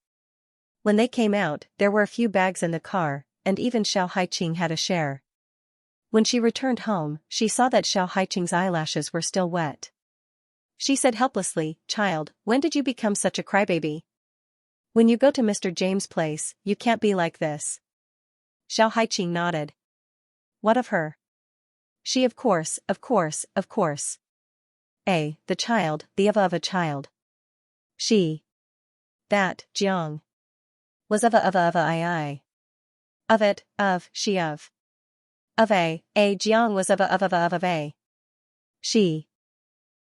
When they came out, there were a few bags in the car, and even Xiao Haiqing had a share. When she returned home, she saw that Xiao Haiqing's eyelashes were still wet. She said helplessly, "Child, when did you become such a crybaby? When you go to Mr. James' place, you can't be like this." Xiao Haiqing nodded. What of her? She of course. The child, the of a child. She. That, Jiang. Was of I. Of it, of, she of. Of a Jiang was of a. She.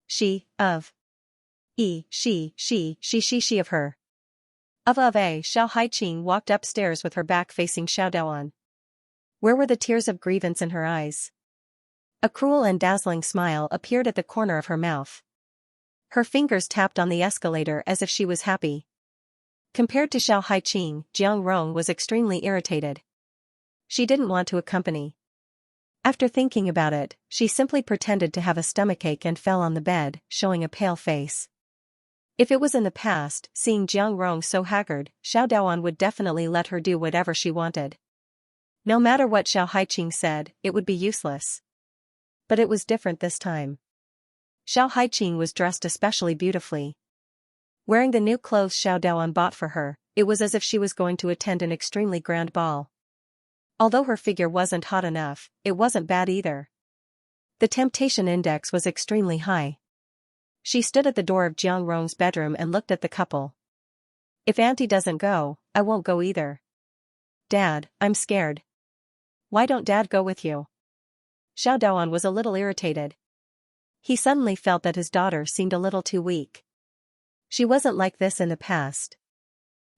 She, of. She of her. Of a. Xiao Haiqing walked upstairs with her back facing Xiao Daoan. Where were the tears of grievance in her eyes? A cruel and dazzling smile appeared at the corner of her mouth. Her fingers tapped on the escalator as if she was happy. Compared to Xiao Haiqing, Jiang Rong was extremely irritated. She didn't want to accompany. After thinking about it, she simply pretended to have a stomachache and fell on the bed, showing a pale face. If it was in the past, seeing Jiang Rong so haggard, Xiao Daoan would definitely let her do whatever she wanted. No matter what Xiao Haiqing said, it would be useless. But it was different this time. Xiao Haiqing was dressed especially beautifully. Wearing the new clothes Xiao Daoan bought for her, it was as if she was going to attend an extremely grand ball. Although her figure wasn't hot enough, it wasn't bad either. The temptation index was extremely high. She stood at the door of Jiang Rong's bedroom and looked at the couple. If Auntie doesn't go, I won't go either. Dad, I'm scared. Why don't Dad go with you? Xiao Daoan was a little irritated. He suddenly felt that his daughter seemed a little too weak. She wasn't like this in the past.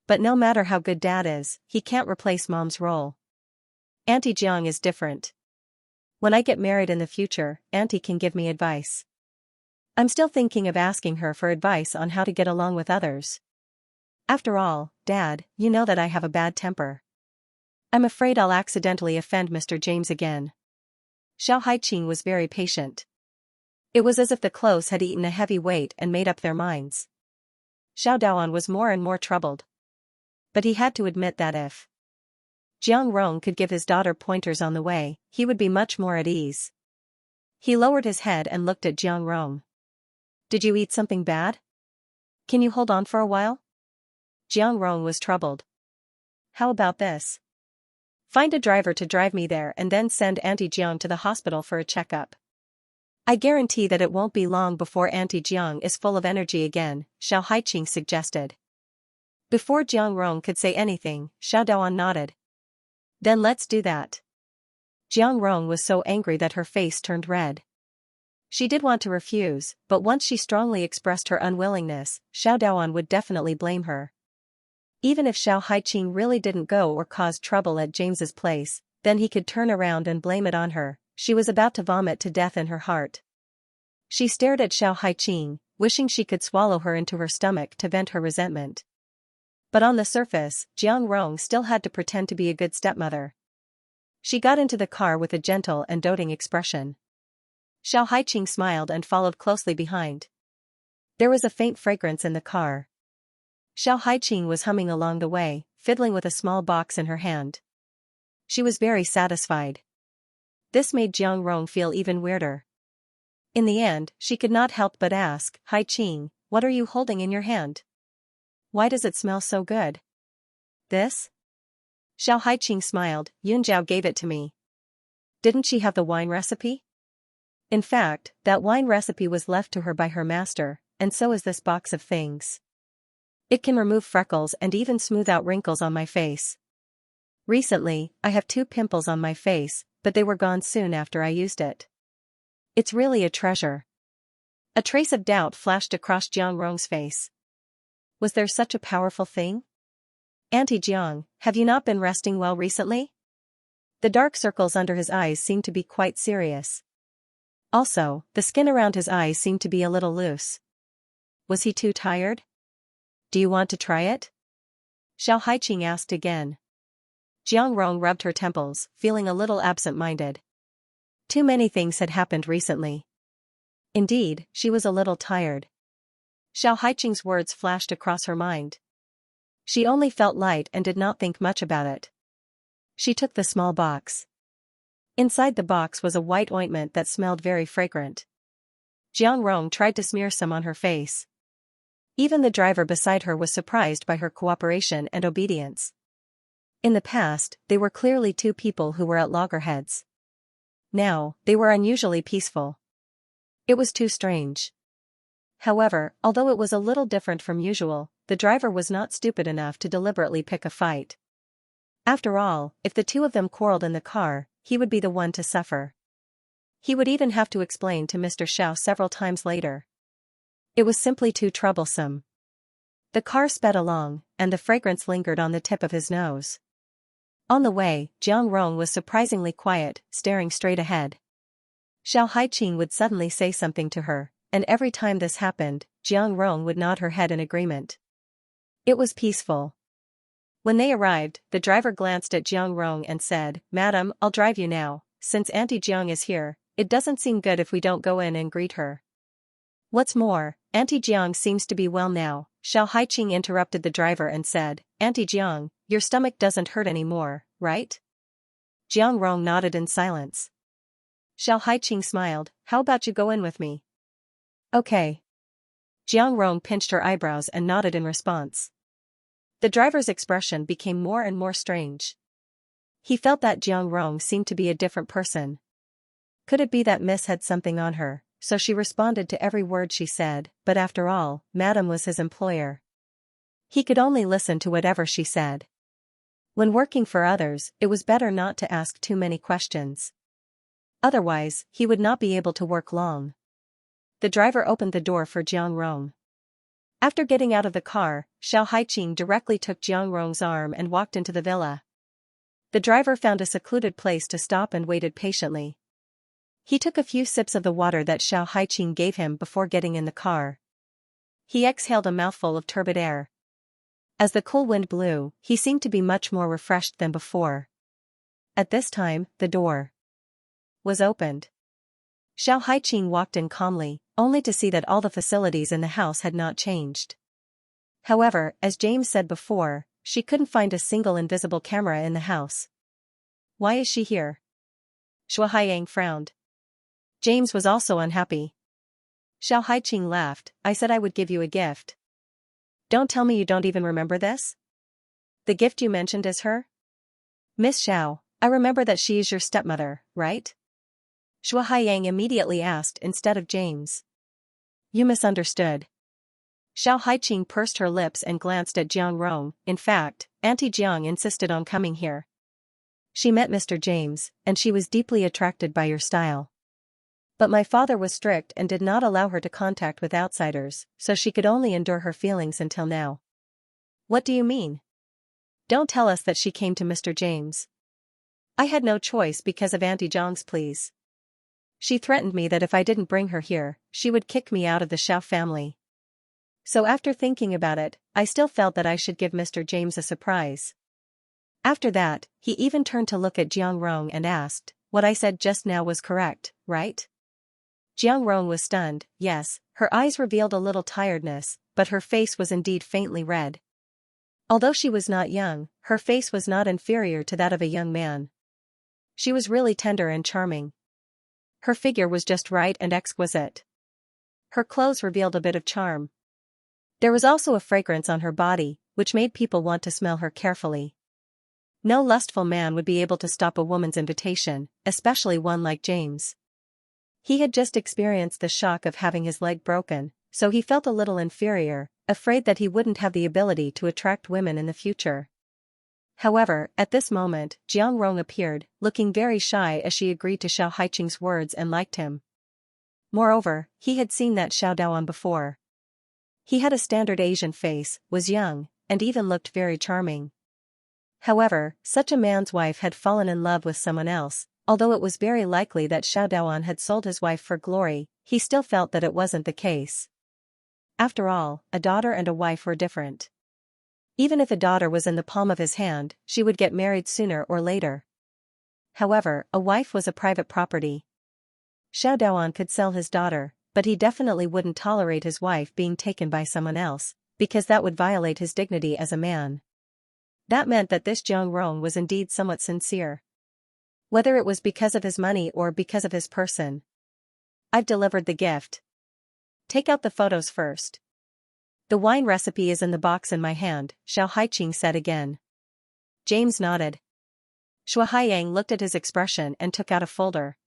But no matter how good Dad is, he can't replace Mom's role. Auntie Jiang is different. When I get married in the future, Auntie can give me advice. I'm still thinking of asking her for advice on how to get along with others. After all, Dad, you know that I have a bad temper. I'm afraid I'll accidentally offend Mr. James again. Xiao Haiqing was very patient. It was as if the clothes had eaten a heavy weight and made up their minds. Xiao Daoan was more and more troubled. But he had to admit that if Jiang Rong could give his daughter pointers on the way, he would be much more at ease. He lowered his head and looked at Jiang Rong. Did you eat something bad? Can you hold on for a while? Jiang Rong was troubled. How about this? Find a driver to drive me there and then send Auntie Jiang to the hospital for a checkup. I guarantee that it won't be long before Auntie Jiang is full of energy again, Xiao Haiqing suggested. Before Jiang Rong could say anything, Xiao Daoan nodded. Then let's do that. Jiang Rong was so angry that her face turned red. She did want to refuse, but once she strongly expressed her unwillingness, Xiao Daoan would definitely blame her. Even if Xiao Haiqing really didn't go or cause trouble at James's place, then he could turn around and blame it on her. She was about to vomit to death in her heart. She stared at Xiao Haiqing, wishing she could swallow her into her stomach to vent her resentment. But on the surface, Jiang Rong still had to pretend to be a good stepmother. She got into the car with a gentle and doting expression. Xiao Haiqing smiled and followed closely behind. There was a faint fragrance in the car. Xiao Haiqing was humming along the way, fiddling with a small box in her hand. She was very satisfied. This made Jiang Rong feel even weirder. In the end, she could not help but ask, Haiqing, what are you holding in your hand? Why does it smell so good? This? Xiao Haiqing smiled. Yunjiao gave it to me. Didn't she have the wine recipe? In fact, that wine recipe was left to her by her master, and so is this box of things. It can remove freckles and even smooth out wrinkles on my face. Recently, I have 2 pimples on my face, but they were gone soon after I used it. It's really a treasure. A trace of doubt flashed across Jiang Rong's face. Was there such a powerful thing? Auntie Jiang, have you not been resting well recently? The dark circles under his eyes seemed to be quite serious. Also, the skin around his eyes seemed to be a little loose. Was he too tired? Do you want to try it? Xiao Haiqing asked again. Jiang Rong rubbed her temples, feeling a little absent-minded. Too many things had happened recently. Indeed, she was a little tired. Xiao Haiqing's words flashed across her mind. She only felt light and did not think much about it. She took the small box. Inside the box was a white ointment that smelled very fragrant. Jiang Rong tried to smear some on her face. Even the driver beside her was surprised by her cooperation and obedience. In the past, they were clearly 2 people who were at loggerheads. Now, they were unusually peaceful. It was too strange. However, although it was a little different from usual, the driver was not stupid enough to deliberately pick a fight. After all, if the 2 of them quarreled in the car, he would be the one to suffer. He would even have to explain to Mr. Xiao several times later. It was simply too troublesome. The car sped along, and the fragrance lingered on the tip of his nose. On the way, Jiang Rong was surprisingly quiet, staring straight ahead. Xiao Haiqing would suddenly say something to her, and every time this happened, Jiang Rong would nod her head in agreement. It was peaceful. When they arrived, the driver glanced at Jiang Rong and said, Madam, I'll drive you now. Since Auntie Jiang is here, it doesn't seem good if we don't go in and greet her. What's more, Auntie Jiang seems to be well now. Xiao Haiqing interrupted the driver and said, Auntie Jiang, your stomach doesn't hurt anymore, right? Jiang Rong nodded in silence. Xiao Haiqing smiled, how about you go in with me? Okay. Jiang Rong pinched her eyebrows and nodded in response. The driver's expression became more and more strange. He felt that Jiang Rong seemed to be a different person. Could it be that Miss had something on her, so she responded to every word she said, but after all, Madam was his employer. He could only listen to whatever she said. When working for others, it was better not to ask too many questions. Otherwise, he would not be able to work long. The driver opened the door for Jiang Rong. After getting out of the car, Xiao Haiqing directly took Jiang Rong's arm and walked into the villa. The driver found a secluded place to stop and waited patiently. He took a few sips of the water that Xiao Haiqing gave him before getting in the car. He exhaled a mouthful of turbid air. As the cool wind blew, he seemed to be much more refreshed than before. At this time, the door was opened. Xiao Haiqing walked in calmly, only to see that all the facilities in the house had not changed. However, as James said before, she couldn't find a single invisible camera in the house. Why is she here? Shuo Haiyang frowned. James was also unhappy. Xiao Haiqing laughed, I said I would give you a gift. Don't tell me you don't even remember this? The gift you mentioned is her? Miss Xiao, I remember that she is your stepmother, right? Shuai Haiyang immediately asked instead of James. You misunderstood. Xiao Haiqing pursed her lips and glanced at Jiang Rong. In fact, Auntie Jiang insisted on coming here. She met Mr. James, and she was deeply attracted by your style. But my father was strict and did not allow her to contact with outsiders, so she could only endure her feelings until now. What do you mean? Don't tell us that she came to Mr. James. I had no choice because of Auntie Jiang's pleas. She threatened me that if I didn't bring her here, she would kick me out of the Xiao family. So after thinking about it, I still felt that I should give Mr. James a surprise. After that, he even turned to look at Jiang Rong and asked, what I said just now was correct, right? Jiang Rong was stunned. Yes, her eyes revealed a little tiredness, but her face was indeed faintly red. Although she was not young, her face was not inferior to that of a young man. She was really tender and charming. Her figure was just right and exquisite. Her clothes revealed a bit of charm. There was also a fragrance on her body, which made people want to smell her carefully. No lustful man would be able to stop a woman's invitation, especially one like James. He had just experienced the shock of having his leg broken, so he felt a little inferior, afraid that he wouldn't have the ability to attract women in the future. However, at this moment, Jiang Rong appeared, looking very shy as she agreed to Xiao Haiqing's words and liked him. Moreover, he had seen that Xiao Daoan before. He had a standard Asian face, was young, and even looked very charming. However, such a man's wife had fallen in love with someone else. Although it was very likely that Xiao Daoan had sold his wife for glory, he still felt that it wasn't the case. After all, a daughter and a wife were different. Even if a daughter was in the palm of his hand, she would get married sooner or later. However, a wife was a private property. Xiao Daoan could sell his daughter, but he definitely wouldn't tolerate his wife being taken by someone else, because that would violate his dignity as a man. That meant that this Jiang Rong was indeed somewhat sincere. Whether it was because of his money or because of his person. I've delivered the gift. Take out the photos first. The wine recipe is in the box in my hand, Xiao Haiqing said again. James nodded. Shuai Haiyang looked at his expression and took out a folder.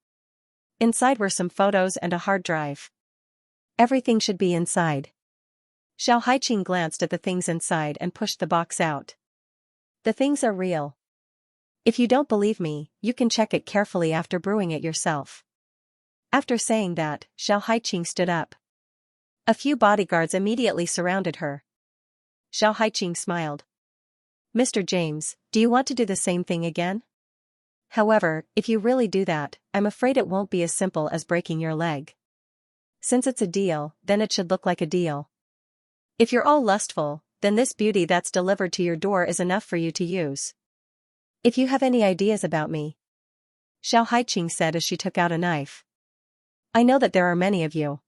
Inside were some photos and a hard drive. Everything should be inside. Xiao Haiqing glanced at the things inside and pushed the box out. The things are real. If you don't believe me, you can check it carefully after brewing it yourself. After saying that, Xiao Haiqing stood up. A few bodyguards immediately surrounded her. Xiao Haiqing smiled. Mr. James, do you want to do the same thing again? However, if you really do that, I'm afraid it won't be as simple as breaking your leg. Since it's a deal, then it should look like a deal. If you're all lustful, then this beauty that's delivered to your door is enough for you to use. If you have any ideas about me, Xiao Haiqing said as she took out a knife. I know that there are many of you.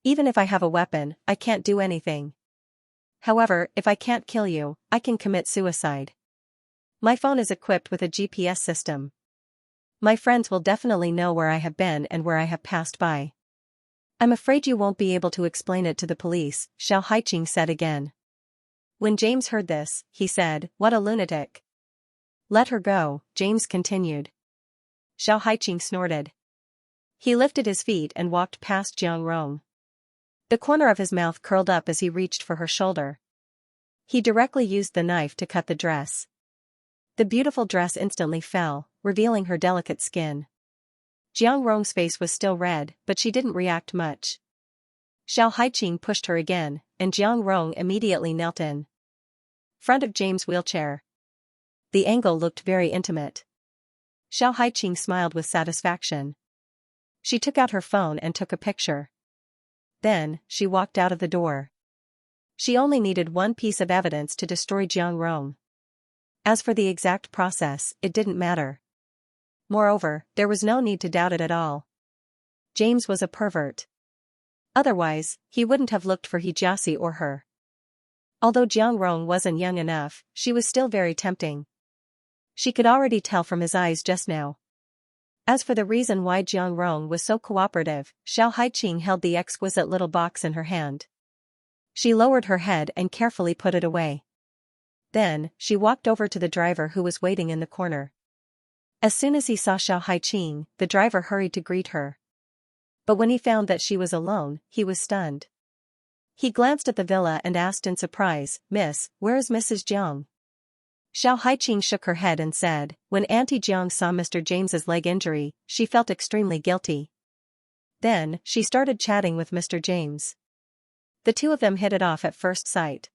Even if I have a weapon, I can't do anything. However, if I can't kill you, I can commit suicide. My phone is equipped with a GPS system. My friends will definitely know where I have been and where I have passed by. I'm afraid you won't be able to explain it to the police, Xiao Haiqing said again. When James heard this, he said, what a lunatic. Let her go, James continued. Xiao Haiqing snorted. He lifted his feet and walked past Jiang Rong. The corner of his mouth curled up as he reached for her shoulder. He directly used the knife to cut the dress. The beautiful dress instantly fell, revealing her delicate skin. Jiang Rong's face was still red, but she didn't react much. Xiao Haiqing pushed her again, and Jiang Rong immediately knelt in front of James' wheelchair. The angle looked very intimate. Xiao Haiqing smiled with satisfaction. She took out her phone and took a picture. Then, she walked out of the door. She only needed one piece of evidence to destroy Jiang Rong. As for the exact process, it didn't matter. Moreover, there was no need to doubt it at all. James was a pervert. Otherwise, he wouldn't have looked for Xianxia or her. Although Jiang Rong wasn't young enough, she was still very tempting. She could already tell from his eyes just now. As for the reason why Jiang Rong was so cooperative, Xiao Haiqing held the exquisite little box in her hand. She lowered her head and carefully put it away. Then, she walked over to the driver who was waiting in the corner. As soon as he saw Xiao Haiqing, the driver hurried to greet her. But when he found that she was alone, he was stunned. He glanced at the villa and asked in surprise, "Miss, where is Mrs. Jiang?" Xiao Haiqing shook her head and said, "When Auntie Jiang saw Mr. James's leg injury, she felt extremely guilty. Then, she started chatting with Mr. James. The two of them hit it off at first sight.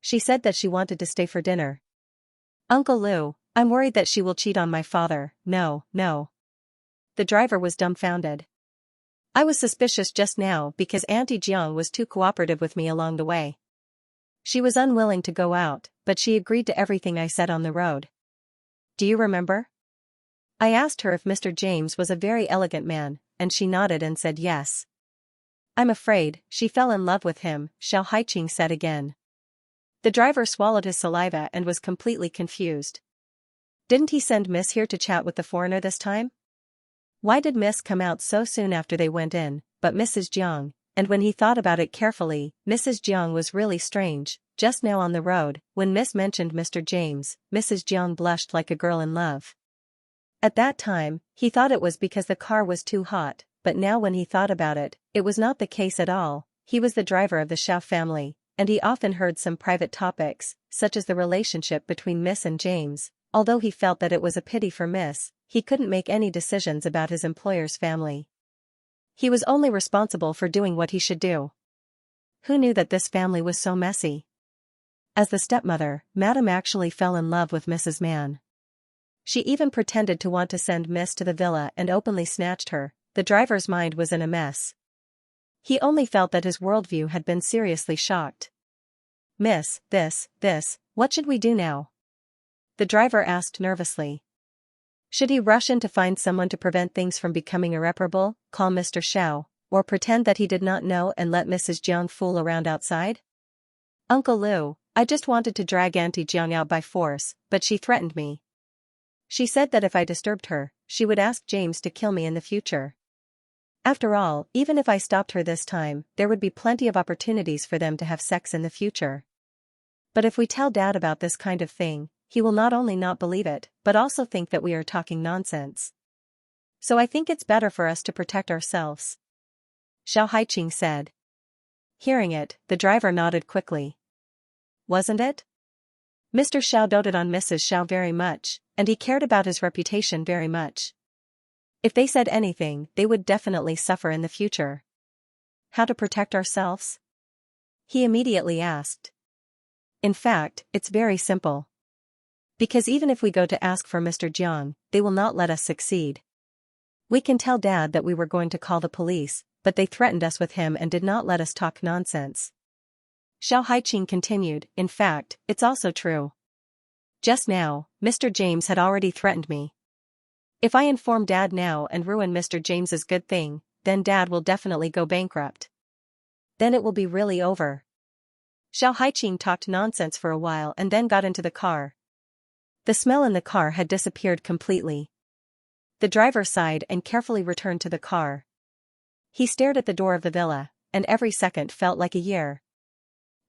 She said that she wanted to stay for dinner. Uncle Lu, I'm worried that she will cheat on my father." "No, no." The driver was dumbfounded. "I was suspicious just now because Auntie Jiang was too cooperative with me along the way. She was unwilling to go out, but she agreed to everything I said on the road. Do you remember? I asked her if Mr. James was a very elegant man, and she nodded and said yes. I'm afraid she fell in love with him," Xiao Haiqing said again. The driver swallowed his saliva and was completely confused. Didn't he send Miss here to chat with the foreigner this time? Why did Miss come out so soon after they went in, but Mrs. Jiang? And when he thought about it carefully, Mrs. Jiang was really strange. Just now on the road, when Miss mentioned Mr. James, Mrs. Jiang blushed like a girl in love. At that time, he thought it was because the car was too hot, but now when he thought about it, it was not the case at all. He was the driver of the Xiao family, and he often heard some private topics, such as the relationship between Miss and James. Although he felt that it was a pity for Miss, he couldn't make any decisions about his employer's family. He was only responsible for doing what he should do. Who knew that this family was so messy? As the stepmother, Madame actually fell in love with Mrs. Mann. She even pretended to want to send Miss to the villa and openly snatched her. The driver's mind was in a mess. He only felt that his worldview had been seriously shocked. "Miss, what should we do now?" The driver asked nervously. Should he rush in to find someone to prevent things from becoming irreparable, call Mr. Xiao, or pretend that he did not know and let Mrs. Jiang fool around outside? "Uncle Lu, I just wanted to drag Auntie Jiang out by force, but she threatened me. She said that if I disturbed her, she would ask James to kill me in the future. After all, even if I stopped her this time, there would be plenty of opportunities for them to have sex in the future. But if we tell Dad about this kind of thing, he will not only not believe it, but also think that we are talking nonsense. So I think it's better for us to protect ourselves," Xiao Haiqing said. Hearing it, the driver nodded quickly. Wasn't it? Mr. Xiao doted on Mrs. Xiao very much, and he cared about his reputation very much. If they said anything, they would definitely suffer in the future. How to protect ourselves? He immediately asked. In fact, it's very simple. Because even if we go to ask for Mr. Jiang, they will not let us succeed. We can tell Dad that we were going to call the police, but they threatened us with him and did not let us talk nonsense. Xiao Haiqing continued, in fact, it's also true. Just now, Mr. James had already threatened me. If I inform Dad now and ruin Mr. James's good thing, then Dad will definitely go bankrupt. Then it will be really over. Xiao Haiqing talked nonsense for a while and then got into the car. The smell in the car had disappeared completely. The driver sighed and carefully returned to the car. He stared at the door of the villa, and every second felt like a year.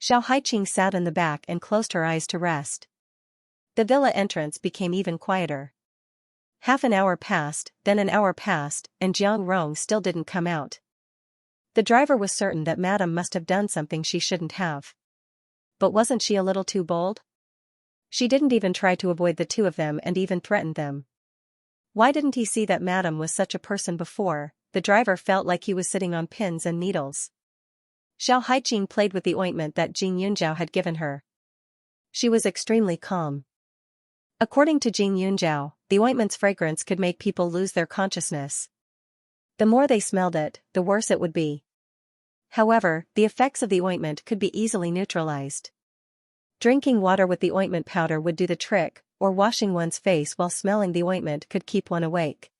Xiao Haiqing sat in the back and closed her eyes to rest. The villa entrance became even quieter. Half an hour passed, then an hour passed, and Jiang Rong still didn't come out. The driver was certain that Madame must have done something she shouldn't have. But wasn't she a little too bold? She didn't even try to avoid the two of them and even threatened them. Why didn't he see that Madame was such a person before? The driver felt like he was sitting on pins and needles. Xiao Haiqing played with the ointment that Jing Yunjiao had given her. She was extremely calm. According to Jing Yunjiao, the ointment's fragrance could make people lose their consciousness. The more they smelled it, the worse it would be. However, the effects of the ointment could be easily neutralized. Drinking water with the ointment powder would do the trick, or washing one's face while smelling the ointment could keep one awake.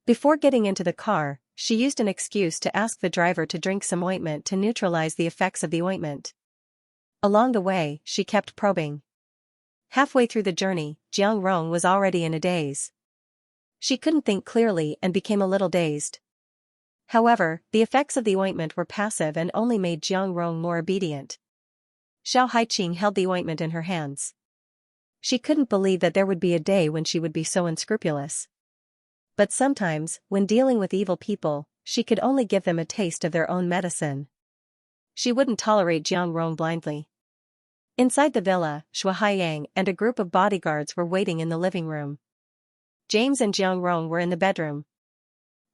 Before getting into the car, she used an excuse to ask the driver to drink some ointment to neutralize the effects of the ointment. Along the way, she kept probing. Halfway through the journey, Jiang Rong was already in a daze. She couldn't think clearly and became a little dazed. However, the effects of the ointment were passive and only made Jiang Rong more obedient. Xiao Haiqing held the ointment in her hands. She couldn't believe that there would be a day when she would be so unscrupulous. But sometimes, when dealing with evil people, she could only give them a taste of their own medicine. She wouldn't tolerate Jiang Rong blindly. Inside the villa, Xue Haiyang and a group of bodyguards were waiting in the living room. James and Jiang Rong were in the bedroom.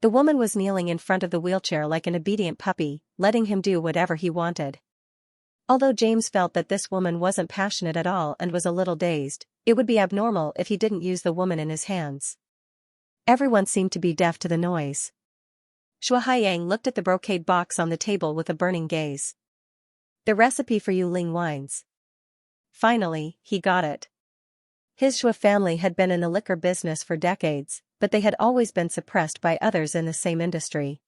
The woman was kneeling in front of the wheelchair like an obedient puppy, letting him do whatever he wanted. Although James felt that this woman wasn't passionate at all and was a little dazed, it would be abnormal if he didn't use the woman in his hands. Everyone seemed to be deaf to the noise. Xue Haiyang looked at the brocade box on the table with a burning gaze. The recipe for Yuling wines. Finally, he got it. His Xue family had been in the liquor business for decades, but they had always been suppressed by others in the same industry.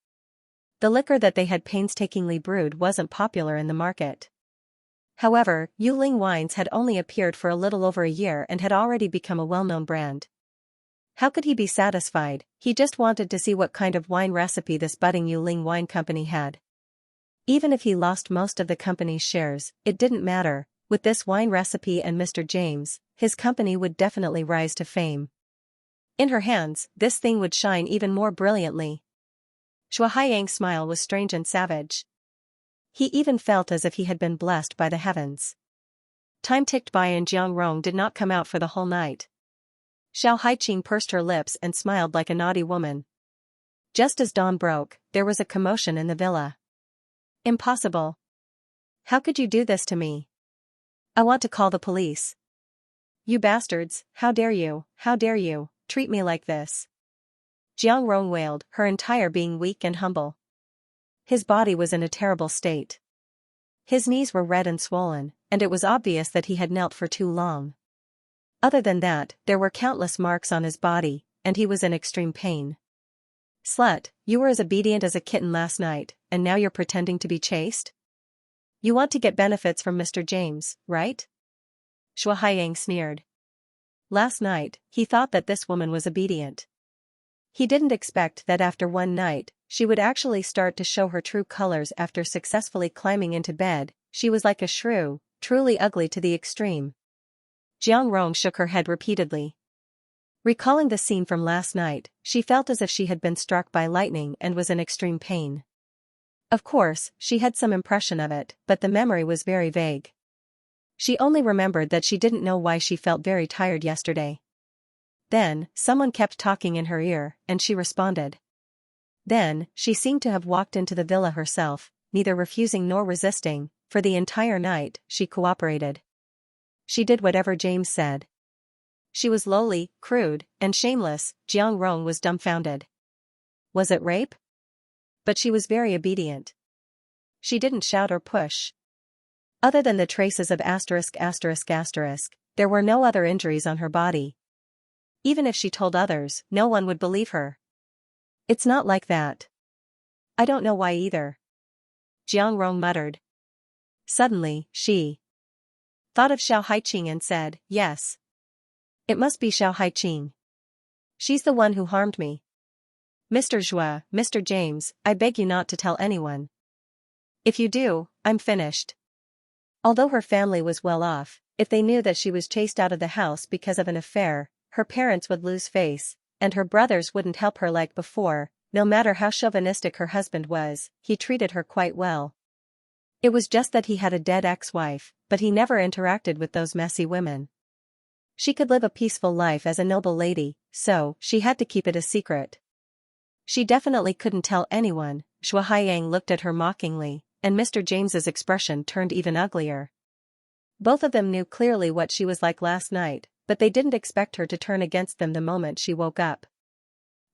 The liquor that they had painstakingly brewed wasn't popular in the market. However, Yuling wines had only appeared for a little over a year and had already become a well-known brand. How could he be satisfied? He just wanted to see what kind of wine recipe this budding Yuling wine company had. Even if he lost most of the company's shares, it didn't matter. With this wine recipe and Mr. James, his company would definitely rise to fame. In her hands, this thing would shine even more brilliantly. Xue Haiyang's smile was strange and savage. He even felt as if he had been blessed by the heavens. Time ticked by and Jiang Rong did not come out for the whole night. Xiao Haiqing pursed her lips and smiled like a naughty woman. Just as dawn broke, there was a commotion in the villa. Impossible. How could you do this to me? I want to call the police. You bastards, how dare you, treat me like this? Jiang Rong wailed, her entire being weak and humble. His body was in a terrible state. His knees were red and swollen, and it was obvious that he had knelt for too long. Other than that, there were countless marks on his body, and he was in extreme pain. Slut, you were as obedient as a kitten last night, and now you're pretending to be chaste? You want to get benefits from Mr. James, right? Xue Haiyang sneered. Last night, he thought that this woman was obedient. He didn't expect that after one night, she would actually start to show her true colors after successfully climbing into bed. She was like a shrew, truly ugly to the extreme. Jiang Rong shook her head repeatedly. Recalling the scene from last night, she felt as if she had been struck by lightning and was in extreme pain. Of course, she had some impression of it, but the memory was very vague. She only remembered that she didn't know why she felt very tired yesterday. Then, someone kept talking in her ear, and she responded. Then, she seemed to have walked into the villa herself, neither refusing nor resisting. For the entire night, she cooperated. She did whatever James said. She was lowly, crude, and shameless. Jiang Rong was dumbfounded. Was it rape? But she was very obedient. She didn't shout or push. Other than the traces of ****, there were no other injuries on her body. Even if she told others, no one would believe her. It's not like that. I don't know why either. Jiang Rong muttered. Suddenly, she thought of Xiao Haiqing and said, yes. It must be Xiao Haiqing. She's the one who harmed me. Mr. Xue, Mr. James, I beg you not to tell anyone. If you do, I'm finished. Although her family was well off, if they knew that she was chased out of the house because of an affair, her parents would lose face, and her brothers wouldn't help her like before. No matter how chauvinistic her husband was, he treated her quite well. It was just that he had a dead ex-wife, but he never interacted with those messy women. She could live a peaceful life as a noble lady, so she had to keep it a secret. She definitely couldn't tell anyone. Xue Haiyang looked at her mockingly, and Mr. James's expression turned even uglier. Both of them knew clearly what she was like last night, but they didn't expect her to turn against them the moment she woke up.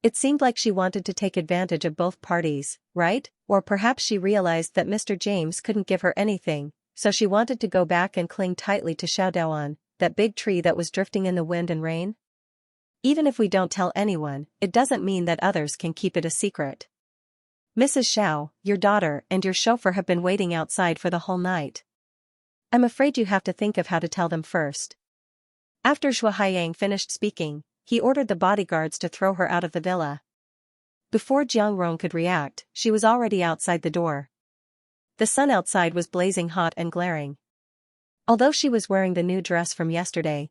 It seemed like she wanted to take advantage of both parties, right? Or perhaps she realized that Mr. James couldn't give her anything, so she wanted to go back and cling tightly to Xiaodaoan, that big tree that was drifting in the wind and rain. Even if we don't tell anyone, it doesn't mean that others can keep it a secret. Mrs. Xiao, your daughter and your chauffeur have been waiting outside for the whole night. I'm afraid you have to think of how to tell them first. After Xue Haiyang finished speaking, he ordered the bodyguards to throw her out of the villa. Before Jiang Rong could react, she was already outside the door. The sun outside was blazing hot and glaring. Although she was wearing the new dress from yesterday,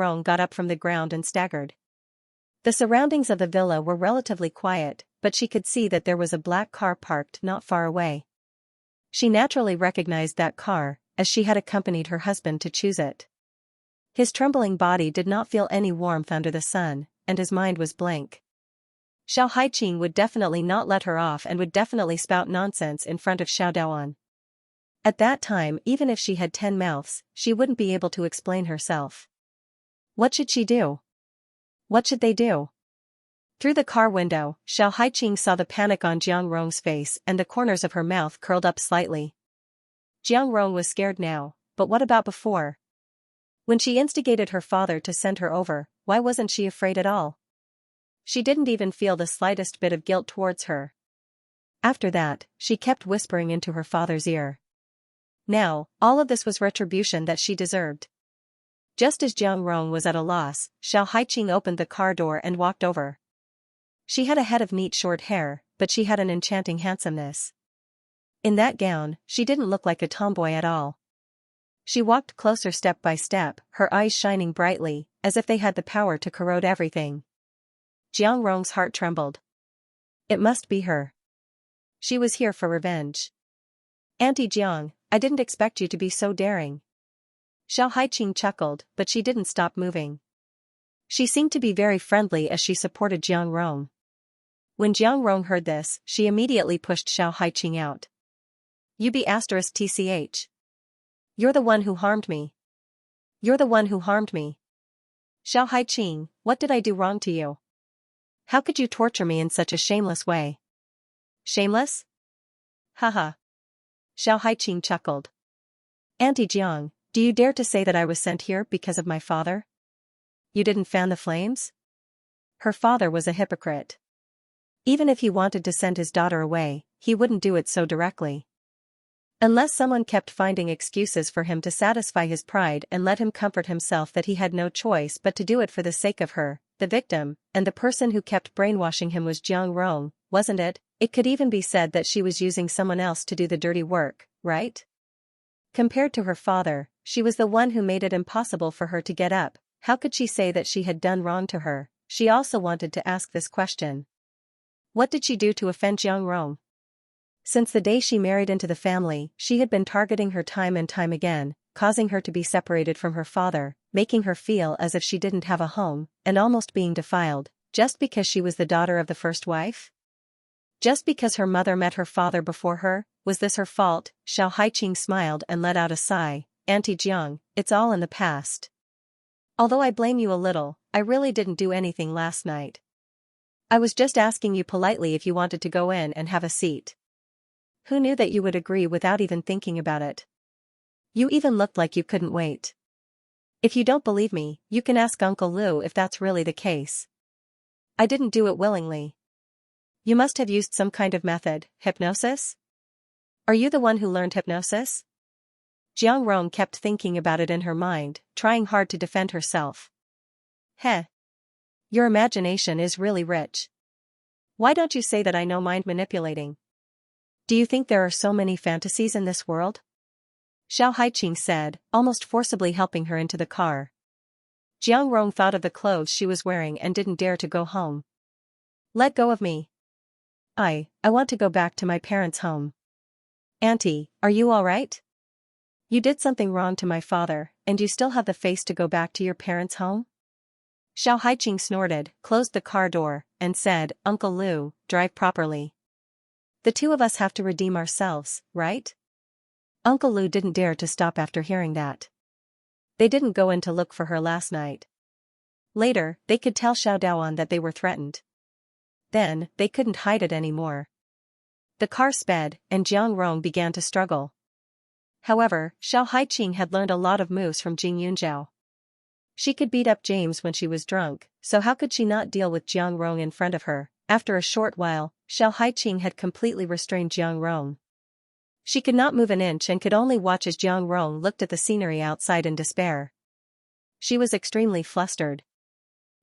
Rong got up from the ground and staggered. The surroundings of the villa were relatively quiet, but she could see that there was a black car parked not far away. She naturally recognized that car, as she had accompanied her husband to choose it. His trembling body did not feel any warmth under the sun, and his mind was blank. Xiao Haiqing would definitely not let her off and would definitely spout nonsense in front of Xiao Daoan. At that time, even if she had 10 mouths, she wouldn't be able to explain herself. What should she do? What should they do? Through the car window, Xiao Haiqing saw the panic on Jiang Rong's face and the corners of her mouth curled up slightly. Jiang Rong was scared now, but what about before? When she instigated her father to send her over, why wasn't she afraid at all? She didn't even feel the slightest bit of guilt towards her. After that, she kept whispering into her father's ear. Now, all of this was retribution that she deserved. Just as Jiang Rong was at a loss, Xiao Haiqing opened the car door and walked over. She had a head of neat short hair, but she had an enchanting handsomeness. In that gown, she didn't look like a tomboy at all. She walked closer step by step, her eyes shining brightly, as if they had the power to corrode everything. Jiang Rong's heart trembled. It must be her. She was here for revenge. Auntie Jiang, I didn't expect you to be so daring. Xiao Haiqing chuckled, but she didn't stop moving. She seemed to be very friendly as she supported Jiang Rong. When Jiang Rong heard this, she immediately pushed Xiao Haiqing out. You be *tch. You're the one who harmed me. You're the one who harmed me. Xiao Haiqing, what did I do wrong to you? How could you torture me in such a shameless way? Shameless? Haha. Xiao Haiqing chuckled. Auntie Jiang, do you dare to say that I was sent here because of my father? You didn't fan the flames? Her father was a hypocrite. Even if he wanted to send his daughter away, he wouldn't do it so directly. Unless someone kept finding excuses for him to satisfy his pride and let him comfort himself that he had no choice but to do it for the sake of her, the victim, and the person who kept brainwashing him was Jiang Rong, wasn't it? It could even be said that she was using someone else to do the dirty work, right? Compared to her father, she was the one who made it impossible for her to get up. How could she say that she had done wrong to her? She also wanted to ask this question. What did she do to offend Jiang Rong? Since the day she married into the family, she had been targeting her time and time again, causing her to be separated from her father, making her feel as if she didn't have a home, and almost being defiled, just because she was the daughter of the first wife? Just because her mother met her father before her, was this her fault? Xiao Haiqing smiled and let out a sigh. Auntie Jiang, it's all in the past. Although I blame you a little, I really didn't do anything last night. I was just asking you politely if you wanted to go in and have a seat. Who knew that you would agree without even thinking about it? You even looked like you couldn't wait. If you don't believe me, you can ask Uncle Lu if that's really the case. I didn't do it willingly. You must have used some kind of method, hypnosis? Are you the one who learned hypnosis? Jiang Rong kept thinking about it in her mind, trying hard to defend herself. Heh. Your imagination is really rich. Why don't you say that I know mind manipulating? Do you think there are so many fantasies in this world? Xiao Haiqing said, almost forcibly helping her into the car. Jiang Rong thought of the clothes she was wearing and didn't dare to go home. Let go of me. I want to go back to my parents' home. Auntie, are you all right? You did something wrong to my father, and you still have the face to go back to your parents' home? Xiao Haiqing snorted, closed the car door, and said, Uncle Lu, drive properly. The two of us have to redeem ourselves, right? Uncle Lu didn't dare to stop after hearing that. They didn't go in to look for her last night. Later, they could tell Xiao Daoan that they were threatened. Then, they couldn't hide it anymore. The car sped, and Jiang Rong began to struggle. However, Xiao Haiqing had learned a lot of moves from Jing Yunzhao. She could beat up James when she was drunk, so how could she not deal with Jiang Rong in front of her? After a short while, Xiao Haiqing had completely restrained Jiang Rong. She could not move an inch and could only watch as Jiang Rong looked at the scenery outside in despair. She was extremely flustered.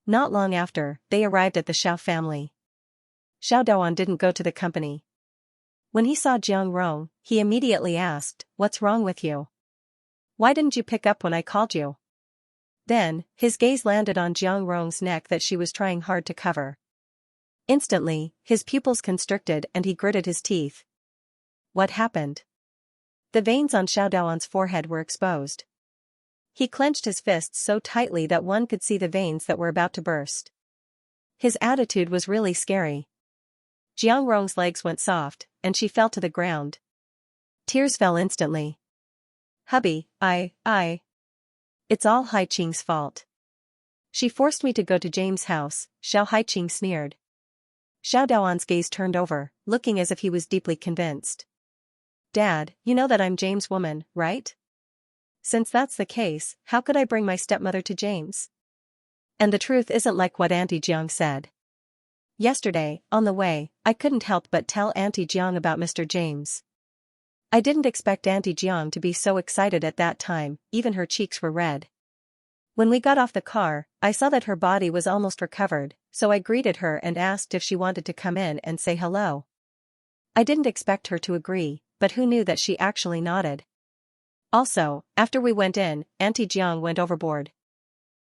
Not long after, they arrived at the Xiao family. Xiao Daoan didn't go to the company. When he saw Jiang Rong, he immediately asked, "What's wrong with you? Why didn't you pick up when I called you?" Then, his gaze landed on Jiang Rong's neck that she was trying hard to cover. Instantly, his pupils constricted and he gritted his teeth. What happened? The veins on Xiao Daoan's forehead were exposed. He clenched his fists so tightly that one could see the veins that were about to burst. His attitude was really scary. Jiang Rong's legs went soft, and she fell to the ground. Tears fell instantly. "Hubby, It's all Haiqing's fault. She forced me to go to James' house," Xiao Haiqing sneered. Xiao Daoan's gaze turned over, looking as if he was deeply convinced. "Dad, you know that I'm James' woman, right? Since that's the case, how could I bring my stepmother to James? And the truth isn't like what Auntie Jiang said. Yesterday, on the way, I couldn't help but tell Auntie Jiang about Mr. James. I didn't expect Auntie Jiang to be so excited at that time, even her cheeks were red. When we got off the car, I saw that her body was almost recovered, so I greeted her and asked if she wanted to come in and say hello. I didn't expect her to agree, but who knew that she actually nodded. Also, after we went in, Auntie Jiang went overboard.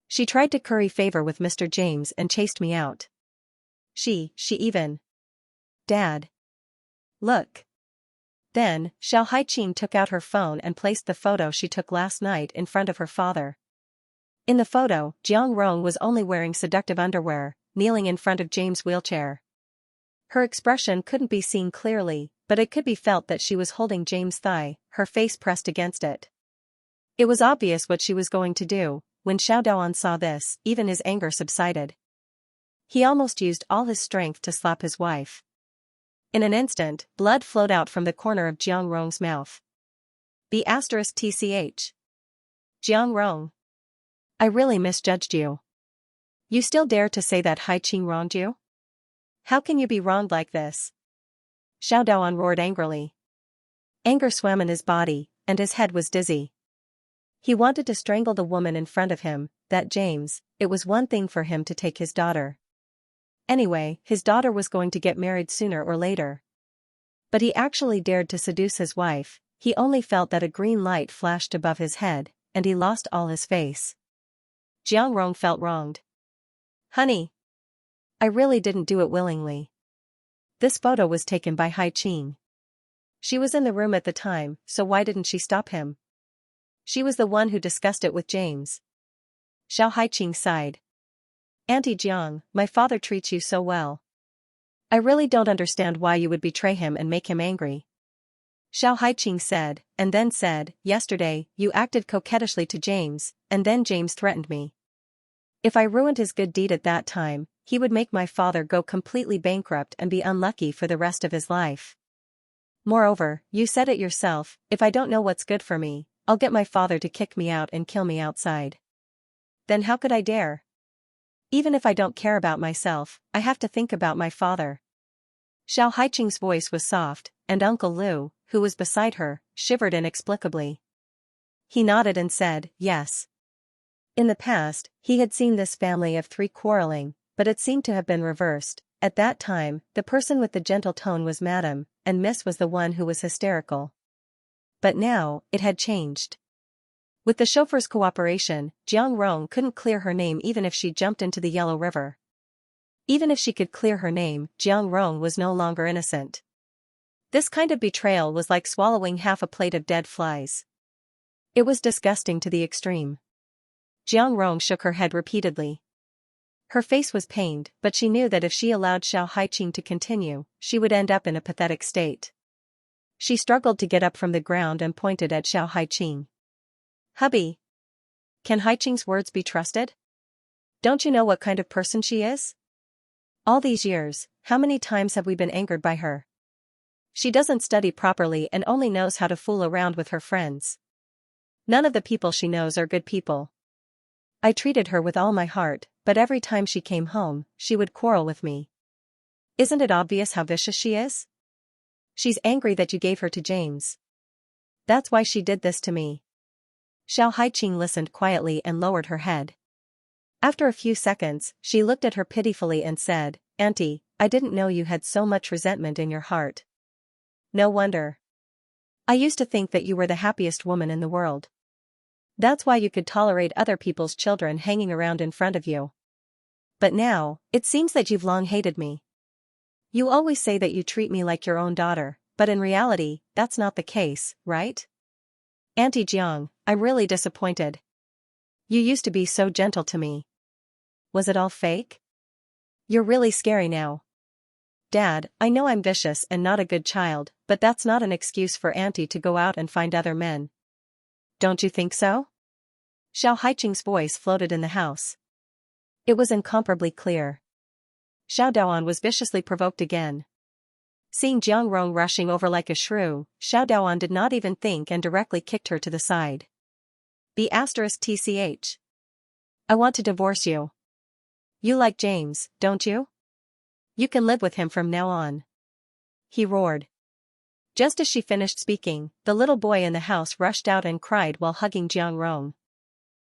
She tried to curry favor with Mr. James and chased me out. She even. Dad. Look." Then, Xiao Haiqing took out her phone and placed the photo she took last night in front of her father. In the photo, Jiang Rong was only wearing seductive underwear, kneeling in front of James' wheelchair. Her expression couldn't be seen clearly, but it could be felt that she was holding James' thigh, her face pressed against it. It was obvious what she was going to do. When Xiao Daoan saw this, even his anger subsided. He almost used all his strength to slap his wife. In an instant, blood flowed out from the corner of Jiang Rong's mouth. *TCH. Jiang Rong. I really misjudged you. You still dare to say that Haiqing wronged you? How can you be wronged like this? Xiao Daoan roared angrily. Anger swam in his body, and his head was dizzy. He wanted to strangle the woman in front of him, that James. It was one thing for him to take his daughter. Anyway, his daughter was going to get married sooner or later. But he actually dared to seduce his wife. He only felt that a green light flashed above his head, and he lost all his face. Jiang Rong felt wronged. Honey. I really didn't do it willingly. This photo was taken by Haiqing. She was in the room at the time, so why didn't she stop him? She was the one who discussed it with James. Xiao Haiqing sighed. Auntie Jiang, my father treats you so well. I really don't understand why you would betray him and make him angry. Xiao Haiqing said, and then said, yesterday, you acted coquettishly to James, and then James threatened me. If I ruined his good deed at that time, he would make my father go completely bankrupt and be unlucky for the rest of his life. Moreover, you said it yourself, if I don't know what's good for me, I'll get my father to kick me out and kill me outside. Then how could I dare? Even if I don't care about myself, I have to think about my father. Xiao Haiqing's voice was soft, and Uncle Lu, who was beside her, shivered inexplicably. He nodded and said, yes. In the past, he had seen this family of three quarreling, but it seemed to have been reversed. At that time, the person with the gentle tone was Madam, and Miss was the one who was hysterical. But now, it had changed. With the chauffeur's cooperation, Jiang Rong couldn't clear her name even if she jumped into the Yellow River. Even if she could clear her name, Jiang Rong was no longer innocent. This kind of betrayal was like swallowing half a plate of dead flies. It was disgusting to the extreme. Jiang Rong shook her head repeatedly. Her face was pained, but she knew that if she allowed Xiao Haiqing to continue, she would end up in a pathetic state. She struggled to get up from the ground and pointed at Xiao Haiqing. Hubby. Can Haiqing's words be trusted? Don't you know what kind of person she is? All these years, how many times have we been angered by her? She doesn't study properly and only knows how to fool around with her friends. None of the people she knows are good people. I treated her with all my heart, but every time she came home, she would quarrel with me. Isn't it obvious how vicious she is? She's angry that you gave her to James. That's why she did this to me. Xiao Haiqing listened quietly and lowered her head. After a few seconds, she looked at her pitifully and said, Auntie, I didn't know you had so much resentment in your heart. No wonder. I used to think that you were the happiest woman in the world. That's why you could tolerate other people's children hanging around in front of you. But now, it seems that you've long hated me. You always say that you treat me like your own daughter, but in reality, that's not the case, right? Auntie Jiang, I'm really disappointed. You used to be so gentle to me. Was it all fake? You're really scary now. Dad, I know I'm vicious and not a good child, but that's not an excuse for Auntie to go out and find other men. Don't you think so? Xiao Haiqing's voice floated in the house. It was incomparably clear. Xiao Daoan was viciously provoked again. Seeing Jiang Rong rushing over like a shrew, Xiao Daoan did not even think and directly kicked her to the side. *TCH. I want to divorce you. You like James, don't you? You can live with him from now on. He roared. Just as she finished speaking, the little boy in the house rushed out and cried while hugging Jiang Rong.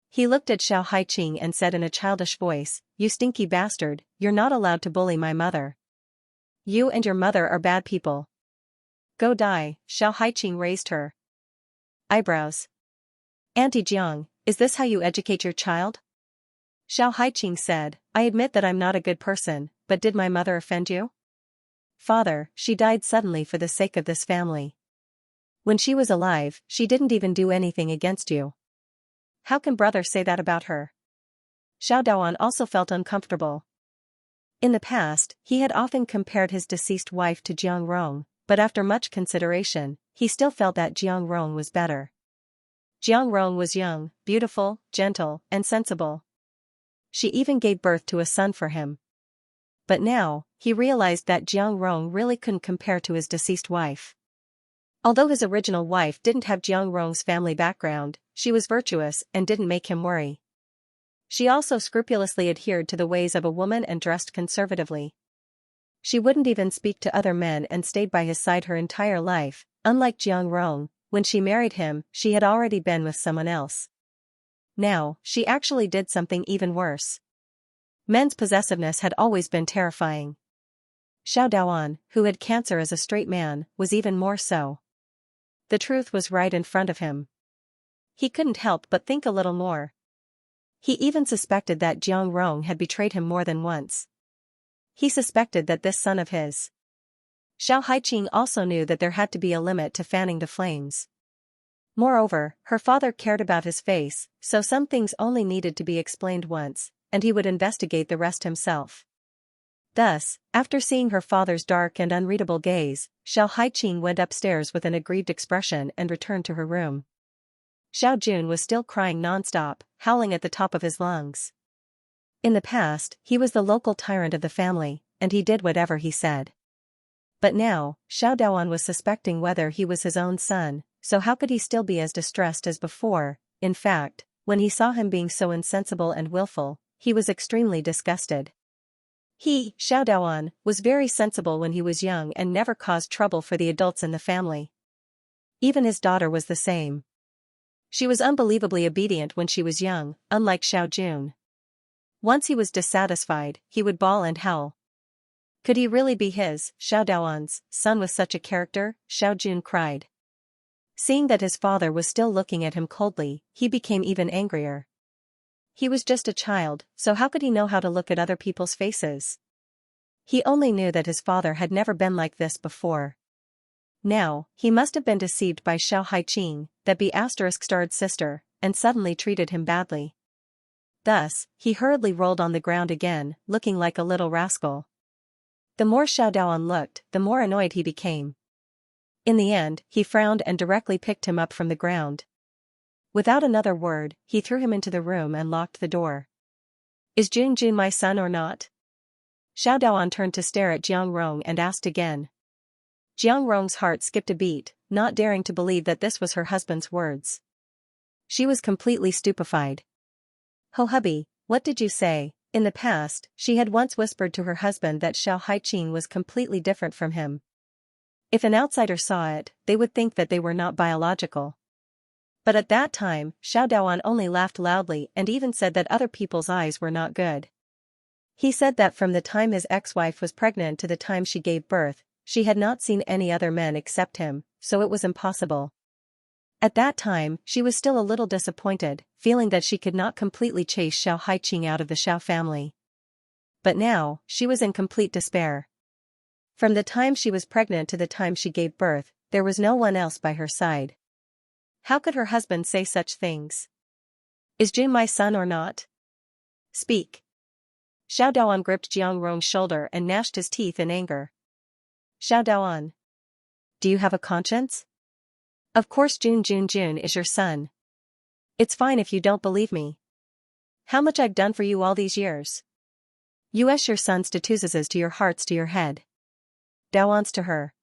He looked at Xiao Haiqing and said in a childish voice, You stinky bastard, you're not allowed to bully my mother. You and your mother are bad people. Go die, Xiao Haiqing raised her eyebrows. Auntie Jiang, is this how you educate your child? Xiao Haiqing said, I admit that I'm not a good person, but did my mother offend you? Father, she died suddenly for the sake of this family. When she was alive, she didn't even do anything against you. How can brother say that about her? Xiao Daoan also felt uncomfortable. In the past, he had often compared his deceased wife to Jiang Rong, but after much consideration, he still felt that Jiang Rong was better. Jiang Rong was young, beautiful, gentle, and sensible. She even gave birth to a son for him. But now, he realized that Jiang Rong really couldn't compare to his deceased wife. Although his original wife didn't have Jiang Rong's family background, she was virtuous and didn't make him worry. She also scrupulously adhered to the ways of a woman and dressed conservatively. She wouldn't even speak to other men and stayed by his side her entire life. Unlike Jiang Rong, when she married him, she had already been with someone else. Now, she actually did something even worse. Men's possessiveness had always been terrifying. Xiao Daoan, who had cancer as a straight man, was even more so. The truth was right in front of him. He couldn't help but think a little more. He even suspected that Jiang Rong had betrayed him more than once. He suspected that this son of his. Xiao Haiqing also knew that there had to be a limit to fanning the flames. Moreover, her father cared about his face, so some things only needed to be explained once, and he would investigate the rest himself. Thus, after seeing her father's dark and unreadable gaze, Xiao Haiqing went upstairs with an aggrieved expression and returned to her room. Xiao Jun was still crying nonstop, howling at the top of his lungs. In the past, he was the local tyrant of the family, and he did whatever he said. But now, Xiao Daoan was suspecting whether he was his own son, so how could he still be as distressed as before? In fact, when he saw him being so insensible and willful, he was extremely disgusted. He, Xiao Daoan, was very sensible when he was young and never caused trouble for the adults in the family. Even his daughter was the same. She was unbelievably obedient when she was young, unlike Xiao Jun. Once he was dissatisfied, he would bawl and howl. Could he really be his, Xiao Daoan's, son with such a character? Xiao Jun cried. Seeing that his father was still looking at him coldly, he became even angrier. He was just a child, so how could he know how to look at other people's faces? He only knew that his father had never been like this before. Now, he must have been deceived by Xiao Haiqing, that **starred sister, and suddenly treated him badly. Thus, he hurriedly rolled on the ground again, looking like a little rascal. The more Xiao Daoan looked, the more annoyed he became. In the end, he frowned and directly picked him up from the ground. Without another word, he threw him into the room and locked the door. Is Jun Jun my son or not? Xiao Daoan turned to stare at Jiang Rong and asked again. Jiang Rong's heart skipped a beat, not daring to believe that this was her husband's words. She was completely stupefied. Ho hubby, what did you say? In the past, she had once whispered to her husband that Xiao Haiqing was completely different from him. If an outsider saw it, they would think that they were not biological. But at that time, Xiao Daoan only laughed loudly and even said that other people's eyes were not good. He said that from the time his ex-wife was pregnant to the time she gave birth, she had not seen any other men except him, so it was impossible. At that time, she was still a little disappointed, feeling that she could not completely chase Xiao Haiqing out of the Xiao family. But now, she was in complete despair. From the time she was pregnant to the time she gave birth, there was no one else by her side. How could her husband say such things? Is Jun my son or not? Speak. Xiao Daoan gripped Jiang Rong's shoulder and gnashed his teeth in anger. Xiao Daoan. Do you have a conscience? Of course Jun is your son. It's fine if you don't believe me. How much I've done for you all these years. Your sons to Tuz's to your hearts to your head. Daoan's to her.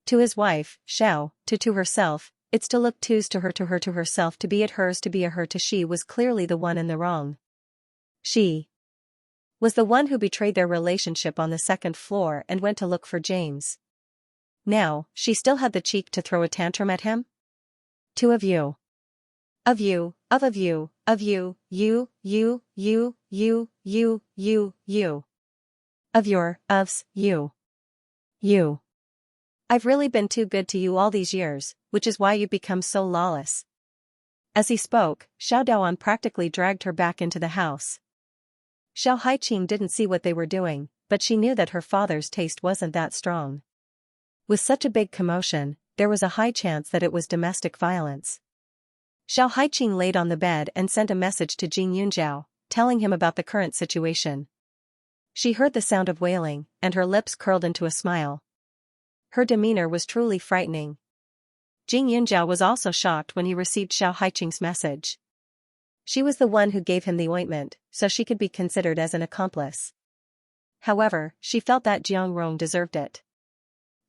To his wife, Xiao, to herself, it's to look Tuz to her to herself to be at hers to be a her to she was clearly the one in the wrong. She was the one who betrayed their relationship on the second floor and went to look for James. Now, she still had the cheek to throw a tantrum at him? Two of you. Of you, of you, of you, you. Of your, ofs, you. You. I've really been too good to you all these years, which is why you've become so lawless. As he spoke, Xiao Daoan practically dragged her back into the house. Xiao Haiqing didn't see what they were doing, but she knew that her father's taste wasn't that strong. With such a big commotion, there was a high chance that it was domestic violence. Xiao Haiqing laid on the bed and sent a message to Jing Yunjiao, telling him about the current situation. She heard the sound of wailing, and her lips curled into a smile. Her demeanor was truly frightening. Jing Yunjiao was also shocked when he received Xiao Haiqing's message. She was the one who gave him the ointment, so she could be considered as an accomplice. However, she felt that Jiang Rong deserved it.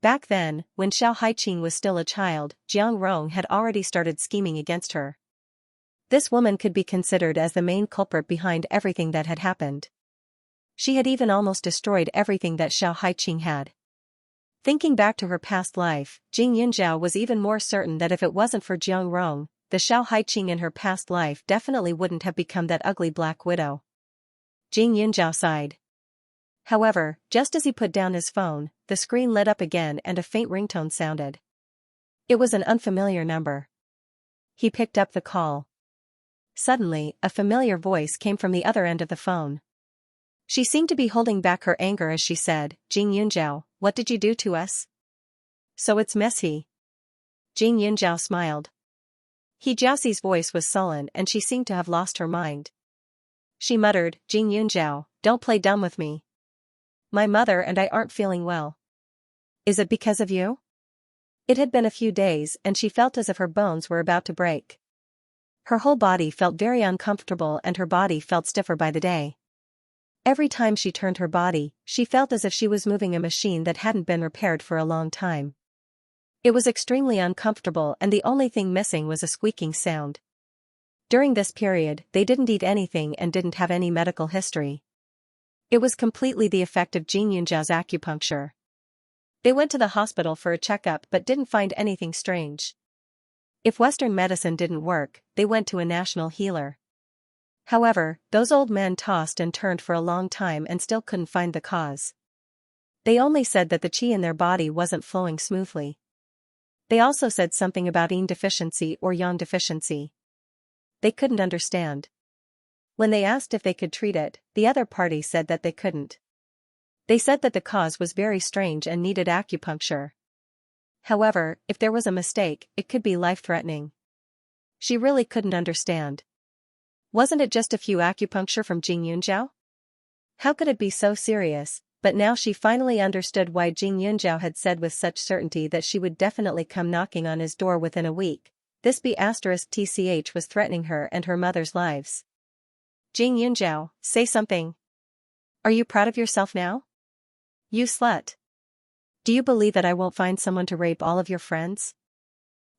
Back then, when Xiao Haiqing was still a child, Jiang Rong had already started scheming against her. This woman could be considered as the main culprit behind everything that had happened. She had even almost destroyed everything that Xiao Haiqing had. Thinking back to her past life, Jing Yunjiao was even more certain that if it wasn't for Jiang Rong, the Xiao Haiqing in her past life definitely wouldn't have become that ugly black widow. Jing Yunjiao sighed. However, just as he put down his phone, the screen lit up again and a faint ringtone sounded. It was an unfamiliar number. He picked up the call. Suddenly, a familiar voice came from the other end of the phone. She seemed to be holding back her anger as she said, Jing Yunjiao, what did you do to us? So it's messy. Jing Yunjiao smiled. He Jiaoxi's voice was sullen and she seemed to have lost her mind. She muttered, Jing Yunjiao, don't play dumb with me. My mother and I aren't feeling well. Is it because of you? It had been a few days and she felt as if her bones were about to break. Her whole body felt very uncomfortable and her body felt stiffer by the day. Every time she turned her body, she felt as if she was moving a machine that hadn't been repaired for a long time. It was extremely uncomfortable and the only thing missing was a squeaking sound. During this period, they didn't eat anything and didn't have any medical history. It was completely the effect of Jing Yunjiao's acupuncture. They went to the hospital for a checkup but didn't find anything strange. If Western medicine didn't work, they went to a national healer. However, those old men tossed and turned for a long time and still couldn't find the cause. They only said that the qi in their body wasn't flowing smoothly. They also said something about yin deficiency or yang deficiency. They couldn't understand. When they asked if they could treat it, the other party said that they couldn't. They said that the cause was very strange and needed acupuncture. However, if there was a mistake, it could be life-threatening. She really couldn't understand. Wasn't it just a few acupuncture from Jing Yunjiao? How could it be so serious? But now she finally understood why Jing Yunjiao had said with such certainty that she would definitely come knocking on his door within a week. This B*TCH was threatening her and her mother's lives. Jing Yunjiao, say something. Are you proud of yourself now? You slut. Do you believe that I won't find someone to rape all of your friends?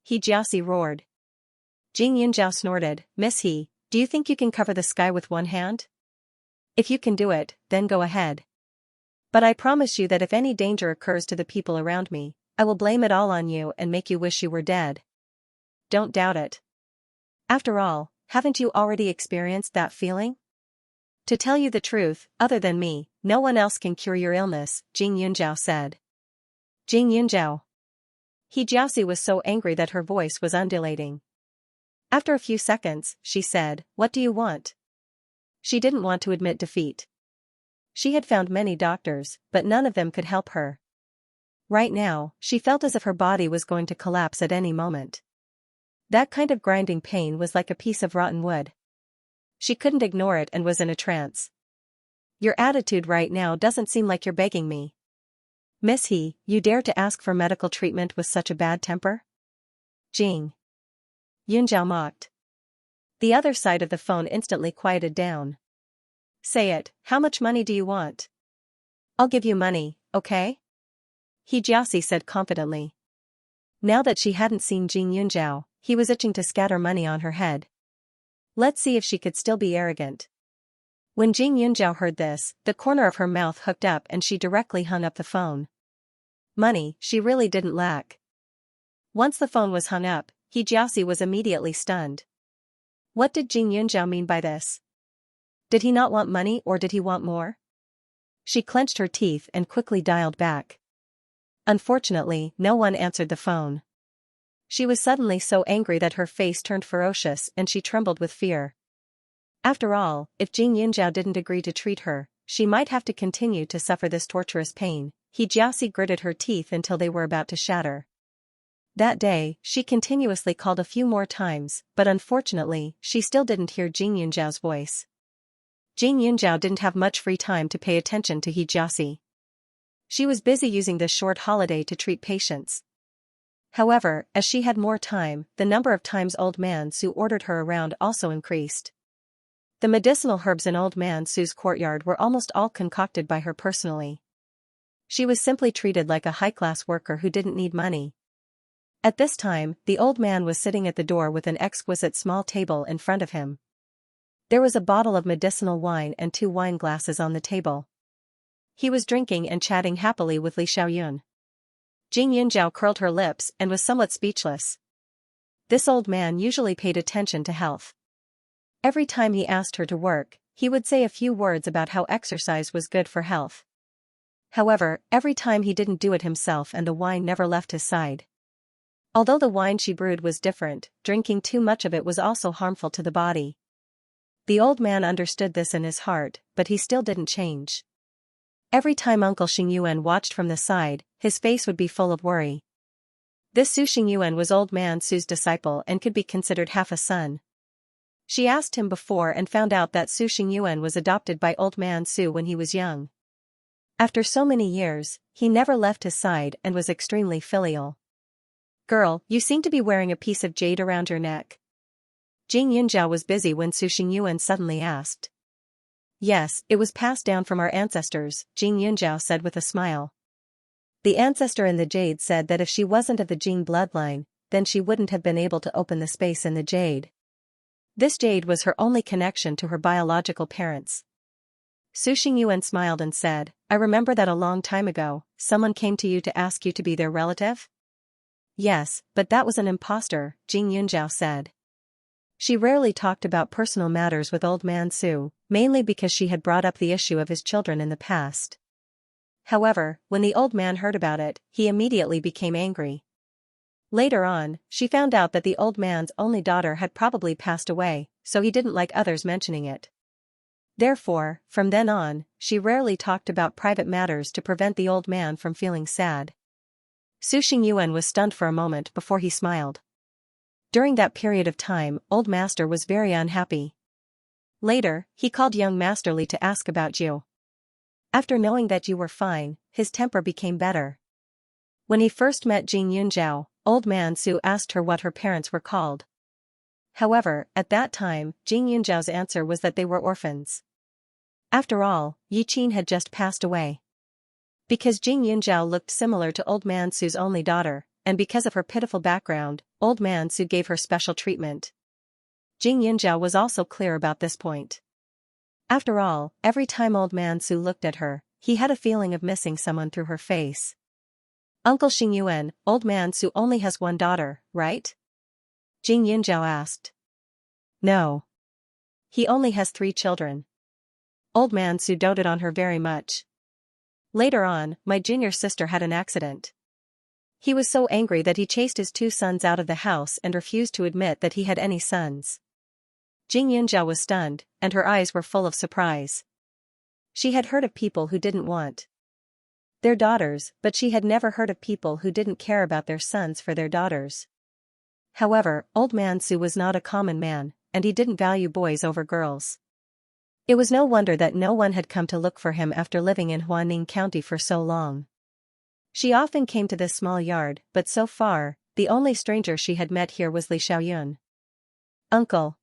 He Jiaoxi roared. Jing Yunjiao snorted, Miss He, do you think you can cover the sky with one hand? If you can do it, then go ahead. But I promise you that if any danger occurs to the people around me, I will blame it all on you and make you wish you were dead. Don't doubt it. After all, haven't you already experienced that feeling? To tell you the truth, other than me, no one else can cure your illness, Jing Yunzhao said. Jing Yunzhao. He Jiaoxi was so angry that her voice was undulating. After a few seconds, she said, "What do you want?" She didn't want to admit defeat. She had found many doctors, but none of them could help her. Right now, she felt as if her body was going to collapse at any moment. That kind of grinding pain was like a piece of rotten wood. She couldn't ignore it and was in a trance. Your attitude right now doesn't seem like you're begging me. Miss He, you dare to ask for medical treatment with such a bad temper? Jing. Yunzhao mocked. The other side of the phone instantly quieted down. Say it, how much money do you want? I'll give you money, okay? He Jiaoxi said confidently. Now that she hadn't seen Jing Yunzhao, he was itching to scatter money on her head. Let's see if she could still be arrogant. When Jing Yunzhao heard this, the corner of her mouth hooked up and she directly hung up the phone. Money, she really didn't lack. Once the phone was hung up, He Jiaoxi was immediately stunned. What did Jing Yunzhao mean by this? Did he not want money or did he want more? She clenched her teeth and quickly dialed back. Unfortunately, no one answered the phone. She was suddenly so angry that her face turned ferocious and she trembled with fear. After all, if Jing Yunzhao didn't agree to treat her, she might have to continue to suffer this torturous pain. He Jiaoxi gritted her teeth until they were about to shatter. That day, she continuously called a few more times, but unfortunately, she still didn't hear Jing Yunzhao's voice. Jing Yunzhao didn't have much free time to pay attention to He Jiaoxi. She was busy using this short holiday to treat patients. However, as she had more time, the number of times Old Man Su ordered her around also increased. The medicinal herbs in Old Man Su's courtyard were almost all concocted by her personally. She was simply treated like a high-class worker who didn't need money. At this time, the old man was sitting at the door with an exquisite small table in front of him. There was a bottle of medicinal wine and 2 wine glasses on the table. He was drinking and chatting happily with Li Xiaoyun. Jing Yunzhao curled her lips and was somewhat speechless. This old man usually paid attention to health. Every time he asked her to work, he would say a few words about how exercise was good for health. However, every time he didn't do it himself and the wine never left his side. Although the wine she brewed was different, drinking too much of it was also harmful to the body. The old man understood this in his heart, but he still didn't change. Every time Uncle Xingyuan watched from the side, his face would be full of worry. This Su Xingyuan was Old Man Su's disciple and could be considered half a son. She asked him before and found out that Su Xingyuan was adopted by Old Man Su when he was young. After so many years, he never left his side and was extremely filial. Girl, you seem to be wearing a piece of jade around your neck. Jing Yunzhao was busy when Su Xingyuan suddenly asked. Yes, it was passed down from our ancestors, Jing Yunzhao said with a smile. The ancestor in the jade said that if she wasn't of the Jing bloodline, then she wouldn't have been able to open the space in the jade. This jade was her only connection to her biological parents. Su Xingyuan smiled and said, I remember that a long time ago, someone came to you to ask you to be their relative? Yes, but that was an impostor, Jing Yunzhao said. She rarely talked about personal matters with Old Man Su, mainly because she had brought up the issue of his children in the past. However, when the old man heard about it, he immediately became angry. Later on, she found out that the old man's only daughter had probably passed away, so he didn't like others mentioning it. Therefore, from then on, she rarely talked about private matters to prevent the old man from feeling sad. Su Xingyuan was stunned for a moment before he smiled. During that period of time, Old Master was very unhappy. Later, he called young Master Li to ask about you. After knowing that you were fine, his temper became better. When he first met Jing Yunzhao, Old Man Su asked her what her parents were called. However, at that time, Jing Yunzhao's answer was that they were orphans. After all, Yi Qin had just passed away. Because Jing Yunzhao looked similar to Old Man Su's only daughter, and because of her pitiful background, Old Man Su gave her special treatment. Jing Yunzhao was also clear about this point. After all, every time Old Man Su looked at her, he had a feeling of missing someone through her face. Uncle Xingyuan, old man Su only has one daughter, right? Jing Yunjiao asked. No. He only has 3 children. Old man Su doted on her very much. Later on, my junior sister had an accident. He was so angry that he chased his 2 sons out of the house and refused to admit that he had any sons. Jing Yunjiao was stunned, and her eyes were full of surprise. She had heard of people who didn't want their daughters, but she had never heard of people who didn't care about their sons for their daughters. However, old man Su was not a common man, and he didn't value boys over girls. It was no wonder that no one had come to look for him after living in Huaning County for so long. She often came to this small yard, but so far, the only stranger she had met here was Li Xiaoyun. Uncle.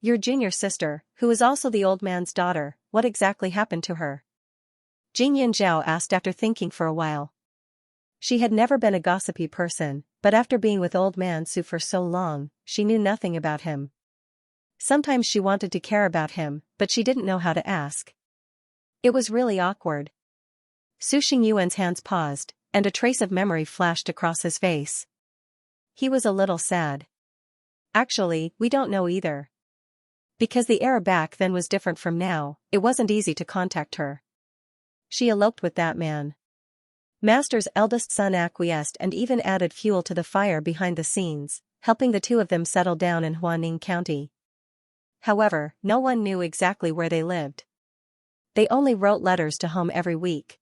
Your junior sister, who is also the old man's daughter, what exactly happened to her? Jing Yunjiao asked after thinking for a while. She had never been a gossipy person, but after being with old man Su for so long, she knew nothing about him. Sometimes she wanted to care about him, but she didn't know how to ask. It was really awkward. Su Xingyuan's hands paused, and a trace of memory flashed across his face. He was a little sad. Actually, we don't know either. Because the era back then was different from now, it wasn't easy to contact her. She eloped with that man. Master's eldest son acquiesced and even added fuel to the fire behind the scenes, helping the 2 of them settle down in Huaning County. However, no one knew exactly where they lived. They only wrote letters to home every week.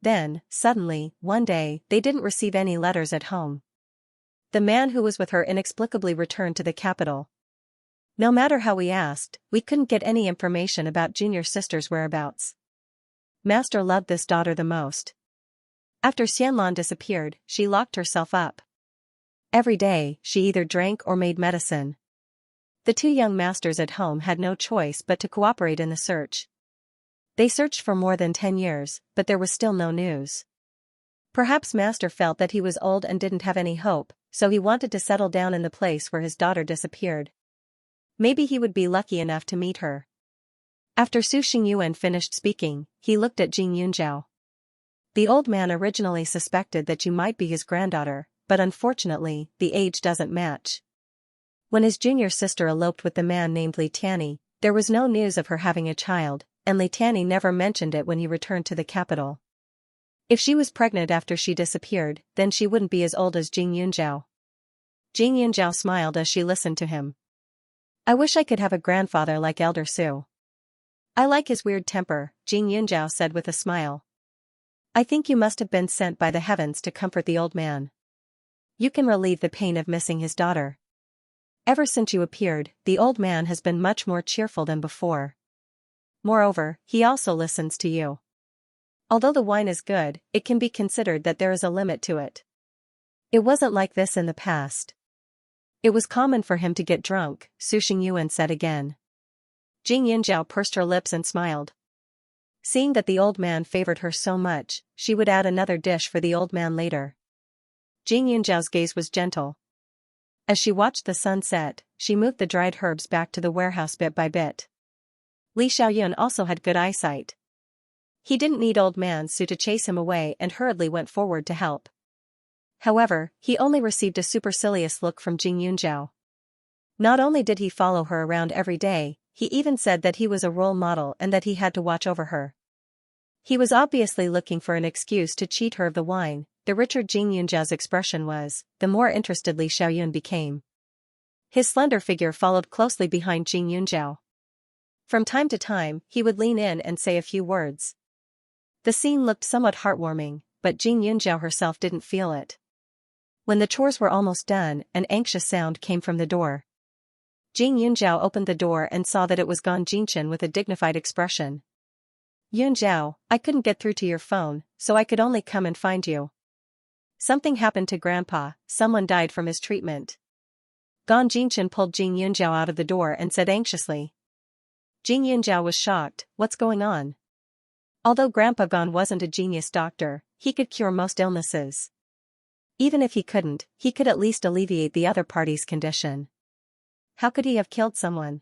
Then, suddenly, one day, they didn't receive any letters at home. The man who was with her inexplicably returned to the capital. No matter how we asked, we couldn't get any information about junior sister's whereabouts. Master loved this daughter the most. After Xianlan disappeared, she locked herself up. Every day, she either drank or made medicine. The 2 young masters at home had no choice but to cooperate in the search. They searched for more than 10 years, but there was still no news. Perhaps Master felt that he was old and didn't have any hope, so he wanted to settle down in the place where his daughter disappeared. Maybe he would be lucky enough to meet her. After Su Xingyuan finished speaking, he looked at Jing Yunjiao. The old man originally suspected that you might be his granddaughter, but unfortunately, the age doesn't match. When his junior sister eloped with the man named Li Tianyi, there was no news of her having a child, and Li Tianyi never mentioned it when he returned to the capital. If she was pregnant after she disappeared, then she wouldn't be as old as Jing Yunjiao. Jing Yunjiao smiled as she listened to him. I wish I could have a grandfather like Elder Su. I like his weird temper, Jing Yunjiao said with a smile. I think you must have been sent by the heavens to comfort the old man. You can relieve the pain of missing his daughter. Ever since you appeared, the old man has been much more cheerful than before. Moreover, he also listens to you. Although the wine is good, it can be considered that there is a limit to it. It wasn't like this in the past. It was common for him to get drunk, Su Xingyuan said again. Jing Yunjiao pursed her lips and smiled. Seeing that the old man favored her so much, she would add another dish for the old man later. Jing Yunjiao's gaze was gentle. As she watched the sun set, she moved the dried herbs back to the warehouse bit by bit. Li Xiaoyun also had good eyesight. He didn't need old man Su to chase him away and hurriedly went forward to help. However, he only received a supercilious look from Jing Yunjiao. Not only did he follow her around every day, he even said that he was a role model and that he had to watch over her. He was obviously looking for an excuse to cheat her of the wine. The richer Jing Yunjiao's expression was, the more interested Li Xiaoyun became. His slender figure followed closely behind Jing Yunjiao. From time to time, he would lean in and say a few words. The scene looked somewhat heartwarming, but Jing Yunjiao herself didn't feel it. When the chores were almost done, an anxious sound came from the door. Jing Yunjiao opened the door and saw that it was Gan Jinchen with a dignified expression. Yunjiao, I couldn't get through to your phone, so I could only come and find you. Something happened to Grandpa, someone died from his treatment. Gan Jinchen pulled Jing Yunjiao out of the door and said anxiously. Jing Yunjiao was shocked, what's going on? Although Grandpa Gan wasn't a genius doctor, he could cure most illnesses. Even if he couldn't, he could at least alleviate the other party's condition. How could he have killed someone?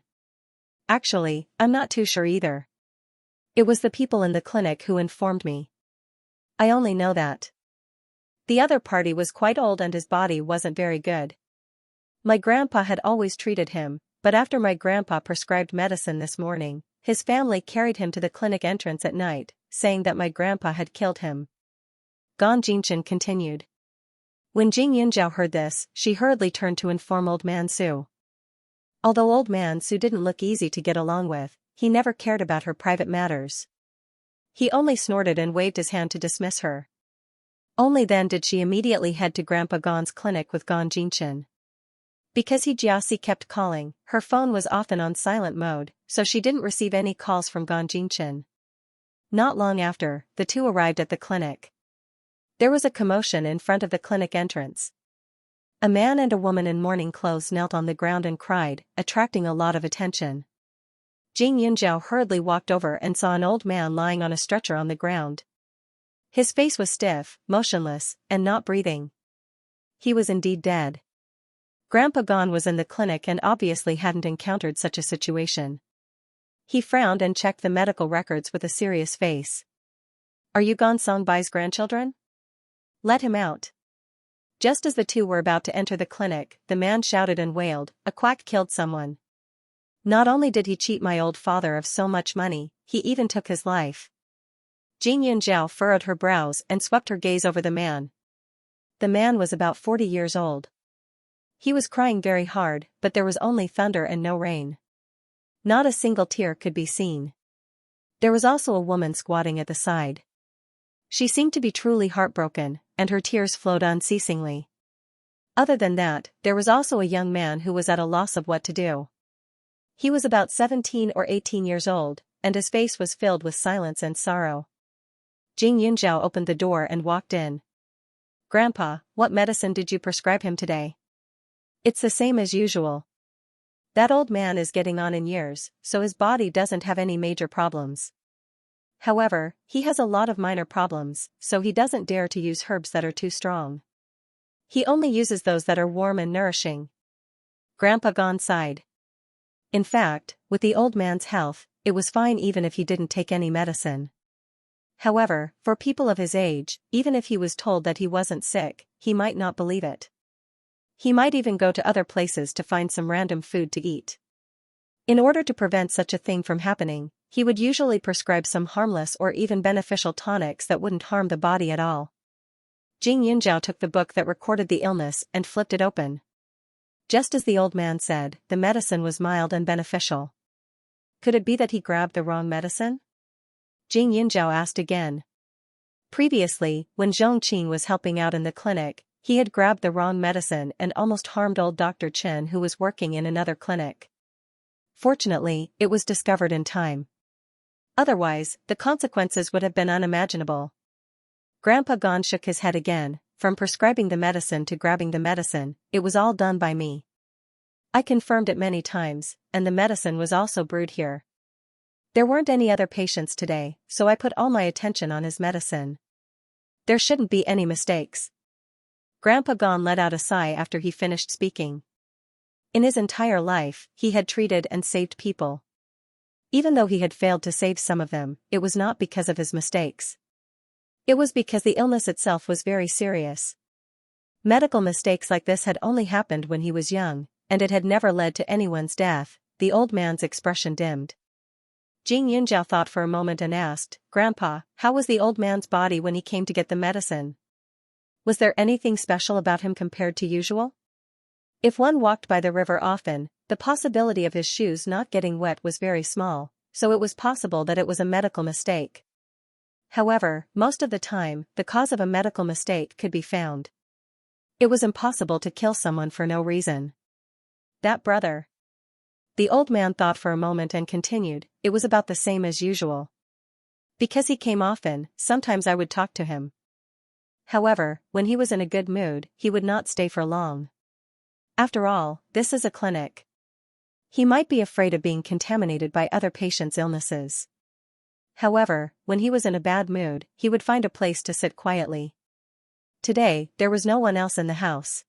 Actually, I'm not too sure either. It was the people in the clinic who informed me. I only know that The other party was quite old and his body wasn't very good. My grandpa had always treated him, but after my grandpa prescribed medicine this morning, his family carried him to the clinic entrance at night, saying that my grandpa had killed him. Gan Jinchen continued. When Jing Yunjiao heard this, she hurriedly turned to inform Old Man Su. Although Old Man Su didn't look easy to get along with, he never cared about her private matters. He only snorted and waved his hand to dismiss her. Only then did she immediately head to Grandpa Gan's clinic with Gan Jinchen. Because he Jiasi kept calling, her phone was often on silent mode, so she didn't receive any calls from Gan Jinchen. Not long after, the two arrived at the clinic. There was a commotion in front of the clinic entrance. A man and a woman in mourning clothes knelt on the ground and cried, attracting a lot of attention. Jing Yunjiao hurriedly walked over and saw an old man lying on a stretcher on the ground. His face was stiff, motionless, and not breathing. He was indeed dead. Grandpa Gan was in the clinic and obviously hadn't encountered such a situation. He frowned and checked the medical records with a serious face. Are you Gan Songbai's grandchildren? Let him out. Just as the two were about to enter the clinic, the man shouted and wailed, a quack killed someone. Not only did he cheat my old father of so much money, he even took his life. Jing Yunjiao furrowed her brows and swept her gaze over the man. The man was about 40 years old. He was crying very hard, but there was only thunder and no rain. Not a single tear could be seen. There was also a woman squatting at the side. She seemed to be truly heartbroken, and her tears flowed unceasingly. Other than that, there was also a young man who was at a loss of what to do. He was about 17 or 18 years old, and his face was filled with silence and sorrow. Jing Yunjiao opened the door and walked in. Grandpa, what medicine did you prescribe him today? It's the same as usual. That old man is getting on in years, so his body doesn't have any major problems. However, he has a lot of minor problems, so he doesn't dare to use herbs that are too strong. He only uses those that are warm and nourishing. Grandpa Gan sighed. In fact, with the old man's health, it was fine even if he didn't take any medicine. However, for people of his age, even if he was told that he wasn't sick, he might not believe it. He might even go to other places to find some random food to eat. In order to prevent such a thing from happening, he would usually prescribe some harmless or even beneficial tonics that wouldn't harm the body at all. Jing Yunjiao took the book that recorded the illness and flipped it open. Just as the old man said, the medicine was mild and beneficial. Could it be that he grabbed the wrong medicine? Jing Yunjiao asked again. Previously, when Zhong Qing was helping out in the clinic, he had grabbed the wrong medicine and almost harmed old Dr. Chen who was working in another clinic. Fortunately, it was discovered in time. Otherwise, the consequences would have been unimaginable. Grandpa Gan shook his head again. From prescribing the medicine to grabbing the medicine, it was all done by me. I confirmed it many times, and the medicine was also brewed here. There weren't any other patients today, so I put all my attention on his medicine. There shouldn't be any mistakes. Grandpa Gan let out a sigh after he finished speaking. In his entire life, he had treated and saved people. Even though he had failed to save some of them, it was not because of his mistakes. It was because the illness itself was very serious. Medical mistakes like this had only happened when he was young, and it had never led to anyone's death. The old man's expression dimmed. Jing Yunjiao thought for a moment and asked, Grandpa, how was the old man's body when he came to get the medicine? Was there anything special about him compared to usual? If one walked by the river often, the possibility of his shoes not getting wet was very small, so it was possible that it was a medical mistake. However, most of the time, the cause of a medical mistake could be found. It was impossible to kill someone for no reason. That brother. The old man thought for a moment and continued, it was about the same as usual. Because he came often, sometimes I would talk to him. However, when he was in a good mood, he would not stay for long. After all, this is a clinic. He might be afraid of being contaminated by other patients' illnesses. However, when he was in a bad mood, he would find a place to sit quietly. Today, there was no one else in the house.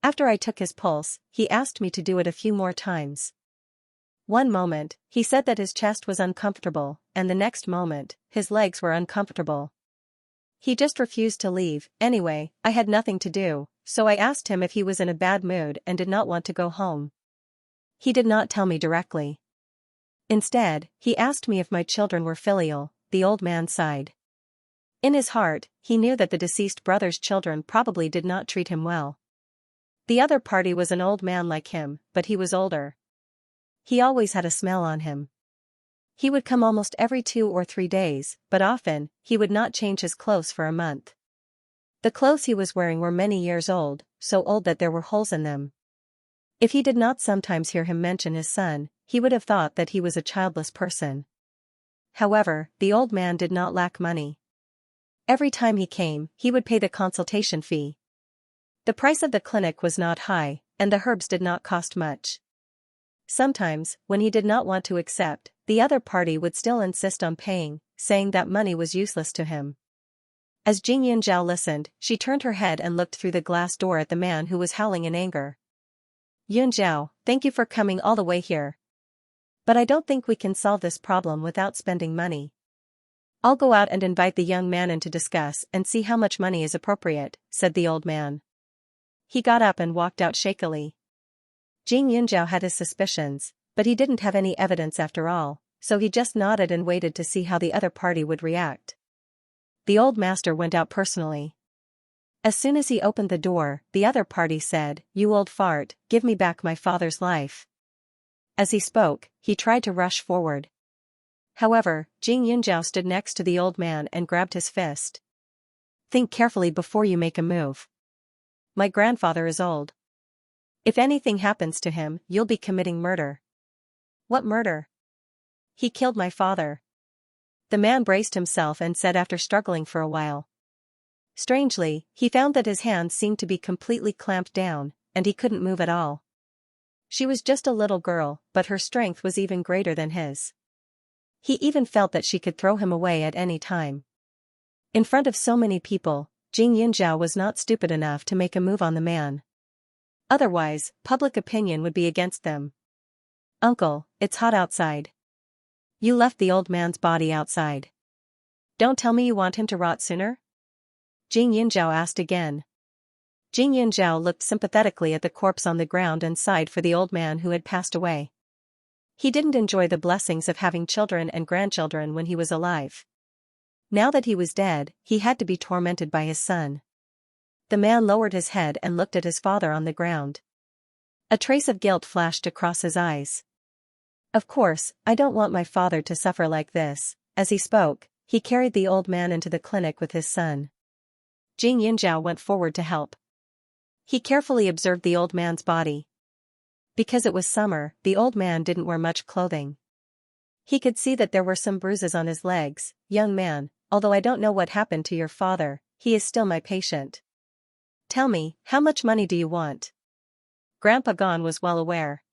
After I took his pulse, he asked me to do it a few more times. One moment, he said that his chest was uncomfortable, and the next moment, his legs were uncomfortable. He just refused to leave. Anyway, I had nothing to do, so I asked him if he was in a bad mood and did not want to go home. He did not tell me directly. Instead, he asked me if my children were filial. The old man sighed. In his heart, he knew that the deceased brother's children probably did not treat him well. The other party was an old man like him, but he was older. He always had a smell on him. He would come almost every 2 or 3 days, but often, he would not change his clothes for a month. The clothes he was wearing were many years old, so old that there were holes in them. If he did not sometimes hear him mention his son, he would have thought that he was a childless person. However, the old man did not lack money. Every time he came, he would pay the consultation fee. The price of the clinic was not high, and the herbs did not cost much. Sometimes, when he did not want to accept, the other party would still insist on paying, saying that money was useless to him. As Xianxia listened, she turned her head and looked through the glass door at the man who was howling in anger. "Yunjiao, thank you for coming all the way here. But I don't think we can solve this problem without spending money. I'll go out and invite the young man in to discuss and see how much money is appropriate," said the old man. He got up and walked out shakily. Yunjiao had his suspicions, but he didn't have any evidence after all, so he just nodded and waited to see how the other party would react. The old master went out personally. As soon as he opened the door, the other party said, "You old fart, give me back my father's life." As he spoke, he tried to rush forward. However, Xianxia stood next to the old man and grabbed his fist. "Think carefully before you make a move. My grandfather is old. If anything happens to him, you'll be committing murder." "What murder?" "He killed my father." The man braced himself and said after struggling for a while. Strangely, he found that his hands seemed to be completely clamped down, and he couldn't move at all. She was just a little girl, but her strength was even greater than his. He even felt that she could throw him away at any time. In front of so many people, Xianxia was not stupid enough to make a move on the man. Otherwise, public opinion would be against them. "Uncle, it's hot outside. You left the old man's body outside. Don't tell me you want him to rot sooner?" Xianxia asked again. Xianxia looked sympathetically at the corpse on the ground and sighed for the old man who had passed away. He didn't enjoy the blessings of having children and grandchildren when he was alive. Now that he was dead, he had to be tormented by his son. The man lowered his head and looked at his father on the ground. A trace of guilt flashed across his eyes. "Of course, I don't want my father to suffer like this." As he spoke, he carried the old man into the clinic with his son. Xianxia went forward to help. He carefully observed the old man's body. Because it was summer, the old man didn't wear much clothing. He could see that there were some bruises on his legs. "Young man, although I don't know what happened to your father, he is still my patient. Tell me, how much money do you want?" Grandpa Gon was well aware.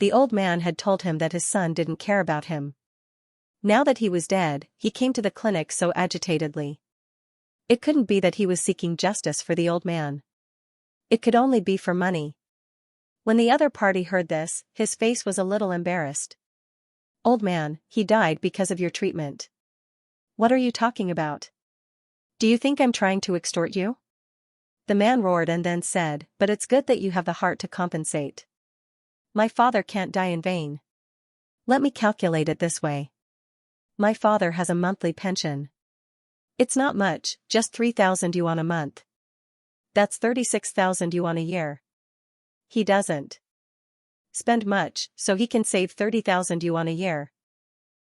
The old man had told him that his son didn't care about him. Now that he was dead, he came to the clinic so agitatedly. It couldn't be that he was seeking justice for the old man. It could only be for money. When the other party heard this, his face was a little embarrassed. "Old man, he died because of your treatment." "What are you talking about? Do you think I'm trying to extort you?" The man roared and then said, "But it's good that you have the heart to compensate. My father can't die in vain. Let me calculate it this way. My father has a monthly pension. It's not much, just 3,000 yuan a month. That's 36,000 yuan a year. He doesn't spend much, so he can save 30,000 yuan a year.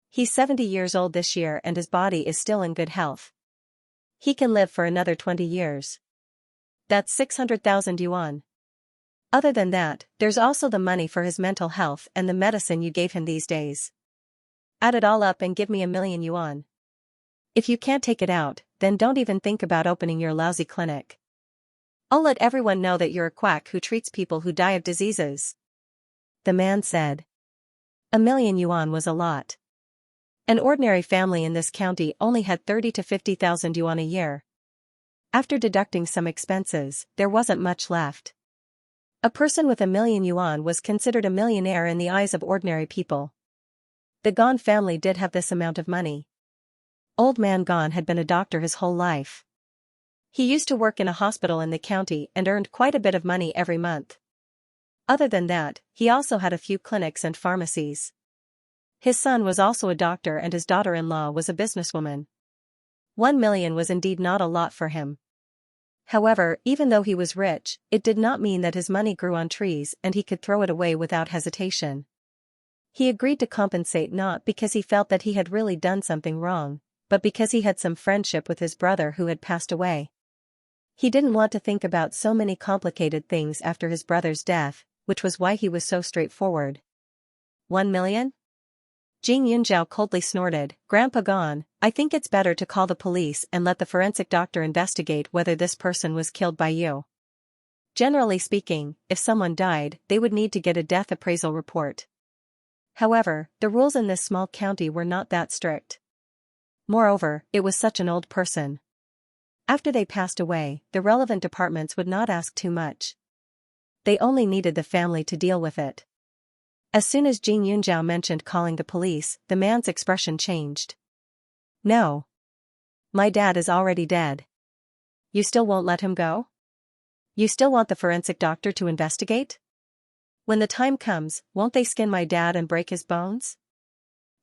He's 70 years old this year and his body is still in good health. He can live for another 20 years. That's 600,000 yuan. Other than that, there's also the money for his mental health and the medicine you gave him these days. Add it all up and give me 1,000,000 yuan. If you can't take it out, then don't even think about opening your lousy clinic. I'll let everyone know that you're a quack who treats people who die of diseases." The man said. 1,000,000 yuan was a lot. An ordinary family in this county only had 30 to 50,000 yuan a year. After deducting some expenses, there wasn't much left. A person with 1,000,000 yuan was considered a millionaire in the eyes of ordinary people. The Gon family did have this amount of money. Old man Gon had been a doctor his whole life. He used to work in a hospital in the county and earned quite a bit of money every month. Other than that, he also had a few clinics and pharmacies. His son was also a doctor and his daughter-in-law was a businesswoman. 1 million was indeed not a lot for him. However, even though he was rich, it did not mean that his money grew on trees and he could throw it away without hesitation. He agreed to compensate not because he felt that he had really done something wrong, but because he had some friendship with his brother who had passed away. He didn't want to think about so many complicated things after his brother's death, which was why he was so straightforward. 1 million? Jing Yunzhao coldly snorted, "Grandpa Gon, I think it's better to call the police and let the forensic doctor investigate whether this person was killed by you. Generally speaking, if someone died, they would need to get a death appraisal report. However, the rules in this small county were not that strict. Moreover, it was such an old person. After they passed away, the relevant departments would not ask too much. They only needed the family to deal with it." As soon as Jing Yunzhao mentioned calling the police, the man's expression changed. "No. My dad is already dead. You still won't let him go? You still want the forensic doctor to investigate? When the time comes, won't they skin my dad and break his bones?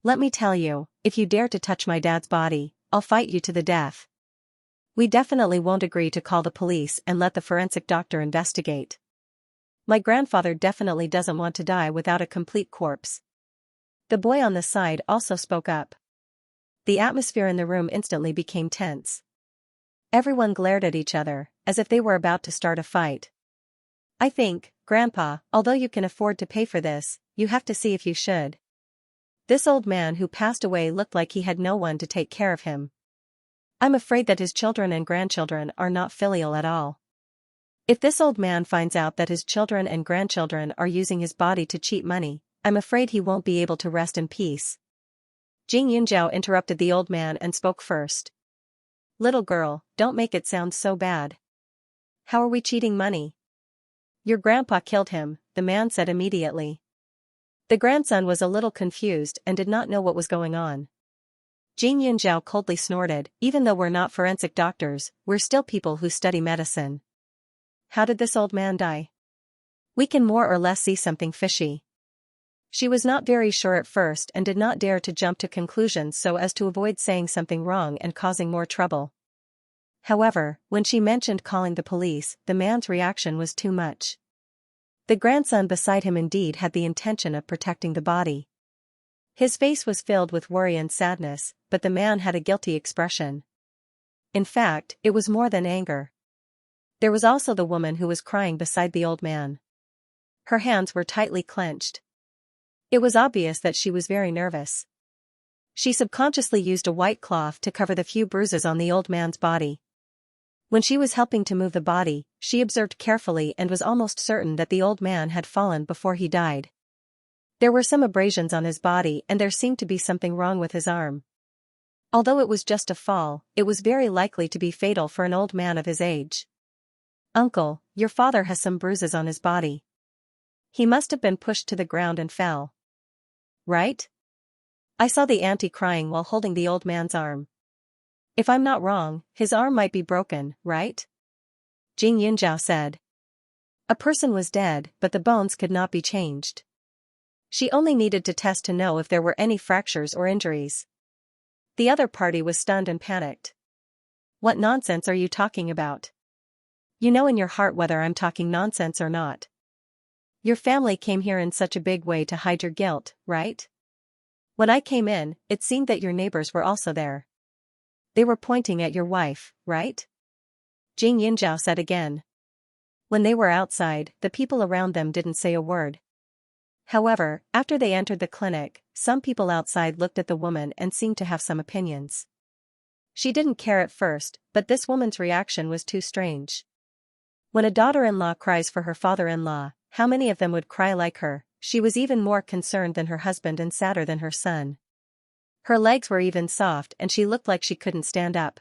Let me tell you, if you dare to touch my dad's body, I'll fight you to the death. We definitely won't agree to call the police and let the forensic doctor investigate. My grandfather definitely doesn't want to die without a complete corpse." The boy on the side also spoke up. The atmosphere in the room instantly became tense. Everyone glared at each other, as if they were about to start a fight. "I think, Grandpa, although you can afford to pay for this, you have to see if you should. This old man who passed away looked like he had no one to take care of him. I'm afraid that his children and grandchildren are not filial at all. If this old man finds out that his children and grandchildren are using his body to cheat money, I'm afraid he won't be able to rest in peace." Jing Yunzhao interrupted the old man and spoke first. "Little girl, don't make it sound so bad. How are we cheating money?" "Your grandpa killed him," the man said immediately. The grandson was a little confused and did not know what was going on. Jing Yunzhao coldly snorted, "Even though we're not forensic doctors, we're still people who study medicine. How did this old man die? We can more or less see something fishy." She was not very sure at first and did not dare to jump to conclusions so as to avoid saying something wrong and causing more trouble. However, when she mentioned calling the police, the man's reaction was too much. The grandson beside him indeed had the intention of protecting the body. His face was filled with worry and sadness, but the man had a guilty expression. In fact, it was more than anger. There was also the woman who was crying beside the old man. Her hands were tightly clenched. It was obvious that she was very nervous. She subconsciously used a white cloth to cover the few bruises on the old man's body. When she was helping to move the body, she observed carefully and was almost certain that the old man had fallen before he died. There were some abrasions on his body and there seemed to be something wrong with his arm. Although it was just a fall, it was very likely to be fatal for an old man of his age. "Uncle, your father has some bruises on his body. He must have been pushed to the ground and fell. Right? I saw the auntie crying while holding the old man's arm. If I'm not wrong, his arm might be broken, right?" Jing Yunzhao said. A person was dead, but the bones could not be changed. She only needed to test to know if there were any fractures or injuries. The other party was stunned and panicked. "What nonsense are you talking about? You know in your heart whether I'm talking nonsense or not. Your family came here in such a big way to hide your guilt, right? When I came in, it seemed that your neighbors were also there. They were pointing at your wife, right?" Jing Yunzhao said again. When they were outside, the people around them didn't say a word. However, after they entered the clinic, some people outside looked at the woman and seemed to have some opinions. She didn't care at first, but this woman's reaction was too strange. When a daughter-in-law cries for her father-in-law, how many of them would cry like her? She was even more concerned than her husband and sadder than her son. Her legs were even soft and she looked like she couldn't stand up.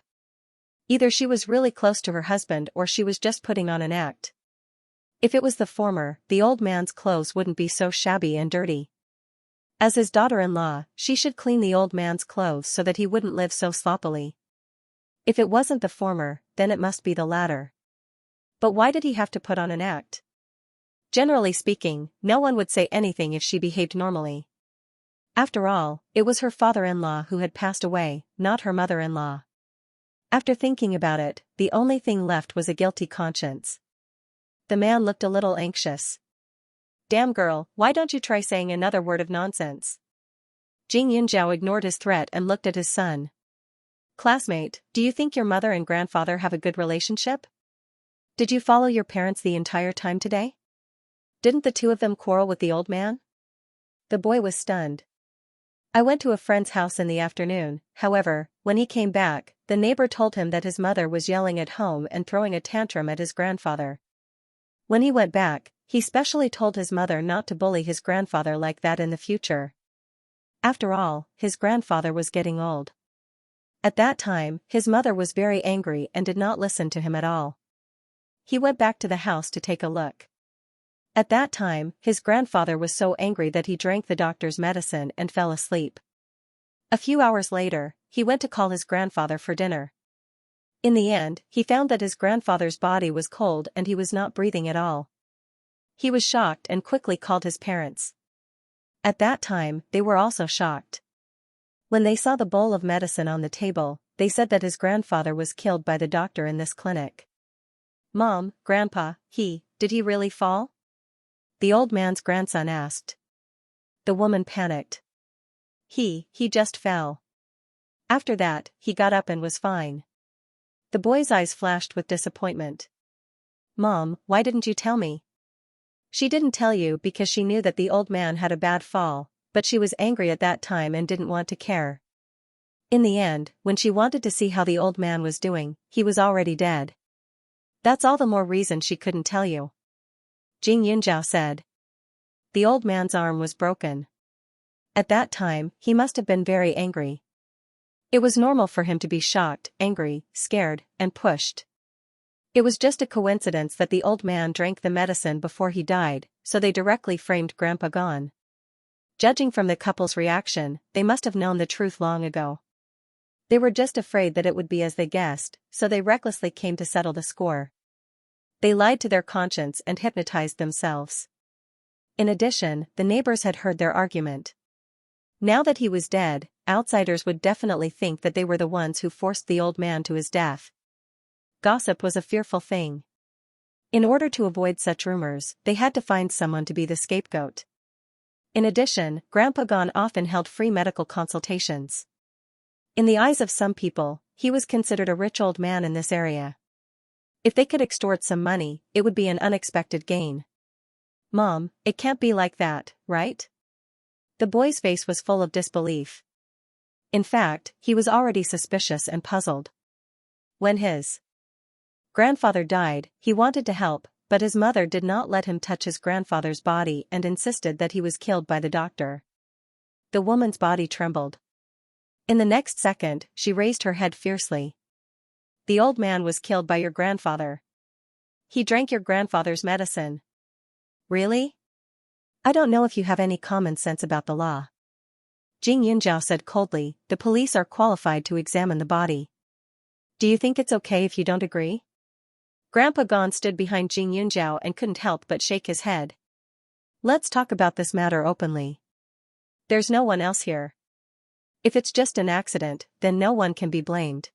Either she was really close to her husband or she was just putting on an act. If it was the former, the old man's clothes wouldn't be so shabby and dirty. As his daughter-in-law, she should clean the old man's clothes so that he wouldn't live so sloppily. If it wasn't the former, then it must be the latter. But why did he have to put on an act? Generally speaking, no one would say anything if she behaved normally. After all, it was her father-in-law who had passed away, not her mother-in-law. After thinking about it, the only thing left was a guilty conscience. The man looked a little anxious. Damn girl, why don't you try saying another word of nonsense? Xianxia ignored his threat and looked at his son. Classmate, do you think your mother and grandfather have a good relationship? Did you follow your parents the entire time today? Didn't the two of them quarrel with the old man? The boy was stunned. I went to a friend's house in the afternoon. However, when he came back, the neighbor told him that his mother was yelling at home and throwing a tantrum at his grandfather. When he went back, he specially told his mother not to bully his grandfather like that in the future. After all, his grandfather was getting old. At that time, his mother was very angry and did not listen to him at all. He went back to the house to take a look. At that time, his grandfather was so angry that he drank the doctor's medicine and fell asleep. A few hours later, he went to call his grandfather for dinner. In the end, he found that his grandfather's body was cold and he was not breathing at all. He was shocked and quickly called his parents. At that time, they were also shocked. When they saw the bowl of medicine on the table, they said that his grandfather was killed by the doctor in this clinic. Mom, Grandpa, did he really fall? The old man's grandson asked. The woman panicked. He just fell. After that, he got up and was fine. The boy's eyes flashed with disappointment. Mom, why didn't you tell me? She didn't tell you because she knew that the old man had a bad fall, but she was angry at that time and didn't want to care. In the end, when she wanted to see how the old man was doing, he was already dead. That's all the more reason she couldn't tell you. Xianxia said. The old man's arm was broken. At that time, he must have been very angry. It was normal for him to be shocked, angry, scared, and pushed. It was just a coincidence that the old man drank the medicine before he died, so they directly framed Grandpa gone. Judging from the couple's reaction, they must have known the truth long ago. They were just afraid that it would be as they guessed, so they recklessly came to settle the score. They lied to their conscience and hypnotized themselves. In addition, the neighbors had heard their argument. Now that he was dead, outsiders would definitely think that they were the ones who forced the old man to his death. Gossip was a fearful thing. In order to avoid such rumors, they had to find someone to be the scapegoat. In addition, Grandpa Gon often held free medical consultations. In the eyes of some people, he was considered a rich old man in this area. If they could extort some money, it would be an unexpected gain. Mom, it can't be like that, right? The boy's face was full of disbelief. In fact, he was already suspicious and puzzled. When his grandfather died, he wanted to help, but his mother did not let him touch his grandfather's body and insisted that he was killed by the doctor. The woman's body trembled. In the next second, she raised her head fiercely. The old man was killed by your grandfather. He drank your grandfather's medicine. Really? I don't know if you have any common sense about the law. Xianxia said coldly, the police are qualified to examine the body. Do you think it's okay if you don't agree? Grandpa Gon stood behind Xianxia and couldn't help but shake his head. Let's talk about this matter openly. There's no one else here. If it's just an accident, then no one can be blamed.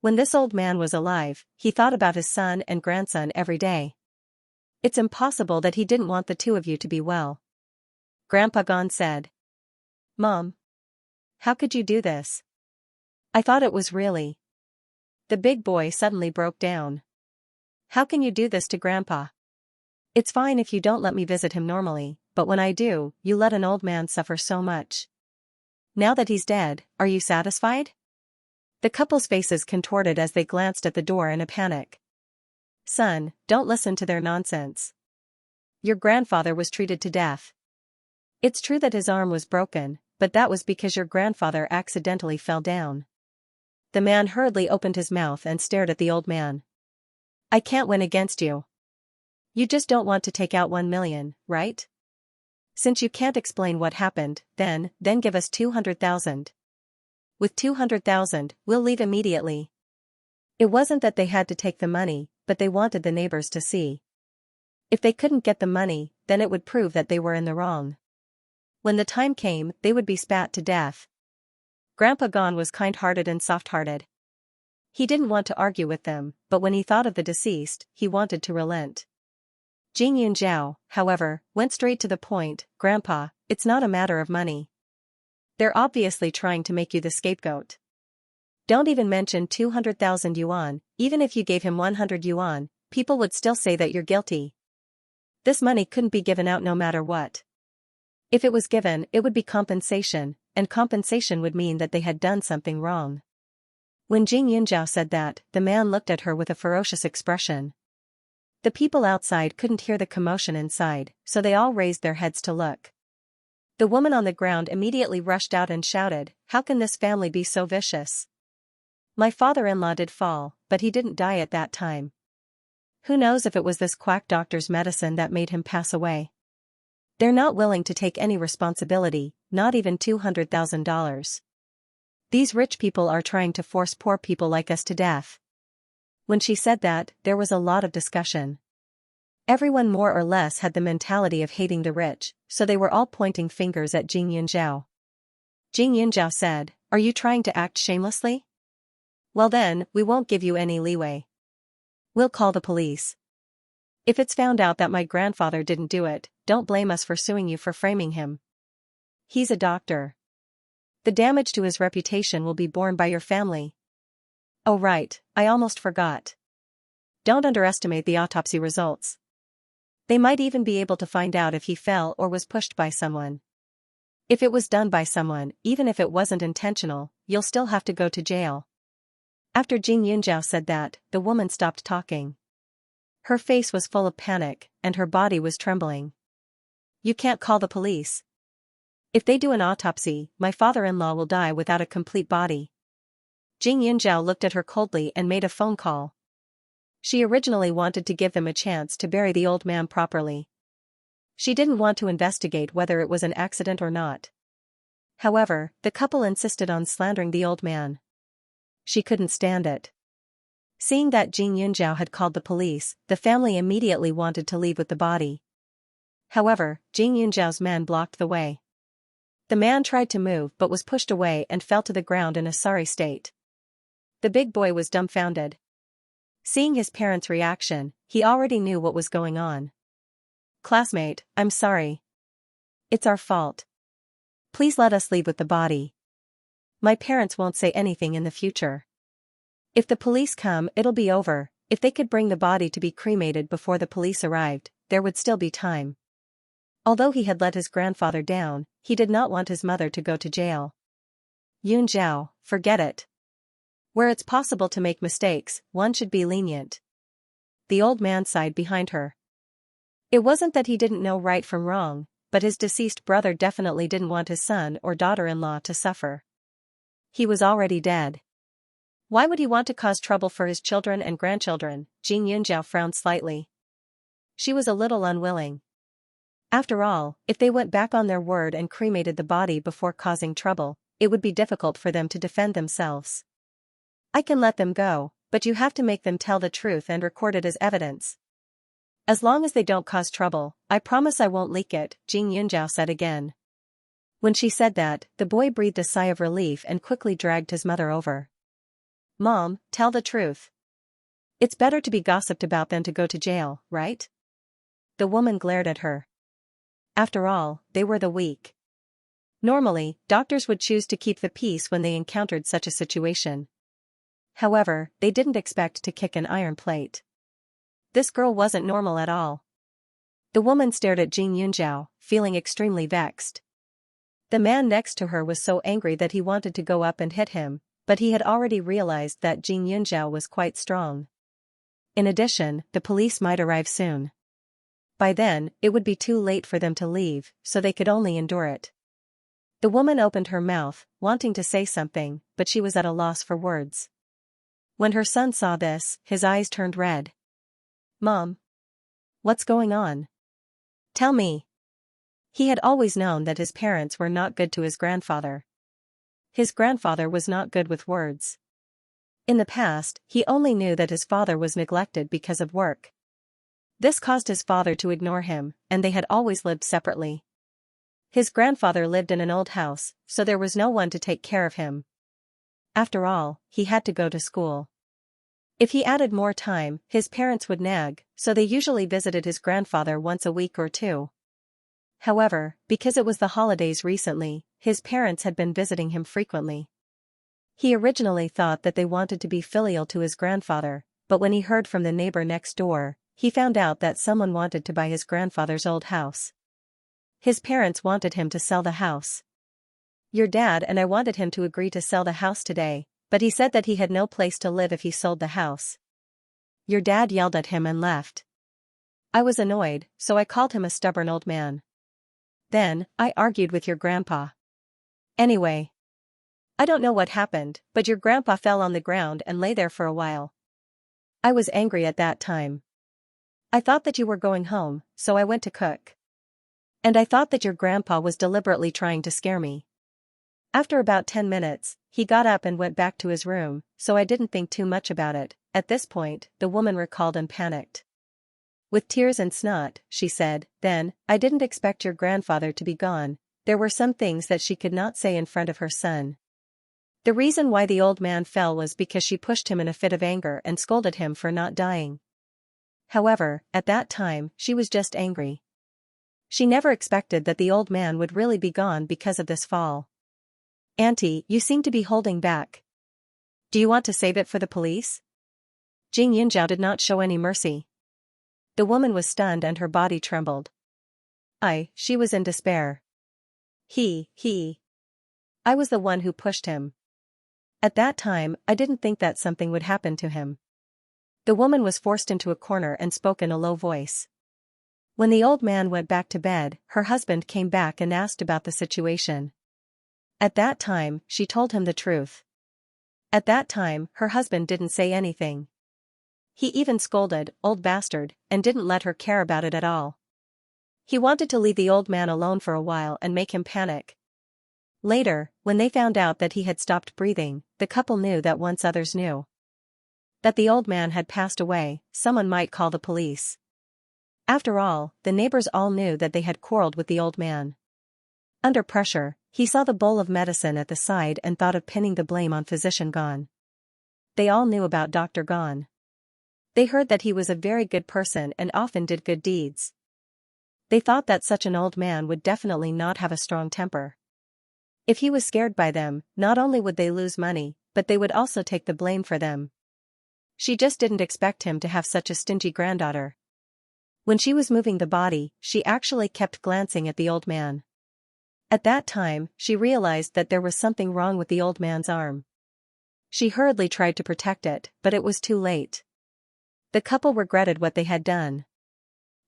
When this old man was alive, he thought about his son and grandson every day. It's impossible that he didn't want the two of you to be well. Grandpa Gon said. Mom. How could you do this? I thought it was really. The big boy suddenly broke down. How can you do this to Grandpa? It's fine if you don't let me visit him normally, but when I do, you let an old man suffer so much. Now that he's dead, are you satisfied? The couple's faces contorted as they glanced at the door in a panic. Son, don't listen to their nonsense. Your grandfather was treated to death. It's true that his arm was broken, but that was because your grandfather accidentally fell down. The man hurriedly opened his mouth and stared at the old man. I can't win against you. You just don't want to take out 1 million, right? Since you can't explain what happened, then give us 200,000. With 200,000, we'll leave immediately. It wasn't that they had to take the money, but they wanted the neighbors to see. If they couldn't get the money, then it would prove that they were in the wrong. When the time came, they would be spat to death. Grandpa Gon was kind-hearted and soft-hearted. He didn't want to argue with them, but when he thought of the deceased, he wanted to relent. Jing Yunjiao, however, went straight to the point. Grandpa, it's not a matter of money. They're obviously trying to make you the scapegoat. Don't even mention 200,000 yuan, even if you gave him 100 yuan, people would still say that you're guilty. This money couldn't be given out no matter what. If it was given, it would be compensation, and compensation would mean that they had done something wrong. When Jing Yunjiao said that, the man looked at her with a ferocious expression. The people outside couldn't hear the commotion inside, so they all raised their heads to look. The woman on the ground immediately rushed out and shouted, "How can this family be so vicious? My father-in-law did fall, but he didn't die at that time. Who knows if it was this quack doctor's medicine that made him pass away? They're not willing to take any responsibility, not even $200,000. These rich people are trying to force poor people like us to death." When she said that, there was a lot of discussion. Everyone more or less had the mentality of hating the rich, so they were all pointing fingers at Jing Yunjiao. Jing Yunjiao said, "Are you trying to act shamelessly? Well then, we won't give you any leeway. We'll call the police. If it's found out that my grandfather didn't do it, don't blame us for suing you for framing him. He's a doctor. The damage to his reputation will be borne by your family." Oh right, I almost forgot. Don't underestimate the autopsy results. They might even be able to find out if he fell or was pushed by someone. If it was done by someone, even if it wasn't intentional, you'll still have to go to jail. After Jing Yunjiao said that, the woman stopped talking. Her face was full of panic, and her body was trembling. You can't call the police. If they do an autopsy, my father-in-law will die without a complete body. Jing Yunjiao looked at her coldly and made a phone call. She originally wanted to give them a chance to bury the old man properly. She didn't want to investigate whether it was an accident or not. However, the couple insisted on slandering the old man. She couldn't stand it. Seeing that Jing Yunjiao had called the police, the family immediately wanted to leave with the body. However, Jing Yunjiao's man blocked the way. The man tried to move but was pushed away and fell to the ground in a sorry state. The big boy was dumbfounded. Seeing his parents' reaction, he already knew what was going on. "Classmate, I'm sorry. It's our fault. Please let us leave with the body. My parents won't say anything in the future. If the police come, it'll be over. If they could bring the body to be cremated before the police arrived, there would still be time." Although he had let his grandfather down, he did not want his mother to go to jail. "Yunjiao, forget it. Where it's possible to make mistakes, one should be lenient." The old man sighed behind her. It wasn't that he didn't know right from wrong, but his deceased brother definitely didn't want his son or daughter-in-law to suffer. He was already dead. Why would he want to cause trouble for his children and grandchildren? Jing Yunjiao frowned slightly. She was a little unwilling. After all, if they went back on their word and cremated the body before causing trouble, it would be difficult for them to defend themselves. "I can let them go, but you have to make them tell the truth and record it as evidence. As long as they don't cause trouble, I promise I won't leak it," Jing Yunjiao said again. When she said that, the boy breathed a sigh of relief and quickly dragged his mother over. "Mom, tell the truth. It's better to be gossiped about than to go to jail, right?" The woman glared at her. After all, they were the weak. Normally, doctors would choose to keep the peace when they encountered such a situation. However, they didn't expect to kick an iron plate. This girl wasn't normal at all. The woman stared at Jing Yunjiao, feeling extremely vexed. The man next to her was so angry that he wanted to go up and hit him, but he had already realized that Jing Yunjiao was quite strong. In addition, the police might arrive soon. By then, it would be too late for them to leave, so they could only endure it. The woman opened her mouth, wanting to say something, but she was at a loss for words. When her son saw this, his eyes turned red. "Mom. What's going on? Tell me." He had always known that his parents were not good to his grandfather. His grandfather was not good with words. In the past, he only knew that his father was neglected because of work. This caused his father to ignore him, and they had always lived separately. His grandfather lived in an old house, so there was no one to take care of him. After all, he had to go to school. If he added more time, his parents would nag, so they usually visited his grandfather once a week or two. However, because it was the holidays recently, his parents had been visiting him frequently. He originally thought that they wanted to be filial to his grandfather, but when he heard from the neighbor next door, he found out that someone wanted to buy his grandfather's old house. His parents wanted him to sell the house. Your dad and I wanted him to agree to sell the house today, but he said that he had no place to live if he sold the house. Your dad yelled at him and left. I was annoyed, so I called him a stubborn old man. Then, I argued with your grandpa. Anyway, I don't know what happened, but your grandpa fell on the ground and lay there for a while. I was angry at that time. I thought that you were going home, so I went to cook. And I thought that your grandpa was deliberately trying to scare me. After about 10 minutes, he got up and went back to his room, so I didn't think too much about it. At this point, the woman recalled and panicked. With tears and snot, she said, then, I didn't expect your grandfather to be gone. There were some things that she could not say in front of her son. The reason why the old man fell was because she pushed him in a fit of anger and scolded him for not dying. However, at that time, she was just angry. She never expected that the old man would really be gone because of this fall. Auntie, you seem to be holding back. Do you want to save it for the police? Xianxia did not show any mercy. The woman was stunned and her body trembled. She was in despair. I was the one who pushed him. At that time, I didn't think that something would happen to him. The woman was forced into a corner and spoke in a low voice. When the old man went back to bed, her husband came back and asked about the situation. At that time, she told him the truth. At that time, her husband didn't say anything. He even scolded, old bastard, and didn't let her care about it at all. He wanted to leave the old man alone for a while and make him panic. Later, when they found out that he had stopped breathing, the couple knew that once others knew that the old man had passed away, someone might call the police. After all, the neighbors all knew that they had quarreled with the old man. Under pressure, he saw the bowl of medicine at the side and thought of pinning the blame on Physician Gone. They all knew about Dr. Gone. They heard that he was a very good person and often did good deeds. They thought that such an old man would definitely not have a strong temper. If he was scared by them, not only would they lose money, but they would also take the blame for them. She just didn't expect him to have such a stingy granddaughter. When she was moving the body, she actually kept glancing at the old man. At that time, she realized that there was something wrong with the old man's arm. She hurriedly tried to protect it, but it was too late. The couple regretted what they had done.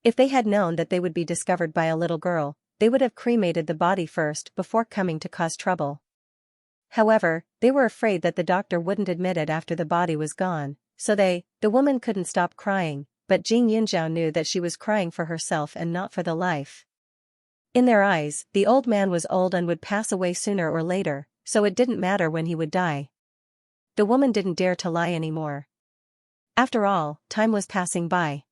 If they had known that they would be discovered by a little girl, they would have cremated the body first before coming to cause trouble. However, they were afraid that the doctor wouldn't admit it after the body was gone, so the woman couldn't stop crying, but Xianxia knew that she was crying for herself and not for the life. In their eyes, the old man was old and would pass away sooner or later, so it didn't matter when he would die. The woman didn't dare to lie anymore. After all, time was passing by.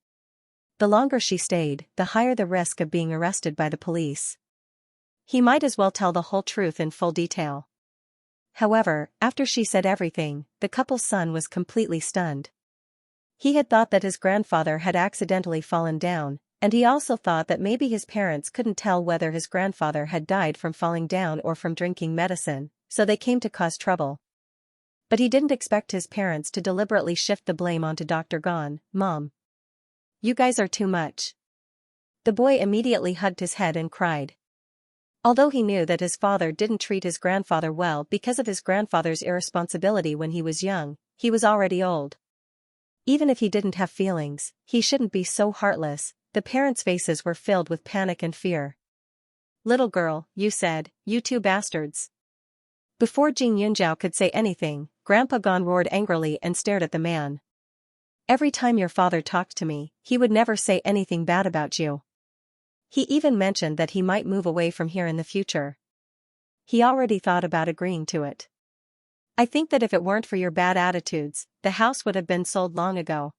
The longer she stayed, the higher the risk of being arrested by the police. He might as well tell the whole truth in full detail. However, after she said everything, the couple's son was completely stunned. He had thought that his grandfather had accidentally fallen down, and he also thought that maybe his parents couldn't tell whether his grandfather had died from falling down or from drinking medicine, so they came to cause trouble. But he didn't expect his parents to deliberately shift the blame onto Dr. Gone. Mom. You guys are too much. The boy immediately hugged his head and cried. Although he knew that his father didn't treat his grandfather well because of his grandfather's irresponsibility when he was young, he was already old. Even if he didn't have feelings, he shouldn't be so heartless. The parents' faces were filled with panic and fear. Little girl, you said, you two bastards. Before Xianxia could say anything, Grandpa Gone roared angrily and stared at the man. Every time your father talked to me, he would never say anything bad about you. He even mentioned that he might move away from here in the future. He already thought about agreeing to it. I think that if it weren't for your bad attitudes, the house would have been sold long ago.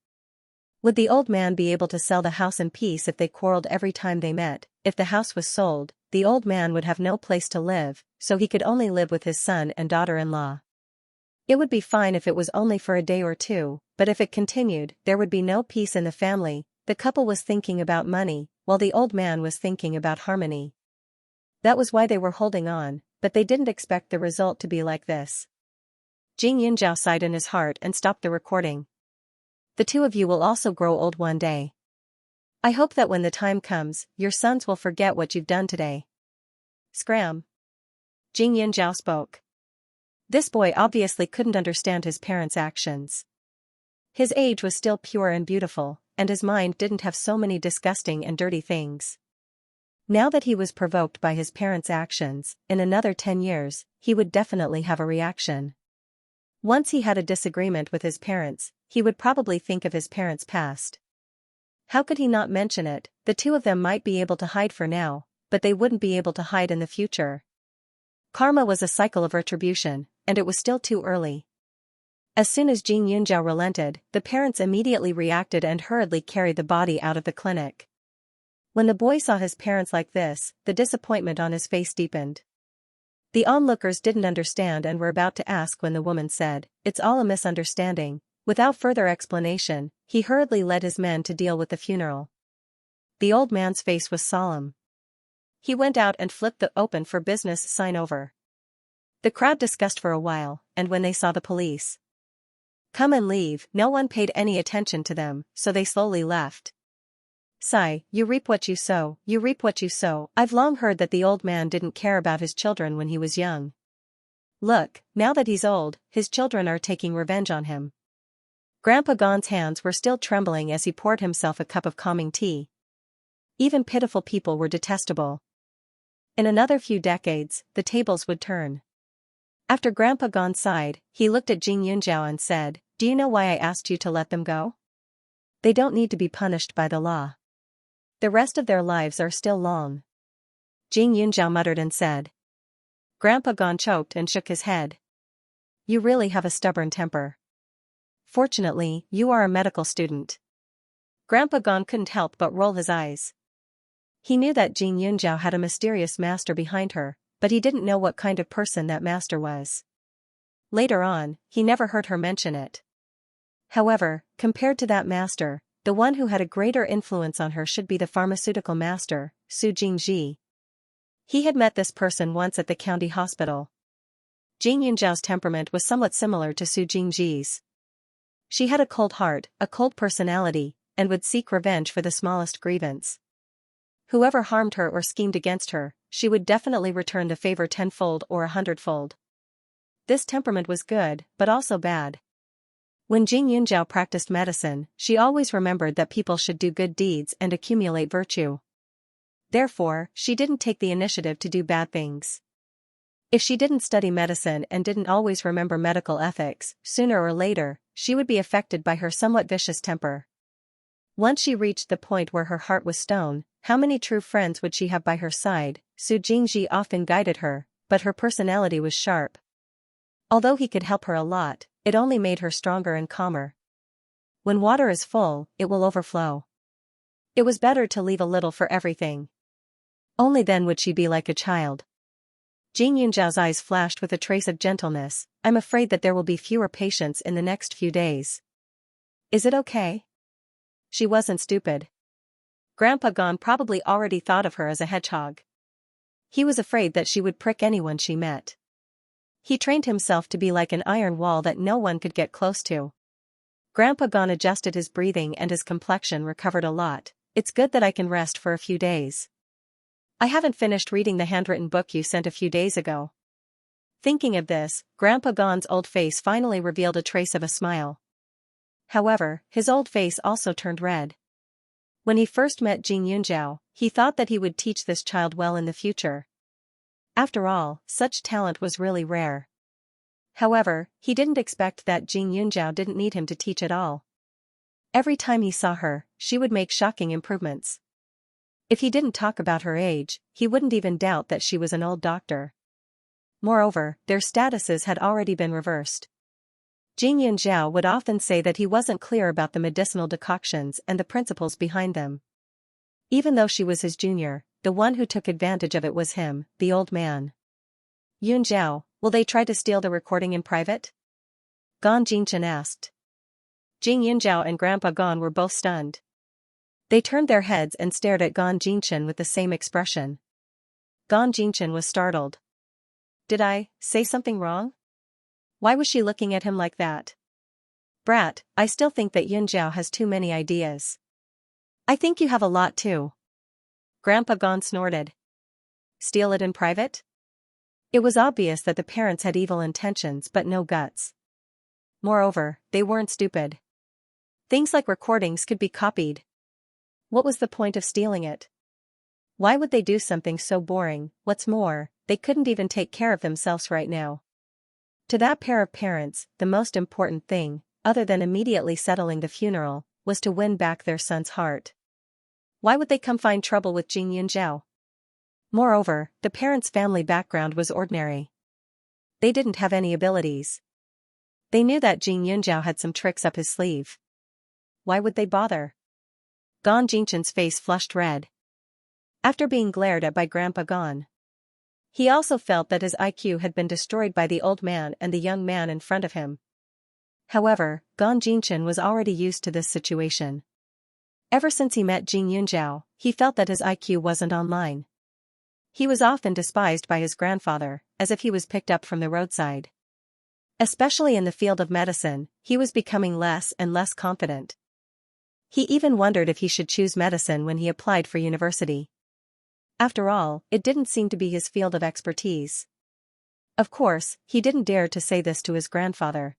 Would the old man be able to sell the house in peace if they quarreled every time they met? If the house was sold, the old man would have no place to live, so he could only live with his son and daughter-in-law. It would be fine if it was only for a day or two, but if it continued, there would be no peace in the family. The couple was thinking about money, while the old man was thinking about harmony. That was why they were holding on, but they didn't expect the result to be like this. Xianxia sighed in his heart and stopped the recording. The two of you will also grow old one day. I hope that when the time comes, your sons will forget what you've done today. Scram. Xianxia spoke. This boy obviously couldn't understand his parents' actions. His age was still pure and beautiful, and his mind didn't have so many disgusting and dirty things. Now that he was provoked by his parents' actions, in another 10 years, he would definitely have a reaction. Once he had a disagreement with his parents, he would probably think of his parents' past. How could he not mention it? The two of them might be able to hide for now, but they wouldn't be able to hide in the future. Karma was a cycle of retribution, and it was still too early. As soon as Xianxia relented, the parents immediately reacted and hurriedly carried the body out of the clinic. When the boy saw his parents like this, the disappointment on his face deepened. The onlookers didn't understand and were about to ask when the woman said, "It's all a misunderstanding." Without further explanation, he hurriedly led his men to deal with the funeral. The old man's face was solemn. He went out and flipped the "open for business" sign over. The crowd discussed for a while, and when they saw the police come and leave, no one paid any attention to them, so they slowly left. Sigh, you reap what you sow, you reap what you sow. I've long heard that the old man didn't care about his children when he was young. Look, now that he's old, his children are taking revenge on him. Grandpa Gon's hands were still trembling as he poured himself a cup of calming tea. Even pitiful people were detestable. In another few decades, the tables would turn. After Grandpa Gon sighed, he looked at Xianxia and said, "Do you know why I asked you to let them go? They don't need to be punished by the law. The rest of their lives are still long." Xianxia muttered and said. Grandpa Gon choked and shook his head. "You really have a stubborn temper. Fortunately, you are a medical student." Grandpa Gon couldn't help but roll his eyes. He knew that Xianxia had a mysterious master behind her, but he didn't know what kind of person that master was. Later on, he never heard her mention it. However, compared to that master, the one who had a greater influence on her should be the pharmaceutical master, Su Jingji. He had met this person once at the county hospital. Xianxia's temperament was somewhat similar to Su Jingji's. She had a cold heart, a cold personality, and would seek revenge for the smallest grievance. Whoever harmed her or schemed against her, she would definitely return the favor tenfold or 100-fold. This temperament was good, but also bad. When Xianxia practiced medicine, she always remembered that people should do good deeds and accumulate virtue. Therefore, she didn't take the initiative to do bad things. If she didn't study medicine and didn't always remember medical ethics, sooner or later, she would be affected by her somewhat vicious temper. Once she reached the point where her heart was stone, how many true friends would she have by her side? Su Jingji often guided her, but her personality was sharp. Although he could help her a lot, it only made her stronger and calmer. When water is full, it will overflow. It was better to leave a little for everything. Only then would she be like a child. Xianxia's eyes flashed with a trace of gentleness. "I'm afraid that there will be fewer patients in the next few days. Is it okay?" She wasn't stupid. Grandpa Gon probably already thought of her as a hedgehog. He was afraid that she would prick anyone she met. He trained himself to be like an iron wall that no one could get close to. Grandpa Gon adjusted his breathing and his complexion recovered a lot. "It's good that I can rest for a few days. I haven't finished reading the handwritten book you sent a few days ago." Thinking of this, Grandpa Gon's old face finally revealed a trace of a smile. However, his old face also turned red. When he first met Xianxia, he thought that he would teach this child well in the future. After all, such talent was really rare. However, he didn't expect that Xianxia didn't need him to teach at all. Every time he saw her, she would make shocking improvements. If he didn't talk about her age, he wouldn't even doubt that she was an old doctor. Moreover, their statuses had already been reversed. Jing Yunjiao would often say that he wasn't clear about the medicinal decoctions and the principles behind them. Even though she was his junior, the one who took advantage of it was him, the old man. Yunjiao, will they try to steal the recording in private? Gan Jingchen asked. Jing Yunjiao and Grandpa Gan were both stunned. They turned their heads and stared at Gan Jingchen with the same expression. Gan Jingchen was startled. Did I say something wrong? Why was she looking at him like that? Brat, I still think that Yunjiao has too many ideas. I think you have a lot too. Grandpa Gan snorted. Steal it in private? It was obvious that the parents had evil intentions but no guts. Moreover, they weren't stupid. Things like recordings could be copied. What was the point of stealing it? Why would they do something so boring? What's more, they couldn't even take care of themselves right now. To that pair of parents, the most important thing, other than immediately settling the funeral, was to win back their son's heart. Why would they come find trouble with Jing Yunjiao? Moreover, the parents' family background was ordinary. They didn't have any abilities. They knew that Jing Yunjiao had some tricks up his sleeve. Why would they bother? Gan Jingchen's face flushed red. After being glared at by Grandpa Gan, he also felt that his IQ had been destroyed by the old man and the young man in front of him. However, Gan Jingchen was already used to this situation. Ever since he met Jing Yunjiao, he felt that his IQ wasn't online. He was often despised by his grandfather, as if he was picked up from the roadside. Especially in the field of medicine, he was becoming less and less confident. He even wondered if he should choose medicine when he applied for university. After all, it didn't seem to be his field of expertise. Of course, he didn't dare to say this to his grandfather.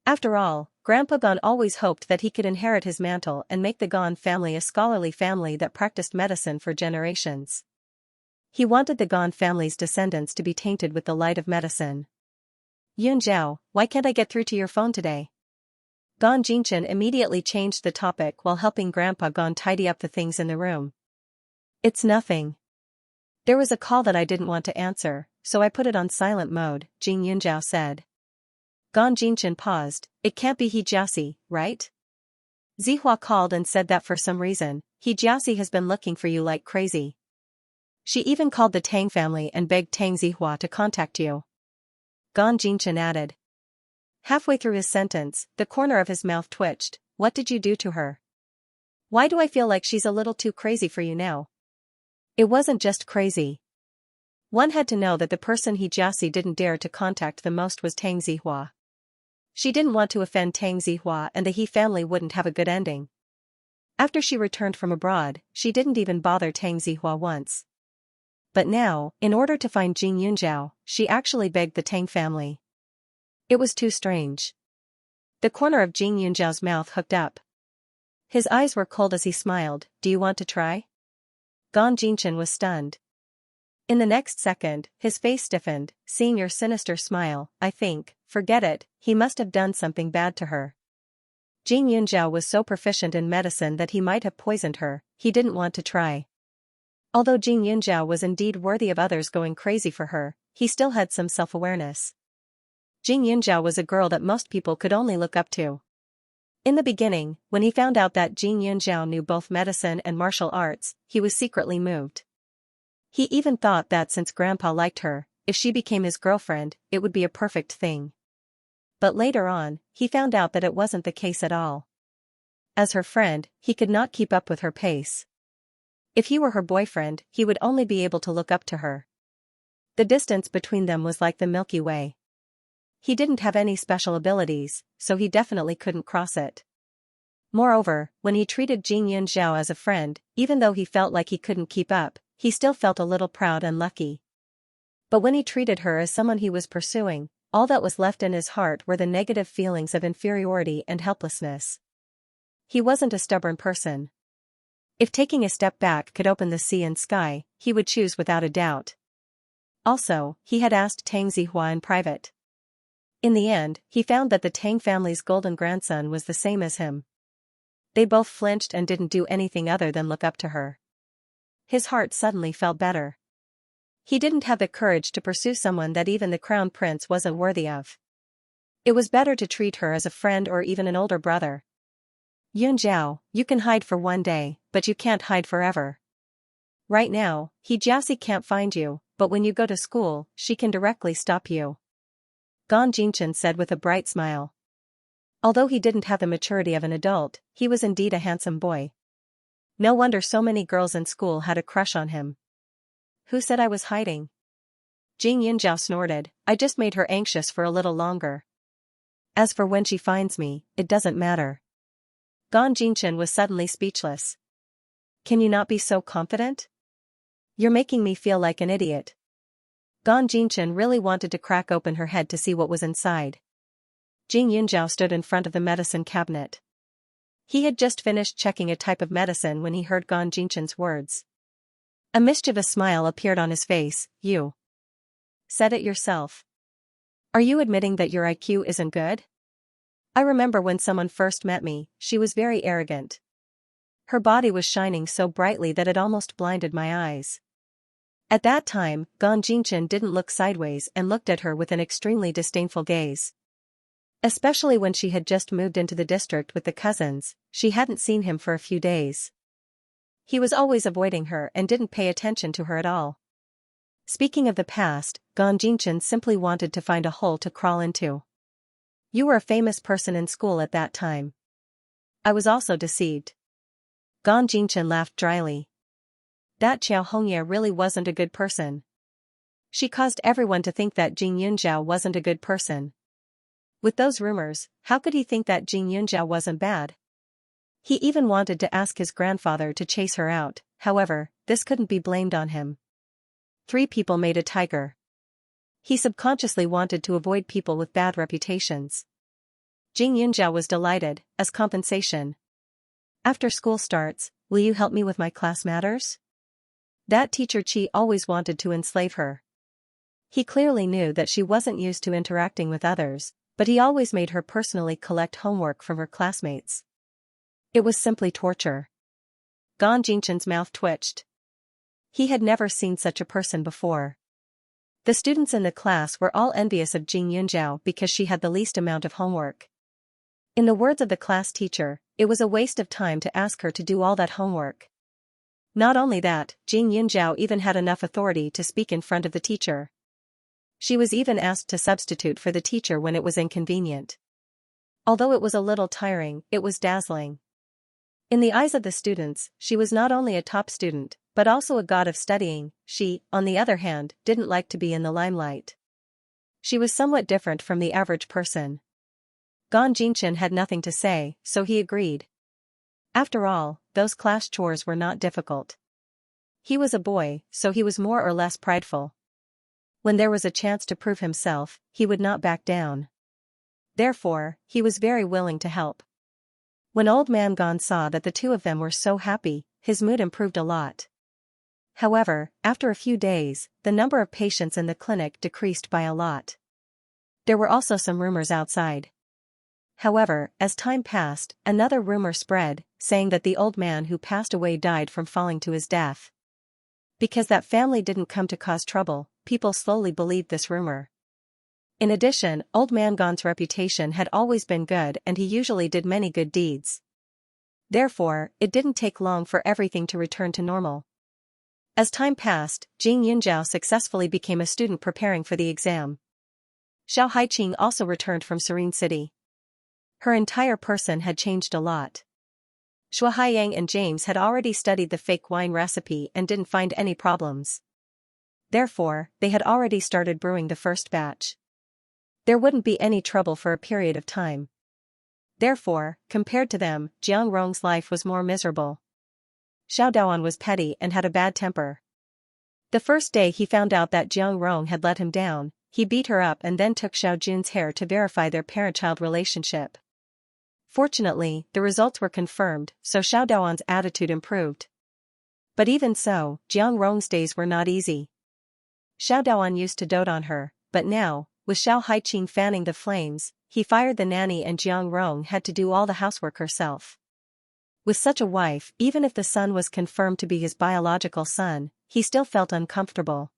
After all, Grandpa Gan always hoped that he could inherit his mantle and make the Gan family a scholarly family that practiced medicine for generations. He wanted the Gan family's descendants to be tainted with the light of medicine. Yunjiao, why can't I get through to your phone today? Gan Jingchen immediately changed the topic while helping Grandpa Gan tidy up the things in the room. It's nothing. There was a call that I didn't want to answer, so I put it on silent mode, Jing Yunjiao said. Gan Jingchen paused. It can't be He Jiaxi, right? Zihua called and said that for some reason, He Jiaxi has been looking for you like crazy. She even called the Tang family and begged Tang Zihua to contact you. Gan Jingchen added. Halfway through his sentence, the corner of his mouth twitched. What did you do to her? Why do I feel like she's a little too crazy for you now? It wasn't just crazy. One had to know that the person He Jiaxi didn't dare to contact the most was Tang Zihua. She didn't want to offend Tang Zihua and the He family wouldn't have a good ending. After she returned from abroad, she didn't even bother Tang Zihua once. But now, in order to find Jing Yunjiao, she actually begged the Tang family. It was too strange. The corner of Jing Yunjiao's mouth hooked up. His eyes were cold as he smiled. Do you want to try? Gan Jingchen was stunned. In the next second, his face stiffened, seeing your sinister smile. I think, forget it, he must have done something bad to her. Jing Yunjiao was so proficient in medicine that he might have poisoned her. He didn't want to try. Although Jing Yunjiao was indeed worthy of others going crazy for her, he still had some self-awareness. Jing Yunjiao was a girl that most people could only look up to. In the beginning, when he found out that Jing Yunjiao knew both medicine and martial arts, he was secretly moved. He even thought that since Grandpa liked her, if she became his girlfriend, it would be a perfect thing. But later on, he found out that it wasn't the case at all. As her friend, he could not keep up with her pace. If he were her boyfriend, he would only be able to look up to her. The distance between them was like the Milky Way. He didn't have any special abilities, so he definitely couldn't cross it. Moreover, when he treated Jing Yunjiao as a friend, even though he felt like he couldn't keep up, he still felt a little proud and lucky. But when he treated her as someone he was pursuing, all that was left in his heart were the negative feelings of inferiority and helplessness. He wasn't a stubborn person. If taking a step back could open the sea and sky, he would choose without a doubt. Also, he had asked Tang Zihua in private. In the end, he found that the Tang family's golden grandson was the same as him. They both flinched and didn't do anything other than look up to her. his heart suddenly felt better. He didn't have the courage to pursue someone that even the crown prince wasn't worthy of. It was better to treat her as a friend or even an older brother. Yun Zhao, you can hide for one day, but you can't hide forever. Right now, Jiaxi can't find you, but when you go to school, she can directly stop you. Gan Jingchen said with a bright smile. Although he didn't have the maturity of an adult, he was indeed a handsome boy. No wonder so many girls in school had a crush on him. Who said I was hiding? Jing Yunjiao snorted, I just made her anxious for a little longer. As for when she finds me, it doesn't matter. Gan Jingchen was suddenly speechless. Can you not be so confident? You're making me feel like an idiot. Gan Jingchen really wanted to crack open her head to see what was inside. Jing Yunjiao stood in front of the medicine cabinet. He had just finished checking a type of medicine when he heard Gan Jingchen's words. A mischievous smile appeared on his face. You said it yourself. Are you admitting that your IQ isn't good? I remember when someone first met me, she was very arrogant. Her body was shining so brightly that it almost blinded my eyes. At that time, Gan Jingchen didn't look sideways and looked at her with an extremely disdainful gaze. Especially when she had just moved into the district with the cousins, she hadn't seen him for a few days. He was always avoiding her and didn't pay attention to her at all. Speaking of the past, Gan Jingchen simply wanted to find a hole to crawl into. You were a famous person in school at that time. I was also deceived. Gan Jingchen laughed dryly. That Xiao Hongye really wasn't a good person. She caused everyone to think that Jing Yunjiao wasn't a good person. With those rumors, how could he think that Jing Yunjiao wasn't bad? He even wanted to ask his grandfather to chase her out, however, this couldn't be blamed on him. 3 people made a tiger. He subconsciously wanted to avoid people with bad reputations. Jing Yunjiao was delighted, as compensation. After school starts, will you help me with my class matters? That teacher Qi always wanted to enslave her. He clearly knew that she wasn't used to interacting with others, but he always made her personally collect homework from her classmates. It was simply torture. Gan Jingchen's mouth twitched. He had never seen such a person before. The students in the class were all envious of Jing Yunjiao because she had the least amount of homework. In the words of the class teacher, it was a waste of time to ask her to do all that homework. Not only that, Jing Yunjiao even had enough authority to speak in front of the teacher. She was even asked to substitute for the teacher when it was inconvenient. Although it was a little tiring, it was dazzling. In the eyes of the students, she was not only a top student, but also a god of studying. She, on the other hand, didn't like to be in the limelight. She was somewhat different from the average person. Gan Jingchen had nothing to say, so he agreed. After all, those class chores were not difficult. He was a boy, so he was more or less prideful. When there was a chance to prove himself, he would not back down. Therefore, he was very willing to help. When Old Man Gan saw that the 2 of them were so happy, his mood improved a lot. However, after a few days, the number of patients in the clinic decreased by a lot. There were also some rumors outside. However, as time passed, another rumor spread, saying that the old man who passed away died from falling to his death. Because that family didn't come to cause trouble, people slowly believed this rumor. In addition, Old Man Gan's reputation had always been good and he usually did many good deeds. Therefore, it didn't take long for everything to return to normal. As time passed, Jing Yunjiao successfully became a student preparing for the exam. Xiao Haiqing also returned from Serene City. Her entire person had changed a lot. Shuai Haiyang and James had already studied the fake wine recipe and didn't find any problems. Therefore, they had already started brewing the first batch. There wouldn't be any trouble for a period of time. Therefore, compared to them, Jiang Rong's life was more miserable. Xiao Daoan was petty and had a bad temper. The first day he found out that Jiang Rong had let him down, he beat her up and then took Xiao Jun's hair to verify their parent-child relationship. Fortunately, the results were confirmed, so Xiao Daoan's attitude improved. But even so, Jiang Rong's days were not easy. Xiao Daoan used to dote on her, but now, with Xiao Haiqing fanning the flames, he fired the nanny and Jiang Rong had to do all the housework herself. With such a wife, even if the son was confirmed to be his biological son, he still felt uncomfortable.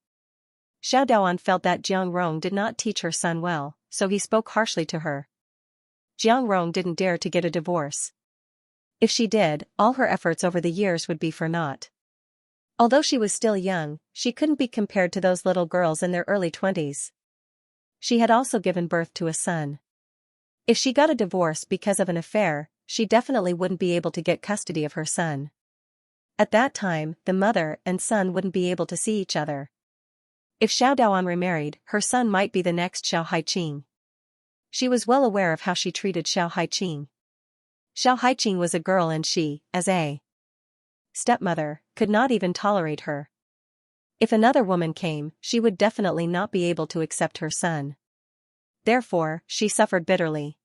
Xiao Daoan felt that Jiang Rong did not teach her son well, so he spoke harshly to her. Jiang Rong didn't dare to get a divorce. If she did, all her efforts over the years would be for naught. Although she was still young, she couldn't be compared to those little girls in their early 20s. She had also given birth to a son. If she got a divorce because of an affair, she definitely wouldn't be able to get custody of her son. At that time, the mother and son wouldn't be able to see each other. If Xiao Daoan remarried, her son might be the next Xiao Haiqing. She was well aware of how she treated Xiao Haiqing. Xiao Haiqing was a girl and she, as a stepmother, could not even tolerate her. If another woman came, she would definitely not be able to accept her son. Therefore, she suffered bitterly.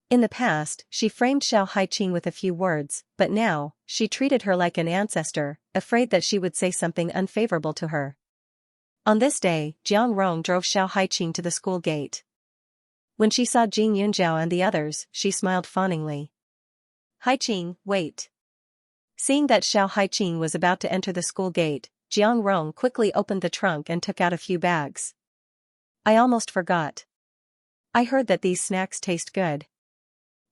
In the past, she framed Xiao Haiqing with a few words, but now, she treated her like an ancestor, afraid that she would say something unfavorable to her. On this day, Jiang Rong drove Xiao Haiqing to the school gate. When she saw Jing Yunjiao and the others, she smiled fawningly. Haiqing, wait. Seeing that Xiao Haiqing was about to enter the school gate, Jiang Rong quickly opened the trunk and took out a few bags. I almost forgot. I heard that these snacks taste good.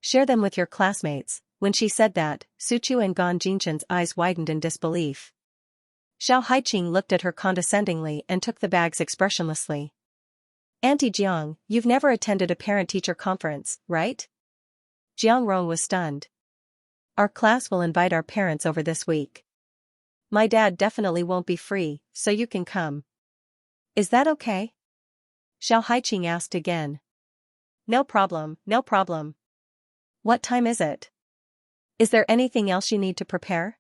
Share them with your classmates. When she said that, Suchu and Gan Jinshan's eyes widened in disbelief. Xiao Haiqing looked at her condescendingly and took the bags expressionlessly. Auntie Jiang, you've never attended a parent-teacher conference, right? Jiang Rong was stunned. Our class will invite our parents over this week. My dad definitely won't be free, so you can come. Is that okay? Xiao Haiqing asked again. No problem, no problem. What time is it? Is there anything else you need to prepare?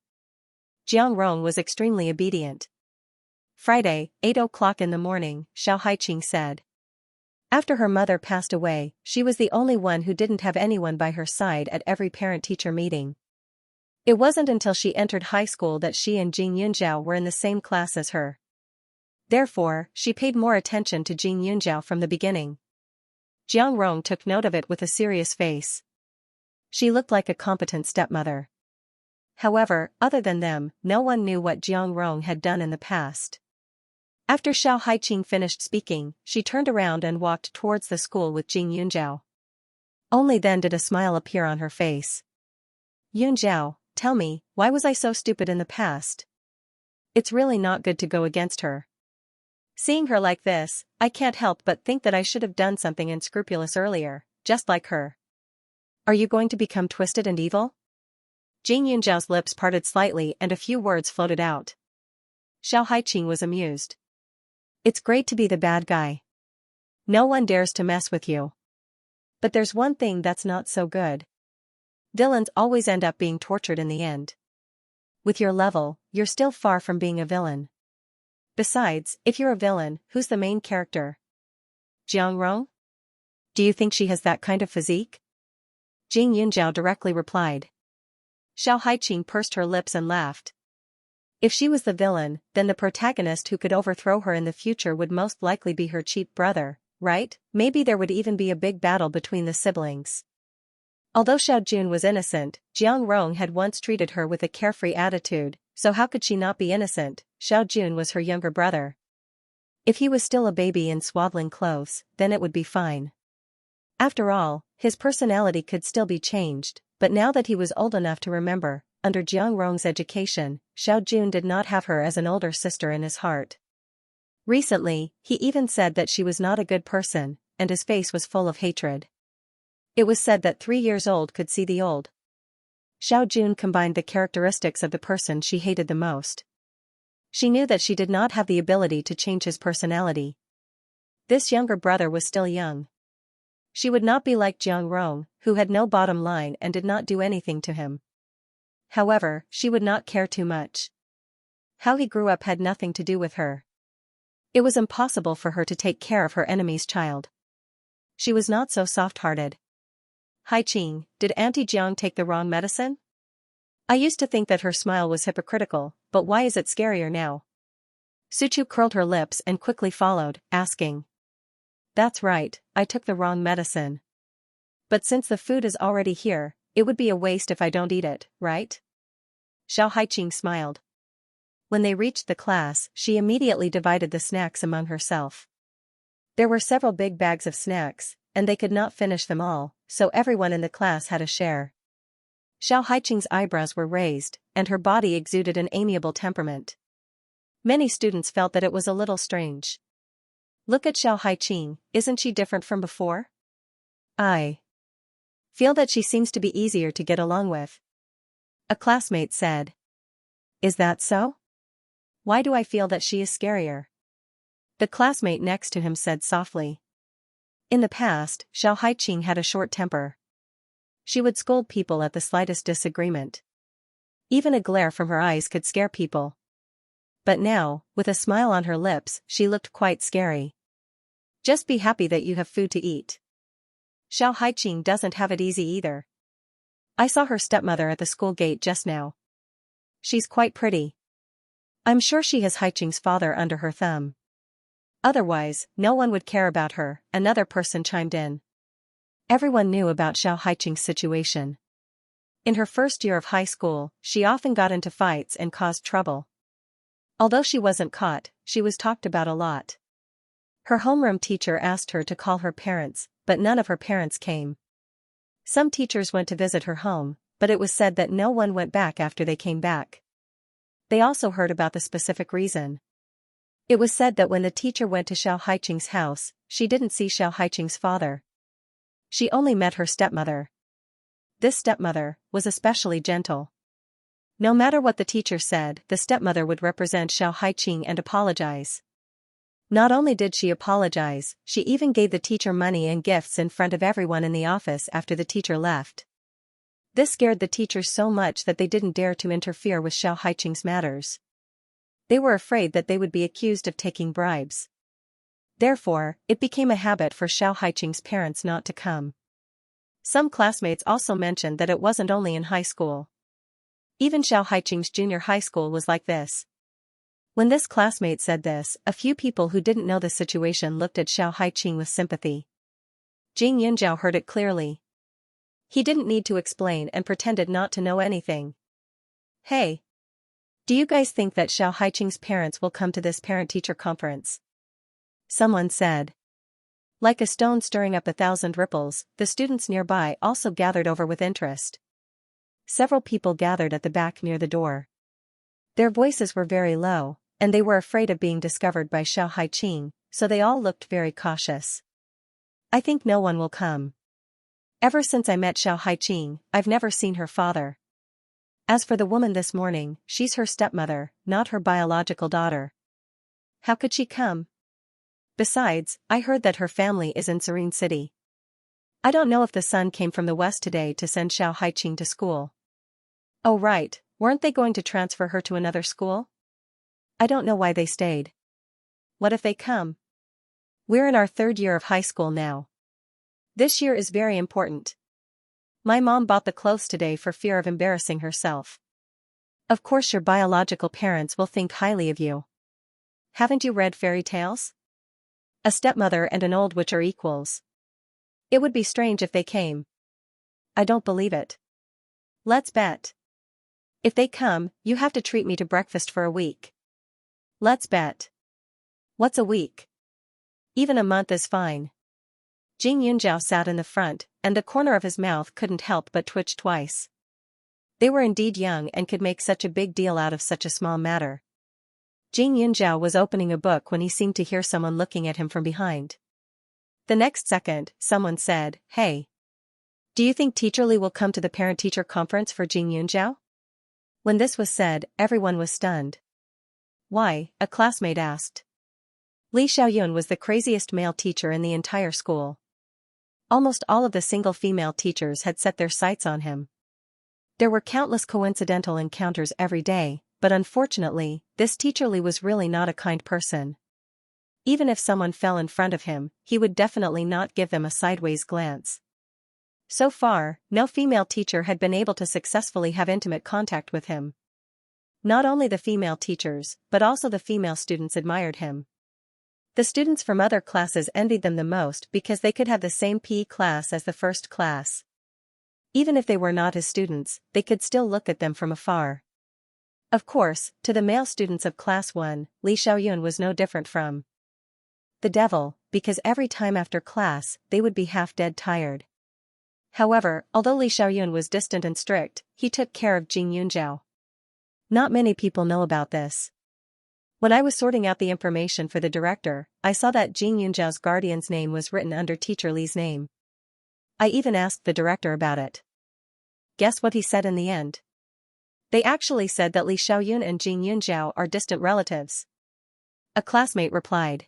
Jiang Rong was extremely obedient. Friday, 8 o'clock in the morning, Xiao Haiqing said. After her mother passed away, she was the only one who didn't have anyone by her side at every parent-teacher meeting. It wasn't until she entered high school that she and Jing Yunjiao were in the same class as her. Therefore, she paid more attention to Jing Yunjiao from the beginning. Jiang Rong took note of it with a serious face. She looked like a competent stepmother. However, other than them, no one knew what Jiang Rong had done in the past. After Xiao Haiqing finished speaking, she turned around and walked towards the school with Jing Yunjiao. Only then did a smile appear on her face. Yunjiao, tell me, why was I so stupid in the past? It's really not good to go against her. Seeing her like this, I can't help but think that I should have done something unscrupulous earlier, just like her. Are you going to become twisted and evil? Jing Yunjiao's lips parted slightly and a few words floated out. Xiao Haiqing was amused. It's great to be the bad guy. No one dares to mess with you. But there's one thing that's not so good. Villains always end up being tortured in the end. With your level, you're still far from being a villain. Besides, if you're a villain, who's the main character? Jiang Rong? Do you think she has that kind of physique? Jing Yunjiao directly replied. Xiao Haiqing pursed her lips and laughed. If she was the villain, then the protagonist who could overthrow her in the future would most likely be her cheap brother, right? Maybe there would even be a big battle between the siblings. Although Xiao Jun was innocent, Jiang Rong had once treated her with a carefree attitude, so how could she not be innocent? Xiao Jun was her younger brother. If he was still a baby in swaddling clothes, then it would be fine. After all, his personality could still be changed, but now that he was old enough to remember, under Jiang Rong's education, Xiao Jun did not have her as an older sister in his heart. Recently, he even said that she was not a good person, and his face was full of hatred. It was said that 3 years old could see the old. Xiao Jun combined the characteristics of the person she hated the most. She knew that she did not have the ability to change his personality. This younger brother was still young. She would not be like Jiang Rong, who had no bottom line and did not do anything to him. However, she would not care too much. How he grew up had nothing to do with her. It was impossible for her to take care of her enemy's child. She was not so soft-hearted. Haiqing, did Auntie Jiang take the wrong medicine? I used to think that her smile was hypocritical, but why is it scarier now? Suchu curled her lips and quickly followed, asking. That's right, I took the wrong medicine. But since the food is already here, It would be a waste if I don't eat it, right? Xiao Haiqing smiled. When they reached the class, she immediately divided the snacks among herself. There were several big bags of snacks, and they could not finish them all, so everyone in the class had a share. Xiao Haiqing's eyebrows were raised, and her body exuded an amiable temperament. Many students felt that it was a little strange. Look at Xiao Haiqing, isn't she different from before? I feel that she seems to be easier to get along with. A classmate said. Is that so? Why do I feel that she is scarier? The classmate next to him said softly. In the past, Xiao Haiqing had a short temper. She would scold people at the slightest disagreement. Even a glare from her eyes could scare people. But now, with a smile on her lips, she looked quite scary. Just be happy that you have food to eat. Xiao Haiqing doesn't have it easy either. I saw her stepmother at the school gate just now. She's quite pretty. I'm sure she has Haiqing's father under her thumb. Otherwise, no one would care about her, another person chimed in. Everyone knew about Xiao Haiqing's situation. In her first year of high school, she often got into fights and caused trouble. Although she wasn't caught, she was talked about a lot. Her homeroom teacher asked her to call her parents, but none of her parents came. Some teachers went to visit her home, but it was said that no one went back after they came back. They also heard about the specific reason. It was said that when the teacher went to Xiao Haiqing's house, she didn't see Xiao Haiqing's father. She only met her stepmother. This stepmother was especially gentle. No matter what the teacher said, the stepmother would represent Xiao Haiqing and apologize. Not only did she apologize, she even gave the teacher money and gifts in front of everyone in the office after the teacher left. This scared the teachers so much that they didn't dare to interfere with Xiao Haiqing's matters. They were afraid that they would be accused of taking bribes. Therefore, it became a habit for Xiao Haiqing's parents not to come. Some classmates also mentioned that it wasn't only in high school. Even Xiao Haiqing's junior high school was like this. When this classmate said this, a few people who didn't know the situation looked at Xiao Haiqing with sympathy. Jing Yunjiao heard it clearly. He didn't need to explain and pretended not to know anything. Hey! Do you guys think that Xiao Haiqing's parents will come to this parent-teacher conference? Someone said. Like a stone stirring up 1,000 ripples, the students nearby also gathered over with interest. Several people gathered at the back near the door. Their voices were very low, and they were afraid of being discovered by Xiao Haiqing, so they all looked very cautious. I think no one will come. Ever since I met Xiao Haiqing, I've never seen her father. As for the woman this morning, she's her stepmother, not her biological daughter. How could she come? Besides, I heard that her family is in Serene City. I don't know if the sun came from the west today to send Xiao Haiqing to school. Oh right, weren't they going to transfer her to another school? I don't know why they stayed. What if they come? We're in our 3rd year of high school now. This year is very important. My mom bought the clothes today for fear of embarrassing herself. Of course your biological parents will think highly of you. Haven't you read fairy tales? A stepmother and an old witch are equals. It would be strange if they came. I don't believe it. Let's bet. If they come, you have to treat me to breakfast for a week. Let's bet. What's a week? Even a month is fine. Jing Yunjiao sat in the front, and the corner of his mouth couldn't help but twitch twice. They were indeed young and could make such a big deal out of such a small matter. Jing Yunjiao was opening a book when he seemed to hear someone looking at him from behind. The next second, someone said, Hey! Do you think Teacher Li will come to the parent-teacher conference for Jing Yunjiao? When this was said, everyone was stunned. Why? A classmate asked. Li Xiaoyun was the craziest male teacher in the entire school. Almost all of the single female teachers had set their sights on him. There were countless coincidental encounters every day, but unfortunately, this teacher Li was really not a kind person. Even if someone fell in front of him, he would definitely not give them a sideways glance. So far, no female teacher had been able to successfully have intimate contact with him. Not only the female teachers, but also the female students admired him. The students from other classes envied them the most because they could have the same PE class as the first class. Even if they were not his students, they could still look at them from afar. Of course, to the male students of Class 1, Li Xiaoyun was no different from the devil, because every time after class, they would be half-dead tired. However, although Li Xiaoyun was distant and strict, he took care of Jing Yunjiao. Not many people know about this. When I was sorting out the information for the director, I saw that Jing Yunjiao's guardian's name was written under teacher Li's name. I even asked the director about it. Guess what he said in the end? They actually said that Li Xiaoyun and Jing Yunjiao are distant relatives. A classmate replied.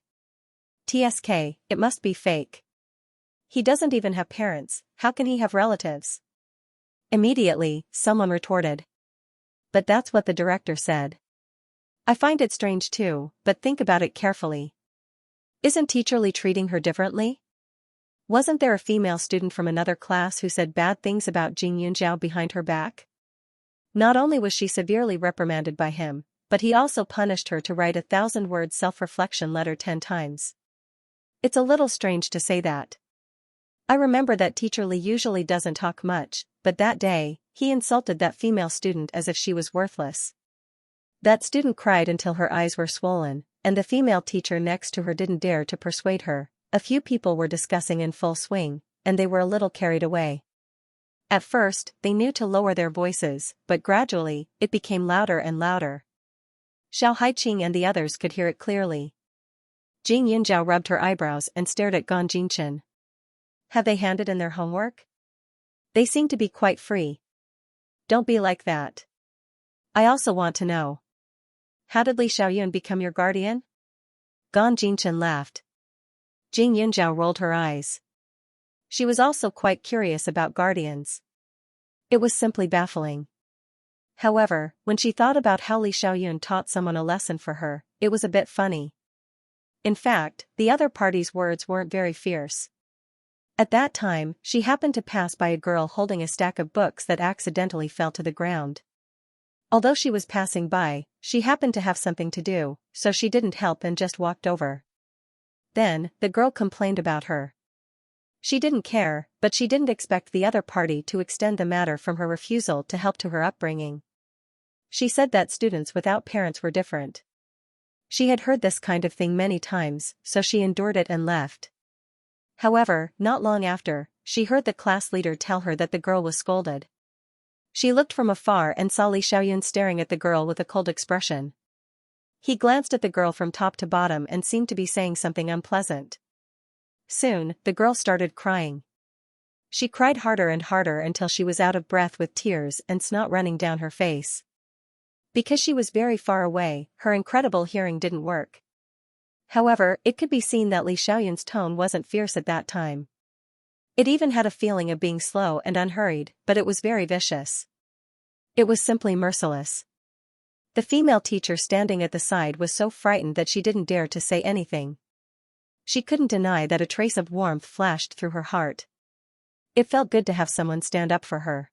TSK, it must be fake. He doesn't even have parents, how can he have relatives? Immediately, someone retorted. But that's what the director said. I find it strange too, but think about it carefully. Isn't Teacher Li treating her differently? Wasn't there a female student from another class who said bad things about Jing Yunjiao behind her back? Not only was she severely reprimanded by him, but he also punished her to write a 1,000-word self-reflection letter 10 times. It's a little strange to say that. I remember that Teacher Li usually doesn't talk much, but that day, he insulted that female student as if she was worthless. That student cried until her eyes were swollen, and the female teacher next to her didn't dare to persuade her. A few people were discussing in full swing, and they were a little carried away. At first, they knew to lower their voices, but gradually, it became louder and louder. Xiao Haiqing and the others could hear it clearly. Jing Yunjiao rubbed her eyebrows and stared at Gan Jinchen. Have they handed in their homework? They seem to be quite free. Don't be like that. I also want to know. How did Li Xiaoyun become your guardian? Gan Jinchen laughed. Jing Yunjiao rolled her eyes. She was also quite curious about guardians. It was simply baffling. However, when she thought about how Li Xiaoyun taught someone a lesson for her, it was a bit funny. In fact, the other party's words weren't very fierce. At that time, she happened to pass by a girl holding a stack of books that accidentally fell to the ground. Although she was passing by, she happened to have something to do, so she didn't help and just walked over. Then, the girl complained about her. She didn't care, but she didn't expect the other party to extend the matter from her refusal to help to her upbringing. She said that students without parents were different. She had heard this kind of thing many times, so she endured it and left. However, not long after, she heard the class leader tell her that the girl was scolded. She looked from afar and saw Li Xiaoyun staring at the girl with a cold expression. He glanced at the girl from top to bottom and seemed to be saying something unpleasant. Soon, the girl started crying. She cried harder and harder until she was out of breath with tears and snot running down her face. Because she was very far away, her incredible hearing didn't work. However, it could be seen that Li Xiaoyun's tone wasn't fierce at that time. It even had a feeling of being slow and unhurried, but it was very vicious. It was simply merciless. The female teacher standing at the side was so frightened that she didn't dare to say anything. She couldn't deny that a trace of warmth flashed through her heart. It felt good to have someone stand up for her.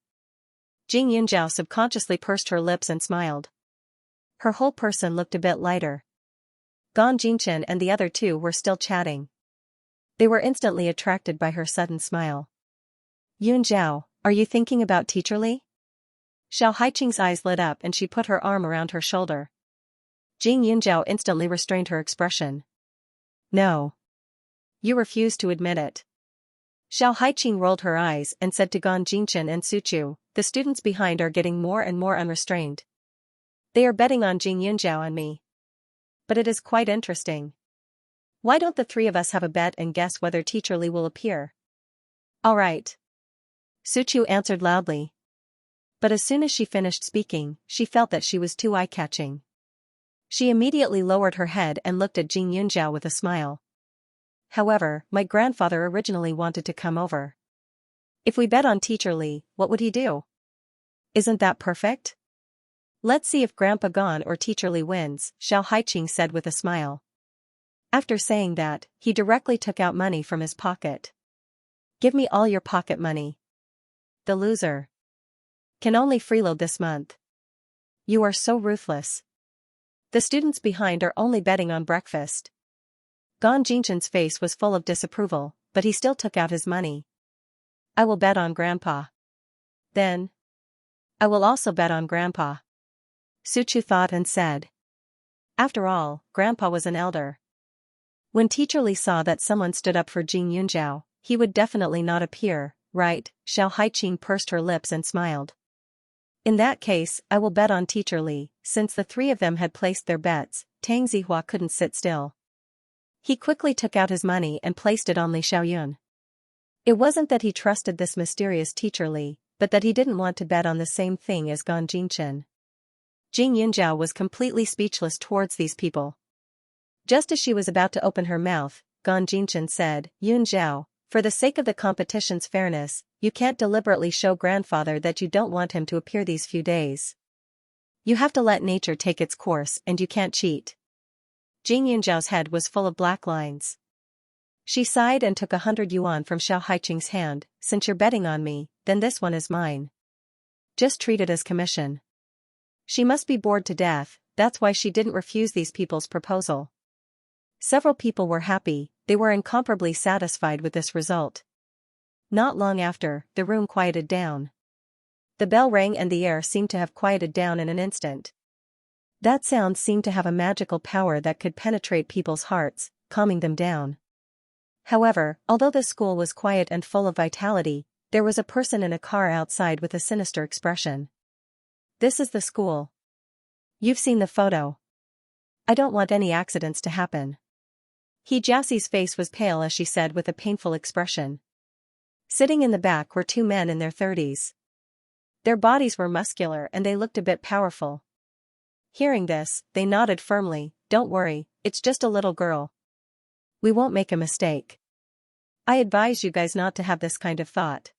Jing Yunjiao subconsciously pursed her lips and smiled. Her whole person looked a bit lighter. Gan Jinchen and the other two were still chatting. They were instantly attracted by her sudden smile. Yunjiao, are you thinking about Teacher Li? Xiao Haiqing's eyes lit up and she put her arm around her shoulder. Jing Yunjiao instantly restrained her expression. No. You refuse to admit it. Xiao Haiqing rolled her eyes and said to Gan Jinchen and Suchu, the students behind are getting more and more unrestrained. They are betting on Jing Yunjiao and me. But it is quite interesting. Why don't the three of us have a bet and guess whether Teacher Li will appear? All right. Suchu answered loudly. But as soon as she finished speaking, she felt that she was too eye-catching. She immediately lowered her head and looked at Jing Yunjiao with a smile. However, my grandfather originally wanted to come over. If we bet on Teacher Li, what would he do? Isn't that perfect? Let's see if Grandpa Gan or Teacher Li wins, Xiao Haiqing said with a smile. After saying that, he directly took out money from his pocket. Give me all your pocket money. The loser can only freeload this month. You are so ruthless. The students behind are only betting on breakfast. Gan Jinchen's face was full of disapproval, but he still took out his money. I will bet on Grandpa. Then, I will also bet on Grandpa. Suchu thought and said. After all, Grandpa was an elder. When Teacher Li saw that someone stood up for Jing Yunjiao, he would definitely not appear, right? Xiao Haiqing pursed her lips and smiled. In that case, I will bet on Teacher Li. Since the three of them had placed their bets, Tang Zihua couldn't sit still. He quickly took out his money and placed it on Li Xiaoyun. It wasn't that he trusted this mysterious Teacher Li, but that he didn't want to bet on the same thing as Gan Jinchen. Jing Yunjiao was completely speechless towards these people. Just as she was about to open her mouth, Gan Jinchen said, Yunjiao, for the sake of the competition's fairness, you can't deliberately show grandfather that you don't want him to appear these few days. You have to let nature take its course and you can't cheat. Jing Yunjiao's head was full of black lines. She sighed and took 100 yuan from Xiao Haiqing's hand. Since you're betting on me, then this one is mine. Just treat it as commission. She must be bored to death, that's why she didn't refuse these people's proposal. Several people were happy, they were incomparably satisfied with this result. Not long after, the room quieted down. The bell rang and the air seemed to have quieted down in an instant. That sound seemed to have a magical power that could penetrate people's hearts, calming them down. However, although the school was quiet and full of vitality, there was a person in a car outside with a sinister expression. This is the school. You've seen the photo. I don't want any accidents to happen. Jiaxi's face was pale as she said with a painful expression. Sitting in the back were two men in their 30s. Their bodies were muscular and they looked a bit powerful. Hearing this, they nodded firmly. Don't worry, it's just a little girl. We won't make a mistake. I advise you guys not to have this kind of thought.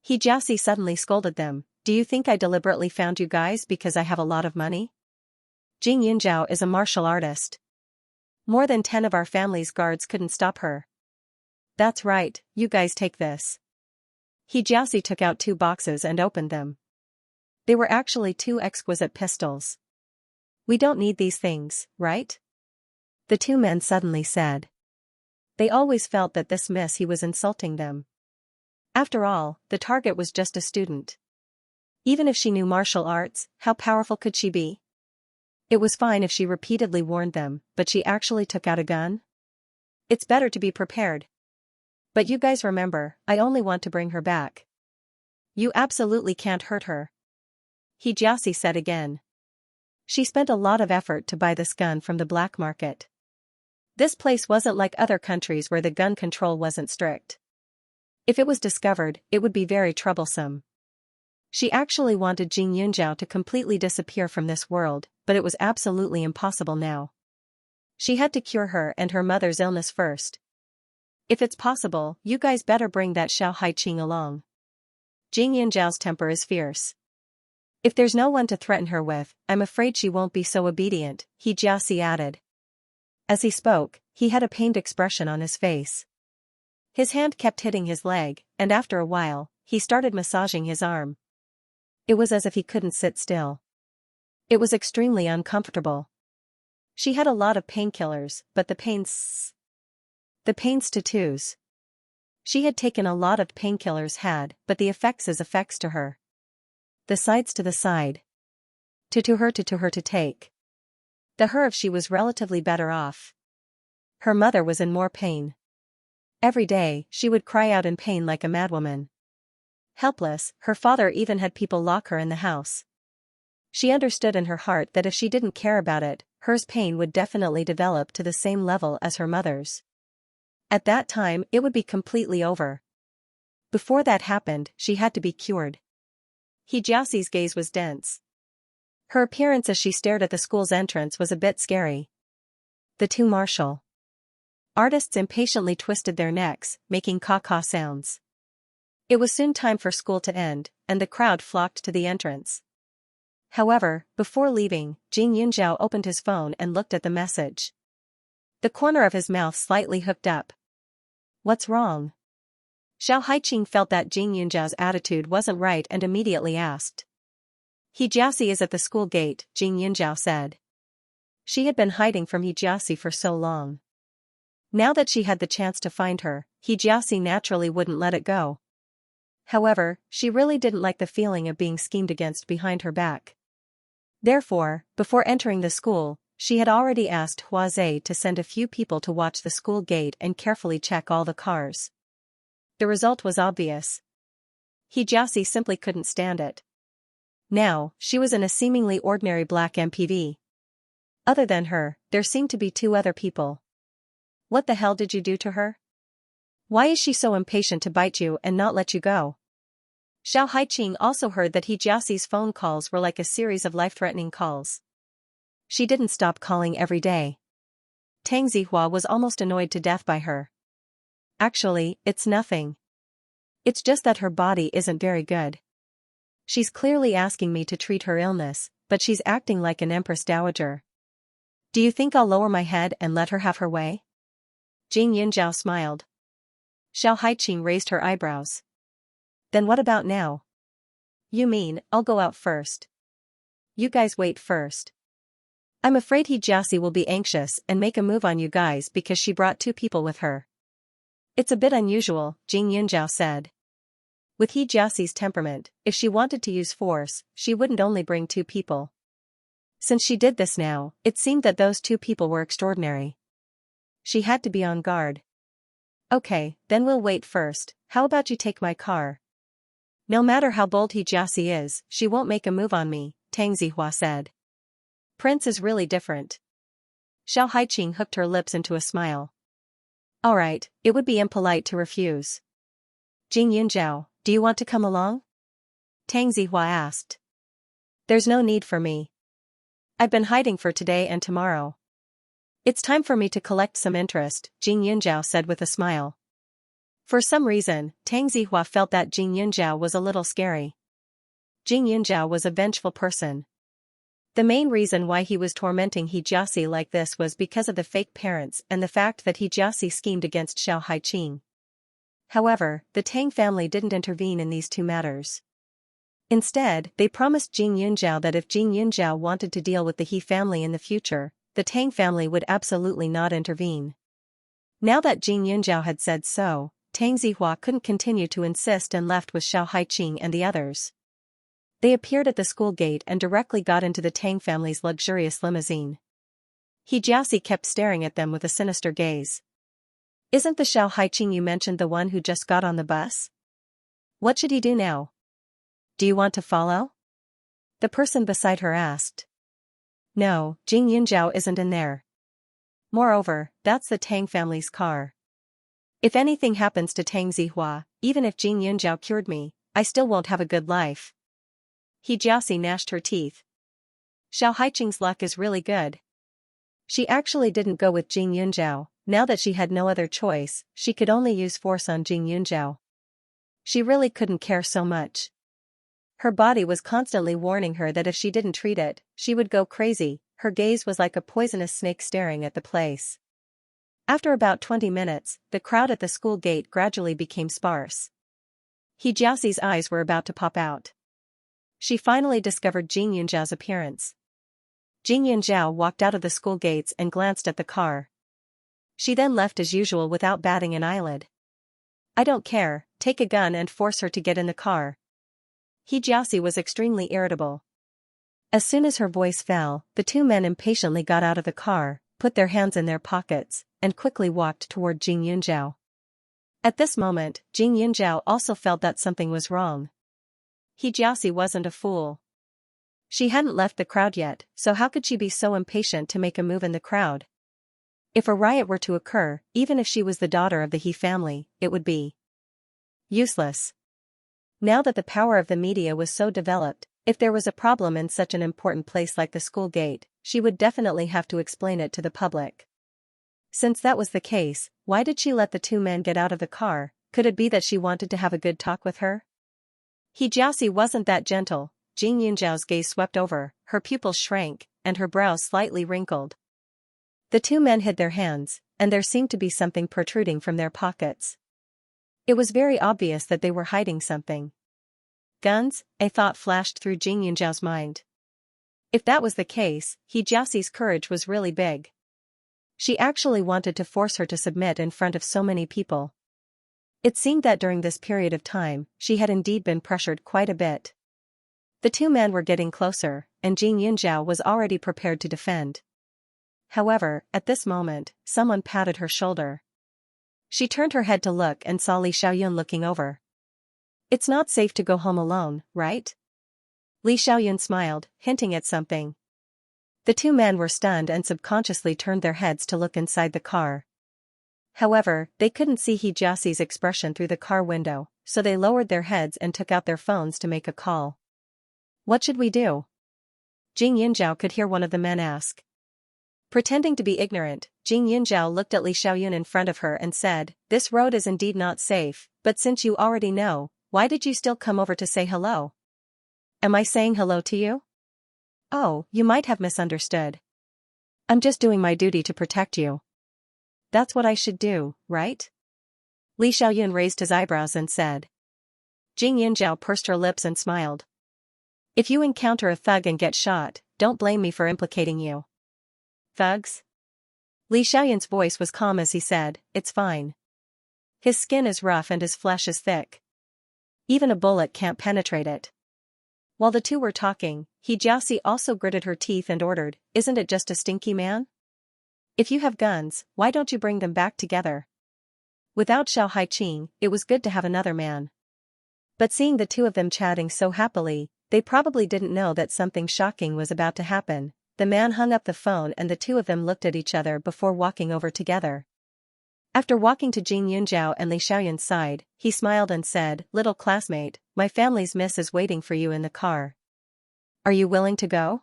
Jiaxi suddenly scolded them. Do you think I deliberately found you guys because I have a lot of money? Jing Yunjiao is a martial artist. More than 10 of our family's guards couldn't stop her. That's right, you guys take this. Jiaxi took out 2 boxes and opened them. They were actually 2 exquisite pistols. We don't need these things, right? The 2 men suddenly said. They always felt that this miss he was insulting them. After all, the target was just a student. Even if she knew martial arts, how powerful could she be? It was fine if she repeatedly warned them, but she actually took out a gun? It's better to be prepared. But you guys remember, I only want to bring her back. You absolutely can't hurt her. Jiaxi said again. She spent a lot of effort to buy this gun from the black market. This place wasn't like other countries where the gun control wasn't strict. If it was discovered, it would be very troublesome. She actually wanted Jing Yunjiao to completely disappear from this world, but it was absolutely impossible now. She had to cure her and her mother's illness first. If it's possible, you guys better bring that Xiao Haiqing along. Jing Yunjiao's temper is fierce. If there's no one to threaten her with, I'm afraid she won't be so obedient, Jiaxi added. As he spoke, he had a pained expression on his face. His hand kept hitting his leg, and after a while, he started massaging his arm. It was as if he couldn't sit still. It was extremely uncomfortable. She had a lot of painkillers, but the pains tattoos. She had taken a lot of painkillers but the effects is effects to her. The sides to the side. To her to take. The her of she was relatively better off. Her mother was in more pain. Every day, she would cry out in pain like a madwoman. Helpless, her father even had people lock her in the house. She understood in her heart that if she didn't care about it, hers pain would definitely develop to the same level as her mother's. At that time, it would be completely over. Before that happened, she had to be cured. Jiaxi's gaze was dense. Her appearance as she stared at the school's entrance was a bit scary. The 2 martial artists impatiently twisted their necks, making caw-caw sounds. It was soon time for school to end, and the crowd flocked to the entrance. However, before leaving, Jing Yunjiao opened his phone and looked at the message. The corner of his mouth slightly hooked up. What's wrong? Xiao Haiqing felt that Jing Yunjiao's attitude wasn't right and immediately asked. Jiaxi is at the school gate, Jing Yunjiao said. She had been hiding from Jiaxi for so long. Now that she had the chance to find her, Jiaxi naturally wouldn't let it go. However, she really didn't like the feeling of being schemed against behind her back. Therefore, before entering the school, she had already asked Huazhe to send a few people to watch the school gate and carefully check all the cars. The result was obvious. Xianxia simply couldn't stand it. Now, she was in a seemingly ordinary black MPV. Other than her, there seemed to be two other people. What the hell did you do to her? Why is she so impatient to bite you and not let you go? Xiao Haiqing also heard that Xiaoxi's phone calls were like a series of life-threatening calls. She didn't stop calling every day. Tang Zihua was almost annoyed to death by her. Actually, it's nothing. It's just that her body isn't very good. She's clearly asking me to treat her illness, but she's acting like an empress dowager. Do you think I'll lower my head and let her have her way? Jing Yunjiao smiled. Xiao Haiqing raised her eyebrows. Then what about now? You mean, I'll go out first? You guys wait first. I'm afraid Xiaoxi will be anxious and make a move on you guys because she brought two people with her. It's a bit unusual, Jing Yunjiao said. With Xiaoxi's temperament, if she wanted to use force, she wouldn't only bring two people. Since she did this now, it seemed that those two people were extraordinary. She had to be on guard. Okay, then we'll wait first. How about you take my car? No matter how bold Xiaoxi is, she won't make a move on me, Tang Zihua said. Prince is really different. Xiao Haiqing hooked her lips into a smile. Alright, it would be impolite to refuse. Jing Yunjiao, do you want to come along? Tang Zihua asked. There's no need for me. I've been hiding for today and tomorrow. It's time for me to collect some interest, Jing Yunjiao said with a smile. For some reason, Tang Zihua felt that Jing Yunjiao was a little scary. Jing Yunjiao was a vengeful person. The main reason why he was tormenting Xiaoxi like this was because of the fake parents and the fact that Xiaoxi schemed against Xiao Haiqing. However, the Tang family didn't intervene in these two matters. Instead, they promised Jing Yunjiao that if Jing Yunjiao wanted to deal with the He family in the future, the Tang family would absolutely not intervene. Now that Jing Yunjiao had said so, Tang Zihua couldn't continue to insist and left with Xiao Haiqing and the others. They appeared at the school gate and directly got into the Tang family's luxurious limousine. Xiaoxi kept staring at them with a sinister gaze. Isn't the Xiao Haiqing you mentioned the one who just got on the bus? What should he do now? Do you want to follow? The person beside her asked. No, Jing Yunjiao isn't in there. Moreover, that's the Tang family's car. If anything happens to Tang Zihua, even if Jing Yunjiao cured me, I still won't have a good life. Xiaoxi gnashed her teeth. Xiao Haiqing's luck is really good. She actually didn't go with Jing Yunjiao. Now that she had no other choice, she could only use force on Jing Yunjiao. She really couldn't care so much. Her body was constantly warning her that if she didn't treat it, she would go crazy. Her gaze was like a poisonous snake staring at the place. After about 20 minutes, the crowd at the school gate gradually became sparse. Xiaoxi's eyes were about to pop out. She finally discovered Jing Yunjiao's appearance. Jing Yunjiao walked out of the school gates and glanced at the car. She then left as usual without batting an eyelid. I don't care, take a gun and force her to get in the car. Xiaoxi was extremely irritable. As soon as her voice fell, the two men impatiently got out of the car, put their hands in their pockets, and quickly walked toward Jing Yunjiao. At this moment, Jing Yunjiao also felt that something was wrong. Xiaoxi wasn't a fool. She hadn't left the crowd yet, so how could she be so impatient to make a move in the crowd? If a riot were to occur, even if she was the daughter of the He family, it would be useless. Now that the power of the media was so developed, if there was a problem in such an important place like the school gate, she would definitely have to explain it to the public. Since that was the case, why did she let the two men get out of the car? Could it be that she wanted to have a good talk with her? Xiaoxi wasn't that gentle. Jing Yunjiao's gaze swept over, her pupils shrank, and her brows slightly wrinkled. The two men hid their hands, and there seemed to be something protruding from their pockets. It was very obvious that they were hiding something. Guns? A thought flashed through Jing Yunjiao's mind. If that was the case, Xiaoxi's courage was really big. She actually wanted to force her to submit in front of so many people. It seemed that during this period of time, she had indeed been pressured quite a bit. The two men were getting closer, and Xianxia was already prepared to defend. However, at this moment, someone patted her shoulder. She turned her head to look and saw Li Xiaoyun looking over. "It's not safe to go home alone, right?" Li Xiaoyun smiled, hinting at something. The two men were stunned and subconsciously turned their heads to look inside the car. However, they couldn't see Xiaoxi's expression through the car window, so they lowered their heads and took out their phones to make a call. "What should we do?" Jing Yinzhao could hear one of the men ask. Pretending to be ignorant, Jing Yinzhao looked at Li Xiaoyun in front of her and said, "This road is indeed not safe, but since you already know, why did you still come over to say hello?" "Am I saying hello to you?" "Oh, you might have misunderstood. I'm just doing my duty to protect you." "That's what I should do, right?" Li Xiaoyun raised his eyebrows and said. Jing Yinzhao pursed her lips and smiled. "If you encounter a thug and get shot, don't blame me for implicating you." "Thugs?" Li Xiaoyun's voice was calm as he said, "It's fine. His skin is rough and his flesh is thick. Even a bullet can't penetrate it." While the two were talking, Xiaoxi also gritted her teeth and ordered, "Isn't it just a stinky man? If you have guns, why don't you bring them back together?" Without Xiao Haiqing, it was good to have another man. But seeing the two of them chatting so happily, they probably didn't know that something shocking was about to happen. The man hung up the phone and the two of them looked at each other before walking over together. After walking to Jing Yunzhao and Li Xiaoyun's side, he smiled and said, "Little classmate, my family's miss is waiting for you in the car. Are you willing to go?"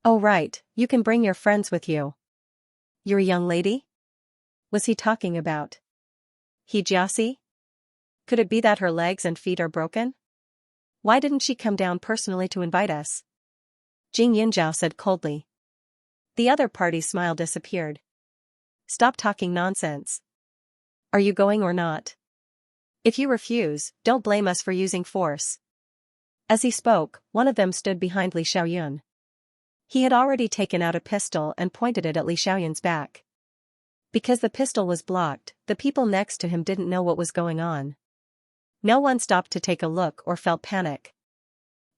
"Oh right, you can bring your friends with you." "You're a young lady?" Was he talking about Xiaoxi? Could it be that her legs and feet are broken? Why didn't she come down personally to invite us? Jing Yinzhao said coldly. The other party's smile disappeared. "Stop talking nonsense. Are you going or not? If you refuse, don't blame us for using force." As he spoke, one of them stood behind Li Xiaoyun. He had already taken out a pistol and pointed it at Li Xiaoyun's back. Because the pistol was blocked, the people next to him didn't know what was going on. No one stopped to take a look or felt panic.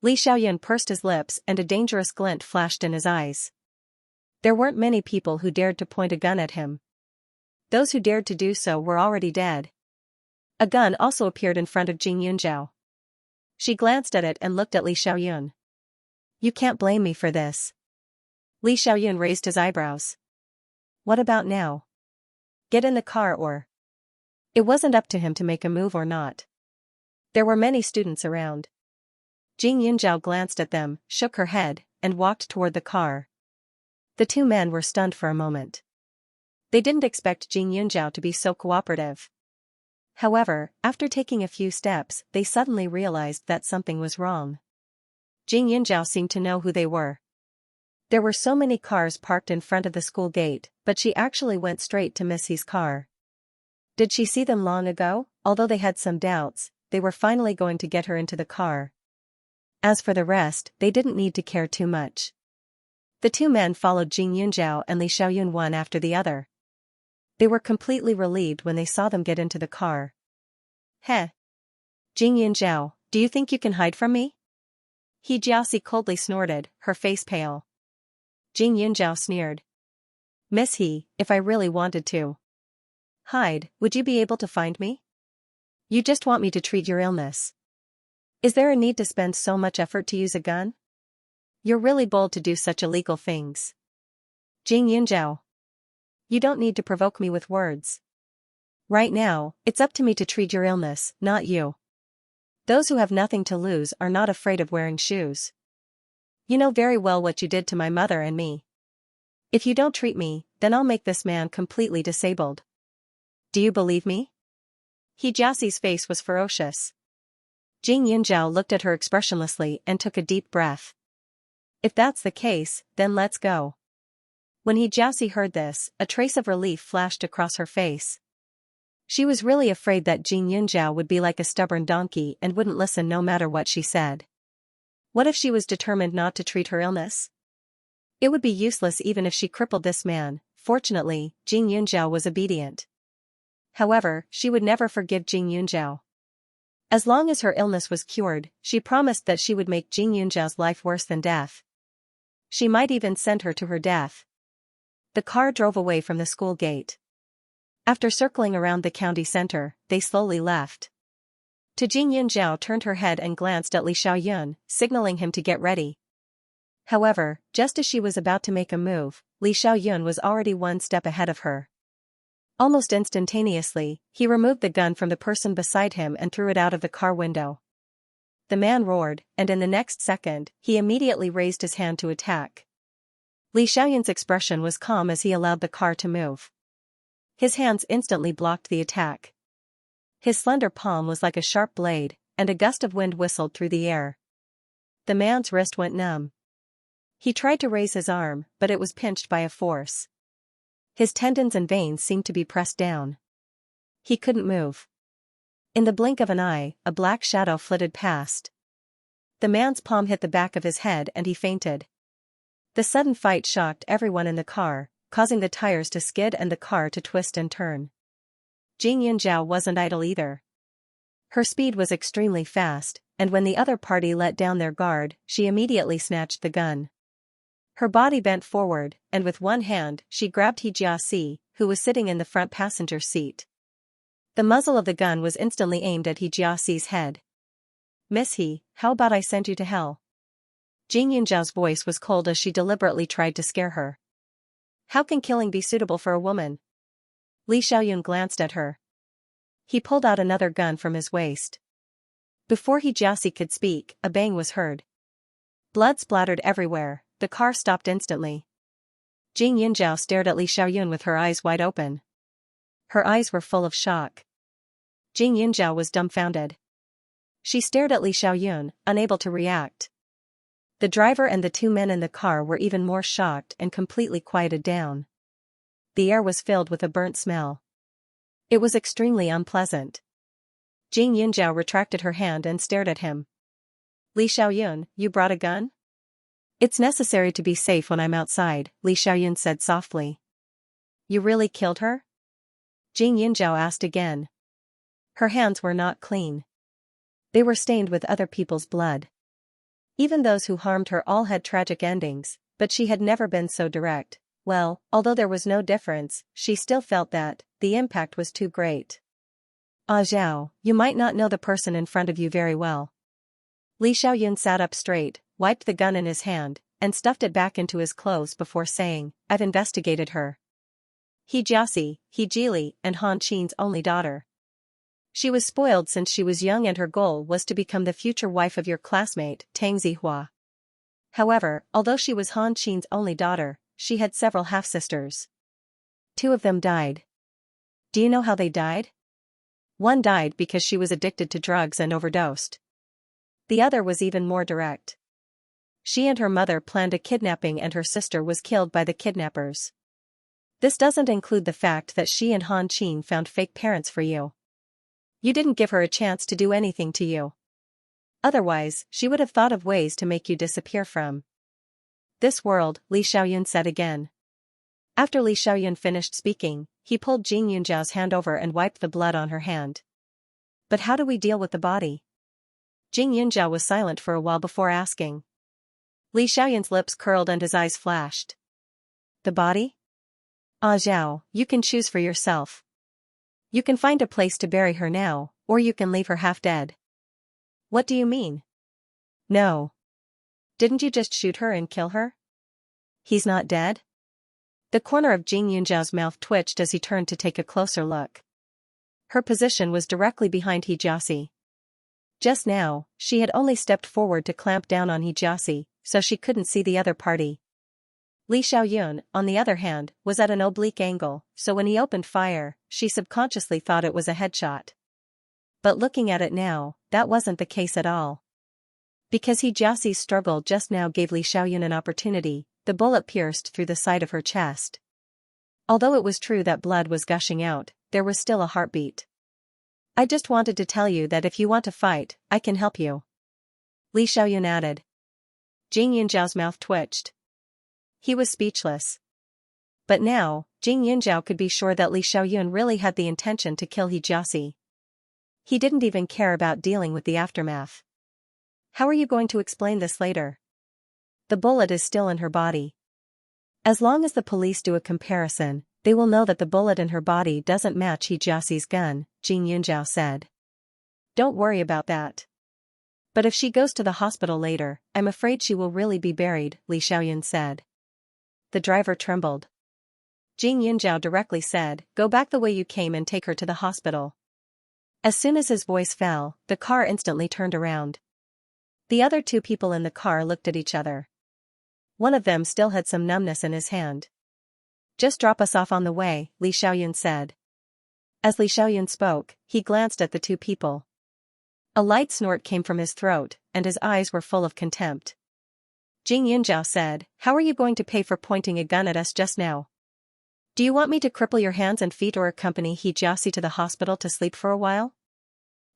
Li Xiaoyun pursed his lips and a dangerous glint flashed in his eyes. There weren't many people who dared to point a gun at him. Those who dared to do so were already dead. A gun also appeared in front of Jing Yunzhao. She glanced at it and looked at Li Xiaoyun. "You can't blame me for this." Li Xiaoyun raised his eyebrows. "What about now? Get in the car or—" It wasn't up to him to make a move or not. There were many students around. Jing Yunzhao glanced at them, shook her head, and walked toward the car. The two men were stunned for a moment. They didn't expect Jing Yunzhao to be so cooperative. However, after taking a few steps, they suddenly realized that something was wrong. Jing Yunzhao seemed to know who they were. There were so many cars parked in front of the school gate, but she actually went straight to Miss He's car. Did she see them long ago? Although they had some doubts, they were finally going to get her into the car. As for the rest, they didn't need to care too much. The two men followed Jing Yunzhao and Li Xiaoyun one after the other. They were completely relieved when they saw them get into the car. "Heh. Jing Yunzhao, do you think you can hide from me?" Xiaoxi coldly snorted, her face pale. Jing Yunzhao sneered. "Miss He, if I really wanted to hide, would you be able to find me? You just want me to treat your illness. Is there a need to spend so much effort to use a gun? You're really bold to do such illegal things." Jing Yunzhao. "You don't need to provoke me with words. Right now, it's up to me to treat your illness, not you. Those who have nothing to lose are not afraid of wearing shoes. You know very well what you did to my mother and me. If you don't treat me, then I'll make this man completely disabled. Do you believe me?" Xiaoxi's face was ferocious. Jing Yunzhao looked at her expressionlessly and took a deep breath. "If that's the case, then let's go." When Xiaoxi heard this, a trace of relief flashed across her face. She was really afraid that Jing Yunzhao would be like a stubborn donkey and wouldn't listen no matter what she said. What if she was determined not to treat her illness? It would be useless even if she crippled this man. Fortunately, Jing Yunzhao was obedient. However, she would never forgive Jing Yunzhao. As long as her illness was cured, she promised that she would make Jing Yunzhao's life worse than death. She might even send her to her death. The car drove away from the school gate. After circling around the county center, they slowly left. Jing Yunzhao turned her head and glanced at Li Xiaoyun, signaling him to get ready. However, just as she was about to make a move, Li Xiaoyun was already one step ahead of her. Almost instantaneously, he removed the gun from the person beside him and threw it out of the car window. The man roared, and in the next second, he immediately raised his hand to attack. Li Xiaoyun's expression was calm as he allowed the car to move. His hands instantly blocked the attack. His slender palm was like a sharp blade, and a gust of wind whistled through the air. The man's wrist went numb. He tried to raise his arm, but it was pinched by a force. His tendons and veins seemed to be pressed down. He couldn't move. In the blink of an eye, a black shadow flitted past. The man's palm hit the back of his head and he fainted. The sudden fight shocked everyone in the car, causing the tires to skid and the car to twist and turn. Jing Yunzhao wasn't idle either. Her speed was extremely fast, and when the other party let down their guard, she immediately snatched the gun. Her body bent forward, and with one hand, she grabbed He Jiaxi, who was sitting in the front passenger seat. The muzzle of the gun was instantly aimed at He Jiaxi's head. "Miss He, how about I send you to hell?" Jing Yunzhao's voice was cold as she deliberately tried to scare her. "How can killing be suitable for a woman?" Li Xiaoyun glanced at her. He pulled out another gun from his waist. Before He Jiaxi could speak, a bang was heard. Blood splattered everywhere. The car stopped instantly. Jing Yunzhao stared at Li Xiaoyun with her eyes wide open. Her eyes were full of shock. Jing Yunzhao was dumbfounded. She stared at Li Xiaoyun, unable to react. The driver and the two men in the car were even more shocked and completely quieted down. The air was filled with a burnt smell. It was extremely unpleasant. Jing Yunzhao retracted her hand and stared at him. "Li Xiaoyun, you brought a gun?" "It's necessary to be safe when I'm outside," Li Xiaoyun said softly. "You really killed her?" Jing Yunzhao asked again. Her hands were not clean. They were stained with other people's blood. Even those who harmed her all had tragic endings, but she had never been so direct. Well, although there was no difference, she still felt that the impact was too great. "Ah Zhao, you might not know the person in front of you very well." Li Xiaoyun sat up straight, wiped the gun in his hand, and stuffed it back into his clothes before saying, "I've investigated her. He Jiaxi, He Jili, and Han Qin's only daughter. She was spoiled since she was young and her goal was to become the future wife of your classmate, Tang Zihua. However, although she was Han Qin's only daughter, she had several half-sisters. 2 of them died. Do you know how they died? One died because she was addicted to drugs and overdosed. The other was even more direct. She and her mother planned a kidnapping and her sister was killed by the kidnappers. This doesn't include the fact that she and Han Qin found fake parents for you. You didn't give her a chance to do anything to you. Otherwise, she would have thought of ways to make you disappear from this world," Li Xiaoyun said again. After Li Xiaoyun finished speaking, he pulled Jing Yunzhao's hand over and wiped the blood on her hand. "But how do we deal with the body?" Jing Yunzhao was silent for a while before asking. Li Xiaoyun's lips curled and his eyes flashed. "The body? Ah Zhao, you can choose for yourself. You can find a place to bury her now, or you can leave her half dead." "What do you mean?" "No. Didn't you just shoot her and kill her?" "He's not dead?" The corner of Jing Yunzhao's mouth twitched as he turned to take a closer look. Her position was directly behind He Jiaxi. Just now, she had only stepped forward to clamp down on He Jiaxi, so she couldn't see the other party. Li Xiaoyun, on the other hand, was at an oblique angle, so when he opened fire, she subconsciously thought it was a headshot. But looking at it now, that wasn't the case at all. Because He Jiaxi's struggle just now gave Li Xiaoyun an opportunity, the bullet pierced through the side of her chest. Although it was true that blood was gushing out, there was still a heartbeat. "I just wanted to tell you that if you want to fight, I can help you," Li Xiaoyun added. Jing Yunzhao's mouth twitched. He was speechless. But now, Jing Yunzhao could be sure that Li Xiaoyun really had the intention to kill He Jiaxi. He didn't even care about dealing with the aftermath. How are you going to explain this later? The bullet is still in her body. As long as the police do a comparison, they will know that the bullet in her body doesn't match He Jiaxi's gun, Jing Yunzhao said. Don't worry about that. But if she goes to the hospital later, I'm afraid she will really be buried, Li Xiaoyun said. The driver trembled. Jing Yunzhao directly said, go back the way you came and take her to the hospital. As soon as his voice fell, the car instantly turned around. The other two people in the car looked at each other. One of them still had some numbness in his hand. Just drop us off on the way, Li Xiaoyun said. As Li Xiaoyun spoke, he glanced at the two people. A light snort came from his throat, and his eyes were full of contempt. Jing Yunzhao said, how are you going to pay for pointing a gun at us just now? Do you want me to cripple your hands and feet or accompany He Jiaxi to the hospital to sleep for a while?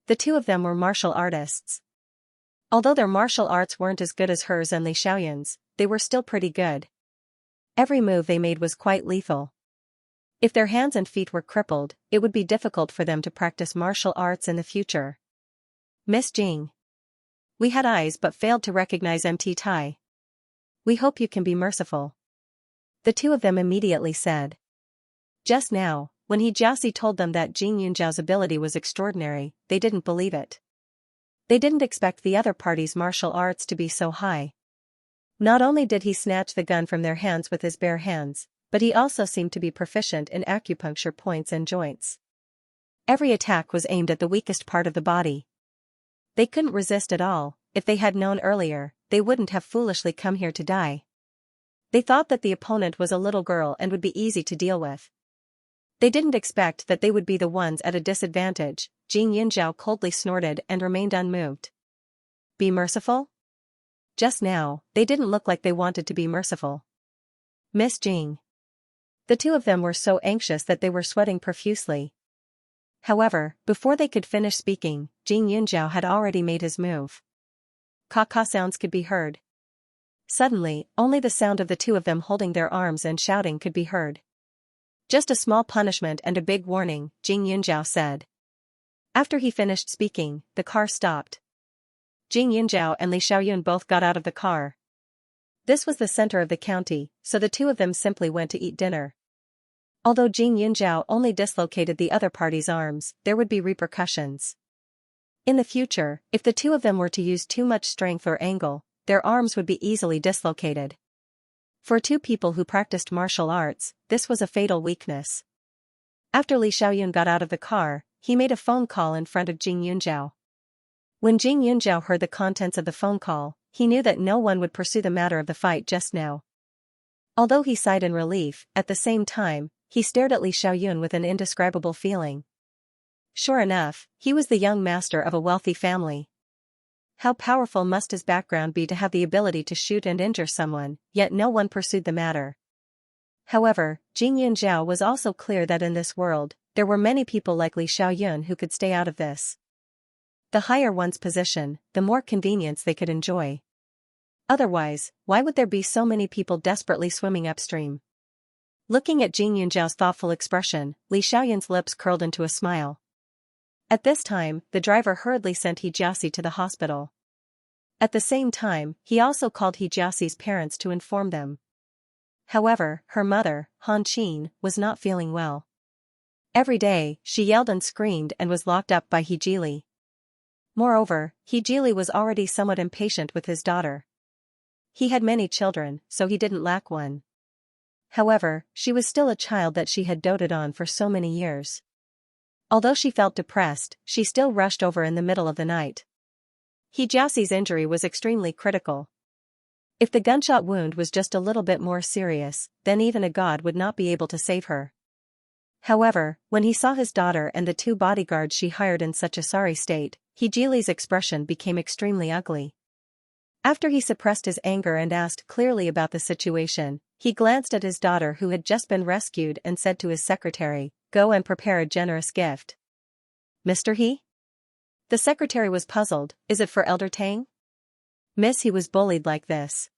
The two of them were martial artists. Although their martial arts weren't as good as hers and Li Xiaoyun's, they were still pretty good. Every move they made was quite lethal. If their hands and feet were crippled, it would be difficult for them to practice martial arts in the future. Miss Jing. We had eyes but failed to recognize MT Tai. We hope you can be merciful. The two of them immediately said. Just now, when He Jiaxi told them that Jing Yunzhao's ability was extraordinary, they didn't believe it. They didn't expect the other party's martial arts to be so high. Not only did he snatch the gun from their hands with his bare hands, but he also seemed to be proficient in acupuncture points and joints. Every attack was aimed at the weakest part of the body. They couldn't resist at all. If they had known earlier, they wouldn't have foolishly come here to die. They thought that the opponent was a little girl and would be easy to deal with. They didn't expect that they would be the ones at a disadvantage. Jing Yunzhao coldly snorted and remained unmoved. Be merciful? Just now, they didn't look like they wanted to be merciful. Miss Jing. The two of them were so anxious that they were sweating profusely. However, before they could finish speaking, Jing Yunzhao had already made his move. Caw-caw sounds could be heard. Suddenly, only the sound of the two of them holding their arms and shouting could be heard. Just a small punishment and a big warning, Jing Yunzhao said. After he finished speaking, the car stopped. Jing Yunzhao and Li Xiaoyun both got out of the car. This was the center of the county, so the two of them simply went to eat dinner. Although Jing Yunzhao only dislocated the other party's arms, there would be repercussions. In the future, if the two of them were to use too much strength or angle, their arms would be easily dislocated. For two people who practiced martial arts, this was a fatal weakness. After Li Xiaoyun got out of the car, he made a phone call in front of Jing Yunzhao. When Jing Yunzhao heard the contents of the phone call, he knew that no one would pursue the matter of the fight just now. Although he sighed in relief, at the same time, he stared at Li Xiaoyun with an indescribable feeling. Sure enough, he was the young master of a wealthy family. How powerful must his background be to have the ability to shoot and injure someone, yet no one pursued the matter. However, Jing Yunzhao was also clear that in this world, there were many people like Li Xiaoyun who could stay out of this. The higher one's position, the more convenience they could enjoy. Otherwise, why would there be so many people desperately swimming upstream? Looking at Jing Yunzhao's thoughtful expression, Li Xiaoyun's lips curled into a smile. At this time, the driver hurriedly sent He Jiaxi to the hospital. At the same time, he also called He Jiaxi's parents to inform them. However, her mother, Han Qin, was not feeling well. Every day, she yelled and screamed and was locked up by He Jili. Moreover, He Jili was already somewhat impatient with his daughter. He had many children, so he didn't lack one. However, she was still a child that she had doted on for so many years. Although she felt depressed, she still rushed over in the middle of the night. He Jiaxi's injury was extremely critical. If the gunshot wound was just a little bit more serious, then even a god would not be able to save her. However, when he saw his daughter and the two bodyguards she hired in such a sorry state, He Jili's expression became extremely ugly. After he suppressed his anger and asked clearly about the situation, he glanced at his daughter who had just been rescued and said to his secretary, "Go and prepare a generous gift." "Mr. He?" The secretary was puzzled. "Is it for Elder Tang?" "Miss, he was bullied like this."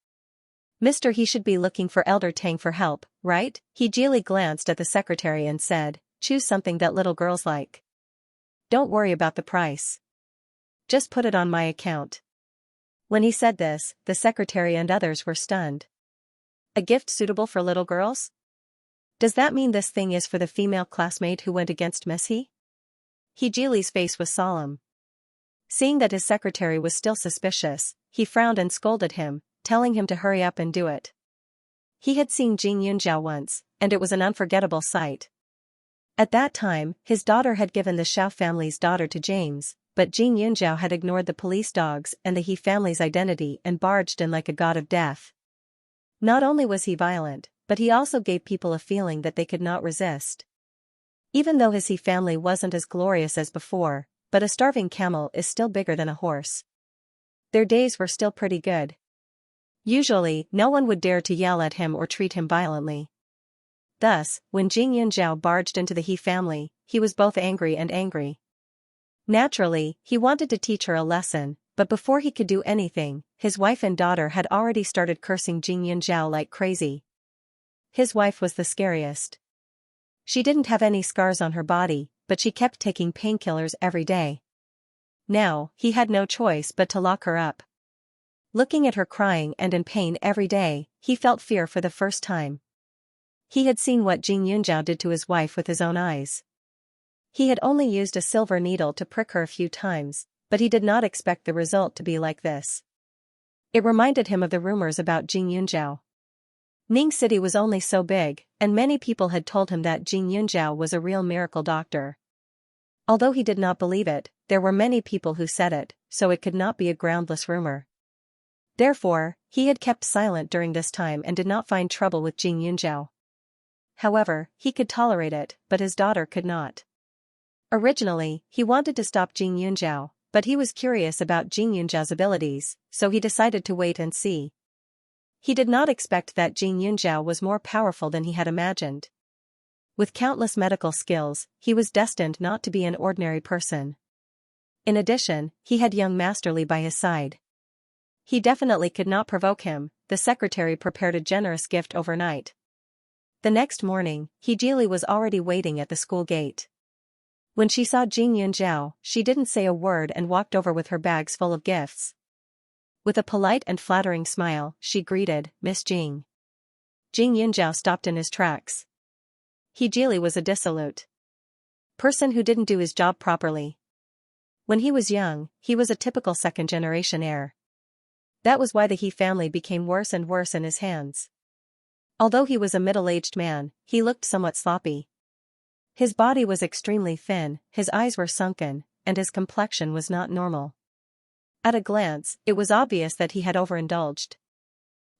Mr. He should be looking for Elder Tang for help, right? He geely glanced at the secretary and said, choose something that little girls like. Don't worry about the price. Just put it on my account. When he said this, the secretary and others were stunned. A gift suitable for little girls? Does that mean this thing is for the female classmate who went against Miss He? He Geely's face was solemn. Seeing that his secretary was still suspicious, he frowned and scolded him, telling him to hurry up and do it. He had seen Jing Yunjiao once, and it was an unforgettable sight. At that time, his daughter had given the Xiao family's daughter to James, but Jing Yunjiao had ignored the police dogs and the He family's identity and barged in like a god of death. Not only was he violent, but he also gave people a feeling that they could not resist. Even though his He family wasn't as glorious as before, but a starving camel is still bigger than a horse. Their days were still pretty good. Usually, no one would dare to yell at him or treat him violently. Thus, when Jing Yunjiao barged into the He family, he was both angry and angry. Naturally, he wanted to teach her a lesson, but before he could do anything, his wife and daughter had already started cursing Jing Yunjiao like crazy. His wife was the scariest. She didn't have any scars on her body, but she kept taking painkillers every day. Now, he had no choice but to lock her up. Looking at her crying and in pain every day, he felt fear for the first time. He had seen what Jing Yunjiao did to his wife with his own eyes. He had only used a silver needle to prick her a few times, but he did not expect the result to be like this. It reminded him of the rumors about Jing Yunjiao. Ning City was only so big, and many people had told him that Jing Yunjiao was a real miracle doctor. Although he did not believe it, there were many people who said it, so it could not be a groundless rumor. Therefore, he had kept silent during this time and did not find trouble with Jing Yunjiao. However, he could tolerate it, but his daughter could not. Originally, he wanted to stop Jing Yunjiao, but he was curious about Jing Yunjiao's abilities, so he decided to wait and see. He did not expect that Jing Yunjiao was more powerful than he had imagined. With countless medical skills, he was destined not to be an ordinary person. In addition, he had young Master Li by his side. He definitely could not provoke him. The secretary prepared a generous gift overnight. The next morning, He Jili was already waiting at the school gate. When she saw Jing Yunjiao, she didn't say a word and walked over with her bags full of gifts. With a polite and flattering smile, she greeted, Miss Jing. Jing Yunjiao stopped in his tracks. He Jili was a dissolute person who didn't do his job properly. When he was young, he was a typical second-generation heir. That was why the He family became worse and worse in his hands. Although he was a middle-aged man, he looked somewhat sloppy. His body was extremely thin, his eyes were sunken, and his complexion was not normal. At a glance, it was obvious that he had overindulged.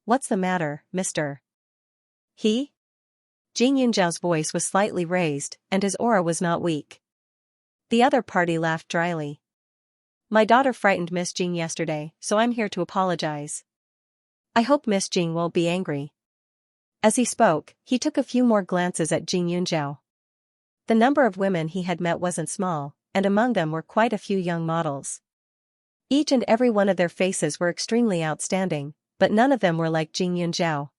What's the matter, Mr. He? Jing Yunjiao's voice was slightly raised, and his aura was not weak. The other party laughed dryly. My daughter frightened Miss Jing yesterday, so I'm here to apologize. I hope Miss Jing won't be angry. As he spoke, he took a few more glances at Jing Yunjiao. The number of women he had met wasn't small, and among them were quite a few young models. Each and every one of their faces were extremely outstanding, but none of them were like Jing Yunjiao.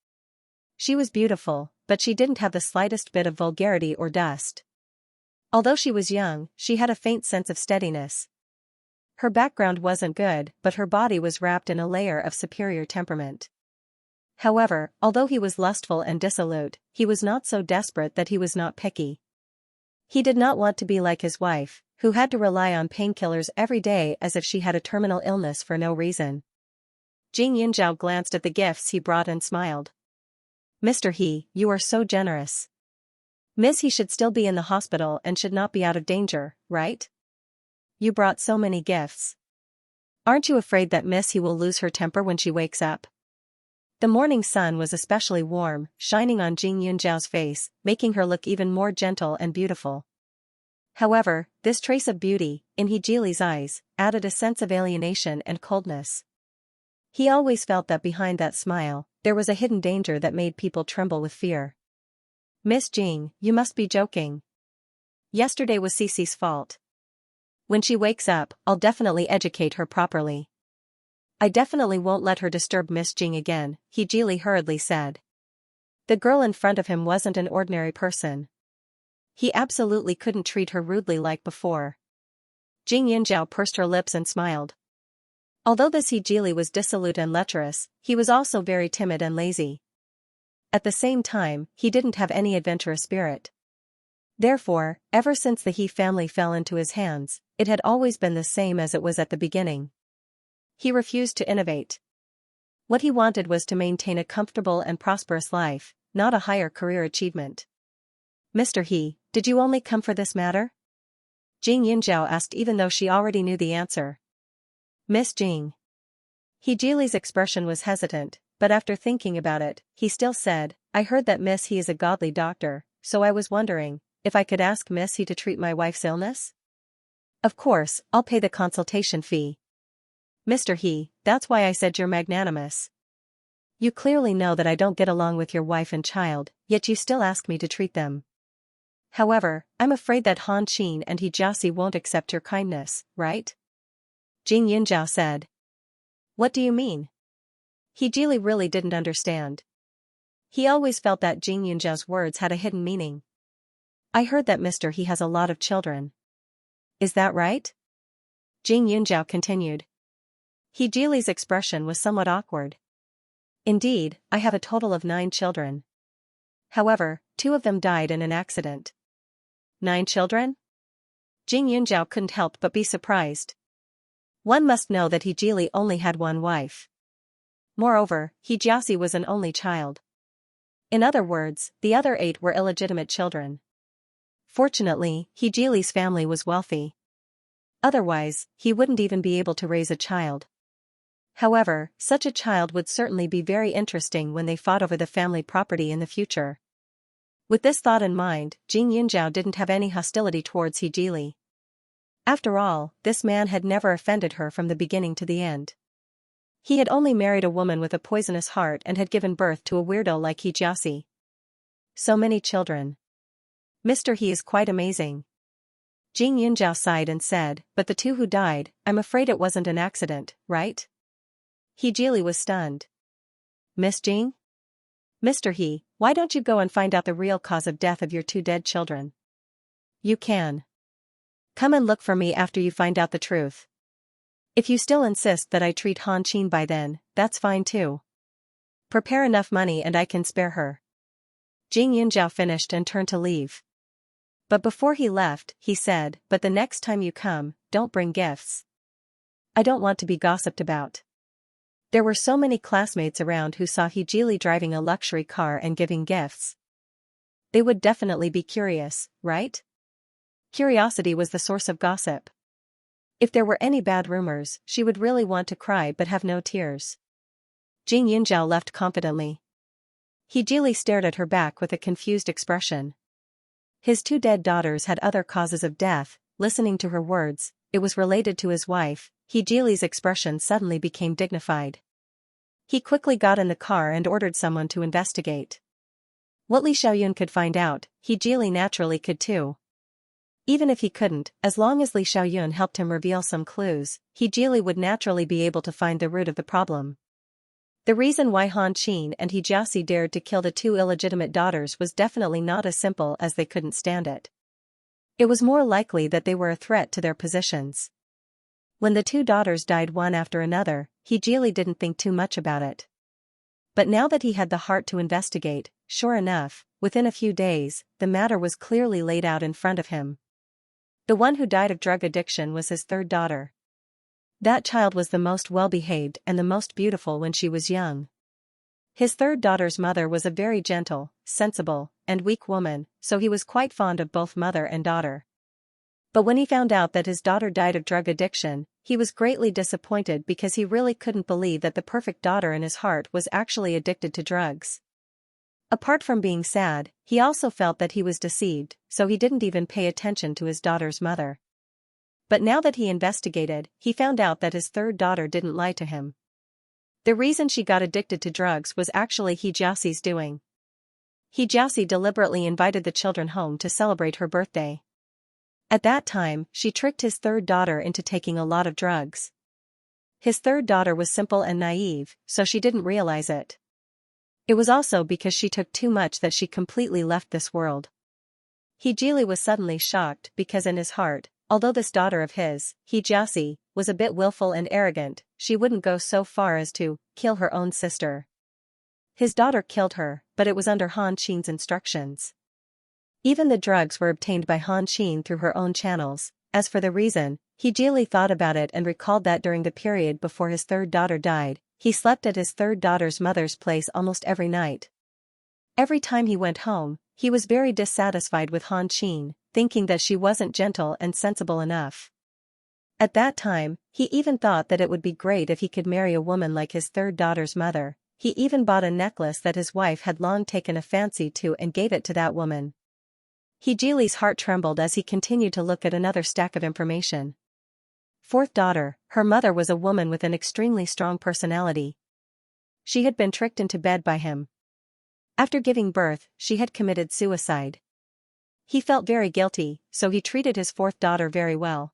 She was beautiful, but she didn't have the slightest bit of vulgarity or dust. Although she was young, she had a faint sense of steadiness. Her background wasn't good, but her body was wrapped in a layer of superior temperament. However, although he was lustful and dissolute, he was not so desperate that he was not picky. He did not want to be like his wife, who had to rely on painkillers every day as if she had a terminal illness for no reason. Jing Yunjiao glanced at the gifts he brought and smiled. Mr. He, you are so generous. Miss He should still be in the hospital and should not be out of danger, right? You brought so many gifts. Aren't you afraid that Miss He will lose her temper when she wakes up? The morning sun was especially warm, shining on Jing Yunjiao's face, making her look even more gentle and beautiful. However, this trace of beauty, in He Jili's eyes, added a sense of alienation and coldness. He always felt that behind that smile, there was a hidden danger that made people tremble with fear. Miss Jing, you must be joking. Yesterday was Cece's fault. When she wakes up, I'll definitely educate her properly. I definitely won't let her disturb Miss Jing again, He Jili hurriedly said. The girl in front of him wasn't an ordinary person. He absolutely couldn't treat her rudely like before. Jing Yinzhao pursed her lips and smiled. Although this He Jili was dissolute and lecherous, he was also very timid and lazy. At the same time, he didn't have any adventurous spirit. Therefore, ever since the He family fell into his hands, it had always been the same as it was at the beginning. He refused to innovate. What he wanted was to maintain a comfortable and prosperous life, not a higher career achievement. Mr. He, did you only come for this matter? Jing Yinzhao asked even though she already knew the answer. Miss Jing. He Jili's expression was hesitant, but after thinking about it, he still said, I heard that Miss He is a godly doctor, so I was wondering if I could ask Miss He to treat my wife's illness? Of course, I'll pay the consultation fee. Mr. He, that's why I said you're magnanimous. You clearly know that I don't get along with your wife and child, yet you still ask me to treat them. However, I'm afraid that Han Qin and He Jiaxi won't accept your kindness, right? Jing Yinzhao said. What do you mean? He Jili really didn't understand. He always felt that Jing Yinzhao's words had a hidden meaning. I heard that Mr. He has a lot of children. Is that right? Jing Yinzhao continued. He Jili's expression was somewhat awkward. Indeed, I have a total of 9 children. However, 2 of them died in an accident. 9 children? Jing Yinzhao couldn't help but be surprised. One must know that He Jili only had 1 wife. Moreover, He Jiaxi was an only child. In other words, the other 8 were illegitimate children. Fortunately, He Jili's family was wealthy. Otherwise, he wouldn't even be able to raise a child. However, such a child would certainly be very interesting when they fought over the family property in the future. With this thought in mind, Jing Yinzhao didn't have any hostility towards He Jili. After all, this man had never offended her from the beginning to the end. He had only married a woman with a poisonous heart and had given birth to a weirdo like He Jiaxi. So many children. Mr. He is quite amazing. Jing Yinzhao sighed and said, but the 2 who died, I'm afraid it wasn't an accident, right? He Jili was stunned. Miss Jing? Mr. He, why don't you go and find out the real cause of death of your 2 dead children? You can. Come and look for me after you find out the truth. If you still insist that I treat Han Qin by then, that's fine too. Prepare enough money and I can spare her. Jing Yinzhao finished and turned to leave. But before he left, he said, but the next time you come, don't bring gifts. I don't want to be gossiped about. There were so many classmates around who saw He Jili driving a luxury car and giving gifts. They would definitely be curious, right? Curiosity was the source of gossip. If there were any bad rumors, she would really want to cry but have no tears. Jing Yinzhao left confidently. He Jili stared at her back with a confused expression. His 2 dead daughters had other causes of death. Listening to her words, it was related to his wife. He Jili's expression suddenly became dignified. He quickly got in the car and ordered someone to investigate. What Li Xiaoyun could find out, He Jili naturally could too. Even if he couldn't, as long as Li Xiaoyun helped him reveal some clues, He Jili would naturally be able to find the root of the problem. The reason why Han Qin and He Jiaxi dared to kill the 2 illegitimate daughters was definitely not as simple as they couldn't stand it. It was more likely that they were a threat to their positions. When the 2 daughters died one after another, He Jili didn't think too much about it. But now that he had the heart to investigate, sure enough, within a few days, the matter was clearly laid out in front of him. The one who died of drug addiction was his 3rd daughter. That child was the most well-behaved and the most beautiful when she was young. His 3rd daughter's mother was a very gentle, sensible, and weak woman, so he was quite fond of both mother and daughter. But when he found out that his daughter died of drug addiction, he was greatly disappointed because he really couldn't believe that the perfect daughter in his heart was actually addicted to drugs. Apart from being sad, he also felt that he was deceived, so he didn't even pay attention to his daughter's mother. But now that he investigated, he found out that his 3rd daughter didn't lie to him. The reason she got addicted to drugs was actually He Jiaxi's doing. He Jiaxi deliberately invited the children home to celebrate her birthday. At that time, she tricked his 3rd daughter into taking a lot of drugs. His third daughter was simple and naive, so she didn't realize it. It was also because she took too much that she completely left this world. He was suddenly shocked because in his heart, although this daughter of his, Xianxia, was a bit willful and arrogant, she wouldn't go so far as to kill her own sister. His daughter killed her, but it was under Han Qin's instructions. Even the drugs were obtained by Han Qin through her own channels. As for the reason, he thought about it and recalled that during the period before his third daughter died, he slept at his third daughter's mother's place almost every night. Every time he went home, he was very dissatisfied with Han Qin, thinking that she wasn't gentle and sensible enough. At that time, he even thought that it would be great if he could marry a woman like his third daughter's mother. He even bought a necklace that his wife had long taken a fancy to and gave it to that woman. He's heart trembled as he continued to look at another stack of information. Fourth daughter, her mother was a woman with an extremely strong personality. She had been tricked into bed by him. After giving birth, she had committed suicide. He felt very guilty, so he treated his fourth daughter very well.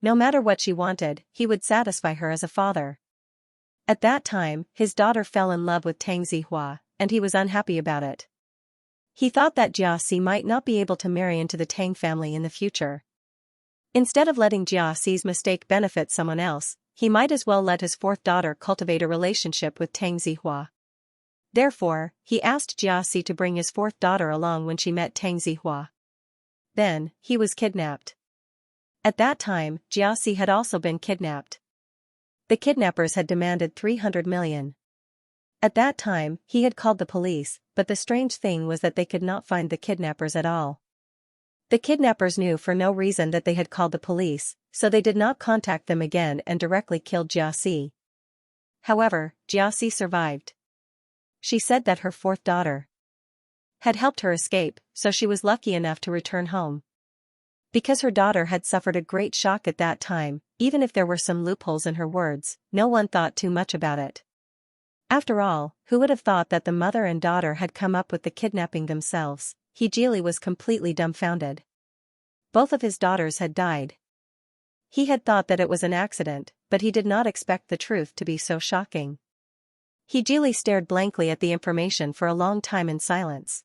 No matter what she wanted, he would satisfy her as a father. At that time, his daughter fell in love with Tang Zihua, and he was unhappy about it. He thought that Xiaxia might not be able to marry into the Tang family in the future. Instead of letting Xiaxi's mistake benefit someone else, he might as well let his fourth daughter cultivate a relationship with Tang Zihua. Therefore, he asked Xiaxia to bring his fourth daughter along when she met Tang Zihua. Then, he was kidnapped. At that time, Xiaxia had also been kidnapped. The kidnappers had demanded 300 million. At that time, he had called the police, but the strange thing was that they could not find the kidnappers at all. The kidnappers knew for no reason that they had called the police, so they did not contact them again and directly killed Xiaxia. However, Xiaxia survived. She said that her fourth daughter had helped her escape, so she was lucky enough to return home. Because her daughter had suffered a great shock at that time, even if there were some loopholes in her words, no one thought too much about it. After all, who would have thought that the mother and daughter had come up with the kidnapping themselves? He was completely dumbfounded. Both of his daughters had died. He had thought that it was an accident, but he did not expect the truth to be so shocking. He stared blankly at the information for a long time in silence.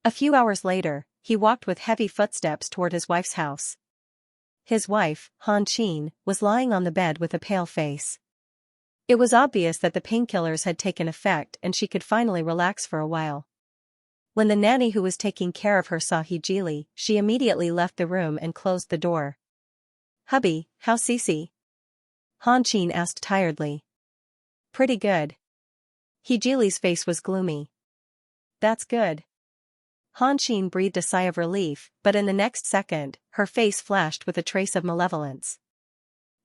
A few hours later, he walked with heavy footsteps toward his wife's house. His wife, Han Qin, was lying on the bed with a pale face. It was obvious that the painkillers had taken effect and she could finally relax for a while. When the nanny who was taking care of her saw He, she immediately left the room and closed the door. "Hubby, how's Cici?" Han Qin asked tiredly. "Pretty good." He's face was gloomy. "That's good." Han Qin breathed a sigh of relief, but in the next second, her face flashed with a trace of malevolence.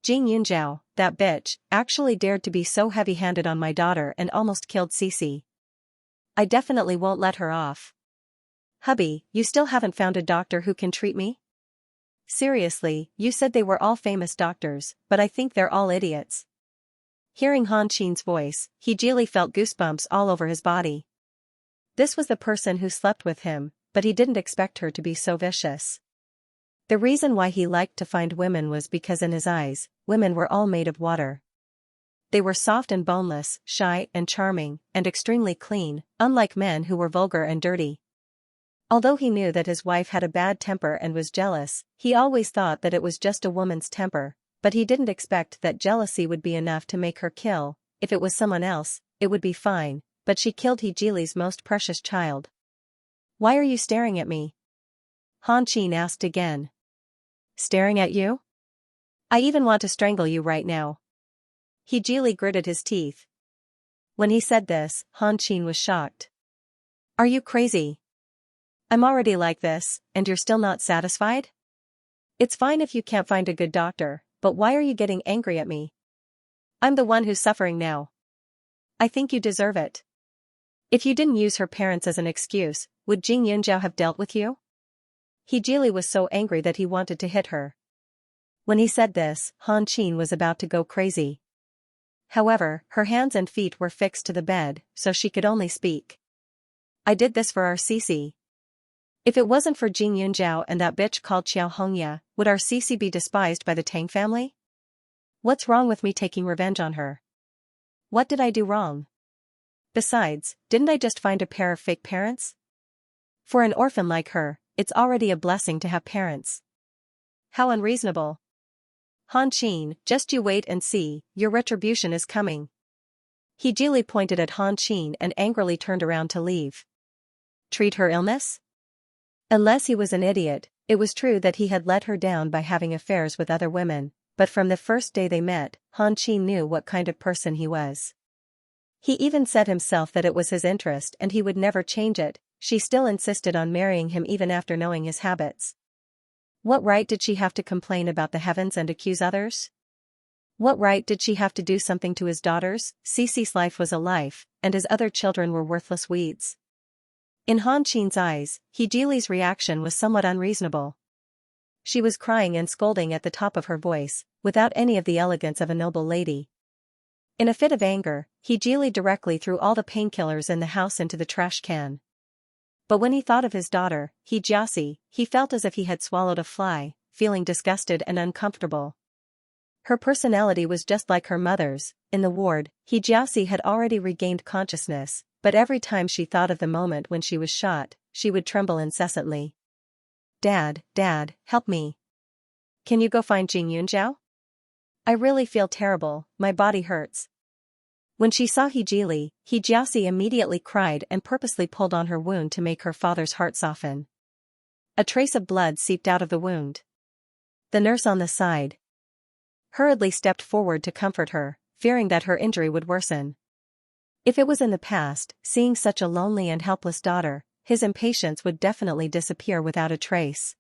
"Jing Yunzhao, that bitch, actually dared to be so heavy-handed on my daughter and almost killed Cici. I definitely won't let her off." "Hubby, you still haven't found a doctor who can treat me?" "Seriously, you said they were all famous doctors, but I think they're all idiots." Hearing Han Qin's voice, he felt goosebumps all over his body. This was the person who slept with him, but he didn't expect her to be so vicious. The reason why he liked to find women was because in his eyes, women were all made of water. They were soft and boneless, shy and charming, and extremely clean, unlike men who were vulgar and dirty. Although he knew that his wife had a bad temper and was jealous, he always thought that it was just a woman's temper, but he didn't expect that jealousy would be enough to make her kill. If it was someone else, it would be fine, but she killed He's most precious child. "Why are you staring at me?" Han Qin asked again. "Staring at you? I even want to strangle you right now." He gritted his teeth. When he said this, Han Qin was shocked. "Are you crazy? I'm already like this, and you're still not satisfied? It's fine if you can't find a good doctor, but why are you getting angry at me? I'm the one who's suffering now. I think you deserve it. If you didn't use her parents as an excuse, would Jing Yunzhao have dealt with you?" He was so angry that he wanted to hit her. When he said this, Han Qin was about to go crazy. However, her hands and feet were fixed to the bed, so she could only speak. "I did this for our Cici. If it wasn't for Jing Yunzhao and that bitch called Xianxia, would our Cici be despised by the Tang family? What's wrong with me taking revenge on her? What did I do wrong? Besides, didn't I just find a pair of fake parents? For an orphan like her, it's already a blessing to have parents. How unreasonable. Han Qin, just you wait and see, your retribution is coming. He gently pointed at Han Qin and angrily turned around to leave. Treat her illness? Unless he was an idiot, it was true that he had let her down by having affairs with other women, but from the first day they met, Han Qin knew what kind of person he was. He even said himself that it was his interest and he would never change it. She still insisted on marrying him even after knowing his habits. What right did she have to complain about the heavens and accuse others? What right did she have to do something to his daughters? Cece's life was a life, and his other children were worthless weeds. In Han Qin's eyes, Hejili's reaction was somewhat unreasonable. She was crying and scolding at the top of her voice, without any of the elegance of a noble lady. In a fit of anger, Hejili directly threw all the painkillers in the house into the trash can. But when he thought of his daughter, Xianxia, he felt as if he had swallowed a fly, feeling disgusted and uncomfortable. Her personality was just like her mother's. In the ward, Xianxia had already regained consciousness, but every time she thought of the moment when she was shot, she would tremble incessantly. Dad, help me. Can you go find Jing Yunjiao? I really feel terrible, my body hurts. When she saw Hejili, Xianxia immediately cried and purposely pulled on her wound to make her father's heart soften. A trace of blood seeped out of the wound. The nurse on the side hurriedly stepped forward to comfort her, fearing that her injury would worsen. If it was in the past, seeing such a lonely and helpless daughter, his impatience would definitely disappear without a trace.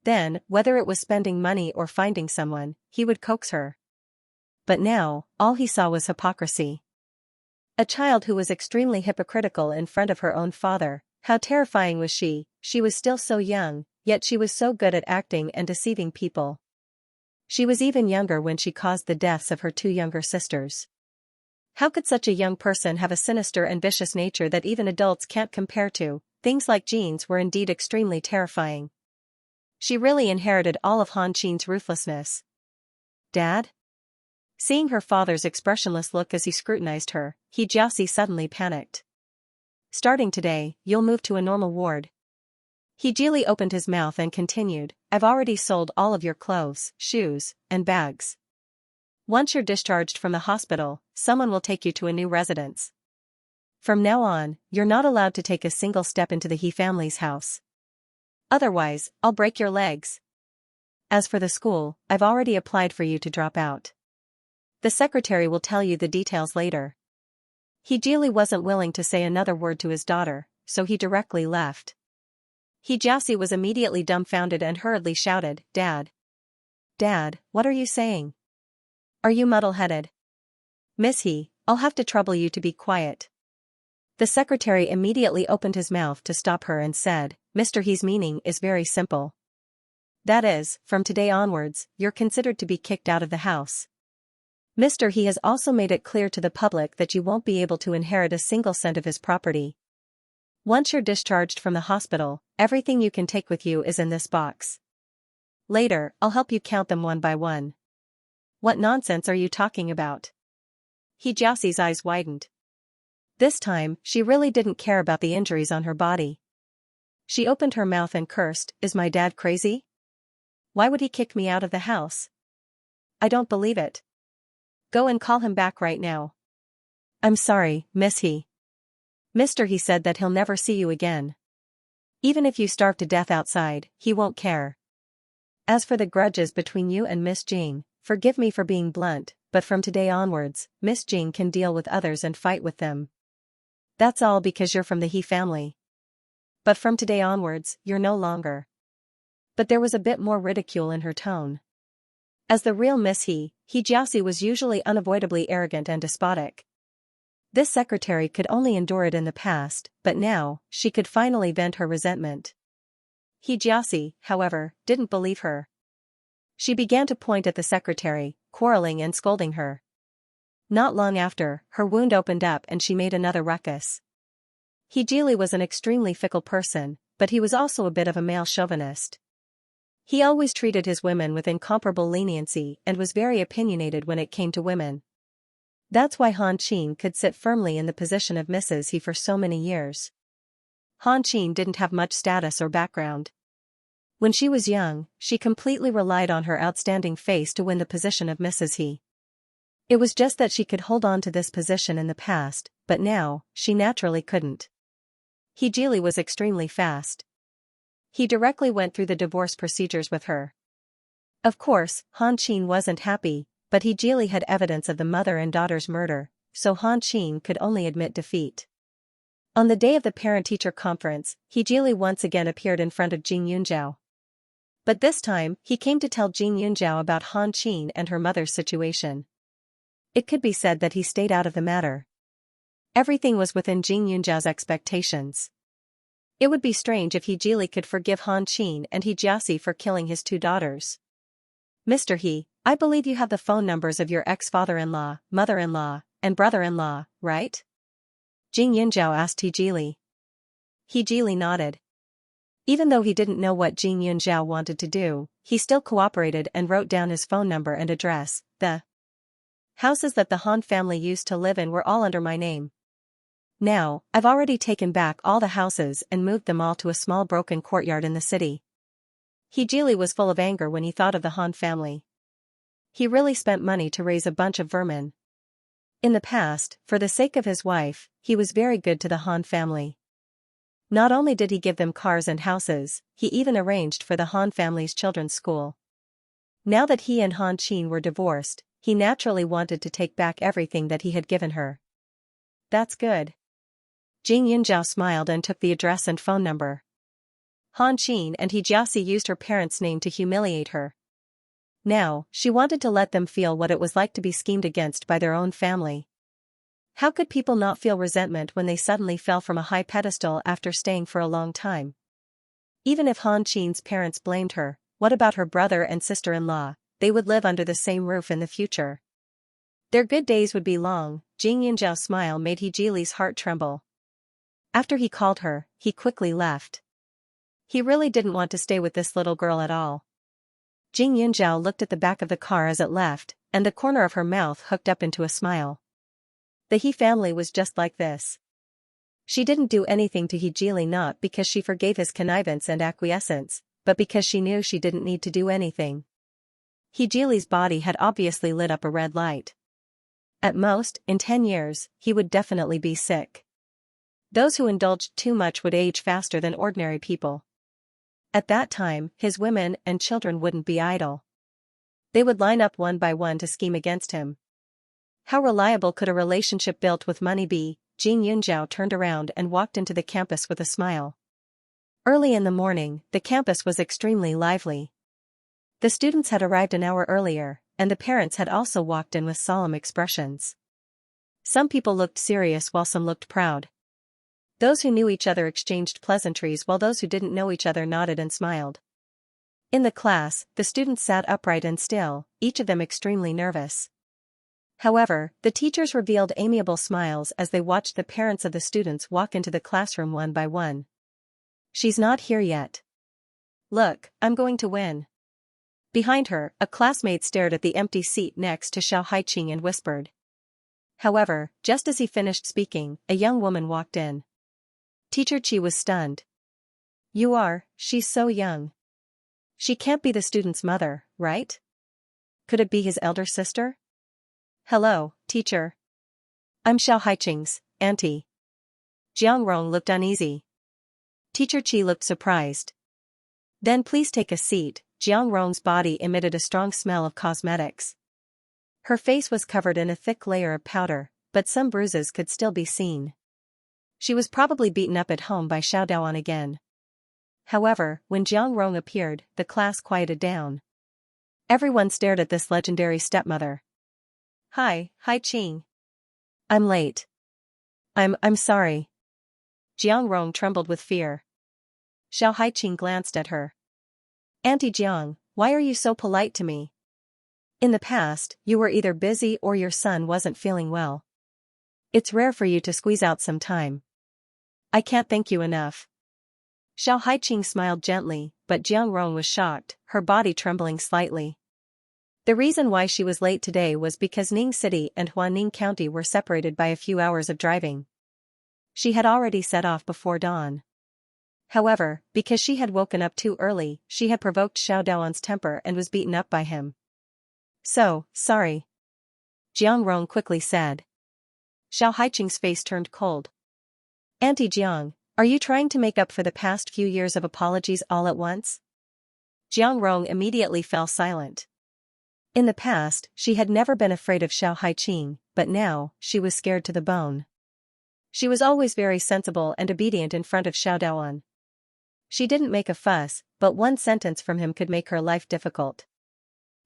Then, whether it was spending money or finding someone, he would coax her. But now, all he saw was hypocrisy. A child who was extremely hypocritical in front of her own father. How terrifying was she? She was still so young, yet she was so good at acting and deceiving people. She was even younger when she caused the deaths of her two younger sisters. How could such a young person have a sinister and vicious nature that even adults can't compare to? Things like genes were indeed extremely terrifying. She really inherited all of Han Qin's ruthlessness. Dad? Seeing her father's expressionless look as he scrutinized her, Xianxia suddenly panicked. Starting today, you'll move to a normal ward. Hejili opened his mouth and continued, I've already sold all of your clothes, shoes, and bags. Once you're discharged from the hospital, someone will take you to a new residence. From now on, you're not allowed to take a single step into the He family's house. Otherwise, I'll break your legs. As for the school, I've already applied for you to drop out. The secretary will tell you the details later. Hejili wasn't willing to say another word to his daughter, so he directly left. Xianxia was immediately dumbfounded and hurriedly shouted, Dad! Dad, what are you saying? Are you muddle-headed? Miss He, I'll have to trouble you to be quiet. The secretary immediately opened his mouth to stop her and said, Mr. He's meaning is very simple. That is, from today onwards, you're considered to be kicked out of the house. Mr. He has also made it clear to the public that you won't be able to inherit a single cent of his property. Once you're discharged from the hospital, everything you can take with you is in this box. Later, I'll help you count them one by one. What nonsense are you talking about? Xianxia's eyes widened. This time, she really didn't care about the injuries on her body. She opened her mouth and cursed, Is my dad crazy? Why would he kick me out of the house? I don't believe it. Go and call him back right now. I'm sorry, Miss He. Mr. He said that he'll never see you again. Even if you starve to death outside, he won't care. As for the grudges between you and Miss Jing, forgive me for being blunt, but from today onwards, Miss Jing can deal with others and fight with them. That's all because you're from the He family. But from today onwards, you're no longer. But there was a bit more ridicule in her tone. As the real Miss He, Xianxia was usually unavoidably arrogant and despotic. This secretary could only endure it in the past, but now, she could finally vent her resentment. Xianxia, however, didn't believe her. She began to point at the secretary, quarreling and scolding her. Not long after, her wound opened up and she made another ruckus. Hejili was an extremely fickle person, but he was also a bit of a male chauvinist. He always treated his women with incomparable leniency and was very opinionated when it came to women. That's why Han Qin could sit firmly in the position of Mrs. He for so many years. Han Qin didn't have much status or background. When she was young, she completely relied on her outstanding face to win the position of Mrs. He. It was just that she could hold on to this position in the past, but now, she naturally couldn't. He Geely was extremely fast. He directly went through the divorce procedures with her. Of course, Han Qin wasn't happy, but He Geely had evidence of the mother and daughter's murder, so Han Qin could only admit defeat. On the day of the parent-teacher conference, He Geely once again appeared in front of Jing Yunzhao. But this time, he came to tell Jing Yunzhao about Han Qin and her mother's situation. It could be said that he stayed out of the matter. Everything was within Jing Yunzhao's expectations. It would be strange if He Geely could forgive Han Qin and He Jiaxi for killing his two daughters. Mr. He, I believe you have the phone numbers of your ex-father-in-law, mother-in-law, and brother-in-law, right? Jing Yunzhao asked He Geely. He Geely nodded. Even though he didn't know what Jing Yunzhao wanted to do, he still cooperated and wrote down his phone number and address. The houses that the Han family used to live in were all under my name. Now, I've already taken back all the houses and moved them all to a small broken courtyard in the city. He Geely was full of anger when he thought of the Han family. He really spent money to raise a bunch of vermin. In the past, for the sake of his wife, he was very good to the Han family. Not only did he give them cars and houses, he even arranged for the Han family's children's school. Now that he and Han Qin were divorced, he naturally wanted to take back everything that he had given her. That's good. Jing Yunzhao smiled and took the address and phone number. Han Qin and He Jiaxi used her parents' name to humiliate her. Now, she wanted to let them feel what it was like to be schemed against by their own family. How could people not feel resentment when they suddenly fell from a high pedestal after staying for a long time? Even if Han Qin's parents blamed her, what about her brother and sister-in-law? They would live under the same roof in the future. Their good days would be long. Jing Yunzhao's smile made He Geely's heart tremble. After he called her, he quickly left. He really didn't want to stay with this little girl at all. Jing Yunzhao looked at the back of the car as it left, and the corner of her mouth hooked up into a smile. The He family was just like this. She didn't do anything to He Geely not because she forgave his connivance and acquiescence, but because she knew she didn't need to do anything. He Geely's body had obviously lit up a red light. At most, in 10 years, he would definitely be sick. Those who indulged too much would age faster than ordinary people. At that time, his women and children wouldn't be idle. They would line up one by one to scheme against him. How reliable could a relationship built with money be? Jing Yunzhao turned around and walked into the campus with a smile. Early in the morning, the campus was extremely lively. The students had arrived an hour earlier, and the parents had also walked in with solemn expressions. Some people looked serious while some looked proud. Those who knew each other exchanged pleasantries while those who didn't know each other nodded and smiled. In the class, the students sat upright and still, each of them extremely nervous. However, the teachers revealed amiable smiles as they watched the parents of the students walk into the classroom one by one. She's not here yet. Look, I'm going to win. Behind her, a classmate stared at the empty seat next to Xiao Haiqing and whispered. However, just as he finished speaking, a young woman walked in. Teacher Qi was stunned. You are, she's so young. She can't be the student's mother, right? Could it be his elder sister? Hello, teacher. I'm Xiao Haiqing's auntie. Jiang Rong looked uneasy. Teacher Qi looked surprised. Then please take a seat. Jiang Rong's body emitted a strong smell of cosmetics. Her face was covered in a thick layer of powder, but some bruises could still be seen. She was probably beaten up at home by Xiao Daoan again. However, when Jiang Rong appeared, the class quieted down. Everyone stared at this legendary stepmother. Hi, Qing. I'm late. I'm sorry. Jiang Rong trembled with fear. Xiao Haiqing glanced at her. Auntie Jiang, why are you so polite to me? In the past, you were either busy or your son wasn't feeling well. It's rare for you to squeeze out some time. I can't thank you enough. Xiao Haiqing smiled gently, but but Jiang Rong was shocked, her body trembling slightly. The reason why she was late today was because Ning City and Huaning County were separated by a few hours of driving. She had already set off before dawn. However, because she had woken up too early, she had provoked Xiao Daoan's temper and was beaten up by him. So, sorry. Jiang Rong quickly said. Xiao Haiqing's face turned cold. Auntie Jiang, are you trying to make up for the past few years of apologies all at once? Jiang Rong immediately fell silent. In the past, she had never been afraid of Xiao Haiqing, but now, she was scared to the bone. She was always very sensible and obedient in front of Xiao Daoan. She didn't make a fuss, but one sentence from him could make her life difficult.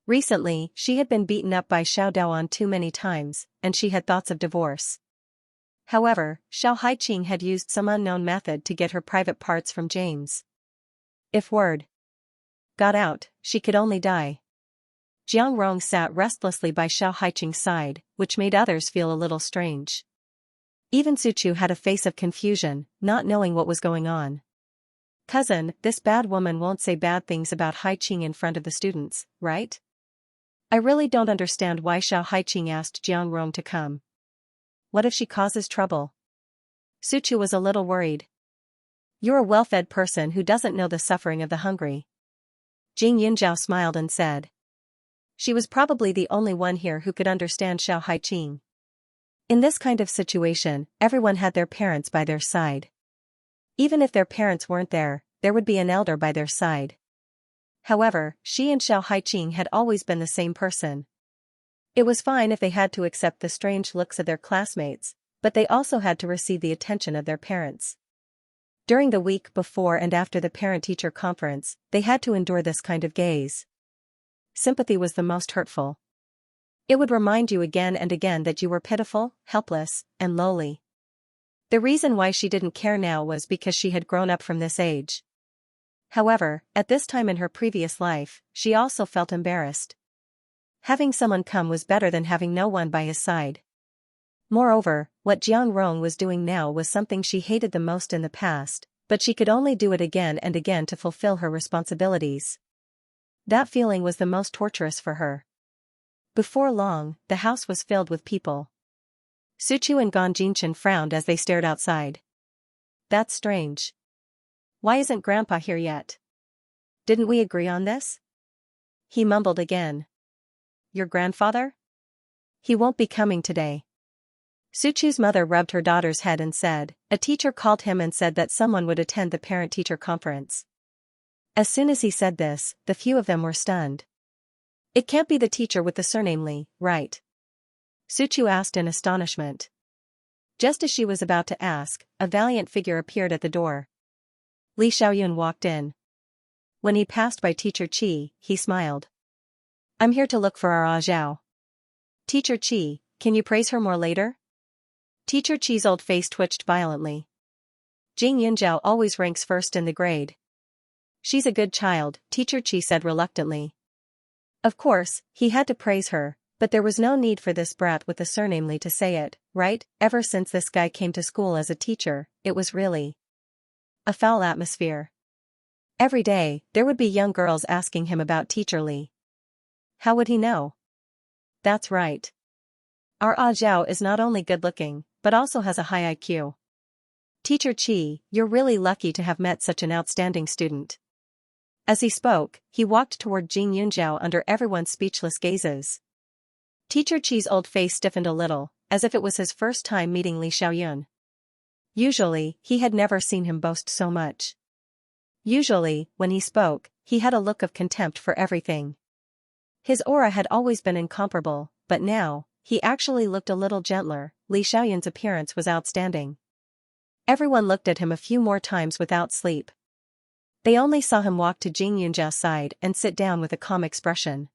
Recently, she had been beaten up by Xiao Daoan too many times, and she had thoughts of divorce. However, Xiao Haiqing had used some unknown method to get her private parts from James. If word got out, she could only die. Jiang Rong sat restlessly by Xiao Haiqing's side, which made others feel a little strange. Even Su Chu had a face of confusion, not knowing what was going on. Cousin, this bad woman won't say bad things about Haiqing in front of the students, right? I really don't understand why Xiao Haiqing asked Jiang Rong to come. What if she causes trouble? Su Chu was a little worried. You're a well-fed person who doesn't know the suffering of the hungry. Jing Yunjiao smiled and said. She was probably the only one here who could understand Xiao Haiqing. In this kind of situation, everyone had their parents by their side. Even if their parents weren't there, there would be an elder by their side. However, she and Xiao Haiqing had always been the same person. It was fine if they had to accept the strange looks of their classmates, but they also had to receive the attention of their parents. During the week before and after the parent-teacher conference, they had to endure this kind of gaze. Sympathy was the most hurtful. It would remind you again and again that you were pitiful, helpless, and lowly. The reason why she didn't care now was because she had grown up from this age. However, at this time in her previous life, she also felt embarrassed. Having someone come was better than having no one by his side. Moreover, what Jiang Rong was doing now was something she hated the most in the past, but she could only do it again and again to fulfill her responsibilities. That feeling was the most torturous for her. Before long, the house was filled with people. Su Chu and Gan Jinchen frowned as they stared outside. That's strange. Why isn't Grandpa here yet? Didn't we agree on this? He mumbled again. Your grandfather? He won't be coming today. Su Chu's mother rubbed her daughter's head and said, a teacher called him and said that someone would attend the parent-teacher conference. As soon as he said this, the few of them were stunned. It can't be the teacher with the surname Li, right? Su Chu asked in astonishment. Just as she was about to ask, a valiant figure appeared at the door. Li Xiaoyun walked in. When he passed by Teacher Qi, he smiled. I'm here to look for our Zhao. Teacher Qi, can you praise her more later? Teacher Qi's old face twitched violently. Jing Yunjiao always ranks first in the grade. She's a good child, Teacher Qi said reluctantly. Of course, he had to praise her, but there was no need for this brat with the surname Li to say it, right? Ever since this guy came to school as a teacher, it was really a foul atmosphere. Every day, there would be young girls asking him about Teacher Li. How would he know? That's right. Our Zhao is not only good-looking, but also has a high IQ. Teacher Qi, you're really lucky to have met such an outstanding student. As he spoke, he walked toward Jing Yunjiao under everyone's speechless gazes. Teacher Qi's old face stiffened a little, as if it was his first time meeting Li Xiaoyun. Usually, he had never seen him boast so much. Usually, when he spoke, he had a look of contempt for everything. His aura had always been incomparable, but now, he actually looked a little gentler. Li Xiaoyun's appearance was outstanding. Everyone looked at him a few more times without sleep. They only saw him walk to Jing Yunjiao's side and sit down with a calm expression.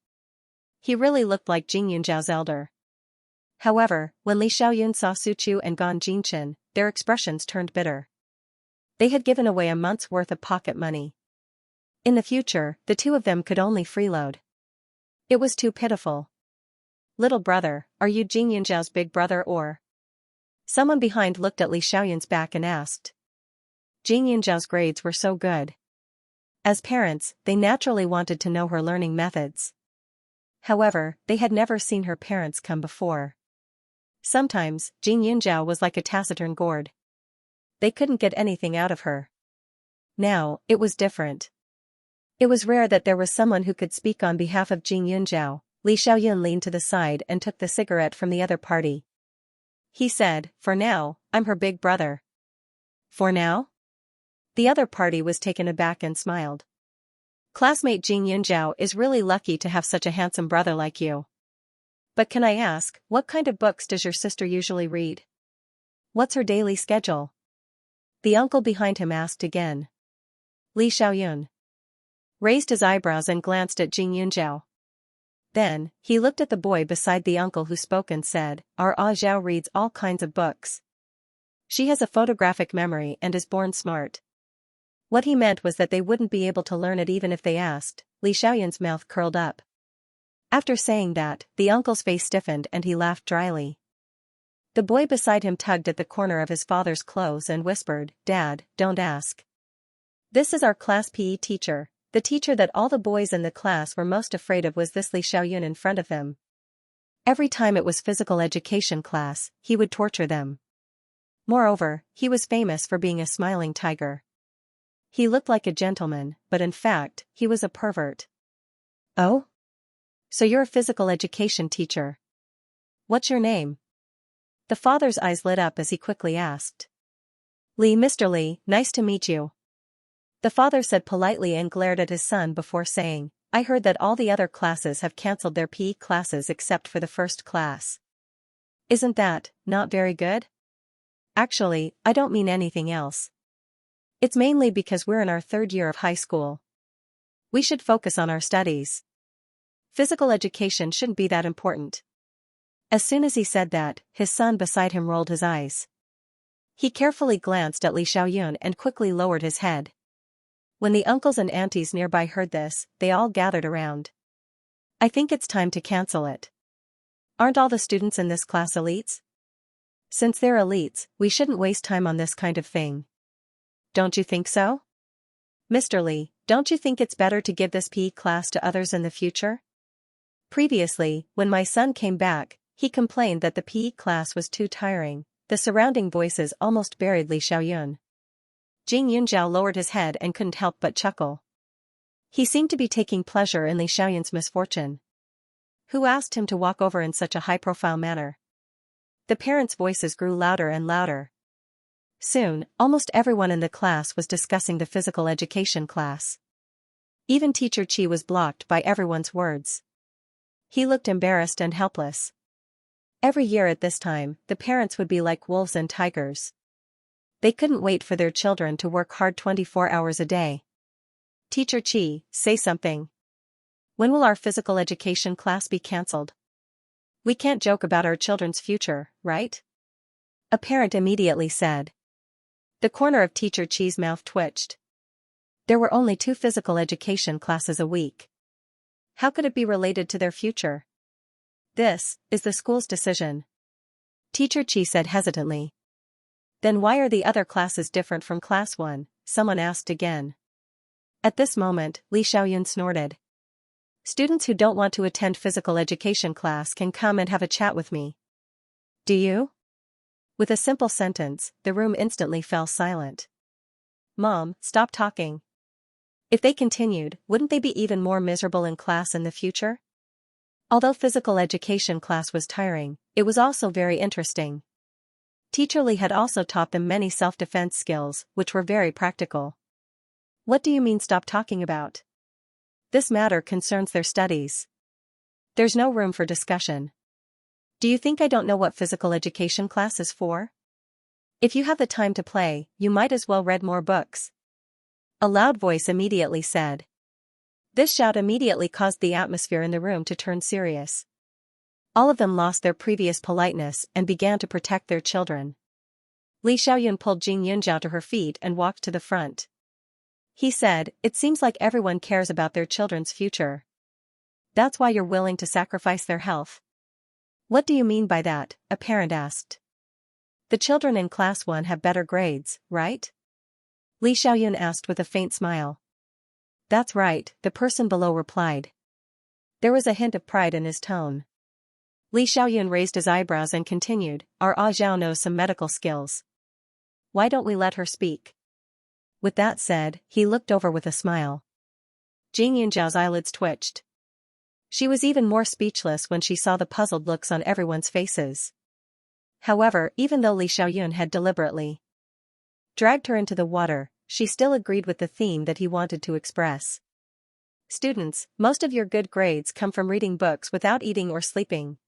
He really looked like Jing Yunjiao's elder. However, when Li Xiaoyun saw Su Chu and Gan Jinchen, their expressions turned bitter. They had given away a month's worth of pocket money. In the future, the two of them could only freeload. It was too pitiful. Little brother, are you Jing Yunjiao's big brother or? Someone behind looked at Li Xiaoyun's back and asked. Jing Yunjiao's grades were so good. As parents, they naturally wanted to know her learning methods. However, they had never seen her parents come before. Sometimes, Jing Yunjiao was like a taciturn gourd. They couldn't get anything out of her. Now, it was different. It was rare that there was someone who could speak on behalf of Jing Yunjiao. Li Xiaoyun leaned to the side and took the cigarette from the other party. He said, "For now, I'm her big brother." "For now?" The other party was taken aback and smiled. "Classmate Jing Yunjiao is really lucky to have such a handsome brother like you. But can I ask, what kind of books does your sister usually read? What's her daily schedule?" The uncle behind him asked again. Li Xiaoyun raised his eyebrows and glanced at Jing Yunjiao. Then, he looked at the boy beside the uncle who spoke and said, "Our Zhao reads all kinds of books. She has a photographic memory and is born smart." What he meant was that they wouldn't be able to learn it even if they asked. Li Xiaoyun's mouth curled up. After saying that, the uncle's face stiffened and he laughed dryly. The boy beside him tugged at the corner of his father's clothes and whispered, "Dad, don't ask. This is our class PE teacher." The teacher that all the boys in the class were most afraid of was this Li Xiaoyun in front of them. Every time it was physical education class, he would torture them. Moreover, he was famous for being a smiling tiger. He looked like a gentleman, but in fact, he was a pervert. "Oh? So you're a physical education teacher. What's your name?" The father's eyes lit up as he quickly asked. "Li, Mr. Li, nice to meet you." The father said politely and glared at his son before saying, "I heard that all the other classes have cancelled their PE classes except for the first class. Isn't that not very good? Actually, I don't mean anything else. It's mainly because we're in our third year of high school. We should focus on our studies. Physical education shouldn't be that important." As soon as he said that, his son beside him rolled his eyes. He carefully glanced at Li Xiaoyun and quickly lowered his head. When the uncles and aunties nearby heard this, they all gathered around. "I think it's time to cancel it. Aren't all the students in this class elites? Since they're elites, we shouldn't waste time on this kind of thing. Don't you think so? Mr. Li, don't you think it's better to give this PE class to others in the future? Previously, when my son came back, he complained that the PE class was too tiring." The surrounding voices almost buried Li Xiaoyun. Jing Yunjiao lowered his head and couldn't help but chuckle. He seemed to be taking pleasure in Li Xiaoyun's misfortune. Who asked him to walk over in such a high-profile manner? The parents' voices grew louder and louder. Soon, almost everyone in the class was discussing the physical education class. Even Teacher Qi was blocked by everyone's words. He looked embarrassed and helpless. Every year at this time, the parents would be like wolves and tigers. They couldn't wait for their children to work hard 24 hours a day. "Teacher Qi, say something. When will our physical education class be cancelled? We can't joke about our children's future, right?" A parent immediately said. The corner of Teacher Qi's mouth twitched. There were only 2 physical education classes a week. How could it be related to their future? "This is the school's decision," Teacher Qi said hesitantly. "Then why are the other classes different from class 1? Someone asked again. At this moment, Li Xiaoyun snorted. "Students who don't want to attend physical education class can come and have a chat with me. Do you?" With a simple sentence, the room instantly fell silent. "Mom, stop talking." If they continued, wouldn't they be even more miserable in class in the future? Although physical education class was tiring, it was also very interesting. Teacher Li had also taught them many self-defense skills, which were very practical. "What do you mean stop talking about? This matter concerns their studies. There's no room for discussion. Do you think I don't know what physical education class is for? If you have the time to play, you might as well read more books." A loud voice immediately said. This shout immediately caused the atmosphere in the room to turn serious. All of them lost their previous politeness and began to protect their children. Li Xiaoyun pulled Jing Yunjiao to her feet and walked to the front. He said, "It seems like everyone cares about their children's future. That's why you're willing to sacrifice their health." "What do you mean by that?" a parent asked. "The children in class 1 have better grades, right?" Li Xiaoyun asked with a faint smile. that's right, the person below replied. There was a hint of pride in his tone. Li Xiaoyun raised his eyebrows and continued, our Zhao knows some medical skills. Why don't we let her speak? With that said, he looked over with a smile. Jing Yunjiao's eyelids twitched. She was even more speechless when she saw the puzzled looks on everyone's faces. However, even though Li Xiaoyun had deliberately dragged her into the water, she still agreed with the theme that he wanted to express. Students, most of your good grades come from reading books without eating or sleeping.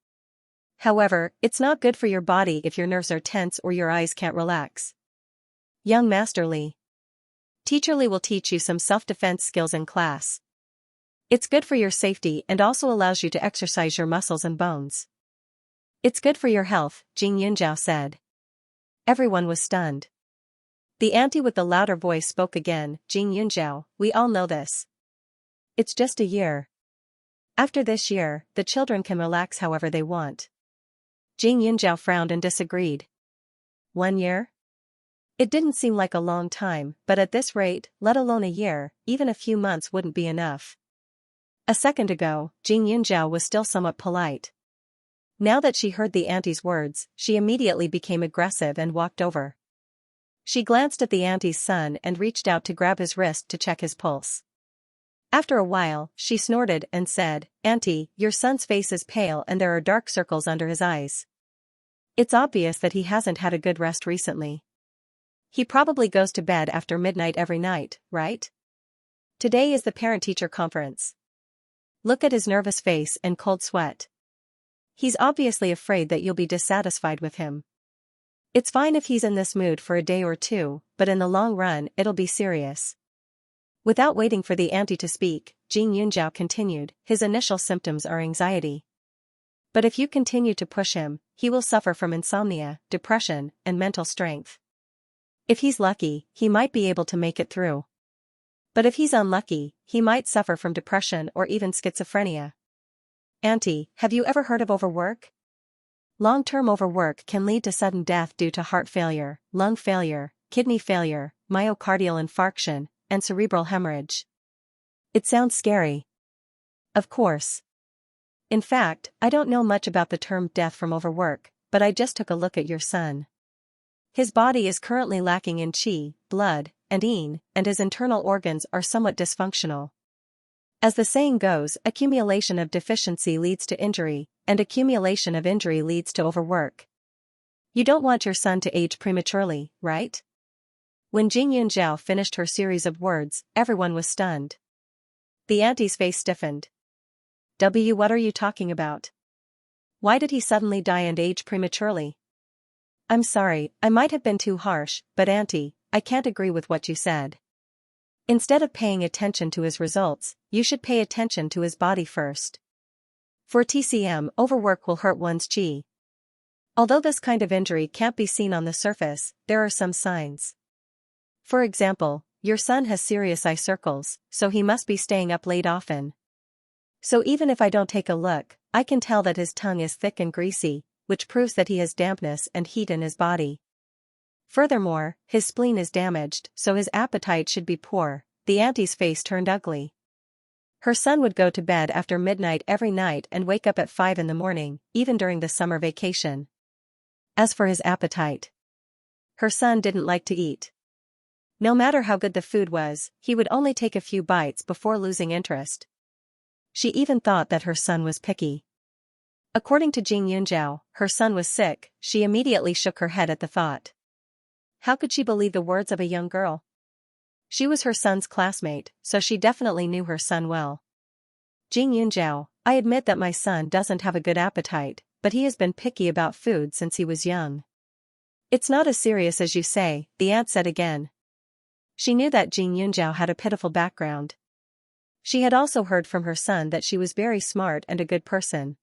However, it's not good for your body if your nerves are tense or your eyes can't relax. Young Master Li. Teacher Li will teach you some self-defense skills in class. It's good for your safety and also allows you to exercise your muscles and bones. It's good for your health, Jing Yunjiao said. Everyone was stunned. The auntie with the louder voice spoke again, Jing Yunjiao, we all know this. It's just a year. After this year, the children can relax however they want. Jing Yunjiao frowned and disagreed. 1 year? It didn't seem like a long time, but at this rate, let alone a year, even a few months wouldn't be enough. A second ago, Jing Yunjiao was still somewhat polite. Now that she heard the auntie's words, she immediately became aggressive and walked over. She glanced at the auntie's son and reached out to grab his wrist to check his pulse. After a while, she snorted and said, Auntie, your son's face is pale and there are dark circles under his eyes. It's obvious that he hasn't had a good rest recently. He probably goes to bed after midnight every night, right? Today is the parent-teacher conference. Look at his nervous face and cold sweat. He's obviously afraid that you'll be dissatisfied with him. It's fine if he's in this mood for a day or two, but in the long run it'll be serious. Without waiting for the auntie to speak, Jing Yunjiao continued, his initial symptoms are anxiety. But if you continue to push him, he will suffer from insomnia, depression, and mental strength. If he's lucky, he might be able to make it through. But if he's unlucky, he might suffer from depression or even schizophrenia. Auntie, have you ever heard of overwork? Long-term overwork can lead to sudden death due to heart failure, lung failure, kidney failure, myocardial infarction, and cerebral hemorrhage. It sounds scary. Of course. In fact, I don't know much about the term death from overwork, but I just took a look at your son. His body is currently lacking in qi, blood, and yin, and his internal organs are somewhat dysfunctional. As the saying goes, accumulation of deficiency leads to injury, and accumulation of injury leads to overwork. You don't want your son to age prematurely, right? When Jing Yunjiao finished her series of words, everyone was stunned. The auntie's face stiffened. What are you talking about? Why did he suddenly die and age prematurely? I'm sorry, I might have been too harsh, but auntie, I can't agree with what you said. Instead of paying attention to his results, you should pay attention to his body first. For TCM, overwork will hurt one's qi. Although this kind of injury can't be seen on the surface, there are some signs. For example, your son has serious eye circles, so he must be staying up late often. So even if I don't take a look, I can tell that his tongue is thick and greasy, which proves that he has dampness and heat in his body. Furthermore, his spleen is damaged, so his appetite should be poor. The auntie's face turned ugly. Her son would go to bed after midnight every night and wake up at 5 in the morning, even during the summer vacation. As for his appetite, her son didn't like to eat. No matter how good the food was, he would only take a few bites before losing interest. She even thought that her son was picky. According to Jing Yunjiao, her son was sick. She immediately shook her head at the thought. How could she believe the words of a young girl? She was her son's classmate, so she definitely knew her son well. Jing Yunjiao, I admit that my son doesn't have a good appetite, but he has been picky about food since he was young. It's not as serious as you say, the aunt said again. She knew that Jing Yunjiao had a pitiful background. She had also heard from her son that she was very smart and a good person.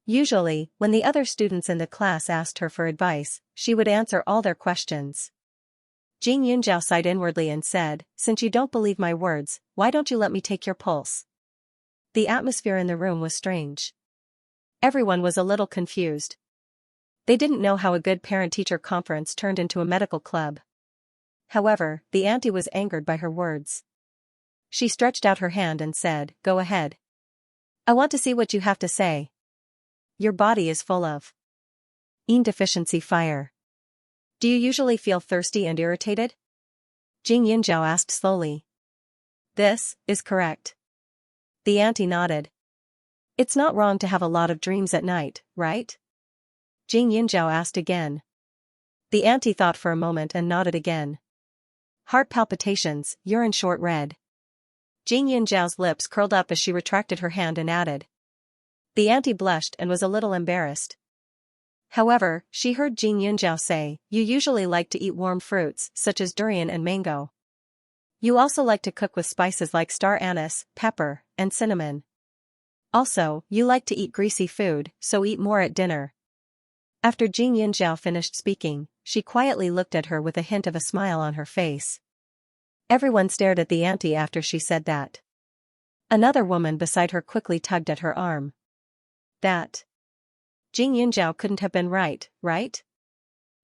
Usually, when the other students in the class asked her for advice, she would answer all their questions. Jing Yunjiao sighed inwardly and said, since you don't believe my words, why don't you let me take your pulse? The atmosphere in the room was strange. Everyone was a little confused. They didn't know how a good parent-teacher conference turned into a medical club. However, the auntie was angered by her words. She stretched out her hand and said, "Go ahead. I want to see what you have to say. Your body is full of deficiency fire. Do you usually feel thirsty and irritated?" Jing Yinzhao asked slowly. "This is correct." The auntie nodded. "It's not wrong to have a lot of dreams at night, right?" Jing Yinzhao asked again. The auntie thought for a moment and nodded again. "Heart palpitations, urine short red." Jing Yinzhao's lips curled up as she retracted her hand and added. The auntie blushed and was a little embarrassed. However, she heard Jing Yinzhao say, "You usually like to eat warm fruits, such as durian and mango. You also like to cook with spices like star anise, pepper, and cinnamon. Also, you like to eat greasy food, so eat more at dinner." After Jing Yinzhao finished speaking, she quietly looked at her with a hint of a smile on her face. Everyone stared at the auntie after she said that. Another woman beside her quickly tugged at her arm. That Jing Yinzhao couldn't have been right, right?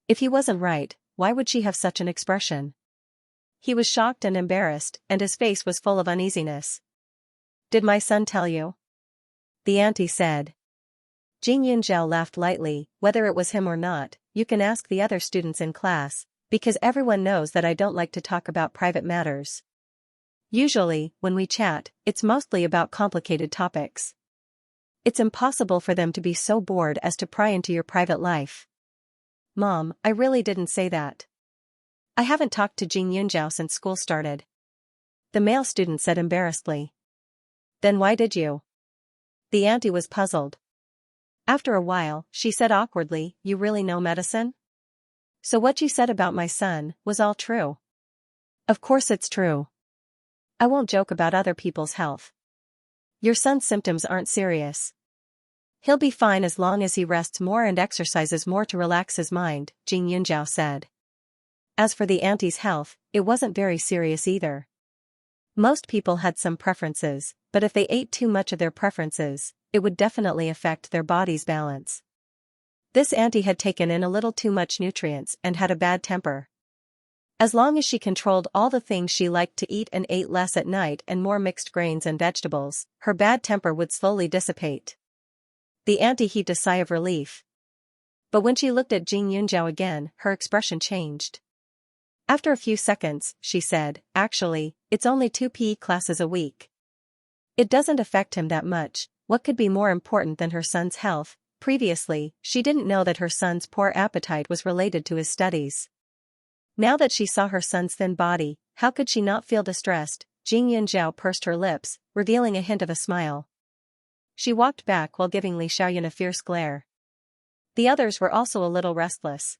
If he wasn't right, why would she have such an expression? He was shocked and embarrassed, and his face was full of uneasiness. "Did my son tell you?" The auntie said. Jing Yinzhao laughed lightly. "Whether it was him or not, you can ask the other students in class, because everyone knows that I don't like to talk about private matters. Usually, when we chat, it's mostly about complicated topics. It's impossible for them to be so bored as to pry into your private life." "Mom, I really didn't say that. I haven't talked to Jing Yinzhao since school started," the male student said embarrassedly. "Then why did you?" The auntie was puzzled. After a while, she said awkwardly, "You really know medicine? So what you said about my son was all true?" "Of course it's true. I won't joke about other people's health. Your son's symptoms aren't serious. He'll be fine as long as he rests more and exercises more to relax his mind," Jing Yinzhao said. As for the auntie's health, it wasn't very serious either. Most people had some preferences, but if they ate too much of their preferences, it would definitely affect their body's balance. This auntie had taken in a little too much nutrients and had a bad temper. As long as she controlled all the things she liked to eat and ate less at night and more mixed grains and vegetables, her bad temper would slowly dissipate. The auntie heaved a sigh of relief. But when she looked at Jing Yinzhao again, her expression changed. After a few seconds, she said, "Actually, it's only 2 PE classes a week. It doesn't affect him that much. What could be more important than her son's health?" Previously, she didn't know that her son's poor appetite was related to his studies. Now that she saw her son's thin body, how could she not feel distressed? Jing Yinzhao pursed her lips, revealing a hint of a smile. She walked back while giving Li Xiaoyan a fierce glare. The others were also a little restless.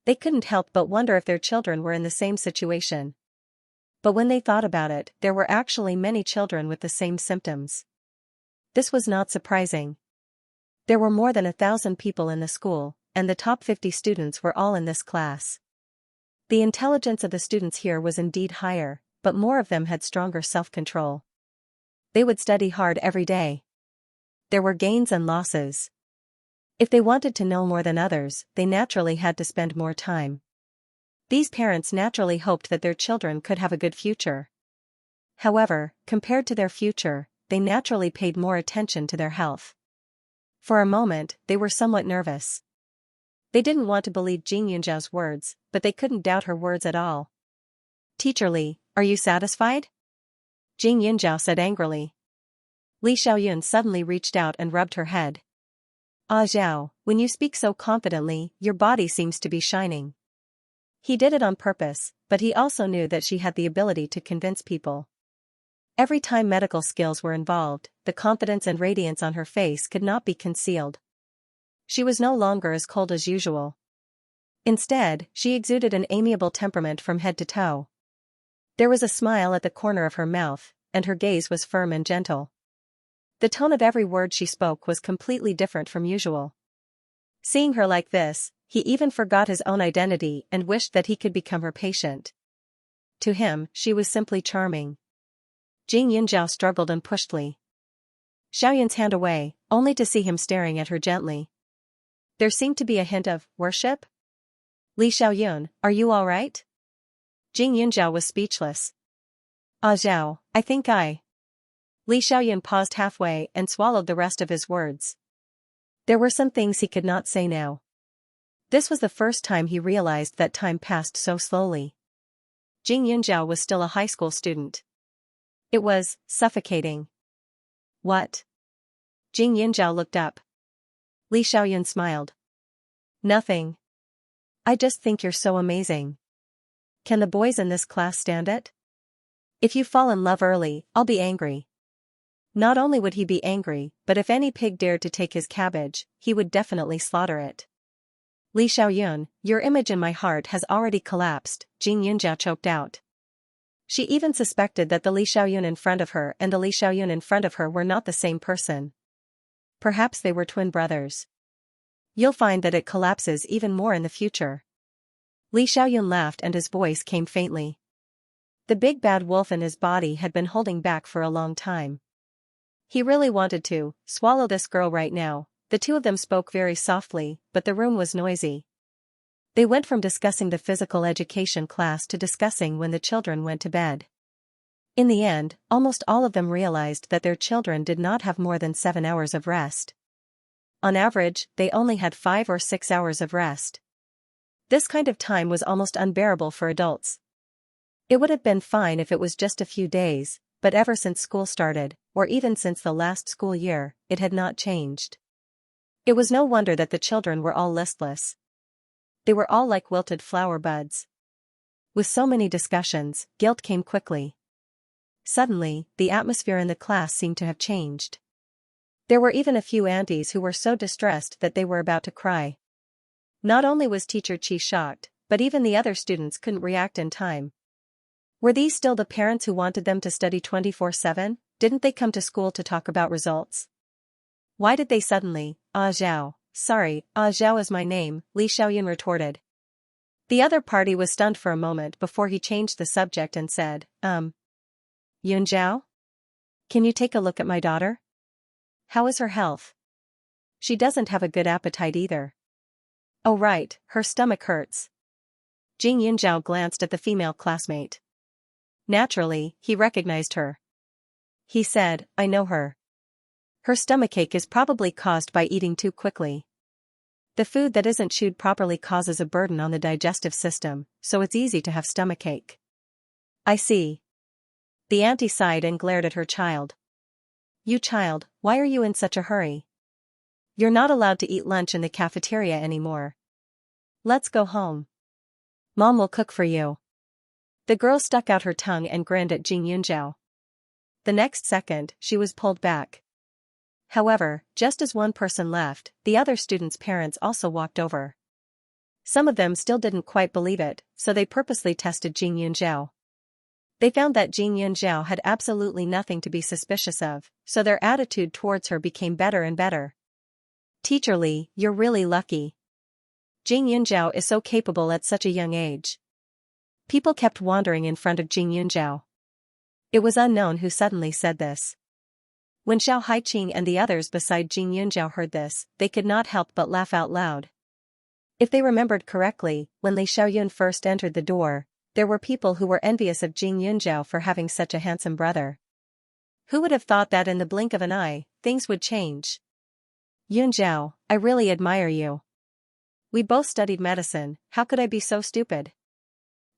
They couldn't help but wonder if their children were in the same situation. But when they thought about it, there were actually many children with the same symptoms. This was not surprising. There were more than 1,000 people in the school, and the top 50 students were all in this class. The intelligence of the students here was indeed higher, but more of them had stronger self-control. They would study hard every day. There were gains and losses. If they wanted to know more than others, they naturally had to spend more time. These parents naturally hoped that their children could have a good future. However, compared to their future, they naturally paid more attention to their health. For a moment, they were somewhat nervous. They didn't want to believe Jing Yinzhao's words, but they couldn't doubt her words at all. "Teacher Li, are you satisfied?" Jing Yinzhao said angrily. Li Xiaoyun suddenly reached out and rubbed her head. "Ah Zhao, when you speak so confidently, your body seems to be shining." He did it on purpose, but he also knew that she had the ability to convince people. Every time medical skills were involved, the confidence and radiance on her face could not be concealed. She was no longer as cold as usual. Instead, she exuded an amiable temperament from head to toe. There was a smile at the corner of her mouth, and her gaze was firm and gentle. The tone of every word she spoke was completely different from usual. Seeing her like this, he even forgot his own identity and wished that he could become her patient. To him, she was simply charming. Jing Yinzhao struggled and pushed Li Xiaoyan's hand away, only to see him staring at her gently. There seemed to be a hint of worship. "Li Xiaoyun, are you all right?" Jing Yinzhao was speechless. Ah Zhao, I think I. Li Xiaoyun paused halfway and swallowed the rest of his words. There were some things he could not say now. This was the first time he realized that time passed so slowly. Jing Yunzhao was still a high school student. It was suffocating. What? Jing Yunzhao looked up. Li Xiaoyun smiled. Nothing. I just think you're so amazing. Can the boys in this class stand it? If you fall in love early, I'll be angry. Not only would he be angry, but if any pig dared to take his cabbage, he would definitely slaughter it. Li Xiaoyun, your image in my heart has already collapsed, Jing Yunzhao choked out. She even suspected that the Li Xiaoyun in front of her and the Li Xiaoyun in front of her were not the same person. Perhaps they were twin brothers. You'll find that it collapses even more in the future. Li Xiaoyun laughed and his voice came faintly. The big bad wolf in his body had been holding back for a long time. He really wanted to swallow this girl right now. The two of them spoke very softly, but the room was noisy. They went from discussing the physical education class to discussing when the children went to bed. In the end, almost all of them realized that their children did not have more than 7 hours of rest. On average, they only had 5 or 6 hours of rest. This kind of time was almost unbearable for adults. It would have been fine if it was just a few days, but ever since school started, or even since the last school year, it had not changed. It was no wonder that the children were all listless. They were all like wilted flower buds. With so many discussions, guilt came quickly. Suddenly, the atmosphere in the class seemed to have changed. There were even a few aunties who were so distressed that they were about to cry. Not only was Teacher Chi shocked, but even the other students couldn't react in time. Were these still the parents who wanted them to study 24/7? Didn't they come to school to talk about results? Why did they suddenly, Ah Zhao, sorry, Ah Zhao is my name, Li Xiaoyun retorted. The other party was stunned for a moment before he changed the subject and said, Yun Zhao? Can you take a look at my daughter? How is her health? She doesn't have a good appetite either. Oh right, her stomach hurts. Jing Yunzhao glanced at the female classmate. Naturally, he recognized her. He said, I know her. Her stomachache is probably caused by eating too quickly. The food that isn't chewed properly causes a burden on the digestive system, so it's easy to have stomachache. I see. The auntie sighed and glared at her child. You child, why are you in such a hurry? You're not allowed to eat lunch in the cafeteria anymore. Let's go home. Mom will cook for you. The girl stuck out her tongue and grinned at Jing Yunzhao. The next second, she was pulled back. However, just as one person left, the other students' parents also walked over. Some of them still didn't quite believe it, so they purposely tested Jing Yunzhao. They found that Jing Yunzhao had absolutely nothing to be suspicious of, so their attitude towards her became better and better. Teacher Li, you're really lucky. Jing Yunzhao is so capable at such a young age. People kept wandering in front of Jing Yunzhao. It was unknown who suddenly said this. When Xiao Haiqing and the others beside Jing Yunzhao heard this, they could not help but laugh out loud. If they remembered correctly, when Li Xiaoyun first entered the door, there were people who were envious of Jing Yunzhao for having such a handsome brother. Who would have thought that in the blink of an eye, things would change? Yunzhao, I really admire you. We both studied medicine, how could I be so stupid?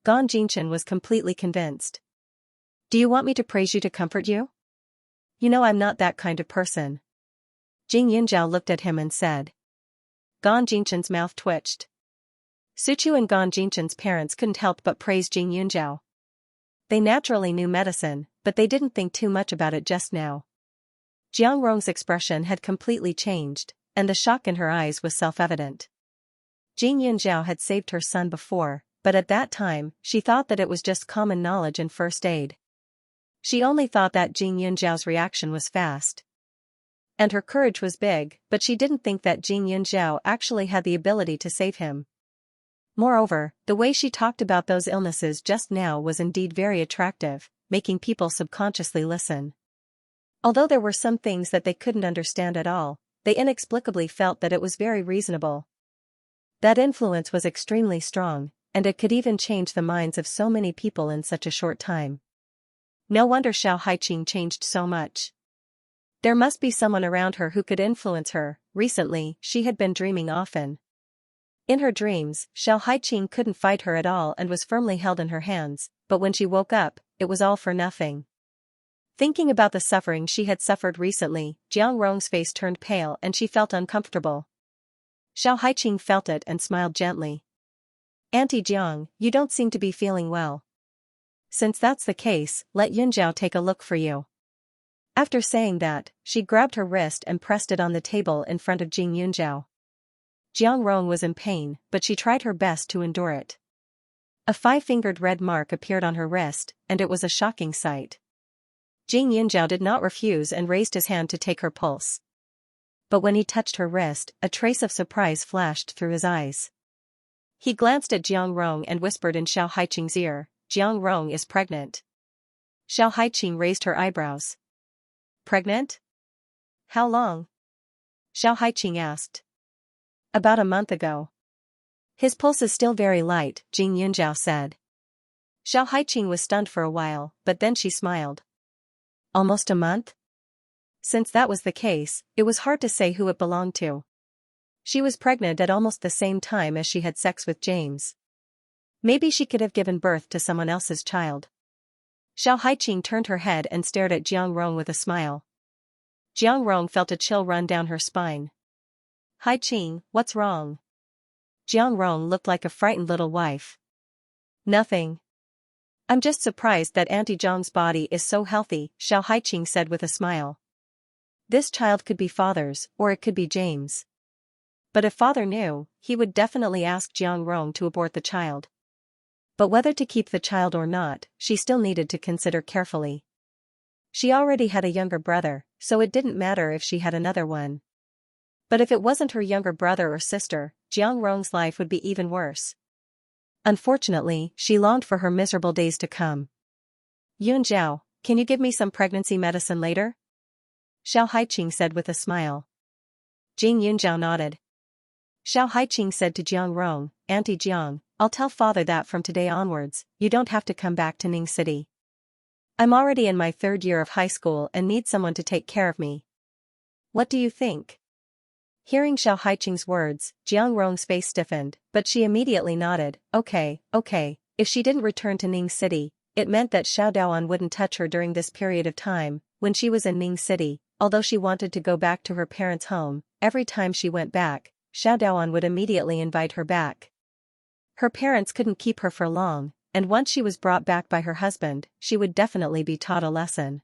Gan Jinchen was completely convinced. Do you want me to praise you to comfort you? You know I'm not that kind of person. Jing Yunzhao looked at him and said. Gan Jinchen's mouth twitched. Suchu and Gan Jinchen's parents couldn't help but praise Jing Yunzhao. They naturally knew medicine, but they didn't think too much about it just now. Jiang Rong's expression had completely changed, and the shock in her eyes was self-evident. Jing Yunzhao had saved her son before, but at that time, she thought that it was just common knowledge in first aid. She only thought that Jing Yunzhao's reaction was fast. And her courage was big, but she didn't think that Jing Yunzhao actually had the ability to save him. Moreover, the way she talked about those illnesses just now was indeed very attractive, making people subconsciously listen. Although there were some things that they couldn't understand at all, they inexplicably felt that it was very reasonable. That influence was extremely strong, and it could even change the minds of so many people in such a short time. No wonder Xiao Haiqing changed so much. There must be someone around her who could influence her. Recently, she had been dreaming often. In her dreams, Xiao Haiqing couldn't fight her at all and was firmly held in her hands, but when she woke up, it was all for nothing. Thinking about the suffering she had suffered recently, Jiang Rong's face turned pale and she felt uncomfortable. Xiao Haiqing felt it and smiled gently. Auntie Jiang, you don't seem to be feeling well. Since that's the case, let Yunjiao take a look for you. After saying that, she grabbed her wrist and pressed it on the table in front of Jing Yunjiao. Jiang Rong was in pain, but she tried her best to endure it. A 5-fingered red mark appeared on her wrist, and it was a shocking sight. Jing Yunjiao did not refuse and raised his hand to take her pulse. But when he touched her wrist, a trace of surprise flashed through his eyes. He glanced at Jiang Rong and whispered in Xiao Haiqing's ear, "Jiang Rong is pregnant." Xiao Haiqing raised her eyebrows. "Pregnant? How long?" Xiao Haiqing asked. "About a month ago." "His pulse is still very light," Jing Yunjiao said. Xiao Haiqing was stunned for a while, but then she smiled. Almost a month? Since that was the case, it was hard to say who it belonged to. She was pregnant at almost the same time as she had sex with James. Maybe she could have given birth to someone else's child. Xiao Haiqing turned her head and stared at Jiang Rong with a smile. Jiang Rong felt a chill run down her spine. "Haiqing, what's wrong?" Jiang Rong looked like a frightened little wife. "Nothing. I'm just surprised that Auntie Jiang's body is so healthy," Xiao Haiqing said with a smile. This child could be father's, or it could be James. But if father knew, he would definitely ask Jiang Rong to abort the child. But whether to keep the child or not, she still needed to consider carefully. She already had a younger brother, so it didn't matter if she had another one. But if it wasn't her younger brother or sister, Jiang Rong's life would be even worse. Unfortunately, she longed for her miserable days to come. "Yunjiao, can you give me some pregnancy medicine later?" Xiao Haiqing said with a smile. Jing Yunjiao nodded. Xiao Haiqing said to Jiang Rong, "Auntie Jiang, I'll tell father that from today onwards, you don't have to come back to Ning City. I'm already in my 3rd year of high school and need someone to take care of me. What do you think?" Hearing Xiao Haiqing's words, Jiang Rong's face stiffened, but she immediately nodded. Okay. If she didn't return to Ning City, it meant that Xiao Daoan wouldn't touch her during this period of time. When she was in Ning City, although she wanted to go back to her parents' home, every time she went back, Xiao Daoan would immediately invite her back. Her parents couldn't keep her for long, and once she was brought back by her husband, she would definitely be taught a lesson.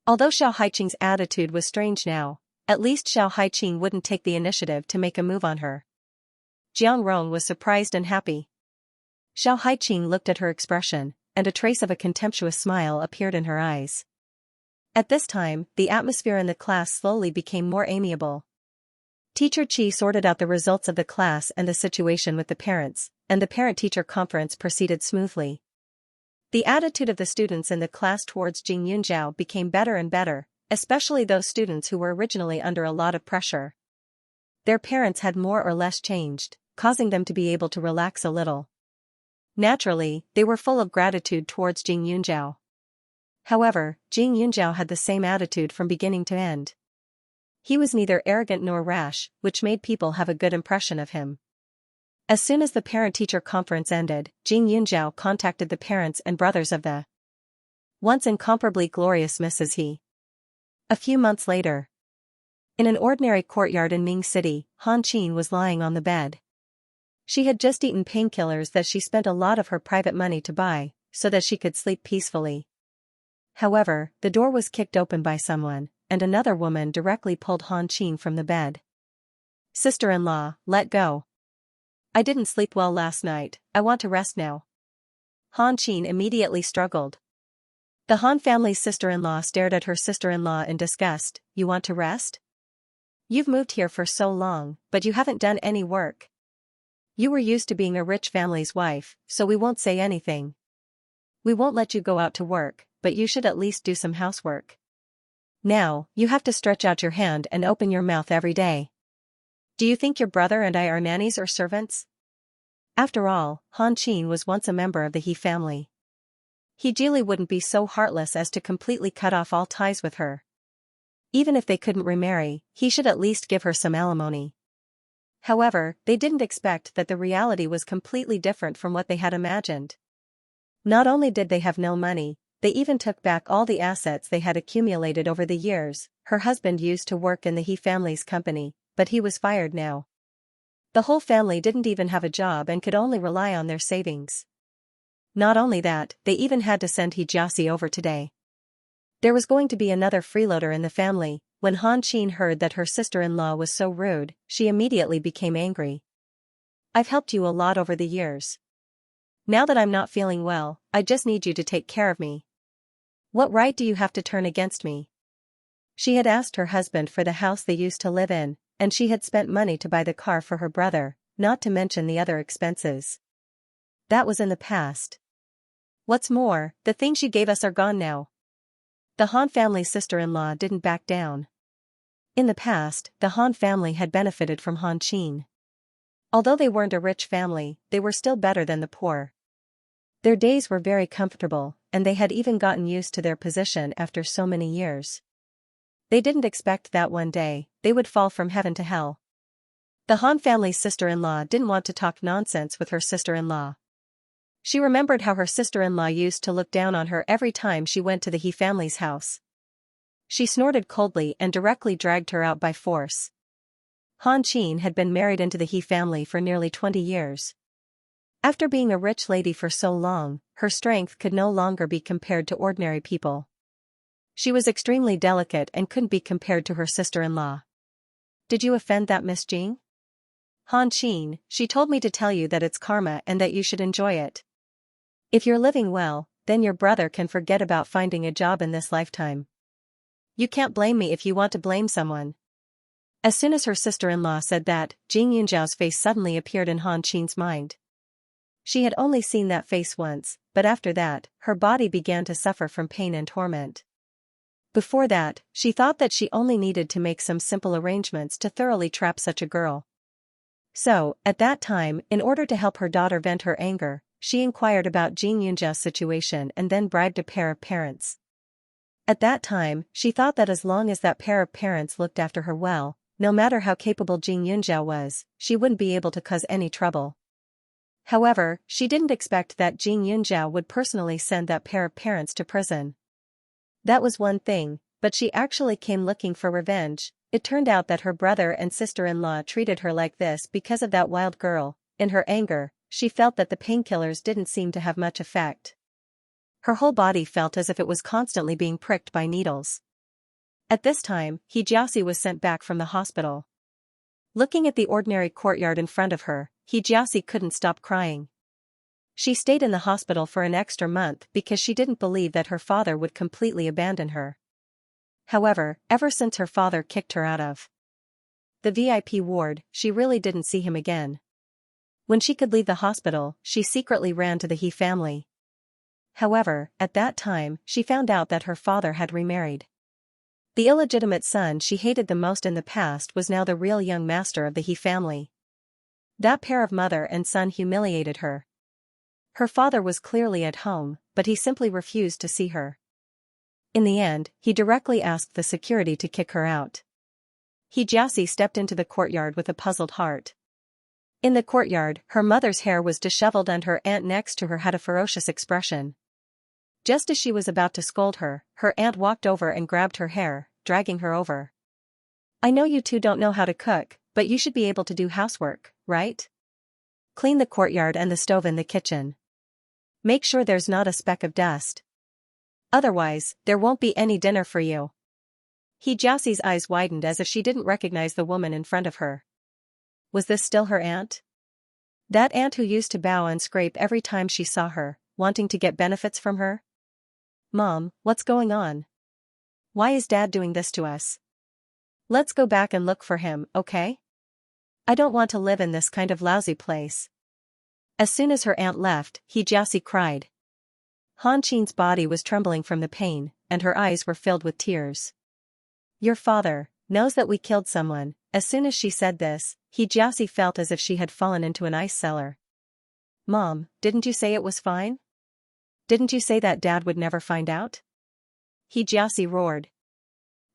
Although Xiao Haiqing's attitude was strange now, at least Xiao Haiqing wouldn't take the initiative to make a move on her. Jiang Rong was surprised and happy. Xiao Haiqing looked at her expression, and a trace of a contemptuous smile appeared in her eyes. At this time, the atmosphere in the class slowly became more amiable. Teacher Qi sorted out the results of the class and the situation with the parents, and the parent-teacher conference proceeded smoothly. The attitude of the students in the class towards Jing Yunjiao became better and better, especially those students who were originally under a lot of pressure. Their parents had more or less changed, causing them to be able to relax a little. Naturally, they were full of gratitude towards Jing Yunjiao. However, Jing Yunjiao had the same attitude from beginning to end. He was neither arrogant nor rash, which made people have a good impression of him. As soon as the parent-teacher conference ended, Jing Yunjiao contacted the parents and brothers of the once incomparably glorious Mrs. He. A few months later, in an ordinary courtyard in Ming City, Han Qin was lying on the bed. She had just eaten painkillers that she spent a lot of her private money to buy, so that she could sleep peacefully. However, the door was kicked open by someone, and another woman directly pulled Han Qin from the bed. "Sister-in-law, let go. I didn't sleep well last night, I want to rest now." Han Qin immediately struggled. The Han family's sister-in-law stared at her sister-in-law in disgust. "You want to rest? You've moved here for so long, but you haven't done any work. You were used to being a rich family's wife, so we won't say anything. We won't let you go out to work, but you should at least do some housework. Now, you have to stretch out your hand and open your mouth every day. Do you think your brother and I are nannies or servants?" After all, Han Qin was once a member of the He family. He Geely wouldn't be so heartless as to completely cut off all ties with her. Even if they couldn't remarry, he should at least give her some alimony. However, they didn't expect that the reality was completely different from what they had imagined. Not only did they have no money, they even took back all the assets they had accumulated over the years. Her husband used to work in the He family's company, but he was fired now. The whole family didn't even have a job and could only rely on their savings. Not only that, they even had to send Xianxia over today. There was going to be another freeloader in the family. When Han Qin heard that her sister-in-law was so rude, she immediately became angry. I've helped you a lot over the years. Now that I'm not feeling well, I just need you to take care of me. What right do you have to turn against me? She had asked her husband for the house they used to live in, and she had spent money to buy the car for her brother, not to mention the other expenses. That was in the past. What's more, the things you gave us are gone now. The Han family's sister-in-law didn't back down. In the past, the Han family had benefited from Han Qin. Although they weren't a rich family, they were still better than the poor. Their days were very comfortable, and they had even gotten used to their position after so many years. They didn't expect that one day, they would fall from heaven to hell. The Han family's sister-in-law didn't want to talk nonsense with her sister-in-law. She remembered how her sister-in-law used to look down on her every time she went to the He family's house. She snorted coldly and directly dragged her out by force. Han Qin had been married into the He family for nearly 20 years. After being a rich lady for so long, her strength could no longer be compared to ordinary people. She was extremely delicate and couldn't be compared to her sister-in-law. Did you offend that Miss Jing? Han Qin, she told me to tell you that it's karma and that you should enjoy it. If you're living well, then your brother can forget about finding a job in this lifetime. You can't blame me if you want to blame someone. As soon as her sister-in-law said that, Jing Yunjiao's face suddenly appeared in Han Qin's mind. She had only seen that face once, but after that, her body began to suffer from pain and torment. Before that, she thought that she only needed to make some simple arrangements to thoroughly trap such a girl. So, at that time, in order to help her daughter vent her anger, she inquired about Jing Yunjia's situation and then bribed a pair of parents. At that time, she thought that as long as that pair of parents looked after her well, no matter how capable Jing Yunjia was, she wouldn't be able to cause any trouble. However, she didn't expect that Jing Yunjia would personally send that pair of parents to prison. That was one thing, but she actually came looking for revenge. It turned out that her brother and sister-in-law treated her like this because of that wild girl. In her anger, she felt that the painkillers didn't seem to have much effect. Her whole body felt as if it was constantly being pricked by needles. At this time, Xianxia was sent back from the hospital. Looking at the ordinary courtyard in front of her, Xianxia couldn't stop crying. She stayed in the hospital for an extra month because she didn't believe that her father would completely abandon her. However, ever since her father kicked her out of the VIP ward, she really didn't see him again. When she could leave the hospital, she secretly ran to the He family. However, at that time, she found out that her father had remarried. The illegitimate son she hated the most in the past was now the real young master of the He family. That pair of mother and son humiliated her. Her father was clearly at home, but he simply refused to see her. In the end, he directly asked the security to kick her out. Xianxia stepped into the courtyard with a puzzled heart. In the courtyard, her mother's hair was disheveled and her aunt next to her had a ferocious expression. Just as she was about to scold her, her aunt walked over and grabbed her hair, dragging her over. I know you two don't know how to cook, but you should be able to do housework, right? Clean the courtyard and the stove in the kitchen. Make sure there's not a speck of dust. Otherwise, there won't be any dinner for you. Xianxia's eyes widened as if she didn't recognize the woman in front of her. Was this still her aunt? That aunt who used to bow and scrape every time she saw her, wanting to get benefits from her? Mom, what's going on? Why is Dad doing this to us? Let's go back and look for him, okay? I don't want to live in this kind of lousy place. As soon as her aunt left, Xianxia cried. Han Qin's body was trembling from the pain, and her eyes were filled with tears. Your father knows that we killed someone. As soon as she said this, Xianxia felt as if she had fallen into an ice cellar. Mom, didn't you say it was fine? Didn't you say that Dad would never find out? He Jiaxi roared.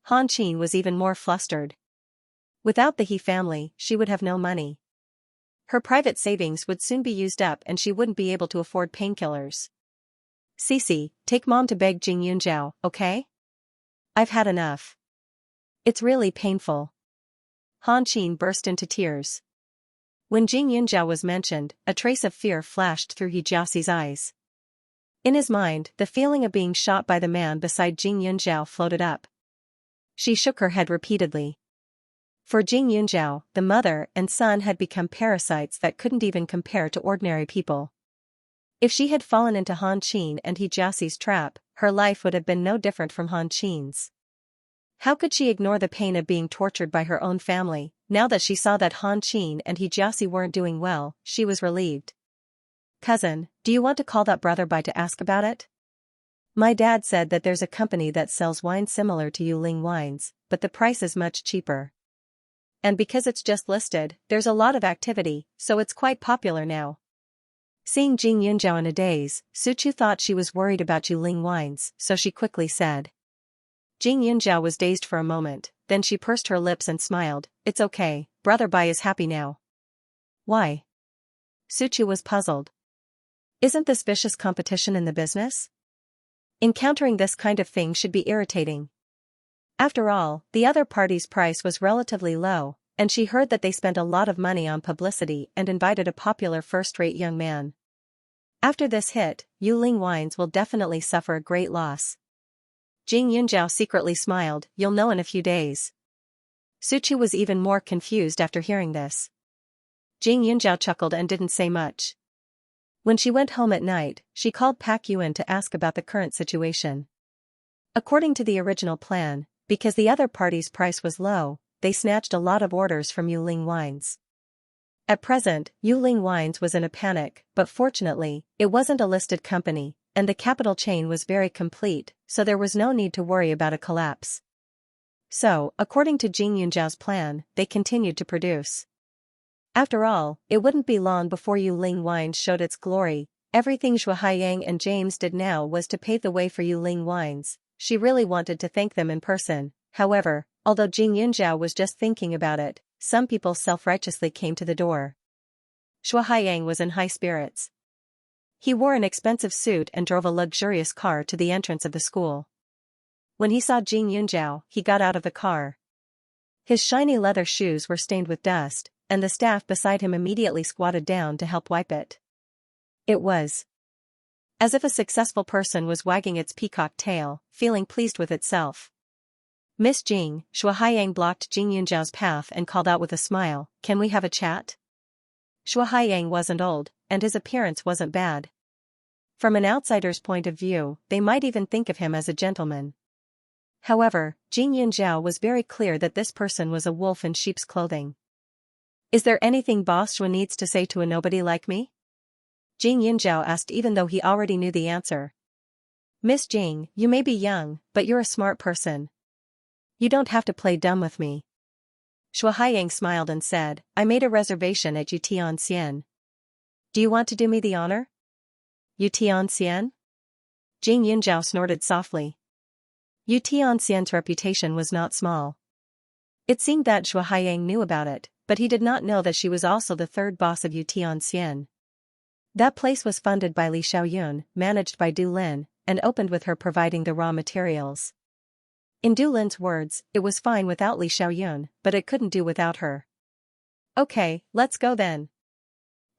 Han Qin was even more flustered. Without the He family, she would have no money. Her private savings would soon be used up and she wouldn't be able to afford painkillers. Cece, take Mom to beg Jing Yunjiao, okay? I've had enough. It's really painful. Han Qin burst into tears. When Jing Yunjiao was mentioned, a trace of fear flashed through He Jiaxi's eyes. In his mind, the feeling of being shot by the man beside Jing Yunjiao floated up. She shook her head repeatedly. For Jing Yunjiao, the mother and son had become parasites that couldn't even compare to ordinary people. If she had fallen into Han Qin and He Jiaxi's trap, her life would have been no different from Han Qin's. How could she ignore the pain of being tortured by her own family? Now that she saw that Han Qin and He Jiaxi weren't doing well, she was relieved. Cousin, do you want to call that brother by to ask about it? My dad said that there's a company that sells wine similar to Yuling wines, but the price is much cheaper. And because it's just listed, there's a lot of activity, so it's quite popular now. Seeing Jing Yunjiao in a daze, Suchu thought she was worried about Yuling wines, so she quickly said. Jing Yunjiao was dazed for a moment, then she pursed her lips and smiled. It's okay, Brother Bai is happy now. Why? Suchu was puzzled. Isn't this vicious competition in the business? Encountering this kind of thing should be irritating. After all, the other party's price was relatively low, and she heard that they spent a lot of money on publicity and invited a popular first-rate young man. After this hit, Yuling wines will definitely suffer a great loss. Jing Yunjiao secretly smiled. You'll know in a few days. Suchu was even more confused after hearing this. Jing Yunjiao chuckled and didn't say much. When she went home at night, she called Pak Yuan to ask about the current situation. According to the original plan, because the other party's price was low, they snatched a lot of orders from Yuling Wines. At present, Yuling Wines was in a panic, but fortunately, it wasn't a listed company, and the capital chain was very complete, so there was no need to worry about a collapse. So, according to Jing Yunjiao's plan, they continued to produce. After all, it wouldn't be long before Yuling Wines showed its glory. Everything Zhua Haiyang and James did now was to pave the way for Yuling Wines. She really wanted to thank them in person. However, although Jing Yunjiao was just thinking about it, some people self-righteously came to the door. Zhua Haiyang was in high spirits. He wore an expensive suit and drove a luxurious car to the entrance of the school. When he saw Jing Yunjiao, he got out of the car. His shiny leather shoes were stained with dust, and the staff beside him immediately squatted down to help wipe it. It was as if a successful person was wagging its peacock tail, feeling pleased with itself. Miss Jing, Zhua Haiyang blocked Jing Yunjiao's path and called out with a smile, "Can we have a chat?" Zhua Haiyang wasn't old, and his appearance wasn't bad. From an outsider's point of view, they might even think of him as a gentleman. However, Jing Yunjiao was very clear that this person was a wolf in sheep's clothing. Is there anything Boss Zhua needs to say to a nobody like me? Jing Yunjiao asked even though he already knew the answer. Miss Jing, you may be young, but you're a smart person. You don't have to play dumb with me. Zhua Haiyang smiled and said, I made a reservation at Xianxia. Do you want to do me the honor? Xianxia? Jing Yunjiao snorted softly. Xianxia's reputation was not small. It seemed that Zhua Haiyang knew about it, but he did not know that she was also the third boss of Xianxia. That place was funded by Li Xiaoyun, managed by Du Lin, and opened with her providing the raw materials. In Du Lin's words, it was fine without Li Xiaoyun, but it couldn't do without her. Okay, let's go then.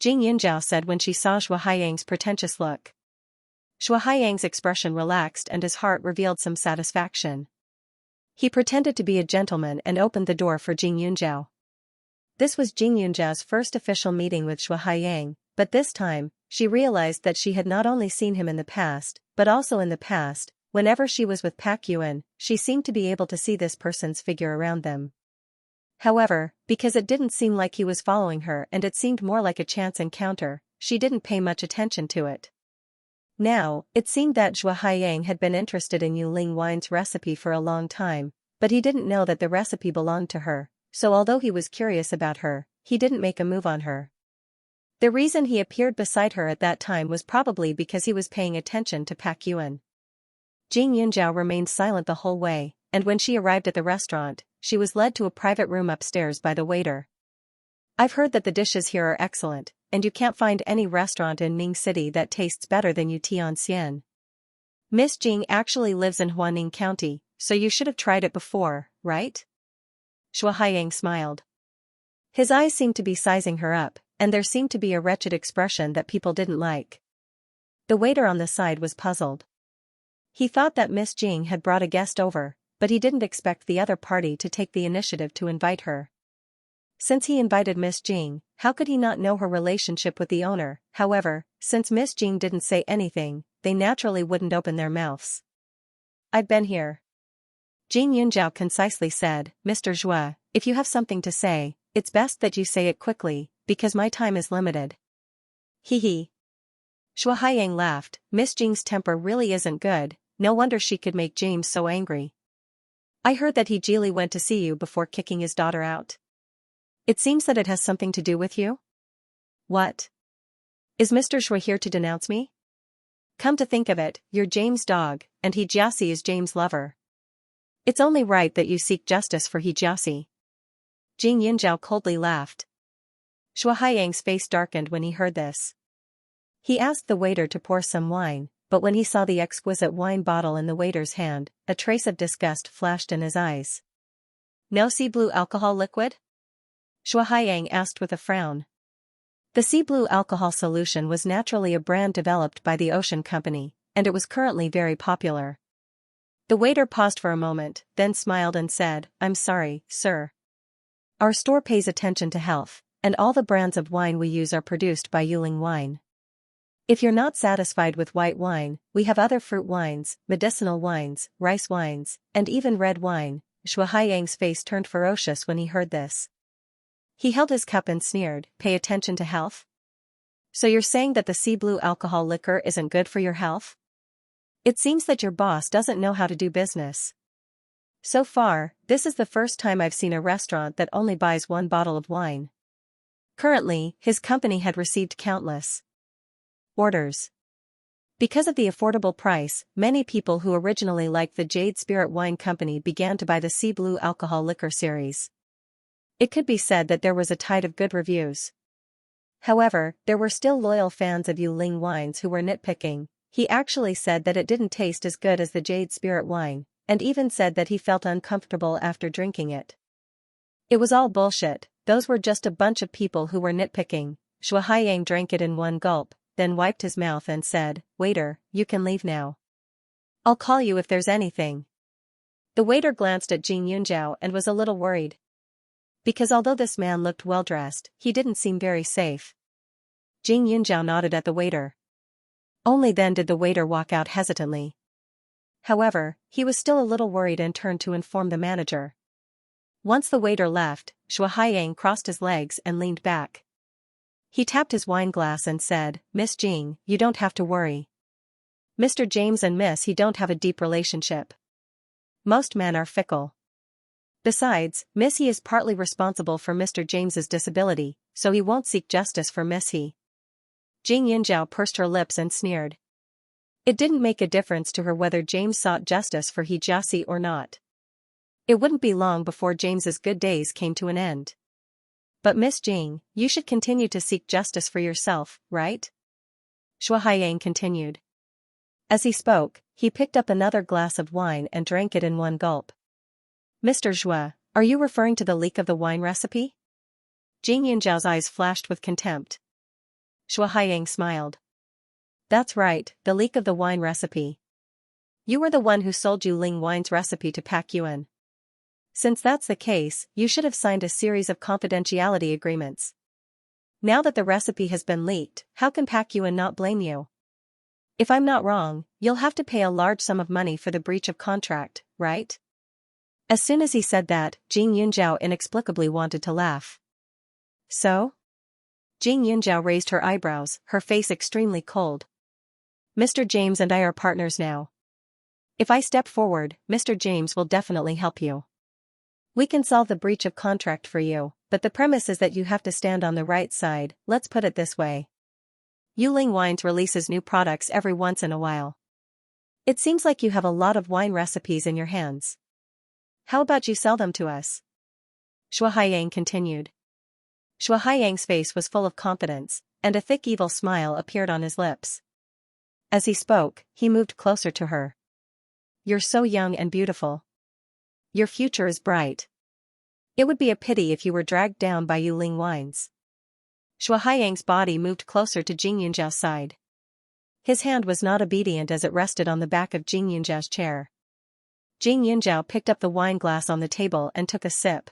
Jing Yunjiao said when she saw Zhua Haiyang's pretentious look. Zhua Haiyang's expression relaxed and his heart revealed some satisfaction. He pretended to be a gentleman and opened the door for Jing Yunjiao. This was Jing Yunjiao's first official meeting with Zhua Haiyang, but this time, she realized that she had not only seen him in the past, but also in the past, whenever she was with Pak Yuan, she seemed to be able to see this person's figure around them. However, because it didn't seem like he was following her and it seemed more like a chance encounter, she didn't pay much attention to it. Now, it seemed that Zhua Haiyang had been interested in Yuling Wine's recipe for a long time, but he didn't know that the recipe belonged to her, so although he was curious about her, he didn't make a move on her. The reason he appeared beside her at that time was probably because he was paying attention to Pak Yuan. Jing Yunjiao remained silent the whole way, and when she arrived at the restaurant, she was led to a private room upstairs by the waiter. I've heard that the dishes here are excellent, and you can't find any restaurant in Ning City that tastes better than Tianxian. Miss Jing actually lives in Huaning County, so you should have tried it before, right? Shuo Haiyang smiled. His eyes seemed to be sizing her up, and there seemed to be a wretched expression that people didn't like. The waiter on the side was puzzled. He thought that Miss Jing had brought a guest over, but he didn't expect the other party to take the initiative to invite her. Since he invited Miss Jing, how could he not know her relationship with the owner? However, since Miss Jing didn't say anything, they naturally wouldn't open their mouths. I've been here. Jing Yunjiao concisely said, Mr. Zhua, if you have something to say, it's best that you say it quickly, because my time is limited. Hee hee. Shuo Haiyang laughed. Miss Jing's temper really isn't good, no wonder she could make James so angry. I heard that he Geely went to see you before kicking his daughter out. It seems that it has something to do with you? What? Is Mr. Shui here to denounce me? Come to think of it, you're James' dog, and He Jiasi is James' lover. It's only right that you seek justice for He Jiasi. Jing Yunjiao coldly laughed. Shuo Haiyang's face darkened when he heard this. He asked the waiter to pour some wine, but when he saw the exquisite wine bottle in the waiter's hand, a trace of disgust flashed in his eyes. No sea blue alcohol liquid? Shuo Haiyang asked with a frown. The sea blue alcohol solution was naturally a brand developed by the Ocean Company, and it was currently very popular. The waiter paused for a moment, then smiled and said, I'm sorry, sir. Our store pays attention to health, and all the brands of wine we use are produced by Yuling Wine. If you're not satisfied with white wine, we have other fruit wines, medicinal wines, rice wines, and even red wine. Shuo Haiyang's face turned ferocious when he heard this. He held his cup and sneered, pay attention to health? So you're saying that the sea blue alcohol liquor isn't good for your health? It seems that your boss doesn't know how to do business. So far, this is the first time I've seen a restaurant that only buys one bottle of wine. Currently, his company had received countless orders. Because of the affordable price, many people who originally liked the Jade Spirit Wine Company began to buy the Sea Blue alcohol liquor series. It could be said that there was a tide of good reviews. However, there were still loyal fans of Yuling wines who were nitpicking. He actually said that it didn't taste as good as the Jade Spirit wine, and even said that he felt uncomfortable after drinking it. It was all bullshit, those were just a bunch of people who were nitpicking. Shuo Haiyang drank it in one gulp, then wiped his mouth and said, Waiter, you can leave now. I'll call you if there's anything. The waiter glanced at Jing Yunjiao and was a little worried. Because although this man looked well-dressed, he didn't seem very safe. Jing Yunjiao nodded at the waiter. Only then did the waiter walk out hesitantly. However, he was still a little worried and turned to inform the manager. Once the waiter left, Shuo Haiyang crossed his legs and leaned back. He tapped his wine glass and said, Miss Jing, you don't have to worry. Mr. James and Miss He don't have a deep relationship. Most men are fickle. Besides, Miss He is partly responsible for Mr. James's disability, so he won't seek justice for Miss He. Jing Yunjiao pursed her lips and sneered. It didn't make a difference to her whether James sought justice for He Jiasi or not. It wouldn't be long before James's good days came to an end. But Miss Jing, you should continue to seek justice for yourself, right? Shuo Haiyang continued. As he spoke, he picked up another glass of wine and drank it in one gulp. Mr. Zhua, are you referring to the leak of the wine recipe? Jing Yunjiao's eyes flashed with contempt. Shuo Haiyang smiled. That's right, the leak of the wine recipe. You were the one who sold Yuling Wine's recipe to Pak Yuan. Since that's the case, you should have signed a series of confidentiality agreements. Now that the recipe has been leaked, how can Pak Yuan not blame you? If I'm not wrong, you'll have to pay a large sum of money for the breach of contract, right? As soon as he said that, Jing Yunjiao inexplicably wanted to laugh. So? Jing Yunjiao raised her eyebrows, her face extremely cold. Mr. James and I are partners now. If I step forward, Mr. James will definitely help you. We can solve the breach of contract for you, but the premise is that you have to stand on the right side. Let's put it this way. Yuling Wines releases new products every once in a while. It seems like you have a lot of wine recipes in your hands. How about you sell them to us? Shuo Haiyang continued. Shuo Haiyang's face was full of confidence, and a thick evil smile appeared on his lips. As he spoke, he moved closer to her. You're so young and beautiful. Your future is bright. It would be a pity if you were dragged down by Yuling Wines. Shuo Haiyang's body moved closer to Jing Yunjiao's side. His hand was not obedient as it rested on the back of Jing Yunjiao's chair. Jing Yunjiao picked up the wine glass on the table and took a sip.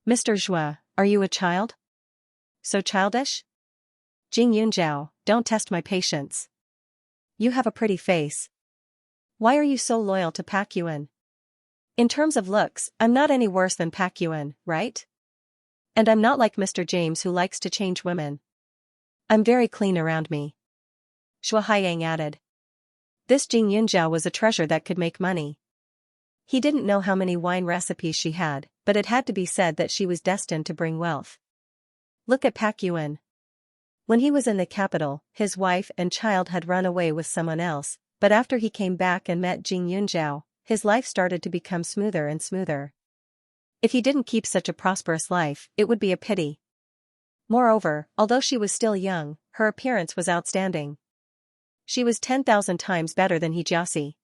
Mr. Zhua, are you a child? So childish? Jing Yunjiao, don't test my patience. You have a pretty face. Why are you so loyal to Pak Yuan? In terms of looks, I'm not any worse than Pak Yuan, right? And I'm not like Mr. James who likes to change women. I'm very clean around me. Shuo Haiyang added. This Jing Yunjiao was a treasure that could make money. He didn't know how many wine recipes she had, but it had to be said that she was destined to bring wealth. Look at Pak Yuan. When he was in the capital, his wife and child had run away with someone else, but after he came back and met Jing Yunjiao, his life started to become smoother and smoother. If he didn't keep such a prosperous life, it would be a pity. Moreover, although she was still young, her appearance was outstanding. She was 10,000 times better than Jiasi.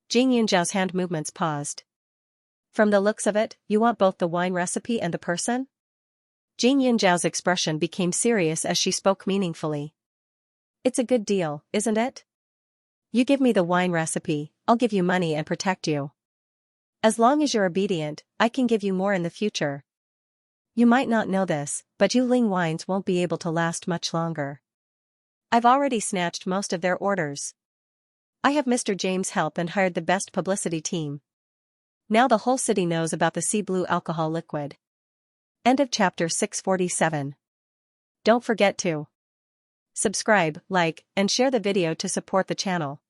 Jing Yunjiao's hand movements paused. From the looks of it, you want both the wine recipe and the person? Jing Yunjiao's expression became serious as she spoke meaningfully. It's a good deal, isn't it? You give me the wine recipe, I'll give you money and protect you. As long as you're obedient, I can give you more in the future. You might not know this, but Yuling Wines won't be able to last much longer. I've already snatched most of their orders. I have Mr. James' help and hired the best publicity team. Now the whole city knows about the sea blue alcohol liquid. End of chapter 647. Don't forget to subscribe, like, and share the video to support the channel.